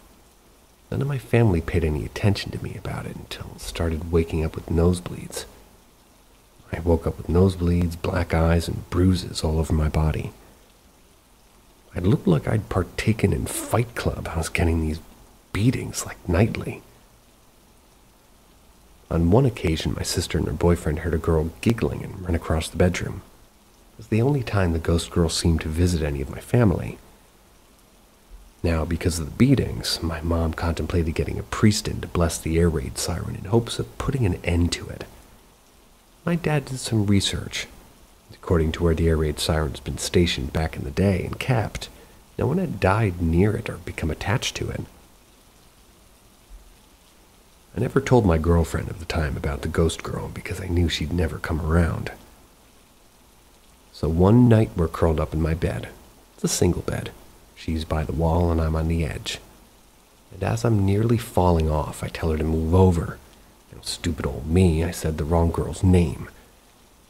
None of my family paid any attention to me about it until I started waking up with nosebleeds. I woke up with nosebleeds, black eyes, and bruises all over my body. It looked like I'd partaken in Fight Club. I was getting these beatings like nightly. On one occasion, my sister and her boyfriend heard a girl giggling and ran across the bedroom. It was the only time the ghost girl seemed to visit any of my family. Now, because of the beatings, my mom contemplated getting a priest in to bless the air raid siren in hopes of putting an end to it. My dad did some research. According to where the air raid siren's been stationed back in the day and kept, no one had died near it or become attached to it. I never told my girlfriend at the time about the ghost girl because I knew she'd never come around. So one night we're curled up in my bed. It's a single bed. She's by the wall and I'm on the edge. And as I'm nearly falling off, I tell her to move over. And stupid old me, I said the wrong girl's name.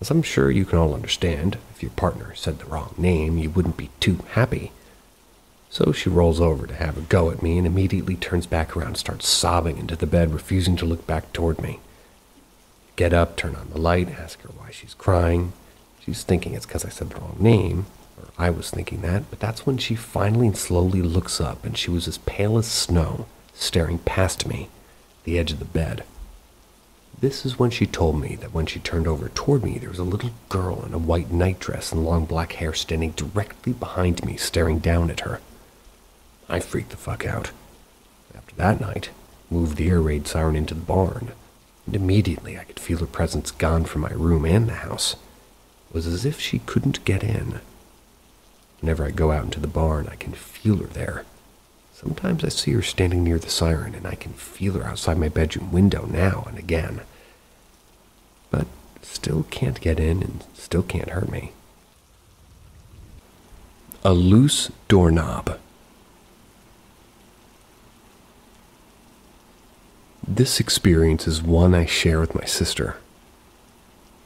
As I'm sure you can all understand, if your partner said the wrong name, you wouldn't be too happy. So she rolls over to have a go at me and immediately turns back around and starts sobbing into the bed, refusing to look back toward me. Get up, turn on the light, ask her why she's crying. She's thinking it's because I said the wrong name, or I was thinking that, but that's when she finally and slowly looks up, and she was as pale as snow, staring past me, the edge of the bed. This is when she told me that when she turned over toward me, there was a little girl in a white nightdress and long black hair standing directly behind me, staring down at her. I freaked the fuck out. After that night, moved the air raid siren into the barn, and immediately I could feel her presence gone from my room and the house. It was as if she couldn't get in. Whenever I go out into the barn, I can feel her there. Sometimes I see her standing near the siren, and I can feel her outside my bedroom window now and again. But still can't get in and still can't hurt me. A loose doorknob. This experience is one I share with my sister.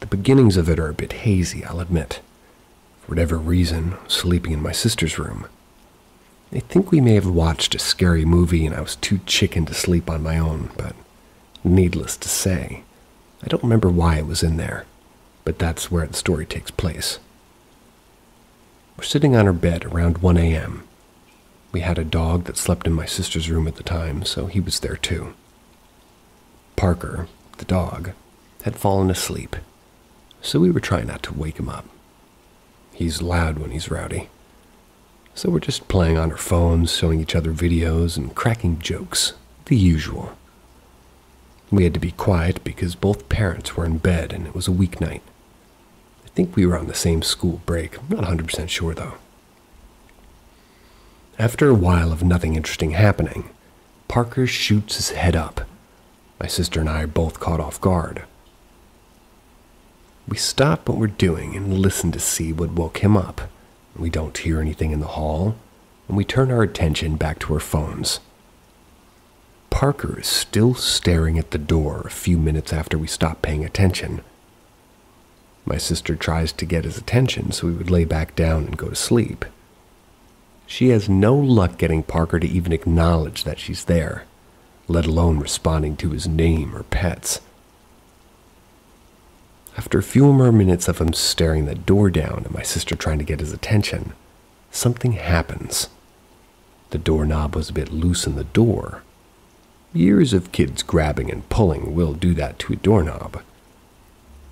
The beginnings of it are a bit hazy, I'll admit. For whatever reason, I was sleeping in my sister's room. I think we may have watched a scary movie and I was too chicken to sleep on my own, but needless to say, I don't remember why I was in there, but that's where the story takes place. We're sitting on her bed around 1 a.m. We had a dog that slept in my sister's room at the time, so he was there too. Parker, the dog, had fallen asleep, so we were trying not to wake him up. He's loud when he's rowdy. So we're just playing on our phones, showing each other videos, and cracking jokes, the usual. We had to be quiet because both parents were in bed and it was a weeknight. I think we were on the same school break. I'm not 100% sure though. After a while of nothing interesting happening, Parker shoots his head up. My sister and I are both caught off guard. We stop what we're doing and listen to see what woke him up. We don't hear anything in the hall, and we turn our attention back to our phones. Parker is still staring at the door a few minutes after we stop paying attention. My sister tries to get his attention so we would lay back down and go to sleep. She has no luck getting Parker to even acknowledge that she's there, let alone responding to his name or pets. After a few more minutes of him staring the door down and my sister trying to get his attention, something happens. The doorknob was a bit loose in the door. Years of kids grabbing and pulling will do that to a doorknob.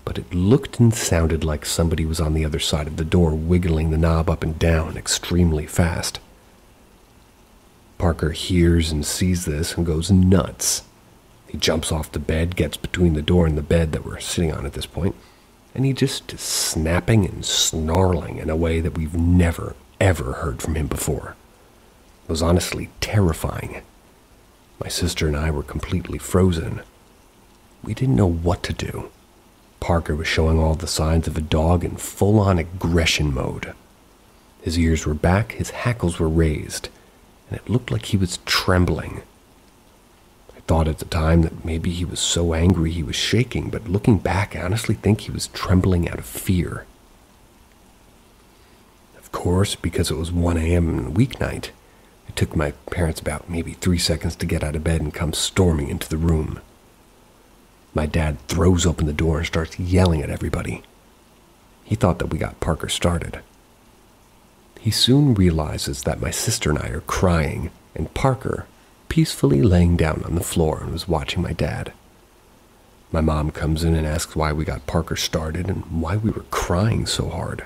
But it looked and sounded like somebody was on the other side of the door wiggling the knob up and down extremely fast. Parker hears and sees this and goes nuts. He jumps off the bed, gets between the door and the bed that we're sitting on at this point, and he just is snapping and snarling in a way that we've never, ever heard from him before. It was honestly terrifying. My sister and I were completely frozen. We didn't know what to do. Parker was showing all the signs of a dog in full-on aggression mode. His ears were back, his hackles were raised, and it looked like he was trembling. I thought at the time that maybe he was so angry he was shaking, but looking back, I honestly think he was trembling out of fear. Of course, because it was 1 a.m. on a weeknight, it took my parents about maybe 3 seconds to get out of bed and come storming into the room. My dad throws open the door and starts yelling at everybody. He thought that we got Parker started. He soon realizes that my sister and I are crying, and Parker peacefully laying down on the floor and was watching my dad. My mom comes in and asks why we got Parker started and why we were crying so hard.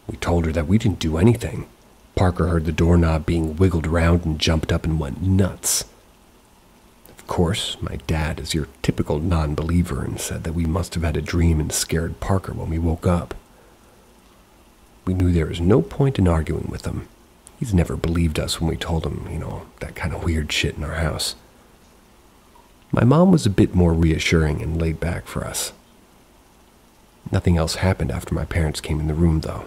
We told her that we didn't do anything. Parker heard the doorknob being wiggled around and jumped up and went nuts. Of course, my dad is your typical non-believer and said that we must have had a dream and scared Parker when we woke up. We knew there was no point in arguing with him. He's never believed us when we told him, that kind of weird shit in our house. My mom was a bit more reassuring and laid back for us. Nothing else happened after my parents came in the room, though.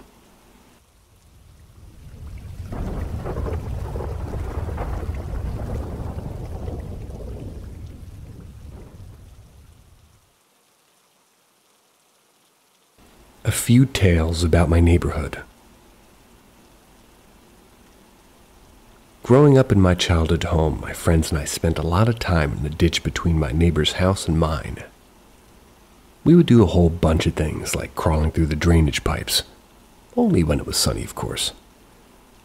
A few tales about my neighborhood. Growing up in my childhood home, my friends and I spent a lot of time in the ditch between my neighbor's house and mine. We would do a whole bunch of things, like crawling through the drainage pipes. Only when it was sunny, of course.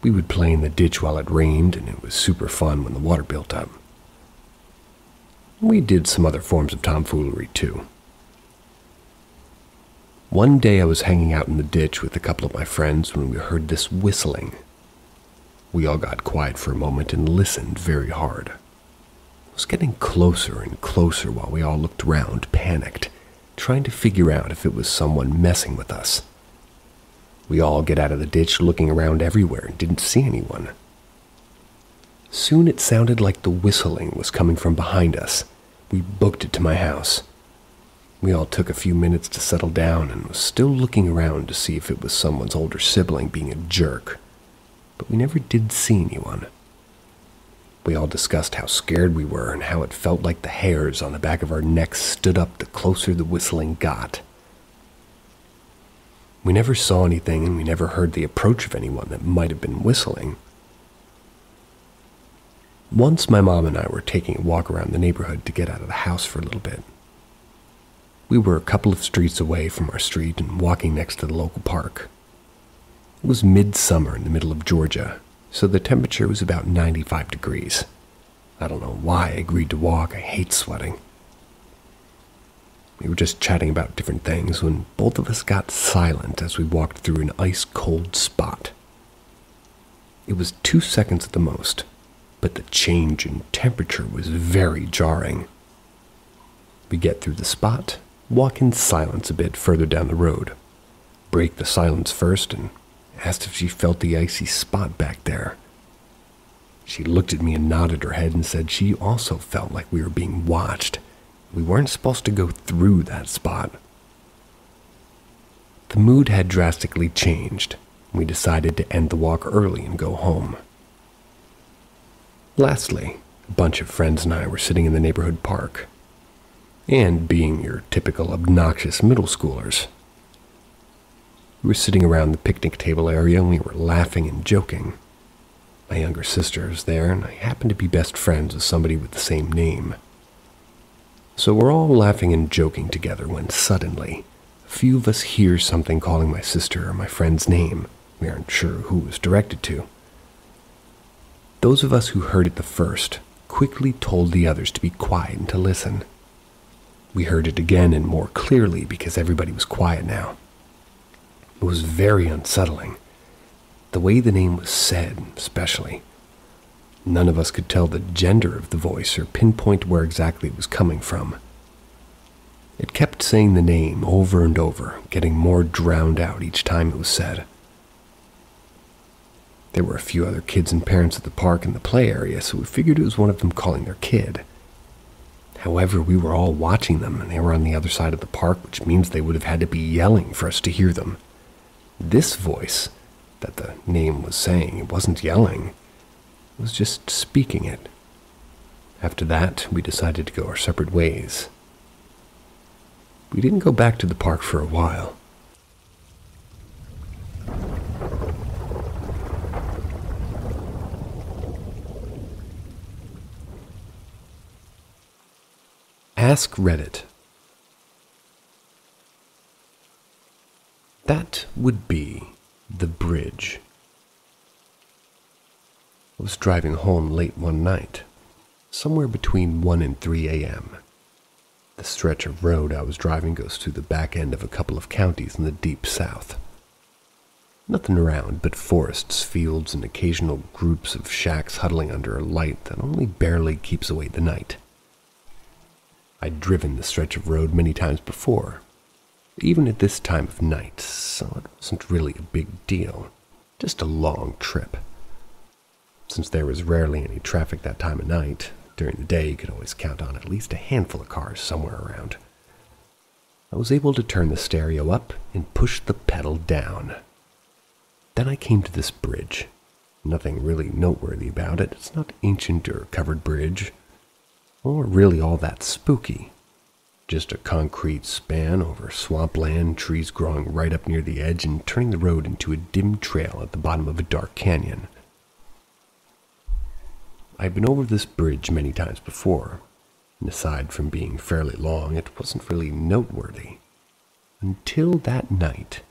We would play in the ditch while it rained, and it was super fun when the water built up. We did some other forms of tomfoolery, too. One day I was hanging out in the ditch with a couple of my friends when we heard this whistling. We all got quiet for a moment and listened very hard. It was getting closer and closer while we all looked around, panicked, trying to figure out if it was someone messing with us. We all get out of the ditch looking around everywhere and didn't see anyone. Soon it sounded like the whistling was coming from behind us. We booked it to my house. We all took a few minutes to settle down and was still looking around to see if it was someone's older sibling being a jerk. But we never did see anyone. We all discussed how scared we were and how it felt like the hairs on the back of our necks stood up the closer the whistling got. We never saw anything, and we never heard the approach of anyone that might have been whistling. Once my mom and I were taking a walk around the neighborhood to get out of the house for a little bit. We were a couple of streets away from our street and walking next to the local park. It was midsummer in the middle of Georgia, so the temperature was about 95 degrees. I don't know why I agreed to walk. I hate sweating. We were just chatting about different things when both of us got silent as we walked through an ice-cold spot. It was 2 seconds at the most, but the change in temperature was very jarring. We get through the spot, walk in silence a bit further down the road, break the silence first, and asked if she felt the icy spot back there. She looked at me and nodded her head and said she also felt like we were being watched. We weren't supposed to go through that spot. The mood had drastically changed. We decided to end the walk early and go home. Lastly, a bunch of friends and I were sitting in the neighborhood park. And being your typical obnoxious middle schoolers, we were sitting around the picnic table area and we were laughing and joking. My younger sister was there, and I happened to be best friends with somebody with the same name. So we're all laughing and joking together when suddenly, a few of us hear something calling my sister or my friend's name. We aren't sure who it was directed to. Those of us who heard it the first quickly told the others to be quiet and to listen. We heard it again and more clearly because everybody was quiet now. It was very unsettling. The way the name was said, especially. None of us could tell the gender of the voice or pinpoint where exactly it was coming from. It kept saying the name over and over, getting more drowned out each time it was said. There were a few other kids and parents at the park and the play area, so we figured it was one of them calling their kid. However, we were all watching them, and they were on the other side of the park, which means they would have had to be yelling for us to hear them. This voice that the name was saying, it wasn't yelling. It was just speaking it. After that, we decided to go our separate ways. We didn't go back to the park for a while. Ask Reddit. That would be the bridge. I was driving home late one night, somewhere between 1 and 3 a.m. The stretch of road I was driving goes through the back end of a couple of counties in the deep south. Nothing around but forests, fields, and occasional groups of shacks huddling under a light that only barely keeps away the night. I'd driven the stretch of road many times before, even at this time of night, so it wasn't really a big deal, just a long trip. Since there was rarely any traffic that time of night, during the day you could always count on at least a handful of cars somewhere around. I was able to turn the stereo up and push the pedal down. Then I came to this bridge. Nothing really noteworthy about it. It's not ancient or covered bridge, or really all that spooky. Just a concrete span over swampland, trees growing right up near the edge and turning the road into a dim trail at the bottom of a dark canyon. I'd been over this bridge many times before, and aside from being fairly long, it wasn't really noteworthy. Until that night.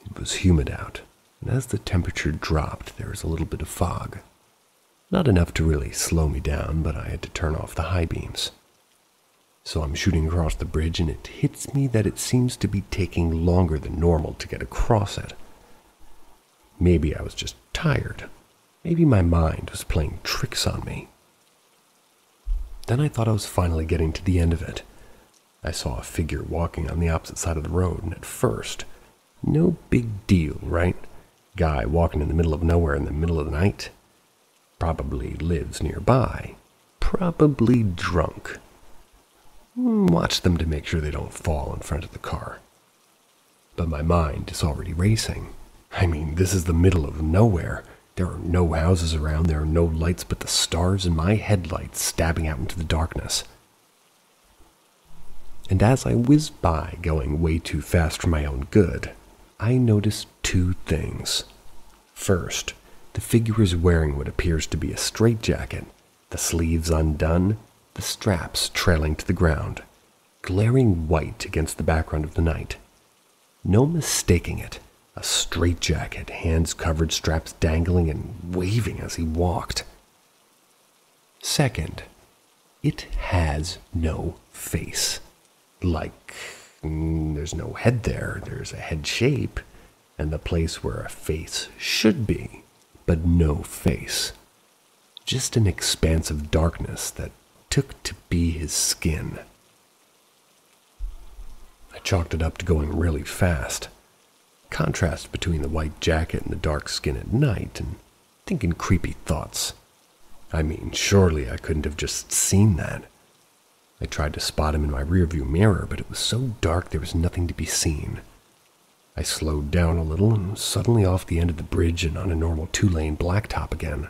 It was humid out, and as the temperature dropped, there was a little bit of fog. Not enough to really slow me down, but I had to turn off the high beams. So I'm shooting across the bridge, and it hits me that it seems to be taking longer than normal to get across it. Maybe I was just tired. Maybe my mind was playing tricks on me. Then I thought I was finally getting to the end of it. I saw a figure walking on the opposite side of the road, and at first, no big deal, right? Guy walking in the middle of nowhere in the middle of the night. Probably lives nearby. Probably drunk. Watch them to make sure they don't fall in front of the car. But my mind is already racing. I mean, this is the middle of nowhere. There are no houses around, there are no lights but the stars and my headlights stabbing out into the darkness. And as I whizzed by, going way too fast for my own good, I noticed two things. First, the figure is wearing what appears to be a straitjacket, the sleeves undone, the straps trailing to the ground, glaring white against the background of the night. No mistaking it, a straitjacket, hands covered, straps dangling and waving as he walked. Second, it has no face. Like, there's no head there, there's a head shape, and the place where a face should be, but no face. Just an expanse of darkness that took to be his skin. I chalked it up to going really fast. Contrast between the white jacket and the dark skin at night, and thinking creepy thoughts. I mean, surely I couldn't have just seen that. I tried to spot him in my rearview mirror, but it was so dark there was nothing to be seen. I slowed down a little and was suddenly off the end of the bridge and on a normal 2-lane blacktop again.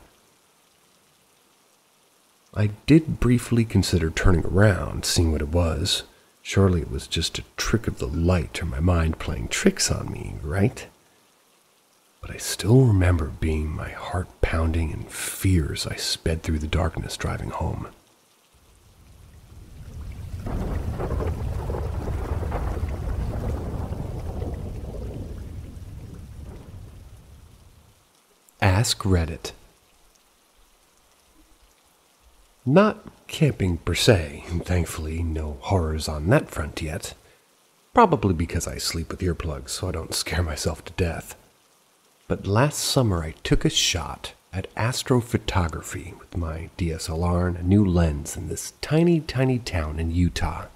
I did briefly consider turning around, seeing what it was. Surely it was just a trick of the light or my mind playing tricks on me, right? But I still remember being my heart pounding in fear as I sped through the darkness driving home. Ask Reddit. Not camping per se, and thankfully no horrors on that front yet. Probably because I sleep with earplugs so I don't scare myself to death. But last summer I took a shot at astrophotography with my DSLR and a new lens in this tiny town in Utah.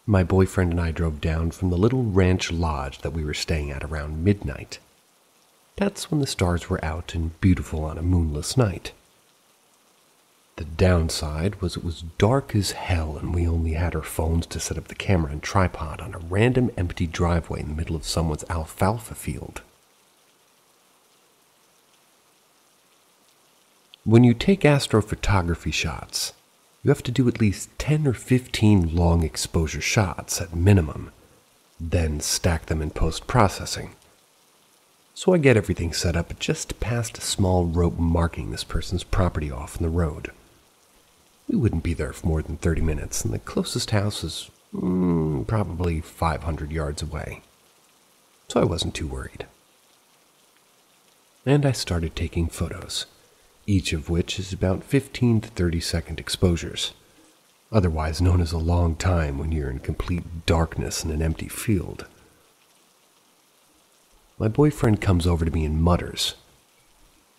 My boyfriend and I drove down from the little ranch lodge that we were staying at around midnight. That's when the stars were out and beautiful on a moonless night. The downside was it was dark as hell and we only had our phones to set up the camera and tripod on a random empty driveway in the middle of someone's alfalfa field. When you take astrophotography shots, you have to do at least 10 or 15 long exposure shots at minimum, then stack them in post-processing. So I get everything set up just past a small rope marking this person's property off in the road. We wouldn't be there for more than 30 minutes, and the closest house is probably 500 yards away. So I wasn't too worried. And I started taking photos, each of which is about 15 to 30 second exposures, otherwise known as a long time when you're in complete darkness in an empty field. My boyfriend comes over to me and mutters,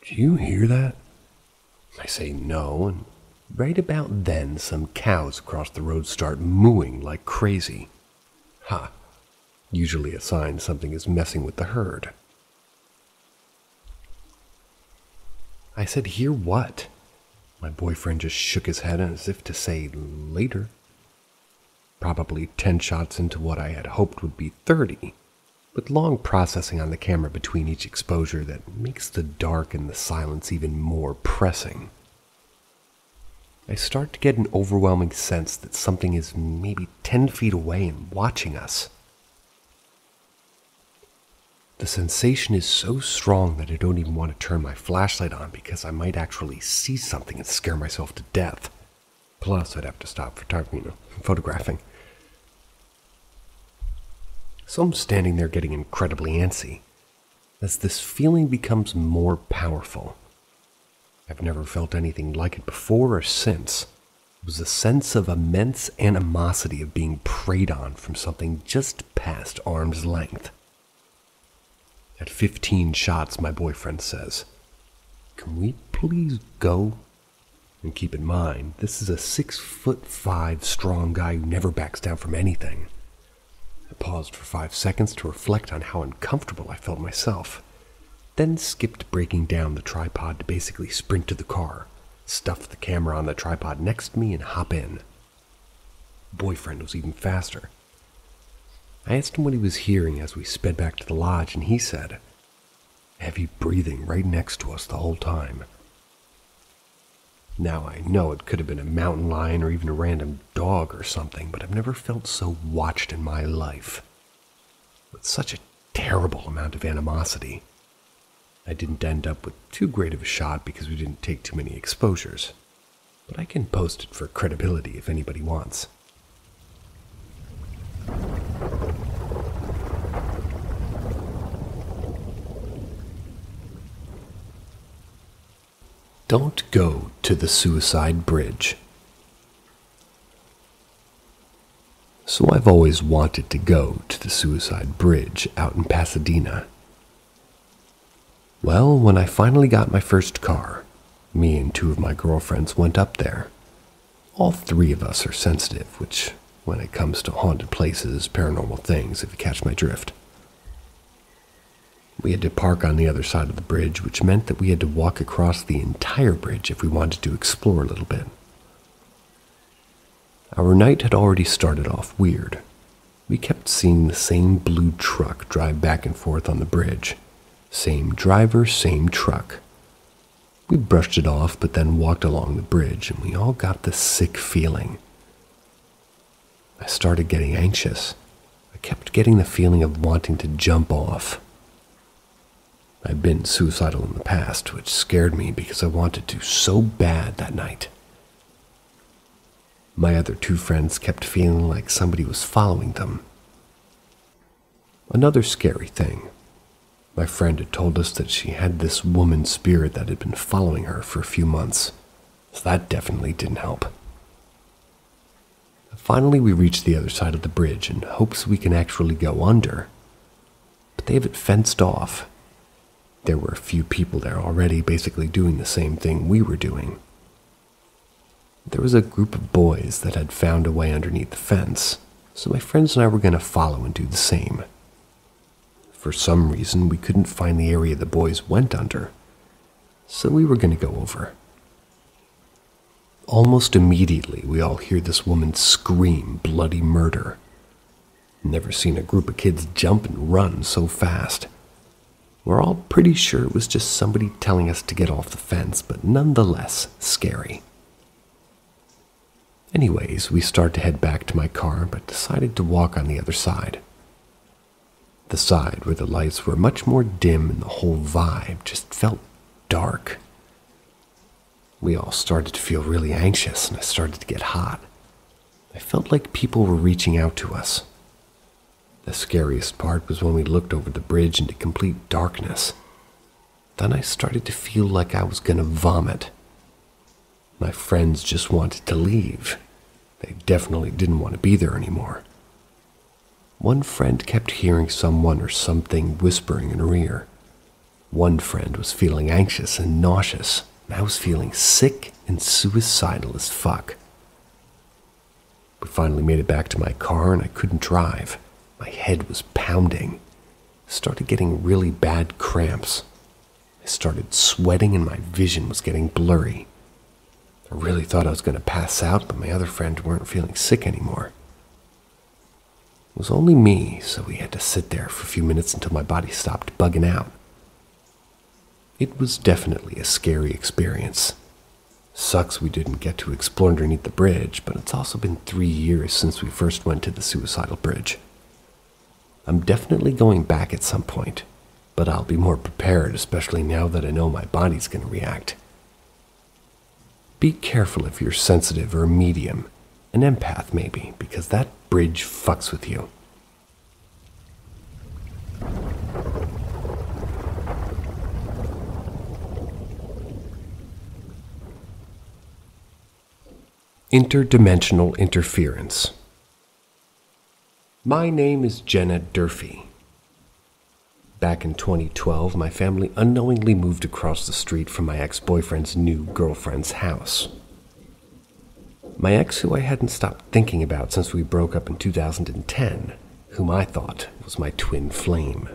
"Do you hear that?" I say no, and right about then some cows across the road start mooing like crazy. Ha! Usually a sign something is messing with the herd. I said, "Hear what?" My boyfriend just shook his head as if to say, "Later." Probably 10 shots into what I had hoped would be 30. With long processing on the camera between each exposure that makes the dark and the silence even more pressing. I start to get an overwhelming sense that something is maybe 10 feet away and watching us. The sensation is so strong that I don't even want to turn my flashlight on because I might actually see something and scare myself to death. Plus, I'd have to stop photographing. So I'm standing there getting incredibly antsy, as this feeling becomes more powerful. I've never felt anything like it before or since. It was a sense of immense animosity of being preyed on from something just past arm's length. At 15 shots, my boyfriend says, "Can we please go?" And keep in mind, this is a 6'5" strong guy who never backs down from anything. I paused for 5 seconds to reflect on how uncomfortable I felt myself, then skipped breaking down the tripod to basically sprint to the car, stuff the camera on the tripod next to me, and hop in. Boyfriend was even faster. I asked him what he was hearing as we sped back to the lodge, and he said, "Heavy breathing right next to us the whole time." Now I know it could have been a mountain lion or even a random dog or something, but I've never felt so watched in my life. With such a terrible amount of animosity. I didn't end up with too great of a shot because we didn't take too many exposures, but I can post it for credibility if anybody wants. Don't go to the suicide bridge. So I've always wanted to go to the suicide bridge out in Pasadena. Well, when I finally got my first car, me and two of my girlfriends went up there. All three of us are sensitive, which, when it comes to haunted places, paranormal things, if you catch my drift. We had to park on the other side of the bridge, which meant that we had to walk across the entire bridge if we wanted to explore a little bit. Our night had already started off weird. We kept seeing the same blue truck drive back and forth on the bridge. Same driver, same truck. We brushed it off, but then walked along the bridge, and we all got this sick feeling. I started getting anxious. I kept getting the feeling of wanting to jump off. I'd been suicidal in the past, which scared me because I wanted to so bad that night. My other two friends kept feeling like somebody was following them. Another scary thing. My friend had told us that she had this woman spirit that had been following her for a few months, so that definitely didn't help. Finally, we reached the other side of the bridge in hopes we can actually go under, but they have it fenced off. There were a few people there already basically doing the same thing we were doing. There was a group of boys that had found a way underneath the fence, so my friends and I were going to follow and do the same. For some reason, we couldn't find the area the boys went under, so we were going to go over. Almost immediately, we all hear this woman scream bloody murder. Never seen a group of kids jump and run so fast. We're all pretty sure it was just somebody telling us to get off the fence, but nonetheless scary. Anyways, we start to head back to my car, but decided to walk on the other side. The side where the lights were much more dim and the whole vibe just felt dark. We all started to feel really anxious, and I started to get hot. I felt like people were reaching out to us. The scariest part was when we looked over the bridge into complete darkness. Then I started to feel like I was gonna vomit. My friends just wanted to leave. They definitely didn't want to be there anymore. One friend kept hearing someone or something whispering in her ear. One friend was feeling anxious and nauseous, and I was feeling sick and suicidal as fuck. We finally made it back to my car, and I couldn't drive. My head was pounding. I started getting really bad cramps. I started sweating and my vision was getting blurry. I really thought I was going to pass out, but my other friends weren't feeling sick anymore. It was only me, so we had to sit there for a few minutes until my body stopped bugging out. It was definitely a scary experience. Sucks we didn't get to explore underneath the bridge, but it's also been 3 years since we first went to the suicidal bridge. I'm definitely going back at some point, but I'll be more prepared, especially now that I know my body's going to react. Be careful if you're sensitive or medium, an empath maybe, because that bridge fucks with you. Interdimensional interference. My name is Jenna Durfee. Back in 2012, my family unknowingly moved across the street from my ex-boyfriend's new girlfriend's house. My ex, who I hadn't stopped thinking about since we broke up in 2010, whom I thought was my twin flame.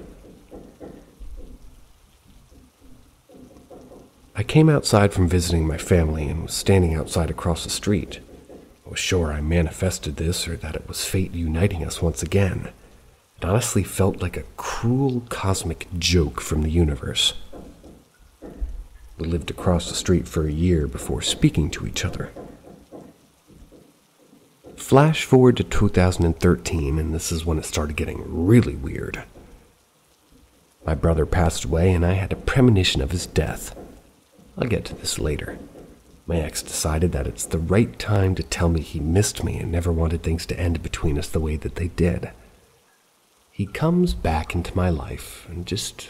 I came outside from visiting my family and was standing outside across the street. I was sure I manifested this or that it was fate uniting us once again. It honestly felt like a cruel cosmic joke from the universe. We lived across the street for a year before speaking to each other. Flash forward to 2013, and this is when it started getting really weird. My brother passed away, and I had a premonition of his death. I'll get to this later. My ex decided that it's the right time to tell me he missed me and never wanted things to end between us the way that they did. He comes back into my life, and just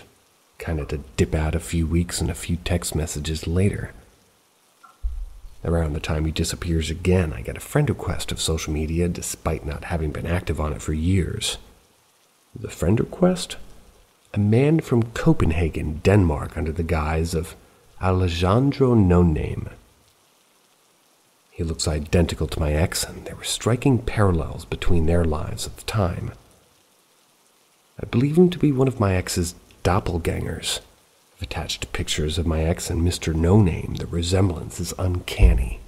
kind of to dip out a few weeks and a few text messages later. Around the time he disappears again, I get a friend request of social media despite not having been active on it for years. The friend request? A man from Copenhagen, Denmark, under the guise of Alejandro No Name. He looks identical to my ex, and there were striking parallels between their lives at the time. I believe him to be one of my ex's doppelgangers. I've attached pictures of my ex and Mr. No Name. The resemblance is uncanny.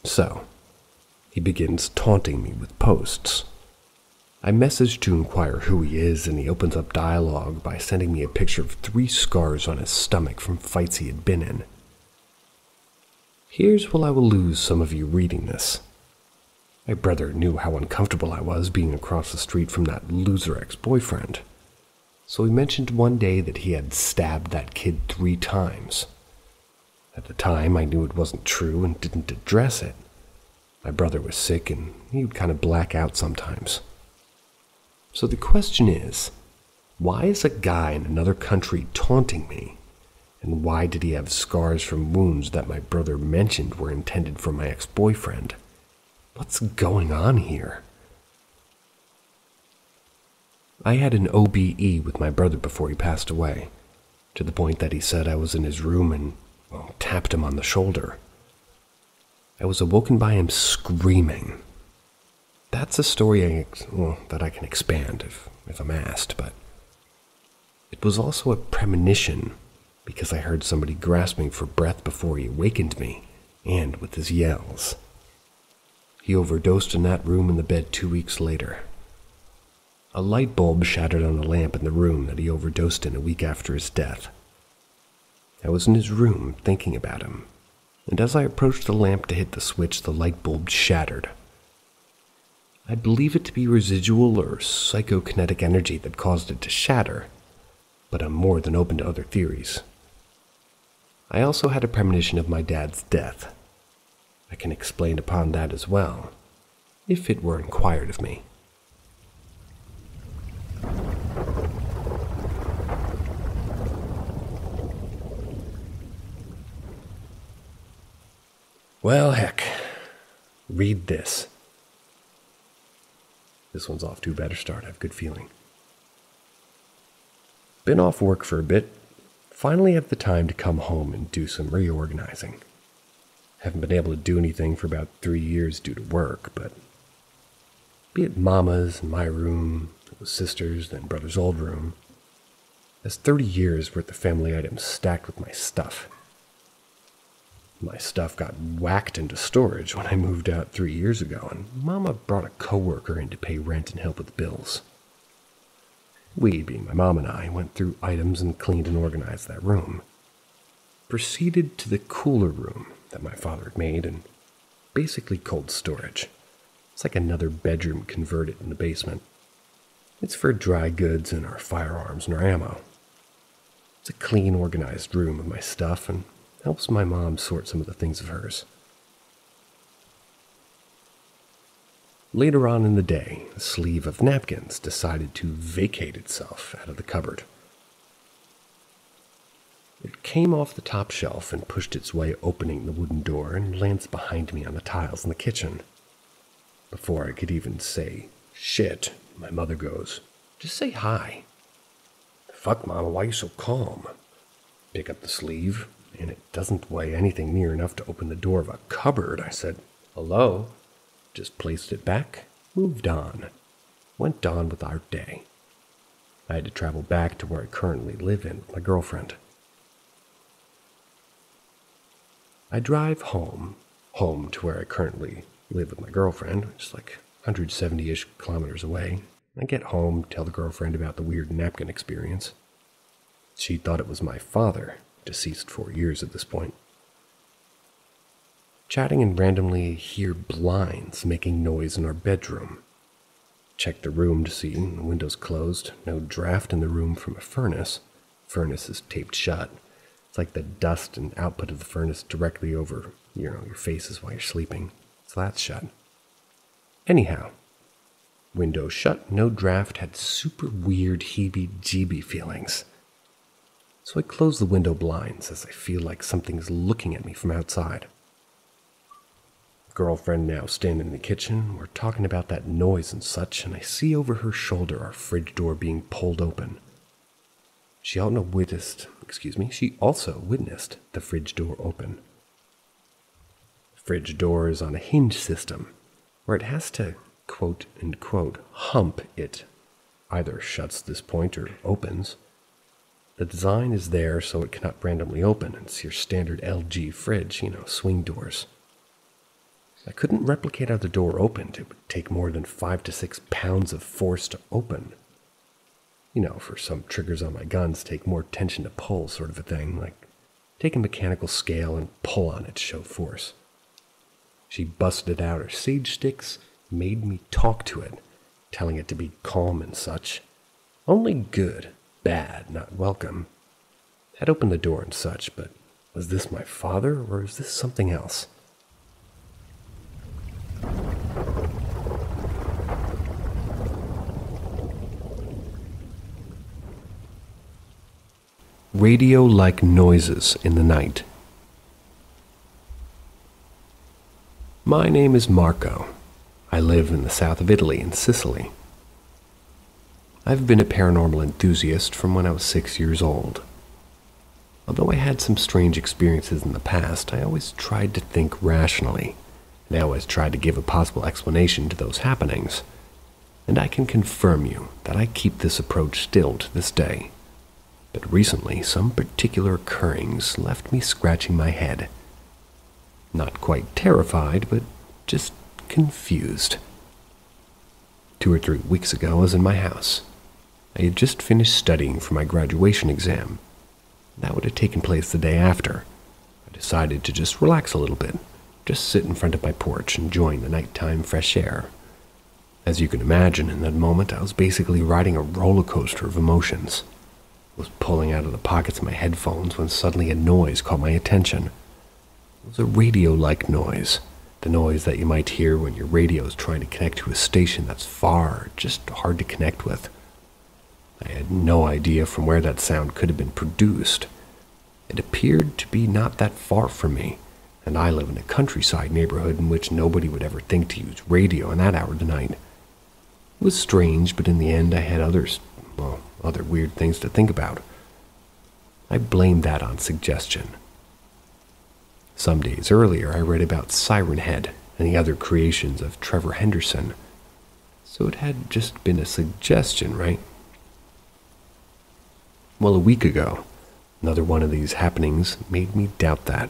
So, he begins taunting me with posts. I message to inquire who he is, and he opens up dialogue by sending me a picture of 3 scars on his stomach from fights he had been in. Here's where I will lose some of you reading this. My brother knew how uncomfortable I was being across the street from that loser ex-boyfriend. So he mentioned one day that he had stabbed that kid 3 times. At the time, I knew it wasn't true and didn't address it. My brother was sick, and he would kind of black out sometimes. So the question is, why is a guy in another country taunting me? And why did he have scars from wounds that my brother mentioned were intended for my ex-boyfriend? What's going on here? I had an OBE with my brother before he passed away, to the point that he said I was in his room and, tapped him on the shoulder. I was awoken by him screaming. That's a story that I can expand if I'm asked, but it was also a premonition because I heard somebody grasping for breath before he awakened me, and with his yells. He overdosed in that room in the bed 2 weeks later. A light bulb shattered on the lamp in the room that he overdosed in a week after his death. I was in his room thinking about him, and as I approached the lamp to hit the switch, the light bulb shattered. I believe it to be residual or psychokinetic energy that caused it to shatter, but I'm more than open to other theories. I also had a premonition of my dad's death. I can explain upon that as well, if it were inquired of me. Well, heck, read this. This one's off to a better start, I have a good feeling. Been off work for a bit. Finally have the time to come home and do some reorganizing. Haven't been able to do anything for about 3 years due to work, but be it Mama's and my room, it was sister's, then brother's old room. That's 30 years worth of family items stacked with my stuff. My stuff got whacked into storage when I moved out 3 years ago, and Mama brought a coworker in to pay rent and help with the bills. We, being my mom and I, went through items and cleaned and organized that room. Proceeded to the cooler room that my father had made, and basically cold storage. It's like another bedroom converted in the basement. It's for dry goods and our firearms and our ammo. It's a clean, organized room with my stuff, and helps my mom sort some of the things of hers. Later on in the day, a sleeve of napkins decided to vacate itself out of the cupboard. It came off the top shelf and pushed its way opening the wooden door and lands behind me on the tiles in the kitchen. Before I could even say, shit, my mother goes, just say hi. Fuck, Mama, why are you so calm? Pick up the sleeve, and it doesn't weigh anything near enough to open the door of a cupboard. I said, hello? Just placed it back, moved on, went on with our day. I had to travel back to where I currently live in with my girlfriend. I drive home to where I currently live with my girlfriend, which is like 170-ish kilometers away. I get home, tell the girlfriend about the weird napkin experience. She thought it was my father, deceased 4 years at this point. Chatting and randomly hear blinds making noise in our bedroom. Check the room to see the windows closed, no draft in the room from a furnace. Furnace is taped shut. It's like the dust and output of the furnace directly over, your faces while you're sleeping. So that's shut. Anyhow, window shut, no draft, had super weird heebie-jeebie feelings. So I close the window blinds as I feel like something's looking at me from outside. Girlfriend now standing in the kitchen, we're talking about that noise and such, and I see over her shoulder our fridge door being pulled open. She also witnessed the fridge door open. The fridge door is on a hinge system, where it has to, quote unquote, hump it. Either shuts this point or opens. The design is there so it cannot randomly open. It's your standard LG fridge, swing doors. I couldn't replicate how the door opened. It would take more than 5 to 6 pounds of force to open. For some triggers on my guns take more tension to pull sort of a thing, like take a mechanical scale and pull on it to show force. She busted out her sage sticks, made me talk to it, telling it to be calm and such. Only good, bad, not welcome. Had opened the door and such, but was this my father or is this something else? Radio-like noises in the night. My name is Marco. I live in the south of Italy, in Sicily. I've been a paranormal enthusiast from when I was 6 years old. Although I had some strange experiences in the past, I always tried to think rationally, and I always tried to give a possible explanation to those happenings. And I can confirm you that I keep this approach still to this day. But recently, some particular occurrings left me scratching my head. Not quite terrified, but just confused. 2 or 3 weeks ago, I was in my house. I had just finished studying for my graduation exam. That would have taken place the day after. I decided to just relax a little bit, just sit in front of my porch enjoying the nighttime fresh air. As you can imagine, in that moment, I was basically riding a roller coaster of emotions. I was pulling out of the pockets of my headphones when suddenly a noise caught my attention. It was a radio-like noise, the noise that you might hear when your radio is trying to connect to a station that's far, just hard to connect with. I had no idea from where that sound could have been produced. It appeared to be not that far from me, and I live in a countryside neighborhood in which nobody would ever think to use radio in that hour of the night. It was strange, but in the end I had other weird things to think about. I blamed that on suggestion. Some days earlier, I read about Siren Head and the other creations of Trevor Henderson. So it had just been a suggestion, right? Well, a week ago, another one of these happenings made me doubt that.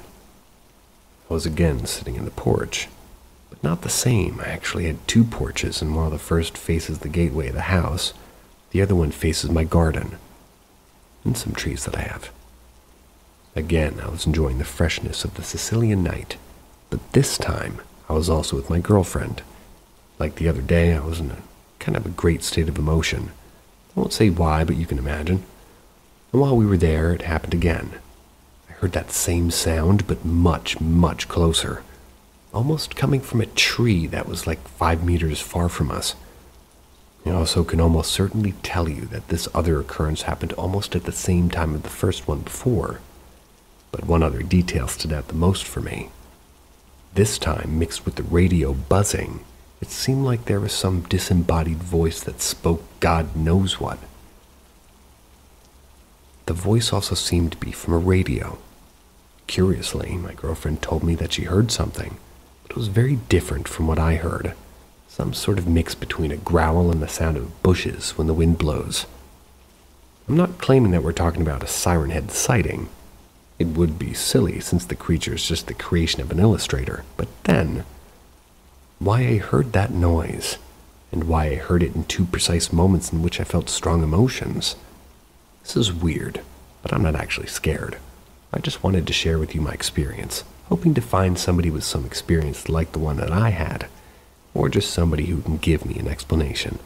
I was again sitting in the porch, but not the same. I actually had 2 porches, and while the first faces the gateway of the house, the other one faces my garden and some trees that I have. Again, I was enjoying the freshness of the Sicilian night, but this time I was also with my girlfriend. Like the other day, I was in a kind of a great state of emotion. I won't say why, but you can imagine. And while we were there, it happened again. I heard that same sound, but much, much closer. Almost coming from a tree that was like 5 meters far from us. I also can almost certainly tell you that this other occurrence happened almost at the same time as the first one before. But one other detail stood out the most for me. This time, mixed with the radio buzzing, it seemed like there was some disembodied voice that spoke God knows what. The voice also seemed to be from a radio. Curiously, my girlfriend told me that she heard something, but it was very different from what I heard. Some sort of mix between a growl and the sound of bushes when the wind blows. I'm not claiming that we're talking about a Siren Head sighting. It would be silly since the creature is just the creation of an illustrator. But then, why I heard that noise, and why I heard it in 2 precise moments in which I felt strong emotions, this is weird. but I'm not actually scared. I just wanted to share with you my experience, hoping to find somebody with some experience like the one that I had, or just somebody who can give me an explanation.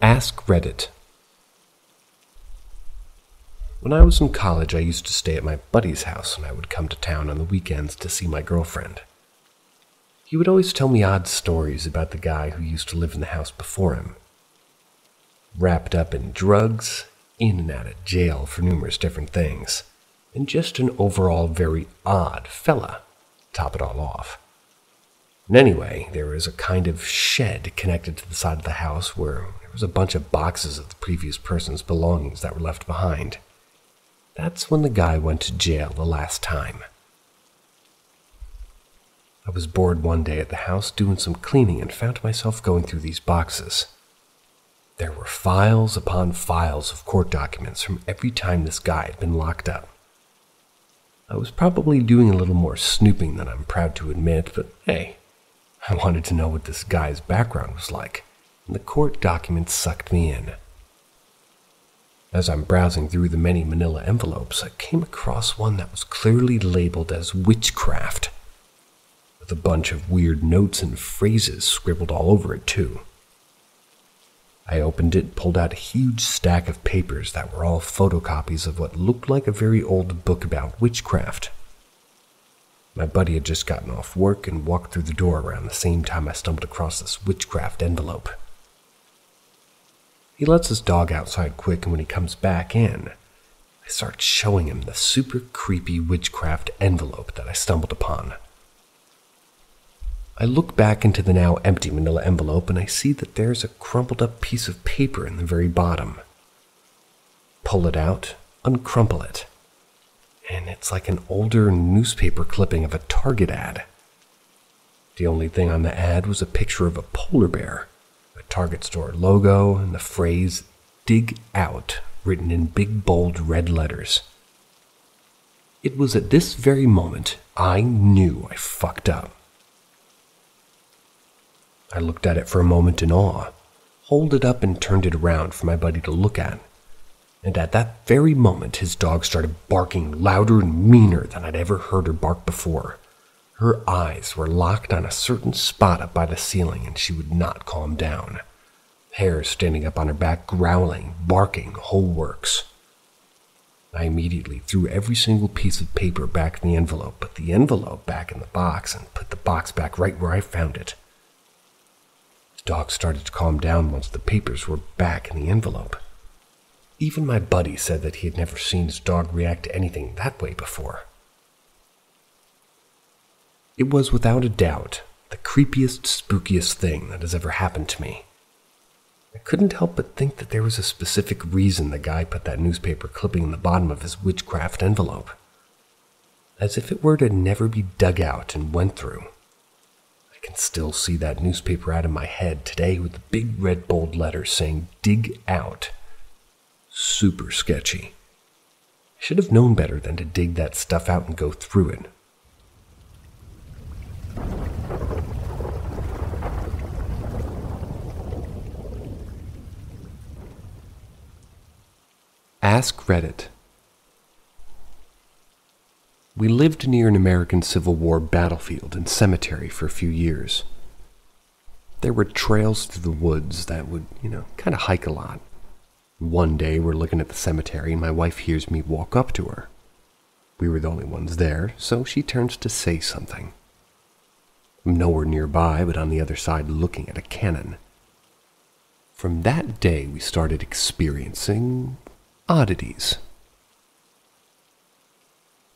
Ask Reddit. When I was in college, I used to stay at my buddy's house, and I would come to town on the weekends to see my girlfriend. He would always tell me odd stories about the guy who used to live in the house before him. Wrapped up in drugs, in and out of jail for numerous different things, and just an overall very odd fella, to top it all off. And anyway, there was a kind of shed connected to the side of the house where there was a bunch of boxes of the previous person's belongings that were left behind. That's when the guy went to jail the last time. I was bored one day at the house doing some cleaning and found myself going through these boxes. There were files upon files of court documents from every time this guy had been locked up. I was probably doing a little more snooping than I'm proud to admit, but hey, I wanted to know what this guy's background was like, and the court documents sucked me in. As I'm browsing through the many manila envelopes, I came across one that was clearly labeled as witchcraft, with a bunch of weird notes and phrases scribbled all over it too. I opened it, pulled out a huge stack of papers that were all photocopies of what looked like a very old book about witchcraft. My buddy had just gotten off work and walked through the door around the same time I stumbled across this witchcraft envelope. He lets his dog outside quick, and when he comes back in, I start showing him the super creepy witchcraft envelope that I stumbled upon. I look back into the now empty manila envelope and I see that there's a crumpled up piece of paper in the very bottom. Pull it out, uncrumple it, and it's like an older newspaper clipping of a Target ad. The only thing on the ad was a picture of a polar bear, a Target store logo, and the phrase "Dig Out" written in big bold red letters. It was at this very moment I knew I fucked up. I looked at it for a moment in awe, hold it up and turned it around for my buddy to look at. And at that very moment, his dog started barking louder and meaner than I'd ever heard her bark before. Her eyes were locked on a certain spot up by the ceiling, and she would not calm down. Hair standing up on her back, growling, barking, whole works. I immediately threw every single piece of paper back in the envelope, put the envelope back in the box, and put the box back right where I found it. The dog started to calm down once the papers were back in the envelope. Even my buddy said that he had never seen his dog react to anything that way before. It was without a doubt the creepiest, spookiest thing that has ever happened to me. I couldn't help but think that there was a specific reason the guy put that newspaper clipping in the bottom of his witchcraft envelope. As if it were to never be dug out and went through. I can still see that newspaper ad in my head today with the big red bold letters saying "Dig Out." Super sketchy. I should have known better than to dig that stuff out and go through it. Ask Reddit. We lived near an American Civil War battlefield and cemetery for a few years. There were trails through the woods that would, kind of hike a lot. One day we're looking at the cemetery and my wife hears me walk up to her. We were the only ones there, so she turns to say something. I'm nowhere nearby, but on the other side looking at a cannon. From that day we started experiencing oddities.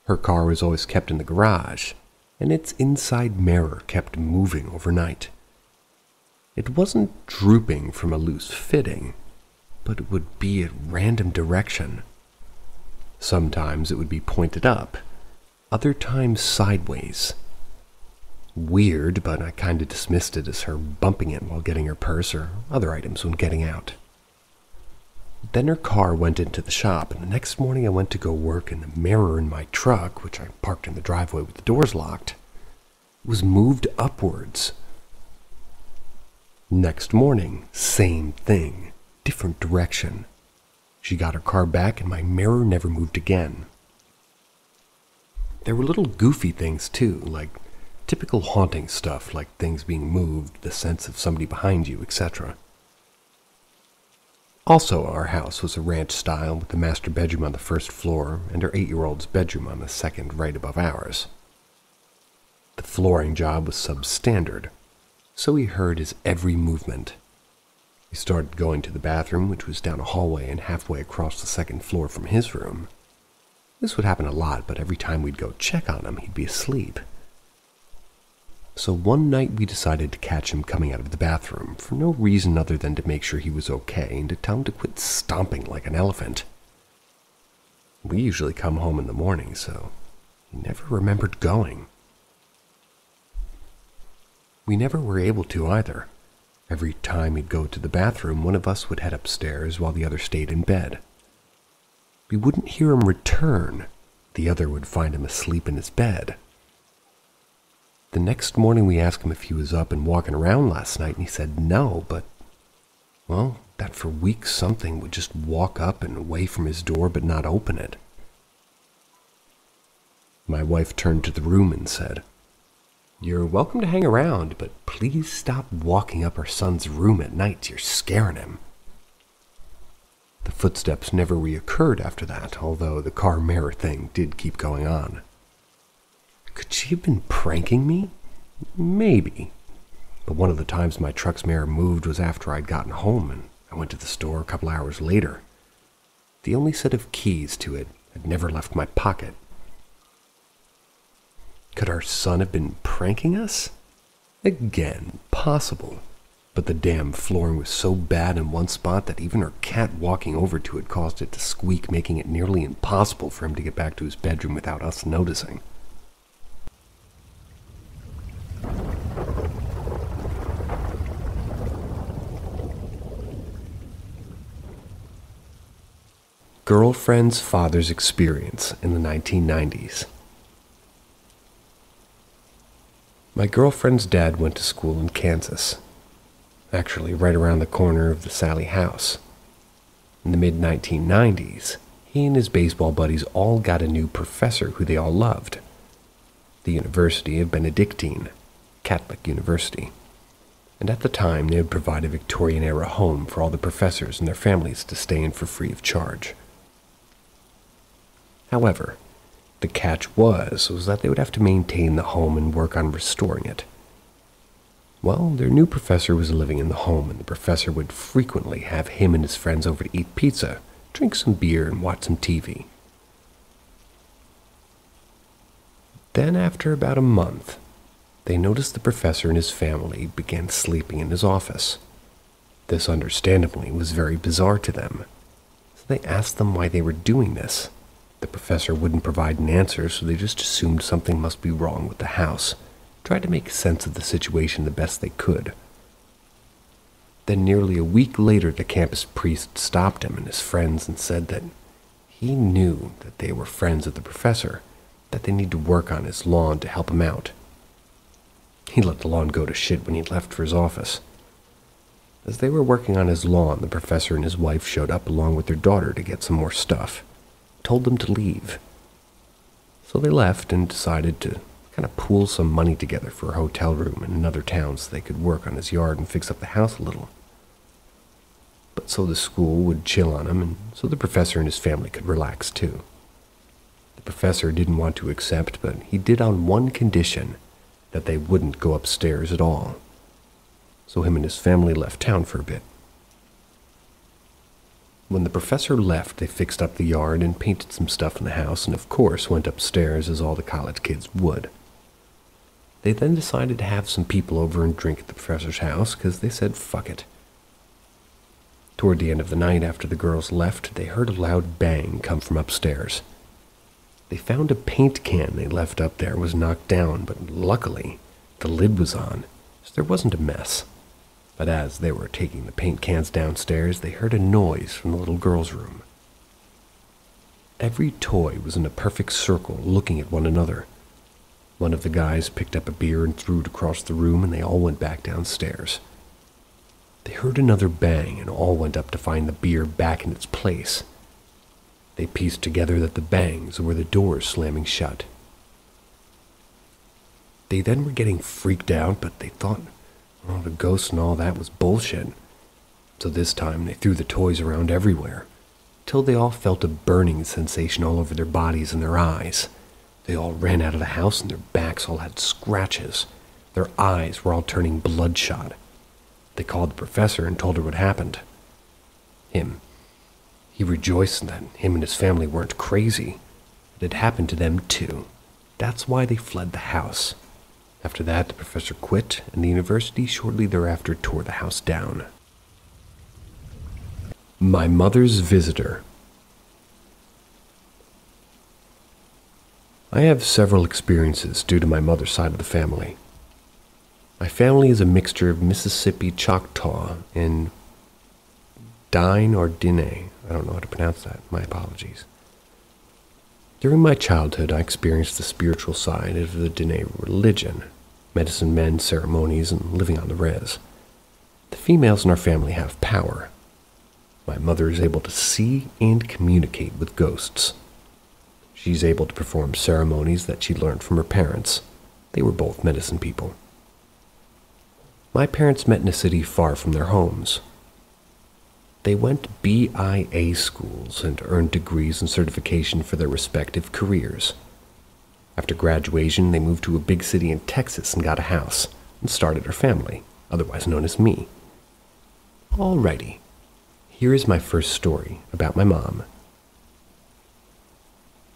Her car was always kept in the garage, and its inside mirror kept moving overnight. It wasn't drooping from a loose fitting, but it would be at random direction. Sometimes it would be pointed up, other times sideways. Weird, but I kind of dismissed it as her bumping it while getting her purse or other items when getting out. Then her car went into the shop, and the next morning I went to go work, and the mirror in my truck, which I parked in the driveway with the doors locked, was moved upwards. Next morning, same thing, different direction. She got her car back, and my mirror never moved again. There were little goofy things too, like typical haunting stuff, like things being moved, the sense of somebody behind you, etc. Also, our house was a ranch style with the master bedroom on the first floor and her 8-year-old's bedroom on the second right above ours. The flooring job was substandard, so we heard his every movement. We started going to the bathroom, which was down a hallway and halfway across the second floor from his room. This would happen a lot, but every time we'd go check on him, he'd be asleep. So one night we decided to catch him coming out of the bathroom for no reason other than to make sure he was okay and to tell him to quit stomping like an elephant. We usually come home in the morning, so he never remembered going. We never were able to either. Every time he'd go to the bathroom, one of us would head upstairs while the other stayed in bed. We wouldn't hear him return. The other would find him asleep in his bed. The next morning we asked him if he was up and walking around last night, and he said no, but, well, that for weeks something would just walk up and away from his door but not open it. My wife turned to the room and said, "You're welcome to hang around, but please stop walking up our son's room at night. You're scaring him." The footsteps never reoccurred after that, although the car mirror thing did keep going on. Could she have been pranking me? Maybe. But one of the times my truck's mirror moved was after I'd gotten home, and I went to the store a couple hours later. The only set of keys to it had never left my pocket. Could our son have been pranking us? Again, possible. But the damn flooring was so bad in one spot that even our cat walking over to it caused it to squeak, making it nearly impossible for him to get back to his bedroom without us noticing. Girlfriend's father's experience in the 1990s. My girlfriend's dad went to school in Kansas, actually right around the corner of the Sally house. In the mid-1990s, he and his baseball buddies all got a new professor who they all loved. The University of Benedictine, Catholic University. And at the time, they would provide a Victorian-era home for all the professors and their families to stay in for free of charge. However, the catch was that they would have to maintain the home and work on restoring it. Well, their new professor was living in the home, and the professor would frequently have him and his friends over to eat pizza, drink some beer, and watch some TV. Then, after about a month, they noticed the professor and his family began sleeping in his office. This, understandably, was very bizarre to them, so they asked them why they were doing this. The professor wouldn't provide an answer, so they just assumed something must be wrong with the house, tried to make sense of the situation the best they could. Then nearly a week later, the campus priest stopped him and his friends and said that he knew that they were friends of the professor, that they need to work on his lawn to help him out. He let the lawn go to shit when he left for his office. As they were working on his lawn, the professor and his wife showed up along with their daughter to get some more stuff, told them to leave. So they left and decided to kind of pool some money together for a hotel room in another town so they could work on his yard and fix up the house a little. But so the school would chill on him, and so the professor and his family could relax too. The professor didn't want to accept, but he did on one condition, that they wouldn't go upstairs at all. So him and his family left town for a bit. When the professor left, they fixed up the yard and painted some stuff in the house, and of course went upstairs as all the college kids would. They then decided to have some people over and drink at the professor's house, because they said fuck it. Toward the end of the night, after the girls left, they heard a loud bang come from upstairs. They found a paint can they left up there was knocked down, but luckily the lid was on, so there wasn't a mess. But as they were taking the paint cans downstairs, they heard a noise from the little girl's room. Every toy was in a perfect circle looking at one another. One of the guys picked up a beer and threw it across the room, and they all went back downstairs. They heard another bang and all went up to find the beer back in its place. They pieced together that the bangs were the doors slamming shut. They then were getting freaked out, but they thought, oh, the ghosts and all that was bullshit. So this time they threw the toys around everywhere, till they all felt a burning sensation all over their bodies and their eyes. They all ran out of the house and their backs all had scratches. Their eyes were all turning bloodshot. They called the professor and told her what happened. He rejoiced that him and his family weren't crazy. It had happened to them too. That's why they fled the house. After that, the professor quit, and the university shortly thereafter tore the house down. My mother's visitor. I have several experiences due to my mother's side of the family. My family is a mixture of Mississippi Choctaw and Dine or Dine. I don't know how to pronounce that. My apologies. During my childhood, I experienced the spiritual side of the Dine religion, medicine men, ceremonies, and living on the res. The females in our family have power. My mother is able to see and communicate with ghosts. She's able to perform ceremonies that she learned from her parents. They were both medicine people. My parents met in a city far from their homes. They went to BIA schools and earned degrees and certification for their respective careers. After graduation, they moved to a big city in Texas and got a house and started a family, otherwise known as me. Alrighty, here is my first story about my mom.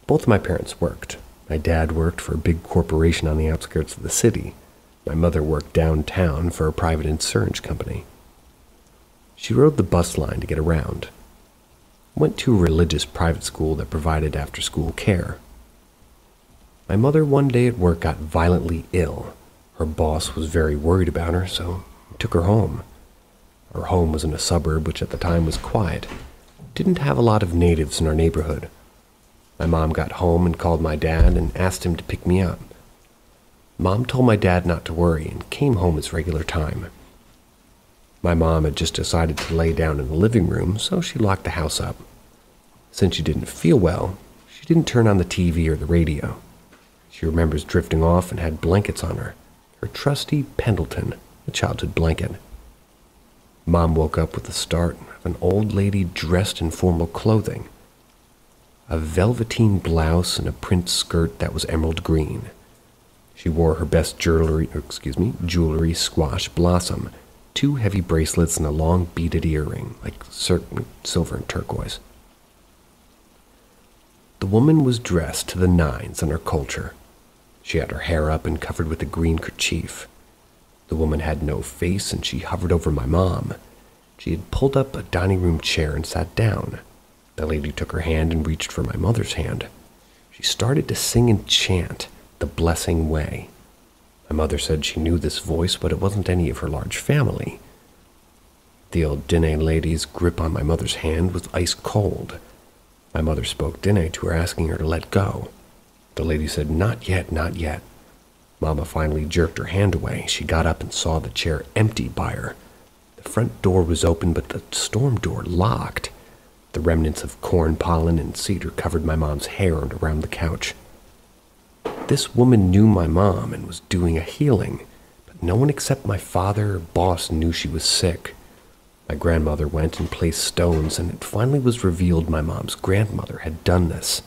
Both of my parents worked. My dad worked for a big corporation on the outskirts of the city. My mother worked downtown for a private insurance company. She rode the bus line to get around. Went to a religious private school that provided after-school care. My mother one day at work got violently ill. Her boss was very worried about her, so he took her home. Our home was in a suburb which at the time was quiet. Didn't have a lot of natives in our neighborhood. My mom got home and called my dad and asked him to pick me up. Mom told my dad not to worry and came home at regular time. My mom had just decided to lay down in the living room, so she locked the house up. Since she didn't feel well, she didn't turn on the TV or the radio. She remembers drifting off and had blankets on her, her trusty Pendleton, a childhood blanket. Mom woke up with the start of an old lady dressed in formal clothing. A velveteen blouse and a print skirt that was emerald green. She wore her best jewelry squash blossom, 2 heavy bracelets and a long beaded earring, like silver and turquoise. The woman was dressed to the nines in her culture. She had her hair up and covered with a green kerchief. The woman had no face and she hovered over my mom. She had pulled up a dining room chair and sat down. The lady took her hand and reached for my mother's hand. She started to sing and chant the blessing way. My mother said she knew this voice, but it wasn't any of her large family. The old Dene lady's grip on my mother's hand was ice cold. My mother spoke Dene to her, asking her to let go. The lady said, "Not yet, not yet." Mama finally jerked her hand away. She got up and saw the chair empty by her. The front door was open, but the storm door locked. The remnants of corn pollen and cedar covered my mom's hair and around the couch. This woman knew my mom and was doing a healing, but no one except my father or boss knew she was sick. My grandmother went and placed stones, and it finally was revealed my mom's grandmother had done this.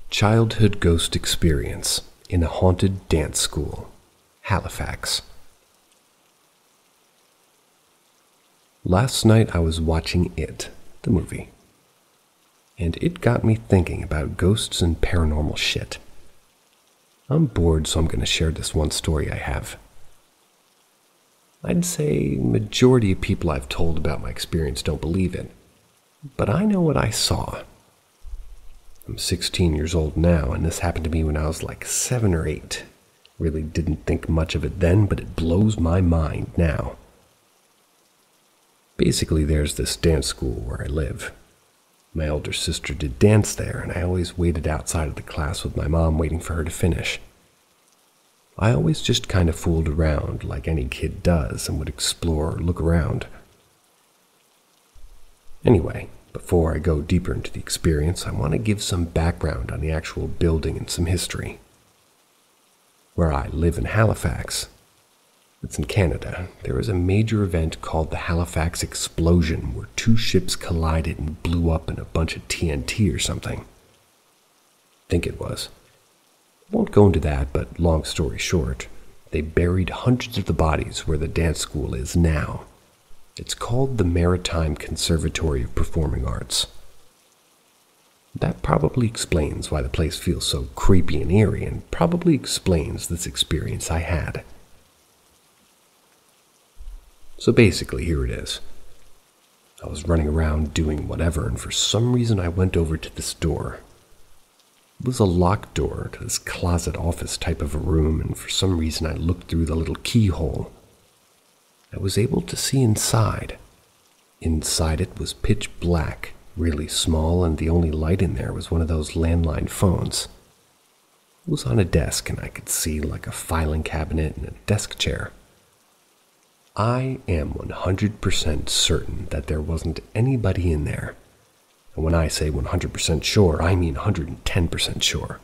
Childhood ghost experience in a haunted dance school, Halifax. Last night I was watching It, the movie, and it got me thinking about ghosts and paranormal shit. I'm bored, so I'm going to share this one story I have. I'd say majority of people I've told about my experience don't believe it, but I know what I saw. I'm 16 years old now, and this happened to me when I was like 7 or 8. Really didn't think much of it then, but it blows my mind now. Basically, there's this dance school where I live. My elder sister did dance there, and I always waited outside of the class with my mom waiting for her to finish. I always just kind of fooled around like any kid does and would explore or look around. Anyway, before I go deeper into the experience, I want to give some background on the actual building and some history. Where I live in Halifax, it's in Canada, there was a major event called the Halifax Explosion where 2 ships collided and blew up in a bunch of TNT or something. I think it was. I won't go into that, but long story short, they buried hundreds of the bodies where the dance school is now. It's called the Maritime Conservatory of Performing Arts. That probably explains why the place feels so creepy and eerie, and probably explains this experience I had. So basically, here it is. I was running around doing whatever, and for some reason I went over to this door. It was a locked door to this closet office type of a room, and for some reason I looked through the little keyhole. I was able to see inside. Inside it was pitch black, really small, and the only light in there was one of those landline phones. It was on a desk, and I could see like a filing cabinet and a desk chair. I am 100% certain that there wasn't anybody in there. And when I say 100% sure, I mean 110% sure.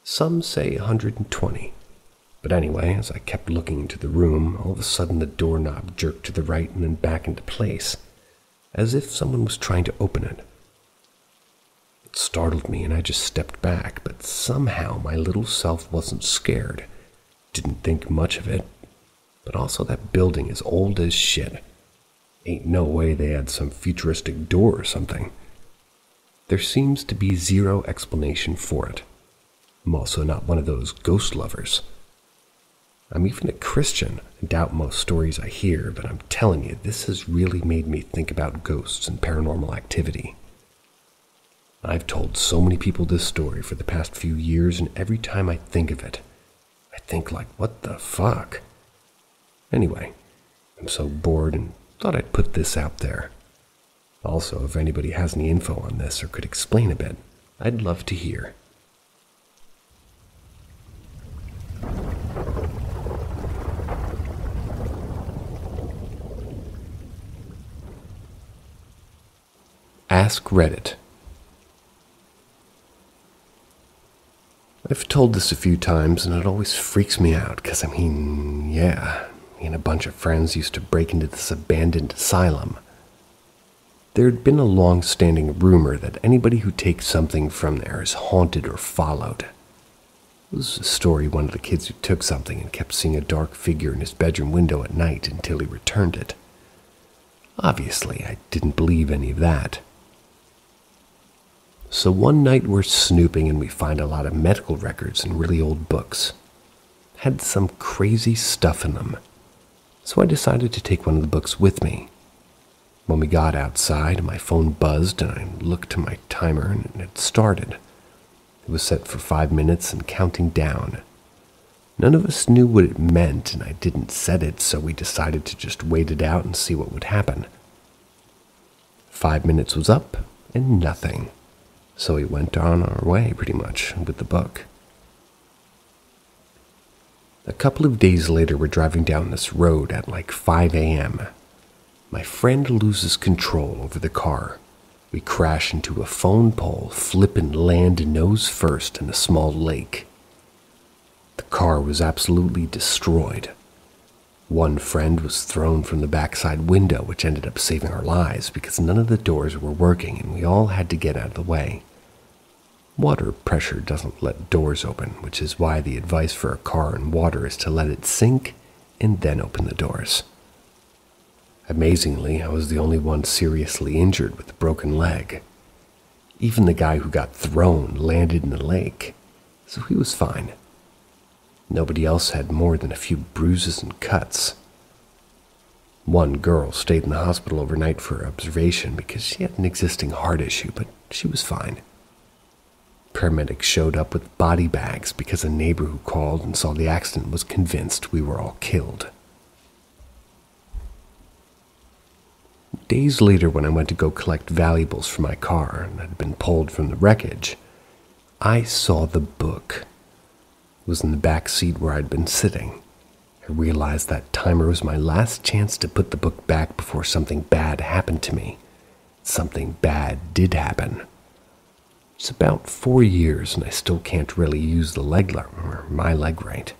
Some say 120. But anyway, as I kept looking into the room, all of a sudden the doorknob jerked to the right and then back into place, as if someone was trying to open it. It startled me and I just stepped back, but somehow my little self wasn't scared. Didn't think much of it. But also that building is old as shit. Ain't no way they had some futuristic door or something. There seems to be zero explanation for it. I'm also not one of those ghost lovers. I'm even a Christian. I doubt most stories I hear, but I'm telling you, this has really made me think about ghosts and paranormal activity. I've told so many people this story for the past few years, and every time I think of it, I think like, what the fuck? Anyway, I'm so bored and thought I'd put this out there. Also, if anybody has any info on this or could explain a bit, I'd love to hear. Ask Reddit. I've told this a few times and it always freaks me out because, me and a bunch of friends used to break into this abandoned asylum. There had been a long-standing rumor that anybody who takes something from there is haunted or followed. It was a story of one of the kids who took something and kept seeing a dark figure in his bedroom window at night until he returned it. Obviously, I didn't believe any of that. So one night we're snooping and we find a lot of medical records and really old books. Had some crazy stuff in them. So I decided to take one of the books with me. When we got outside, my phone buzzed and I looked to my timer and it started. It was set for 5 minutes and counting down. None of us knew what it meant and I didn't set it, so we decided to just wait it out and see what would happen. 5 minutes was up and nothing. So we went on our way, pretty much, with the book. A couple of days later, we're driving down this road at like 5 a.m. My friend loses control over the car. We crash into a phone pole, flip and land nose first in a small lake. The car was absolutely destroyed. One friend was thrown from the backside window, which ended up saving our lives because none of the doors were working and we all had to get out of the way. Water pressure doesn't let doors open, which is why the advice for a car in water is to let it sink and then open the doors. Amazingly, I was the only one seriously injured with a broken leg. Even the guy who got thrown landed in the lake, so he was fine. Nobody else had more than a few bruises and cuts. One girl stayed in the hospital overnight for observation because she had an existing heart issue, but she was fine. Paramedics showed up with body bags because a neighbor who called and saw the accident was convinced we were all killed. Days later, when I went to go collect valuables for my car and had been pulled from the wreckage, I saw the book. It was in the back seat where I'd been sitting. I realized that timer was my last chance to put the book back before something bad happened to me. Something bad did happen. It's about 4 years and I still can't really use my leg right.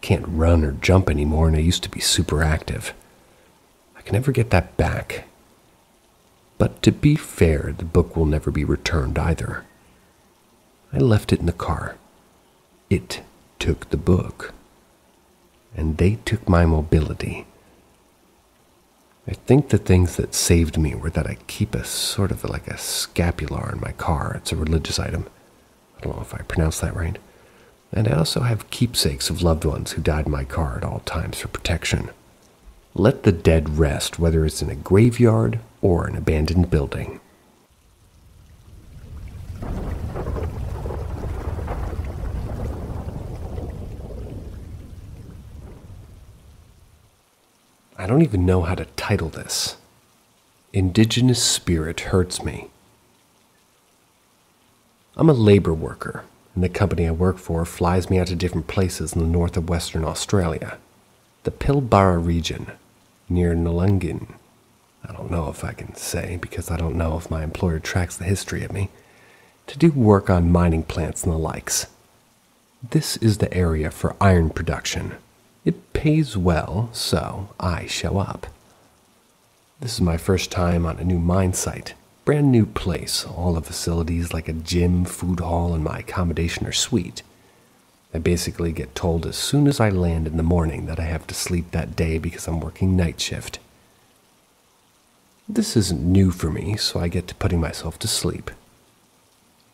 Can't run or jump anymore, and I used to be super active. I can never get that back. But to be fair, the book will never be returned either. I left it in the car. It took the book. And they took my mobility. I think the things that saved me were that I keep a sort of like a scapular in my car. It's a religious item. I don't know if I pronounced that right. And I also have keepsakes of loved ones who died in my car at all times for protection. Let the dead rest, whether it's in a graveyard or an abandoned building. I don't even know how to title this. Indigenous Spirit Hurts Me. I'm a labor worker, and the company I work for flies me out to different places in the north of Western Australia. The Pilbara region, near Nulungin. I don't know if I can say, because I don't know if my employer tracks the history of me, to do work on mining plants and the likes. This is the area for iron production. It pays well, so I show up. This is my first time on a new mine site. Brand new place. All the facilities like a gym, food hall, and my accommodation are sweet. I basically get told as soon as I land in the morning that I have to sleep that day because I'm working night shift. This isn't new for me, so I get to putting myself to sleep.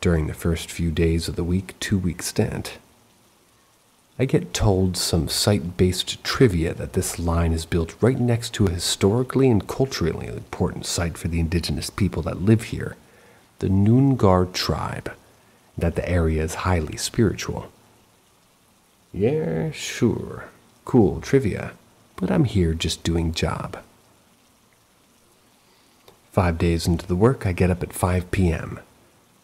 During the first few days of the week, 2-week stint, I get told some site-based trivia that this line is built right next to a historically and culturally important site for the indigenous people that live here, the Noongar tribe, that the area is highly spiritual. Yeah, sure. Cool trivia, but I'm here just doing job. 5 days into the work, I get up at 5 p.m.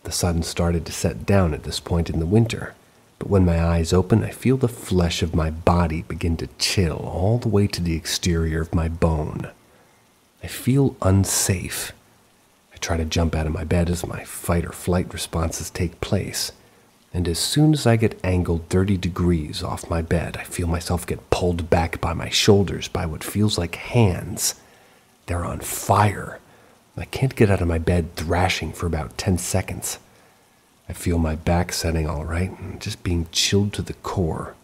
The sun started to set down at this point in the winter. But when my eyes open, I feel the flesh of my body begin to chill all the way to the exterior of my bone. I feel unsafe. I try to jump out of my bed as my fight or flight responses take place. And as soon as I get angled 30 degrees off my bed, I feel myself get pulled back by my shoulders by what feels like hands. They're on fire. I can't get out of my bed thrashing for about 10 seconds. I feel my back setting all right and just being chilled to the core.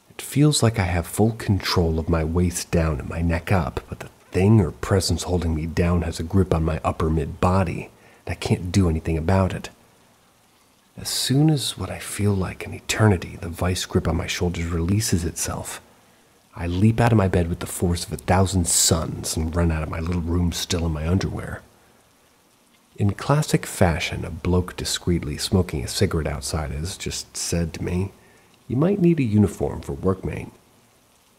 It feels like I have full control of my waist down and my neck up, but the thing or presence holding me down has a grip on my upper mid-body, and I can't do anything about it. As soon as what I feel like an eternity, the vice grip on my shoulders releases itself, I leap out of my bed with the force of 1,000 suns and run out of my little room still in my underwear. In classic fashion, a bloke discreetly smoking a cigarette outside has just said to me, "You might need a uniform for work, mate."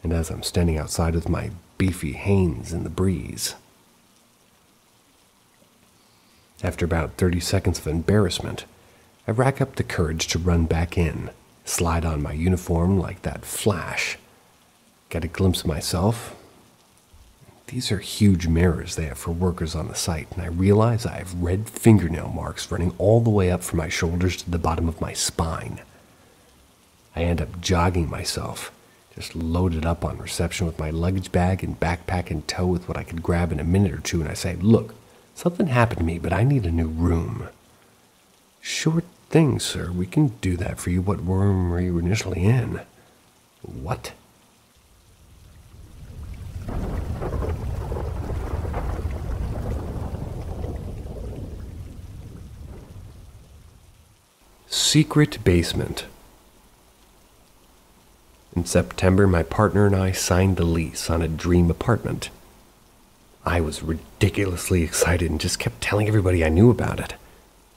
And as I'm standing outside with my beefy Hanes in the breeze. After about 30 seconds of embarrassment, I rack up the courage to run back in, slide on my uniform like that flash, get a glimpse of myself. These are huge mirrors they have for workers on the site, and I realize I have red fingernail marks running all the way up from my shoulders to the bottom of my spine. I end up jogging myself, just loaded up on reception with my luggage bag and backpack in tow with what I could grab in a minute or two, and I say, "Look, something happened to me, but I need a new room." "Sure thing, sir. We can do that for you. What room were you initially in?" "What?" Secret basement. In September, my partner and I signed the lease on a dream apartment. I was ridiculously excited and just kept telling everybody I knew about it.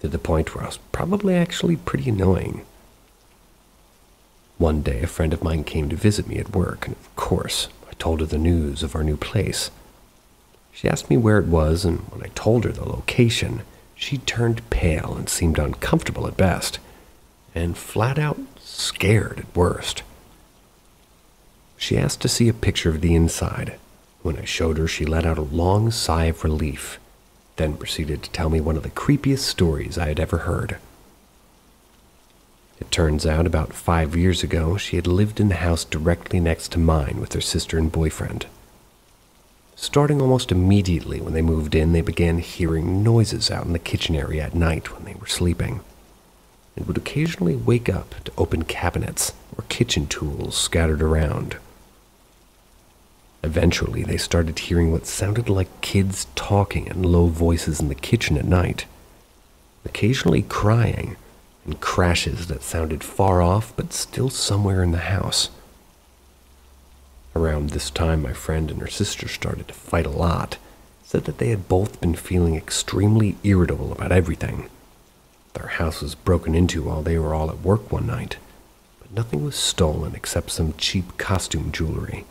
to the point where I was probably actually pretty annoying. One day, a friend of mine came to visit me at work, and of course, I told her the news of our new place. She asked me where it was, and when I told her the location, she turned pale and seemed uncomfortable at best, and flat out scared at worst. She asked to see a picture of the inside. When I showed her, she let out a long sigh of relief, then proceeded to tell me one of the creepiest stories I had ever heard. It turns out about 5 years ago, she had lived in the house directly next to mine with her sister and boyfriend. Starting almost immediately when they moved in, they began hearing noises out in the kitchen area at night when they were sleeping, and would occasionally wake up to open cabinets or kitchen tools scattered around. Eventually, they started hearing what sounded like kids talking in low voices in the kitchen at night, occasionally crying, and crashes that sounded far off but still somewhere in the house. Around this time, my friend and her sister started to fight a lot, said that they had both been feeling extremely irritable about everything. Their house was broken into while they were all at work one night, but nothing was stolen except some cheap costume jewelry.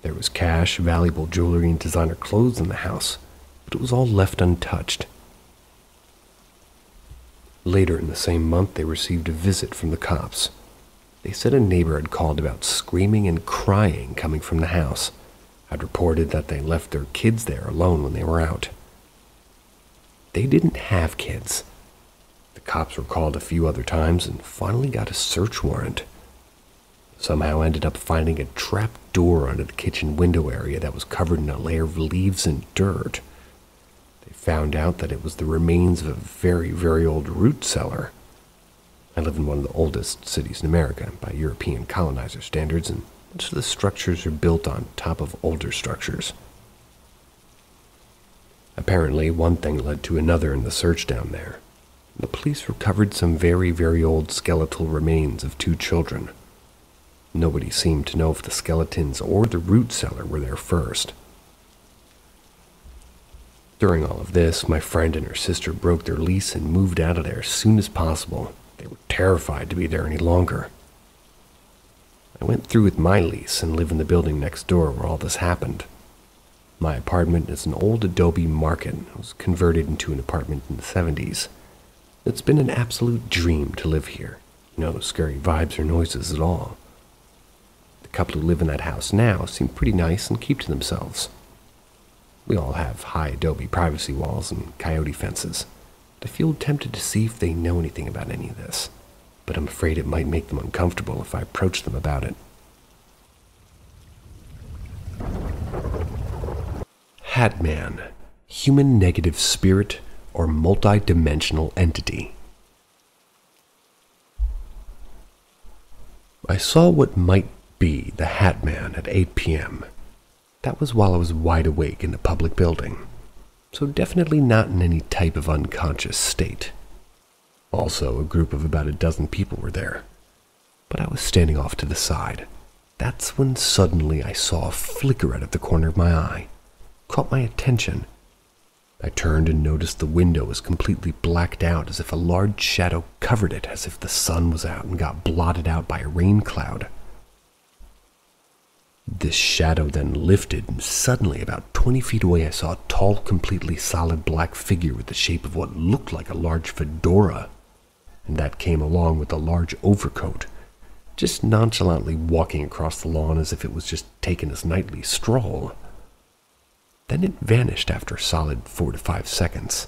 There was cash, valuable jewelry, and designer clothes in the house, but it was all left untouched. Later in the same month, they received a visit from the cops. They said a neighbor had called about screaming and crying coming from the house, had reported that they left their kids there alone when they were out. They didn't have kids. The cops were called a few other times and finally got a search warrant. Somehow ended up finding a trap door under the kitchen window area that was covered in a layer of leaves and dirt. They found out that it was the remains of a very, very old root cellar. I live in one of the oldest cities in America by European colonizer standards, and most of the structures are built on top of older structures. Apparently, one thing led to another in the search down there. The police recovered some very, very old skeletal remains of 2 children. Nobody seemed to know if the skeletons or the root cellar were there first. During all of this, my friend and her sister broke their lease and moved out of there as soon as possible. They were terrified to be there any longer. I went through with my lease and live in the building next door where all this happened. My apartment is an old adobe market. It was converted into an apartment in the 70s. It's been an absolute dream to live here. No scary vibes or noises at all. The couple who live in that house now seem pretty nice and keep to themselves. We all have high adobe privacy walls and coyote fences. I feel tempted to see if they know anything about any of this, but I'm afraid it might make them uncomfortable if I approach them about it. Hat Man, human negative spirit or multi-dimensional entity. I saw what might be the Hat Man at 8 p.m. That was while I was wide awake in a public building, so definitely not in any type of unconscious state. Also, a group of about a dozen people were there, but I was standing off to the side. That's when suddenly I saw a flicker out of the corner of my eye. Caught my attention. I turned and noticed the window was completely blacked out, as if a large shadow covered it, as if the sun was out and got blotted out by a rain cloud. This shadow then lifted, and suddenly, about 20 feet away, I saw a tall, completely solid black figure with the shape of what looked like a large fedora, and that came along with a large overcoat, just nonchalantly walking across the lawn as if it was just taking his nightly stroll. Then it vanished after a solid 4 to 5 seconds.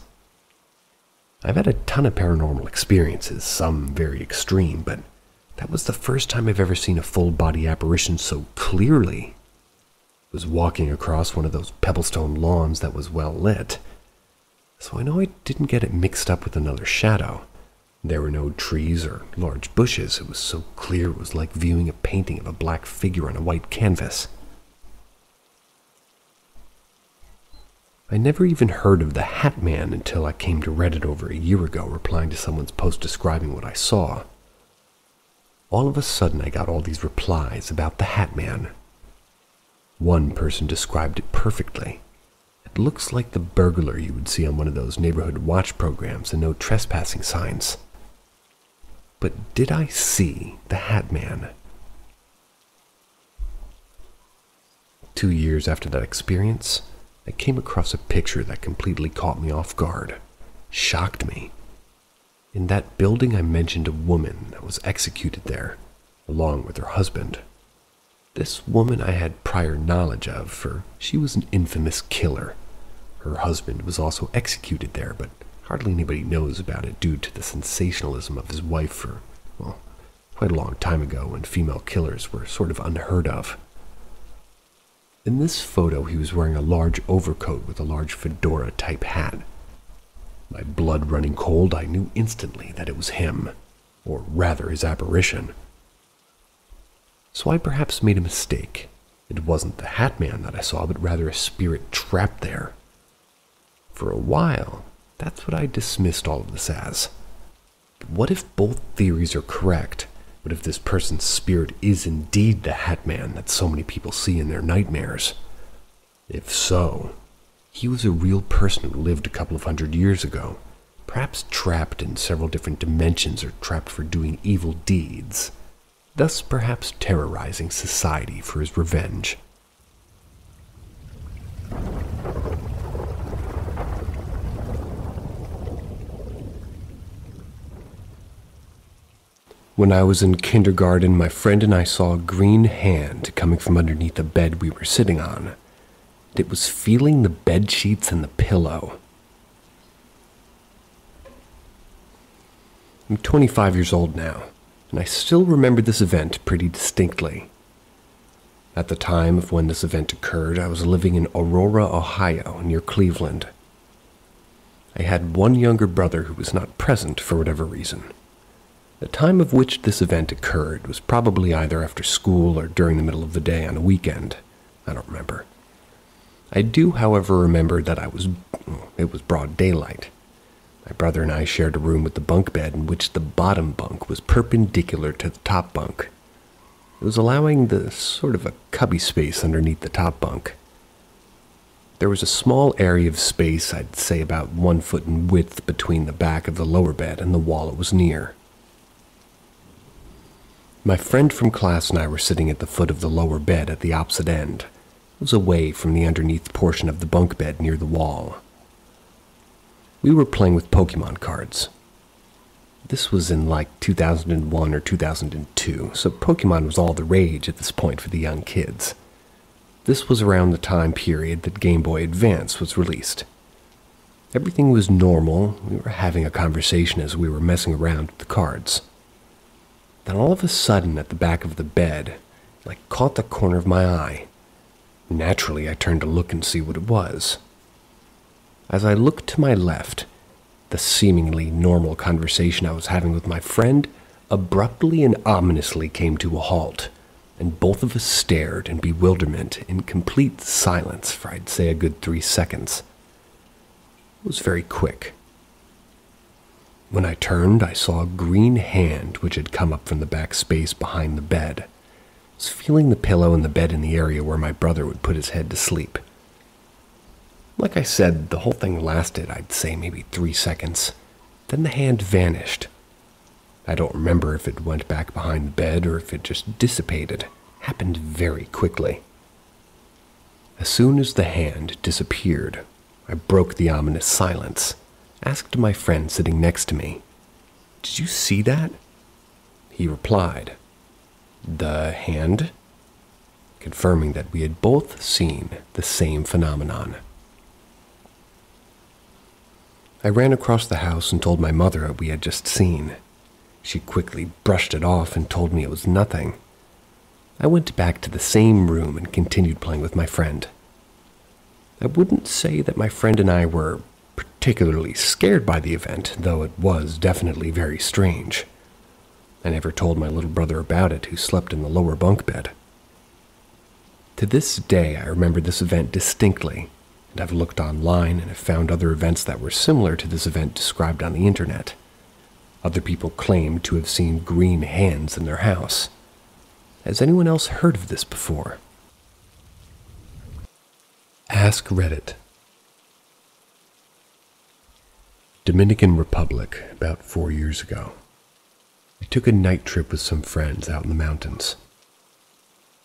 I've had a ton of paranormal experiences, some very extreme, but that was the first time I've ever seen a full-body apparition so clearly. I was walking across one of those pebblestone lawns that was well lit, so I know I didn't get it mixed up with another shadow. There were no trees or large bushes. It was so clear it was like viewing a painting of a black figure on a white canvas. I never even heard of the Hat Man until I came to Reddit over a year ago, replying to someone's post describing what I saw. All of a sudden, I got all these replies about the Hat Man. One person described it perfectly. It It looks like the burglar you would see on one of those neighborhood watch programs and no trespassing signs. But did I see the Hat Man? 2 years after that experience, I came across a picture that completely caught me off guard, shocked me. In that building, I mentioned a woman that was executed there, along with her husband. This woman I had prior knowledge of, for she was an infamous killer. Her husband was also executed there, but hardly anybody knows about it due to the sensationalism of his wife for, well, quite a long time ago when female killers were sort of unheard of. In this photo, he was wearing a large overcoat with a large fedora-type hat. My blood running cold, I knew instantly that it was him, or rather his apparition. So I perhaps made a mistake. It wasn't the Hat Man that I saw, but rather a spirit trapped there. For a while, that's what I dismissed all of this as. But what if both theories are correct? What if this person's spirit is indeed the Hat Man that so many people see in their nightmares? If so, he was a real person who lived a couple of 100 years ago, perhaps trapped in several different dimensions or trapped for doing evil deeds, thus perhaps terrorizing society for his revenge. When I was in kindergarten, my friend and I saw a green hand coming from underneath the bed we were sitting on. It was feeling the bed sheets and the pillow. I'm 25 years old now, and I still remember this event pretty distinctly. At the time of when this event occurred, I was living in Aurora, Ohio, near Cleveland. I had one younger brother who was not present for whatever reason. The time of which this event occurred was probably either after school or during the middle of the day on a weekend. I don't remember. I do, however, remember that it was broad daylight. My brother and I shared a room with the bunk bed in which the bottom bunk was perpendicular to the top bunk. It was allowing the sort of a cubby space underneath the top bunk. There was a small area of space, I'd say about 1 foot in width, between the back of the lower bed and the wall it was near. My friend from class and I were sitting at the foot of the lower bed at the opposite end. It was away from the underneath portion of the bunk bed near the wall. We were playing with Pokemon cards. This was in like 2001 or 2002, so Pokemon was all the rage at this point for the young kids. This was around the time period that Game Boy Advance was released. Everything was normal. We were having a conversation as we were messing around with the cards. Then all of a sudden, at the back of the bed, I caught the corner of my eye. Naturally, I turned to look and see what it was. As I looked to my left, the seemingly normal conversation I was having with my friend abruptly and ominously came to a halt, and both of us stared in bewilderment in complete silence for I'd say a good 3 seconds. It was very quick. When I turned, I saw a green hand which had come up from the back space behind the bed. I was feeling the pillow and the bed in the area where my brother would put his head to sleep. Like I said, the whole thing lasted, I'd say, maybe 3 seconds. Then the hand vanished. I don't remember if it went back behind the bed or if it just dissipated. It happened very quickly. As soon as the hand disappeared, I broke the ominous silence. Asked my friend sitting next to me, "Did you see that?" He replied, "The hand?" confirming that we had both seen the same phenomenon. I ran across the house and told my mother what we had just seen. She quickly brushed it off and told me it was nothing. I went back to the same room and continued playing with my friend. I wouldn't say that my friend and I were particularly scared by the event, though it was definitely very strange. I never told my little brother about it, who slept in the lower bunk bed. To this day, I remember this event distinctly, and I've looked online and have found other events that were similar to this event described on the internet. Other people claimed to have seen green hands in their house. Has anyone else heard of this before? Ask Reddit. Dominican Republic, about 4 years ago. I took a night trip with some friends out in the mountains.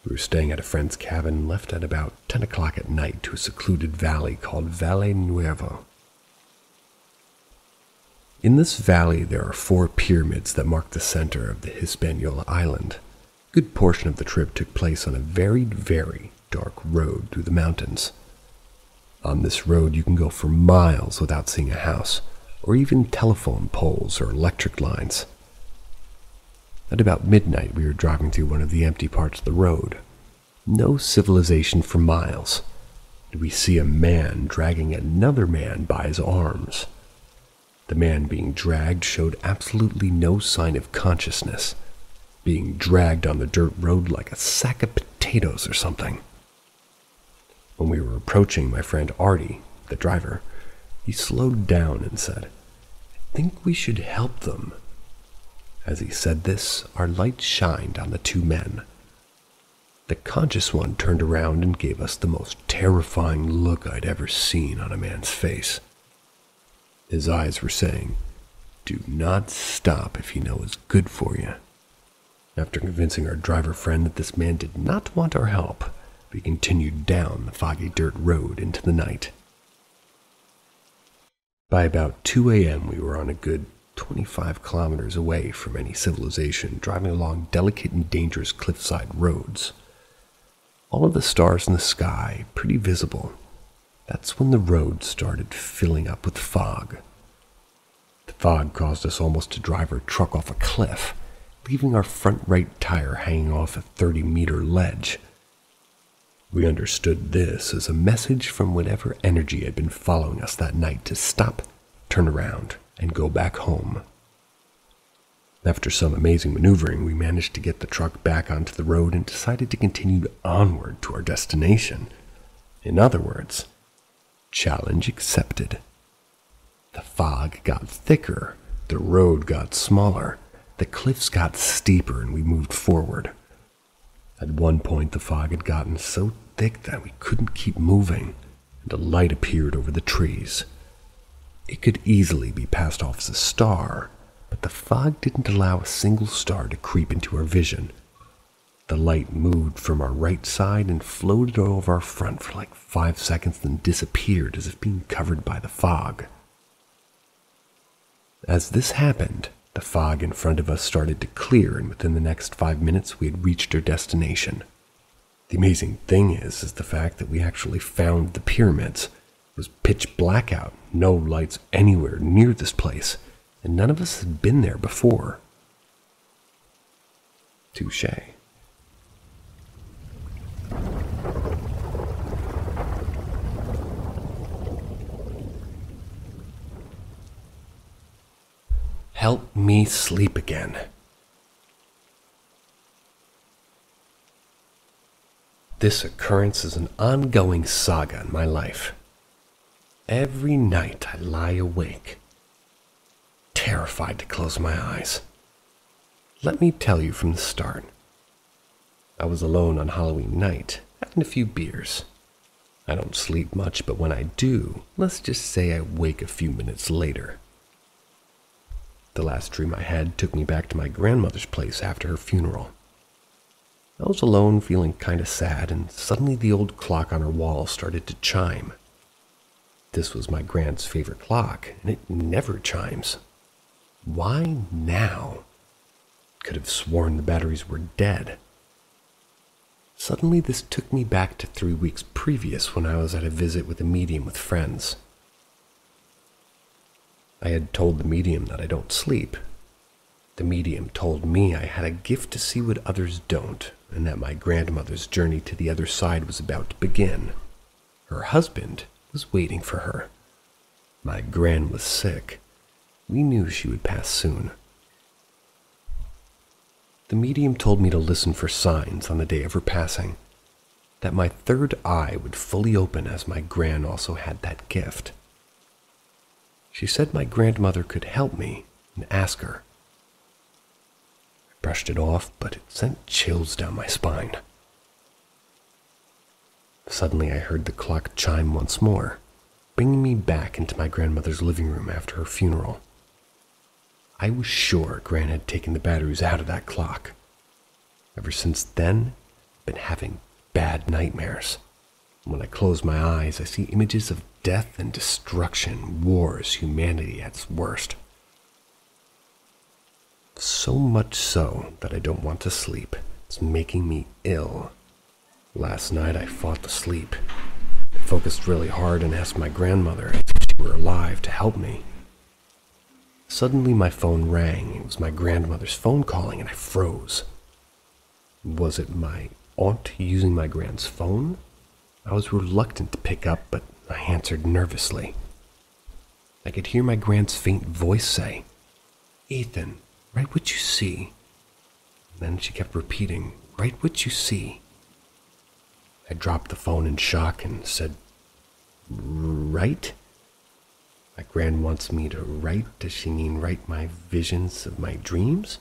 We were staying at a friend's cabin and left at about 10 o'clock at night to a secluded valley called Valle Nuevo. In this valley, there are 4 pyramids that mark the center of the Hispaniola island. A good portion of the trip took place on a very, very dark road through the mountains. On this road, you can go for miles without seeing a house, or even telephone poles or electric lines. At about midnight, we were driving through one of the empty parts of the road. No civilization for miles. And we see a man dragging another man by his arms. The man being dragged showed absolutely no sign of consciousness, being dragged on the dirt road like a sack of potatoes or something. When we were approaching my friend Artie, the driver, he slowed down and said, "I think we should help them." As he said this, our light shined on the 2 men. The conscious one turned around and gave us the most terrifying look I'd ever seen on a man's face. His eyes were saying, "Do not stop if you know it's good for you." After convincing our driver friend that this man did not want our help, we continued down the foggy dirt road into the night. By about 2 a.m., we were on a good 25 kilometers away from any civilization, driving along delicate and dangerous cliffside roads. All of the stars in the sky, pretty visible. That's when the road started filling up with fog. The fog caused us almost to drive our truck off a cliff, leaving our front right tire hanging off a 30-meter ledge. We understood this as a message from whatever energy had been following us that night to stop, turn around, and go back home. After some amazing maneuvering, we managed to get the truck back onto the road and decided to continue onward to our destination. In other words, challenge accepted. The fog got thicker, the road got smaller, the cliffs got steeper, and we moved forward. At one point, the fog had gotten so thick that we couldn't keep moving, and a light appeared over the trees. It could easily be passed off as a star, but the fog didn't allow a single star to creep into our vision. The light moved from our right side and floated over our front for like 5 seconds, then disappeared as if being covered by the fog. As this happened, the fog in front of us started to clear, and within the next 5 minutes we had reached our destination. The amazing thing is the fact that we actually found the pyramids. It was pitch black out, no lights anywhere near this place, and none of us had been there before. Touché. Help me sleep again. This occurrence is an ongoing saga in my life. Every night I lie awake, terrified to close my eyes. Let me tell you from the start. I was alone on Halloween night, having a few beers. I don't sleep much, but when I do, let's just say I wake a few minutes later. The last dream I had took me back to my grandmother's place after her funeral. I was alone, feeling kinda sad, and suddenly the old clock on her wall started to chime. This was my grand's favorite clock, and it never chimes. Why now? Could have sworn the batteries were dead. Suddenly this took me back to 3 weeks previous when I was at a visit with a medium with friends. I had told the medium that I don't sleep. The medium told me I had a gift to see what others don't, and that my grandmother's journey to the other side was about to begin. Her husband was waiting for her. My gran was sick. We knew she would pass soon. The medium told me to listen for signs on the day of her passing, that my third eye would fully open as my gran also had that gift. She said my grandmother could help me and ask her. I brushed it off, but it sent chills down my spine. Suddenly I heard the clock chime once more, bringing me back into my grandmother's living room after her funeral. I was sure Gran had taken the batteries out of that clock. Ever since then, I've been having bad nightmares. When I close my eyes, I see images of death and destruction, wars, humanity at its worst. So much so that I don't want to sleep. It's making me ill. Last night I fought to sleep. I focused really hard and asked my grandmother if she were alive to help me. Suddenly my phone rang. It was my grandmother's phone calling and I froze. Was it my aunt using my grand's phone? I was reluctant to pick up, but I answered nervously. I could hear my grand's faint voice say, "Ethan, write what you see." Then she kept repeating, "Write what you see." I dropped the phone in shock and said, "Write? My gran wants me to write? Does she mean write my visions of my dreams?"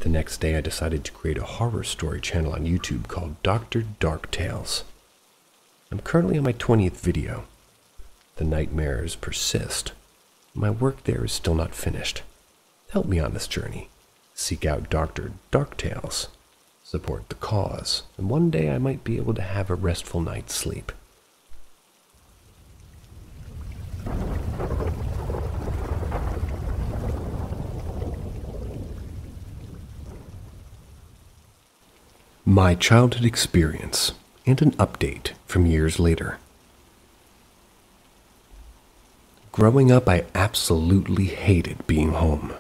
The next day I decided to create a horror story channel on YouTube called Dr. Dark Tales. I'm currently on my 20th video. The nightmares persist. My work there is still not finished. Help me on this journey. Seek out Dr. Dark Tales. Support the cause, and one day I might be able to have a restful night's sleep. My childhood experience and an update from years later. Growing up, I absolutely hated being home.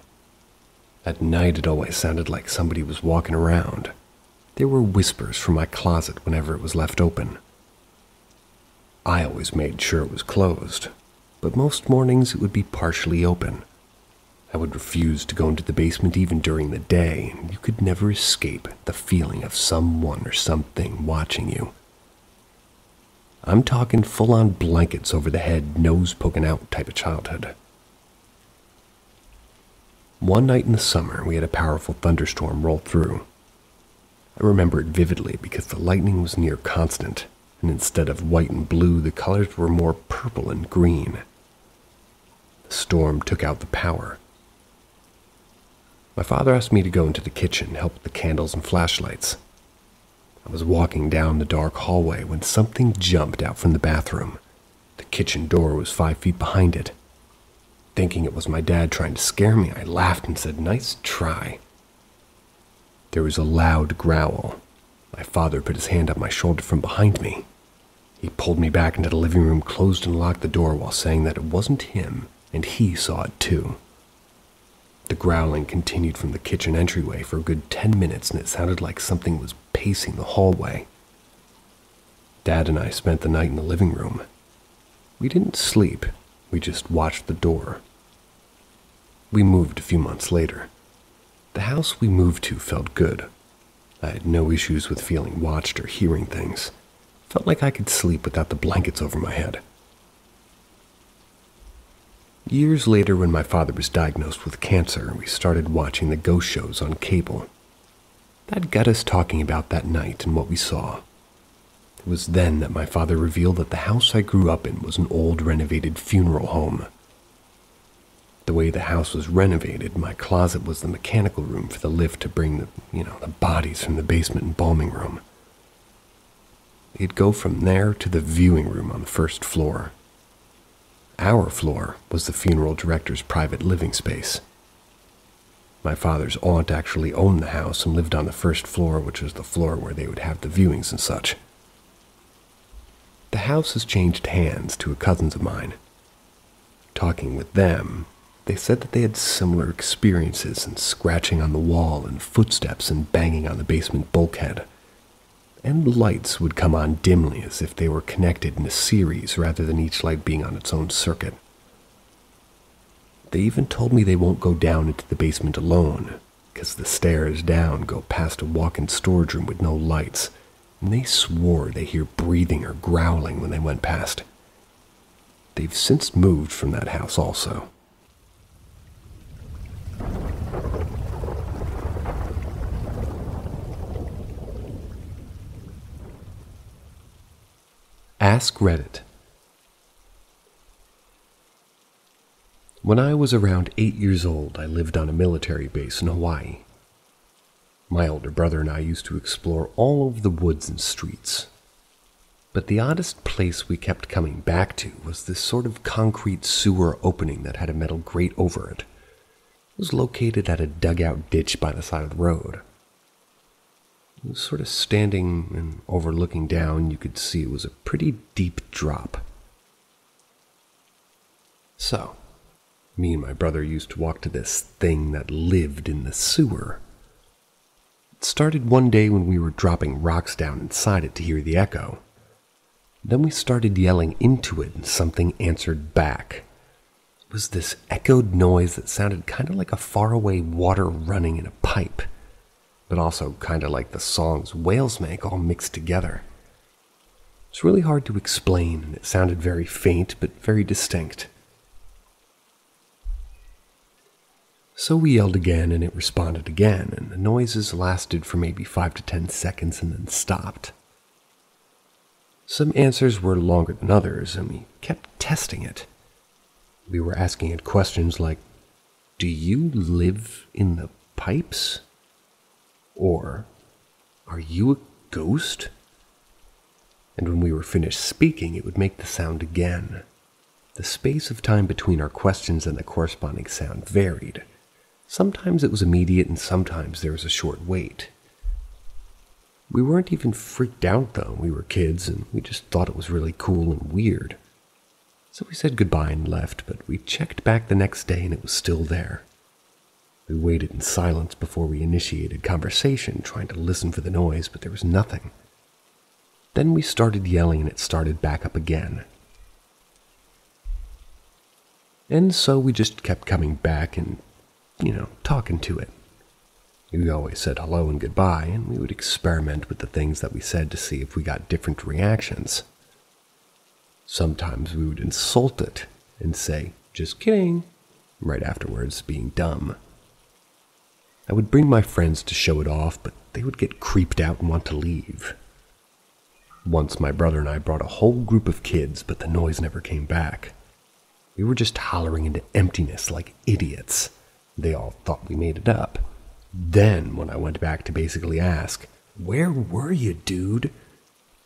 At night, it always sounded like somebody was walking around. There were whispers from my closet whenever it was left open. I always made sure it was closed, but most mornings it would be partially open. I would refuse to go into the basement even during the day, and you could never escape the feeling of someone or something watching you. I'm talking full-on blankets over the head, nose poking out type of childhood. One night in the summer, we had a powerful thunderstorm roll through. I remember it vividly because the lightning was near constant, and instead of white and blue, the colors were more purple and green. The storm took out the power. My father asked me to go into the kitchen and help with the candles and flashlights. I was walking down the dark hallway when something jumped out from the bathroom. The kitchen door was 5 feet behind it. Thinking it was my dad trying to scare me, I laughed and said, "Nice try." There was a loud growl. My father put his hand on my shoulder from behind me. He pulled me back into the living room, closed and locked the door while saying that it wasn't him, and he saw it too. The growling continued from the kitchen entryway for a good 10 minutes, and it sounded like something was pacing the hallway. Dad and I spent the night in the living room. We didn't sleep, we just watched the door. We moved a few months later. The house we moved to felt good. I had no issues with feeling watched or hearing things. Felt like I could sleep without the blankets over my head. Years later, when my father was diagnosed with cancer, we started watching the ghost shows on cable. That got us talking about that night and what we saw. It was then that my father revealed that the house I grew up in was an old renovated funeral home. The way the house was renovated, my closet was the mechanical room for the lift to bring the bodies from the basement embalming room. It'd go from there to the viewing room on the first floor. Our floor was the funeral director's private living space. My father's aunt actually owned the house and lived on the first floor, which was the floor where they would have the viewings and such. The house has changed hands to cousins of mine. Talking with them, they said that they had similar experiences in scratching on the wall and footsteps and banging on the basement bulkhead. And lights would come on dimly as if they were connected in a series rather than each light being on its own circuit. They even told me they won't go down into the basement alone, because the stairs down go past a walk-in storage room with no lights, and they swore they hear breathing or growling when they went past. They've since moved from that house also. Ask Reddit. When I was around 8 years old, I lived on a military base in Hawaii. My older brother and I used to explore all over the woods and streets. But the oddest place we kept coming back to was this sort of concrete sewer opening that had a metal grate over it. It was located at a dugout ditch by the side of the road. It was sort of standing and overlooking down. You could see it was a pretty deep drop. So, me and my brother used to walk to this thing that lived in the sewer. It started one day when we were dropping rocks down inside it to hear the echo. Then we started yelling into it and something answered back. It was this echoed noise that sounded kind of like a faraway water running in a pipe, but also kind of like the songs whales make all mixed together. It's really hard to explain, and it sounded very faint but very distinct. So we yelled again and it responded again, and the noises lasted for maybe 5 to 10 seconds and then stopped. Some answers were longer than others, and we kept testing it. We were asking it questions like, "Do you live in the pipes?" Or, "Are you a ghost?" And when we were finished speaking, it would make the sound again. The space of time between our questions and the corresponding sound varied. Sometimes it was immediate, and sometimes there was a short wait. We weren't even freaked out, though. We were kids, and we just thought it was really cool and weird. So we said goodbye and left, but we checked back the next day and it was still there. We waited in silence before we initiated conversation, trying to listen for the noise, but there was nothing. Then we started yelling and it started back up again. And so we just kept coming back and, talking to it. We always said hello and goodbye, and we would experiment with the things that we said to see if we got different reactions. Sometimes we would insult it and say, "Just kidding," right afterwards, being dumb. I would bring my friends to show it off, but they would get creeped out and want to leave. Once my brother and I brought a whole group of kids, but the noise never came back. We were just hollering into emptiness like idiots. They all thought we made it up. Then, when I went back to basically ask, "Where were you, dude?"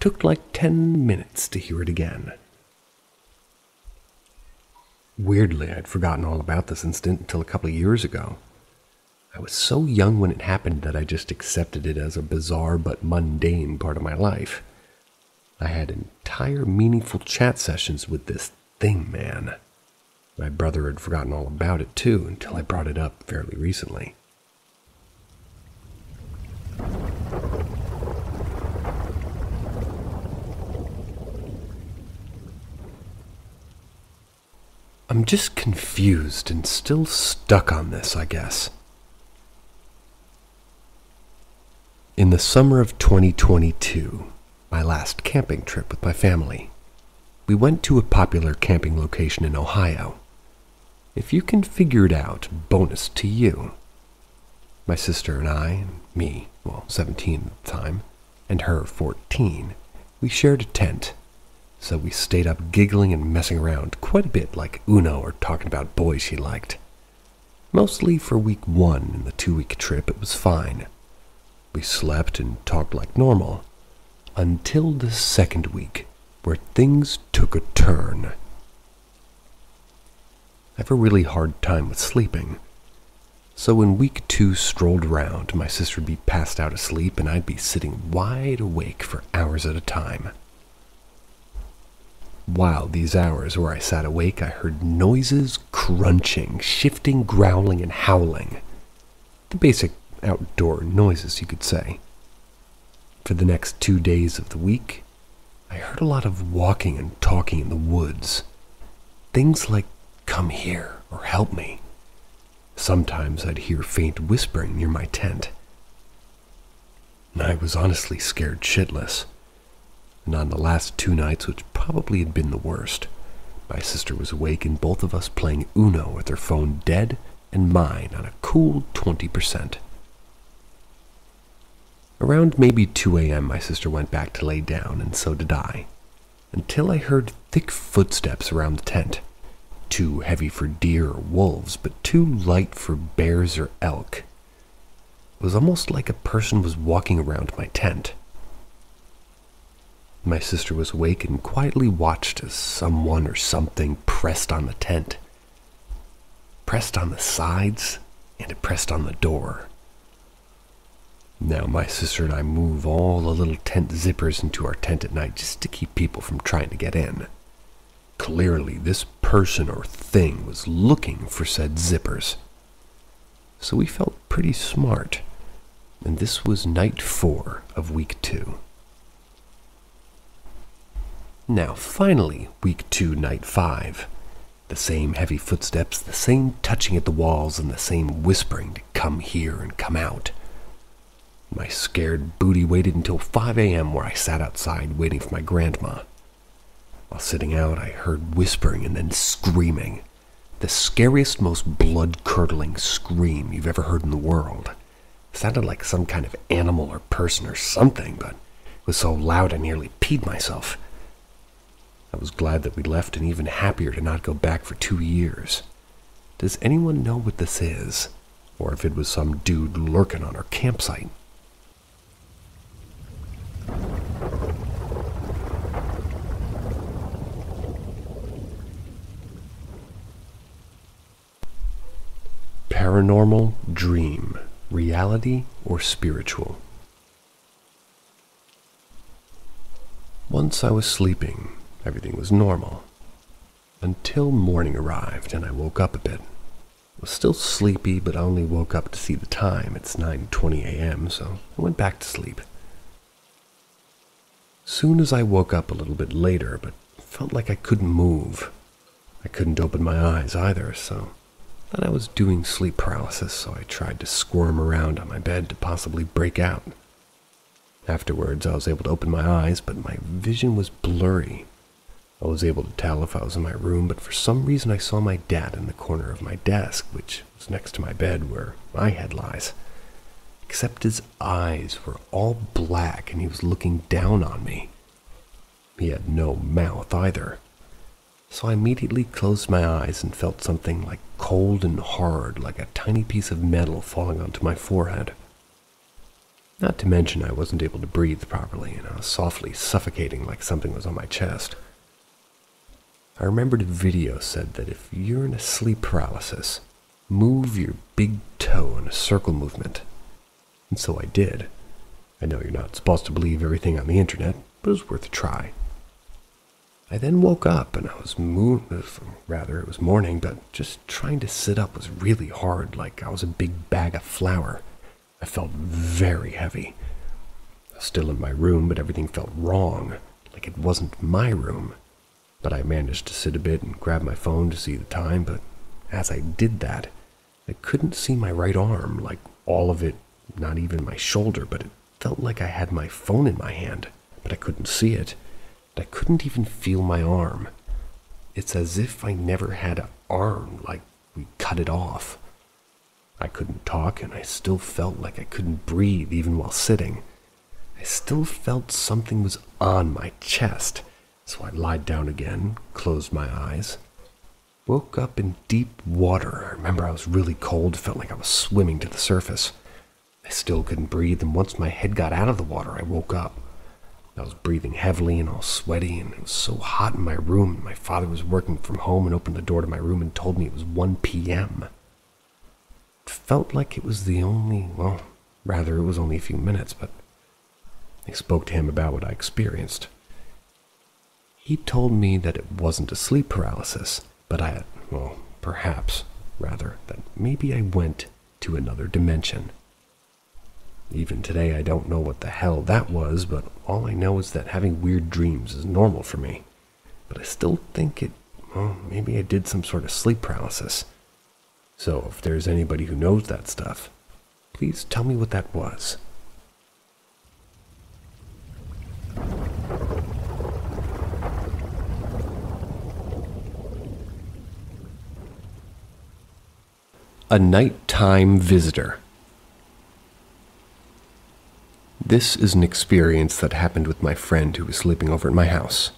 took like 10 minutes to hear it again. Weirdly, I'd forgotten all about this incident until a couple of years ago. I was so young when it happened that I just accepted it as a bizarre but mundane part of my life. I had entire meaningful chat sessions with this thing, man. My brother had forgotten all about it too until I brought it up fairly recently. I'm just confused and still stuck on this, I guess. In the summer of 2022, my last camping trip with my family, we went to a popular camping location in Ohio. If you can figure it out, bonus to you. My sister and I, and me, 17 at the time, and her, 14, we shared a tent. So we stayed up giggling and messing around quite a bit like Uno or talking about boys she liked. Mostly for week 1 in the 2-week trip, it was fine. We slept and talked like normal, until the second week, where things took a turn. I have a really hard time with sleeping. So when week 2 strolled around, my sister would be passed out asleep and I'd be sitting wide awake for hours at a time. While these hours where I sat awake, I heard noises, crunching, shifting, growling, and howling. The basic outdoor noises, you could say. For the next 2 days of the week, I heard a lot of walking and talking in the woods. Things like, "Come here," or "Help me." Sometimes I'd hear faint whispering near my tent. I was honestly scared shitless. And on the last 2 nights, which probably had been the worst, my sister was awake and both of us playing Uno with her phone dead and mine on a cool 20%. Around maybe 2 a.m., my sister went back to lay down, and so did I, until I heard thick footsteps around the tent. too heavy for deer or wolves, but too light for bears or elk. It was almost like a person was walking around my tent. My sister was awake and quietly watched as someone or something pressed on the tent. Pressed on the sides, and it pressed on the door. Now my sister and I move all the little tent zippers into our tent at night just to keep people from trying to get in. Clearly, this person or thing was looking for said zippers. So we felt pretty smart, and this was night 4 of week 2. Now finally, week 2, night 5. The same heavy footsteps, the same touching at the walls, and the same whispering to come here and come out. My scared booty waited until 5 a.m. where I sat outside waiting for my grandma. While sitting out, I heard whispering and then screaming. The scariest, most blood-curdling scream you've ever heard in the world. It sounded like some kind of animal or person or something, but it was so loud I nearly peed myself. I was glad that we left and even happier to not go back for 2 years. Does anyone know what this is? Or if it was some dude lurking on our campsite? Paranormal dream, reality or spiritual? Once I was sleeping, everything was normal. Until morning arrived and I woke up a bit. I was still sleepy, but I only woke up to see the time. It's 9:20 a.m., so I went back to sleep. Soon as I woke up a little bit later, but felt like I couldn't move. I couldn't open my eyes either, so I thought I was doing sleep paralysis, so I tried to squirm around on my bed to possibly break out. Afterwards, I was able to open my eyes, but my vision was blurry. I was able to tell if I was in my room, but for some reason I saw my dad in the corner of my desk, which was next to my bed where my head lies. Except his eyes were all black and he was looking down on me. He had no mouth either. So I immediately closed my eyes and felt something like cold and hard, like a tiny piece of metal falling onto my forehead. Not to mention I wasn't able to breathe properly and I was softly suffocating like something was on my chest. I remembered a video said that if you're in a sleep paralysis, move your big toe in a circle movement. And so I did. I know you're not supposed to believe everything on the internet, but it was worth a try. I then woke up and it was morning, but just trying to sit up was really hard, like I was a big bag of flour. I felt very heavy. I was still in my room, but everything felt wrong, like it wasn't my room. But I managed to sit a bit and grab my phone to see the time, but as I did that, I couldn't see my right arm, like all of it, not even my shoulder, but it felt like I had my phone in my hand, but I couldn't see it. I couldn't even feel my arm. It's as if I never had an arm, like we cut it off. I couldn't talk, and I still felt like I couldn't breathe even while sitting. I still felt something was on my chest, so I lied down again, closed my eyes. Woke up in deep water. I remember I was really cold, felt like I was swimming to the surface. I still couldn't breathe, and once my head got out of the water, I woke up. I was breathing heavily and all sweaty, and it was so hot in my room. My father was working from home and opened the door to my room and told me it was 1 p.m. It felt like it was it was only a few minutes, but I spoke to him about what I experienced. He told me that it wasn't a sleep paralysis, but that maybe I went to another dimension. Even today, I don't know what the hell that was, but all I know is that having weird dreams is normal for me. But I still think maybe I did some sort of sleep paralysis. So if there's anybody who knows that stuff, please tell me what that was. A nighttime visitor. This is an experience that happened with my friend who was sleeping over at my house.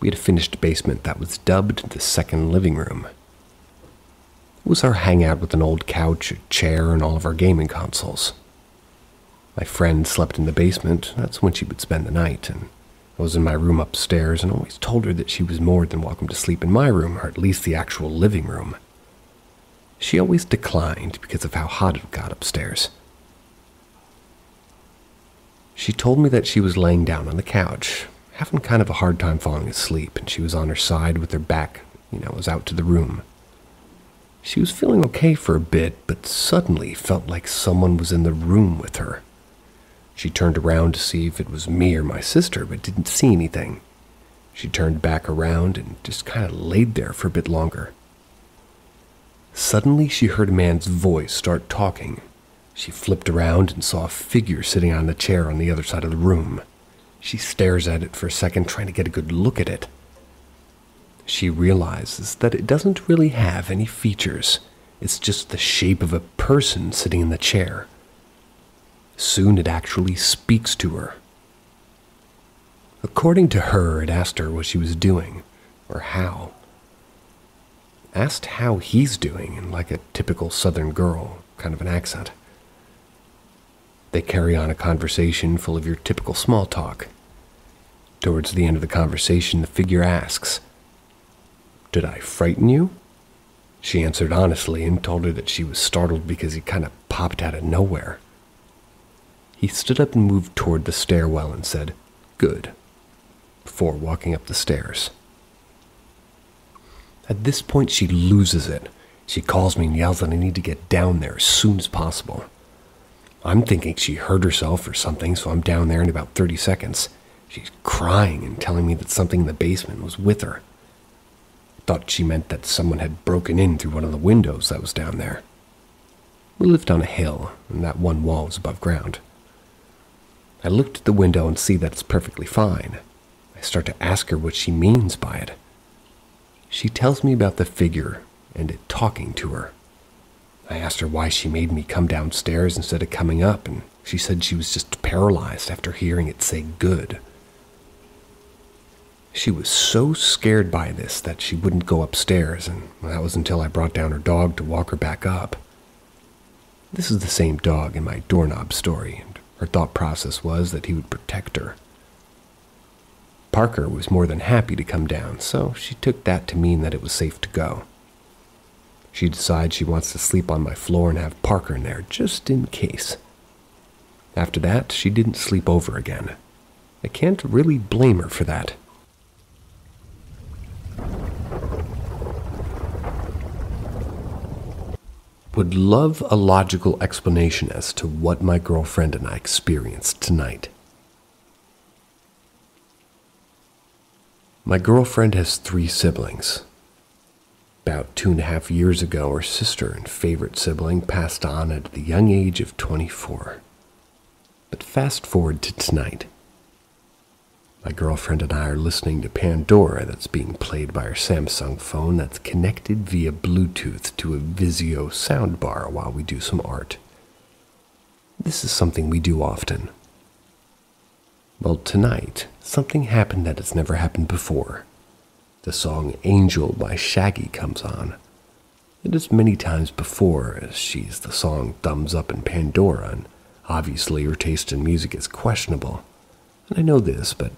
We had a finished basement that was dubbed the second living room. It was our hangout with an old couch, a chair, and all of our gaming consoles. My friend slept in the basement. That's when she would spend the night, and I was in my room upstairs and always told her that she was more than welcome to sleep in my room, or at least the actual living room. She always declined because of how hot it got upstairs. She told me that she was laying down on the couch, having kind of a hard time falling asleep, and she was on her side with her back, was out to the room. She was feeling okay for a bit, but suddenly felt like someone was in the room with her. She turned around to see if it was me or my sister, but didn't see anything. She turned back around and just kind of laid there for a bit longer. Suddenly, she heard a man's voice start talking. She flipped around and saw a figure sitting on the chair on the other side of the room. She stares at it for a second, trying to get a good look at it. She realizes that it doesn't really have any features. It's just the shape of a person sitting in the chair. Soon it actually speaks to her. According to her, it asked her what she was doing, or how. Asked how he's doing in like a typical southern girl kind of an accent. They carry on a conversation full of your typical small talk. Towards the end of the conversation, the figure asks, "Did I frighten you?" She answered honestly and told her that she was startled because he kind of popped out of nowhere. He stood up and moved toward the stairwell and said, "Good," before walking up the stairs. At this point, she loses it. She calls me and yells that I need to get down there as soon as possible. I'm thinking she hurt herself or something, so I'm down there in about 30 seconds. She's crying and telling me that something in the basement was with her. I thought she meant that someone had broken in through one of the windows that was down there. We lived on a hill, and that one wall was above ground. I looked at the window and see that it's perfectly fine. I start to ask her what she means by it. She tells me about the figure and it talking to her. I asked her why she made me come downstairs instead of coming up, and she said she was just paralyzed after hearing it say "good." She was so scared by this that she wouldn't go upstairs, and that was until I brought down her dog to walk her back up. This is the same dog in my doorknob story, and her thought process was that he would protect her. Parker was more than happy to come down, so she took that to mean that it was safe to go. She decides she wants to sleep on my floor and have Parker in there, just in case. After that, she didn't sleep over again. I can't really blame her for that. Would love a logical explanation as to what my girlfriend and I experienced tonight. My girlfriend has 3 siblings. About 2.5 years ago, her sister and favorite sibling passed on at the young age of 24. But fast forward to tonight. My girlfriend and I are listening to Pandora that's being played by her Samsung phone that's connected via Bluetooth to a Vizio soundbar while we do some art. This is something we do often. Well, tonight, something happened that has never happened before. The song Angel by Shaggy comes on. It is many times before, as she's the song thumbs up in Pandora, and obviously her taste in music is questionable. And I know this, but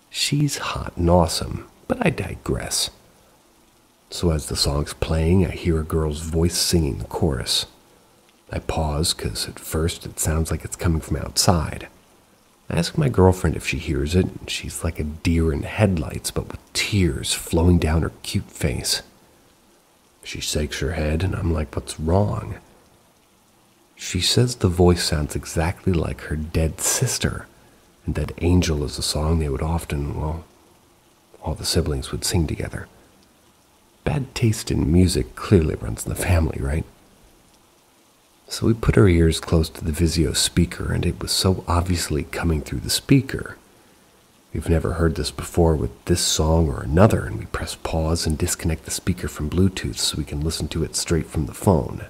she's hot and awesome, but I digress. So as the song's playing, I hear a girl's voice singing the chorus. I pause, because at first it sounds like it's coming from outside. I ask my girlfriend if she hears it, and she's like a deer in headlights, but with tears flowing down her cute face. She shakes her head, and I'm like, "What's wrong?" She says the voice sounds exactly like her dead sister, and that Angel is a song they would often, all the siblings would sing together. Bad taste in music clearly runs in the family, right? So we put our ears close to the Vizio speaker, and it was so obviously coming through the speaker. We've never heard this before with this song or another, and we press pause and disconnect the speaker from Bluetooth so we can listen to it straight from the phone.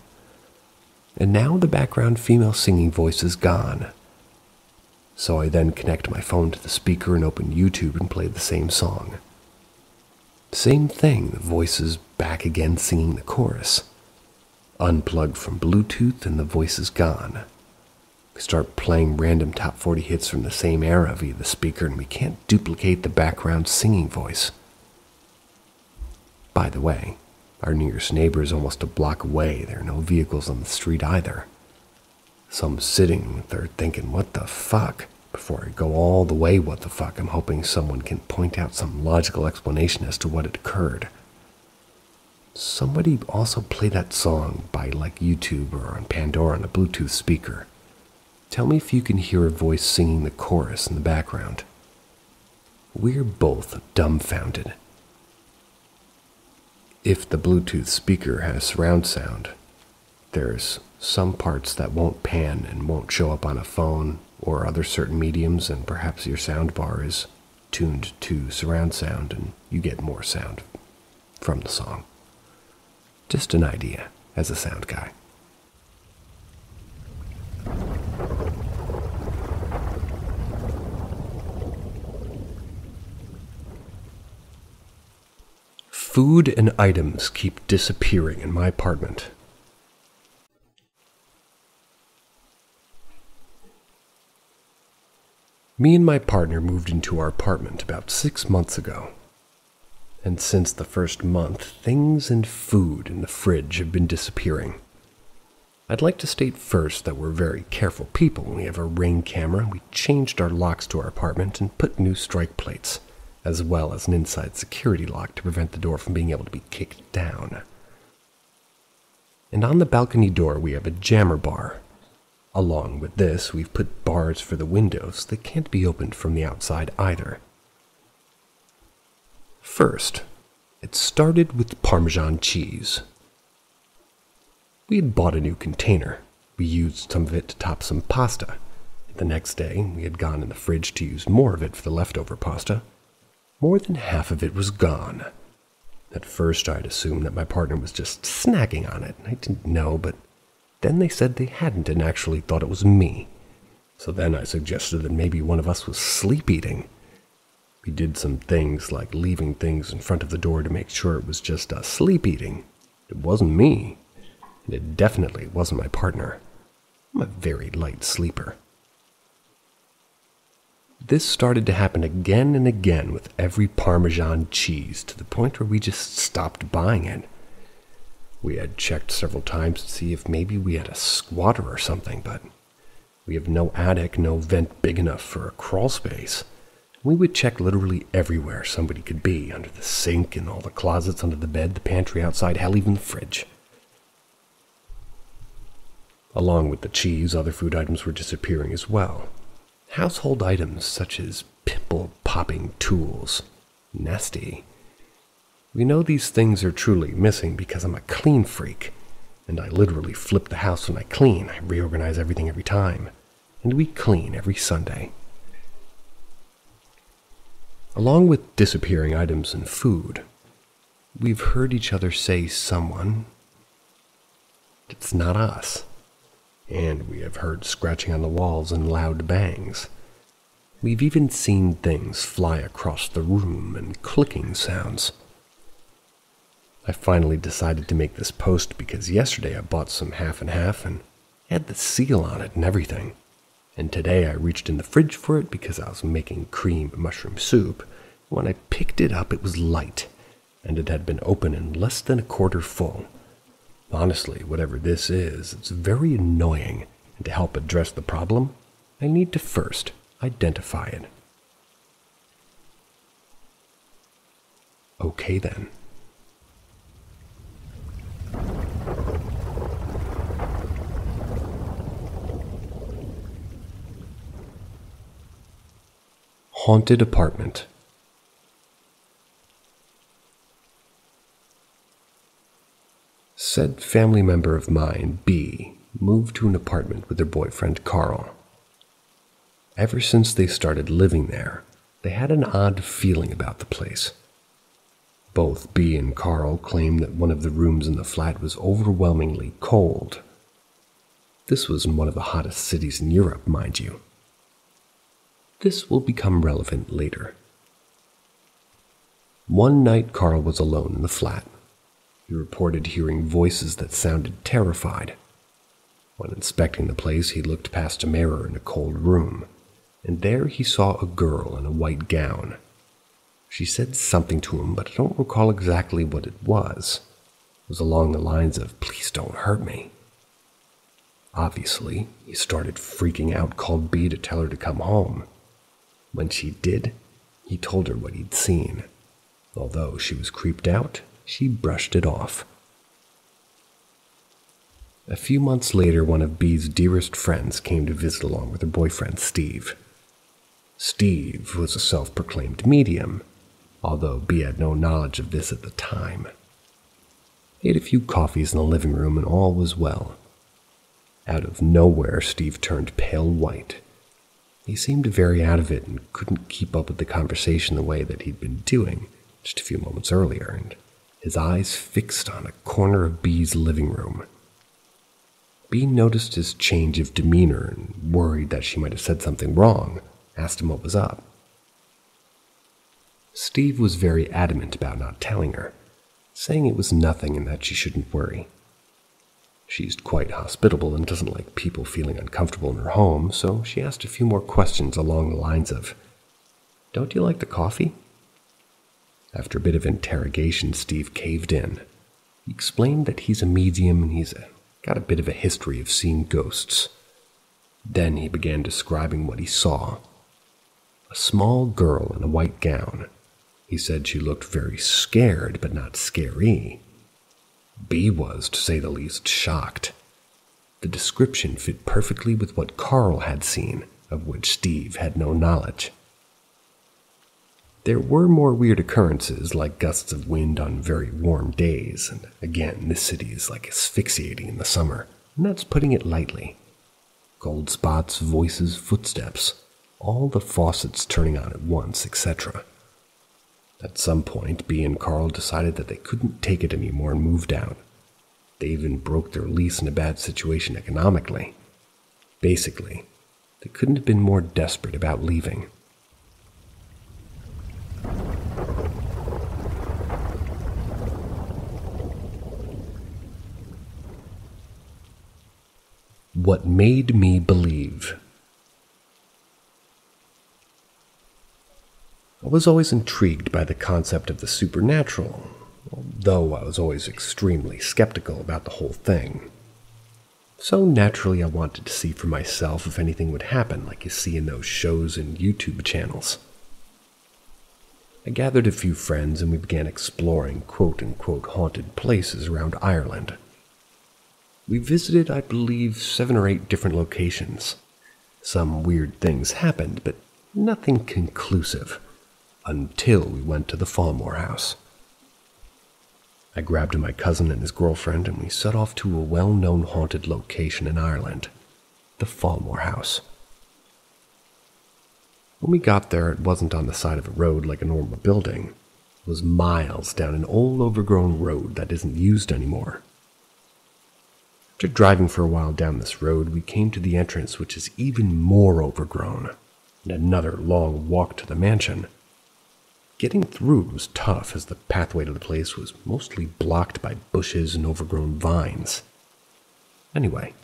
And now the background female singing voice is gone. So I then connect my phone to the speaker and open YouTube and play the same song. Same thing, the voice is back again singing the chorus. Unplugged from Bluetooth and the voice is gone. We start playing random top 40 hits from the same era via the speaker, and we can't duplicate the background singing voice. By the way, our nearest neighbor is almost a block away. There are no vehicles on the street either. So I'm sitting there thinking, what the fuck? Before I go all the way what the fuck, I'm hoping someone can point out some logical explanation as to what had occurred. Somebody also play that song by YouTube or on Pandora on a Bluetooth speaker. Tell me if you can hear a voice singing the chorus in the background. We're both dumbfounded. If the Bluetooth speaker has surround sound, there's some parts that won't pan and won't show up on a phone or other certain mediums, and perhaps your sound bar is tuned to surround sound and you get more sound from the song. Just an idea as a sound guy. Food and items keep disappearing in my apartment. Me and my partner moved into our apartment about 6 months ago. And since the first month, things and food in the fridge have been disappearing. I'd like to state first that we're very careful people. We have a Ring camera, we changed our locks to our apartment and put new strike plates, as well as an inside security lock to prevent the door from being able to be kicked down. And on the balcony door we have a jammer bar. Along with this, we've put bars for the windows that can't be opened from the outside either. First, it started with Parmesan cheese. We had bought a new container. We used some of it to top some pasta. The next day, we had gone in the fridge to use more of it for the leftover pasta. More than half of it was gone. At first, I'd assumed that my partner was just snacking on it. I didn't know, but then they said they hadn't and actually thought it was me. So then I suggested that maybe one of us was sleep eating. We did some things like leaving things in front of the door to make sure it was just us sleep eating. It wasn't me, and it definitely wasn't my partner. I'm a very light sleeper. This started to happen again and again with every Parmesan cheese, to the point where we just stopped buying it. We had checked several times to see if maybe we had a squatter or something, but we have no attic, no vent big enough for a crawl space. We would check literally everywhere somebody could be, under the sink, in all the closets, under the bed, the pantry outside, hell, even the fridge. Along with the cheese, other food items were disappearing as well. Household items such as pimple-popping tools. Nasty. We know these things are truly missing because I'm a clean freak, and I literally flip the house when I clean. I reorganize everything every time, and we clean every Sunday. Along with disappearing items and food, we've heard each other say someone. It's not us. And we have heard scratching on the walls and loud bangs. We've even seen things fly across the room and clicking sounds. I finally decided to make this post because yesterday I bought some half and half and had the seal on it and everything. And today I reached in the fridge for it because I was making cream mushroom soup. When I picked it up, it was light, and it had been open in less than a quarter full. Honestly, whatever this is, it's very annoying, and to help address the problem, I need to first identify it. Okay then. Haunted apartment. Said family member of mine, B, moved to an apartment with their boyfriend, Carl. Ever since they started living there, they had an odd feeling about the place. Both B and Carl claimed that one of the rooms in the flat was overwhelmingly cold. This was in one of the hottest cities in Europe, mind you. This will become relevant later. One night, Carl was alone in the flat. He reported hearing voices that sounded terrified. When inspecting the place, he looked past a mirror in a cold room, and there he saw a girl in a white gown. She said something to him, but I don't recall exactly what it was. It was along the lines of, "Please don't hurt me." Obviously, he started freaking out, called B to tell her to come home. When she did, he told her what he'd seen. Although she was creeped out, she brushed it off. A few months later, one of B's dearest friends came to visit along with her boyfriend, Steve. Steve was a self-proclaimed medium, although B had no knowledge of this at the time. They ate a few coffees in the living room and all was well. Out of nowhere, Steve turned pale white. He seemed very out of it and couldn't keep up with the conversation the way that he'd been doing just a few moments earlier, and his eyes fixed on a corner of B's living room. B noticed his change of demeanor and, worried that she might have said something wrong, asked him what was up. Steve was very adamant about not telling her, saying it was nothing and that she shouldn't worry. She's quite hospitable and doesn't like people feeling uncomfortable in her home, so she asked a few more questions along the lines of, "Don't you like the coffee?" After a bit of interrogation, Steve caved in. He explained that he's a medium and he's got a bit of a history of seeing ghosts. Then he began describing what he saw. A small girl in a white gown. He said she looked very scared, but not scary. B was, to say the least, shocked. The description fit perfectly with what Carl had seen, of which Steve had no knowledge. There were more weird occurrences, like gusts of wind on very warm days, and again, this city is like asphyxiating in the summer, and that's putting it lightly. Cold spots, voices, footsteps, all the faucets turning on at once, etc. At some point, B and Carl decided that they couldn't take it anymore and moved out. They even broke their lease in a bad situation economically. Basically, they couldn't have been more desperate about leaving. What made me believe. I was always intrigued by the concept of the supernatural, though I was always extremely skeptical about the whole thing. So naturally I wanted to see for myself if anything would happen like you see in those shows and YouTube channels. I gathered a few friends and we began exploring quote-unquote haunted places around Ireland. We visited, I believe, 7 or 8 different locations. Some weird things happened, but nothing conclusive, until we went to the Fallmore house. I grabbed my cousin and his girlfriend and we set off to a well-known haunted location in Ireland, the Fallmore house. When we got there, it wasn't on the side of a road like a normal building. It was miles down an old overgrown road that isn't used anymore. After driving for a while down this road, we came to the entrance, which is even more overgrown, and another long walk to the mansion. Getting through was tough, as the pathway to the place was mostly blocked by bushes and overgrown vines. Anyway,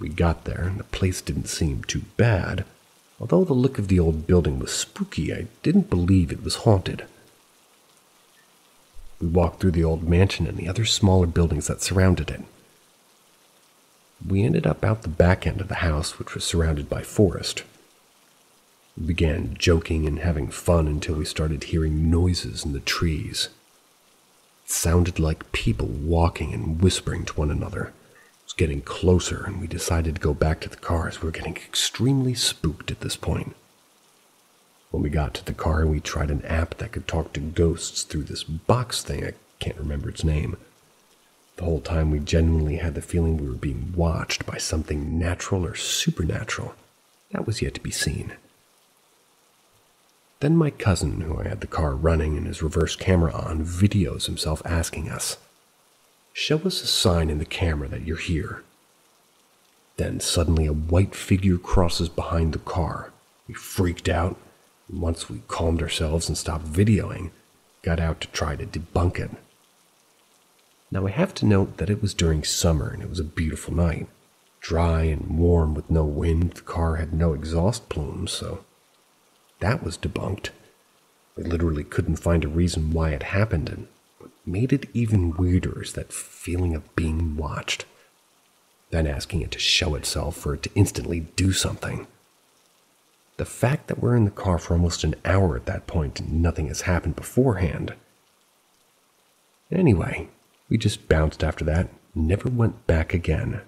we got there, and the place didn't seem too bad. Although the look of the old building was spooky, I didn't believe it was haunted. We walked through the old mansion and the other smaller buildings that surrounded it. We ended up out the back end of the house, which was surrounded by forest. We began joking and having fun until we started hearing noises in the trees. It sounded like people walking and whispering to one another. It was getting closer, and we decided to go back to the car as we were getting extremely spooked at this point. When we got to the car, we tried an app that could talk to ghosts through this box thing. I can't remember its name. The whole time we genuinely had the feeling we were being watched by something natural or supernatural. That was yet to be seen. Then my cousin, who I had the car running and his reverse camera on, videos himself asking us, "Show us a sign in the camera that you're here." Then suddenly a white figure crosses behind the car. We freaked out, and once we calmed ourselves and stopped videoing, got out to try to debunk it. Now I have to note that it was during summer and it was a beautiful night. Dry and warm with no wind, the car had no exhaust plumes, so that was debunked. We literally couldn't find a reason why it happened, and what made it even weirder is that feeling of being watched. Then asking it to show itself for it to instantly do something. The fact that we're in the car for almost an hour at that point and nothing has happened beforehand. Anyway, we just bounced after that, never went back again.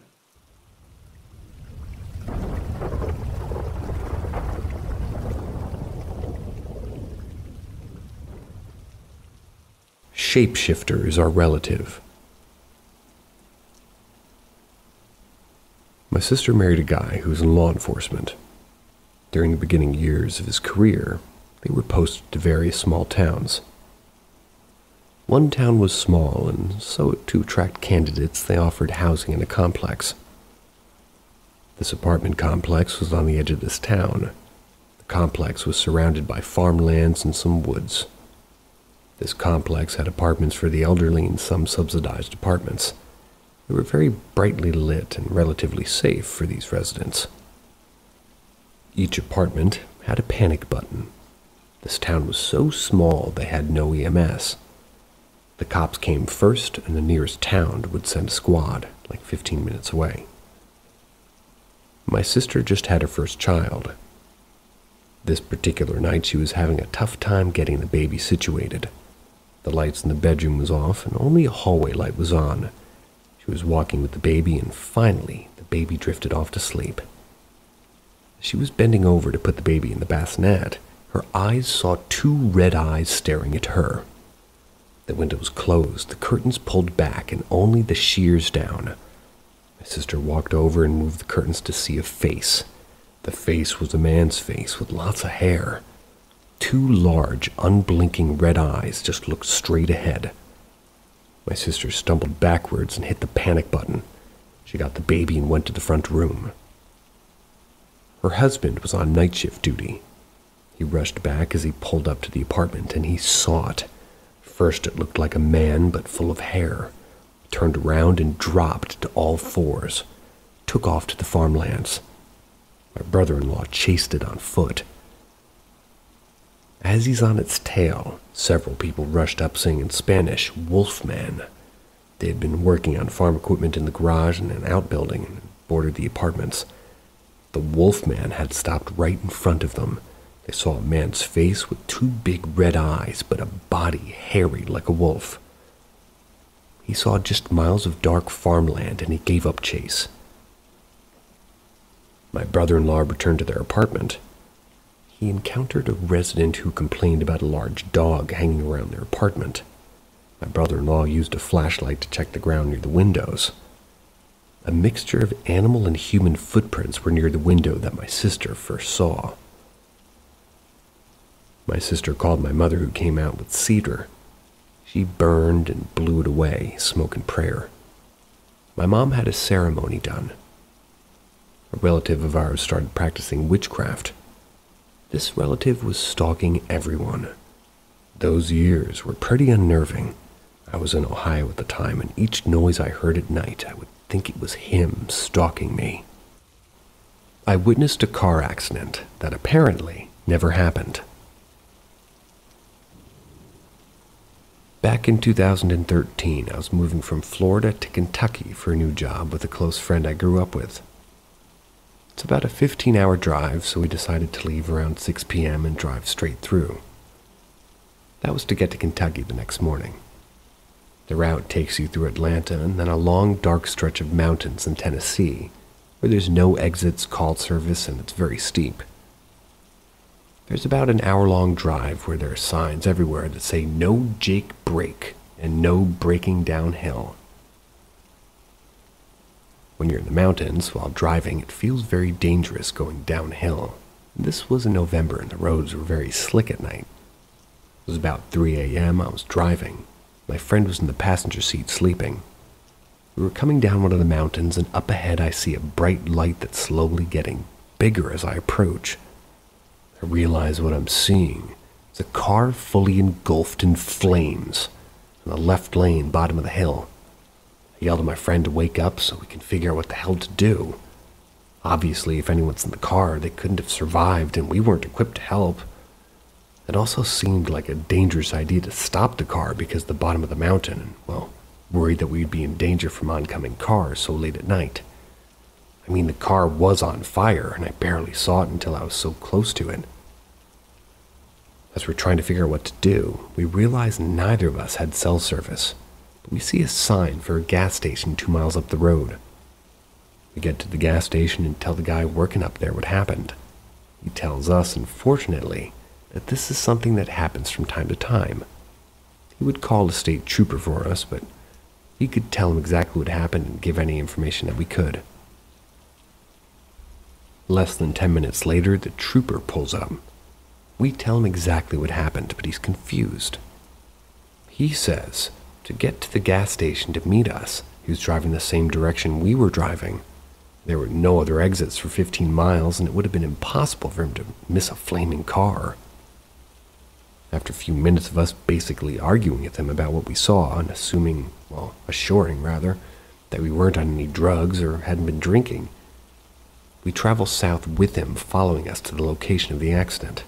Shapeshifters are relative. My sister married a guy who was in law enforcement. During the beginning years of his career, they were posted to various small towns. One town was small, and so to attract candidates, they offered housing in a complex. This apartment complex was on the edge of this town. The complex was surrounded by farmlands and some woods. This complex had apartments for the elderly and some subsidized apartments. They were very brightly lit and relatively safe for these residents. Each apartment had a panic button. This town was so small they had no EMS. The cops came first, and the nearest town would send a squad, like 15 minutes away. My sister just had her first child. This particular night she was having a tough time getting the baby situated. The lights in the bedroom was off, and only a hallway light was on. She was walking with the baby, and finally, the baby drifted off to sleep. As she was bending over to put the baby in the bassinet, her eyes saw two red eyes staring at her. The window was closed, the curtains pulled back, and only the shears down. My sister walked over and moved the curtains to see a face. The face was a man's face with lots of hair. Two large, unblinking red eyes just looked straight ahead. My sister stumbled backwards and hit the panic button. She got the baby and went to the front room. Her husband was on night shift duty. He rushed back as he pulled up to the apartment, and he saw it. First it looked like a man, but full of hair. He turned around and dropped to all fours. Took off to the farmlands. My brother-in-law chased it on foot. As he's on its tail, several people rushed up saying in Spanish, "Wolfman." They had been working on farm equipment in the garage and an outbuilding and bordered the apartments. The Wolfman had stopped right in front of them. They saw a man's face with two big red eyes, but a body hairy like a wolf. He saw just miles of dark farmland, and he gave up chase. My brother-in-law returned to their apartment. He encountered a resident who complained about a large dog hanging around their apartment. My brother-in-law used a flashlight to check the ground near the windows. A mixture of animal and human footprints were near the window that my sister first saw. My sister called my mother, who came out with cedar. She burned and blew it away, smoke and prayer. My mom had a ceremony done. A relative of ours started practicing witchcraft. This relative was stalking everyone. Those years were pretty unnerving. I was in Ohio at the time, and each noise I heard at night, I would think it was him stalking me. I witnessed a car accident that apparently never happened. Back in 2013, I was moving from Florida to Kentucky for a new job with a close friend I grew up with. It's about a 15-hour drive, so we decided to leave around 6 p.m. and drive straight through. That was to get to Kentucky the next morning. The route takes you through Atlanta and then a long, dark stretch of mountains in Tennessee, where there's no exits, call service, and it's very steep. There's about an hour-long drive where there are signs everywhere that say "No Jake Brake" and "No Braking Downhill." When you're in the mountains while driving, it feels very dangerous going downhill. This was in November and the roads were very slick at night. It was about 3 a.m. I was driving. My friend was in the passenger seat sleeping. We were coming down one of the mountains, and up ahead I see a bright light that's slowly getting bigger as I approach. I realize what I'm seeing. It's a car fully engulfed in flames in the left lane, bottom of the hill. I yelled at my friend to wake up so we can figure out what the hell to do. Obviously, if anyone's in the car, they couldn't have survived, and we weren't equipped to help. It also seemed like a dangerous idea to stop the car because the bottom of the mountain, and, well, worried that we'd be in danger from oncoming cars so late at night. I mean, the car was on fire, and I barely saw it until I was so close to it. As we're trying to figure out what to do, we realize neither of us had cell service, but we see a sign for a gas station 2 miles up the road. We get to the gas station and tell the guy working up there what happened. He tells us, unfortunately, that this is something that happens from time to time. He would call a state trooper for us, but he could tell him exactly what happened and give any information that we could. Less than 10 minutes later, the trooper pulls up. We tell him exactly what happened, but he's confused. He says to get to the gas station to meet us, he was driving the same direction we were driving. There were no other exits for 15 miles, and it would have been impossible for him to miss a flaming car. After a few minutes of us basically arguing with him about what we saw and assuring that we weren't on any drugs or hadn't been drinking, we travel south with him, following us to the location of the accident.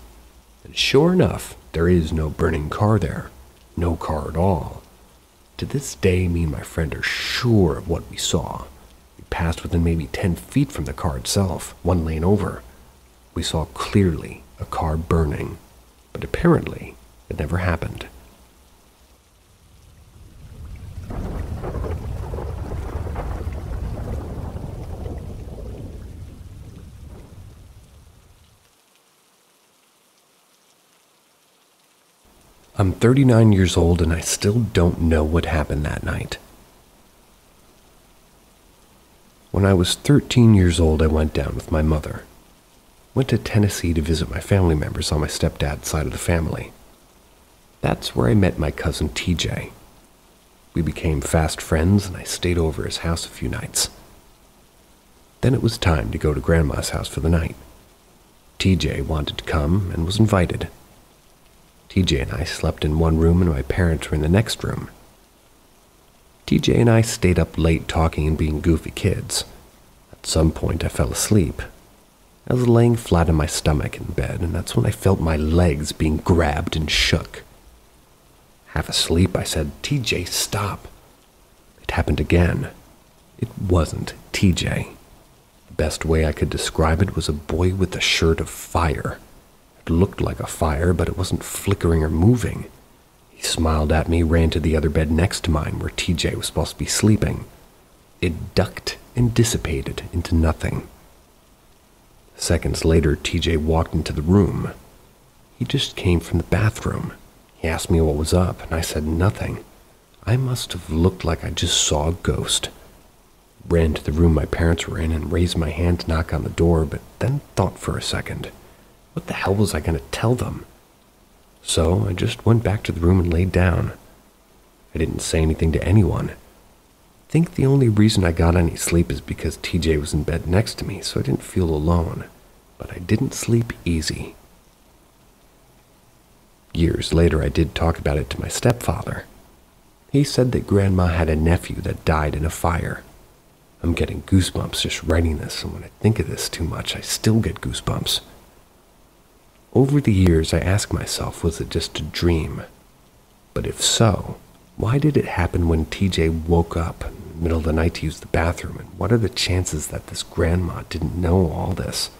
And sure enough, there is no burning car there. No car at all. To this day, me and my friend are sure of what we saw. We passed within maybe 10 feet from the car itself, 1 lane over. We saw clearly a car burning, but apparently it never happened. I'm 39 years old and I still don't know what happened that night. When I was 13 years old, I went down with my mother. Went to Tennessee to visit my family members on my stepdad's side of the family. That's where I met my cousin TJ. We became fast friends and I stayed over his house a few nights. Then it was time to go to Grandma's house for the night. TJ wanted to come and was invited. TJ and I slept in one room and my parents were in the next room. TJ and I stayed up late talking and being goofy kids. At some point I fell asleep. I was laying flat on my stomach in bed, and that's when I felt my legs being grabbed and shook. Half asleep, I said, "TJ, stop." It happened again. It wasn't TJ. The best way I could describe it was a boy with a shirt of fire. It looked like a fire, but it wasn't flickering or moving. He smiled at me, ran to the other bed next to mine where TJ was supposed to be sleeping. It ducked and dissipated into nothing. Seconds later, TJ walked into the room. He just came from the bathroom. He asked me what was up, and I said nothing. I must have looked like I just saw a ghost. Ran to the room my parents were in and raised my hand to knock on the door, but then thought for a second. What the hell was I going to tell them? So I just went back to the room and laid down. I didn't say anything to anyone. I think the only reason I got any sleep is because TJ was in bed next to me, so I didn't feel alone. But I didn't sleep easy. Years later, I did talk about it to my stepfather. He said that Grandma had a nephew that died in a fire. I'm getting goosebumps just writing this, and when I think of this too much, I still get goosebumps. Over the years, I ask myself, was it just a dream? But if so, why did it happen when TJ woke up in the middle of the night to use the bathroom? And what are the chances that this grandma didn't know all this?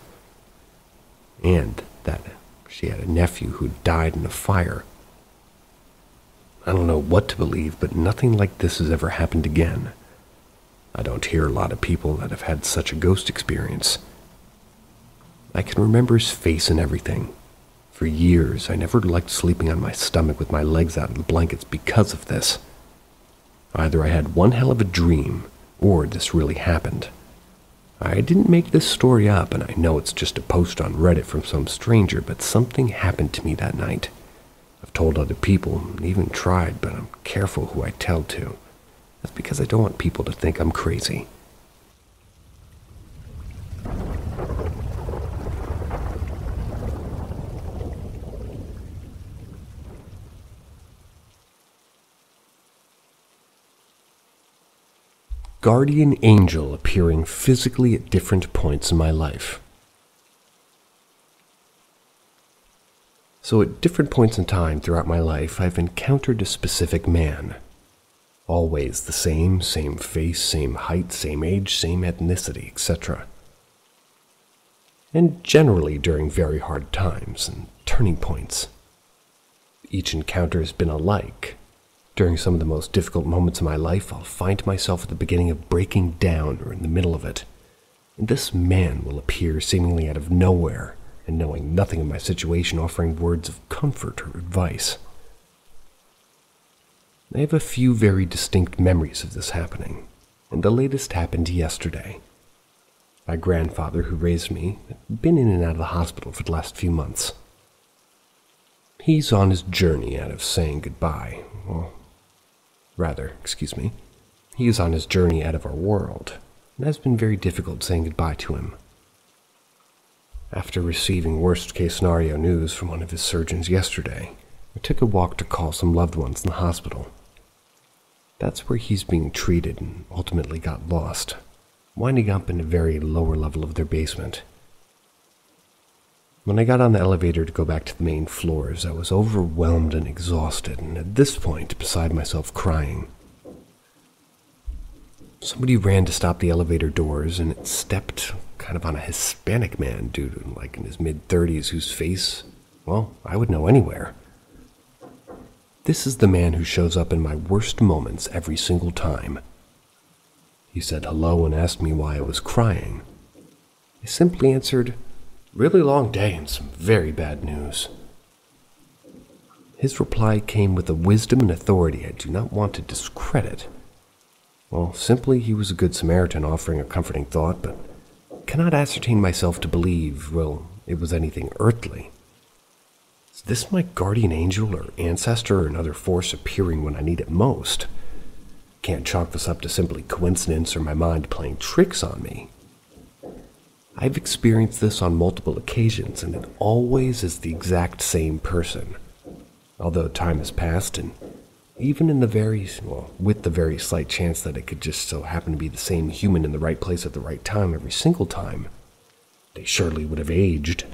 And that she had a nephew who died in a fire. I don't know what to believe, but nothing like this has ever happened again. I don't hear a lot of people that have had such a ghost experience. I can remember his face and everything. For years, I never liked sleeping on my stomach with my legs out of the blankets because of this. Either I had one hell of a dream, or this really happened. I didn't make this story up, and I know it's just a post on Reddit from some stranger, but something happened to me that night. I've told other people, and even tried, but I'm careful who I tell to. That's because I don't want people to think I'm crazy. guardian angel appearing physically at different points in my life. So at different points in time throughout my life, I've encountered a specific man. Always the same face, same height, same age, same ethnicity, etc. And generally during very hard times and turning points. Each encounter has been alike. During some of the most difficult moments of my life, I'll find myself at the beginning of breaking down or in the middle of it. And this man will appear seemingly out of nowhere, and knowing nothing of my situation, offering words of comfort or advice. I have a few very distinct memories of this happening, and the latest happened yesterday. My grandfather, who raised me, had been in and out of the hospital for the last few months. He's on his journey out of saying goodbye. He is on his journey out of our world, and has been very difficult saying goodbye to him. After receiving worst-case scenario news from one of his surgeons yesterday, I took a walk to call some loved ones in the hospital. That's where he's being treated and ultimately got lost, winding up in a very lower level of their basement. When I got on the elevator to go back to the main floors, I was overwhelmed and exhausted, and at this point, beside myself crying. Somebody ran to stop the elevator doors, and it stepped kind of on a Hispanic man, dude, like in his mid-30s, whose face, well, I would know anywhere. This is the man who shows up in my worst moments every single time. He said hello and asked me why I was crying. I simply answered, "Really long day and some very bad news." His reply came with a wisdom and authority I do not want to discredit. Well, simply he was a good Samaritan offering a comforting thought, but cannot ascertain myself to believe, well, it was anything earthly. Is this my guardian angel or ancestor or another force appearing when I need it most? Can't chalk this up to simply coincidence or my mind playing tricks on me. I've experienced this on multiple occasions, and it always is the exact same person. Although time has passed, and even with the very slight chance that it could just so happen to be the same human in the right place at the right time every single time, they surely would have aged,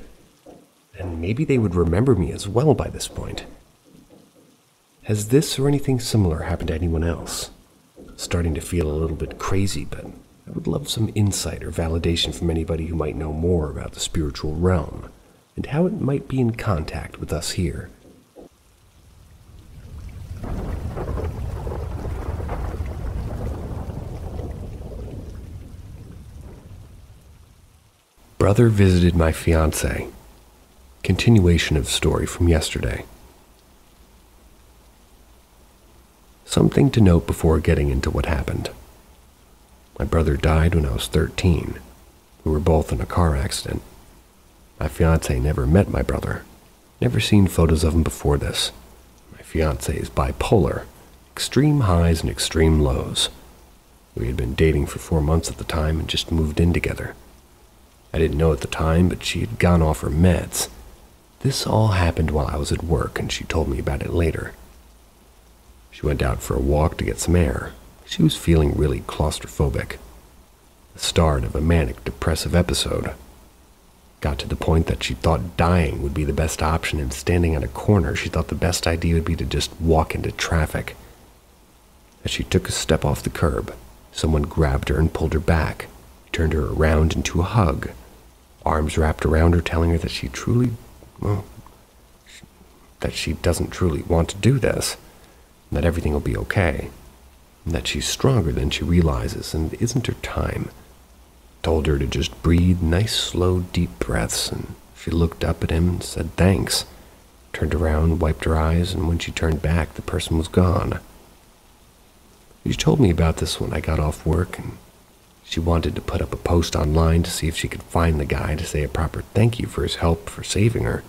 and maybe they would remember me as well by this point. Has this or anything similar happened to anyone else? Starting to feel a little bit crazy, but I would love some insight or validation from anybody who might know more about the spiritual realm and how it might be in contact with us here. Brother visited my fiancée. Continuation of story from yesterday. Something to note before getting into what happened. My brother died when I was 13. We were both in a car accident. My fiancée never met my brother. Never seen photos of him before this. My fiancée is bipolar. Extreme highs and extreme lows. We had been dating for 4 months at the time and just moved in together. I didn't know at the time, but she had gone off her meds. This all happened while I was at work, and she told me about it later. She went out for a walk to get some air. She was feeling really claustrophobic. The start of a manic depressive episode. Got to the point that she thought dying would be the best option, and standing on a corner, she thought the best idea would be to just walk into traffic. As she took a step off the curb, someone grabbed her and pulled her back, turned her around into a hug, arms wrapped around her, telling her that that she doesn't truly want to do this, and that everything will be okay, and that she's stronger than she realizes and it isn't her time. Told her to just breathe nice, slow, deep breaths, and she looked up at him and said thanks, turned around, wiped her eyes, and when she turned back, the person was gone. She told me about this when I got off work, and she wanted to put up a post online to see if she could find the guy to say a proper thank you for his help for saving her.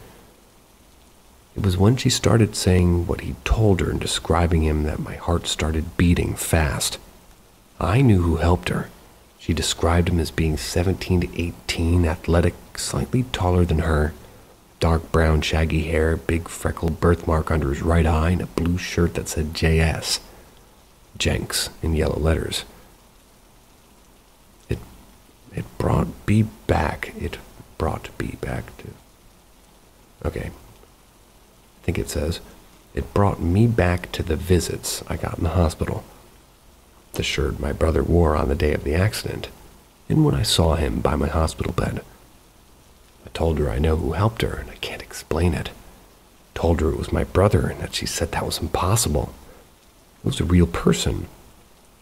It was when she started saying what he told her and describing him that my heart started beating fast. I knew who helped her. She described him as being 17 to 18, athletic, slightly taller than her, dark brown shaggy hair, big freckled birthmark under his right eye, and a blue shirt that said JS, Jenks, in yellow letters. It brought B back. It brought B back to... Okay. I think it says, it brought me back to the visits I got in the hospital. The shirt my brother wore on the day of the accident, and when I saw him by my hospital bed. I told her I know who helped her, and I can't explain it. Told her it was my brother, and that she said that was impossible. It was a real person.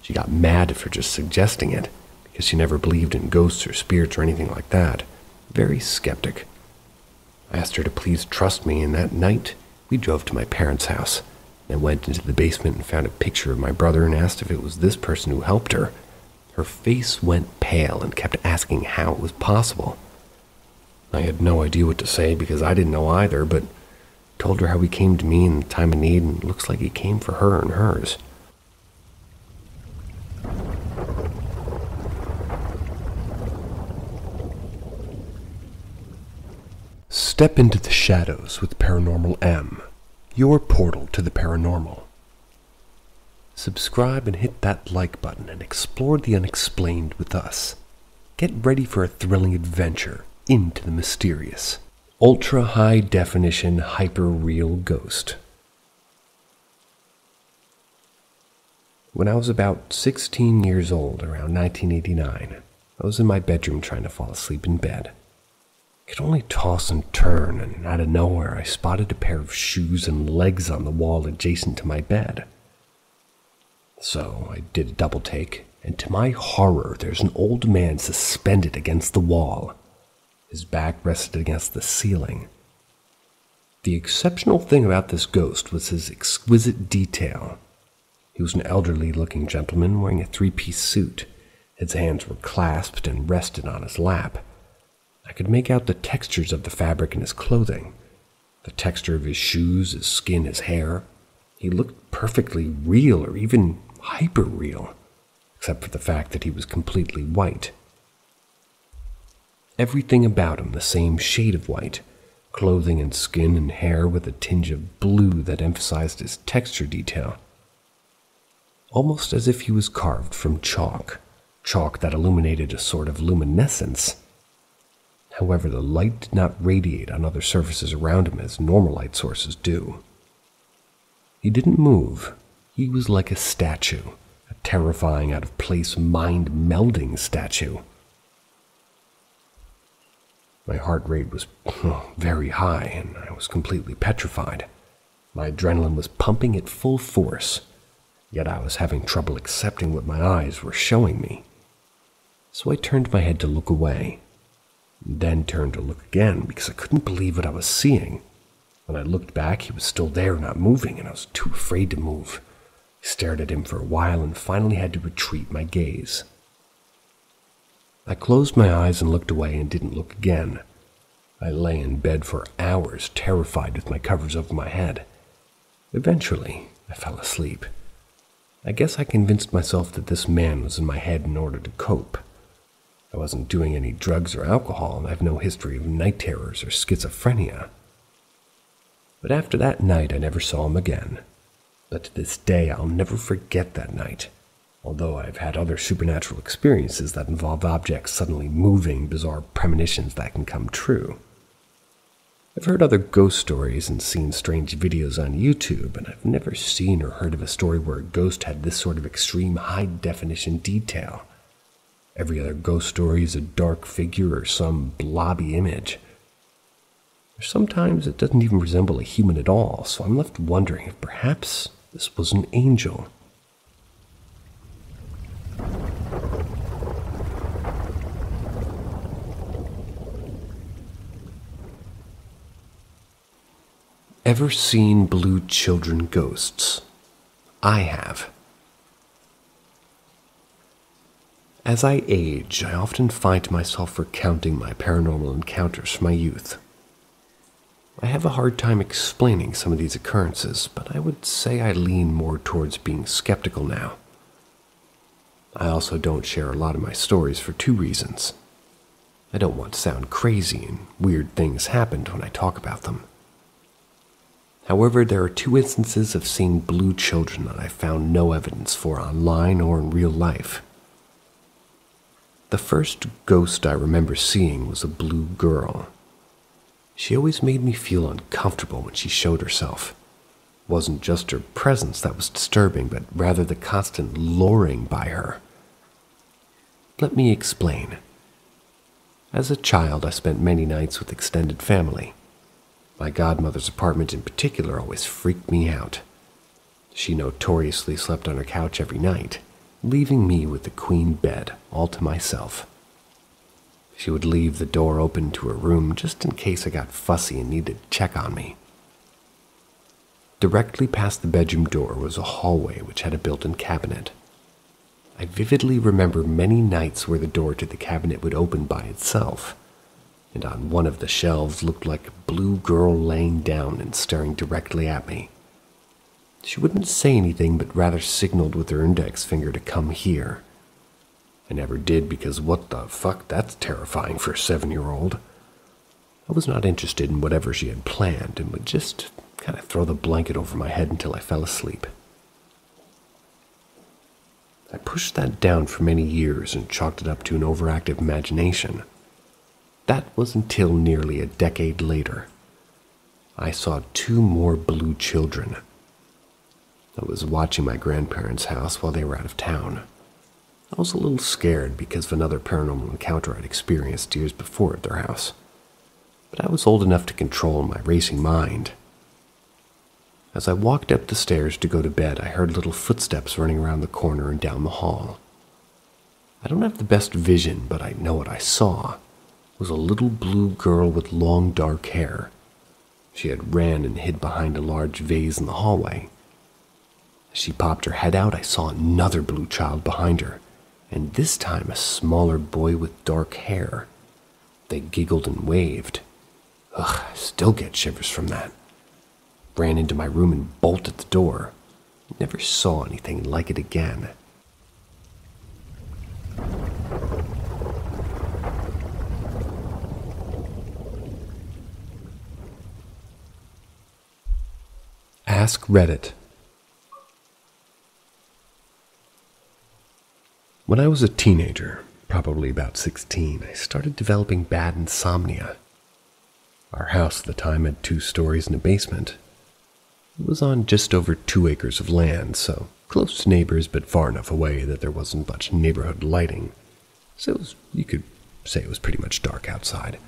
She got mad for just suggesting it, because she never believed in ghosts or spirits or anything like that. Very skeptic. I asked her to please trust me, and that night we drove to my parents' house. I went into the basement and found a picture of my brother and asked if it was this person who helped her. Her face went pale and kept asking how it was possible. I had no idea what to say because I didn't know either, but told her how he came to me in the time of need, and it looks like he came for her and hers. Step into the shadows with Paranormal M, your portal to the paranormal. Subscribe and hit that like button and explore the unexplained with us. Get ready for a thrilling adventure into the mysterious. Ultra high definition hyper real ghost. When I was about 16 years old, around 1989, I was in my bedroom trying to fall asleep in bed. I could only toss and turn, and out of nowhere I spotted a pair of shoes and legs on the wall adjacent to my bed. So I did a double take, and to my horror there's an old man suspended against the wall. His back rested against the ceiling. The exceptional thing about this ghost was his exquisite detail. He was an elderly-looking gentleman wearing a three-piece suit. His hands were clasped and rested on his lap. I could make out the textures of the fabric in his clothing, the texture of his shoes, his skin, his hair. He looked perfectly real, or even hyper-real, except for the fact that he was completely white. Everything about him the same shade of white, clothing and skin and hair with a tinge of blue that emphasized his texture detail. Almost as if he was carved from chalk that illuminated a sort of luminescence. However, the light did not radiate on other surfaces around him as normal light sources do. He didn't move. He was like a statue, a terrifying, out-of-place, mind-melding statue. My heart rate was very high, and I was completely petrified. My adrenaline was pumping at full force, yet I was having trouble accepting what my eyes were showing me. So I turned my head to look away, then turned to look again because I couldn't believe what I was seeing. When I looked back, he was still there, not moving, and I was too afraid to move. I stared at him for a while and finally had to retreat my gaze. I closed my eyes and looked away and didn't look again. I lay in bed for hours, terrified with my covers over my head. Eventually, I fell asleep. I guess I convinced myself that this man was in my head in order to cope. I wasn't doing any drugs or alcohol, and I have no history of night terrors or schizophrenia. But after that night, I never saw him again. But to this day, I'll never forget that night. Although I've had other supernatural experiences that involve objects suddenly moving, bizarre premonitions that can come true. I've heard other ghost stories and seen strange videos on YouTube, and I've never seen or heard of a story where a ghost had this sort of extreme high-definition detail. Every other ghost story is a dark figure or some blobby image. Or sometimes it doesn't even resemble a human at all, so I'm left wondering if perhaps this was an angel. Ever seen blue children ghosts? I have. As I age, I often find myself recounting my paranormal encounters from my youth. I have a hard time explaining some of these occurrences, but I would say I lean more towards being skeptical now. I also don't share a lot of my stories for two reasons. I don't want to sound crazy and weird things happened when I talk about them. However, there are two instances of seeing blue children that I found no evidence for online or in real life. The first ghost I remember seeing was a blue girl. She always made me feel uncomfortable when she showed herself. It wasn't just her presence that was disturbing, but rather the constant luring by her. Let me explain. As a child, I spent many nights with extended family. My godmother's apartment in particular always freaked me out. She notoriously slept on her couch every night, leaving me with the queen bed all to myself. She would leave the door open to her room just in case I got fussy and needed to check on me. Directly past the bedroom door was a hallway which had a built-in cabinet. I vividly remember many nights where the door to the cabinet would open by itself, and on one of the shelves looked like a blue girl laying down and staring directly at me. She wouldn't say anything, but rather signaled with her index finger to come here. I never did because what the fuck, that's terrifying for a 7-year-old. I was not interested in whatever she had planned and would just kind of throw the blanket over my head until I fell asleep. I pushed that down for many years and chalked it up to an overactive imagination. That was until nearly a decade later. I saw 2 more blue children. I was watching my grandparents' house while they were out of town. I was a little scared because of another paranormal encounter I'd experienced years before at their house, but I was old enough to control my racing mind. As I walked up the stairs to go to bed, I heard little footsteps running around the corner and down the hall. I don't have the best vision, but I know what I saw. It was a little blue girl with long dark hair. She had ran and hid behind a large vase in the hallway. As she popped her head out, I saw another blue child behind her, and this time a smaller boy with dark hair. They giggled and waved. Ugh, I still get shivers from that. Ran into my room and bolted the door. Never saw anything like it again. Ask Reddit. When I was a teenager, probably about 16, I started developing bad insomnia. Our house at the time had 2 stories and a basement. It was on just over 2 acres of land, so close to neighbors but far enough away that there wasn't much neighborhood lighting. So you could say it was pretty much dark outside.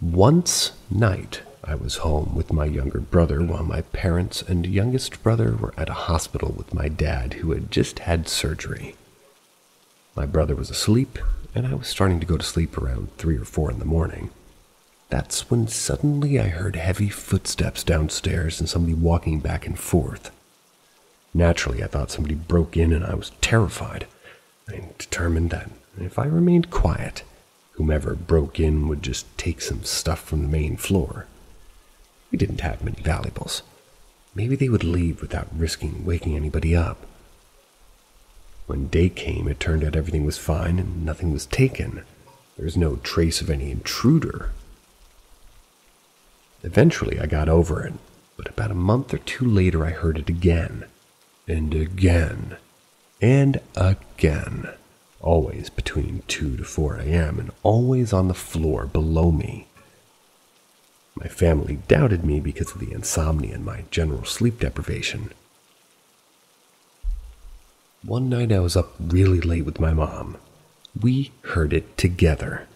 Once night, I was home with my younger brother while my parents and youngest brother were at a hospital with my dad who had just had surgery. My brother was asleep, and I was starting to go to sleep around 3 or 4 in the morning. That's when suddenly I heard heavy footsteps downstairs and somebody walking back and forth. Naturally, I thought somebody broke in and I was terrified. I determined that if I remained quiet, whomever broke in would just take some stuff from the main floor. We didn't have many valuables. Maybe they would leave without risking waking anybody up. When day came, it turned out everything was fine and nothing was taken. There was no trace of any intruder. Eventually, I got over it, but about a month or 2 later, I heard it again, and again, and again, always between 2 to 4 a.m., and always on the floor below me. My family doubted me because of the insomnia and my general sleep deprivation. One night I was up really late with my mom. We heard it together.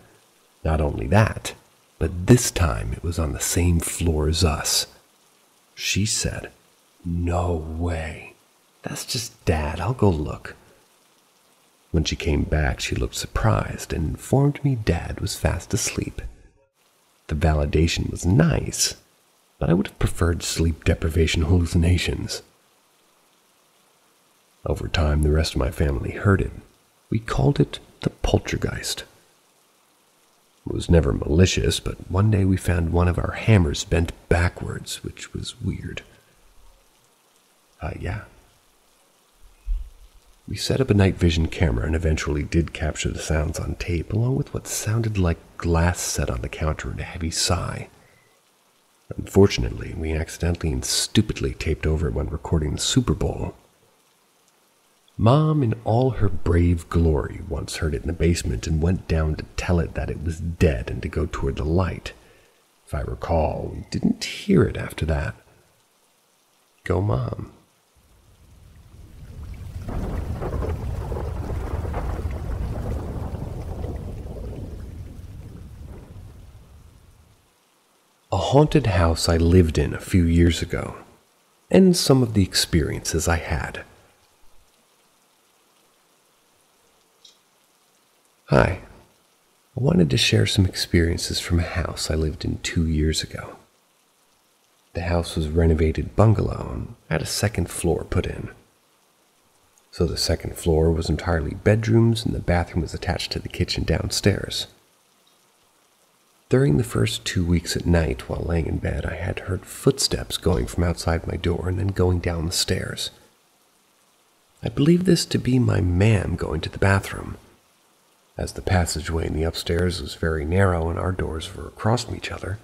Not only that, but this time it was on the same floor as us. She said, "No way. That's just Dad. I'll go look." When she came back, she looked surprised and informed me Dad was fast asleep. The validation was nice, but I would have preferred sleep deprivation hallucinations. Over time, the rest of my family heard it. We called it the poltergeist. It was never malicious, but one day we found one of our hammers bent backwards, which was weird. Yeah. We set up a night vision camera and eventually did capture the sounds on tape, along with what sounded like glass set on the counter and a heavy sigh. Unfortunately, we accidentally and stupidly taped over it when recording the Super Bowl. Mom, in all her brave glory, once heard it in the basement and went down to tell it that it was dead and to go toward the light. If I recall, we didn't hear it after that. Go Mom. A haunted house I lived in a few years ago, and some of the experiences I had. Hi, I wanted to share some experiences from a house I lived in 2 years ago. The house was renovated bungalow and had a second floor put in. So the second floor was entirely bedrooms and the bathroom was attached to the kitchen downstairs. During the first 2 weeks at night while laying in bed, I had heard footsteps going from outside my door and then going down the stairs. I believed this to be my ma'am going to the bathroom, as the passageway in the upstairs was very narrow and our doors were across from each other.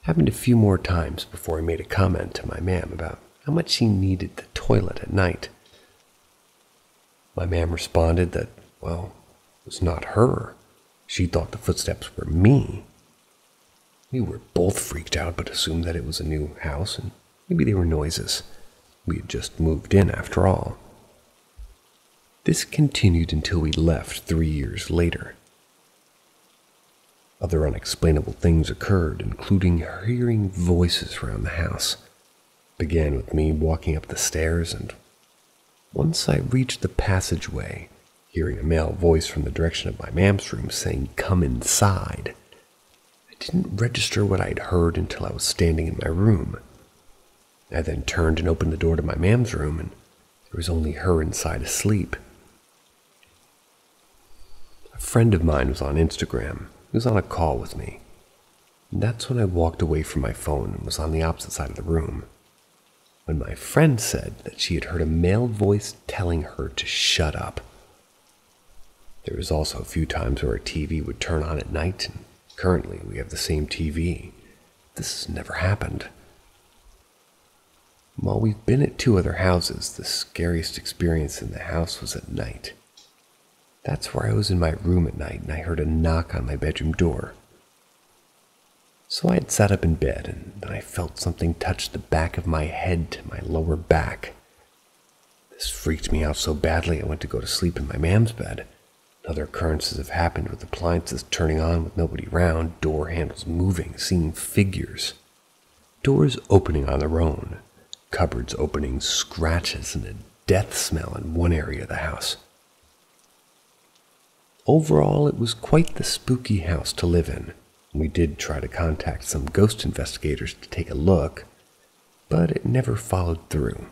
Happened a few more times before I made a comment to my ma'am about how much she needed the toilet at night. My ma'am responded that, well, it was not her. She thought the footsteps were me. We were both freaked out, but assumed that it was a new house and maybe they were noises. We had just moved in after all. This continued until we left 3 years later. Other unexplainable things occurred, including hearing voices around the house. Began with me walking up the stairs, and once I reached the passageway, hearing a male voice from the direction of my ma'am's room saying, "Come inside." I didn't register what I'd heard until I was standing in my room. I then turned and opened the door to my ma'am's room, and there was only her inside asleep. A friend of mine was on Instagram. He was on a call with me. And that's when I walked away from my phone and was on the opposite side of the room, when my friend said that she had heard a male voice telling her to shut up. There was also a few times where our TV would turn on at night, and currently we have the same TV. This has never happened. While we've been at 2 other houses, the scariest experience in the house was at night. That's where I was in my room at night and I heard a knock on my bedroom door. So I had sat up in bed and then I felt something touch the back of my head to my lower back. This freaked me out so badly I went to go to sleep in my ma'am's bed. Other occurrences have happened with appliances turning on with nobody around, door handles moving, seeing figures, doors opening on their own, cupboards opening, scratches, and a death smell in one area of the house. Overall, it was quite the spooky house to live in. We did try to contact some ghost investigators to take a look, but it never followed through.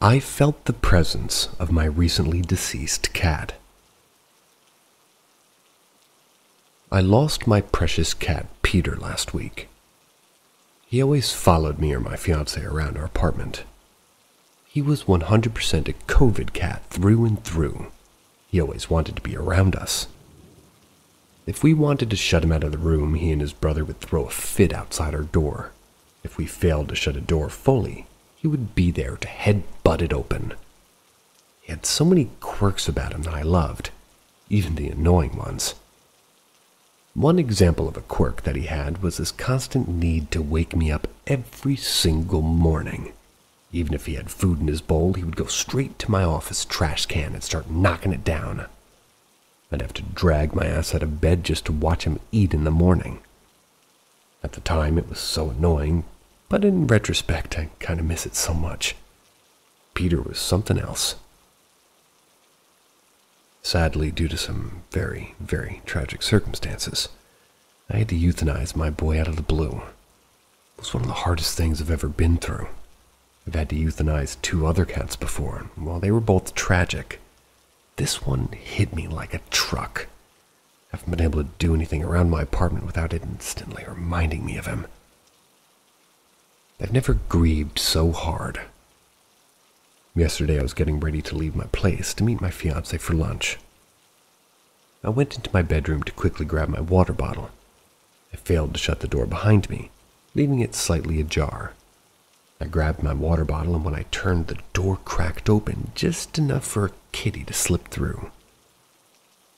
I felt the presence of my recently deceased cat. I lost my precious cat, Peter, last week. He always followed me or my fiancée around our apartment. He was 100% a COVID cat through and through. He always wanted to be around us. If we wanted to shut him out of the room, he and his brother would throw a fit outside our door. If we failed to shut a door fully, he would be there to headbutt it open. He had so many quirks about him that I loved, even the annoying ones. One example of a quirk that he had was his constant need to wake me up every single morning. Even if he had food in his bowl, he would go straight to my office trash can and start knocking it down. I'd have to drag my ass out of bed just to watch him eat in the morning. At the time, it was so annoying, but in retrospect, I kind of miss it so much. Peter was something else. Sadly, due to some very, very tragic circumstances, I had to euthanize my boy out of the blue. It was one of the hardest things I've ever been through. I've had to euthanize 2 other cats before, and while they were both tragic, this one hit me like a truck. I haven't been able to do anything around my apartment without it instantly reminding me of him. I've never grieved so hard. Yesterday I was getting ready to leave my place to meet my fiancée for lunch. I went into my bedroom to quickly grab my water bottle. I failed to shut the door behind me, leaving it slightly ajar. I grabbed my water bottle, and when I turned, the door cracked open just enough for a kitty to slip through.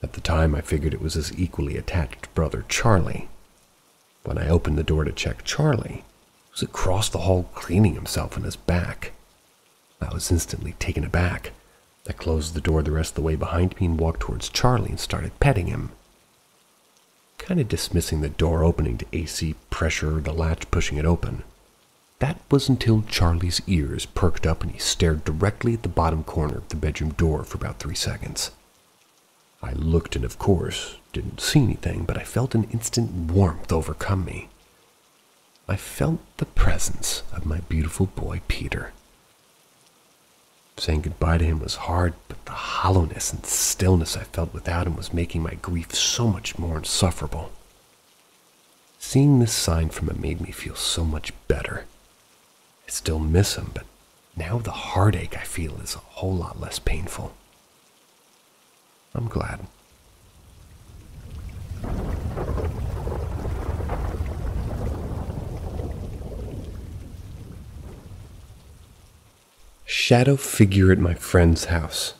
At the time, I figured it was his equally attached brother, Charlie. When I opened the door to check Charlie, he was across the hall cleaning himself on his back. I was instantly taken aback. I closed the door the rest of the way behind me and walked towards Charlie and started petting him, kind of dismissing the door opening to AC pressure or the latch pushing it open. That was until Charlie's ears perked up and he stared directly at the bottom corner of the bedroom door for about 3 seconds. I looked and, of course, didn't see anything, but I felt an instant warmth overcome me. I felt the presence of my beautiful boy, Peter. Saying goodbye to him was hard, but the hollowness and stillness I felt without him was making my grief so much more insufferable. Seeing this sign from him made me feel so much better. I still miss him, but now the heartache I feel is a whole lot less painful. I'm glad. Shadow figure at my friend's house.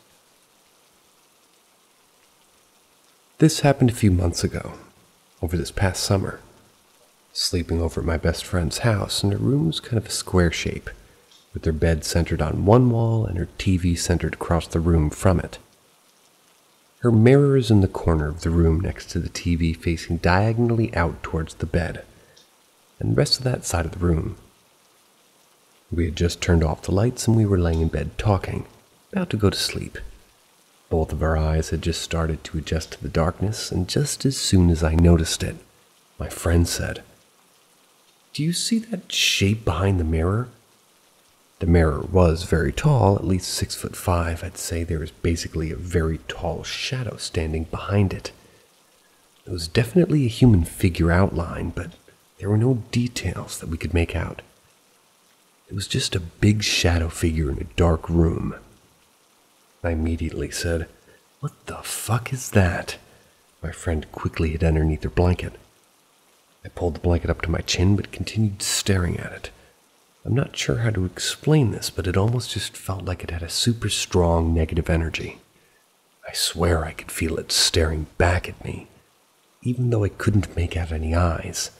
This happened a few months ago, over this past summer. Sleeping over at my best friend's house, and her room was kind of a square shape, with her bed centered on one wall and her TV centered across the room from it. Her mirror is in the corner of the room next to the TV, facing diagonally out towards the bed, and the rest of that side of the room. We had just turned off the lights and we were laying in bed talking, about to go to sleep. Both of our eyes had just started to adjust to the darkness, and just as soon as I noticed it, my friend said, "Do you see that shape behind the mirror?" The mirror was very tall, at least 6'5". I'd say there was basically a very tall shadow standing behind it. It was definitely a human figure outline, but there were no details that we could make out. It was just a big shadow figure in a dark room. I immediately said, "What the fuck is that?" My friend quickly hid underneath her blanket. I pulled the blanket up to my chin but continued staring at it. I'm not sure how to explain this, but it almost just felt like it had a super strong negative energy. I swear I could feel it staring back at me, even though I couldn't make out any eyes.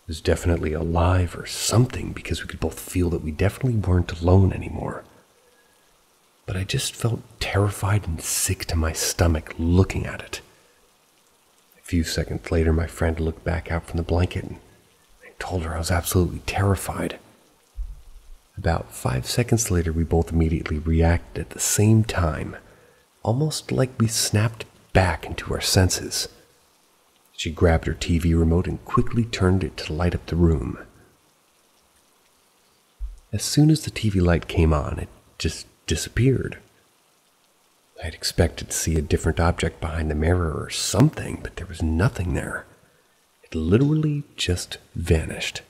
It was definitely alive or something, because we could both feel that we definitely weren't alone anymore. But I just felt terrified and sick to my stomach looking at it. A few seconds later, my friend looked back out from the blanket, and I told her I was absolutely terrified. About 5 seconds later, we both immediately reacted at the same time, almost like we snapped back into our senses. She grabbed her TV remote and quickly turned it to light up the room. As soon as the TV light came on, it just disappeared. I had expected to see a different object behind the mirror or something, but there was nothing there. It literally just vanished.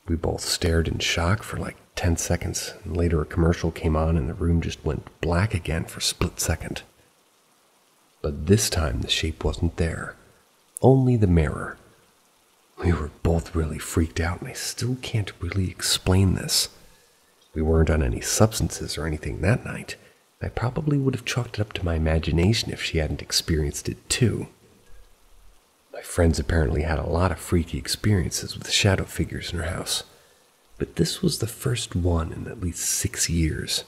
We both stared in shock for like 10 seconds, and later a commercial came on and the room just went black again for a split second. But this time the shape wasn't there, only the mirror. We were both really freaked out, and I still can't really explain this. We weren't on any substances or anything that night. I probably would have chalked it up to my imagination if she hadn't experienced it too. My friends apparently had a lot of freaky experiences with shadow figures in her house, but this was the first one in at least 6 years.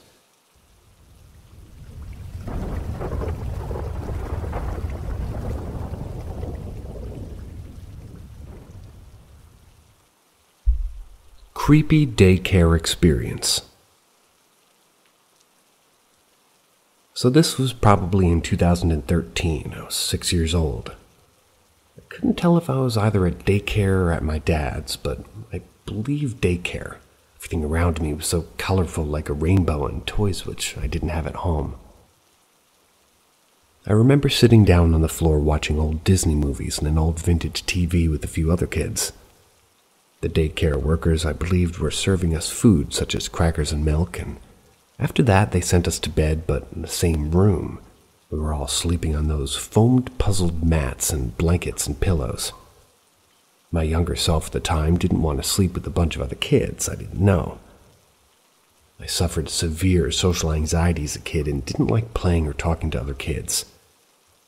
Creepy daycare experience. So this was probably in 2013. I was 6 years old. I couldn't tell if I was either at daycare or at my dad's, but I believe daycare. Everything around me was so colorful, like a rainbow, and toys which I didn't have at home. I remember sitting down on the floor watching old Disney movies and an old vintage TV with a few other kids. The daycare workers, I believed, were serving us food such as crackers and milk, and after that they sent us to bed, but in the same room. We were all sleeping on those foamed puzzled mats and blankets and pillows. My younger self at the time didn't want to sleep with a bunch of other kids I didn't know. I suffered severe social anxiety as a kid and didn't like playing or talking to other kids.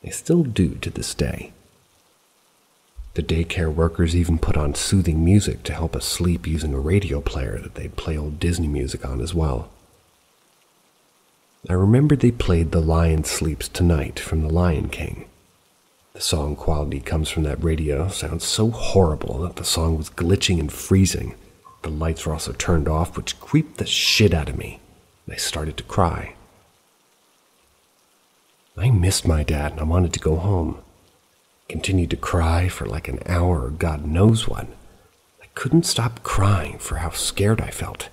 I still do to this day. The daycare workers even put on soothing music to help us sleep using a radio player that they'd play old Disney music on as well. I remember they played The Lion Sleeps Tonight from The Lion King. The song quality comes from that radio sounds so horrible that the song was glitching and freezing. The lights were also turned off, which creeped the shit out of me, and I started to cry. I missed my dad and I wanted to go home. Continued to cry for like an hour or God knows what. I couldn't stop crying for how scared I felt.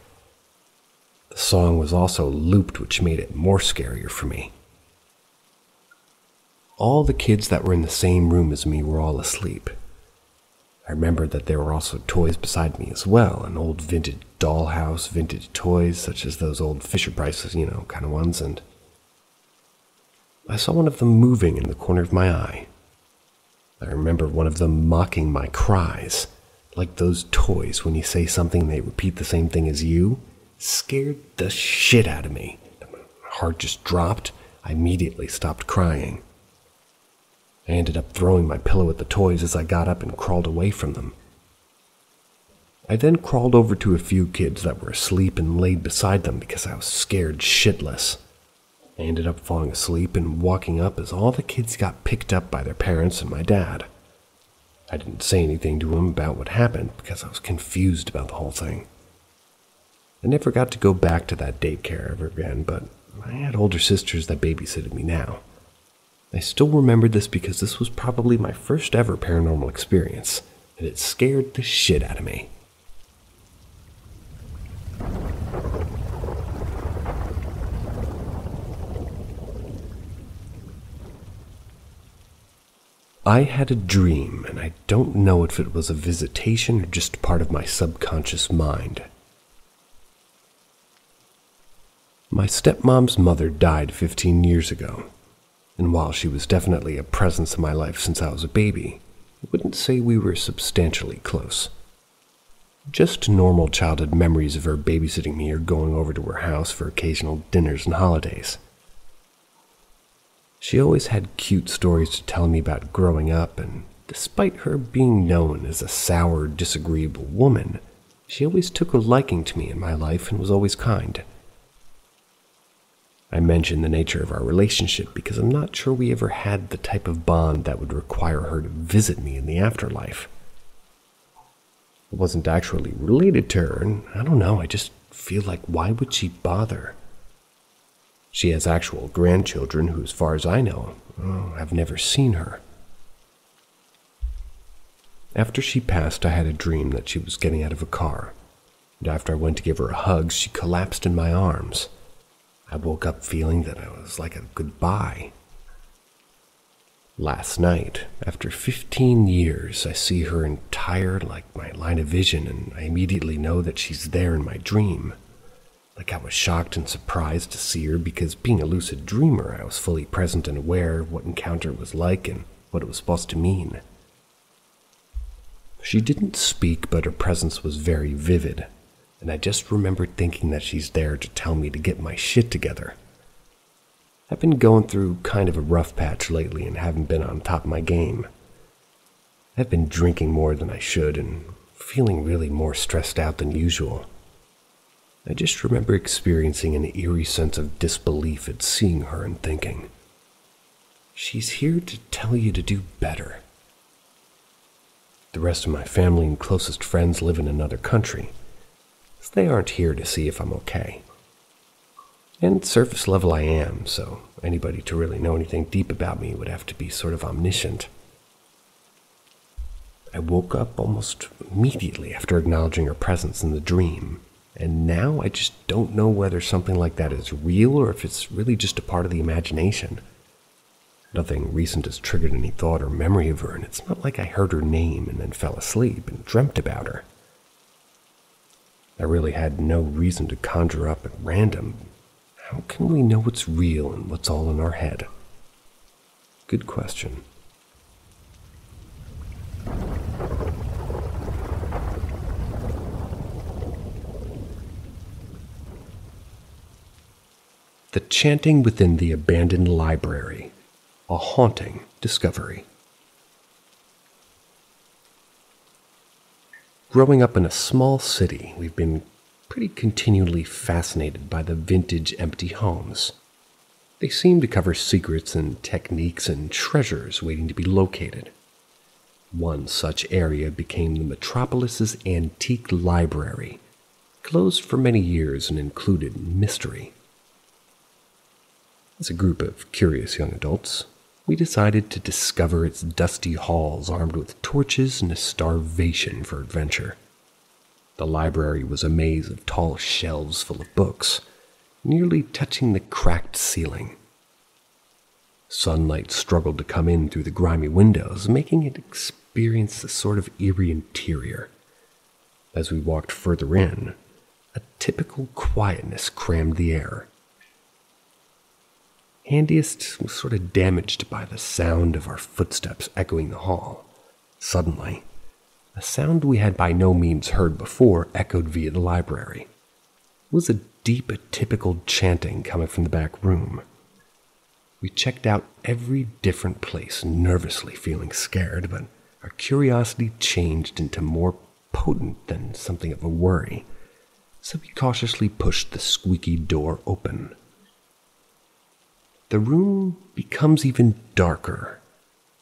The song was also looped, which made it more scarier for me. All the kids that were in the same room as me were all asleep. I remembered that there were also toys beside me as well, an old vintage dollhouse, vintage toys such as those old Fisher-Price, kind of ones, and I saw one of them moving in the corner of my eye. I remember one of them mocking my cries, like those toys when you say something and they repeat the same thing as you. Scared the shit out of me. My heart just dropped. I immediately stopped crying. I ended up throwing my pillow at the toys as I got up and crawled away from them. I then crawled over to a few kids that were asleep and laid beside them because I was scared shitless. I ended up falling asleep and walking up as all the kids got picked up by their parents and my dad. I didn't say anything to them about what happened because I was confused about the whole thing. I never got to go back to that daycare ever again, but I had older sisters that babysitted me now. I still remember this because this was probably my first ever paranormal experience, and it scared the shit out of me. I had a dream, and I don't know if it was a visitation or just part of my subconscious mind. My stepmom's mother died 15 years ago, and while she was definitely a presence in my life since I was a baby, I wouldn't say we were substantially close. Just normal childhood memories of her babysitting me or going over to her house for occasional dinners and holidays. She always had cute stories to tell me about growing up, and despite her being known as a sour, disagreeable woman, she always took a liking to me in my life and was always kind. I mention the nature of our relationship because I'm not sure we ever had the type of bond that would require her to visit me in the afterlife. I wasn't actually related to her, and I don't know, I just feel like why would she bother? She has actual grandchildren who, as far as I know, I've never seen her. After she passed, I had a dream that she was getting out of a car, and after I went to give her a hug, she collapsed in my arms. I woke up feeling that it was like a goodbye. Last night, after 15 years, I see her entire, like my line of vision, and I immediately know that she's there in my dream. Like I was shocked and surprised to see her because being a lucid dreamer, I was fully present and aware of what encounter was like and what it was supposed to mean. She didn't speak, but her presence was very vivid, and I just remembered thinking that she's there to tell me to get my shit together. I've been going through kind of a rough patch lately and haven't been on top of my game. I've been drinking more than I should and feeling really more stressed out than usual. I just remember experiencing an eerie sense of disbelief at seeing her and thinking, she's here to tell you to do better. The rest of my family and closest friends live in another country, so they aren't here to see if I'm okay. And surface level I am, so anybody to really know anything deep about me would have to be sort of omniscient. I woke up almost immediately after acknowledging her presence in the dream, and now I just don't know whether something like that is real or if it's really just a part of the imagination. Nothing recent has triggered any thought or memory of her, and it's not like I heard her name and then fell asleep and dreamt about her. I really had no reason to conjure up at random. How can we know what's real and what's all in our head? good question. The chanting within the abandoned library, a haunting discovery. Growing up in a small city, we've been pretty continually fascinated by the vintage empty homes. They seem to cover secrets and techniques and treasures waiting to be located. One such area became the metropolis's antique library, closed for many years and included mystery. As a group of curious young adults, we decided to discover its dusty halls armed with torches and a starvation for adventure. The library was a maze of tall shelves full of books, nearly touching the cracked ceiling. Sunlight struggled to come in through the grimy windows, making it experience a sort of eerie interior. As we walked further in, a typical quietness crammed the air. Handiest was sort of damaged by the sound of our footsteps echoing the hall. Suddenly, a sound we had by no means heard before echoed via the library. It was a deep, atypical chanting coming from the back room. We checked out every different place, nervously feeling scared, but our curiosity changed into more potent than something of a worry, so we cautiously pushed the squeaky door open. The room becomes even darker,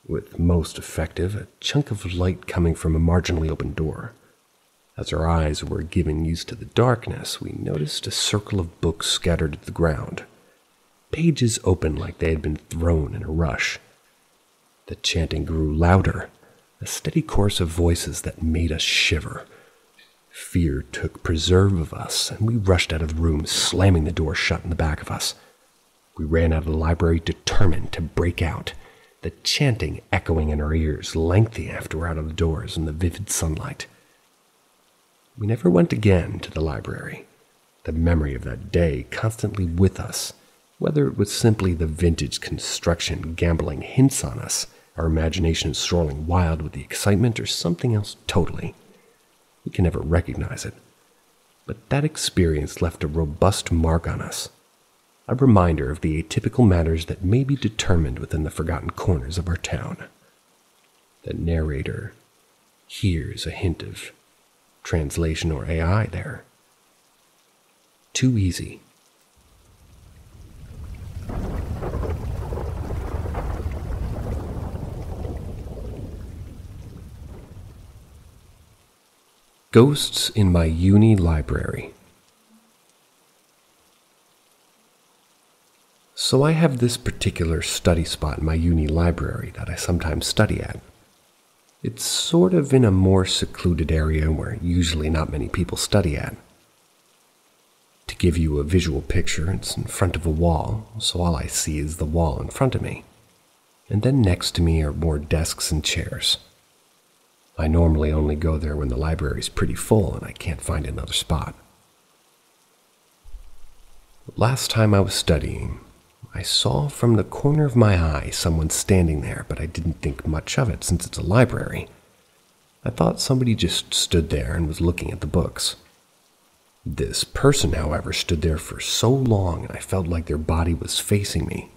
with most effective a chunk of light coming from a marginally open door. As our eyes were given used to the darkness, we noticed a circle of books scattered to the ground, pages open like they had been thrown in a rush. The chanting grew louder, a steady chorus of voices that made us shiver. Fear took preserve of us, and we rushed out of the room, slamming the door shut in the back of us. We ran out of the library determined to break out, the chanting echoing in our ears lengthy after we're out of the doors in the vivid sunlight. We never went again to the library, the memory of that day constantly with us, whether it was simply the vintage construction gambling hints on us, our imagination soaring wild with the excitement, or something else totally. We can never recognize it, but that experience left a robust mark on us. A reminder of the atypical matters that may be determined within the forgotten corners of our town. The narrator hears a hint of translation or AI there. Too easy. Ghosts in my uni library. So I have this particular study spot in my uni library that I sometimes study at. It's sort of in a more secluded area where usually not many people study at. To give you a visual picture, it's in front of a wall, so all I see is the wall in front of me. And then next to me are more desks and chairs. I normally only go there when the library's pretty full and I can't find another spot. Last time I was studying, I saw from the corner of my eye someone standing there, but I didn't think much of it since it's a library. I thought somebody just stood there and was looking at the books. This person, however, stood there for so long and I felt like their body was facing me.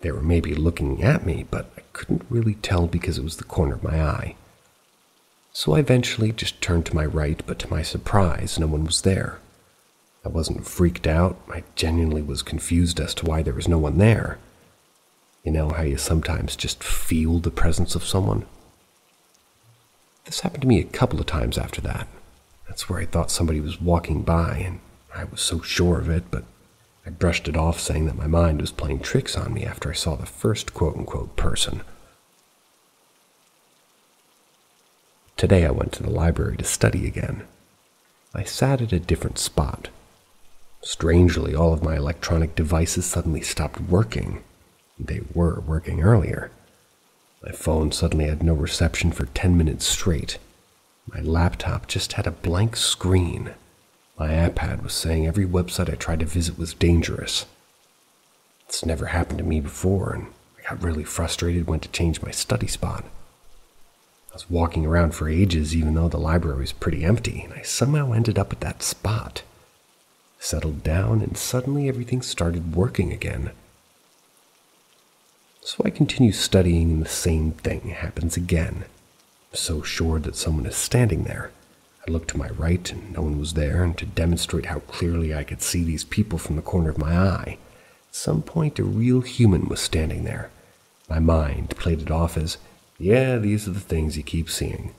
They were maybe looking at me, but I couldn't really tell because it was the corner of my eye. So I eventually just turned to my right, but to my surprise, no one was there. I wasn't freaked out, I genuinely was confused as to why there was no one there. You know how you sometimes just feel the presence of someone? This happened to me a couple of times after that. That's where I thought somebody was walking by, and I was so sure of it, but I brushed it off saying that my mind was playing tricks on me after I saw the first quote-unquote person. Today I went to the library to study again. I sat at a different spot. Strangely, all of my electronic devices suddenly stopped working. They were working earlier. My phone suddenly had no reception for 10 minutes straight. My laptop just had a blank screen. My iPad was saying every website I tried to visit was dangerous. It's never happened to me before, and I got really frustrated, went to change my study spot. I was walking around for ages even though the library was pretty empty, and I somehow ended up at that spot. Settled down, and suddenly everything started working again. So I continue studying, and the same thing happens again. I'm so sure that someone is standing there. I looked to my right, and no one was there, and to demonstrate how clearly I could see these people from the corner of my eye, at some point a real human was standing there. My mind played it off as, yeah, these are the things you keep seeing.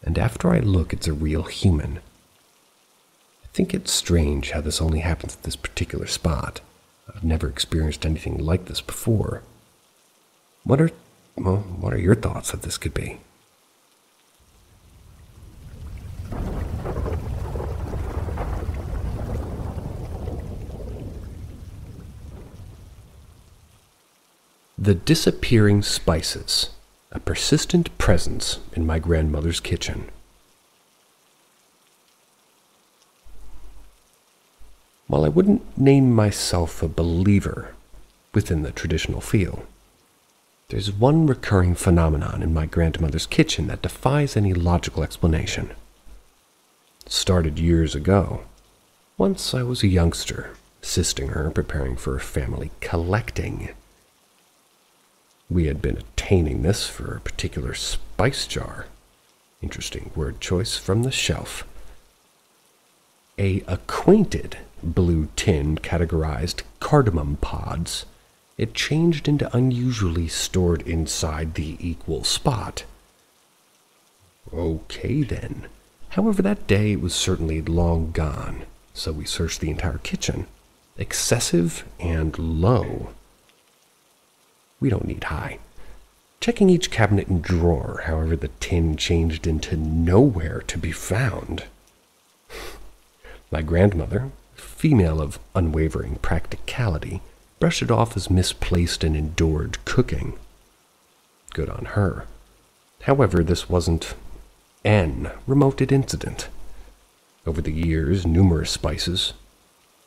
And after I look, it's a real human. I think it's strange how this only happens at this particular spot. I've never experienced anything like this before. What are your thoughts that this could be? The disappearing spices, a persistent presence in my grandmother's kitchen. While I wouldn't name myself a believer within the traditional field, there's one recurring phenomenon in my grandmother's kitchen that defies any logical explanation. It started years ago. Once I was a youngster, assisting her preparing for family collecting. We had been attaining this for a particular spice jar. Interesting word choice from the shelf. A acquainted blue tin categorized cardamom pods. It changed into unusually stored inside the equal spot. Okay then. However, that day it was certainly long gone, so we searched the entire kitchen. Excessive and low. We don't need high. Checking each cabinet and drawer, however, the tin changed into nowhere to be found. My grandmother, female of unwavering practicality, brushed it off as misplaced and endured cooking. Good on her. However, this wasn't an remote incident. Over the years, numerous spices,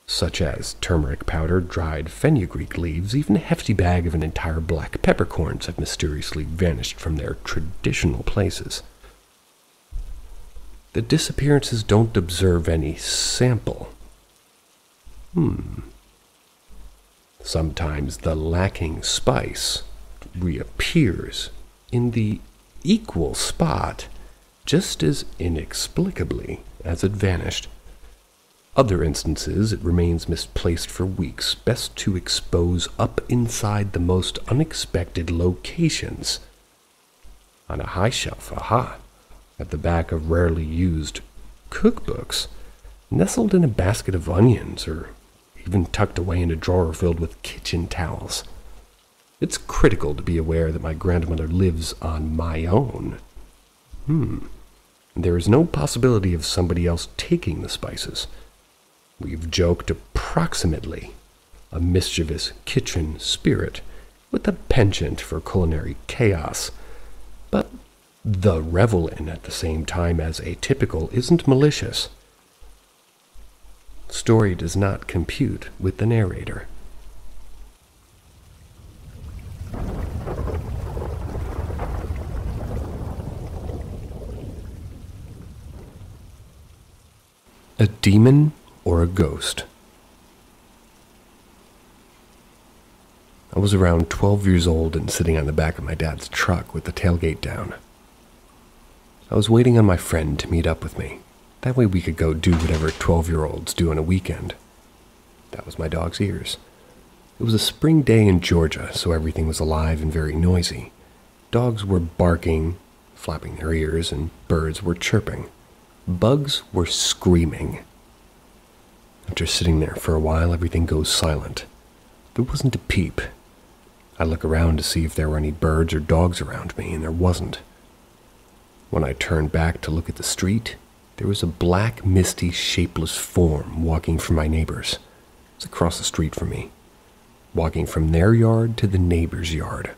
such as turmeric powder, dried fenugreek leaves, even a hefty bag of an entire black peppercorns have mysteriously vanished from their traditional places. The disappearances don't observe any sample. Sometimes the lacking spice reappears in the equal spot just as inexplicably as it vanished. Other instances, it remains misplaced for weeks, best to expose up inside the most unexpected locations. On a high shelf, at the back of rarely used cookbooks, nestled in a basket of onions, or even tucked away in a drawer filled with kitchen towels. It's critical to be aware that my grandmother lives on my own. There is no possibility of somebody else taking the spices. We've joked approximately a mischievous kitchen spirit with a penchant for culinary chaos, but the revel in at the same time as atypical isn't malicious. Story does not compute with the narrator. A demon or a ghost? I was around 12 years old and sitting on the back of my dad's truck with the tailgate down. I was waiting on my friend to meet up with me. That way we could go do whatever 12-year-olds do on a weekend. That was my dog's ears. It was a spring day in Georgia, so everything was alive and very noisy. Dogs were barking, flapping their ears, and birds were chirping. Bugs were screaming. After sitting there for a while, everything goes silent. There wasn't a peep. I look around to see if there were any birds or dogs around me, and there wasn't. When I turned back to look at the street, there was a black, misty, shapeless form walking from my neighbors. It was across the street from me, walking from their yard to the neighbor's yard.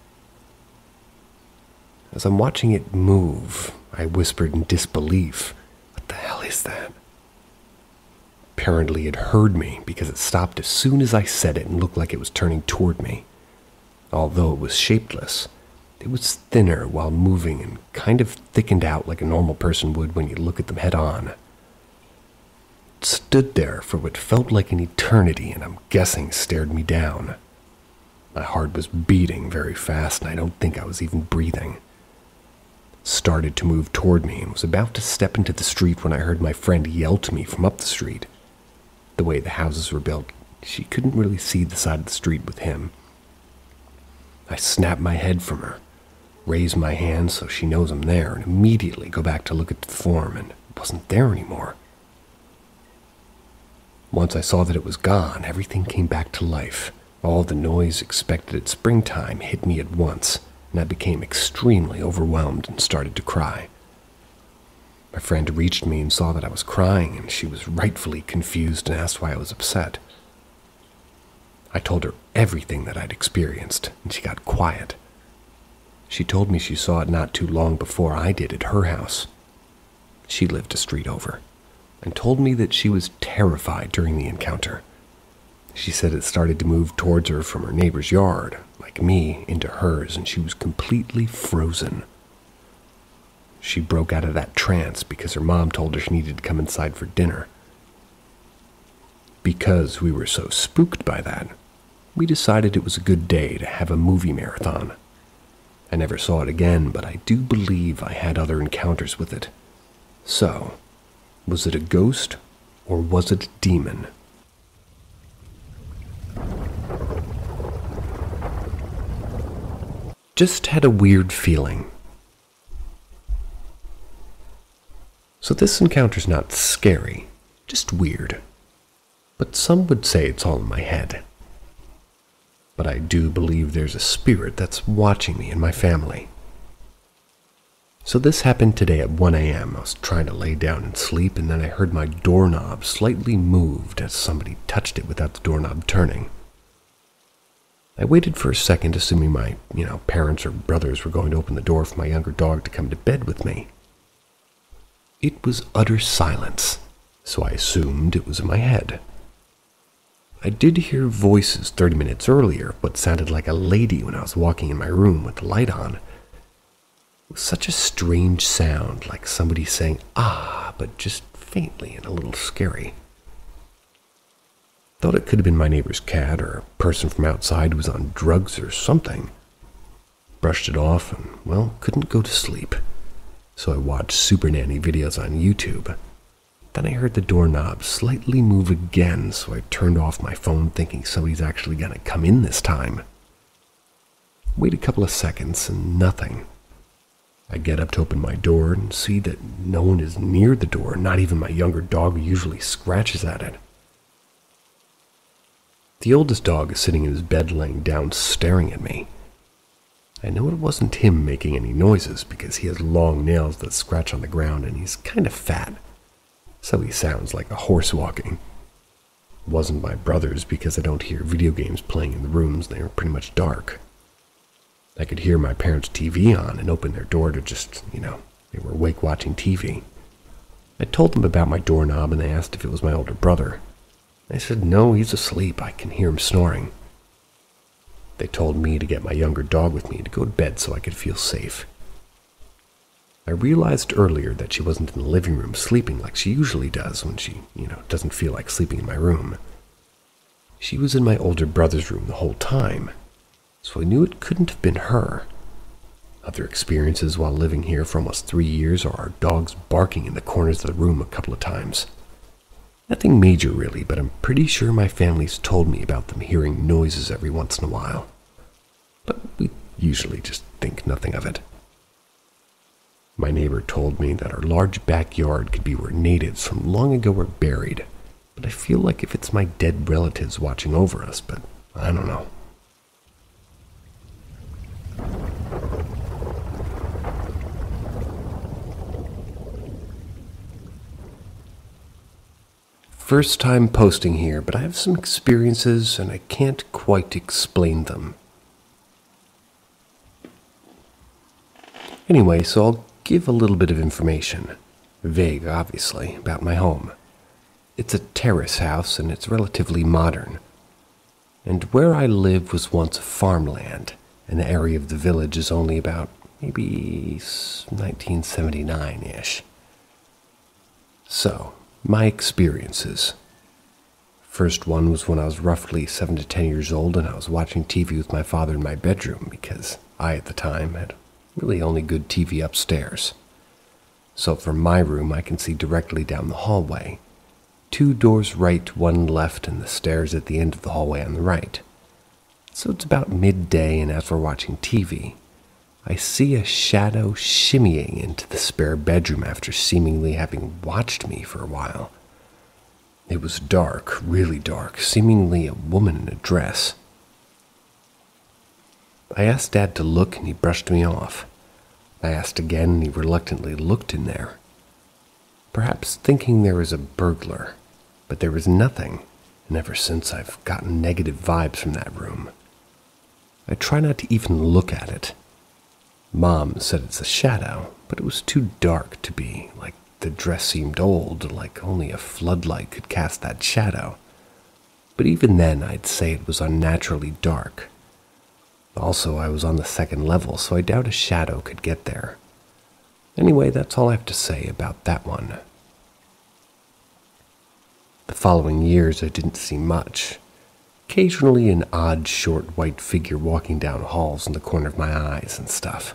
As I'm watching it move, I whispered in disbelief, "What the hell is that?" Apparently it heard me because it stopped as soon as I said it and looked like it was turning toward me. Although it was shapeless, it was thinner while moving and kind of thickened out like a normal person would when you look at them head on. It stood there for what felt like an eternity and I'm guessing stared me down. My heart was beating very fast and I don't think I was even breathing. It started to move toward me and was about to step into the street when I heard my friend yell to me from up the street. The way the houses were built, she couldn't really see the side of the street with him. I snap my head from her, raise my hand so she knows I'm there, and immediately go back to look at the form, and it wasn't there anymore. Once I saw that it was gone, everything came back to life. All the noise expected at springtime hit me at once, and I became extremely overwhelmed and started to cry. My friend reached me and saw that I was crying, and she was rightfully confused and asked why I was upset. I told her everything that I'd experienced, and she got quiet. She told me she saw it not too long before I did at her house. She lived a street over, and told me that she was terrified during the encounter. She said it started to move towards her from her neighbor's yard, like me, into hers, and she was completely frozen. She broke out of that trance because her mom told her she needed to come inside for dinner. Because we were so spooked by that, we decided it was a good day to have a movie marathon. I never saw it again, but I do believe I had other encounters with it. So, was it a ghost or was it a demon? Just had a weird feeling. So this encounter's not scary, just weird. But some would say it's all in my head. But I do believe there's a spirit that's watching me and my family. So this happened today at 1 a.m. I was trying to lay down and sleep, and then I heard my doorknob slightly moved as somebody touched it without the doorknob turning. I waited for a second, assuming my, parents or brothers were going to open the door for my younger dog to come to bed with me. It was utter silence, so I assumed it was in my head. I did hear voices 30 minutes earlier, but sounded like a lady when I was walking in my room with the light on. It was such a strange sound, like somebody saying, "ah," but just faintly and a little scary. Thought it could have been my neighbor's cat or a person from outside who was on drugs or something. Brushed it off and, couldn't go to sleep. So I watched Super Nanny videos on YouTube. Then I heard the doorknob slightly move again, so I turned off my phone thinking somebody's actually gonna come in this time. Wait a couple of seconds and nothing. I get up to open my door and see that no one is near the door, not even my younger dog who usually scratches at it. The oldest dog is sitting in his bed laying down staring at me. I know it wasn't him making any noises because he has long nails that scratch on the ground and he's kind of fat. So he sounds like a horse walking. It wasn't my brothers because I don't hear video games playing in the rooms. They are pretty much dark. I could hear my parents' TV on and open their door to just, they were awake watching TV. I told them about my doorknob and they asked if it was my older brother. I said, no, he's asleep. I can hear him snoring. They told me to get my younger dog with me to go to bed so I could feel safe. I realized earlier that she wasn't in the living room sleeping like she usually does when she, doesn't feel like sleeping in my room. She was in my older brother's room the whole time, so I knew it couldn't have been her. Other experiences while living here for almost 3 years are our dogs barking in the corners of the room a couple of times. Nothing major really, but I'm pretty sure my family's told me about them hearing noises every once in a while. But we usually just think nothing of it. My neighbor told me that our large backyard could be where natives from long ago were buried, but I feel like if it's my dead relatives watching over us, but I don't know. First time posting here, but I have some experiences and I can't quite explain them. Anyway, so I'll give a little bit of information, vague obviously, about my home. It's a terrace house and it's relatively modern. And where I live was once farmland, and the area of the village is only about maybe 1979-ish. So, my experiences. First one was when I was roughly 7 to 10 years old and I was watching TV with my father in my bedroom because I, at the time, had really only good TV upstairs. So from my room, I can see directly down the hallway. 2 doors right, 1 left, and the stairs at the end of the hallway on the right. So it's about midday, and as we're watching TV, I see a shadow shimmying into the spare bedroom after seemingly having watched me for a while. It was dark, really dark, seemingly a woman in a dress. I asked Dad to look, and he brushed me off. I asked again, and he reluctantly looked in there. Perhaps thinking there was a burglar, but there was nothing, and ever since I've gotten negative vibes from that room. I try not to even look at it. Mom said it's a shadow, but it was too dark to be. Like, the dress seemed old, like only a floodlight could cast that shadow. But even then, I'd say it was unnaturally dark. Also, I was on the 2nd level, so I doubt a shadow could get there. Anyway, that's all I have to say about that one. The following years, I didn't see much. Occasionally an odd, short, white figure walking down halls in the corner of my eyes and stuff.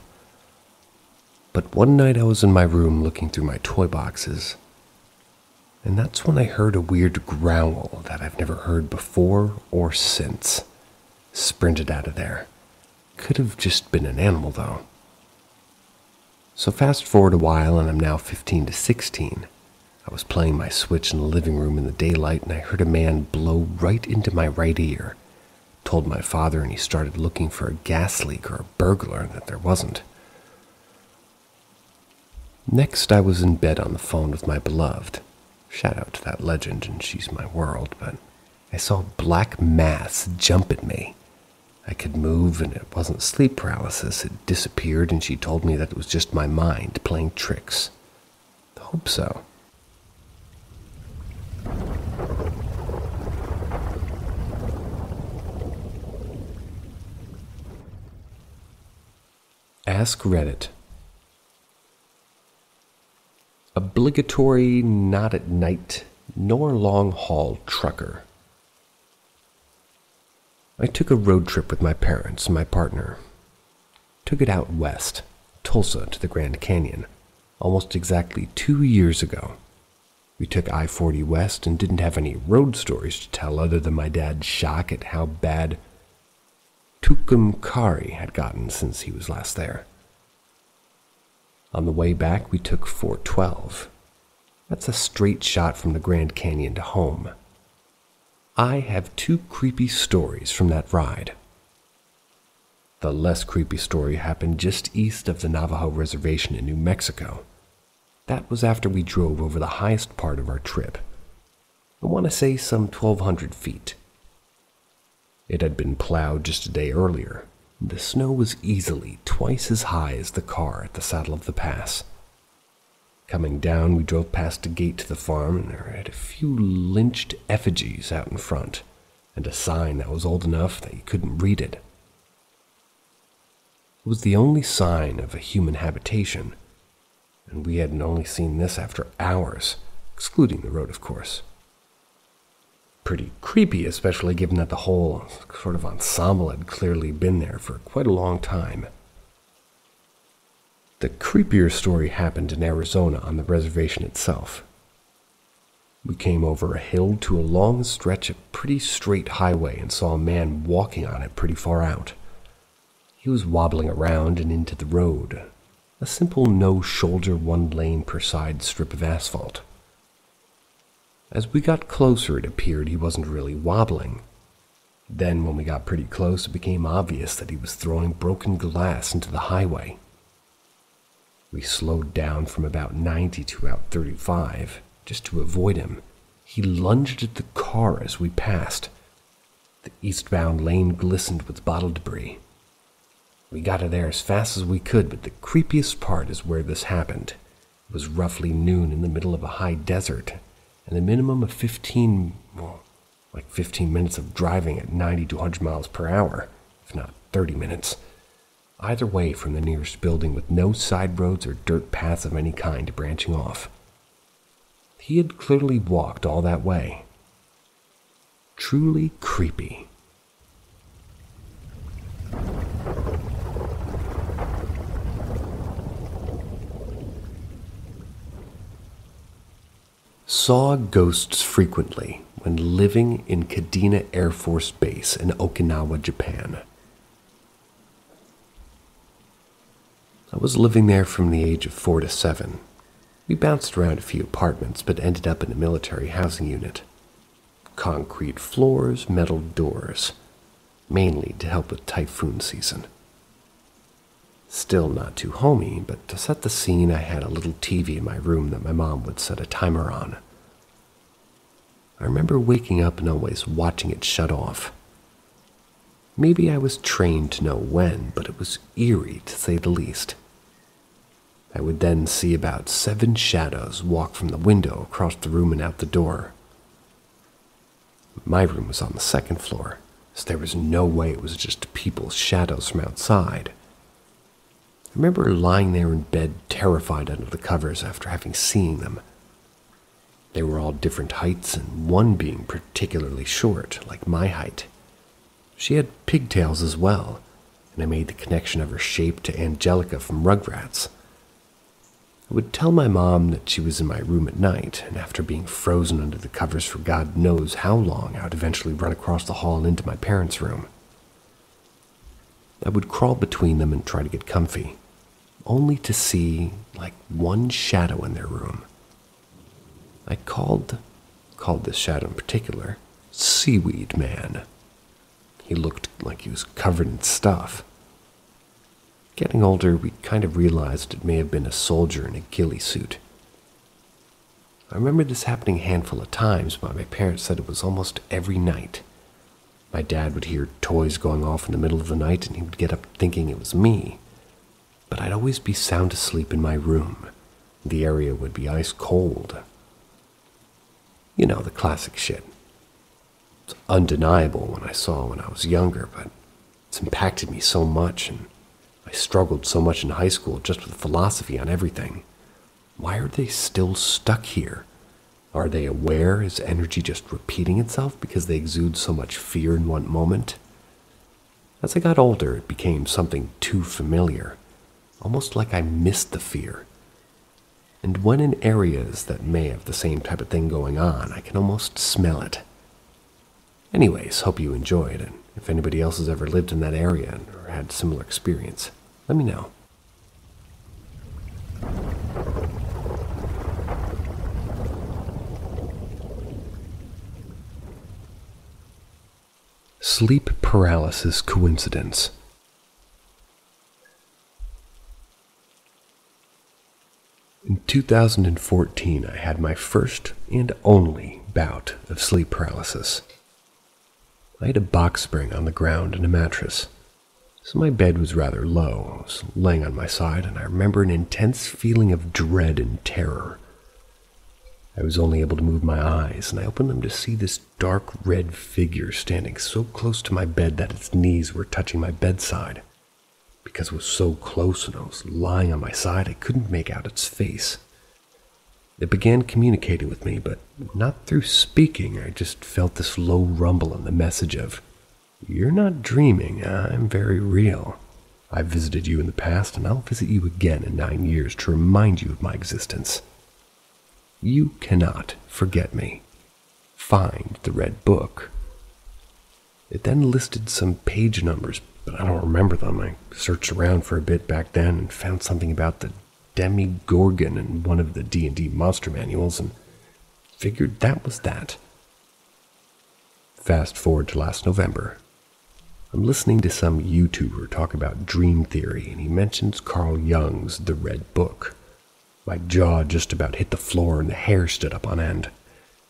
But one night I was in my room looking through my toy boxes, and that's when I heard a weird growl that I've never heard before or since. Sprinted out of there. Could have just been an animal, though. So fast forward a while, and I'm now 15 to 16. I was playing my Switch in the living room in the daylight, and I heard a man blow right into my right ear. Told my father, and he started looking for a gas leak or a burglar that there wasn't. Next, I was in bed on the phone with my beloved. Shout out to that legend, and she's my world, but I saw a black mass jump at me. I could move, and it wasn't sleep paralysis. It disappeared, and she told me that it was just my mind playing tricks. I hope so. Ask Reddit. Obligatory not at night nor long haul trucker. I took a road trip with my parents and my partner. Took it out west, Tulsa to the Grand Canyon, almost exactly 2 years ago. We took I-40 west and didn't have any road stories to tell other than my dad's shock at how bad Tucumcari had gotten since he was last there. On the way back, we took 412. That's a straight shot from the Grand Canyon to home. I have 2 creepy stories from that ride. The less creepy story happened just east of the Navajo Reservation in New Mexico. That was after we drove over the highest part of our trip. I want to say some 1,200 feet. It had been plowed just a day earlier. The snow was easily twice as high as the car at the saddle of the pass. Coming down, we drove past a gate to the farm, and there had a few lynched effigies out in front, and a sign that was old enough that you couldn't read it. It was the only sign of a human habitation, and we had only seen this after hours, excluding the road, of course. Pretty creepy, especially given that the whole sort of ensemble had clearly been there for quite a long time. The creepier story happened in Arizona on the reservation itself. We came over a hill to a long stretch of pretty straight highway and saw a man walking on it pretty far out. He was wobbling around and into the road, a simple no-shoulder, 1 lane per side strip of asphalt. As we got closer, it appeared he wasn't really wobbling. Then, when we got pretty close, it became obvious that he was throwing broken glass into the highway. We slowed down from about 90 to about 35, just to avoid him. He lunged at the car as we passed. The eastbound lane glistened with bottle debris. We got out of there as fast as we could, but the creepiest part is where this happened. It was roughly noon in the middle of a high desert, and a minimum of 15 minutes of driving at 90 to 100 miles per hour, if not 30 minutes. either way from the nearest building with no side roads or dirt paths of any kind branching off. He had clearly walked all that way. Truly creepy. Saw ghosts frequently when living in Kadena Air Force Base in Okinawa, Japan. I was living there from the age of 4 to 7. We bounced around a few apartments, but ended up in a military housing unit. Concrete floors, metal doors, mainly to help with typhoon season. Still not too homey, but to set the scene, I had a little TV in my room that my mom would set a timer on. I remember waking up and always watching it shut off. Maybe I was trained to know when, but it was eerie to say the least. I would then see about 7 shadows walk from the window across the room and out the door. My room was on the 2nd floor, so there was no way it was just people's shadows from outside. I remember lying there in bed terrified under the covers after having seen them. They were all different heights, and one being particularly short, like my height. She had pigtails as well, and I made the connection of her shape to Angelica from Rugrats. I would tell my mom that she was in my room at night, and after being frozen under the covers for God knows how long, I would eventually run across the hall and into my parents' room. I would crawl between them and try to get comfy, only to see, like, one shadow in their room. I called this shadow in particular, Seaweed Man. He looked like he was covered in stuff. Getting older, we kind of realized it may have been a soldier in a ghillie suit. I remember this happening a handful of times, but my parents said it was almost every night. My dad would hear toys going off in the middle of the night, and he would get up thinking it was me. But I'd always be sound asleep in my room. The area would be ice cold. You know, the classic shit. It's undeniable when I was younger, but it's impacted me so much, and I struggled so much in high school just with philosophy on everything. Why are they still stuck here? Are they aware? Is energy just repeating itself because they exude so much fear in one moment? As I got older, it became something too familiar, almost like I missed the fear. And when in areas that may have the same type of thing going on, I can almost smell it. Anyways, hope you enjoyed, and if anybody else has ever lived in that area or had a similar experience, let me know. Sleep paralysis coincidence. In 2014, I had my first and only bout of sleep paralysis. I had a box spring on the ground and a mattress, so my bed was rather low. I was laying on my side, and I remember an intense feeling of dread and terror. I was only able to move my eyes, and I opened them to see this dark red figure standing so close to my bed that its knees were touching my bedside. Because it was so close and I was lying on my side, I couldn't make out its face. It began communicating with me, but not through speaking. I just felt this low rumble and the message of, "You're not dreaming, I'm very real. I've visited you in the past, and I'll visit you again in 9 years to remind you of my existence. You cannot forget me. Find the red book." It then listed some page numbers, but I don't remember them. I searched around for a bit back then and found something about the Demogorgon in one of the D&D monster manuals and figured that was that. Fast forward to last November. I'm listening to some YouTuber talk about dream theory, and he mentions Carl Jung's The Red Book. My jaw just about hit the floor and the hair stood up on end.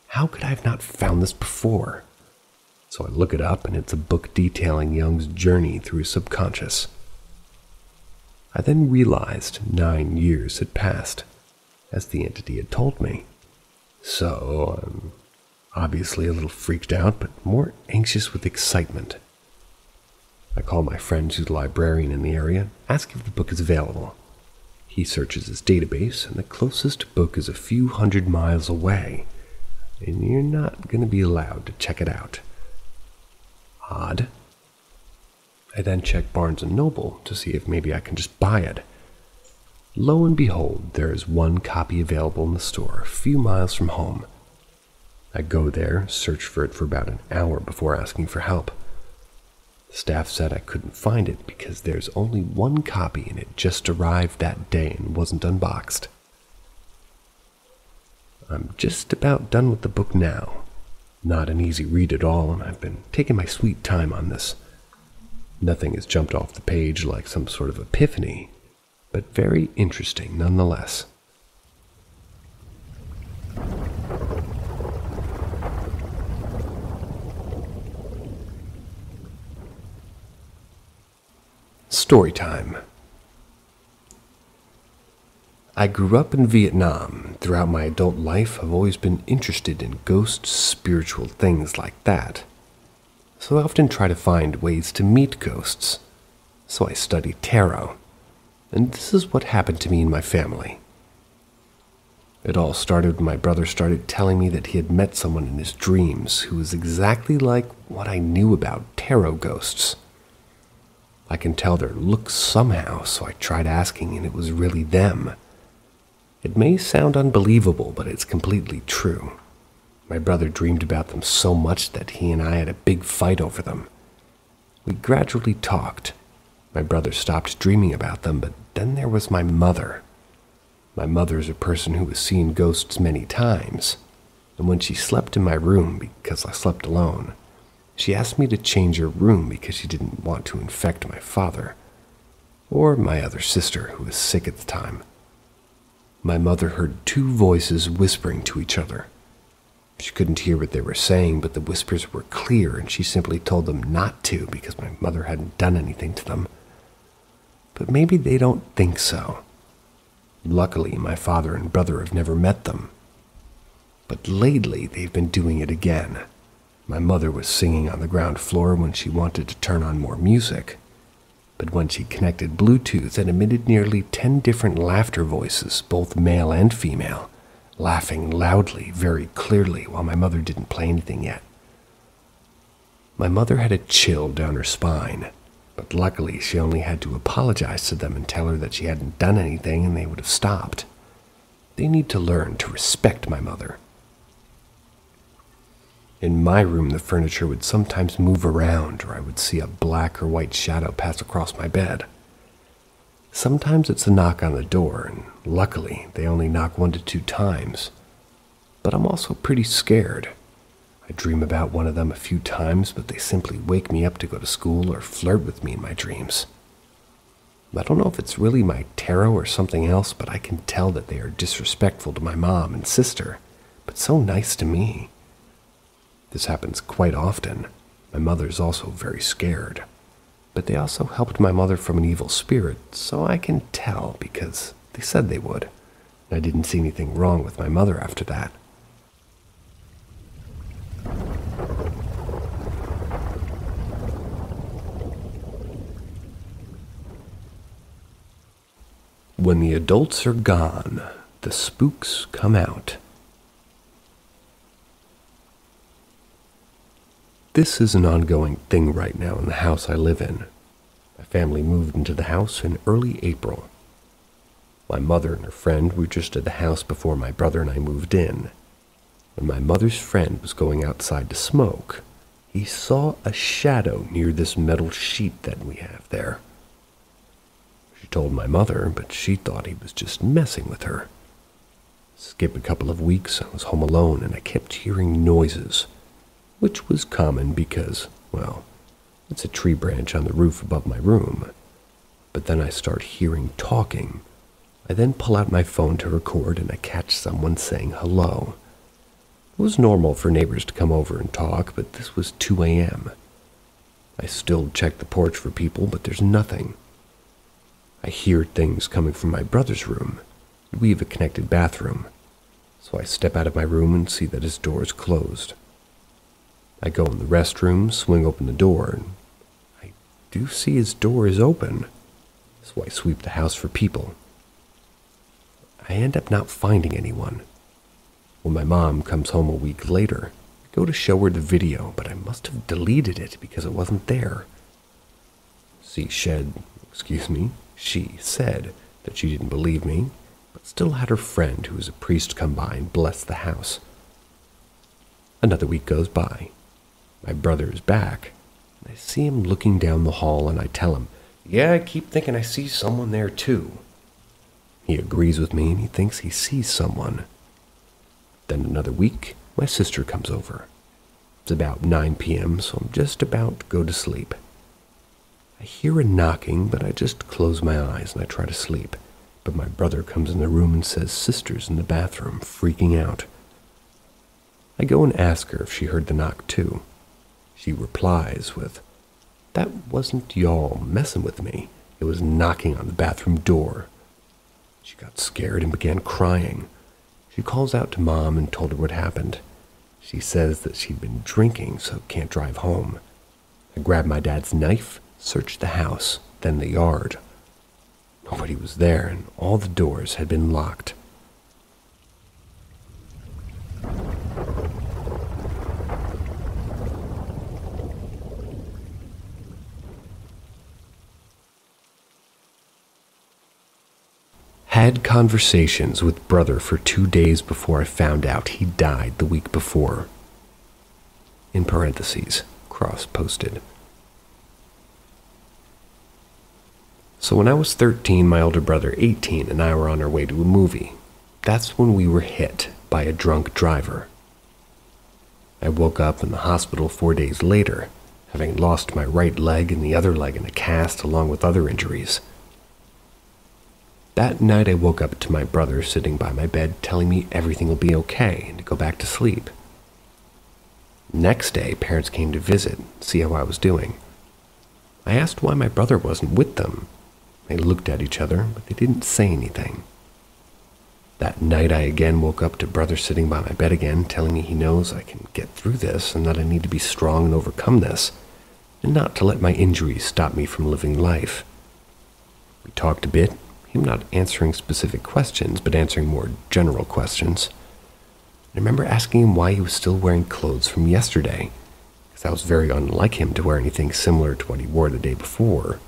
How could I have not found this before? So I look it up, and it's a book detailing Jung's journey through his subconscious. I then realized 9 years had passed, as the entity had told me. So I'm obviously a little freaked out, but more anxious with excitement. I call my friend who's a librarian in the area, ask if the book is available. He searches his database, and the closest book is a few hundred miles away, and you're not going to be allowed to check it out. Odd. I then check Barnes & Noble to see if maybe I can just buy it. Lo and behold, there is one copy available in the store a few miles from home. I go there, search for it for about an hour before asking for help. The staff said I couldn't find it because there's only one copy and it just arrived that day and wasn't unboxed. I'm just about done with the book now. Not an easy read at all, and I've been taking my sweet time on this. Nothing has jumped off the page like some sort of epiphany, but very interesting nonetheless. Story time. I grew up in Vietnam. Throughout my adult life, I've always been interested in ghosts, spiritual things like that. So I often try to find ways to meet ghosts. So I study tarot. And this is what happened to me and my family. It all started when my brother started telling me that he had met someone in his dreams who was exactly like what I knew about tarot ghosts. I can tell their looks somehow, so I tried asking, and it was really them. It may sound unbelievable, but it's completely true. My brother dreamed about them so much that he and I had a big fight over them. We gradually talked. My brother stopped dreaming about them, but then there was my mother. My mother is a person who has seen ghosts many times, and when she slept in my room because I slept alone, she asked me to change her room because she didn't want to infect my father, or my other sister who was sick at the time. My mother heard two voices whispering to each other. She couldn't hear what they were saying, but the whispers were clear, and she simply told them not to because my mother hadn't done anything to them. But maybe they don't think so. Luckily, my father and brother have never met them. But lately, they've been doing it again. My mother was singing on the ground floor when she wanted to turn on more music. But when she connected Bluetooth, it emitted nearly 10 different laughter voices, both male and female, laughing loudly, very clearly, while my mother didn't play anything yet. My mother had a chill down her spine, but luckily she only had to apologize to them and tell her that she hadn't done anything and they would have stopped. They need to learn to respect my mother. In my room, the furniture would sometimes move around, or I would see a black or white shadow pass across my bed. Sometimes it's a knock on the door, and luckily they only knock 1 to 2 times. But I'm also pretty scared. I dream about one of them a few times, but they simply wake me up to go to school or flirt with me in my dreams. I don't know if it's really my tarot or something else, but I can tell that they are disrespectful to my mom and sister, but so nice to me. This happens quite often. My mother is also very scared. But they also helped my mother from an evil spirit, so I can tell because they said they would. I didn't see anything wrong with my mother after that. When the adults are gone, the spooks come out. This is an ongoing thing right now in the house I live in. My family moved into the house in early April. My mother and her friend were just at the house before my brother and I moved in. When my mother's friend was going outside to smoke, he saw a shadow near this metal sheet that we have there. She told my mother, but she thought he was just messing with her. Skip a couple of weeks, I was home alone and I kept hearing noises, which was common because, well, it's a tree branch on the roof above my room. But then I start hearing talking. I then pull out my phone to record and I catch someone saying hello. It was normal for neighbors to come over and talk, but this was 2 a.m. I still check the porch for people, but there's nothing. I hear things coming from my brother's room. We have a connected bathroom, so I step out of my room and see that his door is closed. I go in the restroom, swing open the door, and I do see his door is open, so I sweep the house for people. I end up not finding anyone. When my mom comes home a week later, I go to show her the video, but I must have deleted it because it wasn't there. She said that she didn't believe me, but still had her friend, who was a priest, come by and bless the house. Another week goes by. My brother is back, and I see him looking down the hall, and I tell him, "Yeah, I keep thinking I see someone there too." He agrees with me, and he thinks he sees someone. Then another week, my sister comes over. It's about 9 p.m., so I'm just about to go to sleep. I hear a knocking, but I just close my eyes and I try to sleep. But my brother comes in the room and says sister's in the bathroom, freaking out. I go and ask her if she heard the knock too. She replies with, "That wasn't y'all messing with me. It was knocking on the bathroom door." She got scared and began crying. She calls out to Mom and told her what happened. She says that she'd been drinking, so can't drive home. I grabbed my dad's knife, searched the house, then the yard. Nobody was there, and all the doors had been locked. Had conversations with brother for 2 days before I found out he died the week before. In parentheses, cross-posted. So when I was 13, my older brother 18, and I were on our way to a movie. That's when we were hit by a drunk driver. I woke up in the hospital 4 days later, having lost my right leg and the other leg in a cast along with other injuries. That night I woke up to my brother sitting by my bed telling me everything will be okay and to go back to sleep. Next day, parents came to visit, see how I was doing. I asked why my brother wasn't with them. They looked at each other, but they didn't say anything. That night I again woke up to brother sitting by my bed again, telling me he knows I can get through this and that I need to be strong and overcome this, and not to let my injuries stop me from living life. We talked a bit, him not answering specific questions, but answering more general questions. I remember asking him why he was still wearing clothes from yesterday, because that was very unlike him to wear anything similar to what he wore the day before.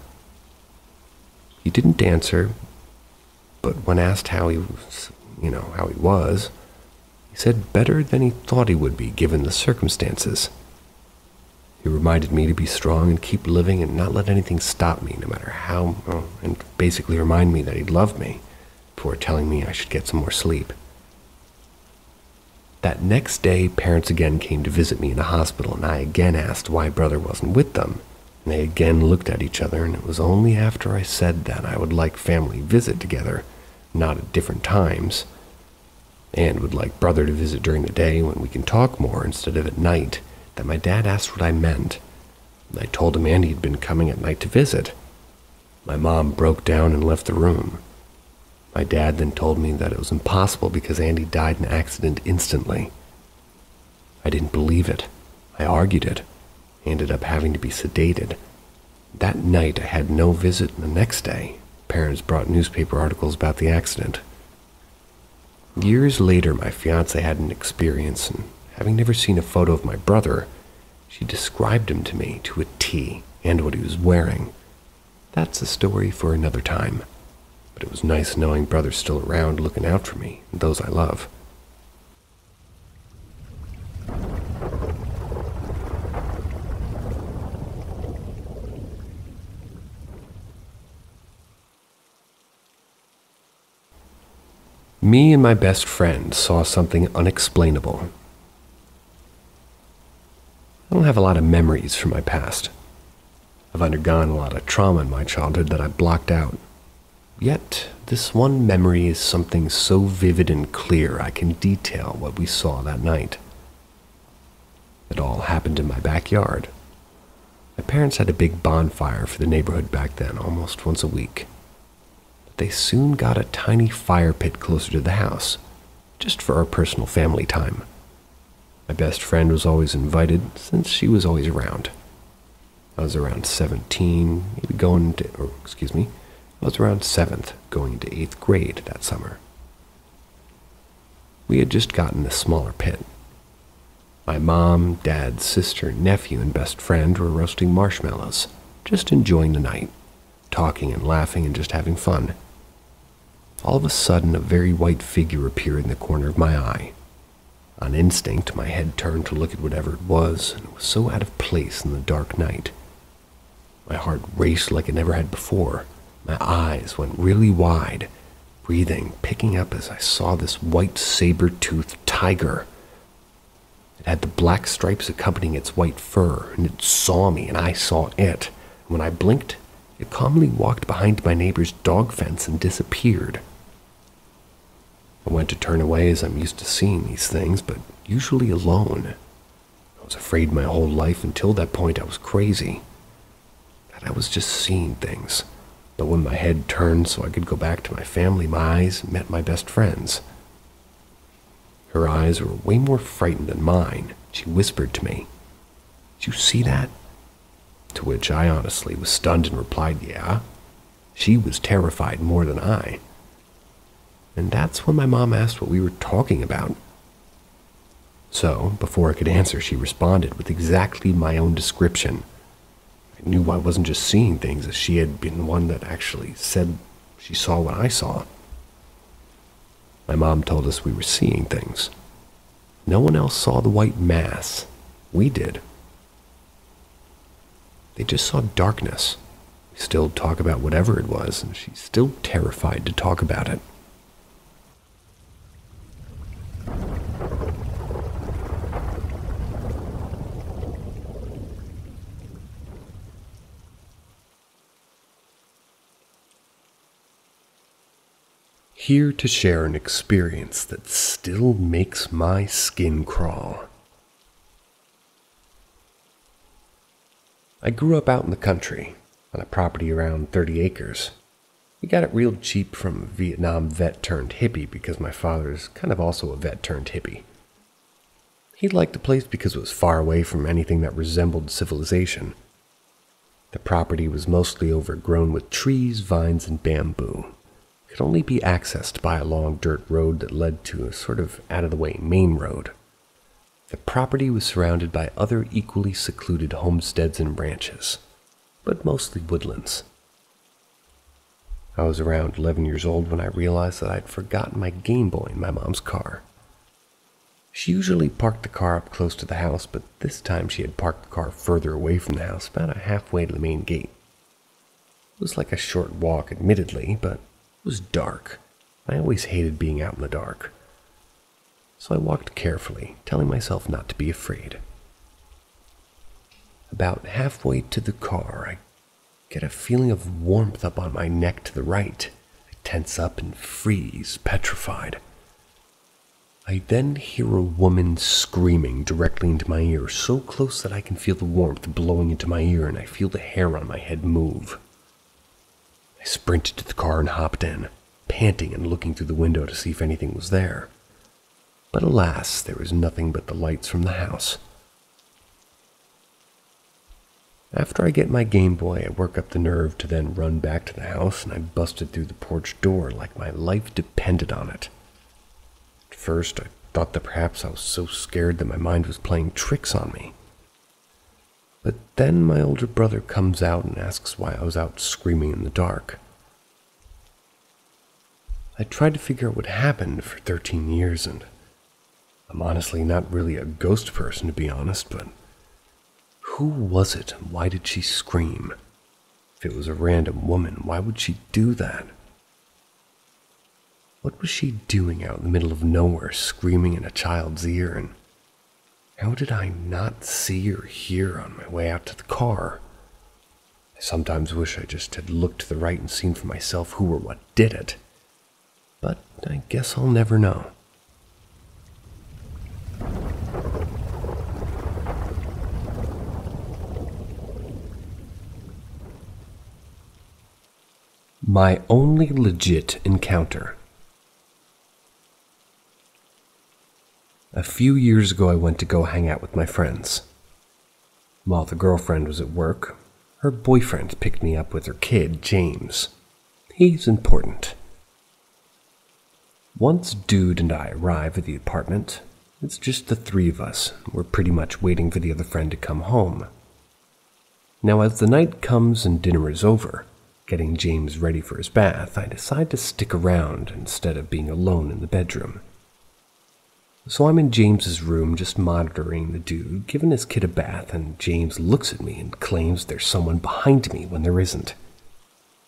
He didn't answer, but when asked how he was, he said better than he thought he would be given the circumstances. He reminded me to be strong and keep living and not let anything stop me, no matter how, and basically remind me that he loved me before telling me I should get some more sleep. That next day, parents again came to visit me in the hospital, and I again asked why brother wasn't with them. And they again looked at each other, and it was only after I said that I would like family visit together, not at different times, and would like brother to visit during the day when we can talk more instead of at night, that my dad asked what I meant. I told him Andy had been coming at night to visit. My mom broke down and left the room. My dad then told me that it was impossible because Andy died in an accident instantly. I didn't believe it. I argued it. I ended up having to be sedated. That night I had no visit, and the next day, parents brought newspaper articles about the accident. Years later, my fiancée had an experience, and having never seen a photo of my brother, she described him to me to a T and what he was wearing. That's a story for another time, but it was nice knowing brother's still around looking out for me and those I love. Me and my best friend saw something unexplainable. I don't have a lot of memories from my past. I've undergone a lot of trauma in my childhood that I blocked out. Yet, this one memory is something so vivid and clear I can detail what we saw that night. It all happened in my backyard. My parents had a big bonfire for the neighborhood back then, almost once a week. But they soon got a tiny fire pit closer to the house, just for our personal family time. My best friend was always invited, since she was always around. I was around 17, maybe I was around 7th, going into 8th grade that summer. We had just gotten a smaller pit. My mom, dad, sister, nephew, and best friend were roasting marshmallows, just enjoying the night, talking and laughing and just having fun. All of a sudden, a very white figure appeared in the corner of my eye. On instinct, my head turned to look at whatever it was, and it was so out of place in the dark night. My heart raced like it never had before. My eyes went really wide, breathing, picking up as I saw this white saber-toothed tiger. It had the black stripes accompanying its white fur, and it saw me, and I saw it. And when I blinked, it calmly walked behind my neighbor's dog fence and disappeared. I went to turn away as I'm used to seeing these things, but usually alone. I was afraid my whole life until that point I was crazy. That I was just seeing things. But when my head turned so I could go back to my family, my eyes met my best friend's. Her eyes were way more frightened than mine. She whispered to me, "Did you see that?" To which I honestly was stunned and replied, "Yeah." She was terrified more than I. And that's when my mom asked what we were talking about. So, before I could answer, she responded with exactly my own description. I knew I wasn't just seeing things, as she had been the one that actually said she saw what I saw. My mom told us we were seeing things. No one else saw the white mass. We did. They just saw darkness. We still talk about whatever it was, and she's still terrified to talk about it. Here to share an experience that still makes my skin crawl. I grew up out in the country, on a property around 30 acres. We got it real cheap from a Vietnam vet turned hippie because my father's kind of also a vet turned hippie. He liked the place because it was far away from anything that resembled civilization. The property was mostly overgrown with trees, vines, and bamboo. It could only be accessed by a long dirt road that led to a sort of out-of-the-way main road. The property was surrounded by other equally secluded homesteads and ranches, but mostly woodlands. I was around 11 years old when I realized that I'd forgotten my Game Boy in my mom's car. She usually parked the car up close to the house, but this time she had parked the car further away from the house, about halfway to the main gate. It was like a short walk, admittedly, but it was dark. I always hated being out in the dark. So I walked carefully, telling myself not to be afraid. About halfway to the car, I get a feeling of warmth up on my neck to the right. I tense up and freeze, petrified. I then hear a woman screaming directly into my ear, so close that I can feel the warmth blowing into my ear and I feel the hair on my head move. I sprinted to the car and hopped in, panting and looking through the window to see if anything was there. But alas, there was nothing but the lights from the house. After I get my Game Boy, I work up the nerve to then run back to the house, and I busted through the porch door like my life depended on it. At first, I thought that perhaps I was so scared that my mind was playing tricks on me. But then my older brother comes out and asks why I was out screaming in the dark. I tried to figure out what happened for 13 years, and I'm honestly not really a ghost person, to be honest, but who was it and why did she scream? If it was a random woman, why would she do that? What was she doing out in the middle of nowhere screaming in a child's ear, and how did I not see or hear on my way out to the car? I sometimes wish I just had looked to the right and seen for myself who or what did it, but I guess I'll never know. My only legit encounter. A few years ago, I went to go hang out with my friends. While the girlfriend was at work, Her boyfriend picked me up with her kid, James. He's important. Once Dude and I arrive at the apartment, it's just the three of us. We're pretty much waiting for the other friend to come home. Now, as the night comes and dinner is over, getting James ready for his bath, I decide to stick around instead of being alone in the bedroom. So I'm in James's room just monitoring the dude, giving his kid a bath, and James looks at me and claims there's someone behind me when there isn't.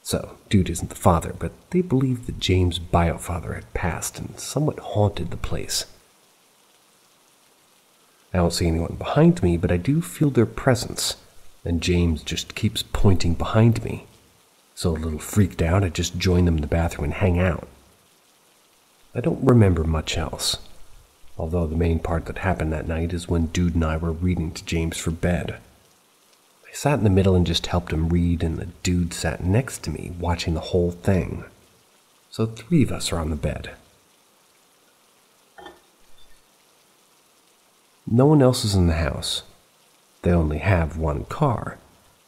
So, Dude isn't the father, but they believe that James' bio-father had passed and somewhat haunted the place. I don't see anyone behind me, but I do feel their presence, and James just keeps pointing behind me. So a little freaked out, I just join them in the bathroom and hang out. I don't remember much else, although the main part that happened that night is when Dude and I were reading to James for bed. I sat in the middle and just helped him read, and the dude sat next to me watching the whole thing. So three of us are on the bed. No one else is in the house. They only have one car,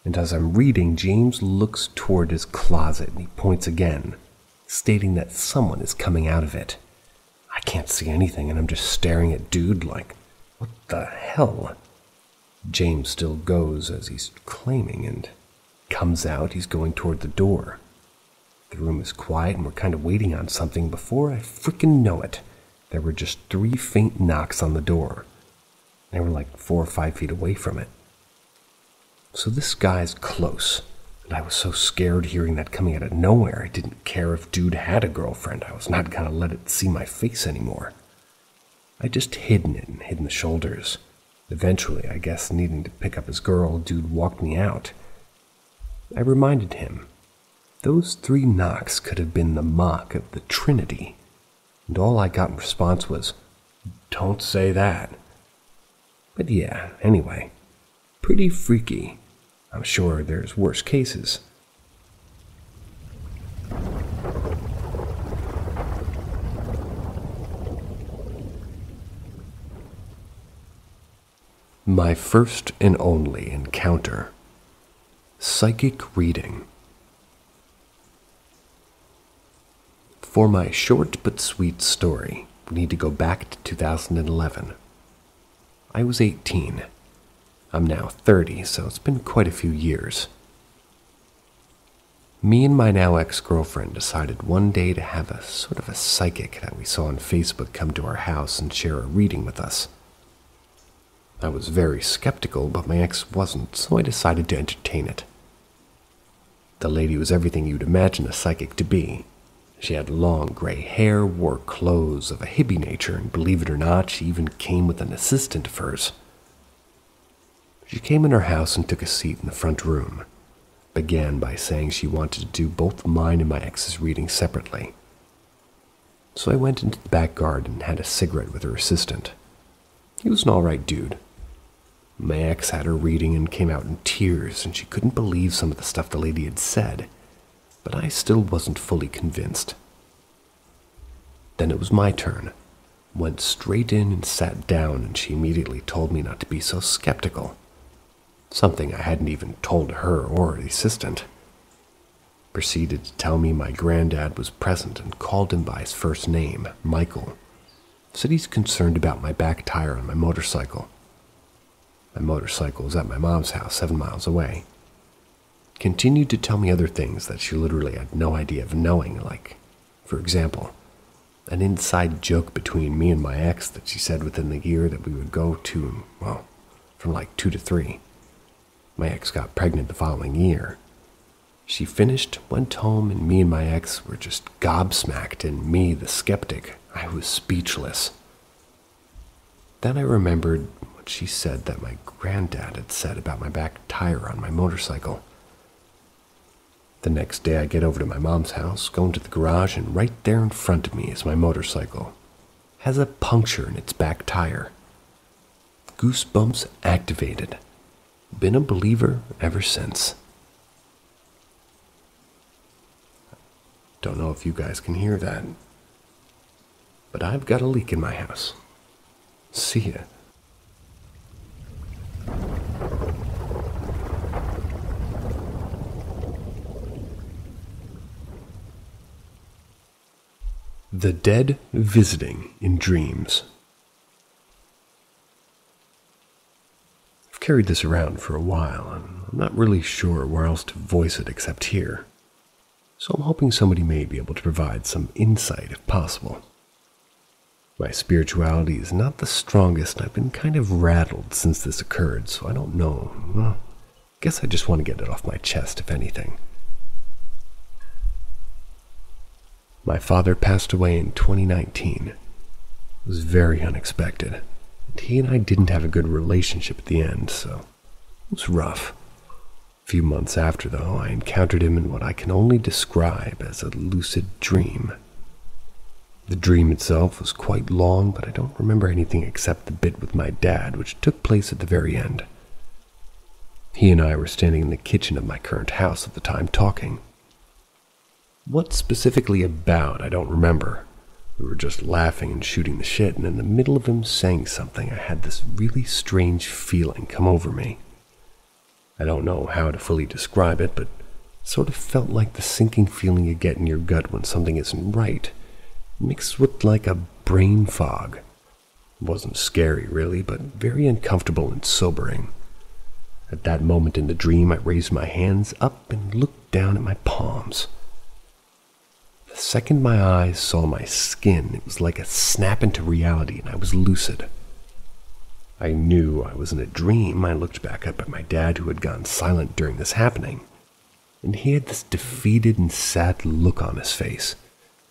and as I'm reading, James looks toward his closet and he points again, stating that someone is coming out of it. I can't see anything, and I'm just staring at Dude like, what the hell? James still goes as he's claiming and comes out. He's going toward the door. The room is quiet and we're kind of waiting on something. Before I frickin' know it, there were just 3 faint knocks on the door. They were like 4 or 5 feet away from it. So this guy's close, and I was so scared hearing that coming out of nowhere. I didn't care if Dude had a girlfriend. I was not gonna let it see my face anymore. I just hid in it and hid in the shoulders. Eventually, I guess needing to pick up his girl, Dude walked me out. I reminded him, those 3 knocks could have been the mock of the Trinity, and all I got in response was, "Don't say that." But yeah, anyway, pretty freaky. I'm sure there's worse cases. My first and only encounter. Psychic reading. For my short but sweet story, we need to go back to 2011. I was 18. I'm now 30, so it's been quite a few years. Me and my now ex-girlfriend decided one day to have a sort of a psychic that we saw on Facebook come to our house and share a reading with us. I was very skeptical, but my ex wasn't, so I decided to entertain it. The lady was everything you'd imagine a psychic to be. She had long gray hair, wore clothes of a hippie nature, and believe it or not, she even came with an assistant of hers. She came in our house and took a seat in the front room. Began by saying she wanted to do both mine and my ex's reading separately. So I went into the back garden and had a cigarette with her assistant. He was an alright dude. My ex had her reading and came out in tears, and she couldn't believe some of the stuff the lady had said, but I still wasn't fully convinced. Then it was my turn. Went straight in and sat down, and she immediately told me not to be so skeptical. Something I hadn't even told her or the assistant. Proceeded to tell me my granddad was present and called him by his first name, Michael. Said he's concerned about my back tire on my motorcycle. My motorcycle was at my mom's house 7 miles away. Continued to tell me other things that she literally had no idea of knowing, like, for example, an inside joke between me and my ex that she said within the year that we would go to, well, from like 2 to 3. My ex got pregnant the following year. She finished, went home, and me and my ex were just gobsmacked, and me, the skeptic, I was speechless. Then I remembered what she said that my granddad had said about my back tire on my motorcycle. The next day I get over to my mom's house, go into the garage, and right there in front of me is my motorcycle. Has a puncture in its back tire. Goosebumps activated. Been a believer ever since. Don't know if you guys can hear that, but I've got a leak in my house. See ya. The dead visiting in dreams. I've carried this around for a while, and I'm not really sure where else to voice it except here. So I'm hoping somebody may be able to provide some insight if possible. My spirituality is not the strongest, and I've been kind of rattled since this occurred, so I don't know. Well, I guess I just want to get it off my chest, if anything. My father passed away in 2019. It was very unexpected, and he and I didn't have a good relationship at the end, so it was rough. A few months after, though, I encountered him in what I can only describe as a lucid dream. The dream itself was quite long, but I don't remember anything except the bit with my dad, which took place at the very end. He and I were standing in the kitchen of my current house at the time talking. What specifically about, I don't remember. We were just laughing and shooting the shit, and in the middle of him saying something, I had this really strange feeling come over me. I don't know how to fully describe it, but it sort of felt like the sinking feeling you get in your gut when something isn't right, mixed with like a brain fog. It wasn't scary, really, but very uncomfortable and sobering. At that moment in the dream, I raised my hands up and looked down at my palms. The second my eyes saw my skin, it was like a snap into reality, and I was lucid. I knew I was in a dream. I looked back up at my dad, who had gone silent during this happening, and he had this defeated and sad look on his face,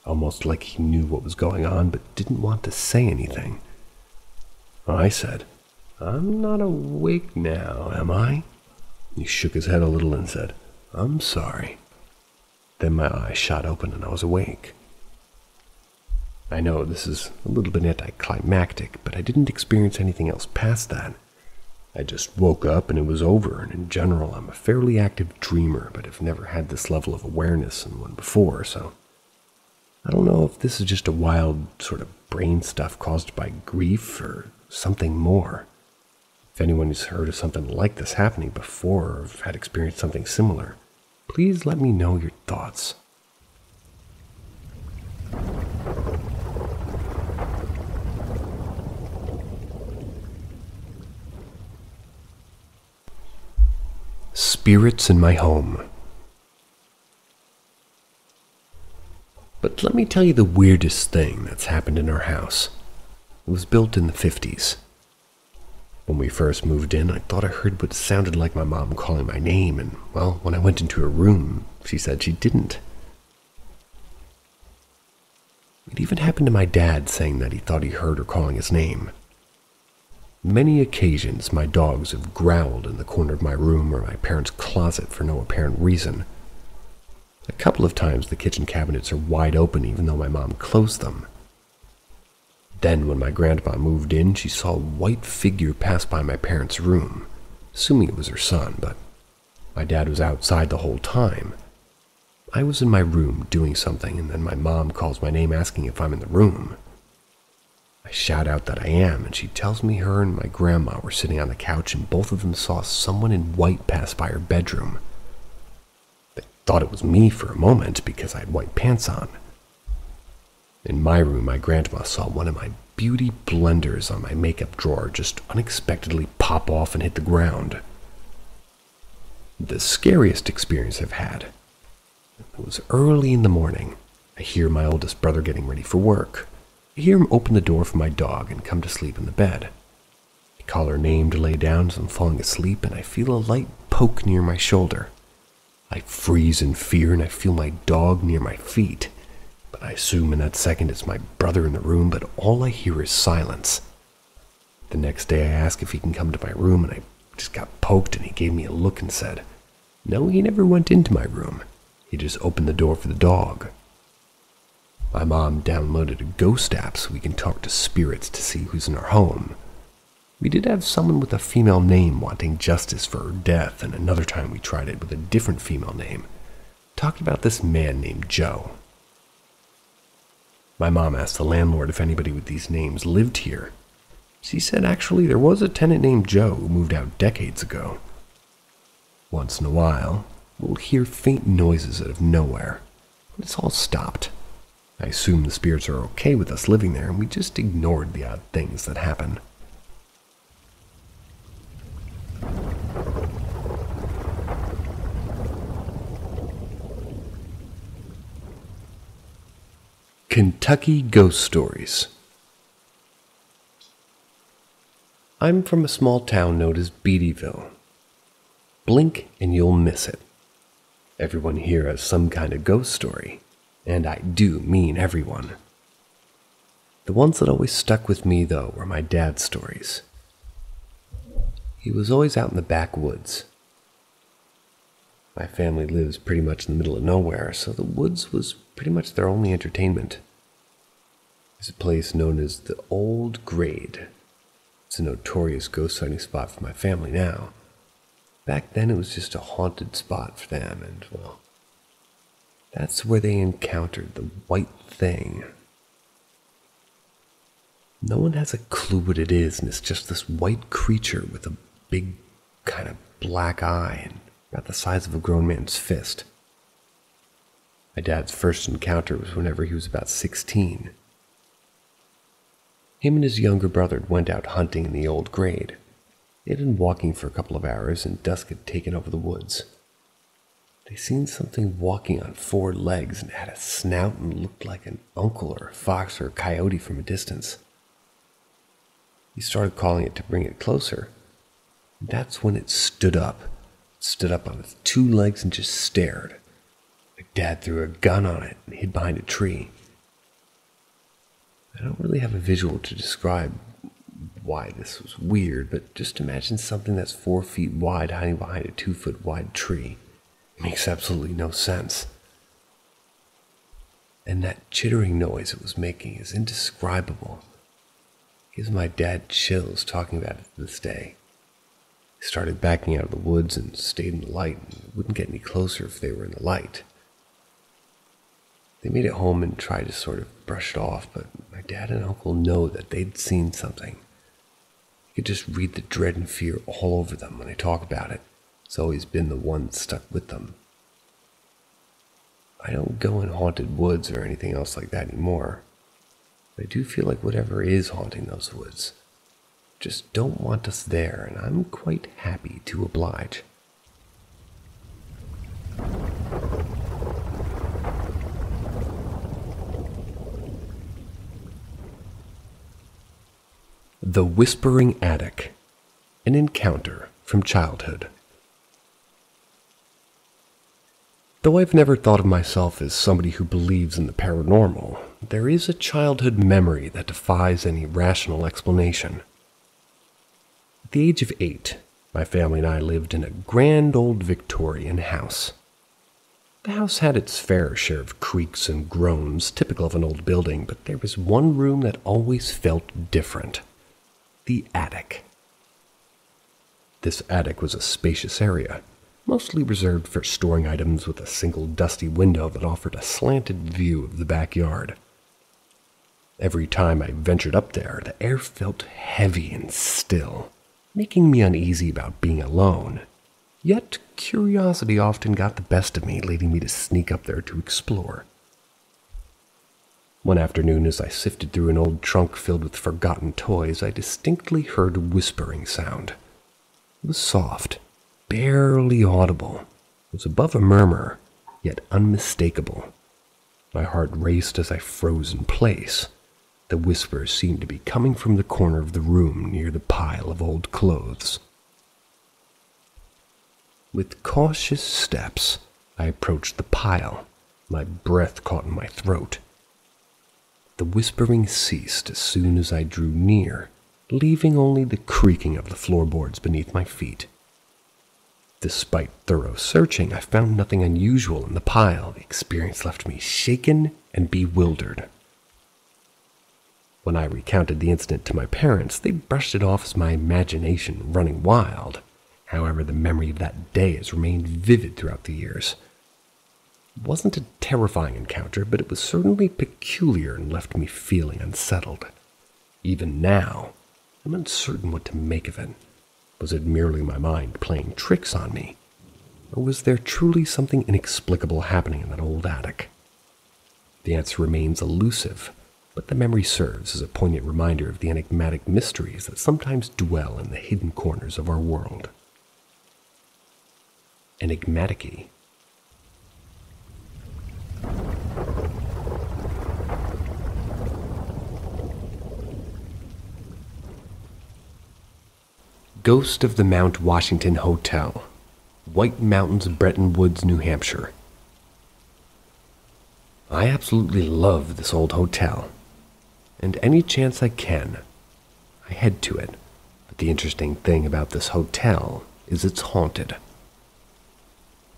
almost like he knew what was going on but didn't want to say anything. I said, "I'm not awake now, am I?" He shook his head a little and said, "I'm sorry." Then my eyes shot open and I was awake. I know this is a little bit anticlimactic, but I didn't experience anything else past that. I just woke up and it was over, and in general I'm a fairly active dreamer, but have never had this level of awareness in one before, so I don't know if this is just a wild sort of brain stuff caused by grief or something more. If anyone has heard of something like this happening before or have had experienced something similar, please let me know your thoughts. Spirits in my home. But let me tell you the weirdest thing that's happened in our house. It was built in the 50s. When we first moved in, I thought I heard what sounded like my mom calling my name, and, well, when I went into her room, she said she didn't. It even happened to my dad saying that he thought he heard her calling his name. Many occasions, my dogs have growled in the corner of my room or my parents' closet for no apparent reason. A couple of times the kitchen cabinets are wide open even though my mom closed them. Then when my grandma moved in, she saw a white figure pass by my parents' room, assuming it was her son, but my dad was outside the whole time. I was in my room doing something, and then my mom calls my name asking if I'm in the room. I shout out that I am, and she tells me her and my grandma were sitting on the couch and both of them saw someone in white pass by her bedroom. They thought it was me for a moment because I had white pants on. In my room, my grandma saw one of my beauty blenders on my makeup drawer just unexpectedly pop off and hit the ground. The scariest experience I've had. It was early in the morning. I hear my oldest brother getting ready for work. I hear him open the door for my dog and come to sleep in the bed. I call her name to lay down as I'm falling asleep, and I feel a light poke near my shoulder. I freeze in fear and I feel my dog near my feet. But I assume in that second it's my brother in the room, but all I hear is silence. The next day I ask if he can come to my room, and I just got poked, and he gave me a look and said, "No, he never went into my room. He just opened the door for the dog." My mom downloaded a ghost app so we can talk to spirits to see who's in our home. We did have someone with a female name wanting justice for her death, and another time we tried it with a different female name, talking about this man named Joe. My mom asked the landlord if anybody with these names lived here. She said actually there was a tenant named Joe who moved out decades ago. Once in a while, we'll hear faint noises out of nowhere, but it's all stopped. I assume the spirits are okay with us living there, and we just ignored the odd things that happen. Kentucky Ghost Stories. I'm from a small town known as Beattyville. Blink and you'll miss it. Everyone here has some kind of ghost story, and I do mean everyone. The ones that always stuck with me, though, were my dad's stories. He was always out in the backwoods. My family lives pretty much in the middle of nowhere, so the woods was pretty much their only entertainment. There's a place known as the Old Grade. It's a notorious ghost hunting spot for my family now. Back then it was just a haunted spot for them, and, well, that's where they encountered the white thing. No one has a clue what it is, and it's just this white creature with a big kind of black eye and about the size of a grown man's fist. My dad's first encounter was whenever he was about 16. Him and his younger brother went out hunting in the Old Grade. They'd been walking for a couple of hours, and dusk had taken over the woods. They seen something walking on 4 legs and had a snout and looked like an uncle or a fox or a coyote from a distance. He started calling it to bring it closer. And that's when it stood up. It stood up on its 2 legs and just stared. My dad threw a gun on it and hid behind a tree. I don't really have a visual to describe why this was weird, but just imagine something that's 4 feet wide hiding behind a 2-foot wide tree. It makes absolutely no sense. And that chittering noise it was making is indescribable. It gives my dad chills talking about it to this day. He started backing out of the woods and stayed in the light and wouldn't get any closer if they were in the light. They made it home and tried to sort of brush it off, but my dad and uncle know that they'd seen something. You could just read the dread and fear all over them when they talk about it. It's always been the one stuck with them. I don't go in haunted woods or anything else like that anymore. But I do feel like whatever is haunting those woods just don't want us there, and I'm quite happy to oblige. The Whispering Attic. An encounter from childhood. Though I've never thought of myself as somebody who believes in the paranormal, there is a childhood memory that defies any rational explanation. At the age of 8, my family and I lived in a grand old Victorian house. The house had its fair share of creaks and groans, typical of an old building, but there was one room that always felt different. The attic. This attic was a spacious area, mostly reserved for storing items, with a single dusty window that offered a slanted view of the backyard. Every time I ventured up there, the air felt heavy and still, making me uneasy about being alone. Yet curiosity often got the best of me, leading me to sneak up there to explore. One afternoon, as I sifted through an old trunk filled with forgotten toys, I distinctly heard a whispering sound. It was soft, barely audible. It was above a murmur, yet unmistakable. My heart raced as I froze in place. The whisper seemed to be coming from the corner of the room near the pile of old clothes. With cautious steps, I approached the pile, my breath caught in my throat. The whispering ceased as soon as I drew near, leaving only the creaking of the floorboards beneath my feet. Despite thorough searching, I found nothing unusual in the pile. The experience left me shaken and bewildered. When I recounted the incident to my parents, they brushed it off as my imagination running wild. However, the memory of that day has remained vivid throughout the years. It wasn't a terrifying encounter, but it was certainly peculiar and left me feeling unsettled. Even now, I'm uncertain what to make of it. Was it merely my mind playing tricks on me? Or was there truly something inexplicable happening in that old attic? The answer remains elusive, but the memory serves as a poignant reminder of the enigmatic mysteries that sometimes dwell in the hidden corners of our world. Enigmatic-y. Ghost of the Mount Washington Hotel, White Mountains, Bretton Woods, New Hampshire. I absolutely love this old hotel, and any chance I can, I head to it. But the interesting thing about this hotel is it's haunted.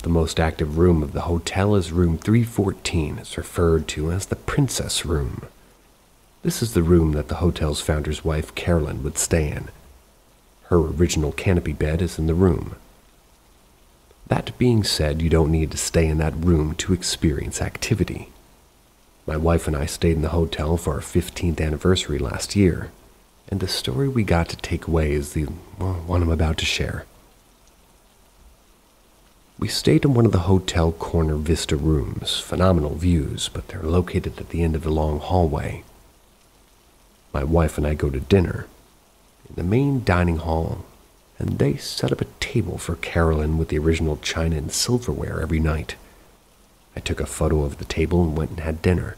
The most active room of the hotel is room 314. It's referred to as the Princess Room. This is the room that the hotel's founder's wife, Carolyn, would stay in. Her original canopy bed is in the room. That being said, you don't need to stay in that room to experience activity. My wife and I stayed in the hotel for our 15th anniversary last year, and the story we got to take away is the one I'm about to share. We stayed in one of the hotel corner vista rooms, phenomenal views, but they're located at the end of a long hallway. My wife and I go to dinner in the main dining hall, and they set up a table for Carolyn with the original china and silverware every night. I took a photo of the table and went and had dinner.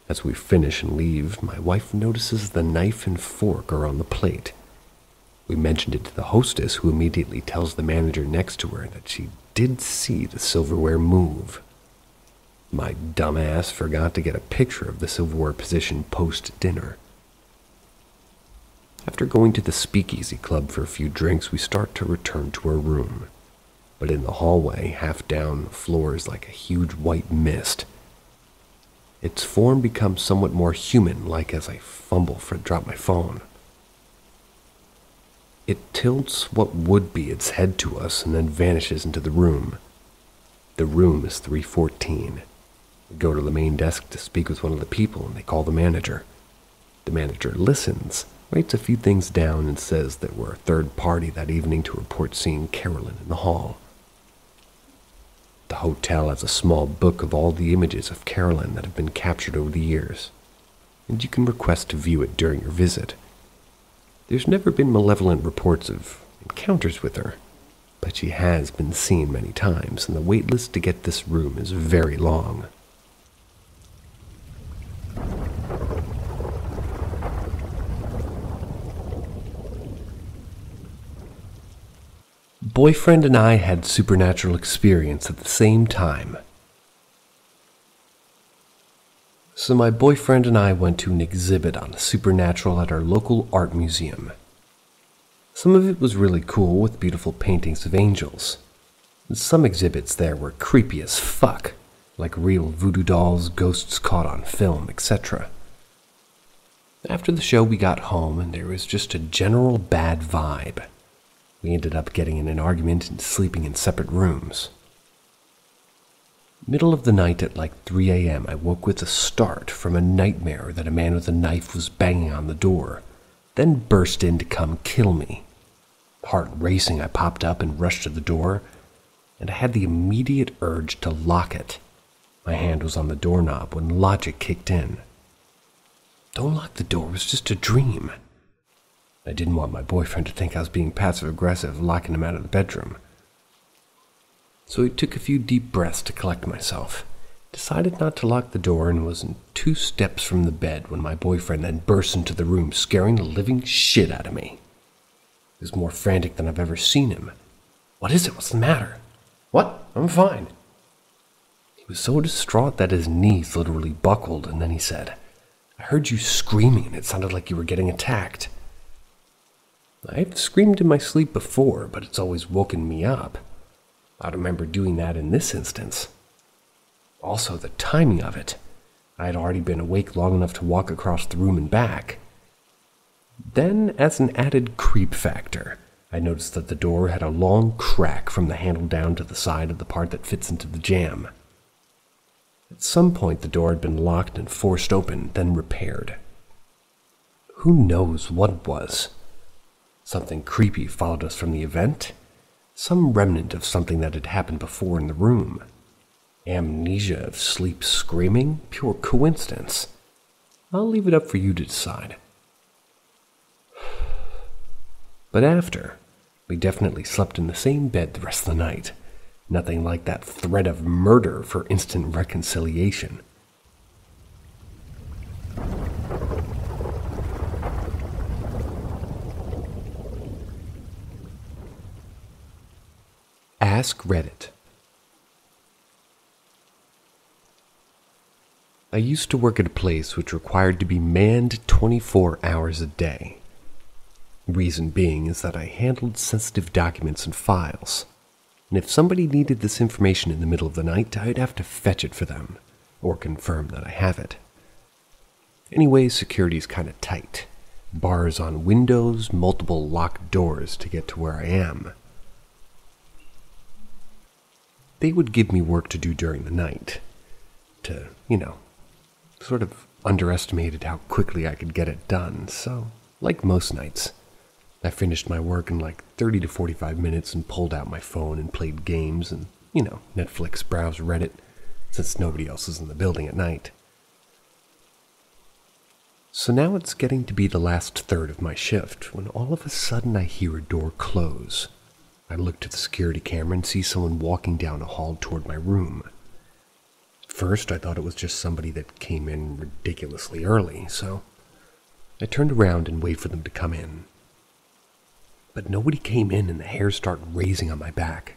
As we finish and leave, my wife notices the knife and fork are on the plate. We mentioned it to the hostess, who immediately tells the manager next to her that she did see the silverware move. My dumbass forgot to get a picture of the silverware position post-dinner. After going to the Speakeasy Club for a few drinks, we start to return to our room. But in the hallway, half down, the floor is like a huge white mist. Its form becomes somewhat more human-like as I fumble to drop my phone. It tilts what would be its head to us and then vanishes into the room. The room is 314. We go to the main desk to speak with one of the people, and they call the manager. The manager listens, writes a few things down, and says that we're a third party that evening to report seeing Carolyn in the hall. The hotel has a small book of all the images of Carolyn that have been captured over the years, and you can request to view it during your visit. There's never been malevolent reports of encounters with her, but she has been seen many times, and the wait list to get this room is very long. Boyfriend and I had supernatural experience at the same time. So my boyfriend and I went to an exhibit on the supernatural at our local art museum. Some of it was really cool with beautiful paintings of angels. And some exhibits there were creepy as fuck, like real voodoo dolls, ghosts caught on film, etc. After the show we got home and there was just a general bad vibe. We ended up getting in an argument and sleeping in separate rooms. Middle of the night at like 3 a.m., I woke with a start from a nightmare that a man with a knife was banging on the door, then burst in to come kill me. Heart racing, I popped up and rushed to the door, and I had the immediate urge to lock it. My hand was on the doorknob when logic kicked in. Don't lock the door, it was just a dream. I didn't want my boyfriend to think I was being passive-aggressive, locking him out of the bedroom. So I took a few deep breaths to collect myself, decided not to lock the door, and was in 2 steps from the bed when my boyfriend then burst into the room, scaring the living shit out of me. He was more frantic than I've ever seen him. What is it? What's the matter? What? I'm fine. He was so distraught that his knees literally buckled, and then he said, I heard you screaming, and it sounded like you were getting attacked. I've screamed in my sleep before, but it's always woken me up. I remember doing that in this instance. Also, the timing of it. I had already been awake long enough to walk across the room and back. Then, as an added creep factor, I noticed that the door had a long crack from the handle down to the side of the part that fits into the jamb. At some point, the door had been locked and forced open, then repaired. Who knows what it was? Something creepy followed us from the event? Some remnant of something that had happened before in the room? Amnesia of sleep screaming? Pure coincidence. I'll leave it up for you to decide. But after, we definitely slept in the same bed the rest of the night. Nothing like that threat of murder for instant reconciliation. Ask Reddit. I used to work at a place which required to be manned 24 hours a day. Reason being is that I handled sensitive documents and files, and if somebody needed this information in the middle of the night, I'd have to fetch it for them, or confirm that I have it. Anyway, security's kinda tight. Bars on windows, multiple locked doors to get to where I am. They would give me work to do during the night, to, sort of underestimated how quickly I could get it done, so, like most nights, I finished my work in like 30 to 45 minutes and pulled out my phone and played games and, Netflix, browse Reddit, since nobody else is in the building at night. So now it's getting to be the last third of my shift when all of a sudden I hear a door close. I look to the security camera and see someone walking down a hall toward my room. At first, I thought it was just somebody that came in ridiculously early, so I turned around and waited for them to come in. But nobody came in and the hairs start raising on my back.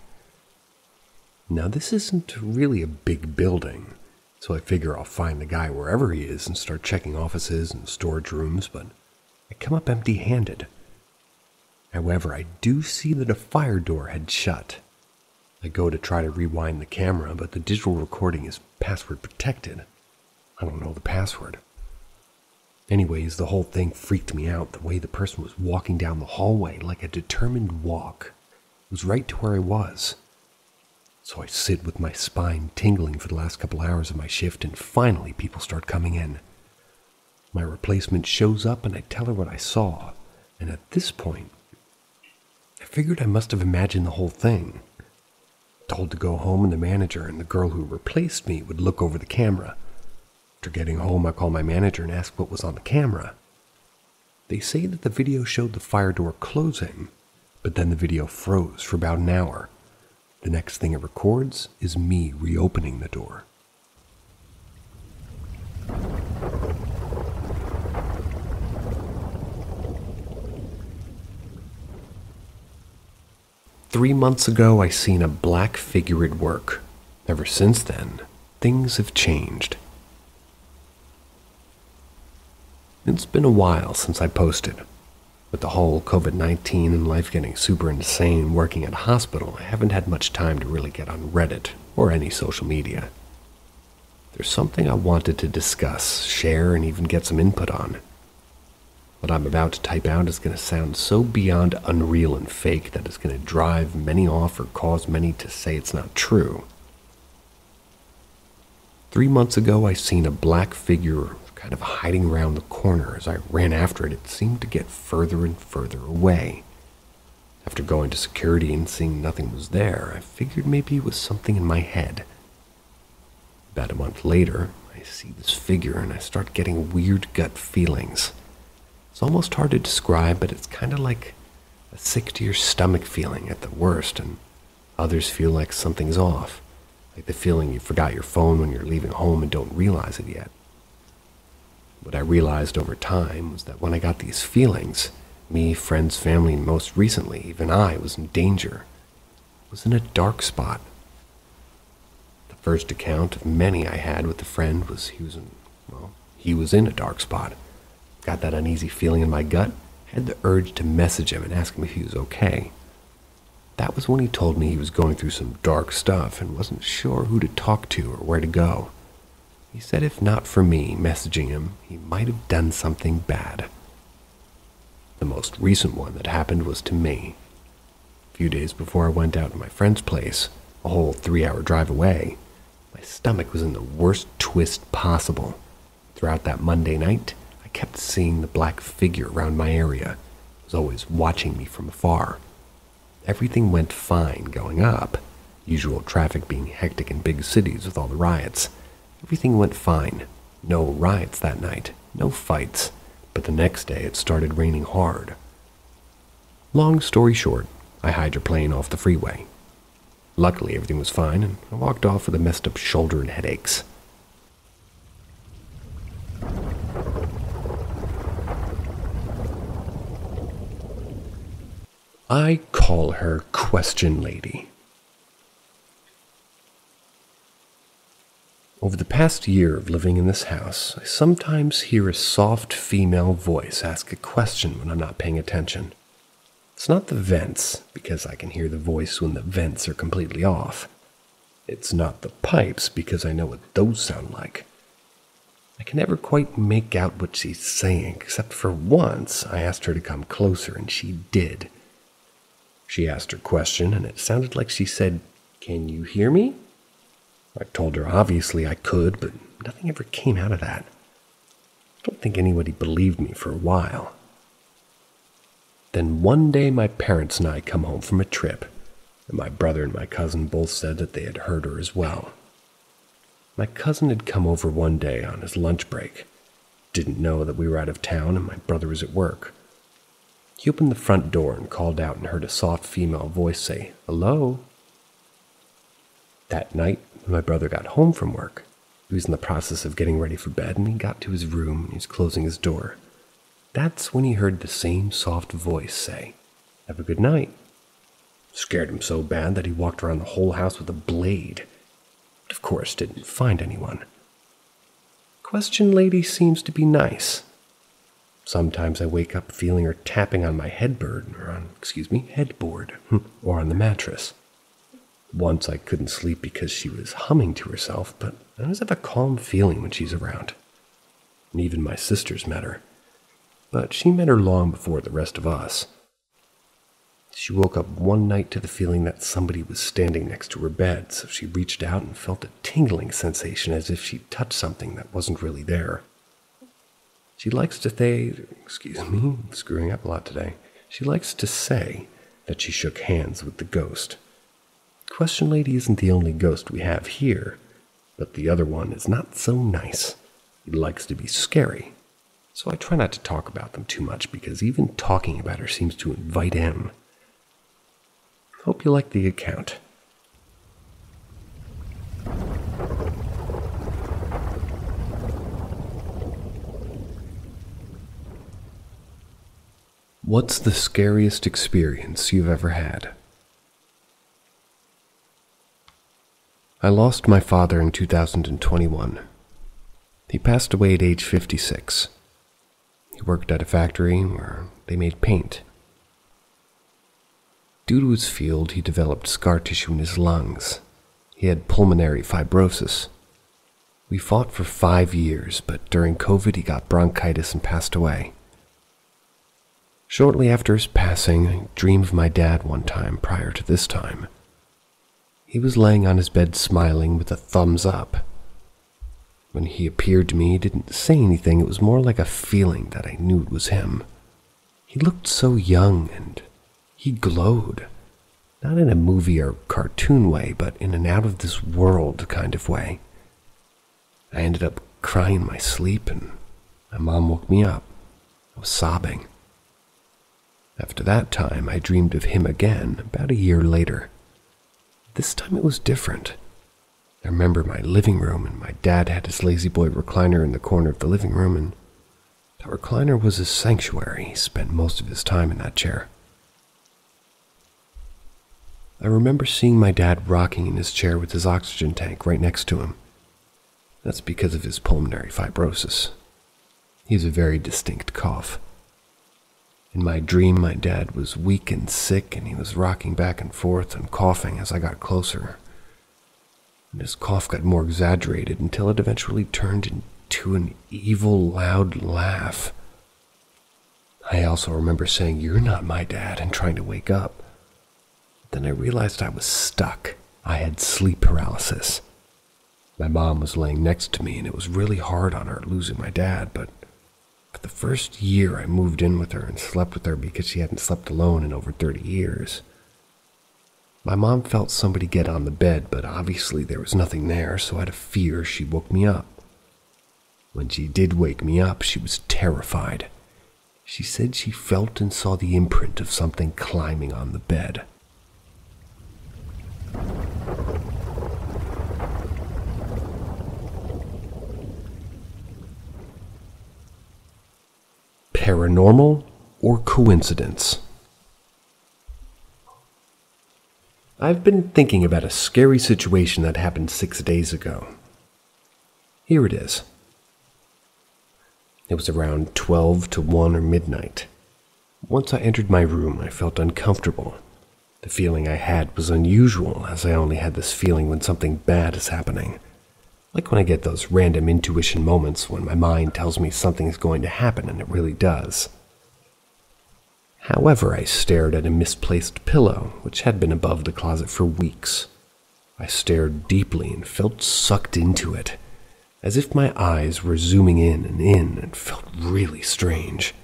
Now this isn't really a big building, so I figure I'll find the guy wherever he is and start checking offices and storage rooms, but I come up empty-handed. However, I do see that a fire door had shut. I go to try to rewind the camera, but the digital recording is password protected. I don't know the password. Anyways, the whole thing freaked me out, the way the person was walking down the hallway like a determined walk. It was right to where I was. So I sit with my spine tingling for the last couple hours of my shift, and finally people start coming in. My replacement shows up and I tell her what I saw, and at this point, I figured I must have imagined the whole thing. Told to go home, and the manager and the girl who replaced me would look over the camera. After getting home, I call my manager and ask what was on the camera. They say that the video showed the fire door closing, but then the video froze for about an hour. The next thing it records is me reopening the door. "3 months ago, I seen a black figure at work. Ever since then, things have changed. It's been a while since I posted. With the whole COVID-19 and life getting super insane working at a hospital, I haven't had much time to really get on Reddit or any social media. There's something I wanted to discuss, share, and even get some input on. What I'm about to type out is going to sound so beyond unreal and fake that it's going to drive many off or cause many to say it's not true. 3 months ago, I seen a black figure kind of hiding around the corner. As I ran after it, it seemed to get further and further away. After going to security and seeing nothing was there, I figured maybe it was something in my head. About a month later, I see this figure and I start getting weird gut feelings. It's almost hard to describe, but it's kind of like a sick-to-your-stomach feeling at the worst, and others feel like something's off, like the feeling you forgot your phone when you're leaving home and don't realize it yet. What I realized over time was that when I got these feelings, me, friends, family, and most recently, even I, was in danger. I was in a dark spot. The first account of many I had with a friend was he was in a dark spot. Got that uneasy feeling in my gut, had the urge to message him and ask him if he was okay. That was when he told me he was going through some dark stuff and wasn't sure who to talk to or where to go. He said if not for me messaging him, he might have done something bad. The most recent one that happened was to me. A few days before I went out to my friend's place, a whole 3-hour drive away, my stomach was in the worst twist possible. Throughout that Monday night, I kept seeing the black figure around my area. It was always watching me from afar. Everything went fine going up, Usual traffic being hectic in big cities with all the riots. Everything went fine. No riots that night, no fights, but the next day it started raining hard. Long story short, I hydroplaned off the freeway. Luckily, everything was fine, and I walked off with a messed up shoulder and headaches. I call her Question Lady. Over the past year of living in this house, I sometimes hear a soft female voice ask a question when I'm not paying attention. It's not the vents, because I can hear the voice when the vents are completely off. It's not the pipes, because I know what those sound like. I can never quite make out what she's saying, except for once I asked her to come closer, and she did. She asked her question, and it sounded like she said, "Can you hear me?" I told her obviously I could, but nothing ever came out of that. I don't think anybody believed me for a while. Then one day my parents and I come home from a trip, and my brother and my cousin both said that they had heard her as well. My cousin had come over one day on his lunch break, didn't know that we were out of town and my brother was at work. He opened the front door and called out and heard a soft female voice say, "Hello?" That night, when my brother got home from work, he was in the process of getting ready for bed and he got to his room and he was closing his door. That's when he heard the same soft voice say, "Have a good night." Scared him so bad that he walked around the whole house with a blade, but of course didn't find anyone. Question Lady seems to be nice. Sometimes I wake up feeling her tapping on my headboard, or on the mattress. Once I couldn't sleep because she was humming to herself, but I always have a calm feeling when she's around. And even my sisters met her. But she met her long before the rest of us. She woke up one night to the feeling that somebody was standing next to her bed, so she reached out and felt a tingling sensation as if she'd touched something that wasn't really there. She likes to screwing up a lot today. She likes to say that she shook hands with the ghost. Question Lady isn't the only ghost we have here, but the other one is not so nice. He likes to be scary. So I try not to talk about them too much because even talking about her seems to invite him. Hope you like the account. What's the scariest experience you've ever had? I lost my father in 2021. He passed away at age 56. He worked at a factory where they made paint. Due to his field, he developed scar tissue in his lungs. He had pulmonary fibrosis. We fought for 5 years, but during COVID he got bronchitis and passed away. Shortly after his passing, I dreamed of my dad one time prior to this time. He was laying on his bed smiling with a thumbs up. When he appeared to me, he didn't say anything. It was more like a feeling that I knew it was him. He looked so young and he glowed. Not in a movie or cartoon way, but in an out-of-this-world kind of way. I ended up crying in my sleep and my mom woke me up. I was sobbing. After that time, I dreamed of him again about a year later. This time it was different. I remember my living room, and my dad had his lazy boy recliner in the corner of the living room, and that recliner was his sanctuary. He spent most of his time in that chair. I remember seeing my dad rocking in his chair with his oxygen tank right next to him. That's because of his pulmonary fibrosis. He has a very distinct cough. In my dream, my dad was weak and sick, and he was rocking back and forth and coughing as I got closer. And his cough got more exaggerated until it eventually turned into an evil, loud laugh. I also remember saying, "You're not my dad," and trying to wake up. Then I realized I was stuck. I had sleep paralysis. My mom was laying next to me, and it was really hard on her losing my dad, but for the first year I moved in with her and slept with her because she hadn't slept alone in over 30 years. My mom felt somebody get on the bed, but obviously there was nothing there, so out of fear she woke me up. When she did wake me up, she was terrified. She said she felt and saw the imprint of something climbing on the bed. Paranormal or coincidence? I've been thinking about a scary situation that happened 6 days ago. Here it is. It was around 12 to 1 or midnight. Once I entered my room, I felt uncomfortable. The feeling I had was unusual, as I only had this feeling when something bad is happening. Like when I get those random intuition moments when my mind tells me something is going to happen and it really does. However, I stared at a misplaced pillow, which had been above the closet for weeks. I stared deeply and felt sucked into it, as if my eyes were zooming in and felt really strange.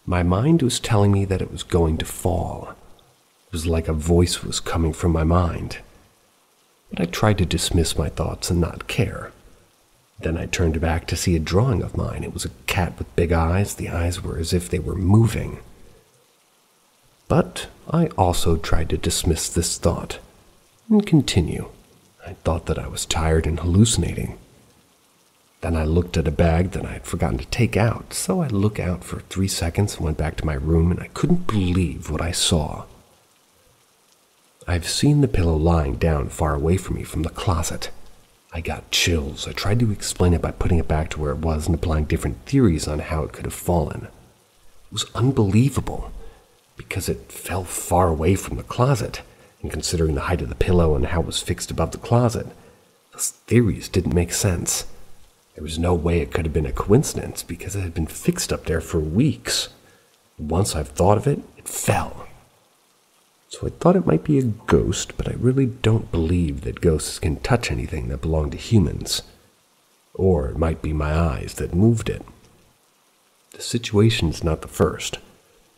My mind was telling me that it was going to fall. It was like a voice was coming from my mind. But I tried to dismiss my thoughts and not care. Then I turned back to see a drawing of mine. It was a cat with big eyes. The eyes were as if they were moving. But I also tried to dismiss this thought and continue. I thought that I was tired and hallucinating. Then I looked at a bag that I had forgotten to take out, so I looked out for 3 seconds and went back to my room, and I couldn't believe what I saw. I've seen the pillow lying down far away from me from the closet. I got chills. I tried to explain it by putting it back to where it was and applying different theories on how it could have fallen. It was unbelievable, because it fell far away from the closet, and considering the height of the pillow and how it was fixed above the closet, those theories didn't make sense. There was no way it could have been a coincidence because it had been fixed up there for weeks. Once I've thought of it, it fell. So I thought it might be a ghost, but I really don't believe that ghosts can touch anything that belonged to humans. Or it might be my eyes that moved it. The situation's not the first,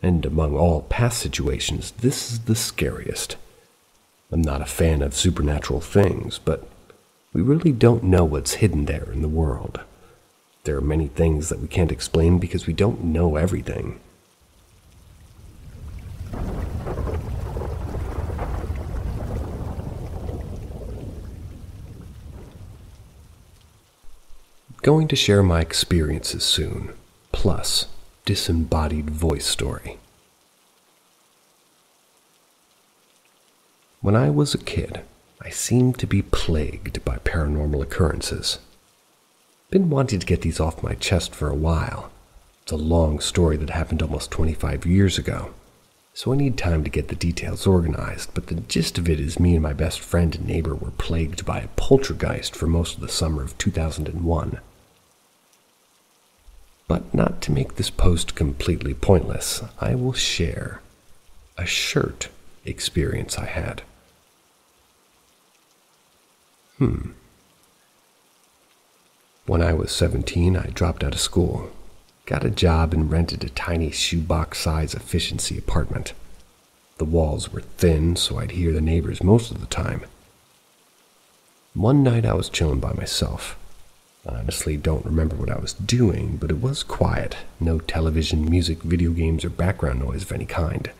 and among all past situations, this is the scariest. I'm not a fan of supernatural things, but we really don't know what's hidden there in the world. There are many things that we can't explain because we don't know everything. Going to share my experiences soon, plus disembodied voice story. When I was a kid, I seemed to be plagued by paranormal occurrences. Been wanting to get these off my chest for a while. It's a long story that happened almost 25 years ago, so I need time to get the details organized, but the gist of it is me and my best friend and neighbor were plagued by a poltergeist for most of the summer of 2001. But not to make this post completely pointless, I will share a shirt experience I had. When I was 17, I dropped out of school, got a job, and rented a tiny shoebox-size efficiency apartment. The walls were thin, so I'd hear the neighbors most of the time. One night I was chilling by myself. I honestly don't remember what I was doing, but it was quiet. No television, music, video games, or background noise of any kind.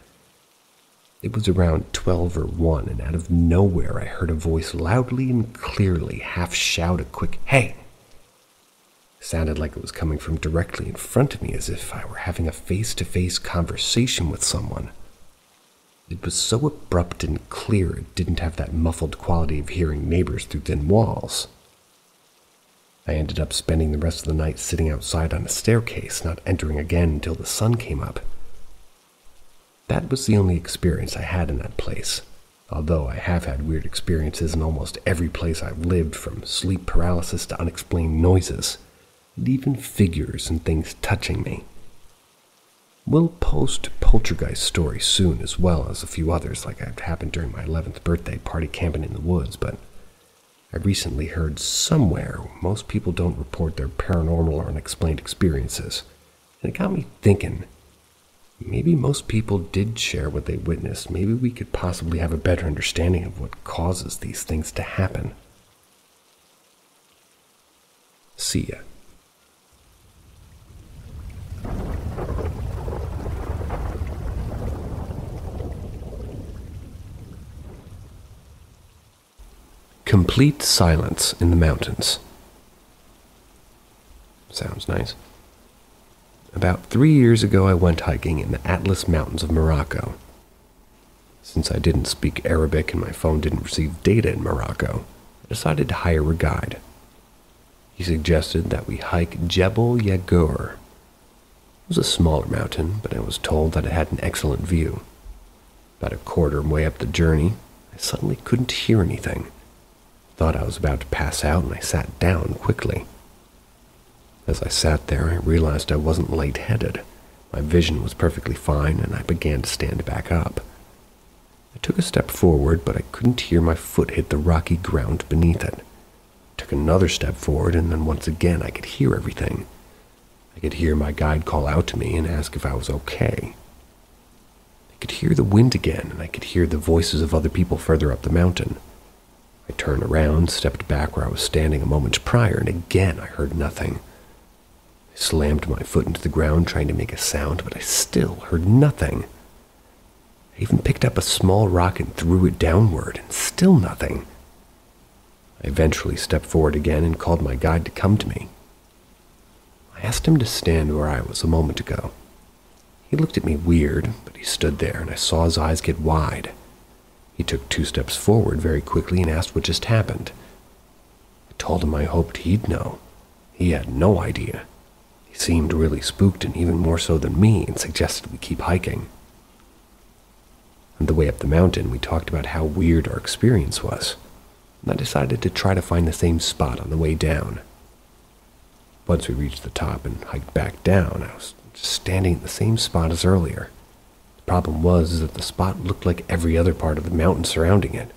It was around 12 or 1, and out of nowhere I heard a voice loudly and clearly half shout a quick, "Hey!" It sounded like it was coming from directly in front of me, as if I were having a face-to-face conversation with someone. It was so abrupt and clear it didn't have that muffled quality of hearing neighbors through thin walls. I ended up spending the rest of the night sitting outside on a staircase, not entering again until the sun came up. That was the only experience I had in that place, although I have had weird experiences in almost every place I've lived, from sleep paralysis to unexplained noises, and even figures and things touching me. We'll post poltergeist stories soon, as well as a few others like it happened during my 11th birthday party camping in the woods, but I recently heard somewhere most people don't report their paranormal or unexplained experiences, and it got me thinking, Maybe most people did share what they witnessed. Maybe we could possibly have a better understanding of what causes these things to happen. See ya. Complete silence in the mountains. Sounds nice. About 3 years ago, I went hiking in the Atlas Mountains of Morocco. Since I didn't speak Arabic and my phone didn't receive data in Morocco, I decided to hire a guide. He suggested that we hike Jebel Yagur. It was a smaller mountain, but I was told that it had an excellent view. About a quarter way up the journey, I suddenly couldn't hear anything. Thought I was about to pass out, and I sat down quickly. As I sat there, I realized I wasn't lightheaded. My vision was perfectly fine, and I began to stand back up. I took a step forward, but I couldn't hear my foot hit the rocky ground beneath it. I took another step forward, and then once again I could hear everything. I could hear my guide call out to me and ask if I was okay. I could hear the wind again, and I could hear the voices of other people further up the mountain. I turned around, stepped back where I was standing a moment prior, and again I heard nothing. I slammed my foot into the ground trying to make a sound, but I still heard nothing. I even picked up a small rock and threw it downward, and still nothing. I eventually stepped forward again and called my guide to come to me. I asked him to stand where I was a moment ago. He looked at me weird, but he stood there, and I saw his eyes get wide. He took 2 steps forward very quickly and asked what just happened. I told him I hoped he'd know. He had no idea. He seemed really spooked, and even more so than me, and suggested we keep hiking. On the way up the mountain, we talked about how weird our experience was, and I decided to try to find the same spot on the way down. Once we reached the top and hiked back down, I was just standing in the same spot as earlier. The problem was that the spot looked like every other part of the mountain surrounding it.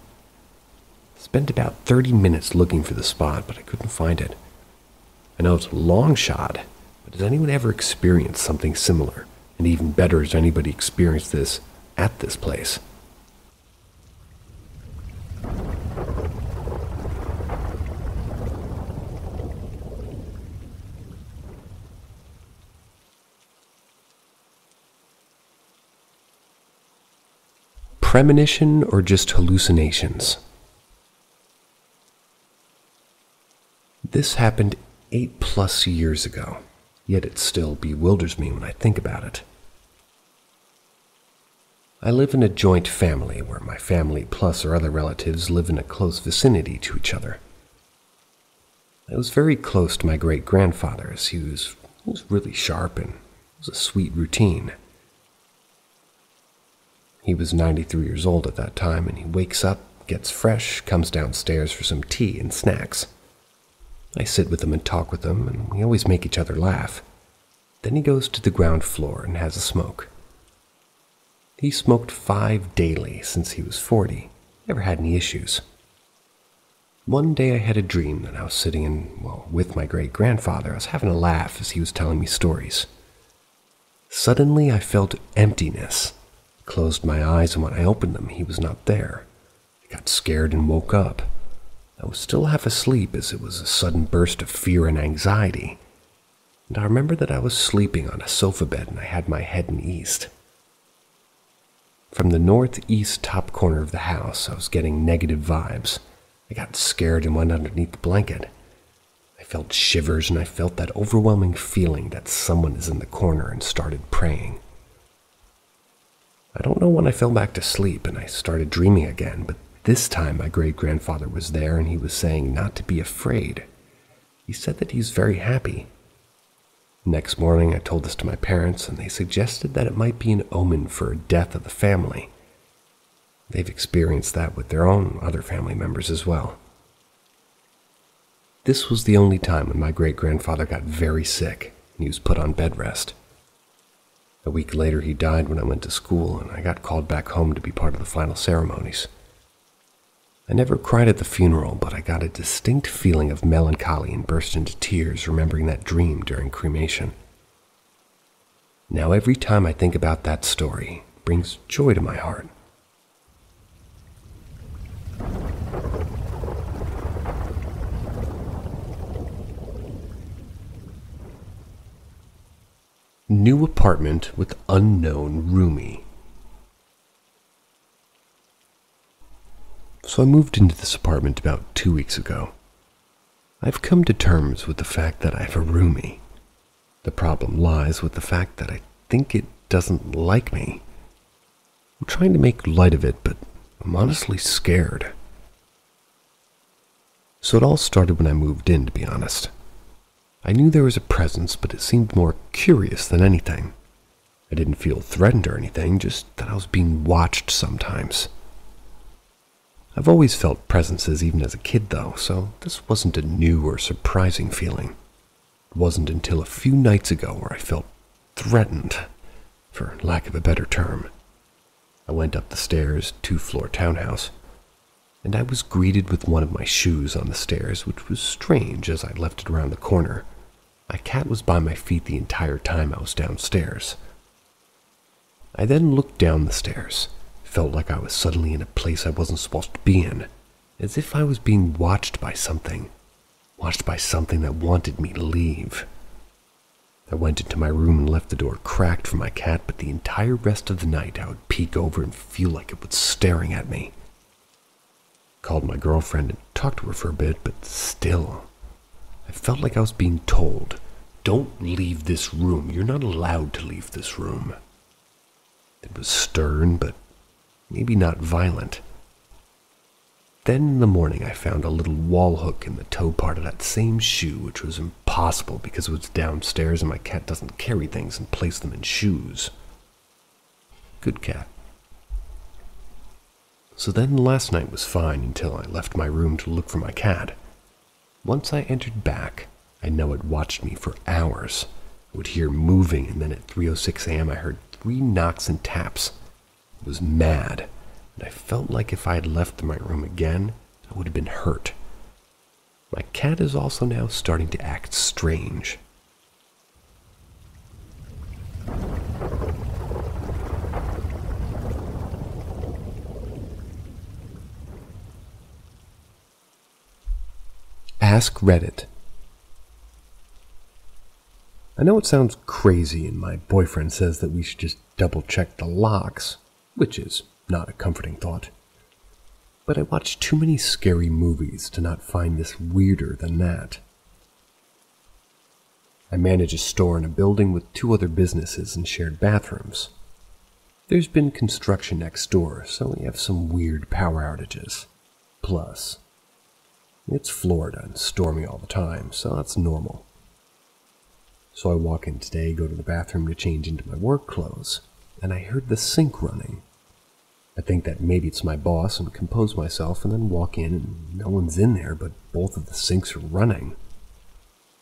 I spent about 30 minutes looking for the spot, but I couldn't find it. I know it's a long shot, but has anyone ever experienced something similar? And even better, has anybody experienced this at this place? Premonition or just hallucinations? This happened 8+ years ago, yet it still bewilders me when I think about it. I live in a joint family where my family plus our other relatives live in a close vicinity to each other. I was very close to my great-grandfather, as he was really sharp and it was a sweet routine. He was 93 years old at that time, and he wakes up, gets fresh, comes downstairs for some tea and snacks. I sit with him and talk with him, and we always make each other laugh. Then he goes to the ground floor and has a smoke. He smoked 5 daily since he was 40, never had any issues. One day I had a dream that I was sitting with my great-grandfather. I was having a laugh as he was telling me stories. Suddenly I felt emptiness. I closed my eyes, and when I opened them, he was not there. I got scared and woke up. I was still half asleep as it was a sudden burst of fear and anxiety. And I remember that I was sleeping on a sofa bed and I had my head in east. From the northeast top corner of the house, I was getting negative vibes. I got scared and went underneath the blanket. I felt shivers, and I felt that overwhelming feeling that someone is in the corner, and started praying. I don't know when I fell back to sleep and I started dreaming again, but this time my great-grandfather was there, and he was saying not to be afraid. He said that he's very happy. Next morning I told this to my parents, and they suggested that it might be an omen for a death of the family. They've experienced that with their own other family members as well. This was the only time when my great-grandfather got very sick, and he was put on bed rest. A week later he died when I went to school, and I got called back home to be part of the final ceremonies. I never cried at the funeral, but I got a distinct feeling of melancholy and burst into tears remembering that dream during cremation. Now every time I think about that story, it brings joy to my heart. New apartment with unknown roomie. So I moved into this apartment about 2 weeks ago. I've come to terms with the fact that I have a roomie. The problem lies with the fact that I think it doesn't like me. I'm trying to make light of it, but I'm honestly scared. So it all started when I moved in, to be honest. I knew there was a presence, but it seemed more curious than anything. I didn't feel threatened or anything, just that I was being watched sometimes. I've always felt presences even as a kid though, so this wasn't a new or surprising feeling. It wasn't until a few nights ago where I felt threatened, for lack of a better term. I went up the stairs, 2-floor townhouse, and I was greeted with one of my shoes on the stairs, which was strange as I left it around the corner. My cat was by my feet the entire time I was downstairs. I then looked down the stairs, felt like I was suddenly in a place I wasn't supposed to be in, as if I was being watched by something that wanted me to leave. I went into my room and left the door cracked for my cat, but the entire rest of the night I would peek over and feel like it was staring at me. Called my girlfriend and talked to her for a bit, but still, I felt like I was being told, "Don't leave this room. You're not allowed to leave this room." It was stern, but maybe not violent. Then in the morning I found a little wall hook in the toe part of that same shoe, which was impossible because it was downstairs and my cat doesn't carry things and place them in shoes. Good cat. So then last night was fine until I left my room to look for my cat. Once I entered back, I know it watched me for hours. I would hear moving, and then at 3:06 a.m. I heard 3 knocks and taps. I was mad, and I felt like if I had left my room again, I would have been hurt. My cat is also now starting to act strange. Ask Reddit. I know it sounds crazy and my boyfriend says that we should just double check the locks, which is not a comforting thought. But I watch too many scary movies to not find this weirder than that. I manage a store in a building with 2 other businesses and shared bathrooms. There's been construction next door, so we have some weird power outages. Plus, it's Florida and stormy all the time, so that's normal. So I walk in today, go to the bathroom to change into my work clothes, and I heard the sink running. I think that maybe it's my boss and compose myself and then walk in and no one's in there, but both of the sinks are running.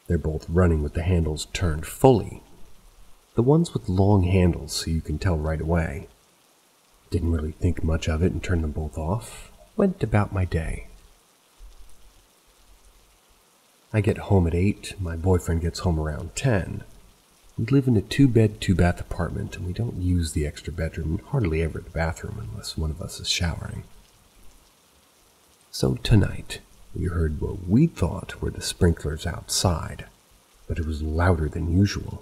They're both running with the handles turned fully. The ones with long handles so you can tell right away. Didn't really think much of it and turned them both off. Went about my day. I get home at 8, my boyfriend gets home around 10. We live in a 2-bed, 2-bath apartment, and we don't use the extra bedroom and hardly ever the bathroom unless one of us is showering. So tonight, we heard what we thought were the sprinklers outside, but it was louder than usual.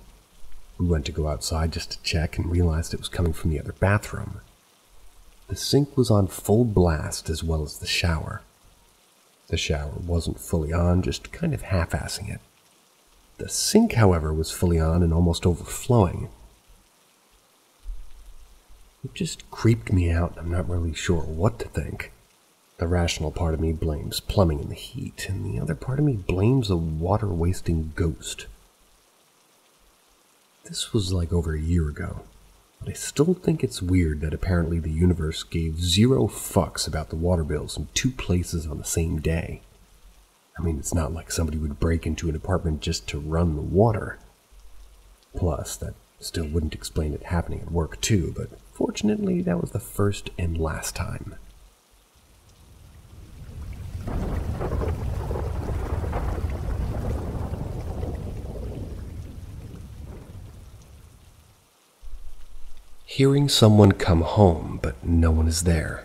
We went to go outside just to check and realized it was coming from the other bathroom. The sink was on full blast as well as the shower. The shower wasn't fully on, just kind of half-assing it. The sink, however, was fully on and almost overflowing. It just creeped me out, and I'm not really sure what to think. The rational part of me blames plumbing and the heat, and the other part of me blames a water-wasting ghost. This was like over a year ago, but I still think it's weird that apparently the universe gave 0 fucks about the water bills in 2 places on the same day. I mean, it's not like somebody would break into an apartment just to run the water. Plus, that still wouldn't explain it happening at work too, but fortunately that was the first and last time. hearing someone come home, but no one is there.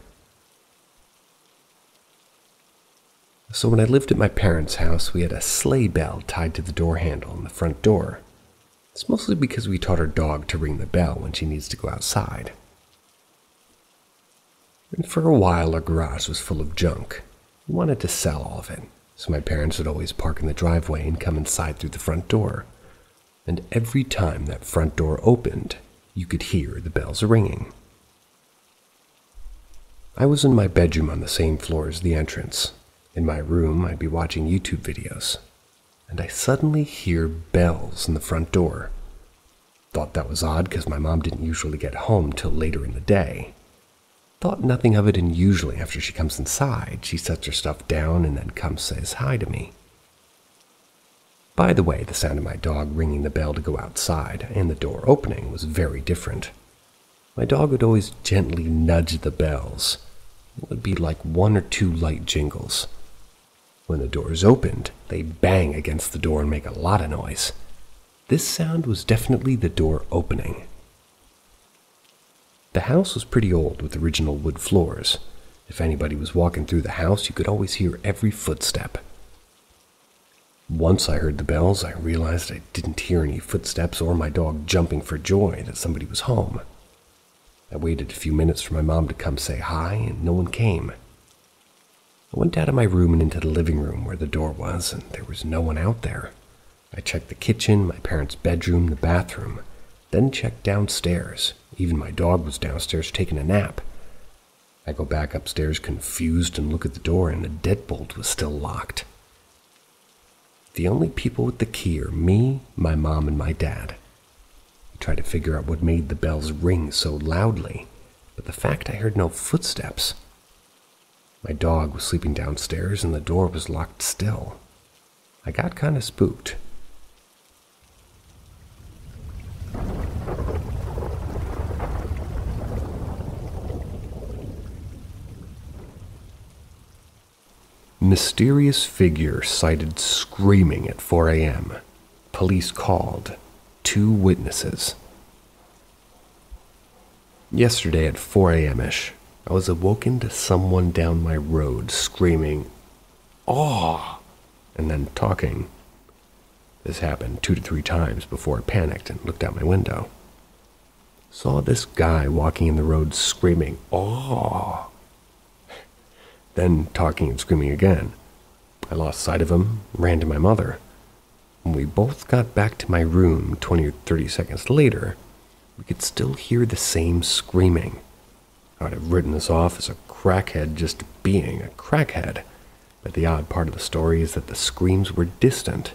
So when I lived at my parents' house, we had a sleigh bell tied to the door handle on the front door. It's mostly because we taught our dog to ring the bell when she needs to go outside. And for a while, our garage was full of junk. We wanted to sell all of it, so my parents would always park in the driveway and come inside through the front door. And every time that front door opened, you could hear the bells ringing. I was in my bedroom on the same floor as the entrance. In my room, I'd be watching YouTube videos, and I suddenly hear bells in the front door. Thought that was odd because my mom didn't usually get home till later in the day. Thought nothing of it, and usually after she comes inside, she sets her stuff down and then comes says hi to me. By the way, the sound of my dog ringing the bell to go outside and the door opening was very different. My dog would always gently nudge the bells. It would be like 1 or 2 light jingles. When the doors opened, they bang against the door and make a lot of noise. This sound was definitely the door opening. The house was pretty old with original wood floors. If anybody was walking through the house, you could always hear every footstep. Once I heard the bells, I realized I didn't hear any footsteps or my dog jumping for joy that somebody was home. I waited a few minutes for my mom to come say hi, and no one came. I went out of my room and into the living room where the door was, and there was no one out there. I checked the kitchen, my parents' bedroom, the bathroom, then checked downstairs. Even my dog was downstairs taking a nap. I go back upstairs confused and look at the door, and the deadbolt was still locked. The only people with the key are me, my mom, and my dad. I tried to figure out what made the bells ring so loudly, but the fact I heard no footsteps. My dog was sleeping downstairs and the door was locked still. I got kind of spooked. Mysterious figure sighted screaming at 4 a.m. Police called. 2 witnesses. Yesterday at 4 a.m.-ish, I was awoken to someone down my road screaming, "Aw!" and then talking. This happened 2 to 3 times before I panicked and looked out my window. Saw this guy walking in the road screaming, "Aw!" Then talking and screaming again. I lost sight of him, ran to my mother. When we both got back to my room 20 or 30 seconds later, we could still hear the same screaming. I'd have written this off as a crackhead just being a crackhead, but the odd part of the story is that the screams were distant.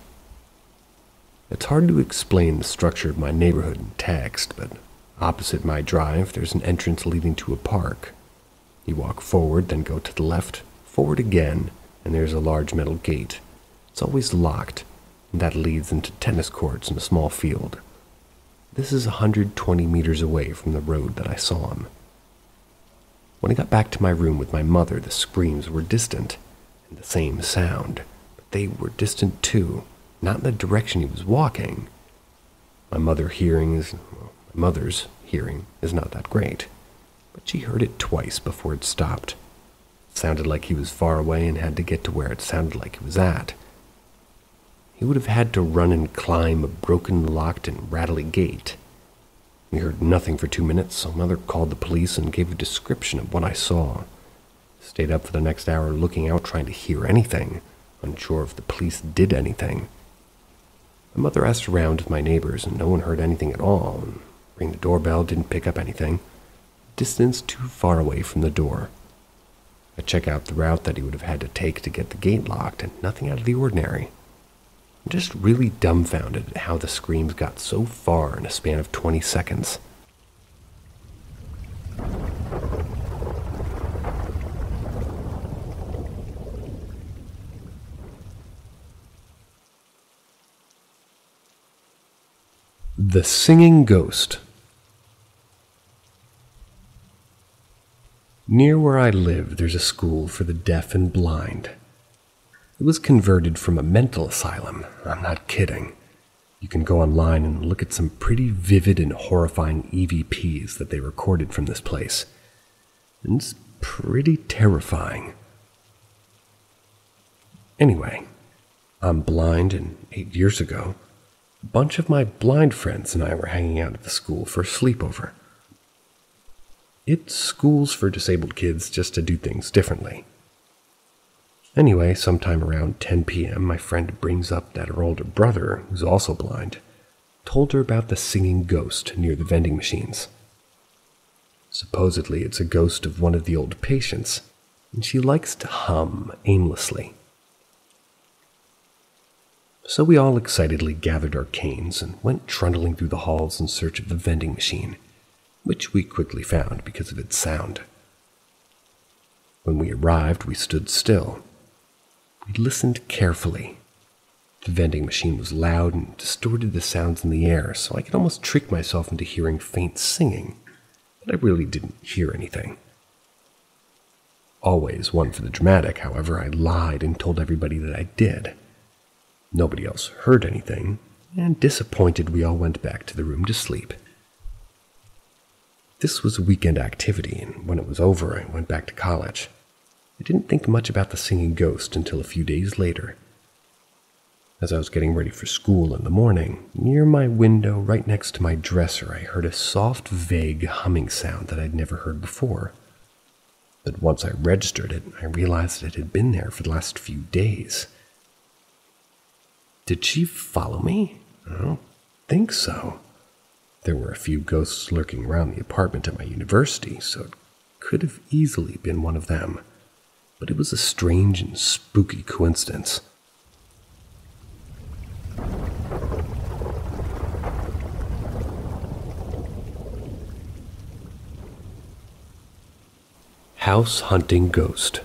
It's hard to explain the structure of my neighborhood in text, but opposite my drive, there's an entrance leading to a park. You walk forward, then go to the left, forward again, and there's a large metal gate. It's always locked, and that leads into tennis courts and a small field. This is 120 meters away from the road that I saw him. When I got back to my room with my mother, the screams were distant, and the same sound, but they were distant too, not in the direction he was walking. My mother's hearing is not that great, but she heard it twice before it stopped. It sounded like he was far away and had to get to where it sounded like he was at. He would have had to run and climb a broken, locked, and rattly gate. We heard nothing for 2 minutes, so Mother called the police and gave a description of what I saw. Stayed up for the next hour looking out, trying to hear anything, unsure if the police did anything. My mother asked around with my neighbors, and no one heard anything at all, and rang the doorbell, didn't pick up anything. Distance too far away from the door. I check out the route that he would have had to take to get the gate locked, and nothing out of the ordinary. I'm just really dumbfounded at how the screams got so far in a span of 20 seconds. The Singing Ghost. Near where I live, there's a school for the deaf and blind. It was converted from a mental asylum, I'm not kidding. You can go online and look at some pretty vivid and horrifying EVPs that they recorded from this place. And it's pretty terrifying. Anyway, I'm blind, and 8 years ago, a bunch of my blind friends and I were hanging out at the school for a sleepover. It's schools for disabled kids just to do things differently. Anyway, sometime around 10 p.m., my friend brings up that her older brother, who's also blind, told her about the singing ghost near the vending machines. Supposedly, it's a ghost of one of the old patients, and she likes to hum aimlessly. So we all excitedly gathered our canes and went trundling through the halls in search of the vending machine, which we quickly found because of its sound. When we arrived, we stood still. We listened carefully. The vending machine was loud and distorted the sounds in the air, so I could almost trick myself into hearing faint singing, but I really didn't hear anything. Always one for the dramatic, however, I lied and told everybody that I did. Nobody else heard anything, and disappointed, we all went back to the room to sleep. This was a weekend activity, and when it was over, I went back to college. I didn't think much about the singing ghost until a few days later. As I was getting ready for school in the morning, near my window right next to my dresser, I heard a soft, vague humming sound that I'd never heard before. But once I registered it, I realized it had been there for the last few days. Did she follow me? I don't think so. There were a few ghosts lurking around the apartment at my university, so it could have easily been one of them. But it was a strange and spooky coincidence. House hunting ghost.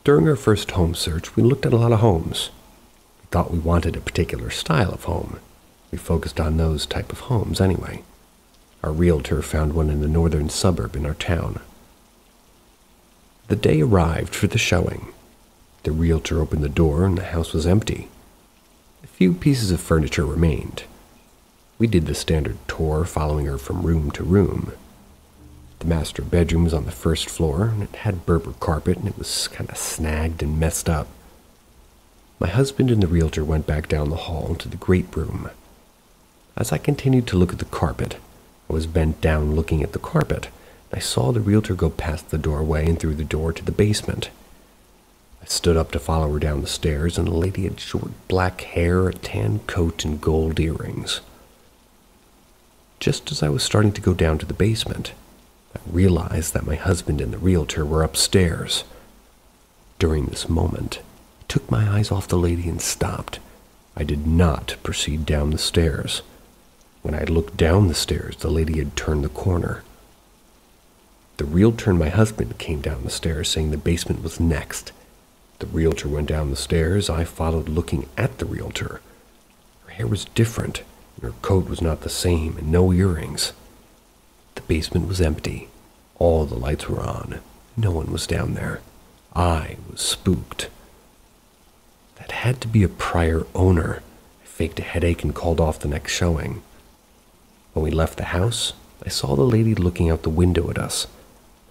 During our first home search, we looked at a lot of homes. We thought we wanted a particular style of home. We focused on those type of homes anyway. Our realtor found one in the northern suburb in our town. The day arrived for the showing. The realtor opened the door and the house was empty. A few pieces of furniture remained. We did the standard tour, following her from room to room. The master bedroom was on the first floor, and it had Berber carpet, and it was kind of snagged and messed up. My husband and the realtor went back down the hall to the great room. As I continued to look at the carpet, I was bent down looking at the carpet. I saw the realtor go past the doorway and through the door to the basement. I stood up to follow her down the stairs, and the lady had short black hair, a tan coat, and gold earrings. Just as I was starting to go down to the basement, I realized that my husband and the realtor were upstairs. During this moment, I took my eyes off the lady and stopped. I did not proceed down the stairs. When I looked down the stairs, the lady had turned the corner. The realtor and my husband came down the stairs, saying the basement was next. The realtor went down the stairs. I followed, looking at the realtor. Her hair was different, and her coat was not the same, and no earrings. The basement was empty. All the lights were on. No one was down there. I was spooked. That had to be a prior owner. I faked a headache and called off the next showing. When we left the house, I saw the lady looking out the window at us.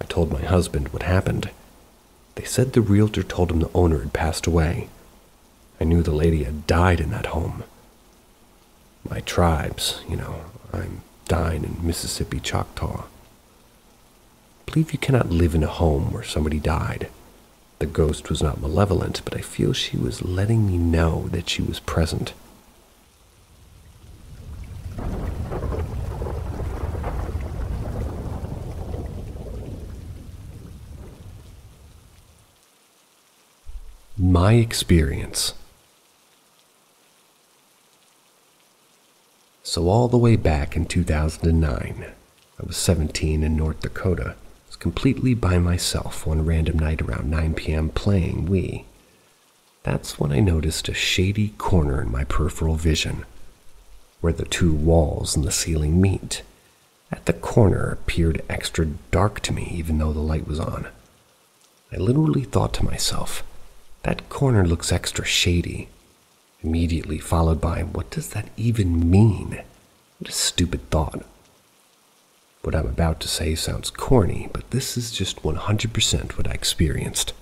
I told my husband what happened. They said the realtor told him the owner had passed away. I knew the lady had died in that home. My tribes, I'm dying in Mississippi Choctaw. I believe you cannot live in a home where somebody died. The ghost was not malevolent, but I feel she was letting me know that she was present. My experience. So all the way back in 2009, I was 17 in North Dakota. I was completely by myself one random night around 9 p.m. playing Wii. That's when I noticed a shady corner in my peripheral vision, where the two walls and the ceiling meet. At the corner appeared extra dark to me even though the light was on. I literally thought to myself, that corner looks extra shady. immediately followed by, what does that even mean? What a stupid thought. What I'm about to say sounds corny, but this is just 100% what I experienced.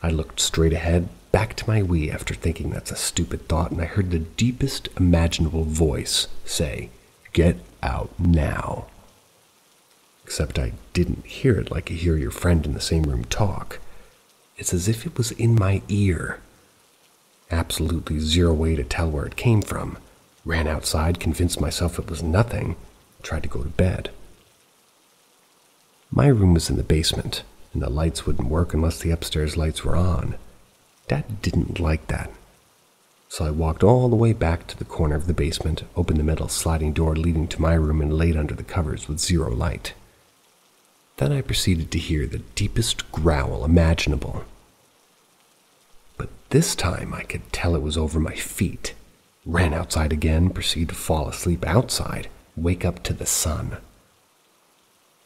I looked straight ahead, back to my Wii after thinking that's a stupid thought, and I heard the deepest imaginable voice say, "Get out now." Except I didn't hear it like you hear your friend in the same room talk. It's as if it was in my ear. Absolutely zero way to tell where it came from. Ran outside, convinced myself it was nothing, tried to go to bed. My room was in the basement, and the lights wouldn't work unless the upstairs lights were on. Dad didn't like that. So I walked all the way back to the corner of the basement, opened the metal sliding door leading to my room, and laid under the covers with zero light. Then I proceeded to hear the deepest growl imaginable. But this time I could tell it was over my feet. Ran outside again, proceeded to fall asleep outside, wake up to the sun.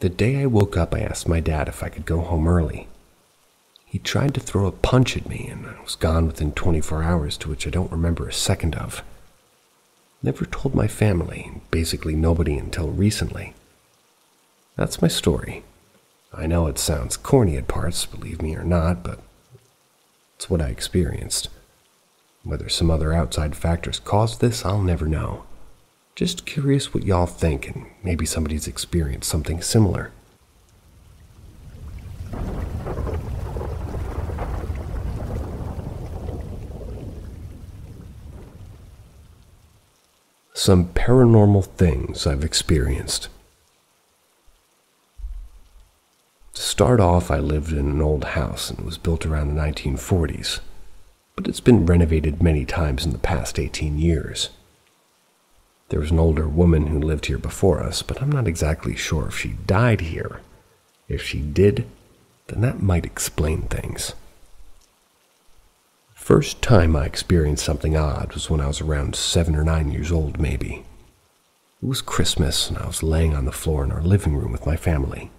The day I woke up, I asked my dad if I could go home early. He tried to throw a punch at me, and I was gone within 24 hours, to which I don't remember a second of. Never told my family, basically nobody until recently. That's my story. I know it sounds corny at parts, believe me or not, but it's what I experienced. Whether some other outside factors caused this, I'll never know. Just curious what y'all think, and maybe somebody's experienced something similar. Some paranormal things I've experienced. To start off, I lived in an old house and it was built around the 1940s, but it's been renovated many times in the past 18 years. There was an older woman who lived here before us, but I'm not exactly sure if she died here. If she did, then that might explain things. First time I experienced something odd was when I was around 7 or 9 years old, maybe. It was Christmas, and I was laying on the floor in our living room with my family.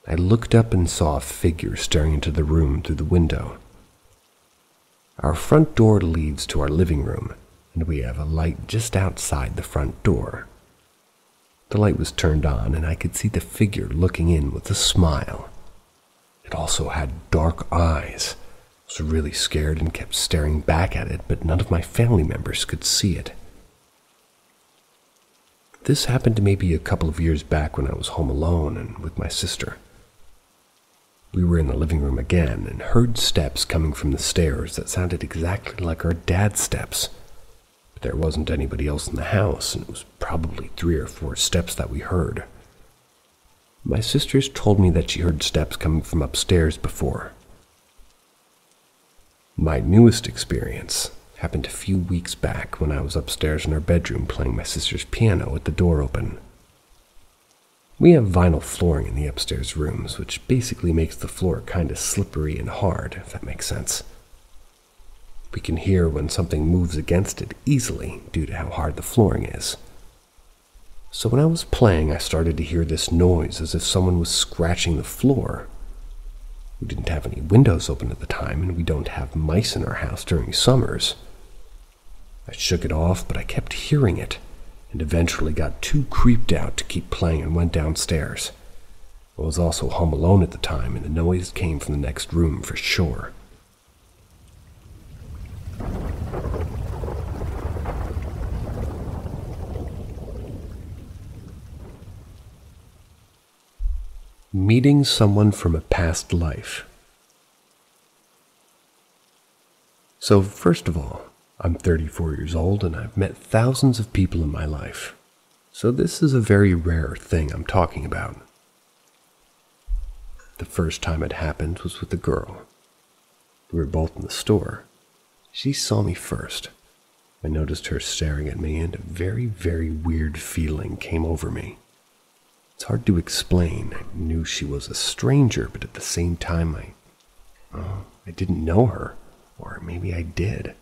I looked up and saw a figure staring into the room through the window. Our front door leads to our living room, and we have a light just outside the front door. The light was turned on, and I could see the figure looking in with a smile. It also had dark eyes. I was really scared and kept staring back at it, but none of my family members could see it. This happened to maybe a couple of years back when I was home alone and with my sister. We were in the living room again and heard steps coming from the stairs that sounded exactly like our dad's steps. But there wasn't anybody else in the house, and it was probably 3 or 4 steps that we heard. My sisters told me that she heard steps coming from upstairs before. My newest experience happened a few weeks back when I was upstairs in our bedroom playing my sister's piano with the door open. We have vinyl flooring in the upstairs rooms, which basically makes the floor kind of slippery and hard, if that makes sense. We can hear when something moves against it easily due to how hard the flooring is. So when I was playing, I started to hear this noise as if someone was scratching the floor. We didn't have any windows open at the time, and we don't have mice in our house during summers. I shook it off, but I kept hearing it, and eventually got too creeped out to keep playing and went downstairs. I was also home alone at the time, and the noise came from the next room for sure. Meeting someone from a past life. So first of all, I'm 34 years old and I've met thousands of people in my life. So this is a very rare thing I'm talking about. The first time it happened was with a girl. We were both in the store. She saw me first. I noticed her staring at me and a very, very weird feeling came over me. It's hard to explain. I knew she was a stranger, but at the same time, I didn't know her. Or maybe I did. It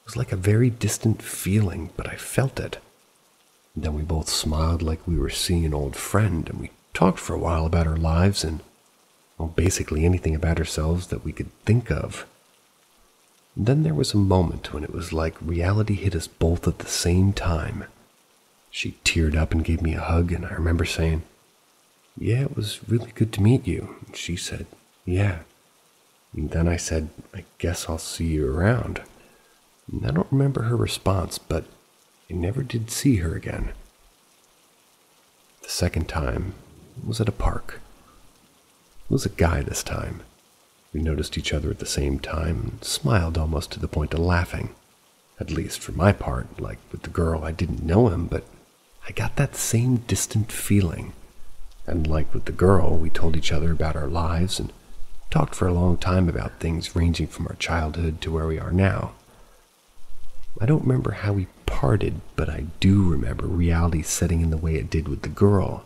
was like a very distant feeling, but I felt it. And then we both smiled like we were seeing an old friend, and we talked for a while about our lives and, well, basically anything about ourselves that we could think of. Then there was a moment when it was like reality hit us both at the same time. She teared up and gave me a hug, and I remember saying, "Yeah, it was really good to meet you." And she said, "Yeah." And then I said, "I guess I'll see you around." And I don't remember her response, but I never did see her again. The second time was at a park. It was a guy this time. We noticed each other at the same time and smiled almost to the point of laughing. At least for my part, like with the girl, I didn't know him, but I got that same distant feeling. And like with the girl, we told each other about our lives and talked for a long time about things ranging from our childhood to where we are now. I don't remember how we parted, but I do remember reality setting in the way it did with the girl,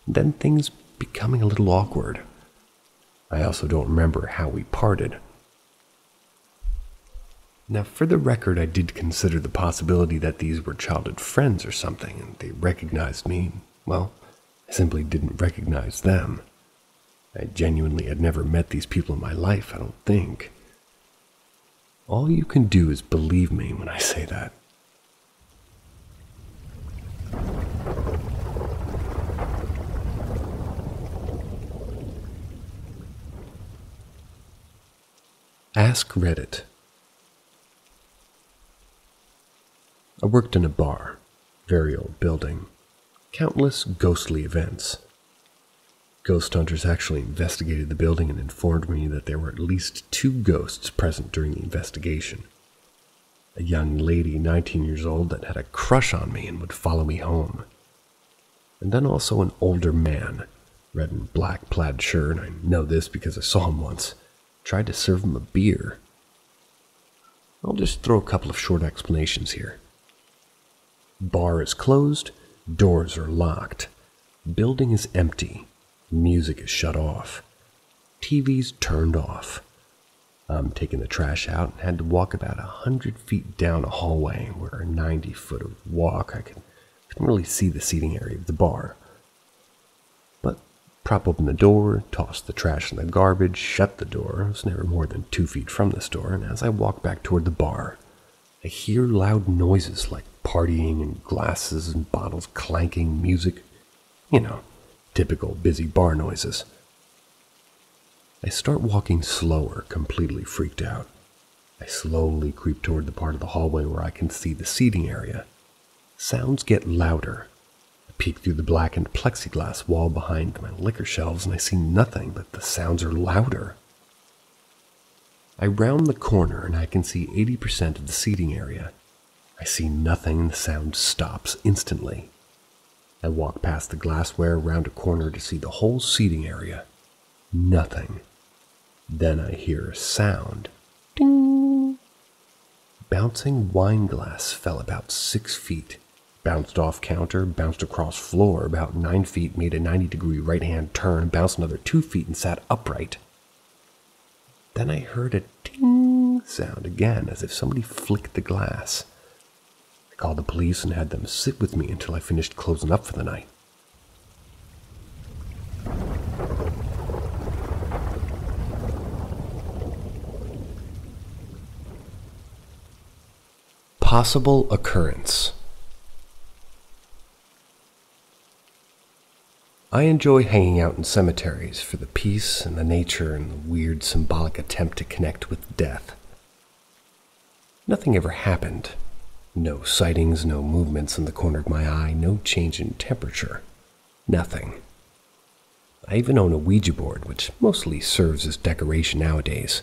and then things becoming a little awkward. I also don't remember how we parted. Now, for the record, I did consider the possibility that these were childhood friends or something, and they recognized me. Well, I simply didn't recognize them. I genuinely had never met these people in my life, I don't think. All you can do is believe me when I say that. Ask Reddit. I worked in a bar, very old building, countless ghostly events. Ghost hunters actually investigated the building and informed me that there were at least 2 ghosts present during the investigation. A young lady, 19 years old, that had a crush on me and would follow me home. And then also an older man, red and black plaid shirt, and I know this because I saw him once, tried to serve him a beer. I'll just throw a couple of short explanations here. Bar is closed, doors are locked, building is empty, music is shut off, TV's turned off. I'm taking the trash out and had to walk about 100 feet down a hallway where a 90-foot of walk I couldn't really see the seating area of the bar. But prop open the door, toss the trash in the garbage, shut the door. I was never more than 2 feet from this door, and as I walk back toward the bar, I hear loud noises like partying and glasses and bottles clanking, music. You know, typical busy bar noises. I start walking slower, completely freaked out. I slowly creep toward the part of the hallway where I can see the seating area. Sounds get louder. I peek through the blackened plexiglass wall behind my liquor shelves and I see nothing, but the sounds are louder. I round the corner and I can see 80% of the seating area. I see nothing and the sound stops instantly. I walk past the glassware, round a corner to see the whole seating area. Nothing. Then I hear a sound. Ding! Bouncing wine glass fell about 6 feet. Bounced off counter, bounced across floor about 9 feet, made a 90-degree right-hand turn, bounced another 2 feet and sat upright. Then I heard a ding sound again, as if somebody flicked the glass. I called the police and had them sit with me until I finished closing up for the night. Possible occurrence. I enjoy hanging out in cemeteries for the peace and the nature and the weird symbolic attempt to connect with death. Nothing ever happened. No sightings, no movements in the corner of my eye, no change in temperature. Nothing. I even own a Ouija board, which mostly serves as decoration nowadays,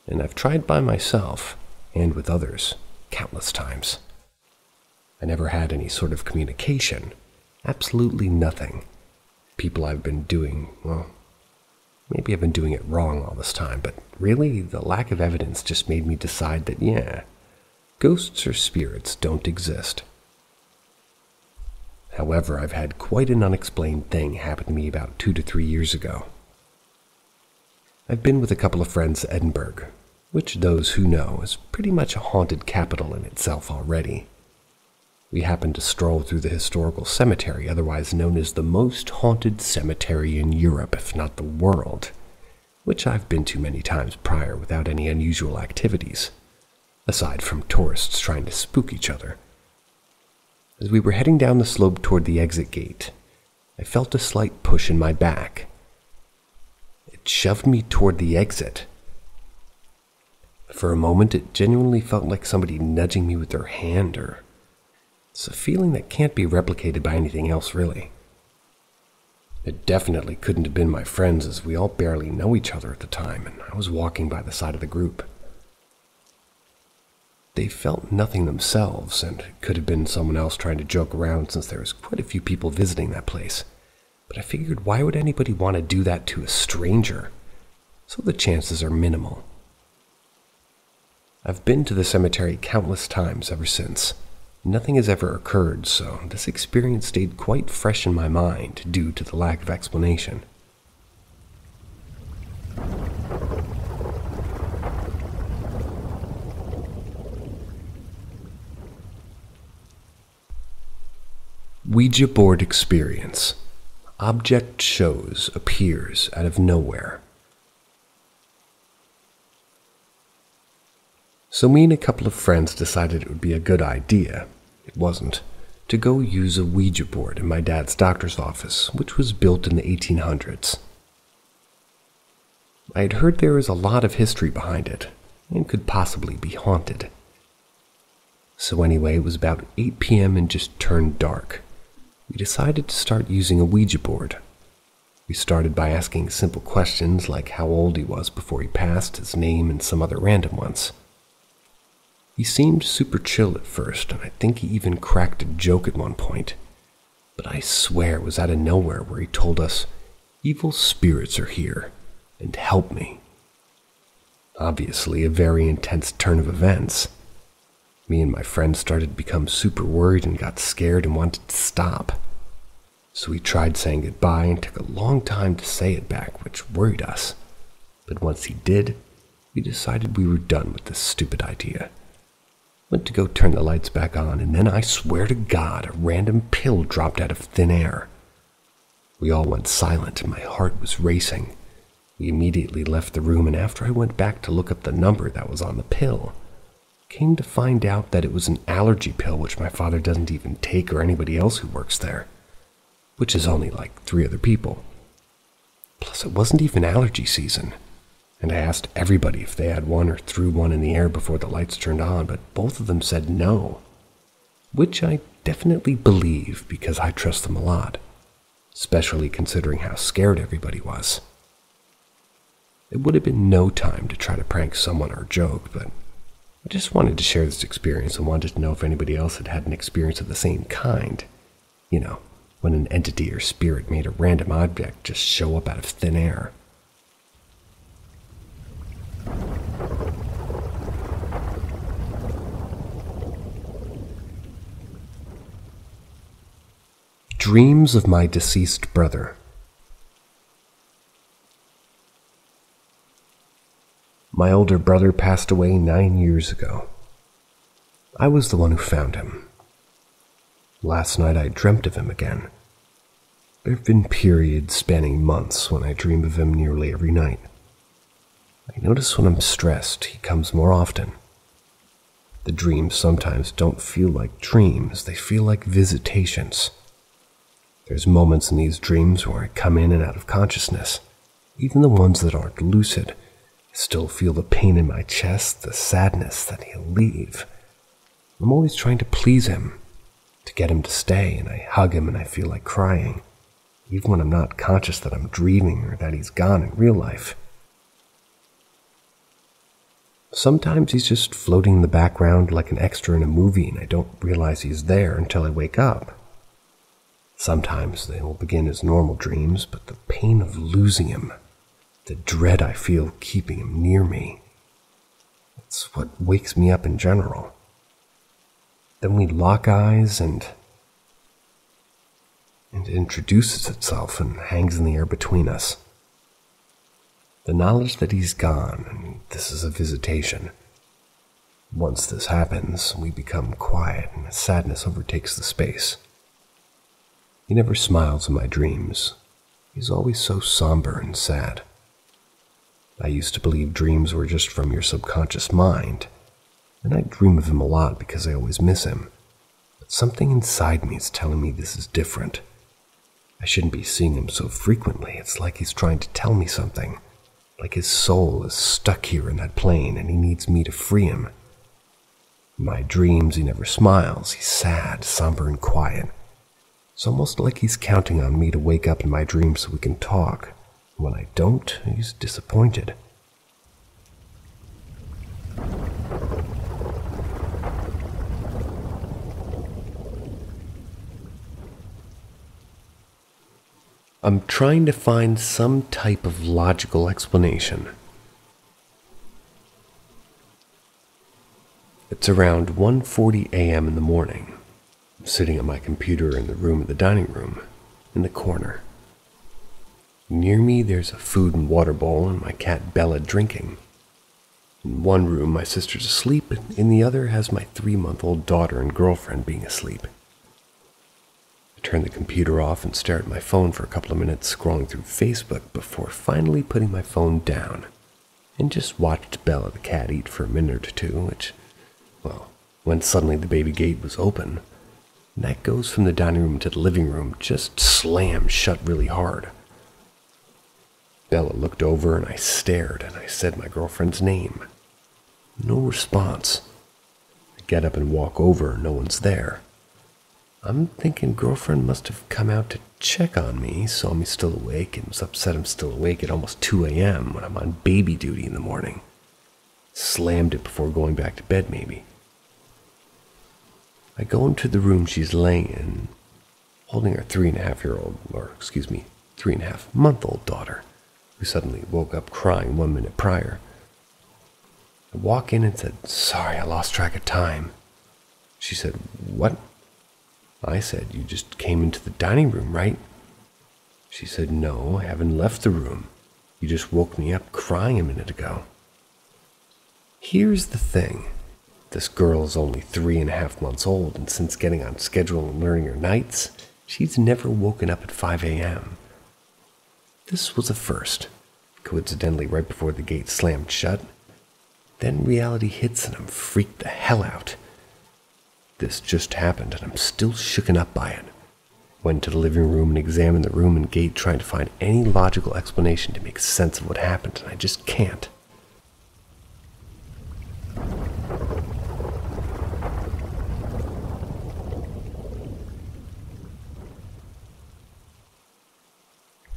and I've tried by myself, and with others, countless times. I never had any sort of communication. Absolutely nothing. People I've been doing, well, maybe I've been doing it wrong all this time, but really, the lack of evidence just made me decide that, yeah, ghosts or spirits don't exist. However, I've had quite an unexplained thing happen to me about 2 to 3 years ago. I've been with a couple of friends to Edinburgh, which those who know is pretty much a haunted capital in itself already. We happened to stroll through the historical cemetery, otherwise known as the most haunted cemetery in Europe, if not the world, which I've been to many times prior without any unusual activities. aside from tourists trying to spook each other. As we were heading down the slope toward the exit gate, I felt a slight push in my back. It shoved me toward the exit. For a moment, it genuinely felt like somebody nudging me with their hand, or it's a feeling that can't be replicated by anything else, really. It definitely couldn't have been my friends, as we all barely know each other at the time, and I was walking by the side of the group. They felt nothing themselves, and it could have been someone else trying to joke around since there was quite a few people visiting that place. But I figured, why would anybody want to do that to a stranger? So the chances are minimal. I've been to the cemetery countless times ever since. Nothing has ever occurred, so this experience stayed quite fresh in my mind due to the lack of explanation. Ouija board experience. Object shows appears out of nowhere. So me and a couple of friends decided it would be a good idea, it wasn't, to go use a Ouija board in my dad's doctor's office, which was built in the 1800s. I had heard there was a lot of history behind it, and could possibly be haunted. So anyway, it was about 8 p.m. and just turned dark. We decided to start using a Ouija board. We started by asking simple questions like how old he was before he passed, his name, and some other random ones. He seemed super chill at first, and I think he even cracked a joke at one point. But I swear it was out of nowhere where he told us, "Evil spirits are here, and help me." Obviously a very intense turn of events. Me and my friends started to become super worried and got scared and wanted to stop. So we tried saying goodbye and took a long time to say it back, which worried us. But once he did, we decided we were done with this stupid idea. Went to go turn the lights back on, and then I swear to God, a random pill dropped out of thin air. We all went silent and my heart was racing. We immediately left the room, and after I went back to look up the number that was on the pill, came to find out that it was an allergy pill which my father doesn't even take, or anybody else who works there, which is only like 3 other people. Plus it wasn't even allergy season. And I asked everybody if they had one or threw one in the air before the lights turned on, but both of them said no, which I definitely believe because I trust them a lot, especially considering how scared everybody was. It would have been no time to try to prank someone or joke, but I just wanted to share this experience and wanted to know if anybody else had had an experience of the same kind. You know, when an entity or spirit made a random object just show up out of thin air. Dreams of my deceased brother. My older brother passed away 9 years ago. I was the one who found him. Last night I dreamt of him again. There have been periods spanning months when I dream of him nearly every night. I notice when I'm stressed, he comes more often. The dreams sometimes don't feel like dreams, they feel like visitations. There's moments in these dreams where I come in and out of consciousness. Even the ones that aren't lucid, I still feel the pain in my chest, the sadness that he'll leave. I'm always trying to please him, to get him to stay, and I hug him and I feel like crying, even when I'm not conscious that I'm dreaming or that he's gone in real life. Sometimes he's just floating in the background like an extra in a movie, and I don't realize he's there until I wake up. Sometimes they will begin as normal dreams, but the pain of losing him, the dread I feel keeping him near me, it's what wakes me up in general. Then we lock eyes and it introduces itself and hangs in the air between us. The knowledge that he's gone, and this is a visitation. Once this happens, we become quiet and a sadness overtakes the space. He never smiles in my dreams. He's always so somber and sad. I used to believe dreams were just from your subconscious mind, and I dream of him a lot because I always miss him. But something inside me is telling me this is different. I shouldn't be seeing him so frequently. It's like he's trying to tell me something. Like his soul is stuck here in that plane and he needs me to free him. In my dreams, he never smiles. He's sad, somber, and quiet. It's almost like he's counting on me to wake up in my dreams so we can talk. When I don't, he's disappointed. I'm trying to find some type of logical explanation. It's around 1:40 a.m. in the morning. I'm sitting at my computer in the room at the dining room, in the corner. Near me there's a food and water bowl and my cat Bella drinking. In one room my sister's asleep, and in the other has my 3-month-old daughter and girlfriend being asleep. I turn the computer off and stare at my phone for a couple of minutes, scrolling through Facebook before finally putting my phone down and just watched Bella the cat eat for a minute or two, when suddenly the baby gate was open, and that goes from the dining room to the living room just slammed shut really hard. Bella looked over and I stared and I said my girlfriend's name. No response. I get up and walk over, no one's there. I'm thinking girlfriend must have come out to check on me, saw me still awake, and was upset I'm still awake at almost 2 a.m. when I'm on baby duty in the morning. Slammed it before going back to bed maybe. I go into the room she's laying in, holding her 3.5-month-old daughter, who suddenly woke up crying 1 minute prior. I walk in and said, "Sorry, I lost track of time." She said, "What?" I said, "You just came into the dining room, right?" She said, "No, I haven't left the room. You just woke me up crying a minute ago." Here's the thing. This girl is only 3.5 months old, and since getting on schedule and learning her nights, she's never woken up at 5 a.m. This was a first, coincidentally right before the gate slammed shut. Then reality hits and I'm freaked the hell out. This just happened and I'm still shooken up by it. Went to the living room and examined the room and gate trying to find any logical explanation to make sense of what happened, and I just can't.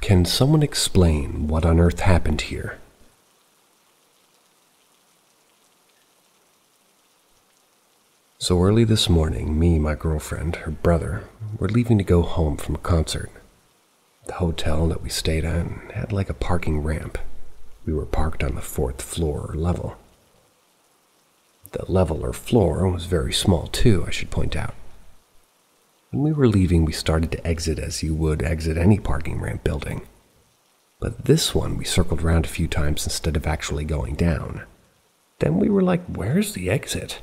Can someone explain what on earth happened here? So early this morning, me, my girlfriend, her brother, were leaving to go home from a concert. The hotel that we stayed at had like a parking ramp. We were parked on the 4th floor or level. The level or floor was very small too, I should point out. When we were leaving, we started to exit as you would exit any parking ramp building. But this one, we circled around a few times instead of actually going down. Then we were like, where's the exit?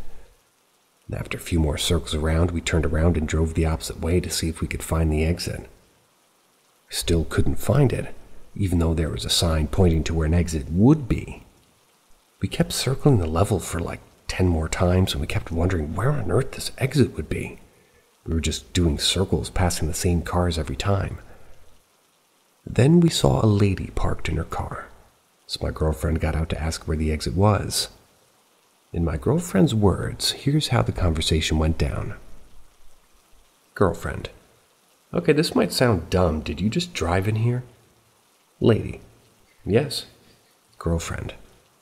And after a few more circles around, we turned around and drove the opposite way to see if we could find the exit. We still couldn't find it, even though there was a sign pointing to where an exit would be. We kept circling the level for like 10 more times, and we kept wondering where on earth this exit would be. We were just doing circles, passing the same cars every time. Then we saw a lady parked in her car, so my girlfriend got out to ask where the exit was. In my girlfriend's words, here's how the conversation went down. Girlfriend: "Okay, this might sound dumb. Did you just drive in here?" Lady: "Yes." Girlfriend: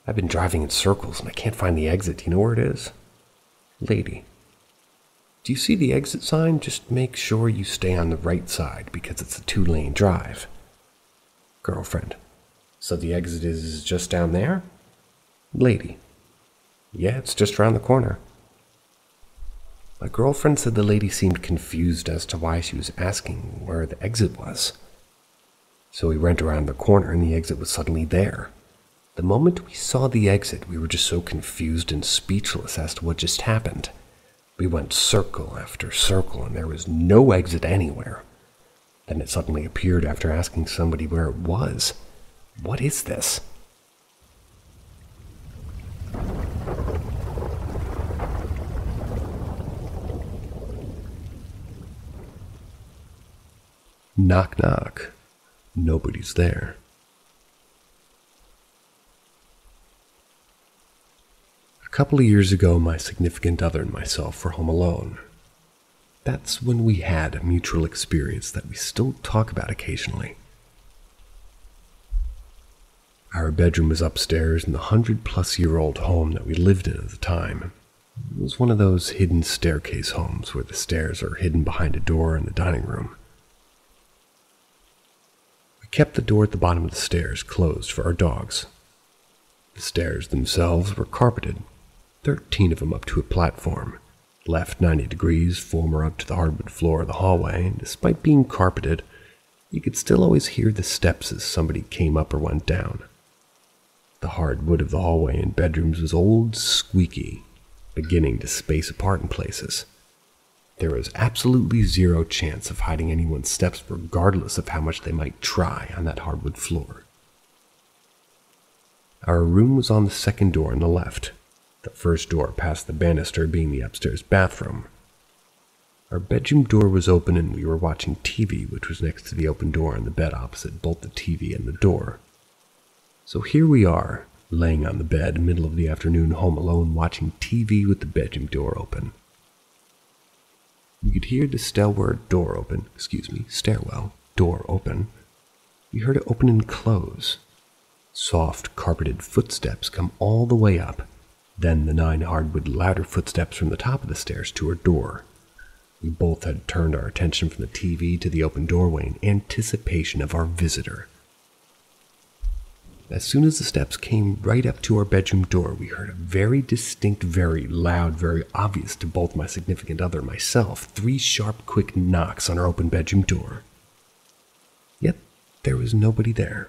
"I've been driving in circles and I can't find the exit. Do you know where it is?" Lady: "Do you see the exit sign? Just make sure you stay on the right side because it's a 2-lane drive." Girlfriend: "So the exit is just down there?" Lady: "Yeah, it's just around the corner." My girlfriend said the lady seemed confused as to why she was asking where the exit was. So we went around the corner and the exit was suddenly there. The moment we saw the exit, we were just so confused and speechless as to what just happened. We went circle after circle and there was no exit anywhere. Then it suddenly appeared after asking somebody where it was. What is this? Knock, knock. Nobody's there. A couple of years ago, my significant other and myself were home alone. That's when we had a mutual experience that we still talk about occasionally. Our bedroom was upstairs in the 100-plus-year-old home that we lived in at the time. It was one of those hidden staircase homes where the stairs are hidden behind a door in the dining room. We kept the door at the bottom of the stairs closed for our dogs. The stairs themselves were carpeted, 13 of them up to a platform, left 90 degrees, former up to the hardwood floor of the hallway, and despite being carpeted, you could still always hear the steps as somebody came up or went down. The hardwood of the hallway and bedrooms was old, squeaky, beginning to space apart in places. There was absolutely zero chance of hiding anyone's steps regardless of how much they might try on that hardwood floor. Our room was on the second door on the left, the first door past the banister being the upstairs bathroom. Our bedroom door was open and we were watching TV, which was next to the open door on the bed opposite both the TV and the door. So here we are, laying on the bed, middle of the afternoon, home alone, watching TV with the bedroom door open. You could hear the stairwell door open. We heard it open and close. Soft, carpeted footsteps come all the way up, then the 9 hardwood ladder footsteps from the top of the stairs to our door. We both had turned our attention from the TV to the open doorway in anticipation of our visitor. As soon as the steps came right up to our bedroom door, we heard a very distinct, very loud, very obvious to both my significant other and myself, 3 sharp, quick knocks on our open bedroom door. Yet there was nobody there.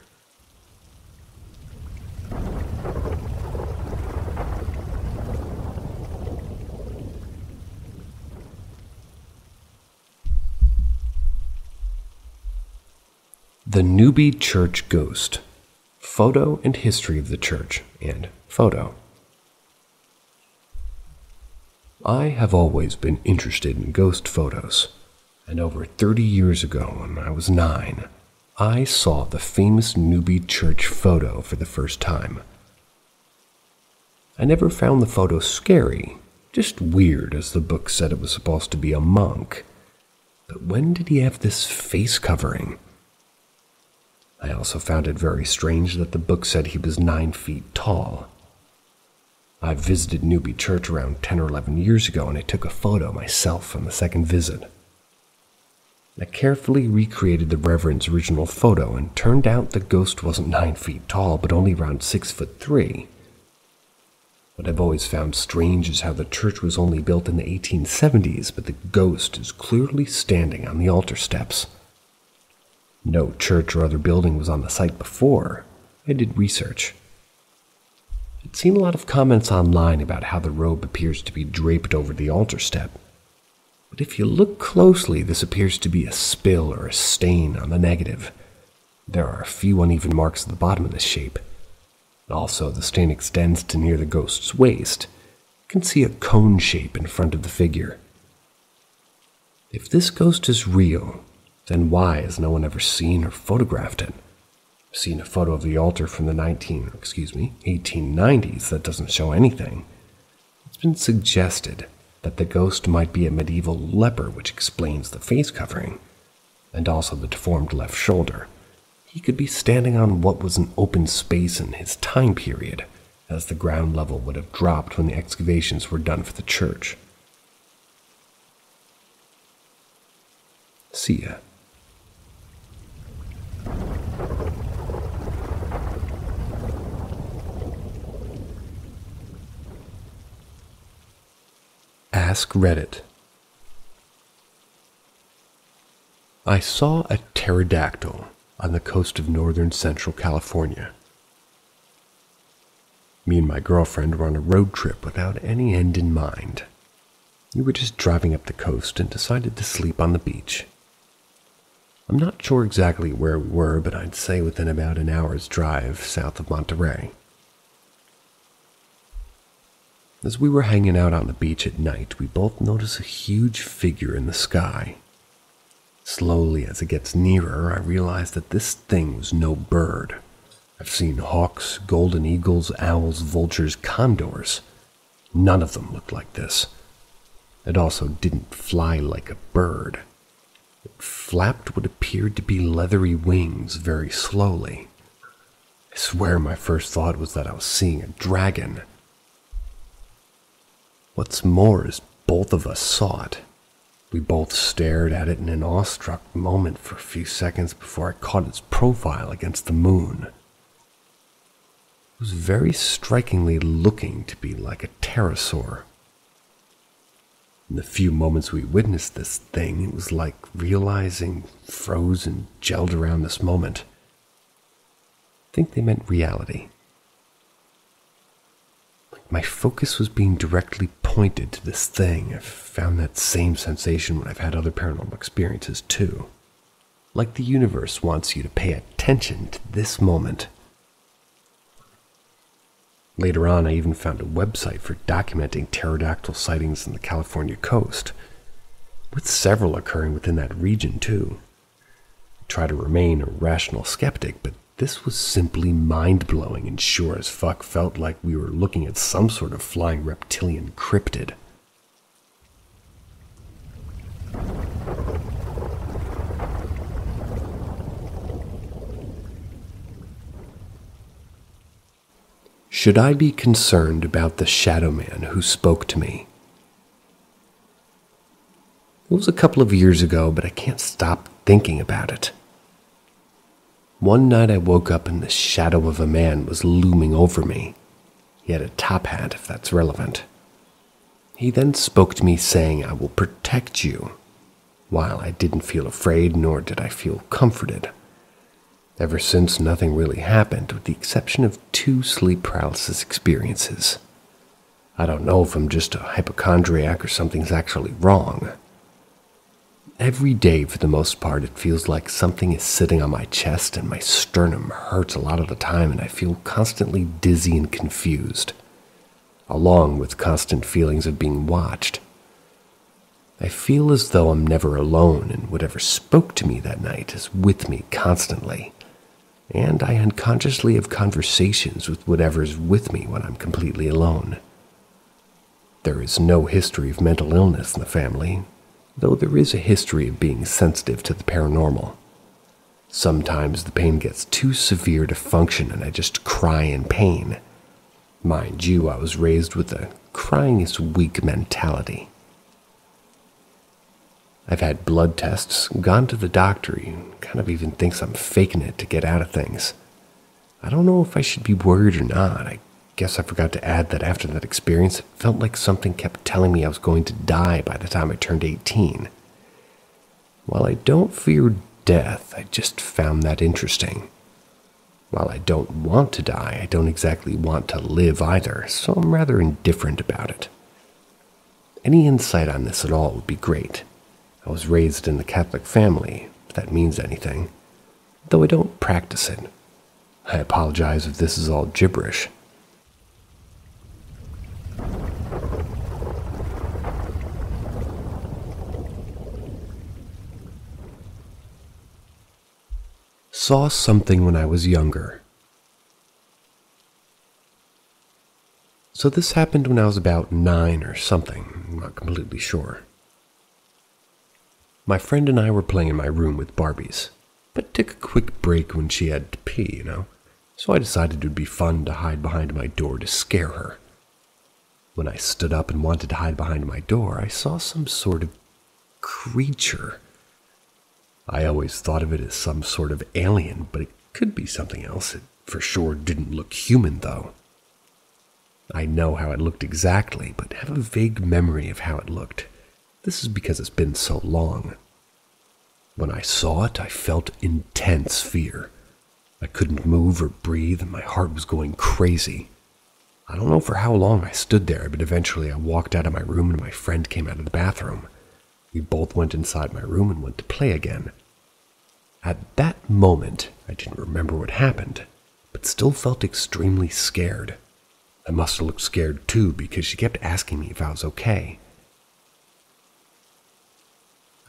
The Newby Church Ghost. Photo and history of the church, and photo. I have always been interested in ghost photos, and over 30 years ago, when I was 9, I saw the famous Newby Church photo for the first time. I never found the photo scary, just weird, as the book said it was supposed to be a monk. But when did he have this face covering? I also found it very strange that the book said he was 9 feet tall. I visited Newby Church around 10 or 11 years ago, and I took a photo myself on the second visit. I carefully recreated the Reverend's original photo, and turned out the ghost wasn't 9 feet tall, but only around 6'3". What I've always found strange is how the church was only built in the 1870s, but the ghost is clearly standing on the altar steps. No church or other building was on the site before. I did research. I'd seen a lot of comments online about how the robe appears to be draped over the altar step. But if you look closely, this appears to be a spill or a stain on the negative. There are a few uneven marks at the bottom of this shape. Also, the stain extends to near the ghost's waist. You can see a cone shape in front of the figure. If this ghost is real, then why has no one ever seen or photographed it? I've seen a photo of the altar from the 1890s that doesn't show anything. It's been suggested that the ghost might be a medieval leper, which explains the face covering, and also the deformed left shoulder. He could be standing on what was an open space in his time period, as the ground level would have dropped when the excavations were done for the church. See ya. Ask Reddit. I saw a pterodactyl on the coast of northern central California. Me and my girlfriend were on a road trip without any end in mind. We were just driving up the coast and decided to sleep on the beach. I'm not sure exactly where we were, but I'd say within about an hour's drive south of Monterey. As we were hanging out on the beach at night, we both noticed a huge figure in the sky. Slowly, as it gets nearer, I realize that this thing was no bird. I've seen hawks, golden eagles, owls, vultures, condors. None of them looked like this. It also didn't fly like a bird. It flapped what appeared to be leathery wings very slowly. I swear my first thought was that I was seeing a dragon. What's more is both of us saw it. We both stared at it in an awestruck moment for a few seconds before I caught its profile against the moon. It was very strikingly looking to be like a pterosaur. In the few moments we witnessed this thing, it was like realizing froze and gelled around this moment. I think they meant reality. My focus was being directly pointed to this thing. I've found that same sensation when I've had other paranormal experiences too. Like the universe wants you to pay attention to this moment. Later on, I even found a website for documenting pterodactyl sightings on the California coast, with several occurring within that region too. I try to remain a rational skeptic, but this was simply mind-blowing and sure as fuck felt like we were looking at some sort of flying reptilian cryptid. Should I be concerned about the shadow man who spoke to me? It was a couple of years ago, but I can't stop thinking about it. One night I woke up and the shadow of a man was looming over me. He had a top hat, if that's relevant. He then spoke to me saying, "I will protect you." While I didn't feel afraid, nor did I feel comforted. Ever since, nothing really happened, with the exception of 2 sleep paralysis experiences. I don't know if I'm just a hypochondriac or something's actually wrong. Every day, for the most part, it feels like something is sitting on my chest and my sternum hurts a lot of the time and I feel constantly dizzy and confused, along with constant feelings of being watched. I feel as though I'm never alone and whatever spoke to me that night is with me constantly, and I unconsciously have conversations with whatever's with me when I'm completely alone. There is no history of mental illness in the family, though there is a history of being sensitive to the paranormal. Sometimes the pain gets too severe to function and I just cry in pain. Mind you, I was raised with a crying is weak mentality. I've had blood tests, gone to the doctor, he kind of even thinks I'm faking it to get out of things. I don't know if I should be worried or not. I guess I forgot to add that after that experience, it felt like something kept telling me I was going to die by the time I turned 18. While I don't fear death, I just found that interesting. While I don't want to die, I don't exactly want to live either, so I'm rather indifferent about it. Any insight on this at all would be great. I was raised in the Catholic family, if that means anything, though I don't practice it. I apologize if this is all gibberish. Saw something when I was younger. So this happened when I was about 9 or something, I'm not completely sure. My friend and I were playing in my room with Barbies, but took a quick break when she had to pee, so I decided it would be fun to hide behind my door to scare her. When I stood up and wanted to hide behind my door, I saw some sort of creature. I always thought of it as some sort of alien, but it could be something else. It for sure didn't look human, though. I know how it looked exactly, but have a vague memory of how it looked. This is because it's been so long. When I saw it, I felt intense fear. I couldn't move or breathe, and my heart was going crazy. I don't know for how long I stood there, but eventually I walked out of my room and my friend came out of the bathroom. We both went inside my room and went to play again. At that moment, I didn't remember what happened, but still felt extremely scared. I must have looked scared too because she kept asking me if I was okay.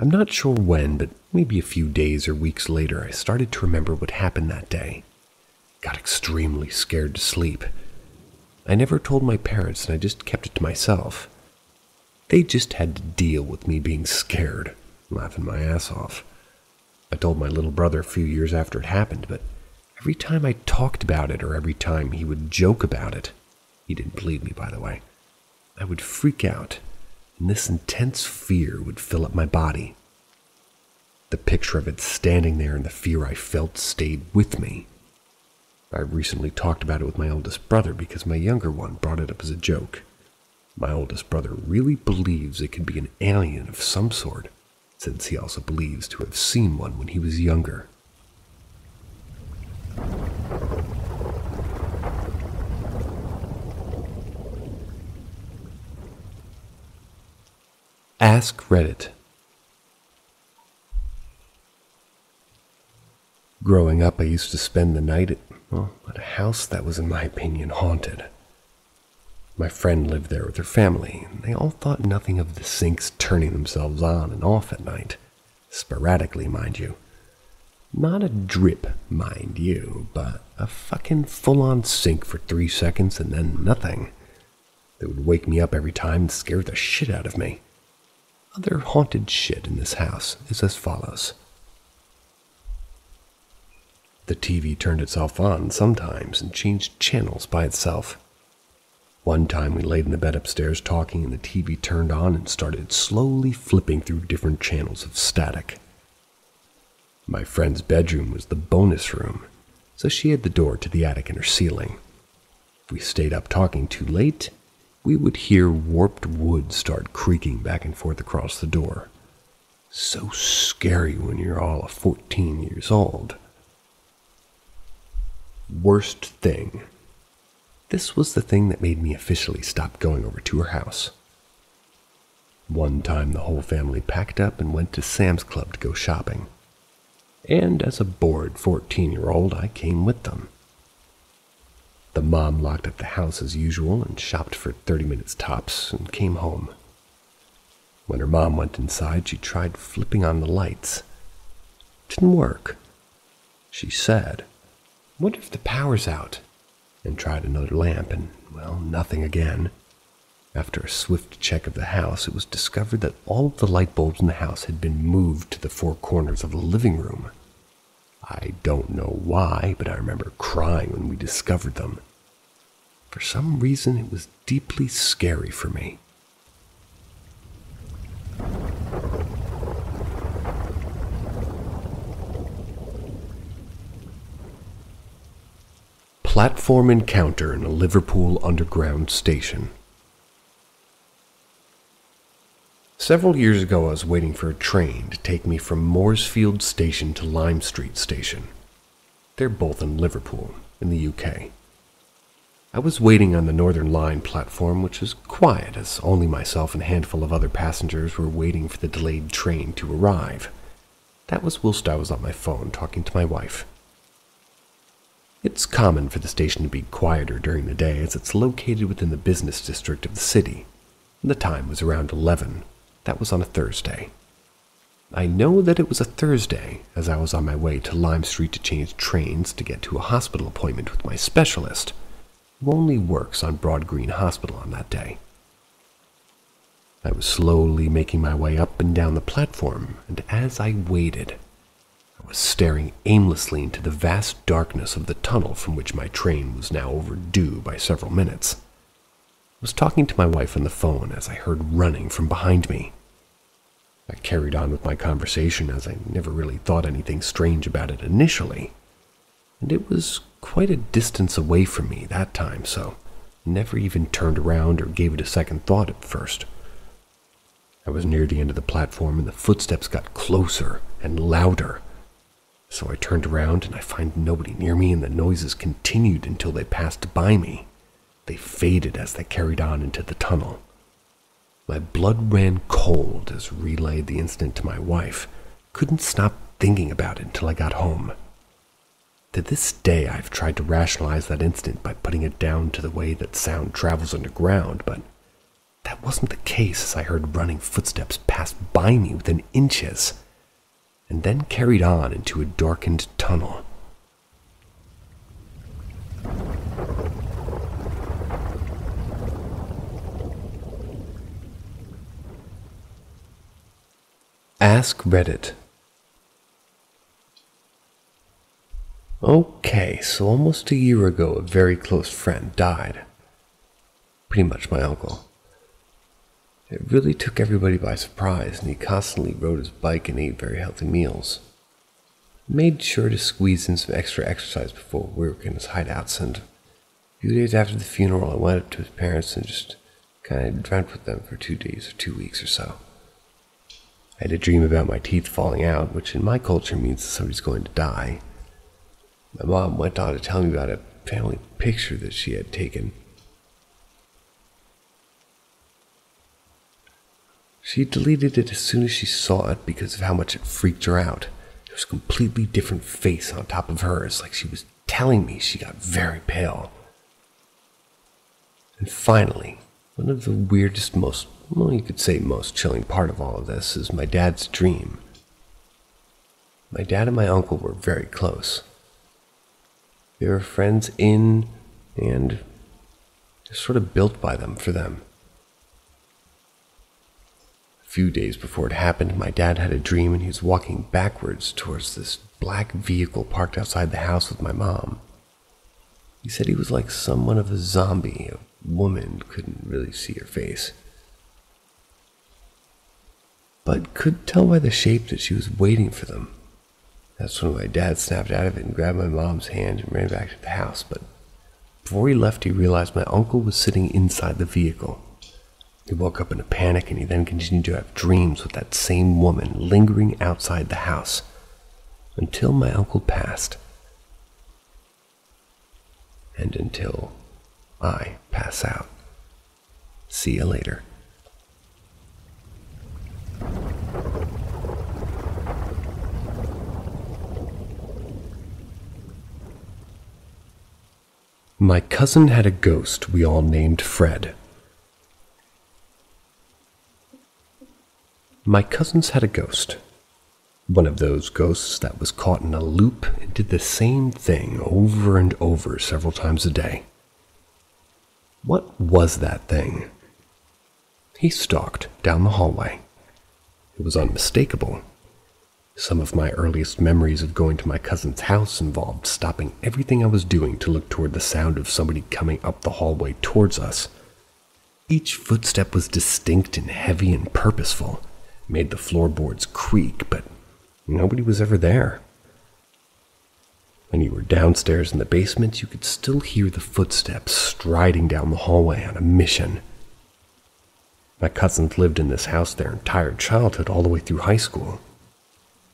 I'm not sure when, but maybe a few days or weeks later, I started to remember what happened that day. Got extremely scared to sleep. I never told my parents, and I just kept it to myself. They just had to deal with me being scared, laughing my ass off. I told my little brother a few years after it happened, but every time I talked about it or every time he would joke about it, he didn't believe me, by the way, I would freak out, and this intense fear would fill up my body. The picture of it standing there and the fear I felt stayed with me. I recently talked about it with my oldest brother because my younger one brought it up as a joke. My oldest brother really believes it could be an alien of some sort, since he also believes to have seen one when he was younger. Ask Reddit. Growing up, I used to spend the night at a house that was, in my opinion, haunted. My friend lived there with her family, and they all thought nothing of the sinks turning themselves on and off at night. Sporadically, mind you. Not a drip, mind you, but a fucking full-on sink for 3 seconds and then nothing. They would wake me up every time and scare the shit out of me. Other haunted shit in this house is as follows. The TV turned itself on sometimes and changed channels by itself. One time we laid in the bed upstairs talking and the TV turned on and started slowly flipping through different channels of static. My friend's bedroom was the bonus room, so she had the door to the attic in her ceiling. If we stayed up talking too late, we would hear warped wood start creaking back and forth across the door. So scary when you're all 14 years old. Worst thing. This was the thing that made me officially stop going over to her house. One time the whole family packed up and went to Sam's Club to go shopping. And as a bored 14-year-old, I came with them. The mom locked up the house as usual and shopped for 30 minutes tops and came home. When her mom went inside, she tried flipping on the lights. It didn't work. She said, "Wonder if the power's out," and tried another lamp and, well, nothing again. After a swift check of the house, it was discovered that all of the light bulbs in the house had been moved to the four corners of the living room. I don't know why, but I remember crying when we discovered them. For some reason, it was deeply scary for me. Platform encounter in a Liverpool Underground station. Several years ago, I was waiting for a train to take me from Mooresfield Station to Lime Street Station. They're both in Liverpool, in the UK. I was waiting on the Northern Line platform, which was quiet as only myself and a handful of other passengers were waiting for the delayed train to arrive. That was whilst I was on my phone talking to my wife. It's common for the station to be quieter during the day as it's located within the business district of the city. The time was around 11. That was on a Thursday. I know that it was a Thursday as I was on my way to Lime Street to change trains to get to a hospital appointment with my specialist, who only works on Broad Green Hospital on that day. I was slowly making my way up and down the platform, and as I waited, I was staring aimlessly into the vast darkness of the tunnel from which my train was now overdue by several minutes. I was talking to my wife on the phone as I heard running from behind me. I carried on with my conversation as I never really thought anything strange about it initially, and it was quite a distance away from me that time, so I never even turned around or gave it a second thought at first. I was near the end of the platform and the footsteps got closer and louder. So I turned around and I find nobody near me and the noises continued until they passed by me. They faded as they carried on into the tunnel. My blood ran cold as relayed the incident to my wife. Couldn't stop thinking about it until I got home. To this day, I've tried to rationalize that incident by putting it down to the way that sound travels underground, but that wasn't the case as I heard running footsteps pass by me within inches, and then carried on into a darkened tunnel. Ask Reddit. Okay, so almost a year ago, a very close friend died. Pretty much my uncle. It really took everybody by surprise, and he constantly rode his bike and ate very healthy meals. Made sure to squeeze in some extra exercise before work in his hideouts, and a few days after the funeral, I went up to his parents and just kind of dreamt with them for 2 days or 2 weeks or so. I had a dream about my teeth falling out, which in my culture means that somebody's going to die. My mom went on to tell me about a family picture that she had taken. She deleted it as soon as she saw it because of how much it freaked her out. There was a completely different face on top of hers, like she was telling me. She got very pale. And finally, one of the weirdest, most chilling part of all of this is my dad's dream. My dad and my uncle were very close. They were friends in and just sort of built by them for them. A few days before it happened, my dad had a dream and he was walking backwards towards this black vehicle parked outside the house with my mom. He said he was like somewhat of a zombie. A woman couldn't really see her face, but could tell by the shape that she was waiting for them. That's when my dad snapped out of it and grabbed my mom's hand and ran back to the house, but before he left, he realized my uncle was sitting inside the vehicle. He woke up in a panic, and he then continued to have dreams with that same woman lingering outside the house until my uncle passed, and until I pass out. See you later. My cousin had a ghost we all named Fred. My cousins had a ghost. One of those ghosts that was caught in a loop and did the same thing over and over several times a day. What was that thing? He stalked down the hallway. It was unmistakable. Some of my earliest memories of going to my cousin's house involved stopping everything I was doing to look toward the sound of somebody coming up the hallway towards us. Each footstep was distinct and heavy and purposeful, made the floorboards creak, but nobody was ever there. When you were downstairs in the basement, you could still hear the footsteps striding down the hallway on a mission. My cousins lived in this house their entire childhood all the way through high school,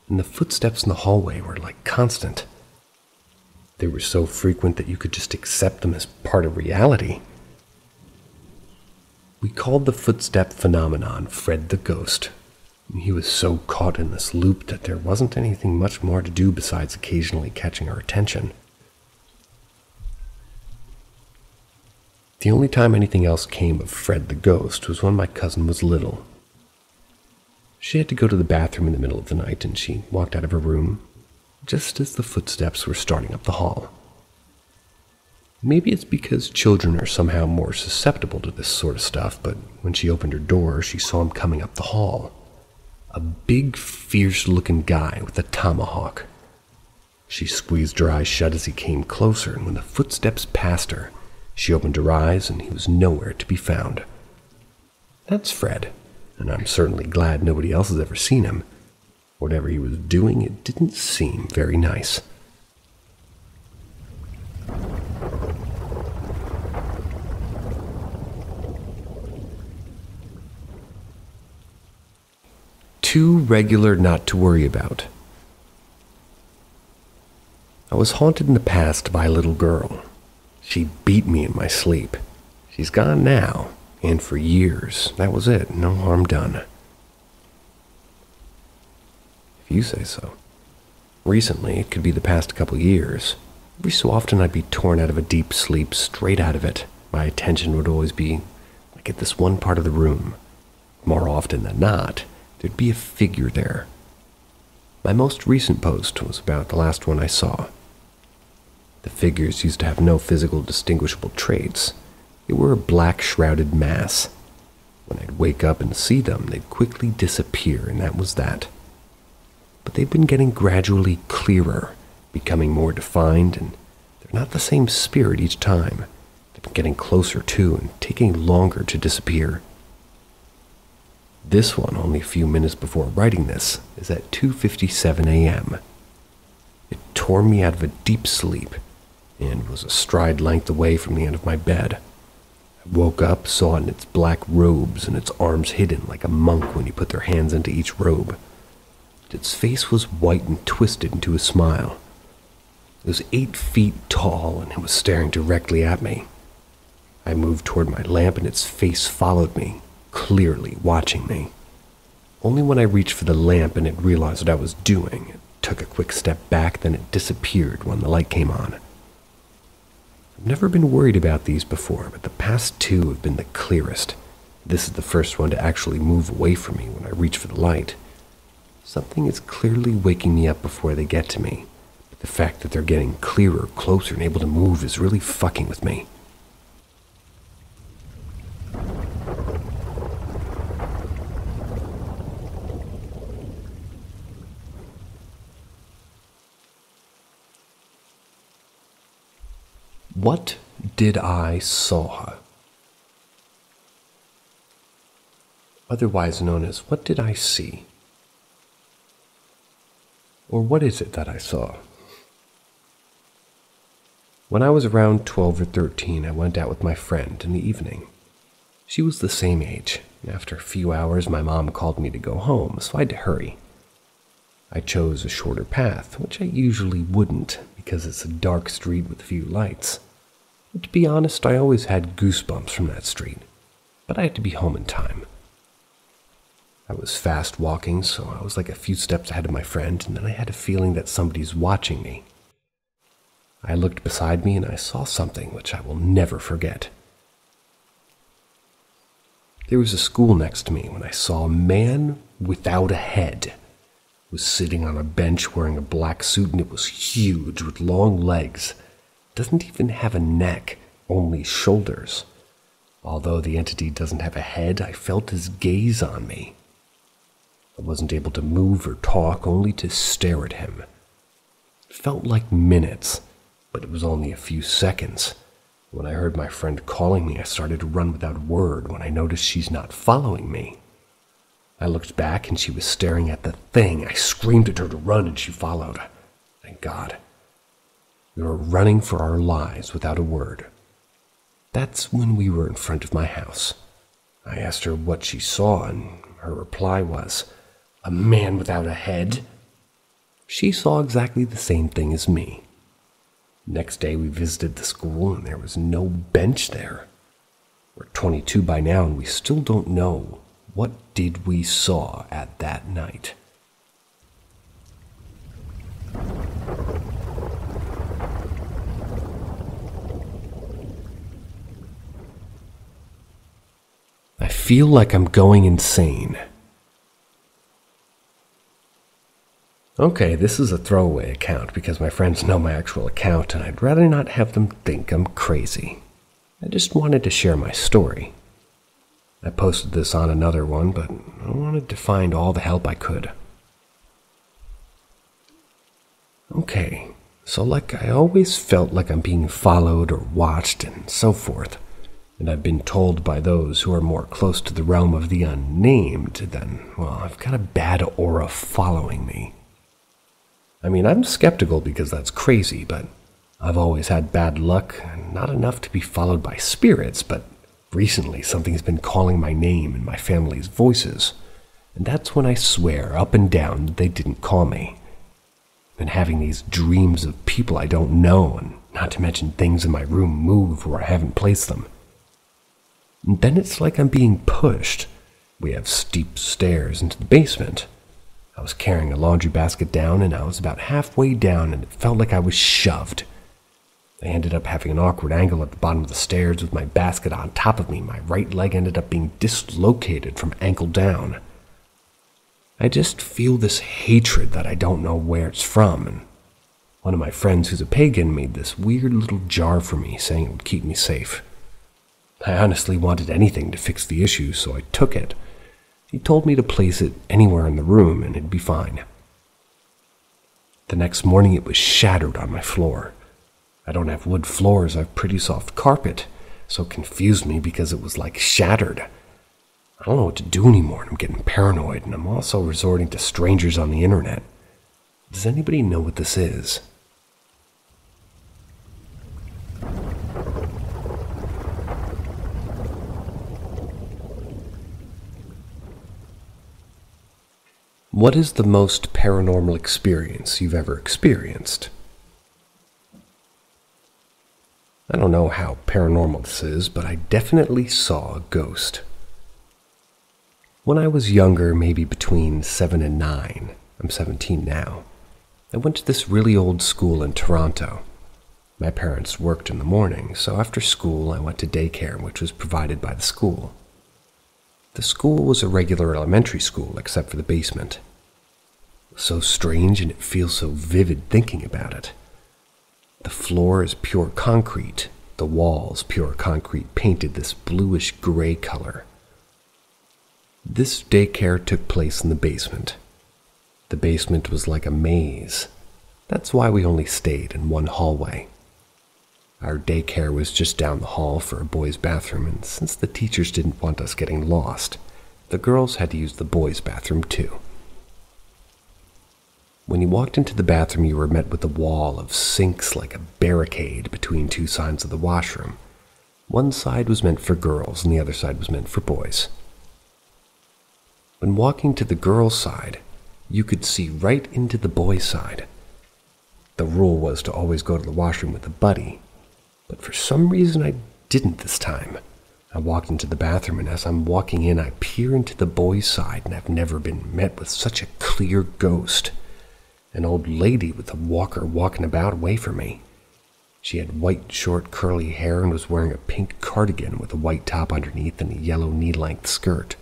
and the footsteps in the hallway were like constant. They were so frequent that you could just accept them as part of reality. We called the footstep phenomenon Fred the Ghost. He was so caught in this loop that there wasn't anything much more to do besides occasionally catching our attention. The only time anything else came of Fred the Ghost was when my cousin was little. She had to go to the bathroom in the middle of the night, and she walked out of her room just as the footsteps were starting up the hall. Maybe it's because children are somehow more susceptible to this sort of stuff, but when she opened her door, she saw him coming up the hall. A big, fierce-looking guy with a tomahawk. She squeezed her eyes shut as he came closer, and when the footsteps passed her, she opened her eyes, and he was nowhere to be found. That's Fred, and I'm certainly glad nobody else has ever seen him. Whatever he was doing, it didn't seem very nice. Too regular not to worry about. I was haunted in the past by a little girl. She beat me in my sleep. She's gone now, and for years, that was it, no harm done. If you say so. Recently, it could be the past couple years. Every so often I'd be torn out of a deep sleep, straight out of it. My attention would always be Like at this one part of the room, more often than not, there'd be a figure there. My most recent post was about the last one I saw. The figures used to have no physical distinguishable traits. They were a black shrouded mass. When I'd wake up and see them, they'd quickly disappear, and that was that. But they've been getting gradually clearer, becoming more defined, and they're not the same spirit each time. They've been getting closer too, and taking longer to disappear. This one, only a few minutes before writing this, is at 2:57 a.m. It tore me out of a deep sleep and was a stride length away from the end of my bed. I woke up, saw it in its black robes and its arms hidden like a monk when you put their hands into each robe. Its face was white and twisted into a smile. It was 8 feet tall and it was staring directly at me. I moved toward my lamp and its face followed me, clearly watching me. Only when I reached for the lamp and it realized what I was doing, it took a quick step back, then it disappeared when the light came on. I've never been worried about these before, but the past two have been the clearest. This is the first one to actually move away from me when I reach for the light. Something is clearly waking me up before they get to me, but the fact that they're getting clearer, closer, and able to move is really fucking with me. What did I saw? Otherwise known as what did I see? Or what is it that I saw? When I was around 12 or 13, I went out with my friend in the evening. She was the same age, and after a few hours, my mom called me to go home, so I had to hurry. I chose a shorter path, which I usually wouldn't because it's a dark street with few lights. But to be honest, I always had goosebumps from that street, but I had to be home in time. I was fast walking, so I was like a few steps ahead of my friend, and then I had a feeling that somebody's watching me. I looked beside me and I saw something which I will never forget. There was a school next to me when I saw a man without a head was sitting on a bench wearing a black suit, and it was huge with long legs. Doesn't even have a neck, only shoulders. Although the entity doesn't have a head, I felt his gaze on me. I wasn't able to move or talk, only to stare at him. It felt like minutes, but it was only a few seconds. When I heard my friend calling me, I started to run without a word when I noticed she's not following me. I looked back and she was staring at the thing. I screamed at her to run and she followed. Thank God. We were running for our lives without a word. That's when we were in front of my house. I asked her what she saw, and her reply was, "A man without a head?" She saw exactly the same thing as me. Next day we visited the school and there was no bench there. We're 22 by now and we still don't know what did we saw at that night. I feel like I'm going insane. Okay, this is a throwaway account because my friends know my actual account and I'd rather not have them think I'm crazy. I just wanted to share my story. I posted this on another one, but I wanted to find all the help I could. Okay, so like I always felt like I'm being followed or watched and so forth. And I've been told by those who are more close to the realm of the unnamed that, well, I've got a bad aura following me. I mean, I'm skeptical because that's crazy, but I've always had bad luck, and not enough to be followed by spirits, but recently something's been calling my name in my family's voices, and that's when I swear up and down that they didn't call me. I've been having these dreams of people I don't know, and not to mention things in my room move where I haven't placed them. And then it's like I'm being pushed. We have steep stairs into the basement. I was carrying a laundry basket down and I was about halfway down and it felt like I was shoved. I ended up having an awkward angle at the bottom of the stairs with my basket on top of me. My right leg ended up being dislocated from ankle down. I just feel this hatred that I don't know where it's from, and one of my friends who's a pagan made this weird little jar for me, saying it would keep me safe. I honestly wanted anything to fix the issue, so I took it. He told me to place it anywhere in the room and it'd be fine. The next morning it was shattered on my floor. I don't have wood floors, I have pretty soft carpet, so it confused me because it was like shattered. I don't know what to do anymore, and I'm getting paranoid, and I'm also resorting to strangers on the internet. Does anybody know what this is? What is the most paranormal experience you've ever experienced? I don't know how paranormal this is, but I definitely saw a ghost. When I was younger, maybe between 7 and 9, I'm 17 now, I went to this really old school in Toronto. My parents worked in the morning, so after school I went to daycare, which was provided by the school. The school was a regular elementary school, except for the basement. It was so strange, and it feels so vivid thinking about it. The floor is pure concrete, the walls pure concrete painted this bluish gray color. This daycare took place in the basement. The basement was like a maze. That's why we only stayed in one hallway. Our daycare was just down the hall for a boys' bathroom, and since the teachers didn't want us getting lost, the girls had to use the boys' bathroom too. When you walked into the bathroom, you were met with a wall of sinks like a barricade between two sides of the washroom. One side was meant for girls, and the other side was meant for boys. When walking to the girls' side, you could see right into the boys' side. The rule was to always go to the washroom with a buddy, but for some reason I didn't this time. I walked into the bathroom, and as I'm walking in, I peer into the boys' side, and I've never been met with such a clear ghost. An old lady with a walker walking about away from me. She had white, short, curly hair and was wearing a pink cardigan with a white top underneath and a yellow knee-length skirt.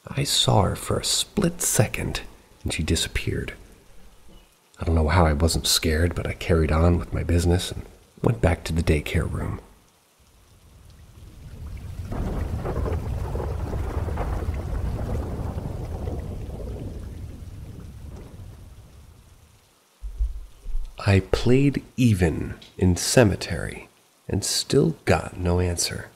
I saw her for a split second, and she disappeared. I don't know how I wasn't scared, but I carried on with my business and went back to the daycare room. I played even in cemetery and still got no answer.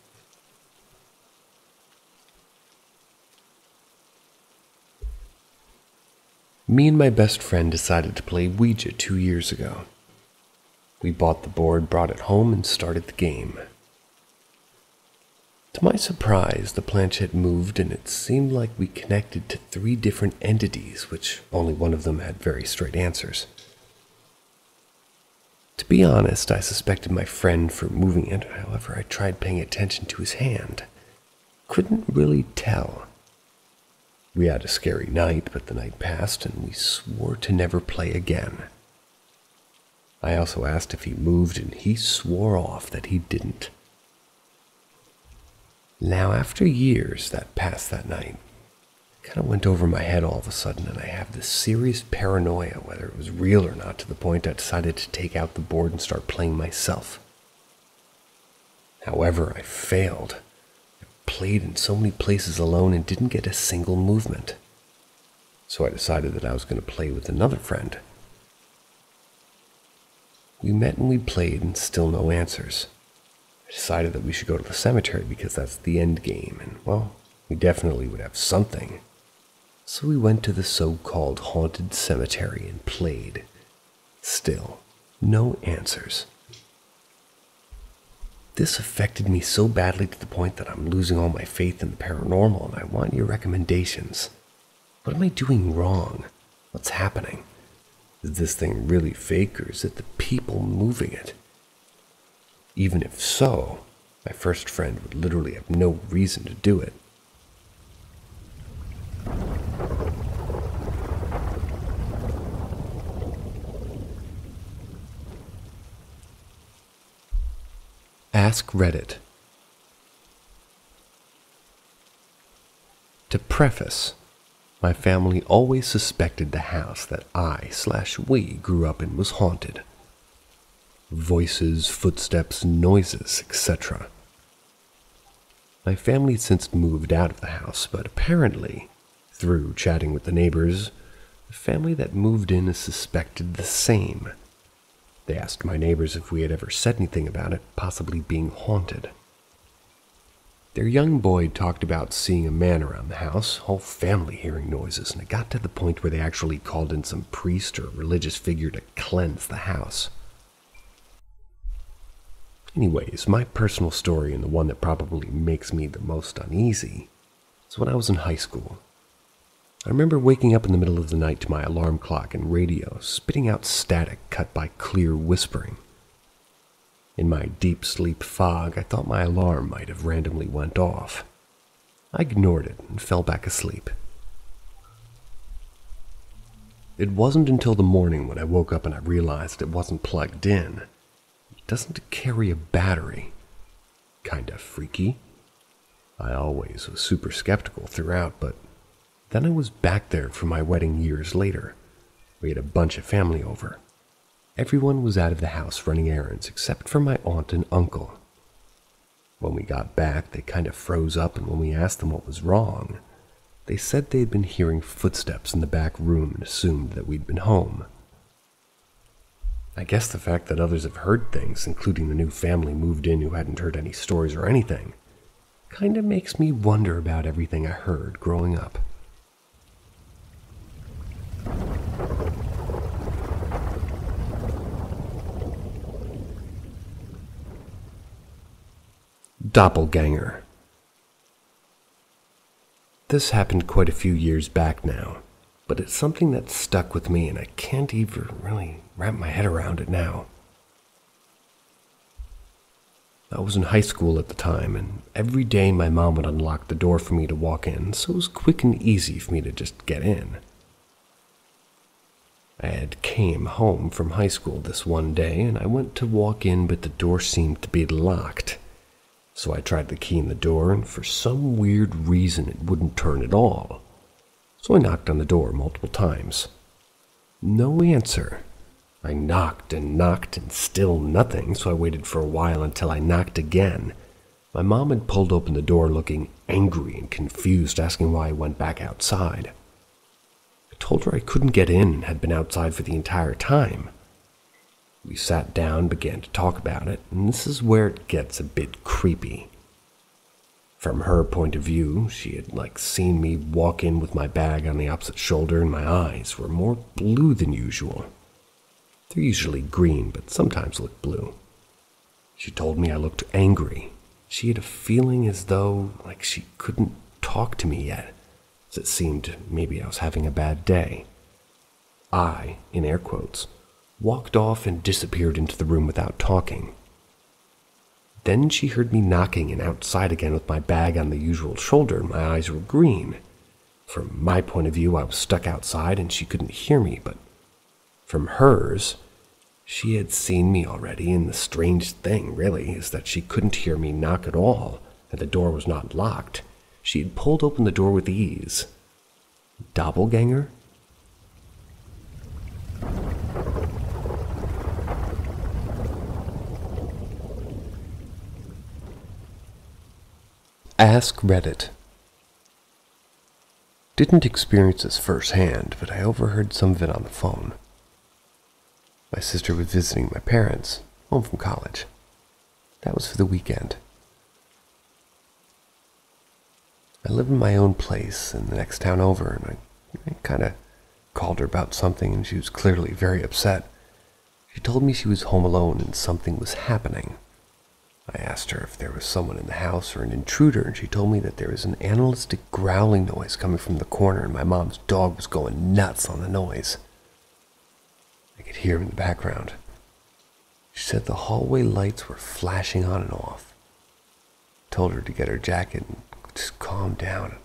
Me and my best friend decided to play Ouija 2 years ago. We bought the board, brought it home, and started the game. To my surprise, the planchette moved, and it seemed like we connected to 3 different entities, which only one of them had very straight answers. To be honest, I suspected my friend for moving it, however I tried paying attention to his hand. Couldn't really tell. We had a scary night, but the night passed and we swore to never play again. I also asked if he moved, and he swore off that he didn't. Now, after years that passed that night, it kind of went over my head all of a sudden, and I have this serious paranoia, whether it was real or not, to the point I decided to take out the board and start playing myself. However, I failed. I played in so many places alone and didn't get a single movement. So I decided that I was going to play with another friend. We met and we played, and still no answers. I decided that we should go to the cemetery because that's the end game, and, well, we definitely would have something. So we went to the so-called haunted cemetery and played. Still, no answers. This affected me so badly to the point that I'm losing all my faith in the paranormal, and I want your recommendations. What am I doing wrong? What's happening? Is this thing really fake, or is it the people moving it? Even if so, my first friend would literally have no reason to do it. Ask Reddit. To preface, my family always suspected the house that I/we grew up in was haunted. Voices, footsteps, noises, etc. My family had since moved out of the house, but apparently, through chatting with the neighbors, the family that moved in is suspected the same. They asked my neighbors if we had ever said anything about it possibly being haunted. Their young boy talked about seeing a man around the house, whole family hearing noises, and it got to the point where they actually called in some priest or religious figure to cleanse the house. Anyways, my personal story, and the one that probably makes me the most uneasy, is when I was in high school. I remember waking up in the middle of the night to my alarm clock and radio spitting out static cut by clear whispering. In my deep sleep fog, I thought my alarm might have randomly went off. I ignored it and fell back asleep. It wasn't until the morning when I woke up and I realized it wasn't plugged in. It doesn't carry a battery. Kinda freaky. I always was super skeptical throughout, but then I was back there for my wedding years later. We had a bunch of family over. Everyone was out of the house running errands except for my aunt and uncle. When we got back, they kind of froze up, and when we asked them what was wrong, they said they had been hearing footsteps in the back room and assumed that we'd been home. I guess the fact that others have heard things, including the new family moved in who hadn't heard any stories or anything, kind of makes me wonder about everything I heard growing up. Doppelganger. This happened quite a few years back now, but it's something that stuck with me and I can't even really wrap my head around it now. I was in high school at the time, and every day my mom would unlock the door for me to walk in, so it was quick and easy for me to just get in. I had came home from high school this one day, and I went to walk in, but the door seemed to be locked. So I tried the key in the door, and for some weird reason it wouldn't turn at all. So I knocked on the door multiple times. No answer. I knocked and still nothing, so I waited for a while until I knocked again. My mom had pulled open the door looking angry and confused, asking why I went back outside. I told her I couldn't get in and had been outside for the entire time. We sat down, began to talk about it, and this is where it gets a bit creepy. From her point of view, she had seen me walk in with my bag on the opposite shoulder, and my eyes were more blue than usual. They're usually green, but sometimes look blue. She told me I looked angry. She had a feeling as though she couldn't talk to me yet, as it seemed maybe I was having a bad day. I, in air quotes, walked off and disappeared into the room without talking. Then she heard me knocking and outside again with my bag on the usual shoulder, and my eyes were green. From my point of view, I was stuck outside and she couldn't hear me, but from hers, she had seen me already, and the strange thing, really, is that she couldn't hear me knock at all, and the door was not locked. She had pulled open the door with ease. Doppelganger? Ask Reddit. Didn't experience this firsthand, but I overheard some of it on the phone. My sister was visiting my parents, home from college. That was for the weekend. I live in my own place in the next town over, and I kind of called her about something, and she was clearly very upset. She told me she was home alone and something was happening. I asked her if there was someone in the house or an intruder, and she told me that there was an animalistic growling noise coming from the corner, and my mom's dog was going nuts on the noise. I could hear him in the background. She said the hallway lights were flashing on and off. I told her to get her jacket and just calm down and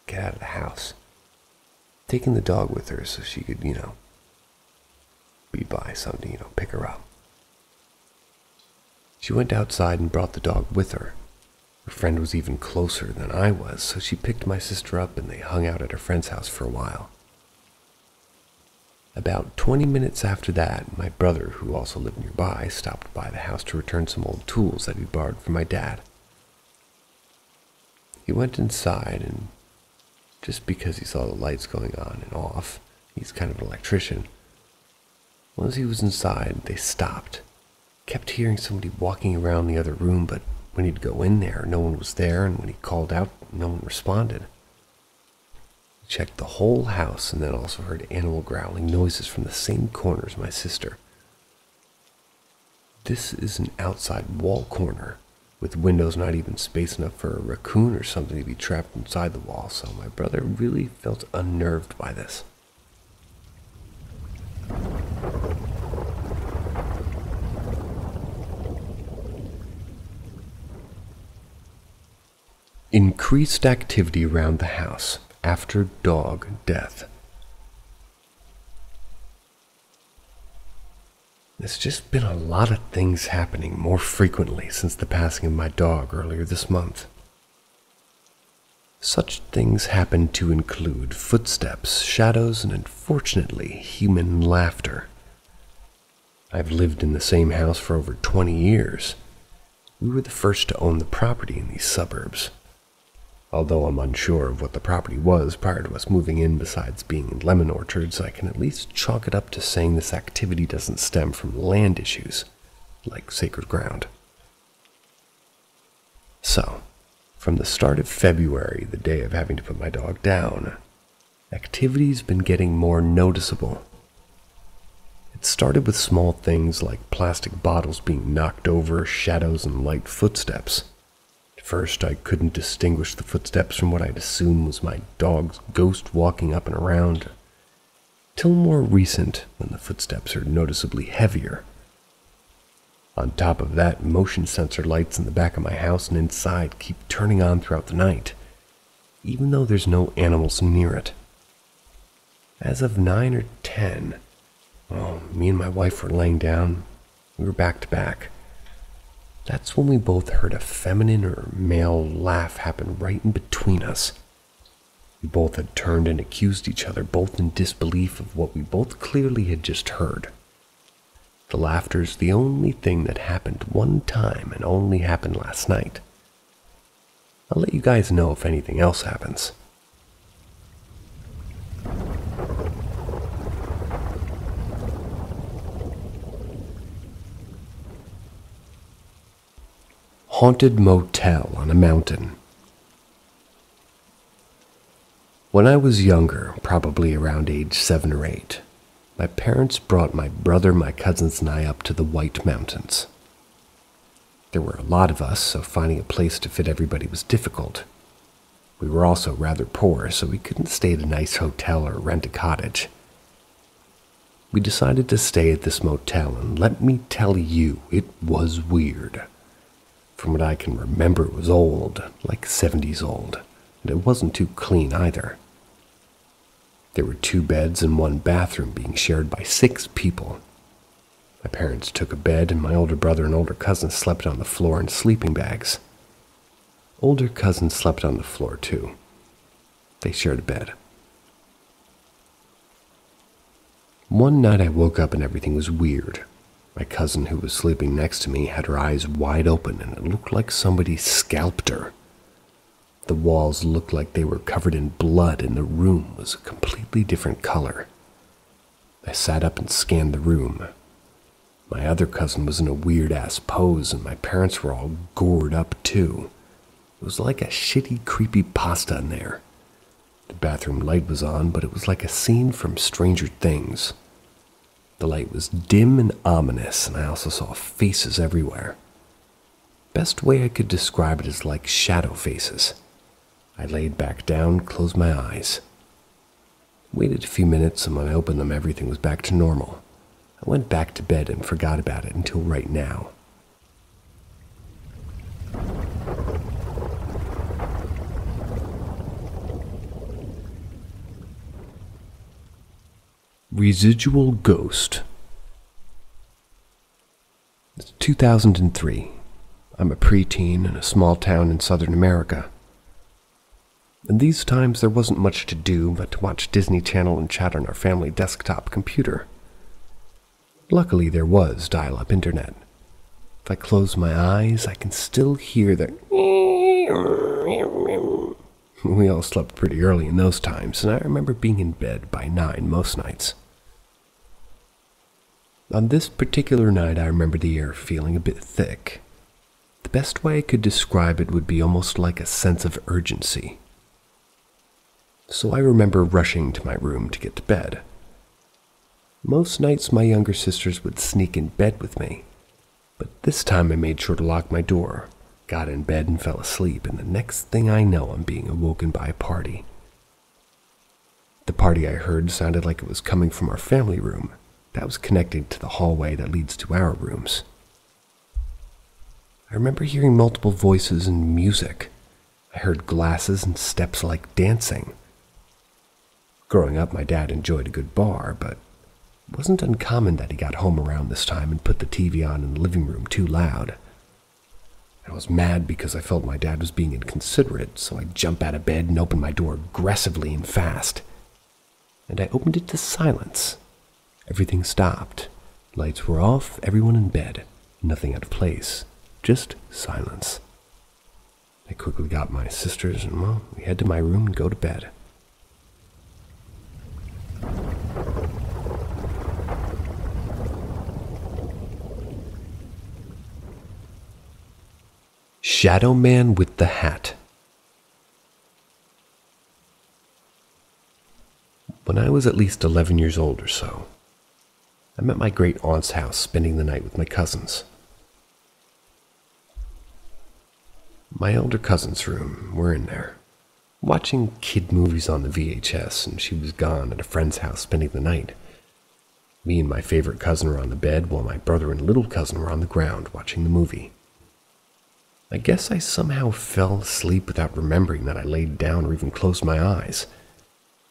get out of the house. Taking the dog with her so she could, be by Sunday, pick her up. She went outside and brought the dog with her. Her friend was even closer than I was, so she picked my sister up and they hung out at her friend's house for a while. About 20 minutes after that, my brother, who also lived nearby, stopped by the house to return some old tools that he'd borrowed from my dad. He went inside, and just because he saw the lights going on and off, he's kind of an electrician. Once he was inside, they stopped. Kept hearing somebody walking around the other room, but when he'd go in there, no one was there, and when he called out, no one responded. He checked the whole house and then also heard animal growling noises from the same corner as my sister. This is an outside wall corner, with windows not even space enough for a raccoon or something to be trapped inside the wall, so my brother really felt unnerved by this. Increased activity around the house after dog death. There's just been a lot of things happening more frequently since the passing of my dog earlier this month. Such things happen to include footsteps, shadows, and unfortunately, human laughter. I've lived in the same house for over 20 years. We were the first to own the property in these suburbs. Although I'm unsure of what the property was prior to us moving in besides being in lemon orchards, I can at least chalk it up to saying this activity doesn't stem from land issues, like sacred ground. So, from the start of February, the day of having to put my dog down, activity's been getting more noticeable. It started with small things like plastic bottles being knocked over, shadows, and light footsteps. At first, I couldn't distinguish the footsteps from what I'd assume was my dog's ghost walking up and around, till more recent, when the footsteps are noticeably heavier. On top of that, motion sensor lights in the back of my house and inside keep turning on throughout the night, even though there's no animals near it. As of 9 or 10, me and my wife were laying down. We were back to back. That's when we both heard a feminine or male laugh happen right in between us. We both had turned and accused each other, both in disbelief of what we both clearly had just heard. The laughter's the only thing that happened one time and only happened last night. I'll let you guys know if anything else happens. Haunted motel on a mountain. When I was younger, probably around age 7 or 8, my parents brought my brother, my cousins, and I up to the White Mountains. There were a lot of us, so finding a place to fit everybody was difficult. We were also rather poor, so we couldn't stay at a nice hotel or rent a cottage. We decided to stay at this motel, and let me tell you, it was weird. From what I can remember, it was old, like 70s old, and it wasn't too clean either. There were 2 beds and 1 bathroom being shared by 6 people. My parents took a bed, and my older brother and older cousin slept on the floor in sleeping bags. Older cousin slept on the floor too. They shared a bed. One night I woke up and everything was weird. My cousin, who was sleeping next to me, had her eyes wide open and it looked like somebody scalped her. The walls looked like they were covered in blood and the room was a completely different color. I sat up and scanned the room. My other cousin was in a weird-ass pose and my parents were all gored up too. It was like a shitty, creepy pasta in there. The bathroom light was on, but it was like a scene from Stranger Things. The light was dim and ominous, and I also saw faces everywhere. Best way I could describe it is like shadow faces. I laid back down, closed my eyes. Waited a few minutes, and when I opened them, everything was back to normal. I went back to bed and forgot about it until right now. Residual ghost. 2003. I'm a preteen in a small town in Southern America. In these times, there wasn't much to do but to watch Disney Channel and chat on our family desktop computer. Luckily, there was dial-up internet. If I close my eyes, I can still hear the... We all slept pretty early in those times, and I remember being in bed by 9 most nights. On this particular night, I remember the air feeling a bit thick. The best way I could describe it would be almost like a sense of urgency. So I remember rushing to my room to get to bed. Most nights my younger sisters would sneak in bed with me, but this time I made sure to lock my door, got in bed and fell asleep, and the next thing I know I'm being awoken by a party. The party I heard sounded like it was coming from our family room that was connected to the hallway that leads to our rooms. I remember hearing multiple voices and music. I heard glasses and steps like dancing. Growing up, my dad enjoyed a good bar, but it wasn't uncommon that he got home around this time and put the TV on in the living room too loud. I was mad because I felt my dad was being inconsiderate, so I jumped out of bed and opened my door aggressively and fast. And I opened it to silence. Everything stopped. Lights were off, everyone in bed, nothing out of place, just silence. I quickly got my sisters and, well, we head to my room and go to bed. Shadow Man with the Hat. When I was at least 11 years old or so, I'm at my great-aunt's house spending the night with my cousins. My elder cousin's room, we're in there, watching kid movies on the VHS, and she was gone at a friend's house spending the night. Me and my favorite cousin were on the bed, while my brother and little cousin were on the ground watching the movie. I guess I somehow fell asleep without remembering that I laid down or even closed my eyes.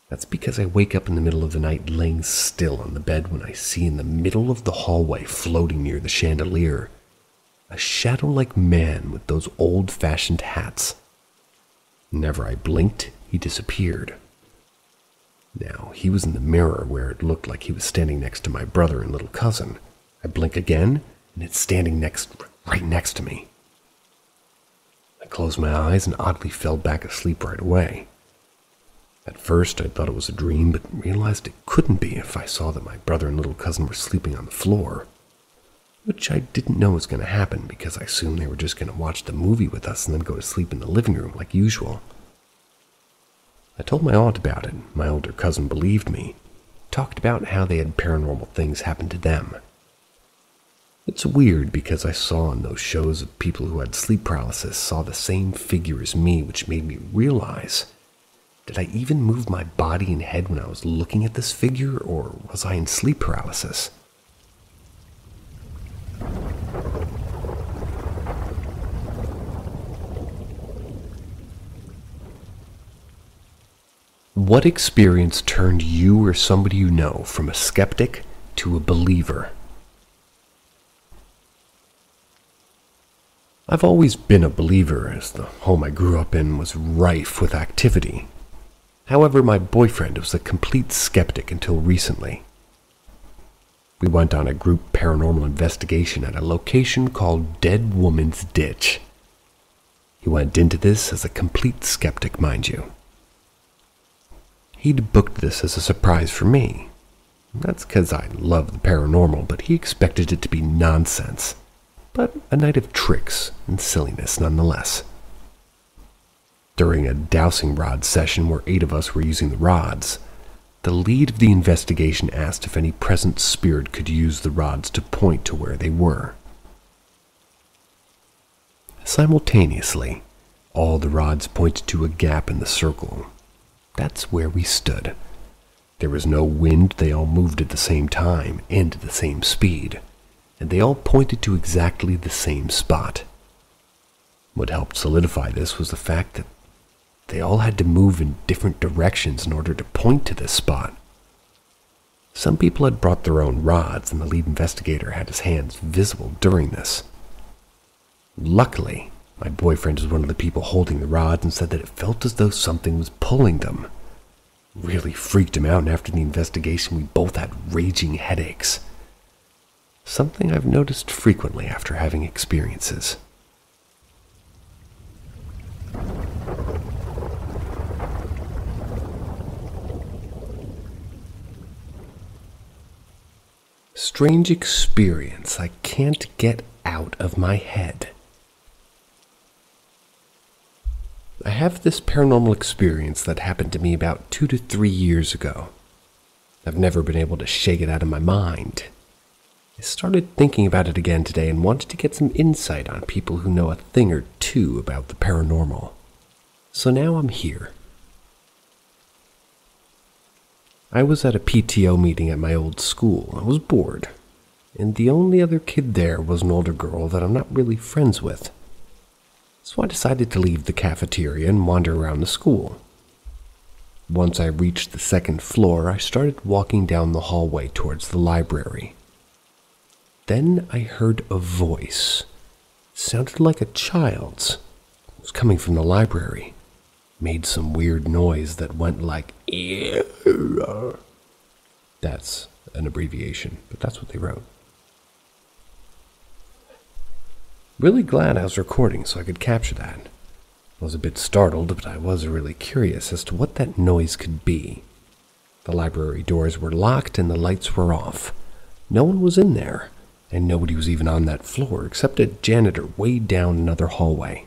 That's because I wake up in the middle of the night laying still on the bed when I see in the middle of the hallway floating near the chandelier a shadow-like man with those old-fashioned hats. Whenever I blinked, he disappeared. Now, he was in the mirror where it looked like he was standing next to my brother and little cousin. I blink again, and it's standing right next to me. I closed my eyes and oddly fell back asleep right away. At first, I thought it was a dream, but realized it couldn't be if I saw that my brother and little cousin were sleeping on the floor, which I didn't know was going to happen because I assumed they were just going to watch the movie with us and then go to sleep in the living room like usual. I told my aunt about it. My older cousin believed me, talked about how they had paranormal things happen to them. It's weird because I saw in those shows of people who had sleep paralysis saw the same figure as me, which made me realize, did I even move my body and head when I was looking at this figure, or was I in sleep paralysis? What experience turned you or somebody you know from a skeptic to a believer? I've always been a believer, as the home I grew up in was rife with activity. However, my boyfriend was a complete skeptic until recently. We went on a group paranormal investigation at a location called Dead Woman's Ditch. He went into this as a complete skeptic, mind you. He'd booked this as a surprise for me. That's because I love the paranormal, but he expected it to be nonsense. But a night of tricks and silliness nonetheless. During a dowsing rod session where 8 of us were using the rods, the lead of the investigation asked if any present spirit could use the rods to point to where they were. Simultaneously, all the rods pointed to a gap in the circle. That's where we stood. There was no wind, they all moved at the same time and at the same speed, and they all pointed to exactly the same spot. What helped solidify this was the fact that they all had to move in different directions in order to point to this spot. Some people had brought their own rods, and the lead investigator had his hands visible during this. Luckily, my boyfriend was one of the people holding the rods and said that it felt as though something was pulling them. Really freaked him out, and after the investigation we both had raging headaches. Something I've noticed frequently after having experiences. Strange experience I can't get out of my head. I have this paranormal experience that happened to me about 2 to 3 years ago. I've never been able to shake it out of my mind. I started thinking about it again today and wanted to get some insight on people who know a thing or two about the paranormal. So now I'm here. I was at a PTO meeting at my old school. I was bored, and the only other kid there was an older girl that I'm not really friends with. So I decided to leave the cafeteria and wander around the school. Once I reached the second floor, I started walking down the hallway towards the library. Then I heard a voice. It sounded like a child's. It was coming from the library. Made some weird noise that went like, "Ew." That's an abbreviation, but that's what they wrote. Really glad I was recording so I could capture that. I was a bit startled, but I was really curious as to what that noise could be. The library doors were locked and the lights were off. No one was in there, and nobody was even on that floor except a janitor way down another hallway.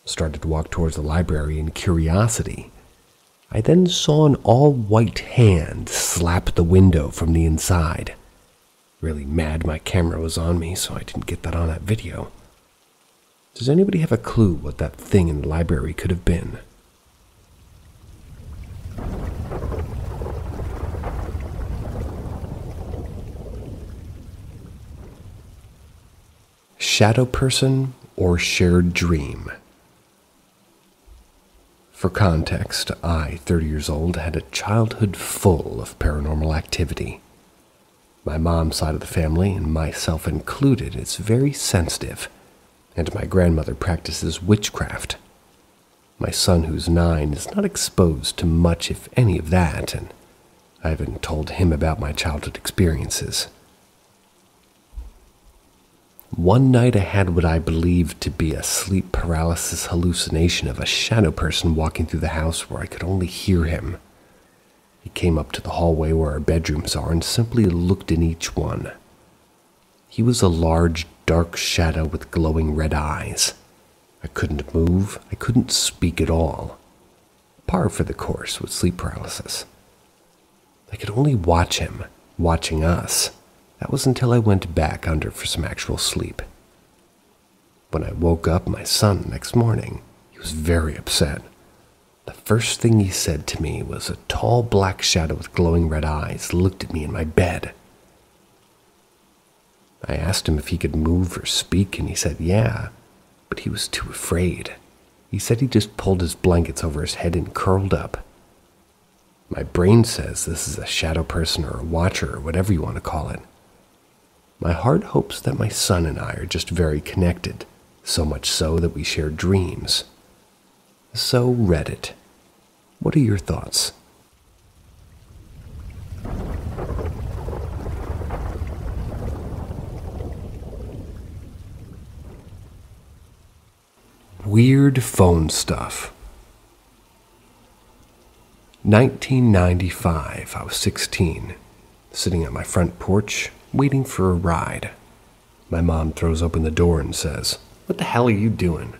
Started to walk towards the library in curiosity. I then saw an all-white hand slap the window from the inside. Really mad my camera was on me, so I didn't get that on that video. Does anybody have a clue what that thing in the library could have been? Shadow person or shared dream? For context, I, 30 years old, had a childhood full of paranormal activity. My mom's side of the family, and myself included, is very sensitive, and my grandmother practices witchcraft. My son, who's 9, is not exposed to much, if any, of that, and I haven't told him about my childhood experiences. One night I had what I believed to be a sleep paralysis hallucination of a shadow person walking through the house where I could only hear him. He came up to the hallway where our bedrooms are and simply looked in each one. He was a large, dark shadow with glowing red eyes. I couldn't move, I couldn't speak at all. Par for the course with sleep paralysis. I could only watch him, watching us. That was until I went back under for some actual sleep. When I woke up my son the next morning, he was very upset. The first thing he said to me was a tall black shadow with glowing red eyes looked at me in my bed. I asked him if he could move or speak, and he said yeah, but he was too afraid. He said he just pulled his blankets over his head and curled up. My brain says this is a shadow person or a watcher or whatever you want to call it. My heart hopes that my son and I are just very connected, so much so that we share dreams. So Reddit, what are your thoughts? Weird phone stuff. 1995, I was 16, sitting at my front porch, waiting for a ride. My mom throws open the door and says, "What the hell are you doing?"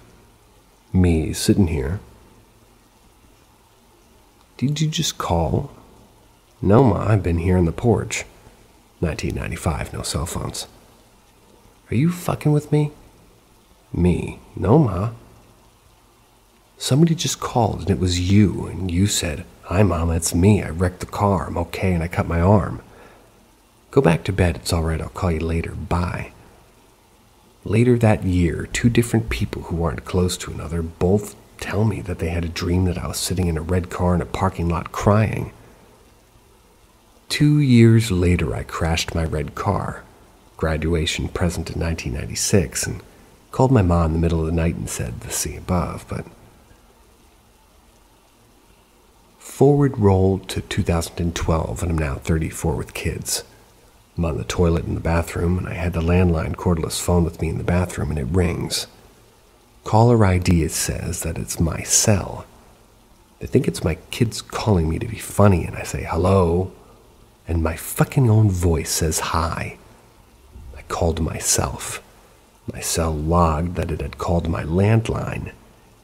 Me, sitting here. "Did you just call?" "No, Ma, I've been here on the porch." 1995, no cell phones. "Are you fucking with me?" Me, "No, Ma." "Somebody just called and it was you, and you said, 'Hi, Mama, it's me. I wrecked the car. I'm okay and I cut my arm.' Go back to bed. It's all right. I'll call you later. Bye." Later that year, 2 different people who aren't close to another both tell me that they had a dream that I was sitting in a red car in a parking lot crying. 2 years later, I crashed my red car, graduation present in 1996, and called my mom in the middle of the night and said the see above, but forward roll to 2012, and I'm now 34 with kids. I'm on the toilet in the bathroom, and I had the landline cordless phone with me in the bathroom, and it rings. Caller ID says that it's my cell. They think it's my kids calling me to be funny, and I say hello, and my fucking own voice says hi. I called myself. My cell logged that it had called my landline.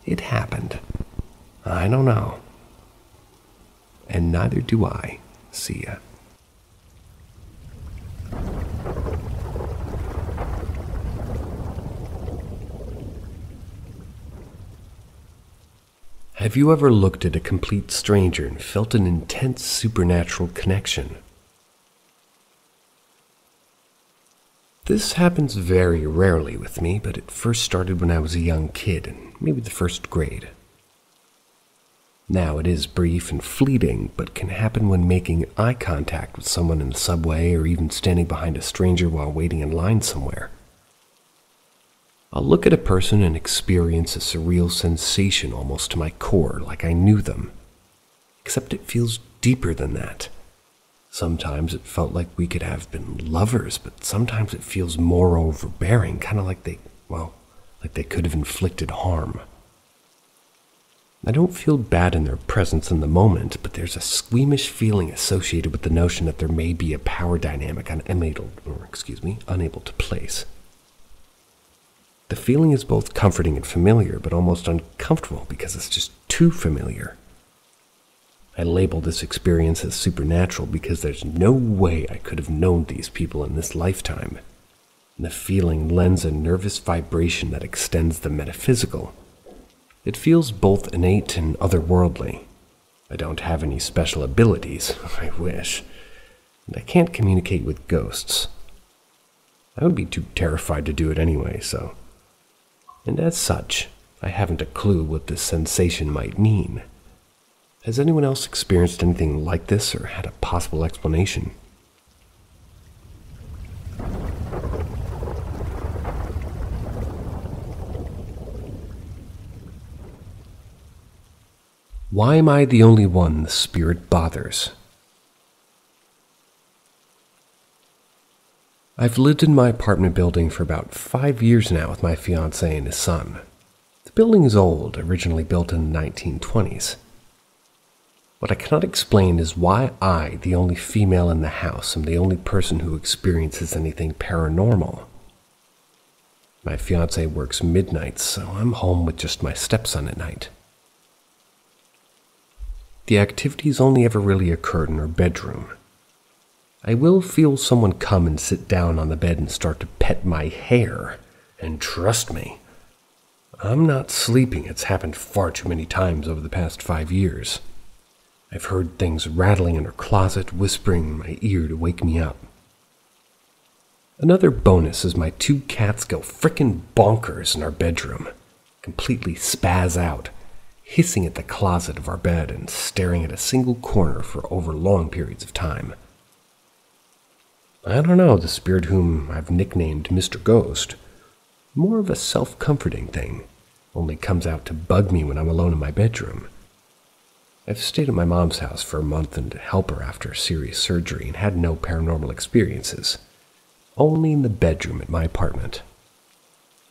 It happened. I don't know. And neither do I. See ya. Have you ever looked at a complete stranger and felt an intense supernatural connection? This happens very rarely with me, but it first started when I was a young kid, in maybe the first grade. Now it is brief and fleeting, but can happen when making eye contact with someone in the subway or even standing behind a stranger while waiting in line somewhere. I'll look at a person and experience a surreal sensation almost to my core, like I knew them. Except it feels deeper than that. Sometimes it felt like we could have been lovers, but sometimes it feels more overbearing, kind of like they could have inflicted harm. I don't feel bad in their presence in the moment, but there's a squeamish feeling associated with the notion that there may be a power dynamic unable to place. The feeling is both comforting and familiar, but almost uncomfortable because it's just too familiar. I label this experience as supernatural because there's no way I could have known these people in this lifetime. And the feeling lends a nervous vibration that extends the metaphysical. It feels both innate and otherworldly. I don't have any special abilities, I wish, and I can't communicate with ghosts. I would be too terrified to do it anyway, so. And as such, I haven't a clue what this sensation might mean. Has anyone else experienced anything like this or had a possible explanation? Why am I the only one the spirit bothers? I've lived in my apartment building for about 5 years now with my fiancé and his son. The building is old, originally built in the 1920s. What I cannot explain is why I, the only female in the house, am the only person who experiences anything paranormal. My fiancé works midnights, so I'm home with just my stepson at night. The activities only ever really occurred in her bedroom. I will feel someone come and sit down on the bed and start to pet my hair, and trust me, I'm not sleeping. It's happened far too many times over the past 5 years. I've heard things rattling in her closet, whispering in my ear to wake me up. Another bonus is my 2 cats go frickin' bonkers in our bedroom, completely spaz out, hissing at the closet of our bed and staring at a single corner for over long periods of time. I don't know, the spirit whom I've nicknamed Mr. Ghost, more of a self-comforting thing, only comes out to bug me when I'm alone in my bedroom. I've stayed at my mom's house for a month and to help her after a serious surgery and had no paranormal experiences, only in the bedroom at my apartment.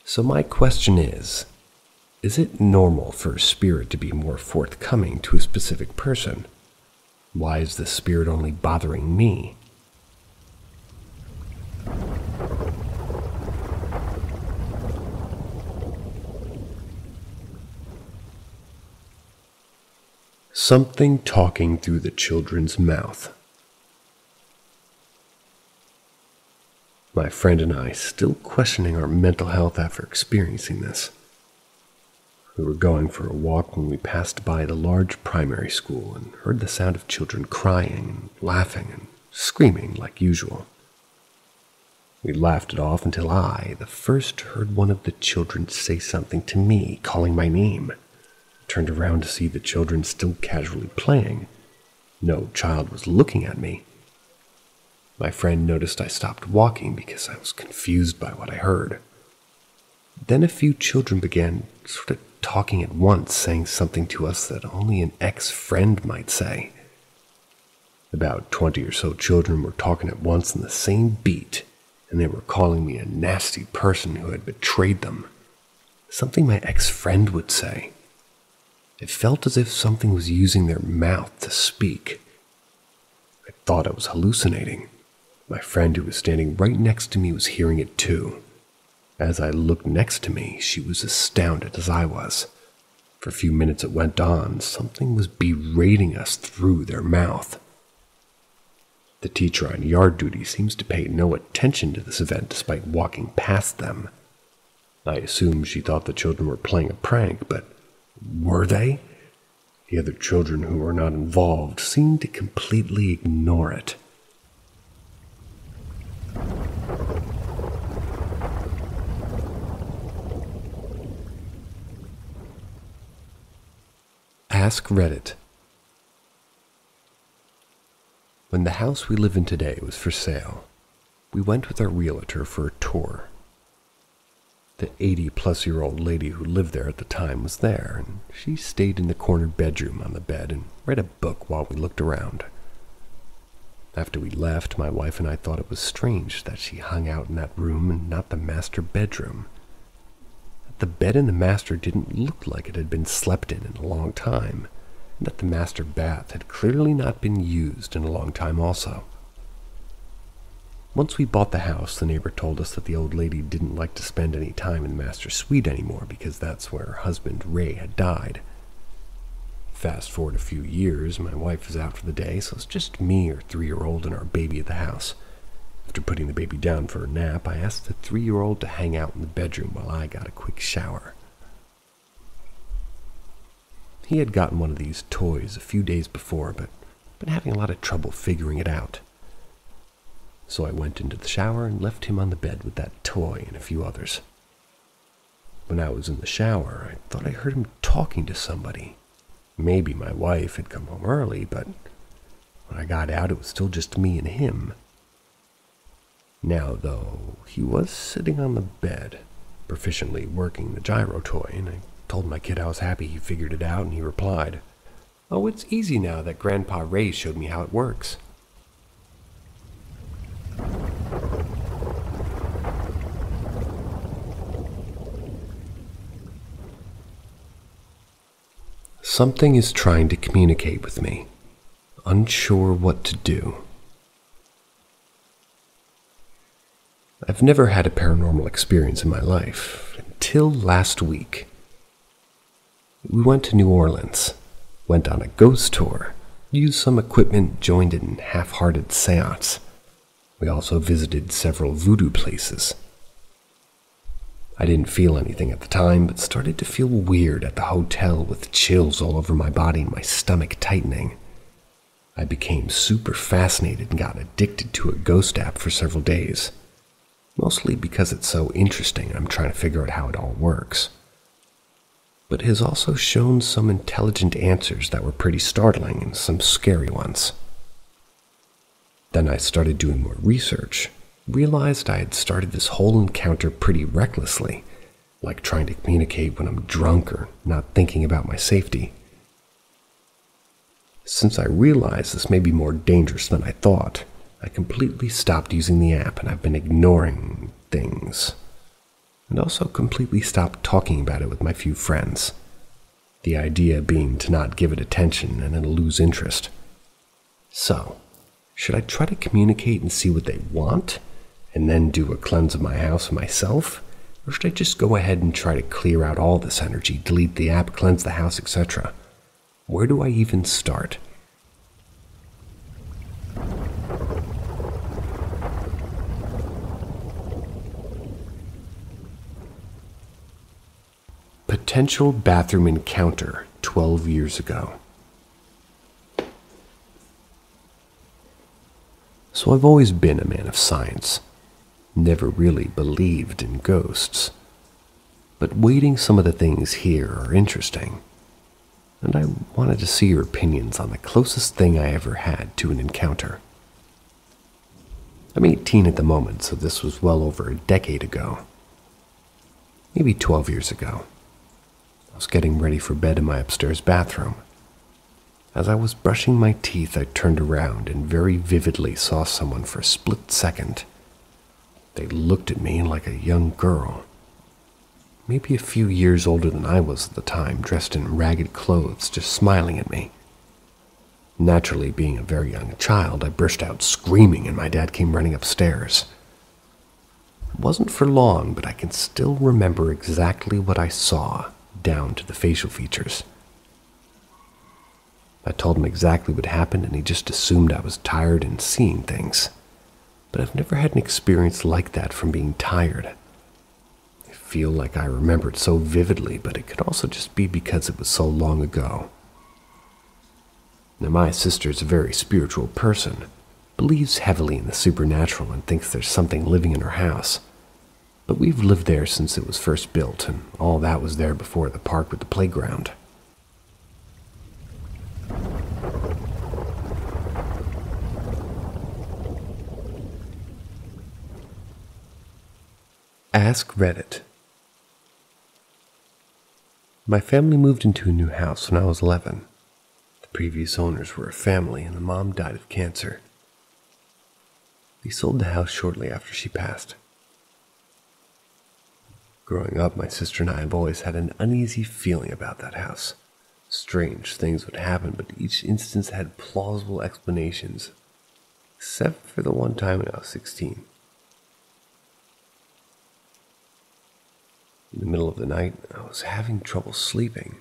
So my question is it normal for a spirit to be more forthcoming to a specific person? Why is the spirit only bothering me? Something talking through the children's mouth. My friend and I still questioning our mental health after experiencing this. We were going for a walk when we passed by the large primary school and heard the sound of children crying and laughing and screaming like usual. We laughed it off until I, the first, heard one of the children say something to me, calling my name. Turned around to see the children still casually playing. No child was looking at me, My friend noticed I stopped walking because I was confused by what I heard. Then a few children began sort of talking at once, saying something to us that only an ex-friend might say. About 20 or so children were talking at once in the same beat, and they were calling me a nasty person who had betrayed them. Something my ex-friend would say. It felt as if something was using their mouth to speak. I thought I was hallucinating. My friend who was standing right next to me was hearing it too. As I looked next to me, she was astounded as I was. For a few minutes it went on. Something was berating us through their mouth. The teacher on yard duty seems to pay no attention to this event despite walking past them. I assumed she thought the children were playing a prank, but were they? The other children who were not involved seemed to completely ignore it. Ask Reddit. When the house we live in today was for sale, we went with our realtor for a tour. The 80-plus-year-old lady who lived there at the time was there, and she stayed in the corner bedroom on the bed and read a book while we looked around. After we left, my wife and I thought it was strange that she hung out in that room and not the master bedroom. The bed in the master didn't look like it had been slept in a long time, and that the master bath had clearly not been used in a long time also. Once we bought the house, the neighbor told us that the old lady didn't like to spend any time in the master suite anymore because that's where her husband, Ray, had died. Fast forward a few years, my wife is out for the day, so it's just me, our 3-year-old, and our baby at the house. After putting the baby down for a nap, I asked the 3-year-old to hang out in the bedroom while I got a quick shower. He had gotten one of these toys a few days before, but been having a lot of trouble figuring it out. So I went into the shower and left him on the bed with that toy and a few others. When I was in the shower, I thought I heard him talking to somebody. Maybe my wife had come home early, but when I got out, it was still just me and him. Now, though, he was sitting on the bed, proficiently working the gyro toy, and I told my kid I was happy he figured it out, and he replied, "Oh, it's easy now that Grandpa Ray showed me how it works." Something is trying to communicate with me, unsure what to do. I've never had a paranormal experience in my life until last week. We went to New Orleans, went on a ghost tour, used some equipment, joined in half-hearted seance. We also visited several voodoo places. I didn't feel anything at the time, but started to feel weird at the hotel with chills all over my body and my stomach tightening. I became super fascinated and got addicted to a ghost app for several days. Mostly because it's so interesting and I'm trying to figure out how it all works. But it has also shown some intelligent answers that were pretty startling and some scary ones. Then I started doing more research, realized I had started this whole encounter pretty recklessly, like trying to communicate when I'm drunk or not thinking about my safety. Since I realized this may be more dangerous than I thought, I completely stopped using the app and I've been ignoring things. And also completely stopped talking about it with my few friends. The idea being to not give it attention and then lose interest. So, should I try to communicate and see what they want, and then do a cleanse of my house myself? Or should I just go ahead and try to clear out all this energy, delete the app, cleanse the house, etc.? Where do I even start? Potential bathroom encounter 12 years ago. So I've always been a man of science. Never really believed in ghosts. But waiting, some of the things here are interesting. And I wanted to see your opinions on the closest thing I ever had to an encounter. I'm 18 at the moment, so this was well over a decade ago. Maybe 12 years ago. I was getting ready for bed in my upstairs bathroom. As I was brushing my teeth, I turned around and very vividly saw someone for a split second. They looked at me like a young girl, maybe a few years older than I was at the time, dressed in ragged clothes, just smiling at me. Naturally, being a very young child, I burst out screaming and my dad came running upstairs. It wasn't for long, but I can still remember exactly what I saw, down to the facial features. I told him exactly what happened and he just assumed I was tired and seeing things. But I've never had an experience like that from being tired. I feel like I remember it so vividly, but it could also just be because it was so long ago. Now, my sister's a very spiritual person, believes heavily in the supernatural and thinks there's something living in her house. But we've lived there since it was first built, and all that was there before the park with the playground. Ask Reddit. My family moved into a new house when I was 11. The previous owners were a family and the mom died of cancer. They sold the house shortly after she passed. Growing up, my sister and I have always had an uneasy feeling about that house. Strange things would happen, but each instance had plausible explanations, except for the one time when I was 16. In the middle of the night, I was having trouble sleeping.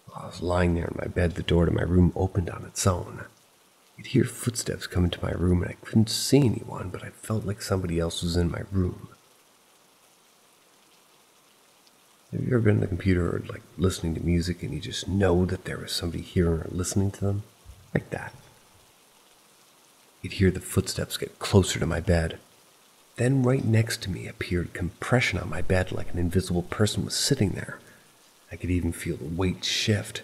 While I was lying there in my bed, the door to my room opened on its own. I could hear footsteps come into my room, and I couldn't see anyone, but I felt like somebody else was in my room. Have you ever been on the computer or listening to music and you just know that there was somebody hearing or listening to them? Like that. You'd hear the footsteps get closer to my bed. Then right next to me appeared compression on my bed like an invisible person was sitting there. I could even feel the weight shift.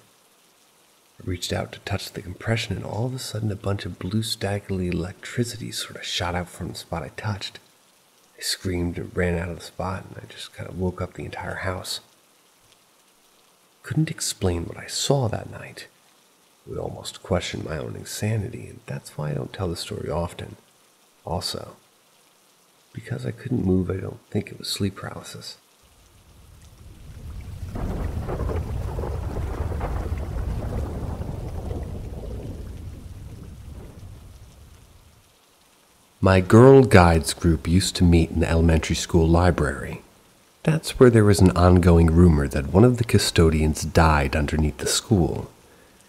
I reached out to touch the compression and all of a sudden a bunch of blue staggly electricity sort of shot out from the spot I touched. I screamed and ran out of the spot and I just kind of woke up the entire house. Couldn't explain what I saw that night. It would almost question my own insanity, and that's why I don't tell the story often. Also, because I couldn't move, I don't think it was sleep paralysis. My Girl Guides group used to meet in the elementary school library. That's where there was an ongoing rumor that one of the custodians died underneath the school,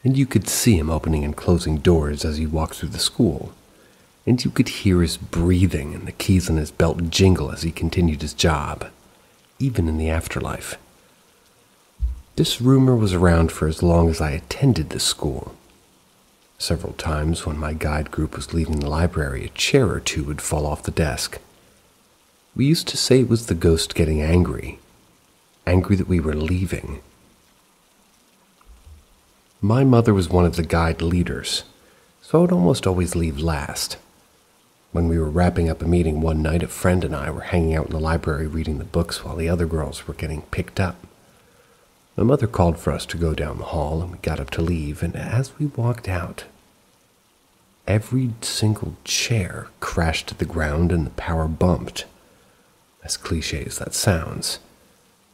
and you could see him opening and closing doors as he walked through the school. And you could hear his breathing and the keys on his belt jingle as he continued his job, even in the afterlife. This rumor was around for as long as I attended the school. Several times when my guide group was leaving the library, a chair or two would fall off the desk. We used to say it was the ghost getting angry that we were leaving. My mother was one of the guide leaders, so I would almost always leave last. When we were wrapping up a meeting one night, a friend and I were hanging out in the library reading the books while the other girls were getting picked up. My mother called for us to go down the hall, and we got up to leave, and as we walked out, every single chair crashed to the ground and the power bumped. As cliche as that sounds,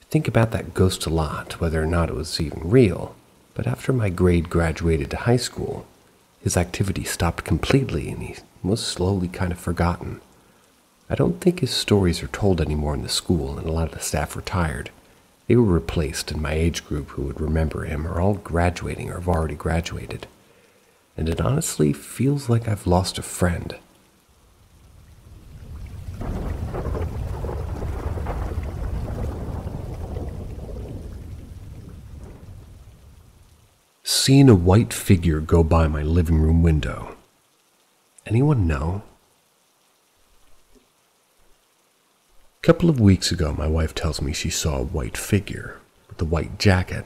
I think about that ghost a lot, whether or not it was even real, but after my grade graduated to high school, his activity stopped completely and he was slowly kind of forgotten. I don't think his stories are told anymore in the school, and a lot of the staff retired. They were replaced, and my age group who would remember him are all graduating or have already graduated. And it honestly feels like I've lost a friend. Seen a white figure go by my living room window. Anyone know? A couple of weeks ago, my wife tells me she saw a white figure with a white jacket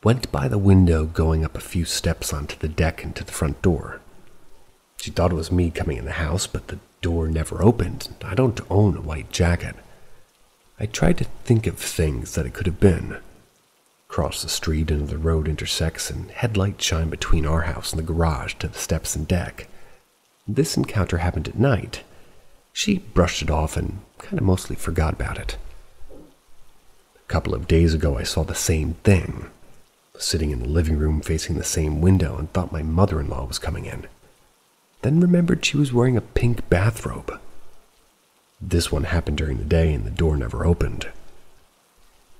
went by the window going up a few steps onto the deck and to the front door. She thought it was me coming in the house, but the door never opened. I don't own a white jacket. I tried to think of things that it could have been. Across the street, another road intersects, and headlights shine between our house and the garage to the steps and deck. This encounter happened at night. She brushed it off and kind of mostly forgot about it. A couple of days ago, I saw the same thing. Sitting in the living room facing the same window and thought my mother-in-law was coming in. Then remembered she was wearing a pink bathrobe. This one happened during the day and the door never opened.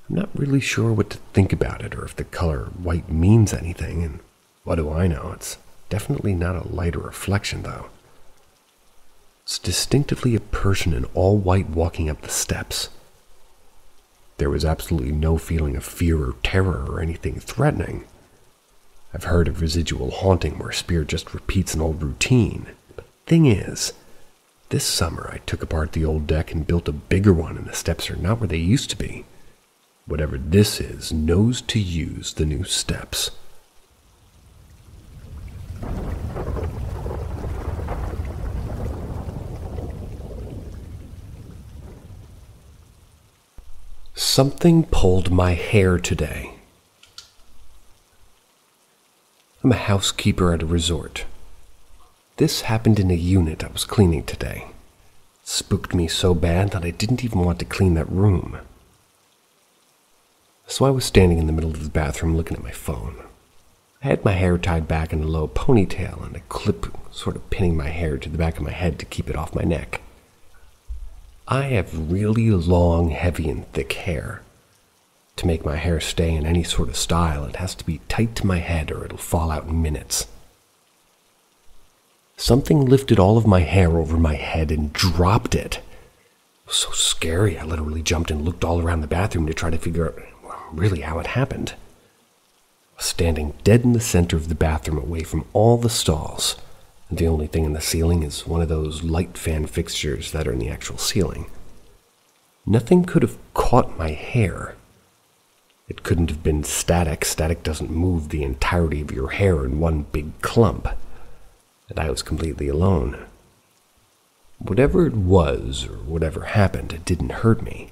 I'm not really sure what to think about it or if the color white means anything, and what do I know? It's definitely not a light or reflection, though. It's distinctively a person in all white walking up the steps. There was absolutely no feeling of fear or terror or anything threatening. I've heard of residual haunting where a spirit just repeats an old routine. But the thing is, this summer I took apart the old deck and built a bigger one, and the steps are not where they used to be. Whatever this is knows to use the new steps. Something pulled my hair today. I'm a housekeeper at a resort. This happened in a unit I was cleaning today. It spooked me so bad that I didn't even want to clean that room. So I was standing in the middle of the bathroom looking at my phone. I had my hair tied back in a low ponytail and a clip sort of pinning my hair to the back of my head to keep it off my neck. I have really long, heavy, and thick hair. To make my hair stay in any sort of style, it has to be tight to my head or it'll fall out in minutes. Something lifted all of my hair over my head and dropped it. It was so scary, I literally jumped and looked all around the bathroom to try to figure out really how it happened. I was standing dead in the center of the bathroom away from all the stalls. And the only thing in the ceiling is one of those light fan fixtures that are in the actual ceiling. Nothing could have caught my hair. It couldn't have been static. Static doesn't move the entirety of your hair in one big clump. And I was completely alone. Whatever it was, or whatever happened, it didn't hurt me.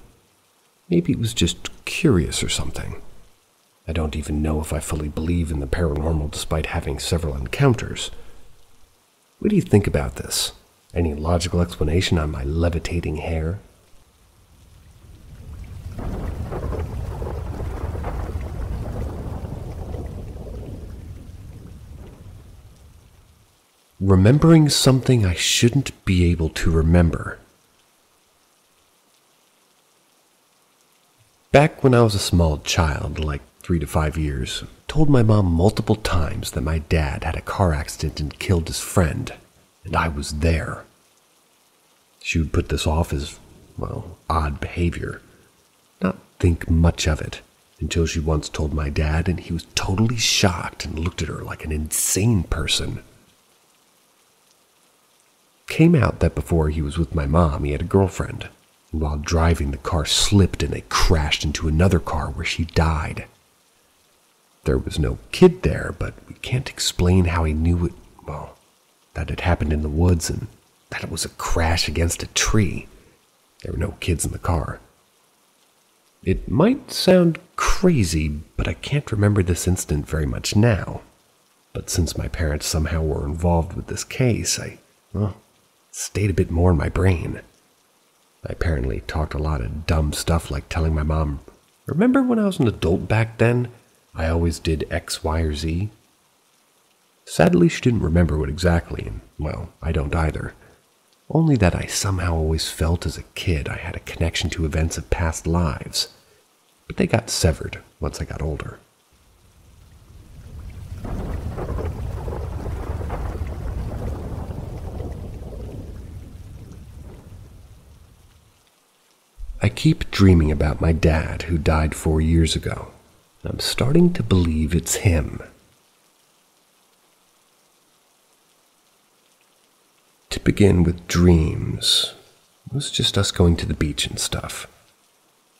Maybe it was just curious or something. I don't even know if I fully believe in the paranormal despite having several encounters. What do you think about this? Any logical explanation on my levitating hair? Remembering something I shouldn't be able to remember. Back when I was a small child, like 3 to 5 years, told my mom multiple times that my dad had a car accident and killed his friend, and I was there. She would put this off as, well, odd behavior, not think much of it, until she once told my dad, and he was totally shocked and looked at her like an insane person. Came out that before he was with my mom, he had a girlfriend, and while driving, the car slipped and they crashed into another car where she died. There was no kid there, but we can't explain how he knew it, well, that it happened in the woods and that it was a crash against a tree. There were no kids in the car. It might sound crazy, but I can't remember this incident very much now. But since my parents somehow were involved with this case, it stayed a bit more in my brain. I apparently talked a lot of dumb stuff like telling my mom, "Remember when I was an adult back then? I always did X, Y, or Z." Sadly, she didn't remember what exactly, and, well, I don't either. Only that I somehow always felt as a kid I had a connection to events of past lives. But they got severed once I got older. I keep dreaming about my dad who died 4 years ago. I'm starting to believe it's him. To begin with dreams, it was just us going to the beach and stuff.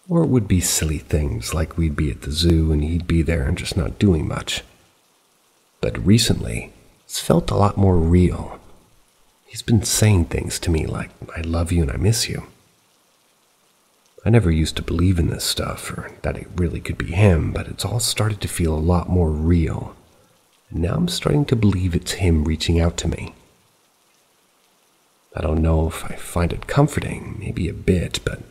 Or it would be silly things like we'd be at the zoo and he'd be there and just not doing much. But recently, it's felt a lot more real. He's been saying things to me like, I love you and I miss you. I never used to believe in this stuff, or that it really could be him, but it's all started to feel a lot more real. And now I'm starting to believe it's him reaching out to me. I don't know if I find it comforting, maybe a bit, but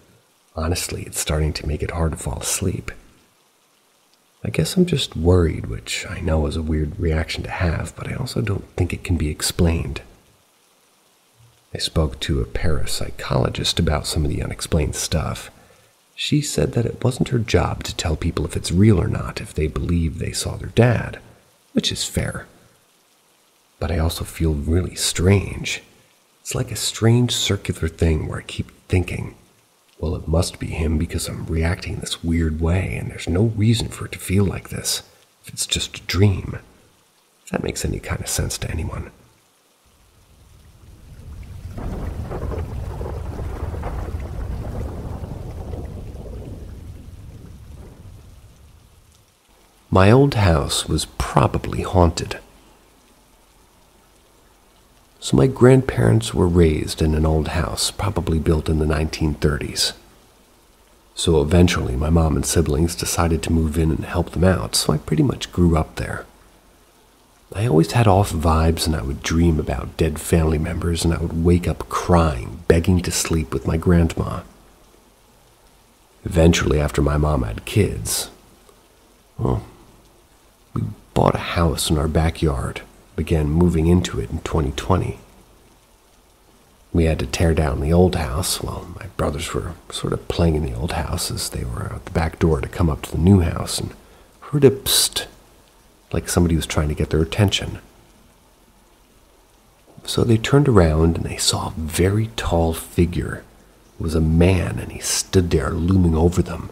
honestly, it's starting to make it hard to fall asleep. I guess I'm just worried, which I know is a weird reaction to have, but I also don't think it can be explained. I spoke to a parapsychologist about some of the unexplained stuff. She said that it wasn't her job to tell people if it's real or not if they believe they saw their dad, which is fair. But I also feel really strange. It's like a strange circular thing where I keep thinking, well, it must be him because I'm reacting this weird way and there's no reason for it to feel like this if it's just a dream. If that makes any kind of sense to anyone. My old house was probably haunted. So my grandparents were raised in an old house, probably built in the 1930s. So eventually my mom and siblings decided to move in and help them out, so I pretty much grew up there. I always had off vibes and I would dream about dead family members and I would wake up crying, begging to sleep with my grandma. Eventually, after my mom had kids, well, we bought a house in our backyard, began moving into it in 2020. We had to tear down the old house while my brothers were sort of playing in the old house as they were out the back door to come up to the new house and heard a psst, like somebody was trying to get their attention. So they turned around and they saw a very tall figure. It was a man and he stood there looming over them.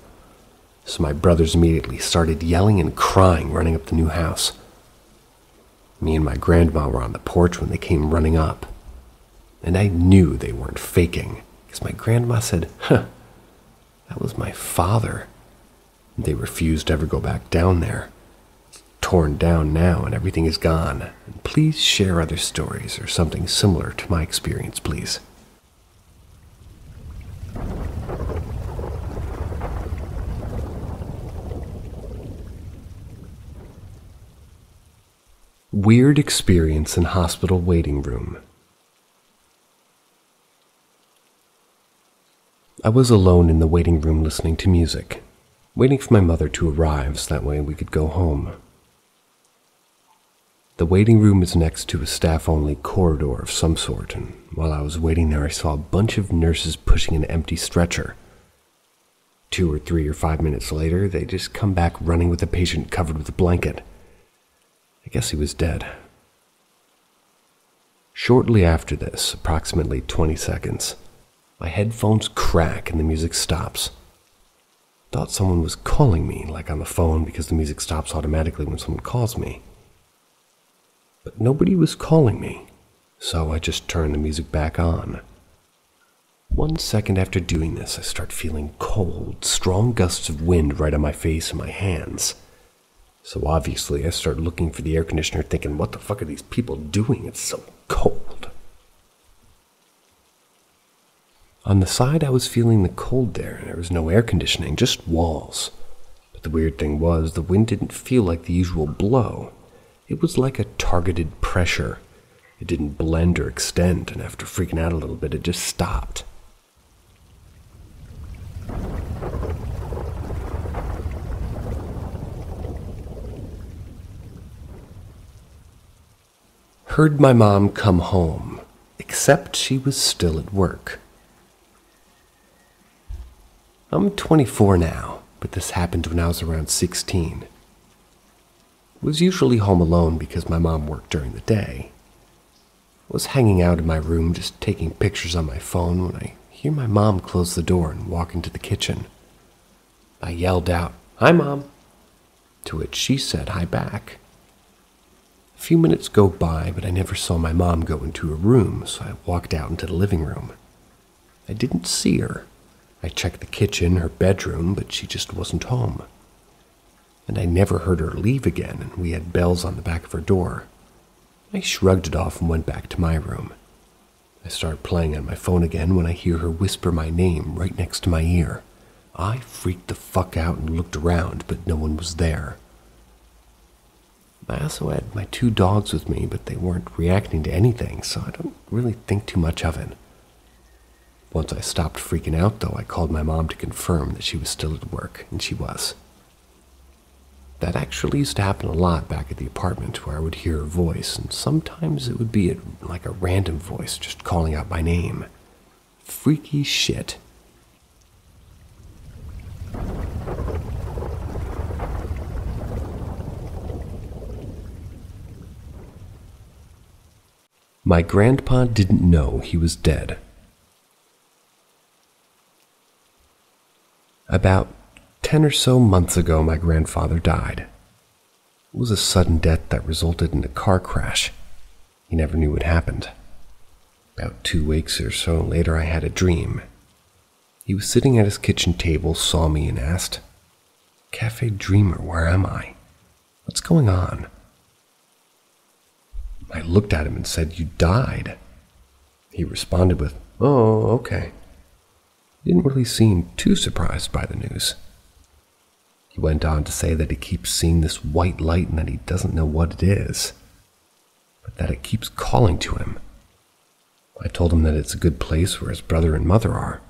So my brothers immediately started yelling and crying, running up the new house. Me and my grandma were on the porch when they came running up. And I knew they weren't faking, because my grandma said, that was my father. And they refused to ever go back down there. It's torn down now and everything is gone. And please share other stories or something similar to my experience, please. Weird experience in hospital waiting room. I was alone in the waiting room listening to music, waiting for my mother to arrive so that way we could go home. The waiting room is next to a staff-only corridor of some sort, and while I was waiting there I saw a bunch of nurses pushing an empty stretcher. 2 or 3 or 5 minutes later, they just come back running with a patient covered with a blanket. I guess he was dead. Shortly after this, approximately 20 seconds, my headphones crack and the music stops. Thought someone was calling me, like on the phone, because the music stops automatically when someone calls me. But nobody was calling me, so I just turned the music back on. 1 second after doing this, I start feeling cold, strong gusts of wind right on my face and my hands. So obviously I start looking for the air conditioner thinking, what the fuck are these people doing? It's so cold. On the side I was feeling the cold there. There was no air conditioning, just walls. But the weird thing was, the wind didn't feel like the usual blow. It was like a targeted pressure. It didn't blend or extend, and after freaking out a little bit, it just stopped. Heard my mom come home, except she was still at work. I'm 24 now, but this happened when I was around 16. I was usually home alone because my mom worked during the day. I was hanging out in my room just taking pictures on my phone when I hear my mom close the door and walk into the kitchen. I yelled out, "Hi, Mom," to which she said hi back. A few minutes go by, but I never saw my mom go into her room, so I walked out into the living room. I didn't see her. I checked the kitchen, her bedroom, but she just wasn't home. And I never heard her leave again, and we had bells on the back of her door. I shrugged it off and went back to my room. I start playing on my phone again when I hear her whisper my name right next to my ear. I freaked the fuck out and looked around, but no one was there. I also had my 2 dogs with me, but they weren't reacting to anything, so I don't really think too much of it. Once I stopped freaking out, though, I called my mom to confirm that she was still at work, and she was. That actually used to happen a lot back at the apartment, where I would hear her voice, and sometimes it would be like a random voice just calling out my name. Freaky shit. My grandpa didn't know he was dead. About 10 or so months ago, my grandfather died. It was a sudden death that resulted in a car crash. He never knew what happened. About 2 weeks or so later, I had a dream. He was sitting at his kitchen table, saw me, and asked, "Cafe Dreamer, where am I? What's going on?" I looked at him and said, "You died." He responded with, "Oh, okay." He didn't really seem too surprised by the news. He went on to say that he keeps seeing this white light and that he doesn't know what it is, but that it keeps calling to him. I told him that it's a good place where his brother and mother are,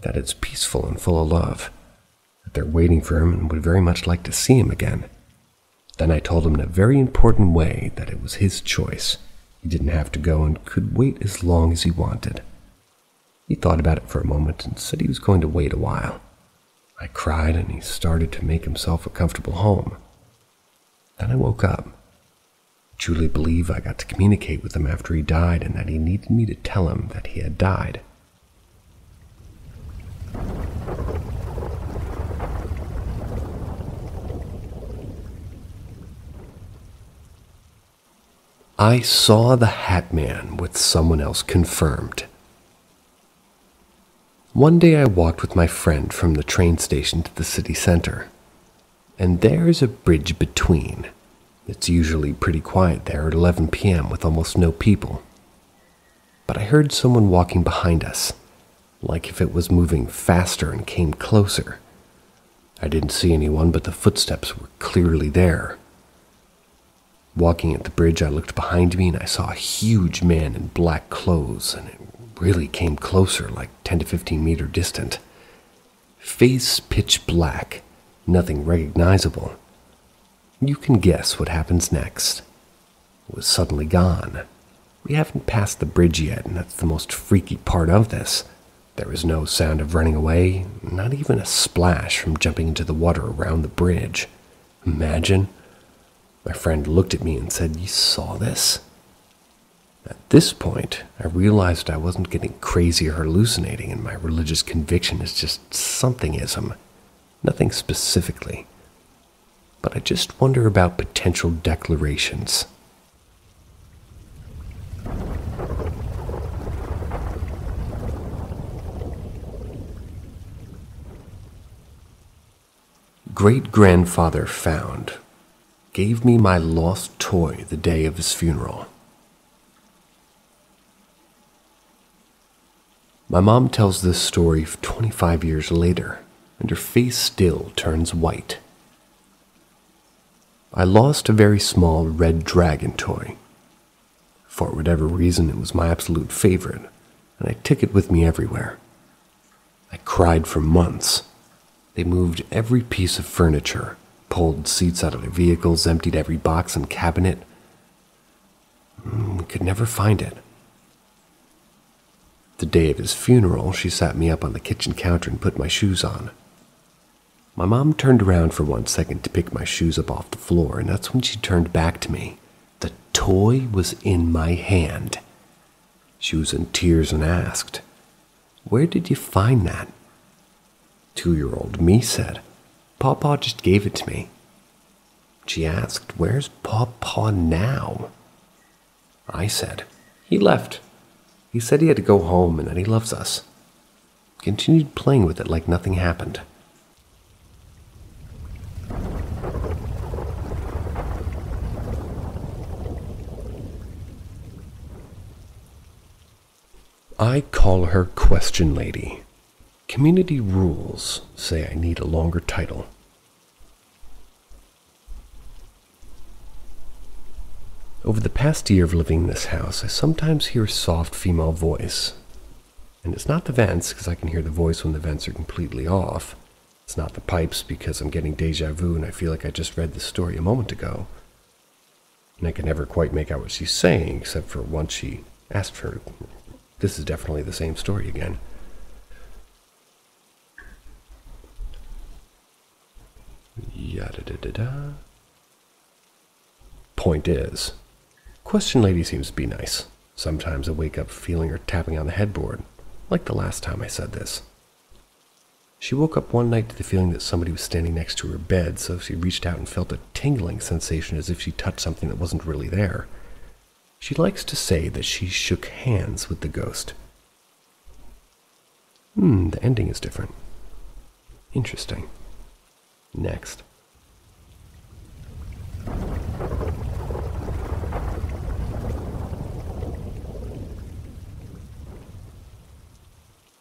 that it's peaceful and full of love, that they're waiting for him and would very much like to see him again. Then I told him in a very important way that it was his choice. He didn't have to go and could wait as long as he wanted. He thought about it for a moment and said he was going to wait a while. I cried and he started to make himself a comfortable home. Then I woke up. I truly believe I got to communicate with him after he died and that he needed me to tell him that he had died. I saw the Hat Man with someone else confirmed. One day I walked with my friend from the train station to the city center, and there's a bridge between. It's usually pretty quiet there at 11 p.m. with almost no people. But I heard someone walking behind us, like if it was moving faster and came closer. I didn't see anyone, but the footsteps were clearly there. Walking at the bridge, I looked behind me and I saw a huge man in black clothes, and it really came closer, like 10 to 15 meter distant. Face pitch black, nothing recognizable. You can guess what happens next. It was suddenly gone. We haven't passed the bridge yet, and that's the most freaky part of this. There was no sound of running away, not even a splash from jumping into the water around the bridge. Imagine. My friend looked at me and said, "You saw this?" At this point, I realized I wasn't getting crazy or hallucinating, and my religious conviction is just something-ism, nothing specifically. But I just wonder about potential declarations. Great-grandfather found. Gave me my lost toy the day of his funeral. My mom tells this story 25 years later, and her face still turns white. I lost a very small red dragon toy. For whatever reason, it was my absolute favorite, and I took it with me everywhere. I cried for months. They moved every piece of furniture, pulled seats out of their vehicles, emptied every box and cabinet. We could never find it. The day of his funeral, she sat me up on the kitchen counter and put my shoes on. My mom turned around for 1 second to pick my shoes up off the floor, and that's when she turned back to me. The toy was in my hand. She was in tears and asked, "Where did you find that?" 2-year-old me said, "Pawpaw just gave it to me." She asked, "Where's Pawpaw now?" I said, "He left. He said he had to go home and that he loves us." Continued playing with it like nothing happened. I call her Question Lady. Community rules say I need a longer title. Over the past year of living in this house, I sometimes hear a soft female voice. And it's not the vents, because I can hear the voice when the vents are completely off. It's not the pipes, because I'm getting deja vu and I feel like I just read this story a moment ago. And I can never quite make out what she's saying, except for once she asked for, this is definitely the same story again. Yada-da-da-da. Point is, Question Lady seems to be nice. Sometimes I wake up feeling her tapping on the headboard, like the last time I said this. She woke up one night to the feeling that somebody was standing next to her bed, so she reached out and felt a tingling sensation as if she touched something that wasn't really there. She likes to say that she shook hands with the ghost. The ending is different. Interesting. Next.